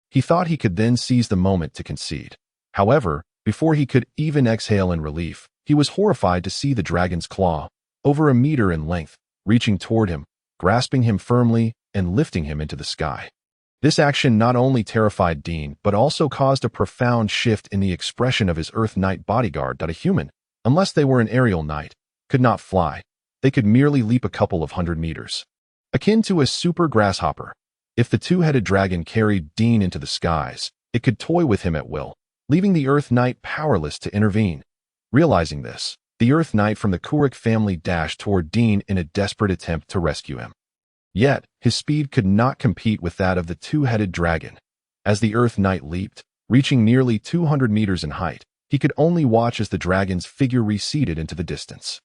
He thought he could then seize the moment to concede. However, before he could even exhale in relief, he was horrified to see the dragon's claw, over a meter in length, reaching toward him, grasping him firmly and lifting him into the sky. This action not only terrified Dean, but also caused a profound shift in the expression of his Earth Knight bodyguard. That a human, unless they were an aerial knight, could not fly. They could merely leap a couple of 100 meters. Akin to a super grasshopper, if the two-headed dragon carried Dean into the skies, it could toy with him at will, leaving the Earth Knight powerless to intervene. Realizing this, the Earth Knight from the Keurig family dashed toward Dean in a desperate attempt to rescue him. Yet, his speed could not compete with that of the two-headed dragon. As the Earth Knight leaped, reaching nearly 200 meters in height, he could only watch as the dragon's figure receded into the distance.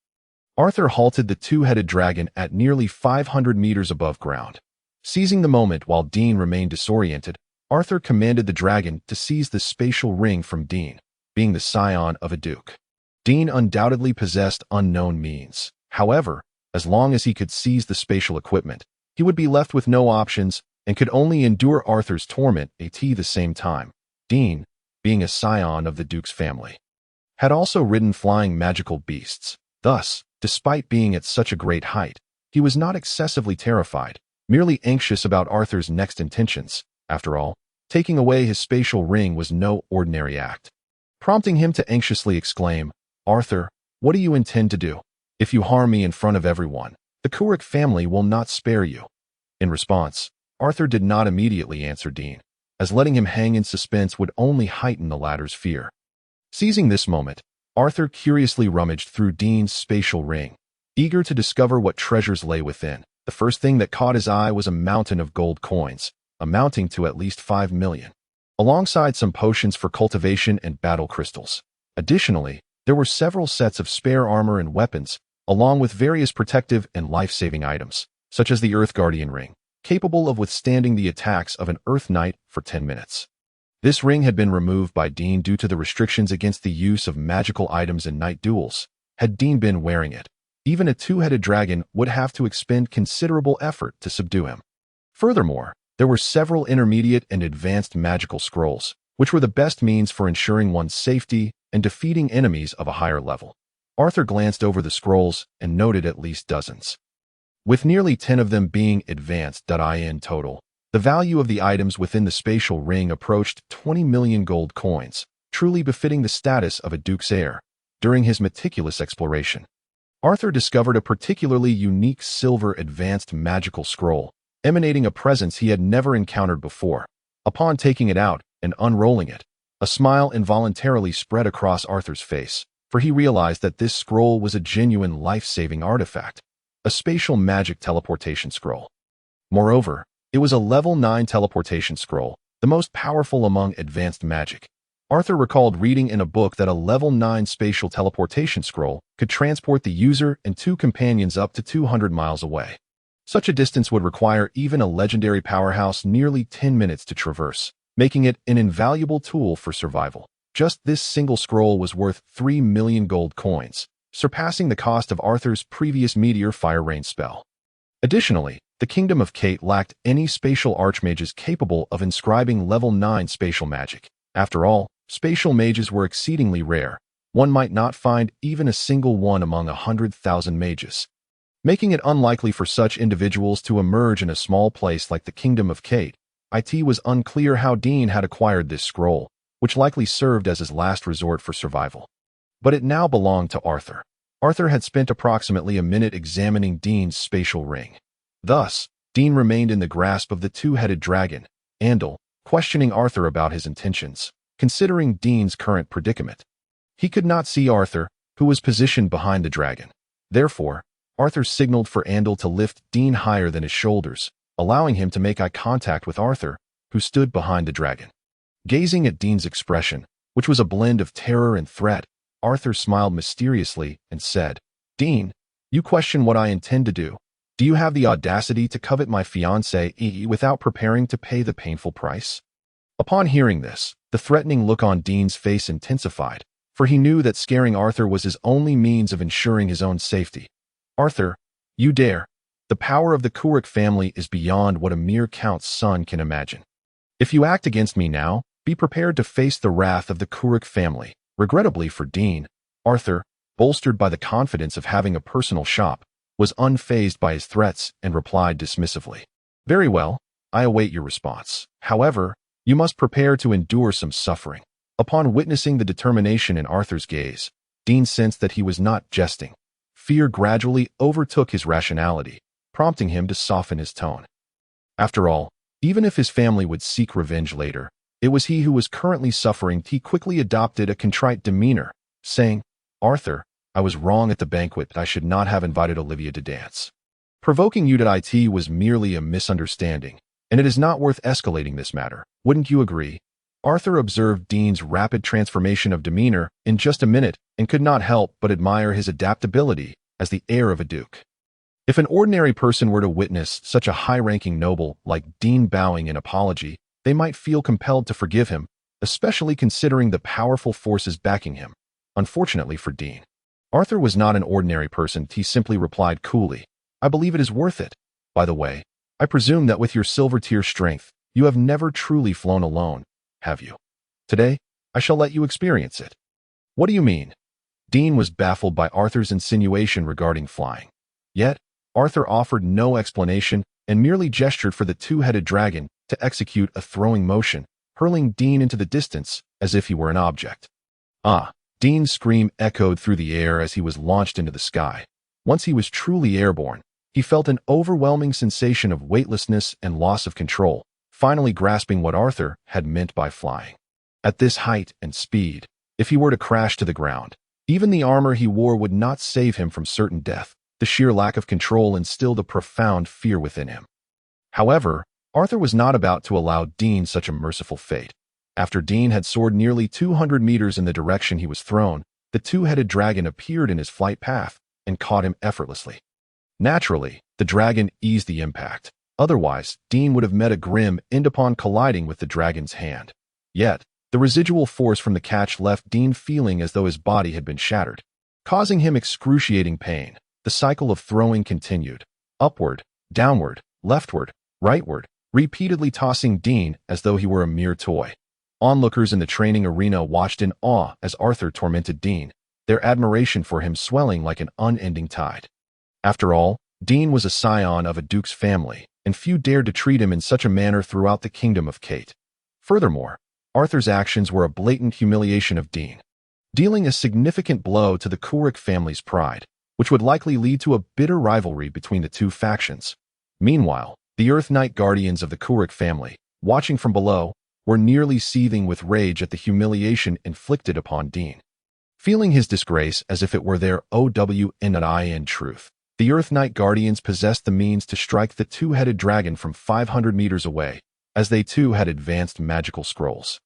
Arthur halted the two-headed dragon at nearly 500 meters above ground. Seizing the moment while Dean remained disoriented, Arthur commanded the dragon to seize the spatial ring from Dean, being the scion of a duke. Dean undoubtedly possessed unknown means. However, as long as he could seize the spatial equipment, he would be left with no options and could only endure Arthur's torment at the same time. Dean, being a scion of the Duke's family, had also ridden flying magical beasts. Thus, despite being at such a great height, he was not excessively terrified, merely anxious about Arthur's next intentions. After all, taking away his spatial ring was no ordinary act, prompting him to anxiously exclaim, "Arthur, what do you intend to do? If you harm me in front of everyone, the Keurig family will not spare you." In response, Arthur did not immediately answer Dean, as letting him hang in suspense would only heighten the latter's fear. Seizing this moment, Arthur curiously rummaged through Dean's spatial ring, eager to discover what treasures lay within. The first thing that caught his eye was a mountain of gold coins, amounting to at least 5 million, alongside some potions for cultivation and battle crystals. Additionally, there were several sets of spare armor and weapons, along with various protective and life-saving items, such as the Earth Guardian ring, capable of withstanding the attacks of an Earth Knight for 10 minutes. This ring had been removed by Dean due to the restrictions against the use of magical items in night duels. Had Dean been wearing it, even a two-headed dragon would have to expend considerable effort to subdue him. Furthermore, there were several intermediate and advanced magical scrolls, which were the best means for ensuring one's safety and defeating enemies of a higher level. Arthur glanced over the scrolls and noted at least dozens. With nearly 10 of them being advanced in total, the value of the items within the spatial ring approached 20 million gold coins, truly befitting the status of a duke's heir. During his meticulous exploration, Arthur discovered a particularly unique silver advanced magical scroll, emanating a presence he had never encountered before. Upon taking it out and unrolling it, a smile involuntarily spread across Arthur's face, for he realized that this scroll was a genuine life-saving artifact, a spatial magic teleportation scroll. Moreover, it was a level 9 teleportation scroll, the most powerful among advanced magic. Arthur recalled reading in a book that a level 9 spatial teleportation scroll could transport the user and 2 companions up to 200 miles away. Such a distance would require even a legendary powerhouse nearly 10 minutes to traverse, making it an invaluable tool for survival. Just this single scroll was worth 3 million gold coins, surpassing the cost of Arthur's previous meteor fire rain spell. Additionally, the Kingdom of Kate lacked any spatial archmages capable of inscribing level 9 spatial magic. After all, spatial mages were exceedingly rare. One might not find even a single one among 100,000 mages, making it unlikely for such individuals to emerge in a small place like the Kingdom of Kate. It was unclear how Dean had acquired this scroll, which likely served as his last resort for survival. But it now belonged to Arthur. Arthur had spent approximately a minute examining Dean's spatial ring. Thus, Dean remained in the grasp of the two-headed dragon, Andal, questioning Arthur about his intentions. Considering Dean's current predicament, he could not see Arthur, who was positioned behind the dragon. Therefore, Arthur signaled for Andal to lift Dean higher than his shoulders, allowing him to make eye contact with Arthur, who stood behind the dragon. Gazing at Dean's expression, which was a blend of terror and threat, Arthur smiled mysteriously and said, "Dean, you question what I intend to do. Do you have the audacity to covet my fiancée without preparing to pay the painful price?" Upon hearing this, the threatening look on Dean's face intensified, for he knew that scaring Arthur was his only means of ensuring his own safety. "Arthur, you dare. The power of the Kuruk family is beyond what a mere count's son can imagine. If you act against me now, be prepared to face the wrath of the Kuruk family." Regrettably for Dean, Arthur, bolstered by the confidence of having a personal shop, was unfazed by his threats and replied dismissively, "Very well, I await your response. However, you must prepare to endure some suffering." Upon witnessing the determination in Arthur's gaze, Dean sensed that he was not jesting. Fear gradually overtook his rationality, prompting him to soften his tone. After all, even if his family would seek revenge later, it was he who was currently suffering. He quickly adopted a contrite demeanor, saying, "Arthur, I was wrong at the banquet. I should not have invited Olivia to dance. Provoking you to it was merely a misunderstanding, and it is not worth escalating this matter. Wouldn't you agree?" Arthur observed Dean's rapid transformation of demeanor in just a minute and could not help but admire his adaptability as the heir of a duke. If an ordinary person were to witness such a high-ranking noble like Dean bowing in apology, they might feel compelled to forgive him, especially considering the powerful forces backing him. Unfortunately for Dean, Arthur was not an ordinary person. He simply replied coolly, "I believe it is worth it. By the way, I presume that with your silver tier strength, you have never truly flown alone, have you? Today, I shall let you experience it." "What do you mean?" Dean was baffled by Arthur's insinuation regarding flying. Yet, Arthur offered no explanation and merely gestured for the two-headed dragon to execute a throwing motion, hurling Dean into the distance as if he were an object. "Ah!" Dean's scream echoed through the air as he was launched into the sky. Once he was truly airborne, he felt an overwhelming sensation of weightlessness and loss of control, finally grasping what Arthur had meant by flying. At this height and speed, if he were to crash to the ground, even the armor he wore would not save him from certain death. The sheer lack of control instilled a profound fear within him. However, Arthur was not about to allow Dean such a merciful fate. After Dean had soared nearly 200 meters in the direction he was thrown, the two-headed dragon appeared in his flight path and caught him effortlessly. Naturally, the dragon eased the impact. Otherwise, Dean would have met a grim end upon colliding with the dragon's hand. Yet, the residual force from the catch left Dean feeling as though his body had been shattered, causing him excruciating pain. The cycle of throwing continued, upward, downward, leftward, rightward, repeatedly tossing Dean as though he were a mere toy. Onlookers in the training arena watched in awe as Arthur tormented Dean, their admiration for him swelling like an unending tide. After all, Dean was a scion of a duke's family, and few dared to treat him in such a manner throughout the kingdom of Kate. Furthermore, Arthur's actions were a blatant humiliation of Dean, dealing a significant blow to the Couric family's pride, which would likely lead to a bitter rivalry between the two factions. Meanwhile, the Earth Knight guardians of the Couric family, watching from below, were nearly seething with rage at the humiliation inflicted upon Dean. Feeling his disgrace as if it were their own truth, the Earth Knight guardians possessed the means to strike the two-headed dragon from 500 meters away, as they too had advanced magical scrolls.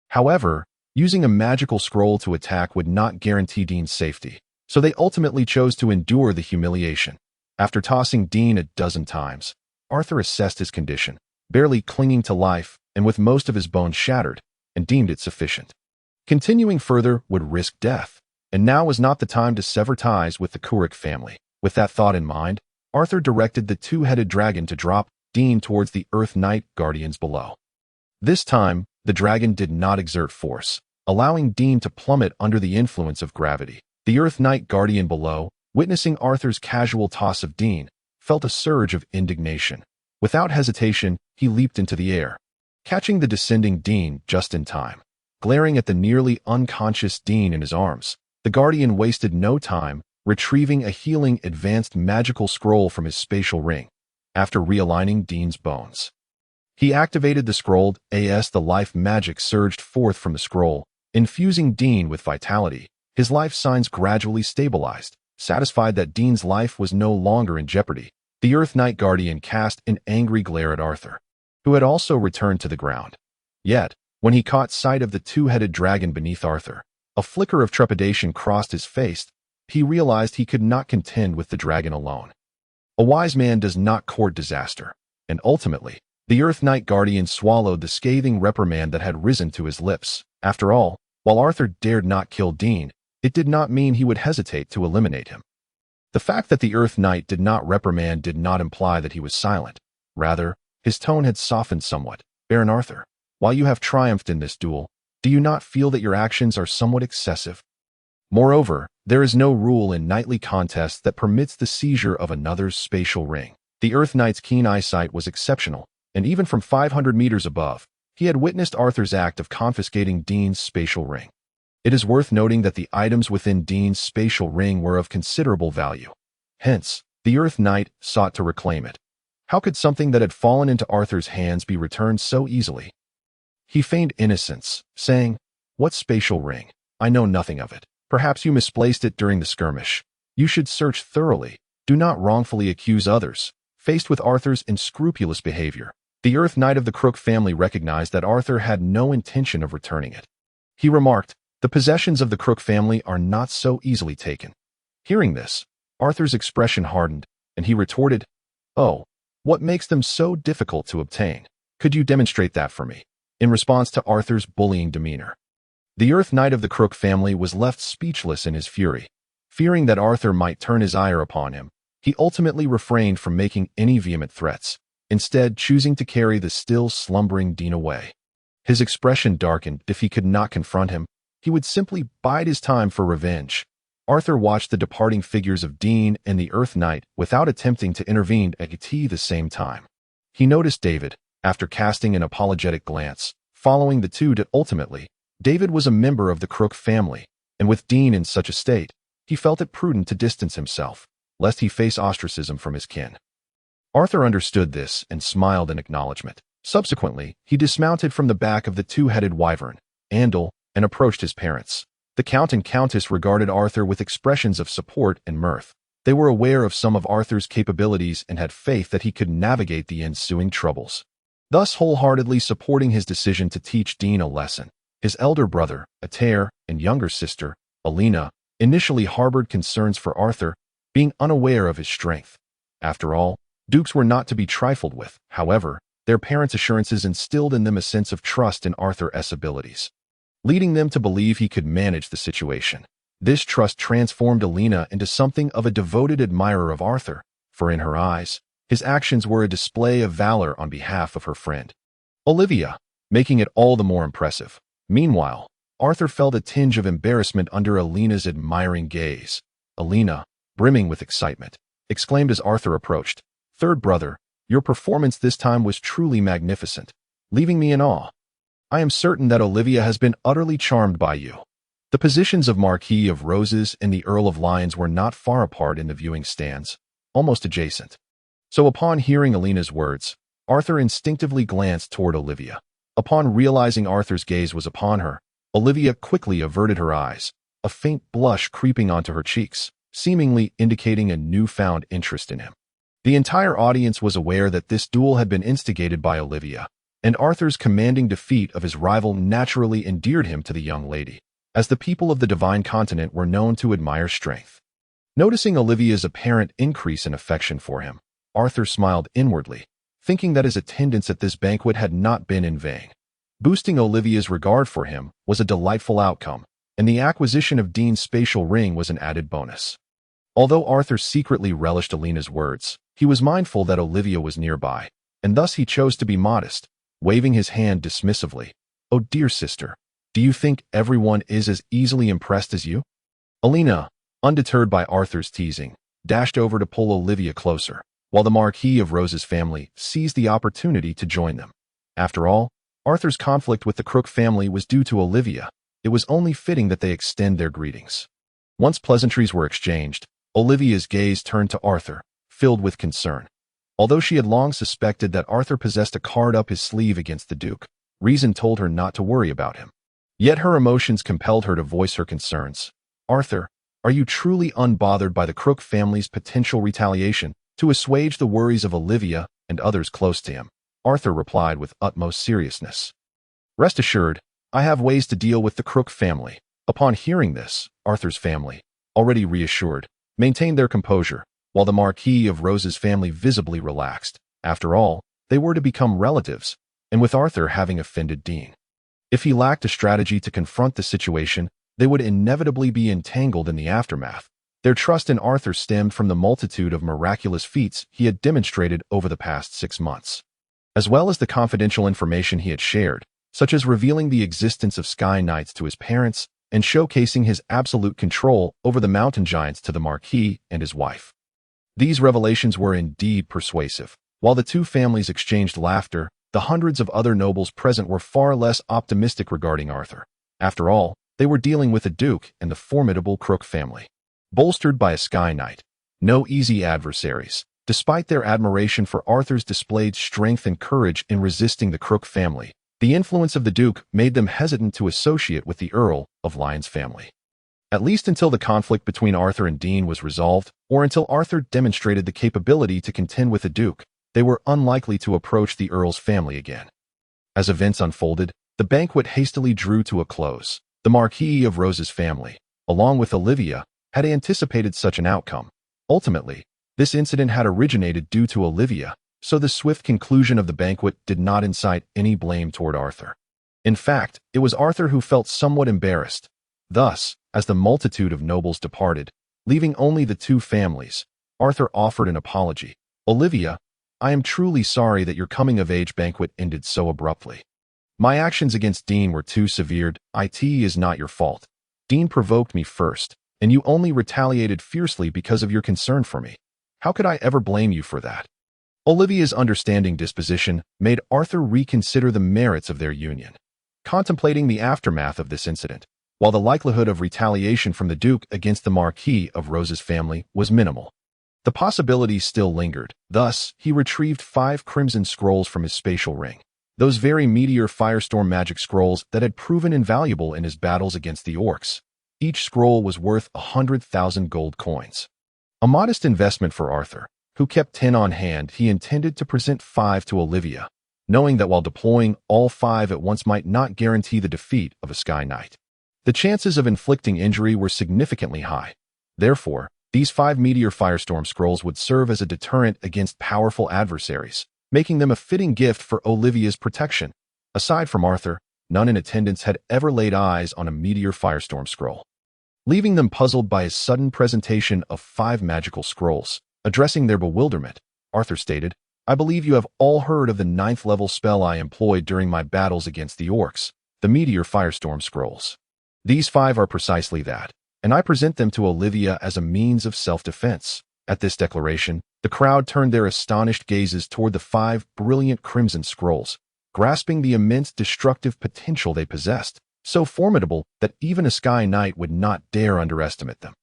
However, using a magical scroll to attack would not guarantee Dean's safety, so they ultimately chose to endure the humiliation. After tossing Dean a dozen times, Arthur assessed his condition, barely clinging to life and with most of his bones shattered, and deemed it sufficient. Continuing further would risk death, and now was not the time to sever ties with the Couric family. With that thought in mind, Arthur directed the two-headed dragon to drop Dean towards the Earth Knight guardians below. This time, the dragon did not exert force, allowing Dean to plummet under the influence of gravity. The Earth Knight guardian below, witnessing Arthur's casual toss of Dean, felt a surge of indignation. Without hesitation, he leaped into the air, catching the descending Dean just in time. Glaring at the nearly unconscious Dean in his arms, the guardian wasted no time, retrieving a healing advanced magical scroll from his spatial ring. After realigning Dean's bones, he activated the scroll. The life magic surged forth from the scroll, infusing Dean with vitality. His life signs gradually stabilized. Satisfied that Dean's life was no longer in jeopardy, the Earth Knight guardian cast an angry glare at Arthur, who had also returned to the ground. Yet, when he caught sight of the two-headed dragon beneath Arthur, a flicker of trepidation crossed his face. He realized he could not contend with the dragon alone. A wise man does not court disaster, and ultimately, the Earth Knight guardian swallowed the scathing reprimand that had risen to his lips. After all, while Arthur dared not kill Dean, it did not mean he would hesitate to eliminate him. The fact that the Earth Knight did not reprimand did not imply that he was silent. Rather, his tone had softened somewhat. Baron Arthur, while you have triumphed in this duel, do you not feel that your actions are somewhat excessive? Moreover, there is no rule in knightly contests that permits the seizure of another's spatial ring. The Earth Knight's keen eyesight was exceptional, and even from 500 meters above, he had witnessed Arthur's act of confiscating Dean's spatial ring. It is worth noting that the items within Dean's spatial ring were of considerable value. Hence, the Earth Knight sought to reclaim it. How could something that had fallen into Arthur's hands be returned so easily? He feigned innocence, saying, "What spatial ring? I know nothing of it. Perhaps you misplaced it during the skirmish. You should search thoroughly. Do not wrongfully accuse others." Faced with Arthur's unscrupulous behavior, the Earth Knight of the Crook family recognized that Arthur had no intention of returning it. He remarked, "The possessions of the Crook family are not so easily taken." Hearing this, Arthur's expression hardened, and he retorted, "Oh, what makes them so difficult to obtain? Could you demonstrate that for me?" In response to Arthur's bullying demeanor, the Earth Knight of the Crook family was left speechless in his fury. Fearing that Arthur might turn his ire upon him, he ultimately refrained from making any vehement threats, instead choosing to carry the still slumbering Dean away. His expression darkened. If he could not confront him, he would simply bide his time for revenge. Arthur watched the departing figures of Dean and the Earth Knight without attempting to intervene at the same time. He noticed David, after casting an apologetic glance, following the two. Ultimately, David was a member of the Crook family, and with Dean in such a state, he felt it prudent to distance himself, lest he face ostracism from his kin. Arthur understood this and smiled in acknowledgement. Subsequently, he dismounted from the back of the two-headed wyvern, Andal, and approached his parents. The Count and Countess regarded Arthur with expressions of support and mirth. They were aware of some of Arthur's capabilities and had faith that he could navigate the ensuing troubles, thus wholeheartedly supporting his decision to teach Dean a lesson. His elder brother, Atair, and younger sister, Alina, initially harbored concerns for Arthur, being unaware of his strength. After all, dukes were not to be trifled with. However, Their parents' assurances instilled in them a sense of trust in Arthur's abilities, leading them to believe he could manage the situation. This trust transformed Alina into something of a devoted admirer of Arthur, for in her eyes, his actions were a display of valor on behalf of her friend, Olivia, making it all the more impressive. Meanwhile, Arthur felt a tinge of embarrassment under Alina's admiring gaze. Alina, brimming with excitement, exclaimed as Arthur approached, "Third brother, your performance this time was truly magnificent, leaving me in awe. I am certain that Olivia has been utterly charmed by you." The positions of Marquis of Roses and the Earl of Lions were not far apart in the viewing stands, almost adjacent. So upon hearing Alina's words, Arthur instinctively glanced toward Olivia. Upon realizing Arthur's gaze was upon her, Olivia quickly averted her eyes, a faint blush creeping onto her cheeks, seemingly indicating a newfound interest in him. The entire audience was aware that this duel had been instigated by Olivia, and Arthur's commanding defeat of his rival naturally endeared him to the young lady, as the people of the Divine Continent were known to admire strength. Noticing Olivia's apparent increase in affection for him, Arthur smiled inwardly, thinking that his attendance at this banquet had not been in vain. Boosting Olivia's regard for him was a delightful outcome, and the acquisition of Dean's spatial ring was an added bonus. Although Arthur secretly relished Alina's words, he was mindful that Olivia was nearby, and thus he chose to be modest, waving his hand dismissively. "Oh, dear sister, do you think everyone is as easily impressed as you?" Alina, undeterred by Arthur's teasing, dashed over to pull Olivia closer, while the Marquis of Rose's family seized the opportunity to join them. After all, Arthur's conflict with the Crook family was due to Olivia. It was only fitting that they extend their greetings. Once pleasantries were exchanged, Olivia's gaze turned to Arthur, filled with concern. Although she had long suspected that Arthur possessed a card up his sleeve against the Duke, reason told her not to worry about him. Yet her emotions compelled her to voice her concerns. "Arthur, are you truly unbothered by the Crook family's potential retaliation?" To assuage the worries of Olivia and others close to him, Arthur replied with utmost seriousness, "Rest assured, I have ways to deal with the Crook family." Upon hearing this, Arthur's family, already reassured, maintained their composure, while the Marquis of Rose's family visibly relaxed. After all, they were to become relatives, and with Arthur having offended Dean, if he lacked a strategy to confront the situation, they would inevitably be entangled in the aftermath. Their trust in Arthur stemmed from the multitude of miraculous feats he had demonstrated over the past 6 months, as well as the confidential information he had shared, such as revealing the existence of Sky Knights to his parents and showcasing his absolute control over the mountain giants to the Marquis and his wife. These revelations were indeed persuasive. While the two families exchanged laughter, the hundreds of other nobles present were far less optimistic regarding Arthur. After all, they were dealing with a duke and the formidable Crook family, bolstered by a Sky Knight. No easy adversaries. Despite their admiration for Arthur's displayed strength and courage in resisting the Crook family, the influence of the Duke made them hesitant to associate with the Earl of Lions family. At least until the conflict between Arthur and Dean was resolved, or until Arthur demonstrated the capability to contend with the Duke, they were unlikely to approach the Earl's family again. As events unfolded, the banquet hastily drew to a close. The Marquis of Rose's family, along with Olivia, had anticipated such an outcome. Ultimately, this incident had originated due to Olivia, so the swift conclusion of the banquet did not incite any blame toward Arthur. In fact, it was Arthur who felt somewhat embarrassed. Thus, as the multitude of nobles departed, leaving only the two families, Arthur offered an apology. "Olivia, I am truly sorry that your coming-of-age banquet ended so abruptly. My actions against Dean were too severe. It is not your fault. Dean provoked me first, and you only retaliated fiercely because of your concern for me. How could I ever blame you for that?" Olivia's understanding disposition made Arthur reconsider the merits of their union. Contemplating the aftermath of this incident, while the likelihood of retaliation from the Duke against the Marquis of Rose's family was minimal, the possibility still lingered. Thus, he retrieved 5 crimson scrolls from his spatial ring, those very meteor firestorm magic scrolls that had proven invaluable in his battles against the orcs. Each scroll was worth 100,000 gold coins. A modest investment for Arthur, who kept 10 on hand. He intended to present 5 to Olivia, knowing that while deploying all 5 at once might not guarantee the defeat of a Sky Knight, the chances of inflicting injury were significantly high. Therefore, these 5 meteor firestorm scrolls would serve as a deterrent against powerful adversaries, making them a fitting gift for Olivia's protection. Aside from Arthur, none in attendance had ever laid eyes on a meteor firestorm scroll. Leaving them puzzled by his sudden presentation of 5 magical scrolls. Addressing their bewilderment, Arthur stated, "I believe you have all heard of the 9th level spell I employed during my battles against the orcs, the meteor firestorm scrolls. These 5 are precisely that, and I present them to Olivia as a means of self-defense." At this declaration, the crowd turned their astonished gazes toward the 5 brilliant crimson scrolls, grasping the immense destructive potential they possessed, so formidable that even a Sky Knight would not dare underestimate them.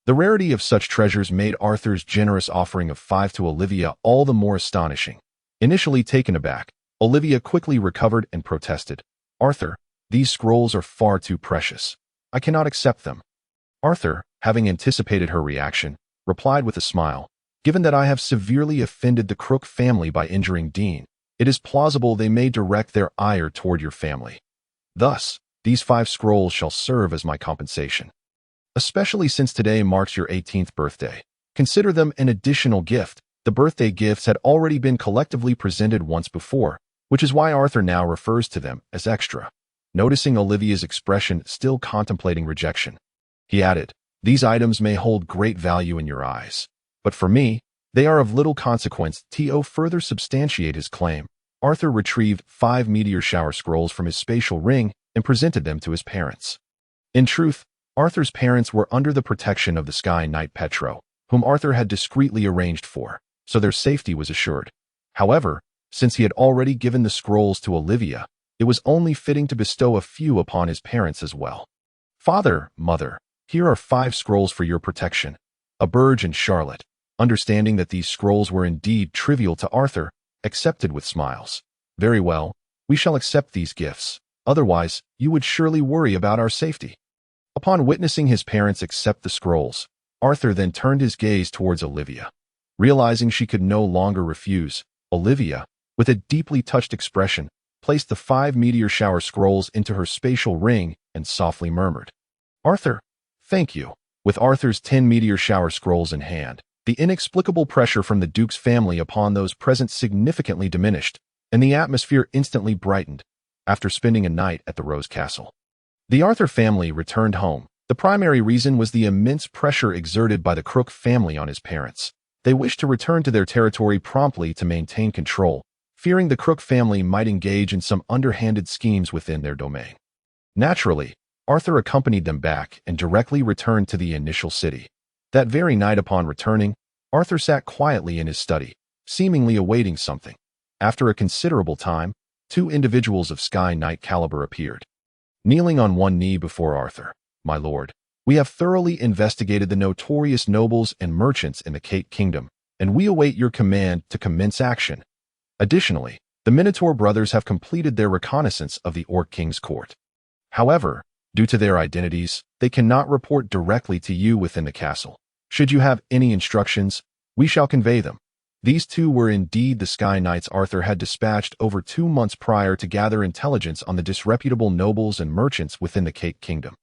The rarity of such treasures made Arthur's generous offering of 5 to Olivia all the more astonishing. Initially taken aback, Olivia quickly recovered and protested, "Arthur, these scrolls are far too precious. I cannot accept them." Arthur, having anticipated her reaction, replied with a smile, "Given that I have severely offended the Crook family by injuring Dean, it is plausible they may direct their ire toward your family. Thus, these 5 scrolls shall serve as my compensation. Especially since today marks your 18th birthday. Consider them an additional gift." The birthday gifts had already been collectively presented once before, which is why Arthur now refers to them as extra. Noticing Olivia's expression still contemplating rejection, he added, "These items may hold great value in your eyes, but for me, they are of little consequence." To further substantiate his claim, Arthur retrieved 5 meteor shower scrolls from his spatial ring and presented them to his parents. In truth, Arthur's parents were under the protection of the Sky Knight Petro, whom Arthur had discreetly arranged for, so their safety was assured. However, since he had already given the scrolls to Olivia, it was only fitting to bestow a few upon his parents as well. "Father, mother, here are 5 scrolls for your protection." Burge and Charlotte, understanding that these scrolls were indeed trivial to Arthur, accepted with smiles. "Very well, we shall accept these gifts. Otherwise, you would surely worry about our safety." Upon witnessing his parents accept the scrolls, Arthur then turned his gaze towards Olivia. Realizing she could no longer refuse, Olivia, with a deeply touched expression, placed the 5 meteor shower scrolls into her spatial ring and softly murmured, "Arthur, thank you." With Arthur's 10 meteor shower scrolls in hand, the inexplicable pressure from the Duke's family upon those present significantly diminished, and the atmosphere instantly brightened. After spending a night at the Rose Castle, the Arthur family returned home. The primary reason was the immense pressure exerted by the Crook family on his parents. They wished to return to their territory promptly to maintain control, fearing the Crook family might engage in some underhanded schemes within their domain. Naturally, Arthur accompanied them back and directly returned to the initial city. That very night upon returning, Arthur sat quietly in his study, seemingly awaiting something. After a considerable time, 2 individuals of Sky Knight caliber appeared. Kneeling on one knee before Arthur, "My lord, we have thoroughly investigated the notorious nobles and merchants in the Cate Kingdom, and we await your command to commence action. Additionally, the Minotaur brothers have completed their reconnaissance of the Orc King's court. However, due to their identities, they cannot report directly to you within the castle. Should you have any instructions, we shall convey them." These 2 were indeed the Sky Knights Arthur had dispatched over 2 months prior to gather intelligence on the disreputable nobles and merchants within the Cate Kingdom.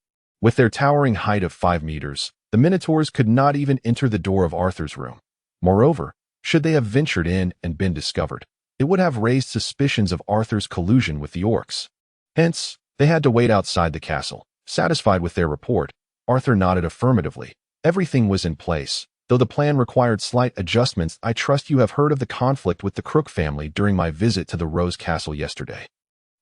With their towering height of 5 meters, the Minotaurs could not even enter the door of Arthur's room. Moreover, should they have ventured in and been discovered, it would have raised suspicions of Arthur's collusion with the orcs. Hence, they had to wait outside the castle. Satisfied with their report, Arthur nodded affirmatively. Everything was in place, though the plan required slight adjustments. "I trust you have heard of the conflict with the Crook family during my visit to the Rose Castle yesterday.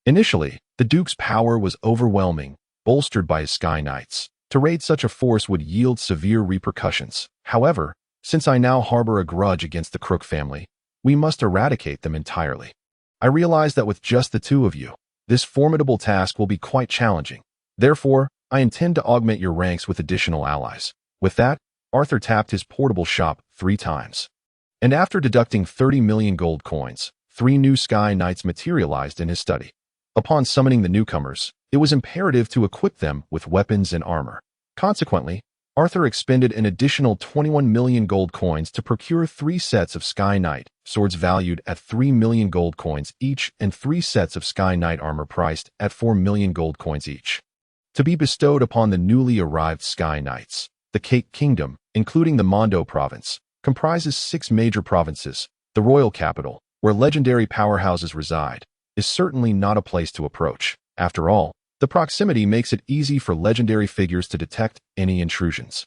Initially, the Duke's power was overwhelming, bolstered by his Sky Knights. To raid such a force would yield severe repercussions. However, since I now harbor a grudge against the Crook family, we must eradicate them entirely. I realize that with just the 2 of you, this formidable task will be quite challenging. Therefore, I intend to augment your ranks with additional allies." With that, Arthur tapped his portable shop 3 times. And after deducting 30 million gold coins, 3 new Sky Knights materialized in his study. Upon summoning the newcomers, it was imperative to equip them with weapons and armor. Consequently, Arthur expended an additional 21 million gold coins to procure 3 sets of Sky Knight swords valued at 3 million gold coins each and 3 sets of Sky Knight armor priced at 4 million gold coins each, to be bestowed upon the newly arrived Sky Knights. The Cate Kingdom, including the Mondo province, comprises 6 major provinces: the royal capital, where legendary powerhouses reside, is certainly not a place to approach. After all, the proximity makes it easy for legendary figures to detect any intrusions.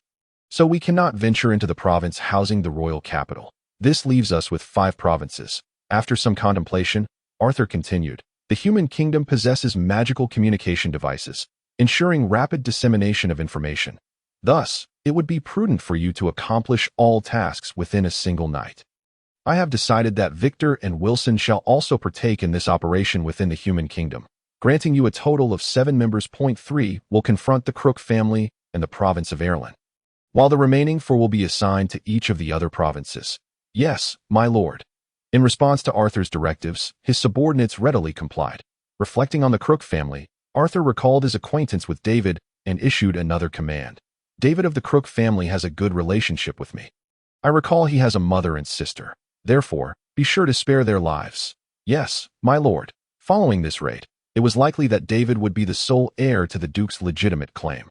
So we cannot venture into the province housing the royal capital. This leaves us with 5 provinces. After some contemplation, Arthur continued, the human kingdom possesses magical communication devices, ensuring rapid dissemination of information. Thus, it would be prudent for you to accomplish all tasks within a single night. I have decided that Victor and Wilson shall also partake in this operation within the human kingdom, granting you a total of 7 members. 3 will confront the Crook family and the province of Ireland, while the remaining 4 will be assigned to each of the other provinces. Yes, my lord. In response to Arthur's directives, his subordinates readily complied. Reflecting on the Crook family, Arthur recalled his acquaintance with David and issued another command. David of the Crook family has a good relationship with me. I recall he has a mother and sister. Therefore, be sure to spare their lives. Yes, my lord. Following this raid, it was likely that David would be the sole heir to the Duke's legitimate claim,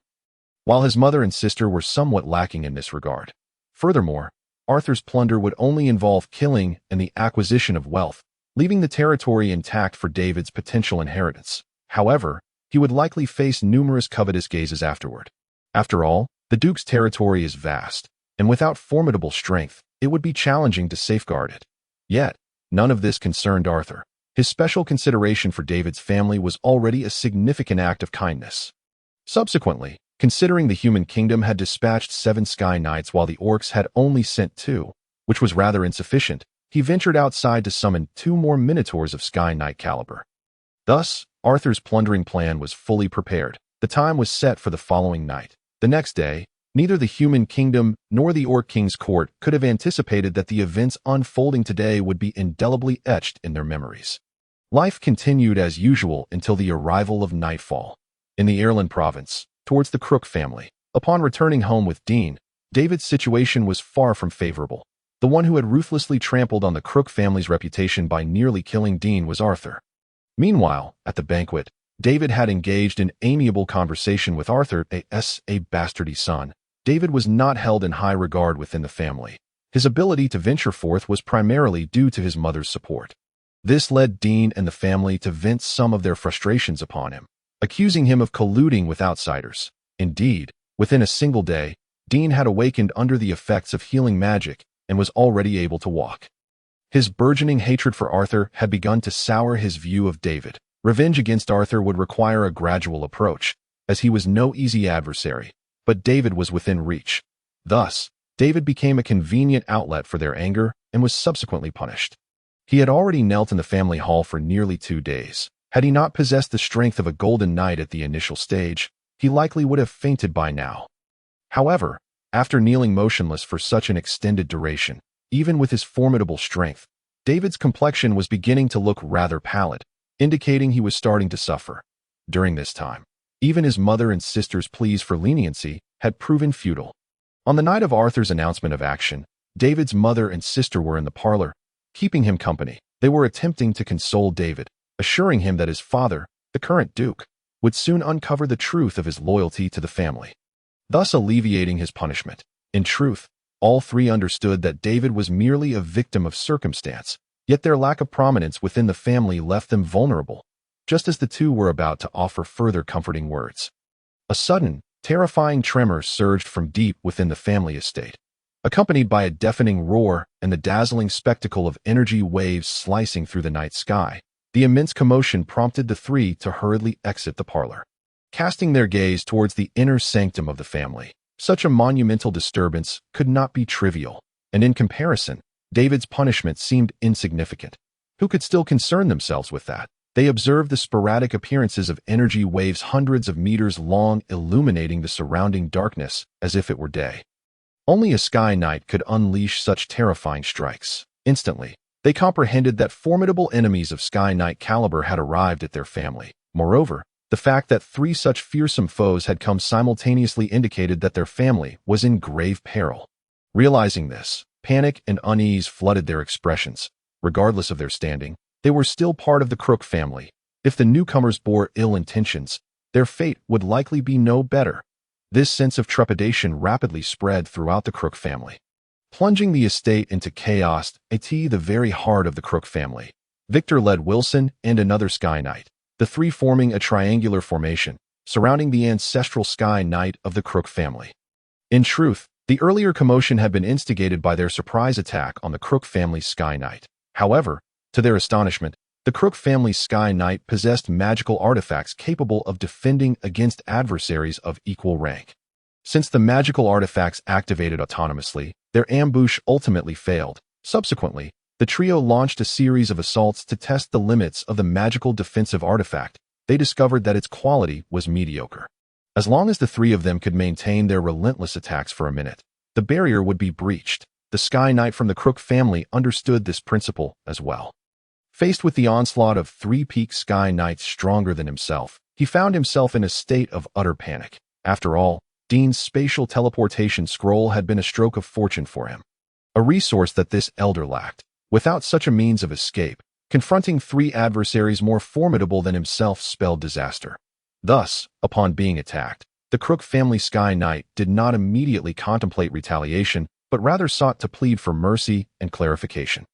while his mother and sister were somewhat lacking in this regard. Furthermore, Arthur's plunder would only involve killing and the acquisition of wealth, leaving the territory intact for David's potential inheritance. However, he would likely face numerous covetous gazes afterward. After all, the Duke's territory is vast, and without formidable strength, it would be challenging to safeguard it. Yet, none of this concerned Arthur. His special consideration for David's family was already a significant act of kindness. Subsequently, considering the human kingdom had dispatched 7 Sky Knights while the orcs had only sent 2, which was rather insufficient, he ventured outside to summon 2 more Minotaurs of Sky Knight caliber. Thus, Arthur's plundering plan was fully prepared. The time was set for the following night. The next day, neither the human kingdom nor the Orc King's court could have anticipated that the events unfolding today would be indelibly etched in their memories. Life continued as usual until the arrival of nightfall. In the Ireland province, towards the Crook family, upon returning home with Dean, David's situation was far from favorable. The one who had ruthlessly trampled on the Crook family's reputation by nearly killing Dean was Arthur. Meanwhile, at the banquet, David had engaged in amiable conversation with Arthur, a bastardy son. David was not held in high regard within the family. His ability to venture forth was primarily due to his mother's support. This led Dean and the family to vent some of their frustrations upon him, accusing him of colluding with outsiders. Indeed, within a single day, Dean had awakened under the effects of healing magic and was already able to walk. His burgeoning hatred for Arthur had begun to sour his view of David. Revenge against Arthur would require a gradual approach, as he was no easy adversary, but David was within reach. Thus, David became a convenient outlet for their anger and was subsequently punished. He had already knelt in the family hall for nearly 2 days. Had he not possessed the strength of a golden knight at the initial stage, he likely would have fainted by now. However, after kneeling motionless for such an extended duration, even with his formidable strength, David's complexion was beginning to look rather pallid, indicating he was starting to suffer. During this time, even his mother and sister's pleas for leniency had proven futile. On the night of Arthur's announcement of action, David's mother and sister were in the parlor, keeping him company. They were attempting to console David, assuring him that his father, the current duke, would soon uncover the truth of his loyalty to the family, thus alleviating his punishment. In truth, all 3 understood that David was merely a victim of circumstance, yet their lack of prominence within the family left them vulnerable, just as the 2 were about to offer further comforting words. A sudden, terrifying tremor surged from deep within the family estate, accompanied by a deafening roar and the dazzling spectacle of energy waves slicing through the night sky. The immense commotion prompted the 3 to hurriedly exit the parlor, casting their gaze towards the inner sanctum of the family. Such a monumental disturbance could not be trivial, and in comparison, David's punishment seemed insignificant. Who could still concern themselves with that? They observed the sporadic appearances of energy waves hundreds of meters long illuminating the surrounding darkness as if it were day. Only a Sky Knight could unleash such terrifying strikes. Instantly, they comprehended that formidable enemies of Sky Knight caliber had arrived at their family. Moreover, the fact that 3 such fearsome foes had come simultaneously indicated that their family was in grave peril. Realizing this, panic and unease flooded their expressions. Regardless of their standing, they were still part of the Crook family. If the newcomers bore ill intentions, their fate would likely be no better. This sense of trepidation rapidly spread throughout the Crook family. plunging the estate into chaos at the very heart of the Crook family. Victor led Wilson and another Sky Knight, the three forming a triangular formation, surrounding the ancestral Sky Knight of the Crook family. In truth, the earlier commotion had been instigated by their surprise attack on the Crook family's Sky Knight. However, to their astonishment, the Crook family's Sky Knight possessed magical artifacts capable of defending against adversaries of equal rank. Since the magical artifacts activated autonomously, their ambush ultimately failed. Subsequently, the trio launched a series of assaults to test the limits of the magical defensive artifact. They discovered that its quality was mediocre. As long as the three of them could maintain their relentless attacks for a minute, the barrier would be breached. The Sky Knight from the Crook family understood this principle as well. Faced with the onslaught of three peak Sky Knights stronger than himself, he found himself in a state of utter panic. After all, Dean's spatial teleportation scroll had been a stroke of fortune for him, a resource that this elder lacked. Without such a means of escape, confronting three adversaries more formidable than himself spelled disaster. Thus, upon being attacked, the Crook family Sky Knight did not immediately contemplate retaliation, but rather sought to plead for mercy and clarification.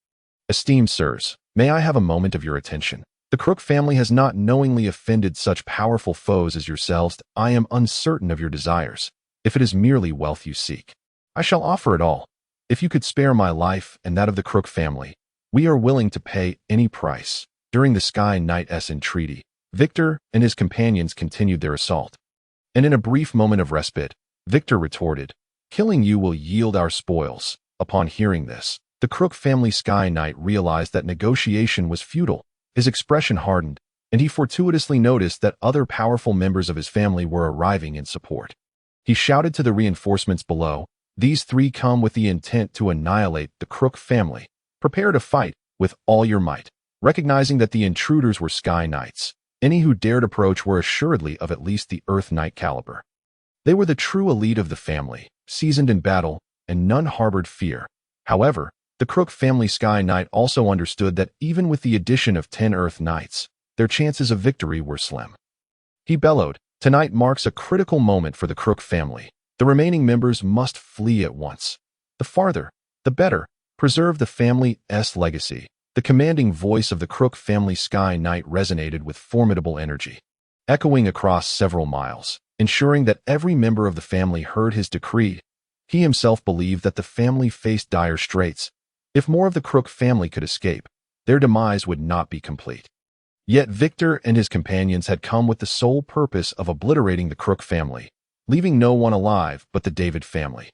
Esteemed sirs, may I have a moment of your attention? The Crook family has not knowingly offended such powerful foes as yourselves. I am uncertain of your desires. If it is merely wealth you seek, I shall offer it all. If you could spare my life and that of the Crook family, we are willing to pay any price. During the Sky Knight's entreaty, Victor and his companions continued their assault. And in a brief moment of respite, Victor retorted, "Killing you will yield our spoils." Upon hearing this, the Crook family Sky Knight realized that negotiation was futile. His expression hardened, and he fortuitously noticed that other powerful members of his family were arriving in support. He shouted to the reinforcements below, "These three come with the intent to annihilate the Crook family. Prepare to fight with all your might." Recognizing that the intruders were Sky Knights, any who dared approach were assuredly of at least the Earth Knight caliber. They were the true elite of the family, seasoned in battle, and none harbored fear. However, the Crook family Sky Knight also understood that even with the addition of 10 Earth Knights, their chances of victory were slim. He bellowed, "Tonight marks a critical moment for the Crook family. The remaining members must flee at once. The farther, the better. Preserve the family's legacy." The commanding voice of the Crook family Sky Knight resonated with formidable energy, echoing across several miles, ensuring that every member of the family heard his decree. He himself believed that the family faced dire straits. If more of the Crook family could escape, their demise would not be complete. Yet Victor and his companions had come with the sole purpose of obliterating the Crook family, leaving no one alive but the David family.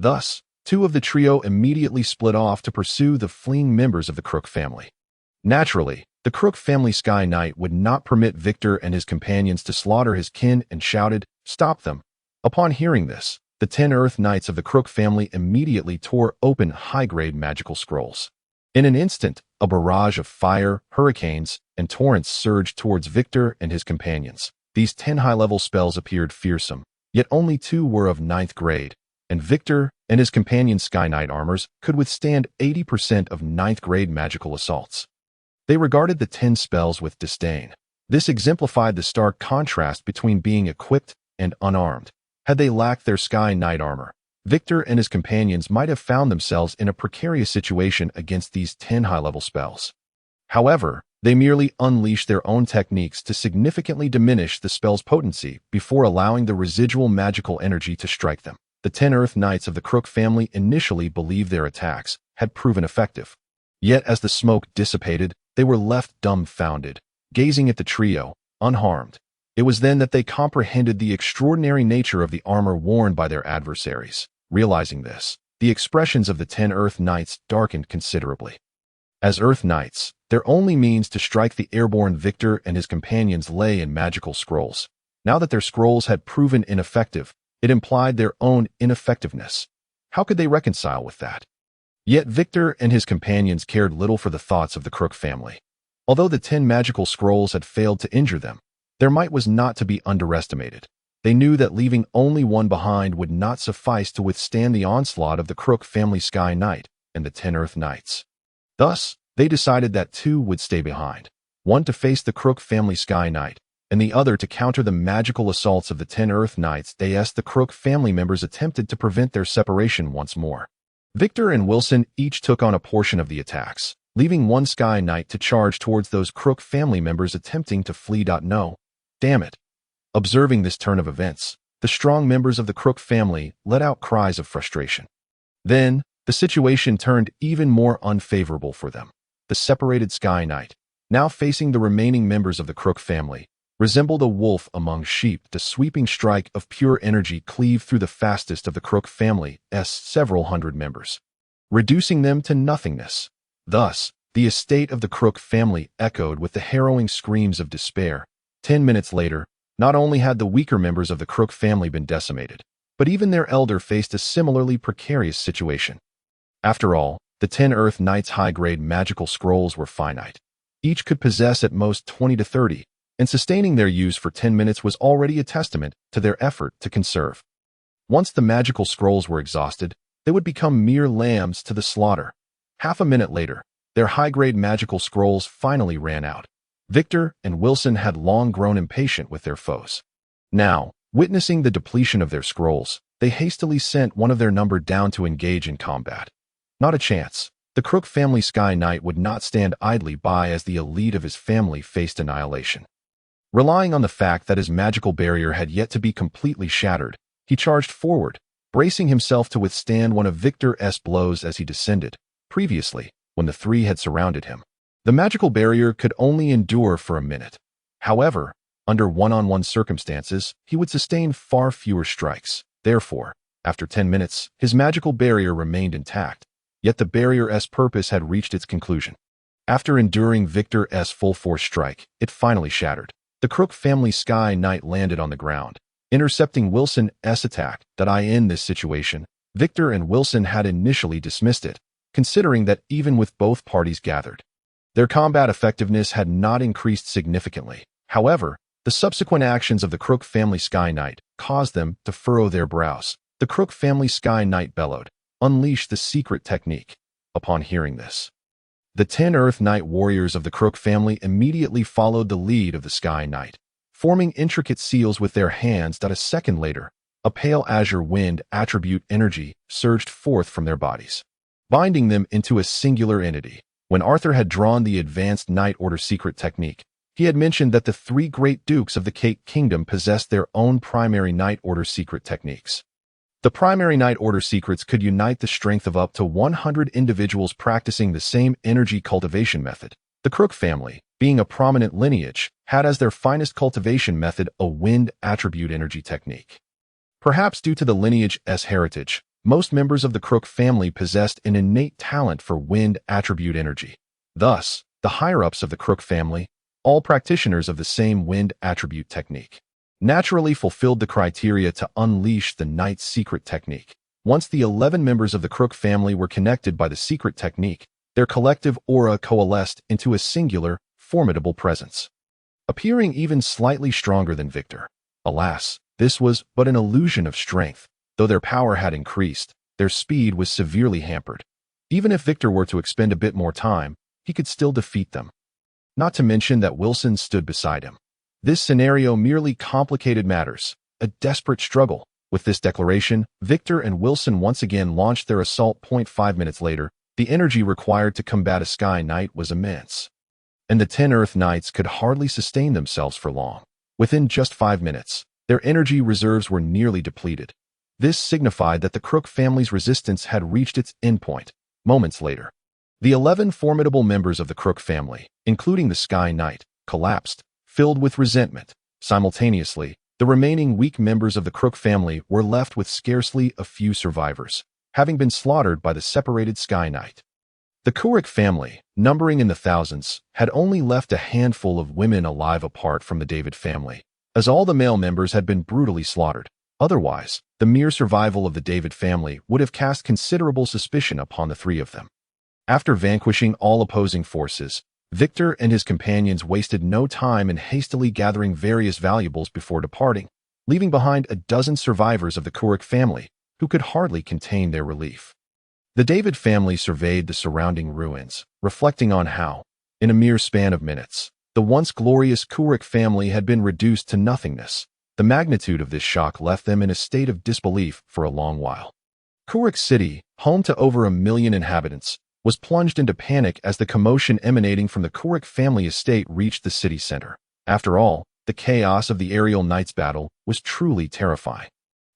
Thus, two of the trio immediately split off to pursue the fleeing members of the Crook family. Naturally, the Crook family Sky Knight would not permit Victor and his companions to slaughter his kin and shouted, "Stop them!" Upon hearing this, the 10 Earth Knights of the Crook family immediately tore open high-grade magical scrolls. In an instant, a barrage of fire, hurricanes, and torrents surged towards Victor and his companions. These 10 high-level spells appeared fearsome, yet only 2 were of 9th grade, and Victor and his companions' Sky Knight armors could withstand 80% of 9th grade magical assaults. They regarded the 10 spells with disdain. This exemplified the stark contrast between being equipped and unarmed. Had they lacked their Sky Knight armor, Victor and his companions might have found themselves in a precarious situation against these 10 high-level spells. However, they merely unleashed their own techniques to significantly diminish the spell's potency before allowing the residual magical energy to strike them. The 10 Earth Knights of the Crook family initially believed their attacks had proven effective. Yet as the smoke dissipated, they were left dumbfounded, gazing at the trio, unharmed. It was then that they comprehended the extraordinary nature of the armor worn by their adversaries. Realizing this, the expressions of the 10 Earth Knights darkened considerably. As Earth Knights, their only means to strike the airborne Victor and his companions lay in magical scrolls. Now that their scrolls had proven ineffective, it implied their own ineffectiveness. How could they reconcile with that? Yet Victor and his companions cared little for the thoughts of the Crook family. Although the 10 magical scrolls had failed to injure them, their might was not to be underestimated. They knew that leaving only one behind would not suffice to withstand the onslaught of the Crook family Sky Knight and the 10 Earth Knights. Thus, they decided that 2 would stay behind, one to face the Crook family Sky Knight, and the other to counter the magical assaults of the 10 Earth Knights. The Crook family members attempted to prevent their separation once more. Victor and Wilson each took on a portion of the attacks, leaving one Sky Knight to charge towards those Crook family members attempting to flee. No, damn it. Observing this turn of events, the strong members of the Crook family let out cries of frustration. Then, the situation turned even more unfavorable for them. The separated Sky Knight, now facing the remaining members of the Crook family, resembled a wolf among sheep. The sweeping strike of pure energy cleaved through the fastest of the Crook family's several hundred members, reducing them to nothingness. Thus, the estate of the Crook family echoed with the harrowing screams of despair. 10 minutes later, not only had the weaker members of the Crook family been decimated, but even their elder faced a similarly precarious situation. After all, the 10 Earth Knights' high-grade magical scrolls were finite. Each could possess at most 20 to 30, and sustaining their use for 10 minutes was already a testament to their effort to conserve. Once the magical scrolls were exhausted, they would become mere lambs to the slaughter. Half a minute later, their high-grade magical scrolls finally ran out. Victor and Wilson had long grown impatient with their foes. Now, witnessing the depletion of their scrolls, they hastily sent one of their number down to engage in combat. Not a chance. The Crook family Sky Knight would not stand idly by as the elite of his family faced annihilation. Relying on the fact that his magical barrier had yet to be completely shattered, he charged forward, bracing himself to withstand one of Victor's blows as he descended. Previously, when the three had surrounded him, the magical barrier could only endure for a minute. However, under one-on-one circumstances, he would sustain far fewer strikes. Therefore, after 10 minutes, his magical barrier remained intact, yet the barrier's purpose had reached its conclusion. After enduring Victor's full-force strike, it finally shattered. The Crook family Sky Knight landed on the ground, intercepting Wilson's attack. In this situation, Victor and Wilson had initially dismissed it, considering that even with both parties gathered, their combat effectiveness had not increased significantly. However, the subsequent actions of the Crook family Sky Knight caused them to furrow their brows. The Crook family Sky Knight bellowed, "Unleash the secret technique." Upon hearing this, the 10 Earth Knight warriors of the Crook family immediately followed the lead of the Sky Knight, forming intricate seals with their hands. A second later, a pale azure wind attribute energy surged forth from their bodies, binding them into a singular entity. When Arthur had drawn the advanced Knight Order secret technique, he had mentioned that the three great dukes of the Cake Kingdom possessed their own primary Knight Order secret techniques. The primary Knight Order secrets could unite the strength of up to 100 individuals practicing the same energy cultivation method. The Crook family, being a prominent lineage, had as their finest cultivation method a wind attribute energy technique. Perhaps due to the lineage's heritage, most members of the Crook family possessed an innate talent for wind attribute energy. Thus, the higher-ups of the Crook family, all practitioners of the same wind attribute technique, naturally fulfilled the criteria to unleash the Knight's secret technique. Once the 11 members of the Crook family were connected by the secret technique, their collective aura coalesced into a singular, formidable presence, appearing even slightly stronger than Victor. Alas, this was but an illusion of strength. Though their power had increased, their speed was severely hampered. Even if Victor were to expend a bit more time, he could still defeat them. Not to mention that Wilson stood beside him. This scenario merely complicated matters. A desperate struggle. With this declaration, Victor and Wilson once again launched their assault. 5 minutes later, the energy required to combat a Sky Knight was immense, and the 10 Earth Knights could hardly sustain themselves for long. Within just 5 minutes, their energy reserves were nearly depleted. This signified that the Crook family's resistance had reached its endpoint. Moments later, the 11 formidable members of the Crook family, including the Sky Knight, collapsed, filled with resentment. Simultaneously, the remaining weak members of the Crook family were left with scarcely a few survivors, having been slaughtered by the separated Sky Knight. The Kurik family, numbering in the thousands, had only left a handful of women alive apart from the David family, as all the male members had been brutally slaughtered. Otherwise, the mere survival of the David family would have cast considerable suspicion upon the three of them. After vanquishing all opposing forces, Victor and his companions wasted no time in hastily gathering various valuables before departing, leaving behind a dozen survivors of the Kurik family, who could hardly contain their relief. The David family surveyed the surrounding ruins, reflecting on how, in a mere span of minutes, the once glorious Kurik family had been reduced to nothingness. The magnitude of this shock left them in a state of disbelief for a long while. Kuruk City, home to over 1 million inhabitants, was plunged into panic as the commotion emanating from the Kuruk family estate reached the city center. After all, the chaos of the aerial knights battle was truly terrifying.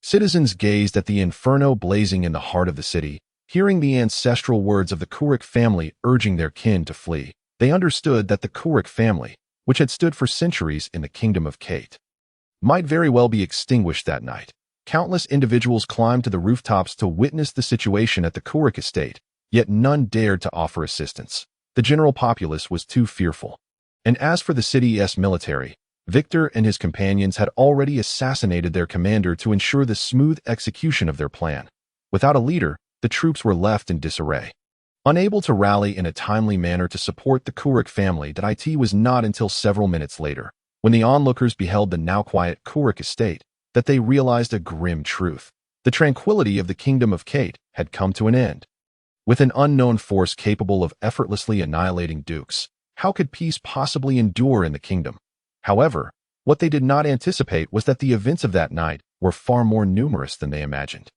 Citizens gazed at the inferno blazing in the heart of the city, hearing the ancestral words of the Kuruk family urging their kin to flee. They understood that the Kuruk family, which had stood for centuries in the kingdom of Kate, might very well be extinguished that night. Countless individuals climbed to the rooftops to witness the situation at the Kuruk estate, yet none dared to offer assistance. The general populace was too fearful. And as for the city's military, Victor and his companions had already assassinated their commander to ensure the smooth execution of their plan. Without a leader, the troops were left in disarray. Unable to rally in a timely manner to support the Kuruk family, it was not until several minutes later, when the onlookers beheld the now quiet Kuruk estate, that they realized a grim truth. The tranquility of the kingdom of Kate had come to an end. With an unknown force capable of effortlessly annihilating dukes, how could peace possibly endure in the kingdom? However, what they did not anticipate was that the events of that night were far more numerous than they imagined.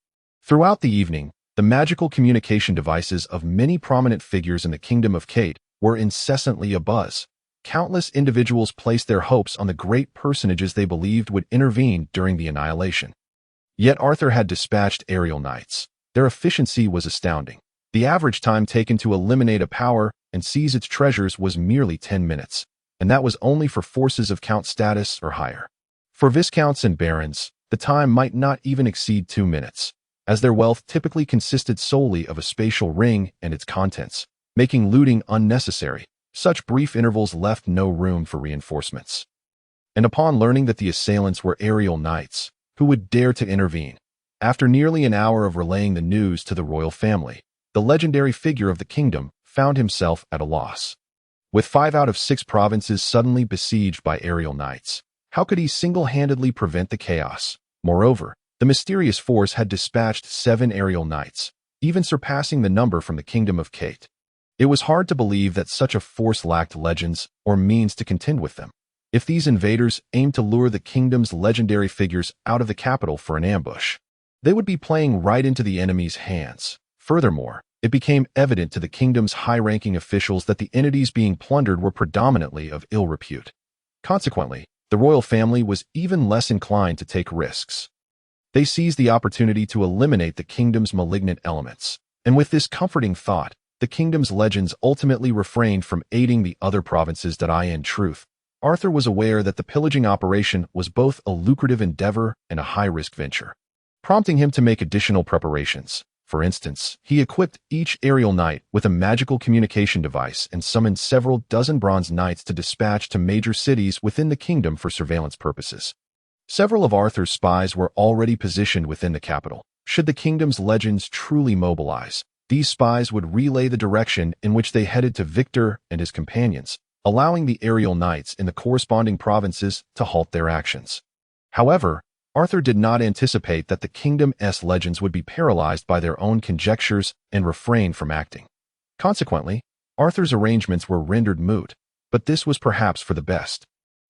Throughout the evening, the magical communication devices of many prominent figures in the kingdom of Kate were incessantly abuzz. Countless individuals placed their hopes on the great personages they believed would intervene during the annihilation. Yet Arthur had dispatched aerial knights. Their efficiency was astounding. The average time taken to eliminate a power and seize its treasures was merely 10 minutes, and that was only for forces of count status or higher. For viscounts and barons, the time might not even exceed 2 minutes, as their wealth typically consisted solely of a spatial ring and its contents, making looting unnecessary. Such brief intervals left no room for reinforcements. And upon learning that the assailants were aerial knights, who would dare to intervene? After nearly an hour of relaying the news to the royal family, the legendary figure of the kingdom found himself at a loss. With 5 out of 6 provinces suddenly besieged by aerial knights, how could he single-handedly prevent the chaos? Moreover, the mysterious force had dispatched 7 aerial knights, even surpassing the number from the kingdom of Kate. It was hard to believe that such a force lacked legends or means to contend with them. If these invaders aimed to lure the kingdom's legendary figures out of the capital for an ambush, they would be playing right into the enemy's hands. Furthermore, it became evident to the kingdom's high-ranking officials that the entities being plundered were predominantly of ill repute. Consequently, the royal family was even less inclined to take risks. They seized the opportunity to eliminate the kingdom's malignant elements, and with this comforting thought, the kingdom's legends ultimately refrained from aiding the other provinces. In truth, Arthur was aware that the pillaging operation was both a lucrative endeavor and a high-risk venture, prompting him to make additional preparations. For instance, he equipped each aerial knight with a magical communication device and summoned several dozen bronze knights to dispatch to major cities within the kingdom for surveillance purposes. Several of Arthur's spies were already positioned within the capital. Should the kingdom's legends truly mobilize, these spies would relay the direction in which they headed to Victor and his companions, allowing the aerial knights in the corresponding provinces to halt their actions. However, Arthur did not anticipate that the kingdom's legends would be paralyzed by their own conjectures and refrain from acting. Consequently, Arthur's arrangements were rendered moot, but this was perhaps for the best,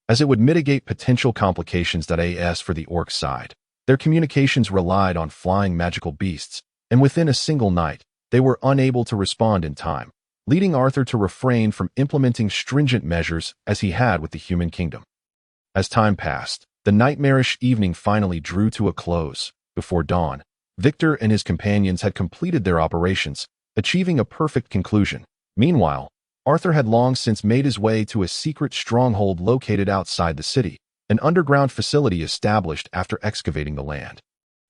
as it would mitigate potential complications. As for the orc side, their communications relied on flying magical beasts, and within a single night, they were unable to respond in time, leading Arthur to refrain from implementing stringent measures as he had with the human kingdom. As time passed, the nightmarish evening finally drew to a close. Before dawn, Victor and his companions had completed their operations, achieving a perfect conclusion. Meanwhile, Arthur had long since made his way to a secret stronghold located outside the city, an underground facility established after excavating the land.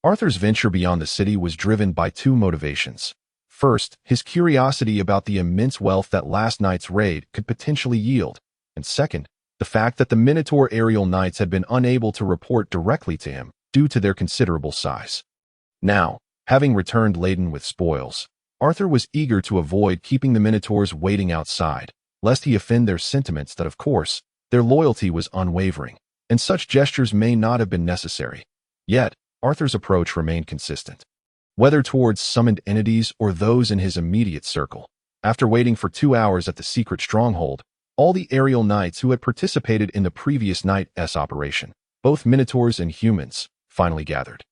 Arthur's venture beyond the city was driven by 2 motivations. First, his curiosity about the immense wealth that last night's raid could potentially yield, and second, the fact that the Minotaur aerial knights had been unable to report directly to him due to their considerable size. Now, having returned laden with spoils, Arthur was eager to avoid keeping the Minotaurs waiting outside, lest he offend their sentiments. Of course, their loyalty was unwavering, and such gestures may not have been necessary. Yet, Arthur's approach remained consistent, whether towards summoned entities or those in his immediate circle. After waiting for 2 hours at the secret stronghold, all the aerial knights who had participated in the previous night's operation, both Minotaurs and humans, finally gathered.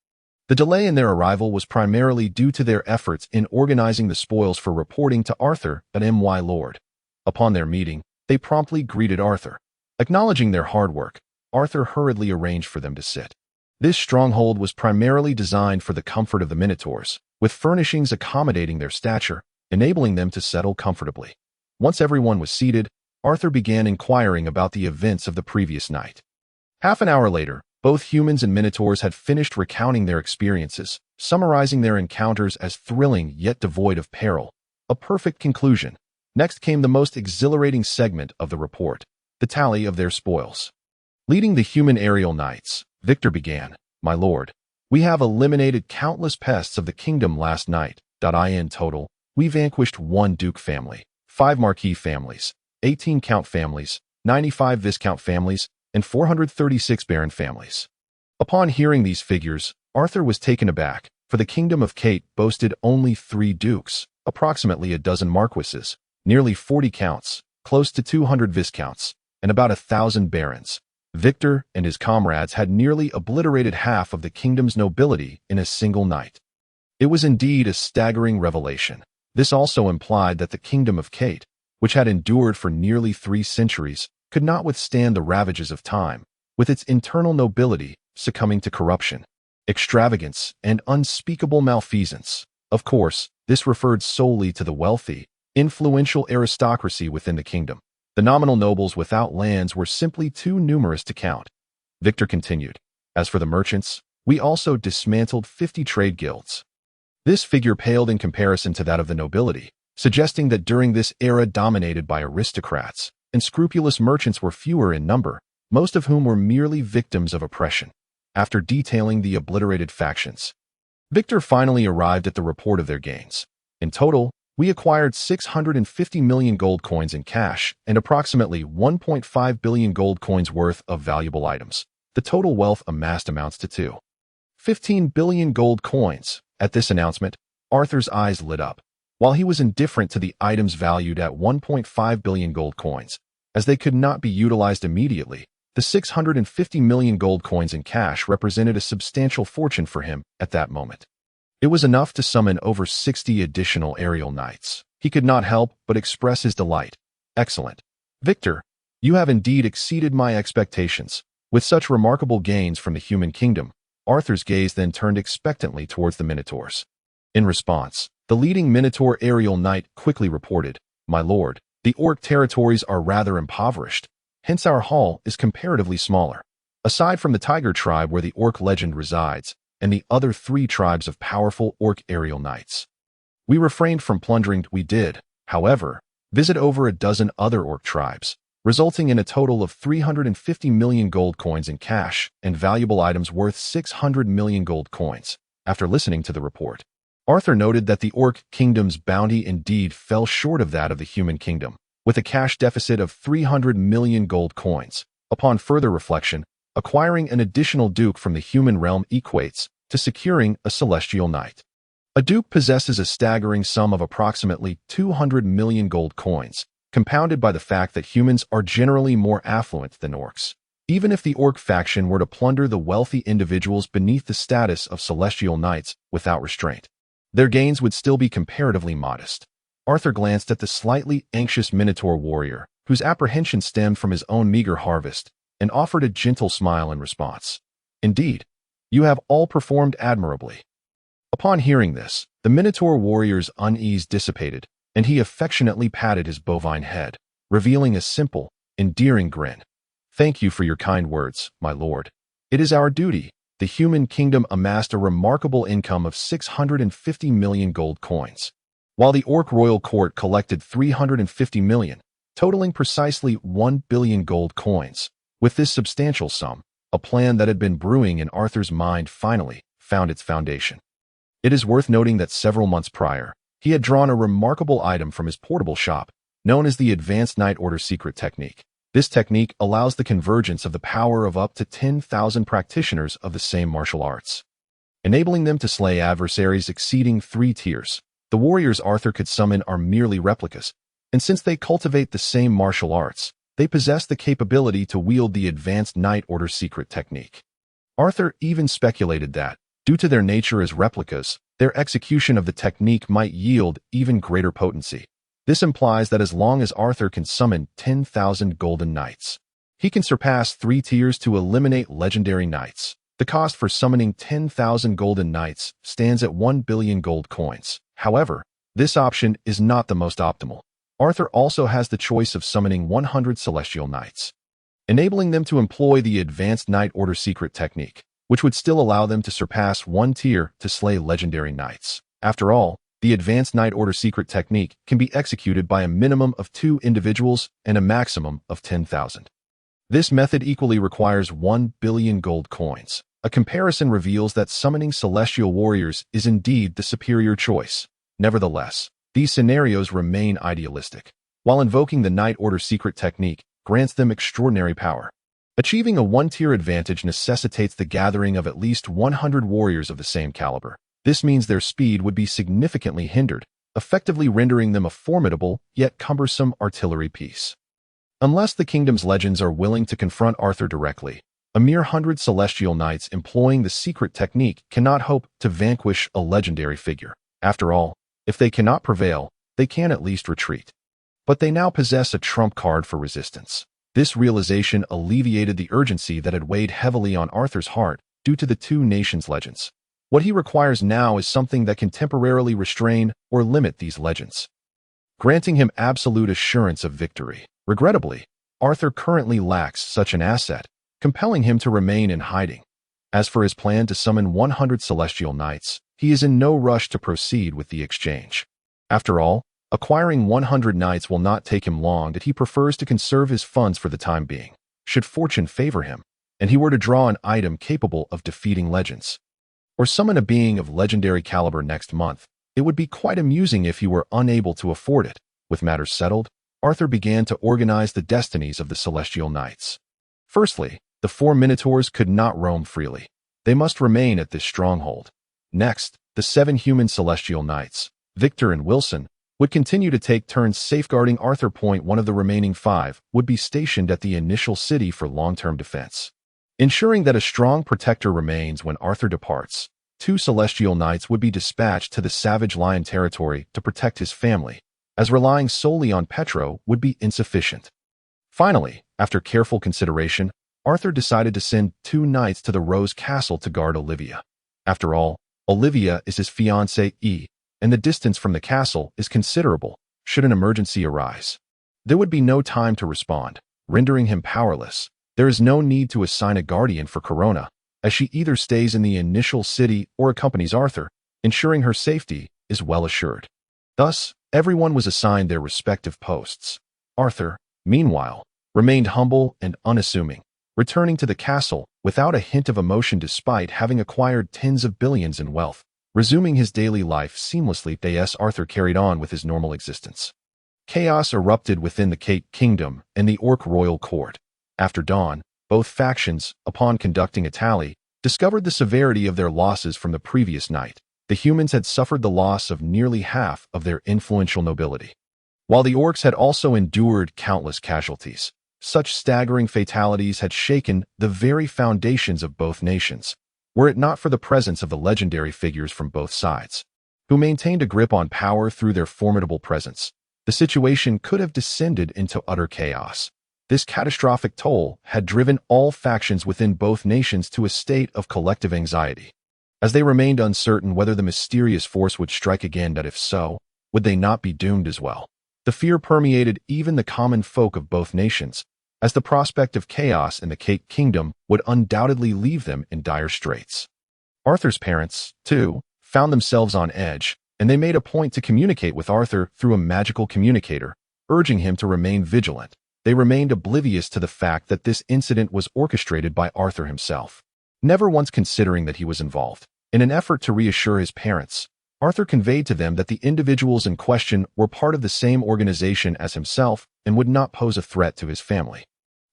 The delay in their arrival was primarily due to their efforts in organizing the spoils for reporting to Arthur at My Lord. Upon their meeting, they promptly greeted Arthur. Acknowledging their hard work, Arthur hurriedly arranged for them to sit. This stronghold was primarily designed for the comfort of the Minotaurs, with furnishings accommodating their stature, enabling them to settle comfortably. Once everyone was seated, Arthur began inquiring about the events of the previous night. Half an hour later, both humans and Minotaurs had finished recounting their experiences, summarizing their encounters as thrilling yet devoid of peril. A perfect conclusion. Next came the most exhilarating segment of the report, the tally of their spoils. Leading the human aerial knights, Victor began, "My lord, we have eliminated countless pests of the kingdom last night. In total, we vanquished 1 duke family, 5 marquis families, 18 count families, 95 viscount families, and 436 baron families." Upon hearing these figures, Arthur was taken aback, for the kingdom of Kate boasted only 3 dukes, approximately a dozen marquises, nearly 40 counts, close to 200 viscounts, and about 1,000 barons. Victor and his comrades had nearly obliterated half of the kingdom's nobility in a single night. It was indeed a staggering revelation. This also implied that the kingdom of Kate, which had endured for nearly 3 centuries, could not withstand the ravages of time, with its internal nobility succumbing to corruption, extravagance, and unspeakable malfeasance. Of course, this referred solely to the wealthy, influential aristocracy within the kingdom. The nominal nobles without lands were simply too numerous to count. Victor continued, "As for the merchants, we also dismantled 50 trade guilds." This figure paled in comparison to that of the nobility, suggesting that during this era dominated by aristocrats, unscrupulous merchants were fewer in number, most of whom were merely victims of oppression. After detailing the obliterated factions, Victor finally arrived at the report of their gains. In total, we acquired 650 million gold coins in cash and approximately 1.5 billion gold coins worth of valuable items. The total wealth amassed amounts to 15 billion gold coins. At this announcement, Arthur's eyes lit up. While he was indifferent to the items valued at 1.5 billion gold coins, as they could not be utilized immediately, the 650 million gold coins in cash represented a substantial fortune for him at that moment. It was enough to summon over 60 additional aerial knights. He could not help but express his delight. "Excellent. Victor, you have indeed exceeded my expectations." With such remarkable gains from the human kingdom, Arthur's gaze then turned expectantly towards the Minotaurs. In response, the leading Minotaur aerial knight quickly reported, "My lord, the orc territories are rather impoverished, hence our haul is comparatively smaller. Aside from the tiger tribe where the orc legend resides, and the other 3 tribes of powerful orc aerial knights, we refrained from plundering. We did, however, visit over a dozen other orc tribes, resulting in a total of 350 million gold coins in cash and valuable items worth 600 million gold coins." After listening to the report, Arthur noted that the orc kingdom's bounty indeed fell short of that of the human kingdom, with a cash deficit of 300 million gold coins. Upon further reflection, acquiring an additional duke from the human realm equates to securing a celestial knight. A duke possesses a staggering sum of approximately 200 million gold coins, compounded by the fact that humans are generally more affluent than orcs. Even if the orc faction were to plunder the wealthy individuals beneath the status of celestial knights without restraint, their gains would still be comparatively modest. Arthur glanced at the slightly anxious Minotaur warrior, whose apprehension stemmed from his own meager harvest, and offered a gentle smile in response. "Indeed, you have all performed admirably." Upon hearing this, the Minotaur warrior's unease dissipated, and he affectionately patted his bovine head, revealing a simple, endearing grin. "Thank you for your kind words, my lord. It is our duty." The human kingdom amassed a remarkable income of 650 million gold coins, while the orc royal court collected 350 million, totaling precisely 1 billion gold coins. With this substantial sum, a plan that had been brewing in Arthur's mind finally found its foundation. It is worth noting that several months prior, he had drawn a remarkable item from his portable shop, known as the Advanced Night Order Secret Technique. This technique allows the convergence of the power of up to 10,000 practitioners of the same martial arts, enabling them to slay adversaries exceeding 3 tiers. The warriors Arthur could summon are merely replicas, and since they cultivate the same martial arts, they possess the capability to wield the Advanced Night Order Secret Technique. Arthur even speculated that, Due to their nature as replicas, their execution of the technique might yield even greater potency. This implies that as long as Arthur can summon 10,000 golden knights, he can surpass 3 tiers to eliminate legendary knights. The cost for summoning 10,000 golden knights stands at 1 billion gold coins. However, this option is not the most optimal. Arthur also has the choice of summoning 100 celestial knights, enabling them to employ the advanced Knight Order secret technique, which would still allow them to surpass 1 tier to slay legendary knights. After all, the advanced Knight Order secret technique can be executed by a minimum of 2 individuals and a maximum of 10,000. This method equally requires 1 billion gold coins. A comparison reveals that summoning celestial warriors is indeed the superior choice. Nevertheless, these scenarios remain idealistic, while invoking the Knight Order secret technique grants them extraordinary power. Achieving a 1-tier advantage necessitates the gathering of at least 100 warriors of the same caliber. This means their speed would be significantly hindered, effectively rendering them a formidable yet cumbersome artillery piece. Unless the kingdom's legends are willing to confront Arthur directly, a mere 100 celestial knights employing the secret technique cannot hope to vanquish a legendary figure. After all, if they cannot prevail, they can at least retreat. But they now possess a trump card for resistance. This realization alleviated the urgency that had weighed heavily on Arthur's heart due to the 2 nations' legends. What he requires now is something that can temporarily restrain or limit these legends, granting him absolute assurance of victory. Regrettably, Arthur currently lacks such an asset, compelling him to remain in hiding. As for his plan to summon 100 celestial knights, he is in no rush to proceed with the exchange. After all, acquiring 100 knights will not take him long, that he prefers to conserve his funds for the time being. Should fortune favor him, and he were to draw an item capable of defeating legends, or summon a being of legendary caliber next month, it would be quite amusing if he were unable to afford it. With matters settled, Arthur began to organize the destinies of the celestial knights. Firstly, the 4 minotaurs could not roam freely. They must remain at this stronghold. Next, the 7 human celestial knights, Victor and Wilson, would continue to take turns safeguarding Arthur. One of the remaining 5 would be stationed at the initial city for long-term defense, ensuring that a strong protector remains when Arthur departs. 2 celestial knights would be dispatched to the Savage Lion territory to protect his family, as relying solely on Petro would be insufficient. Finally, after careful consideration, Arthur decided to send 2 knights to the Rose Castle to guard Olivia. After all, Olivia is his fiancée, and the distance from the castle is considerable should an emergency arise. There would be no time to respond, rendering him powerless. There is no need to assign a guardian for Corona, as she either stays in the initial city or accompanies Arthur, ensuring her safety is well assured. Thus, everyone was assigned their respective posts. Arthur, meanwhile, remained humble and unassuming, returning to the castle without a hint of emotion despite having acquired tens of billions in wealth. Resuming his daily life seamlessly, Arthur carried on with his normal existence. Chaos erupted within the Cake Kingdom and the Orc royal court. After dawn, both factions, upon conducting a tally, discovered the severity of their losses from the previous night. The humans had suffered the loss of nearly half of their influential nobility, while the orcs had also endured countless casualties. Such staggering fatalities had shaken the very foundations of both nations, were it not for the presence of the legendary figures from both sides, who maintained a grip on power through their formidable presence. The situation could have descended into utter chaos. This catastrophic toll had driven all factions within both nations to a state of collective anxiety, as they remained uncertain whether the mysterious force would strike again, that if so, would they not be doomed as well. The fear permeated even the common folk of both nations, as the prospect of chaos in the Cake Kingdom would undoubtedly leave them in dire straits. Arthur's parents, too, found themselves on edge, and they made a point to communicate with Arthur through a magical communicator, urging him to remain vigilant. They remained oblivious to the fact that this incident was orchestrated by Arthur himself, never once considering that he was involved. In an effort to reassure his parents, Arthur conveyed to them that the individuals in question were part of the same organization as himself and would not pose a threat to his family,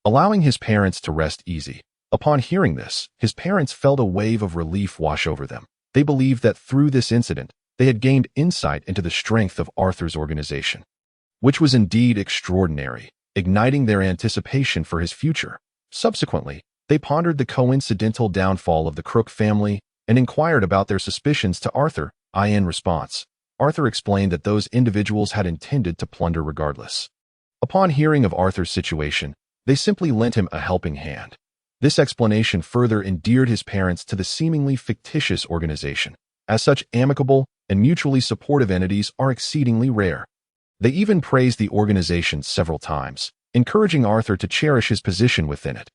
allowing his parents to rest easy. Upon hearing this, his parents felt a wave of relief wash over them. They believed that through this incident, they had gained insight into the strength of Arthur's organization, which was indeed extraordinary, igniting their anticipation for his future. Subsequently, they pondered the coincidental downfall of the Crook family and inquired about their suspicions to Arthur. In response, Arthur explained that those individuals had intended to plunder regardless. Upon hearing of Arthur's situation, they simply lent him a helping hand. This explanation further endeared his parents to the seemingly fictitious organization, as such amicable and mutually supportive entities are exceedingly rare. They even praised the organization several times, encouraging Arthur to cherish his position within it.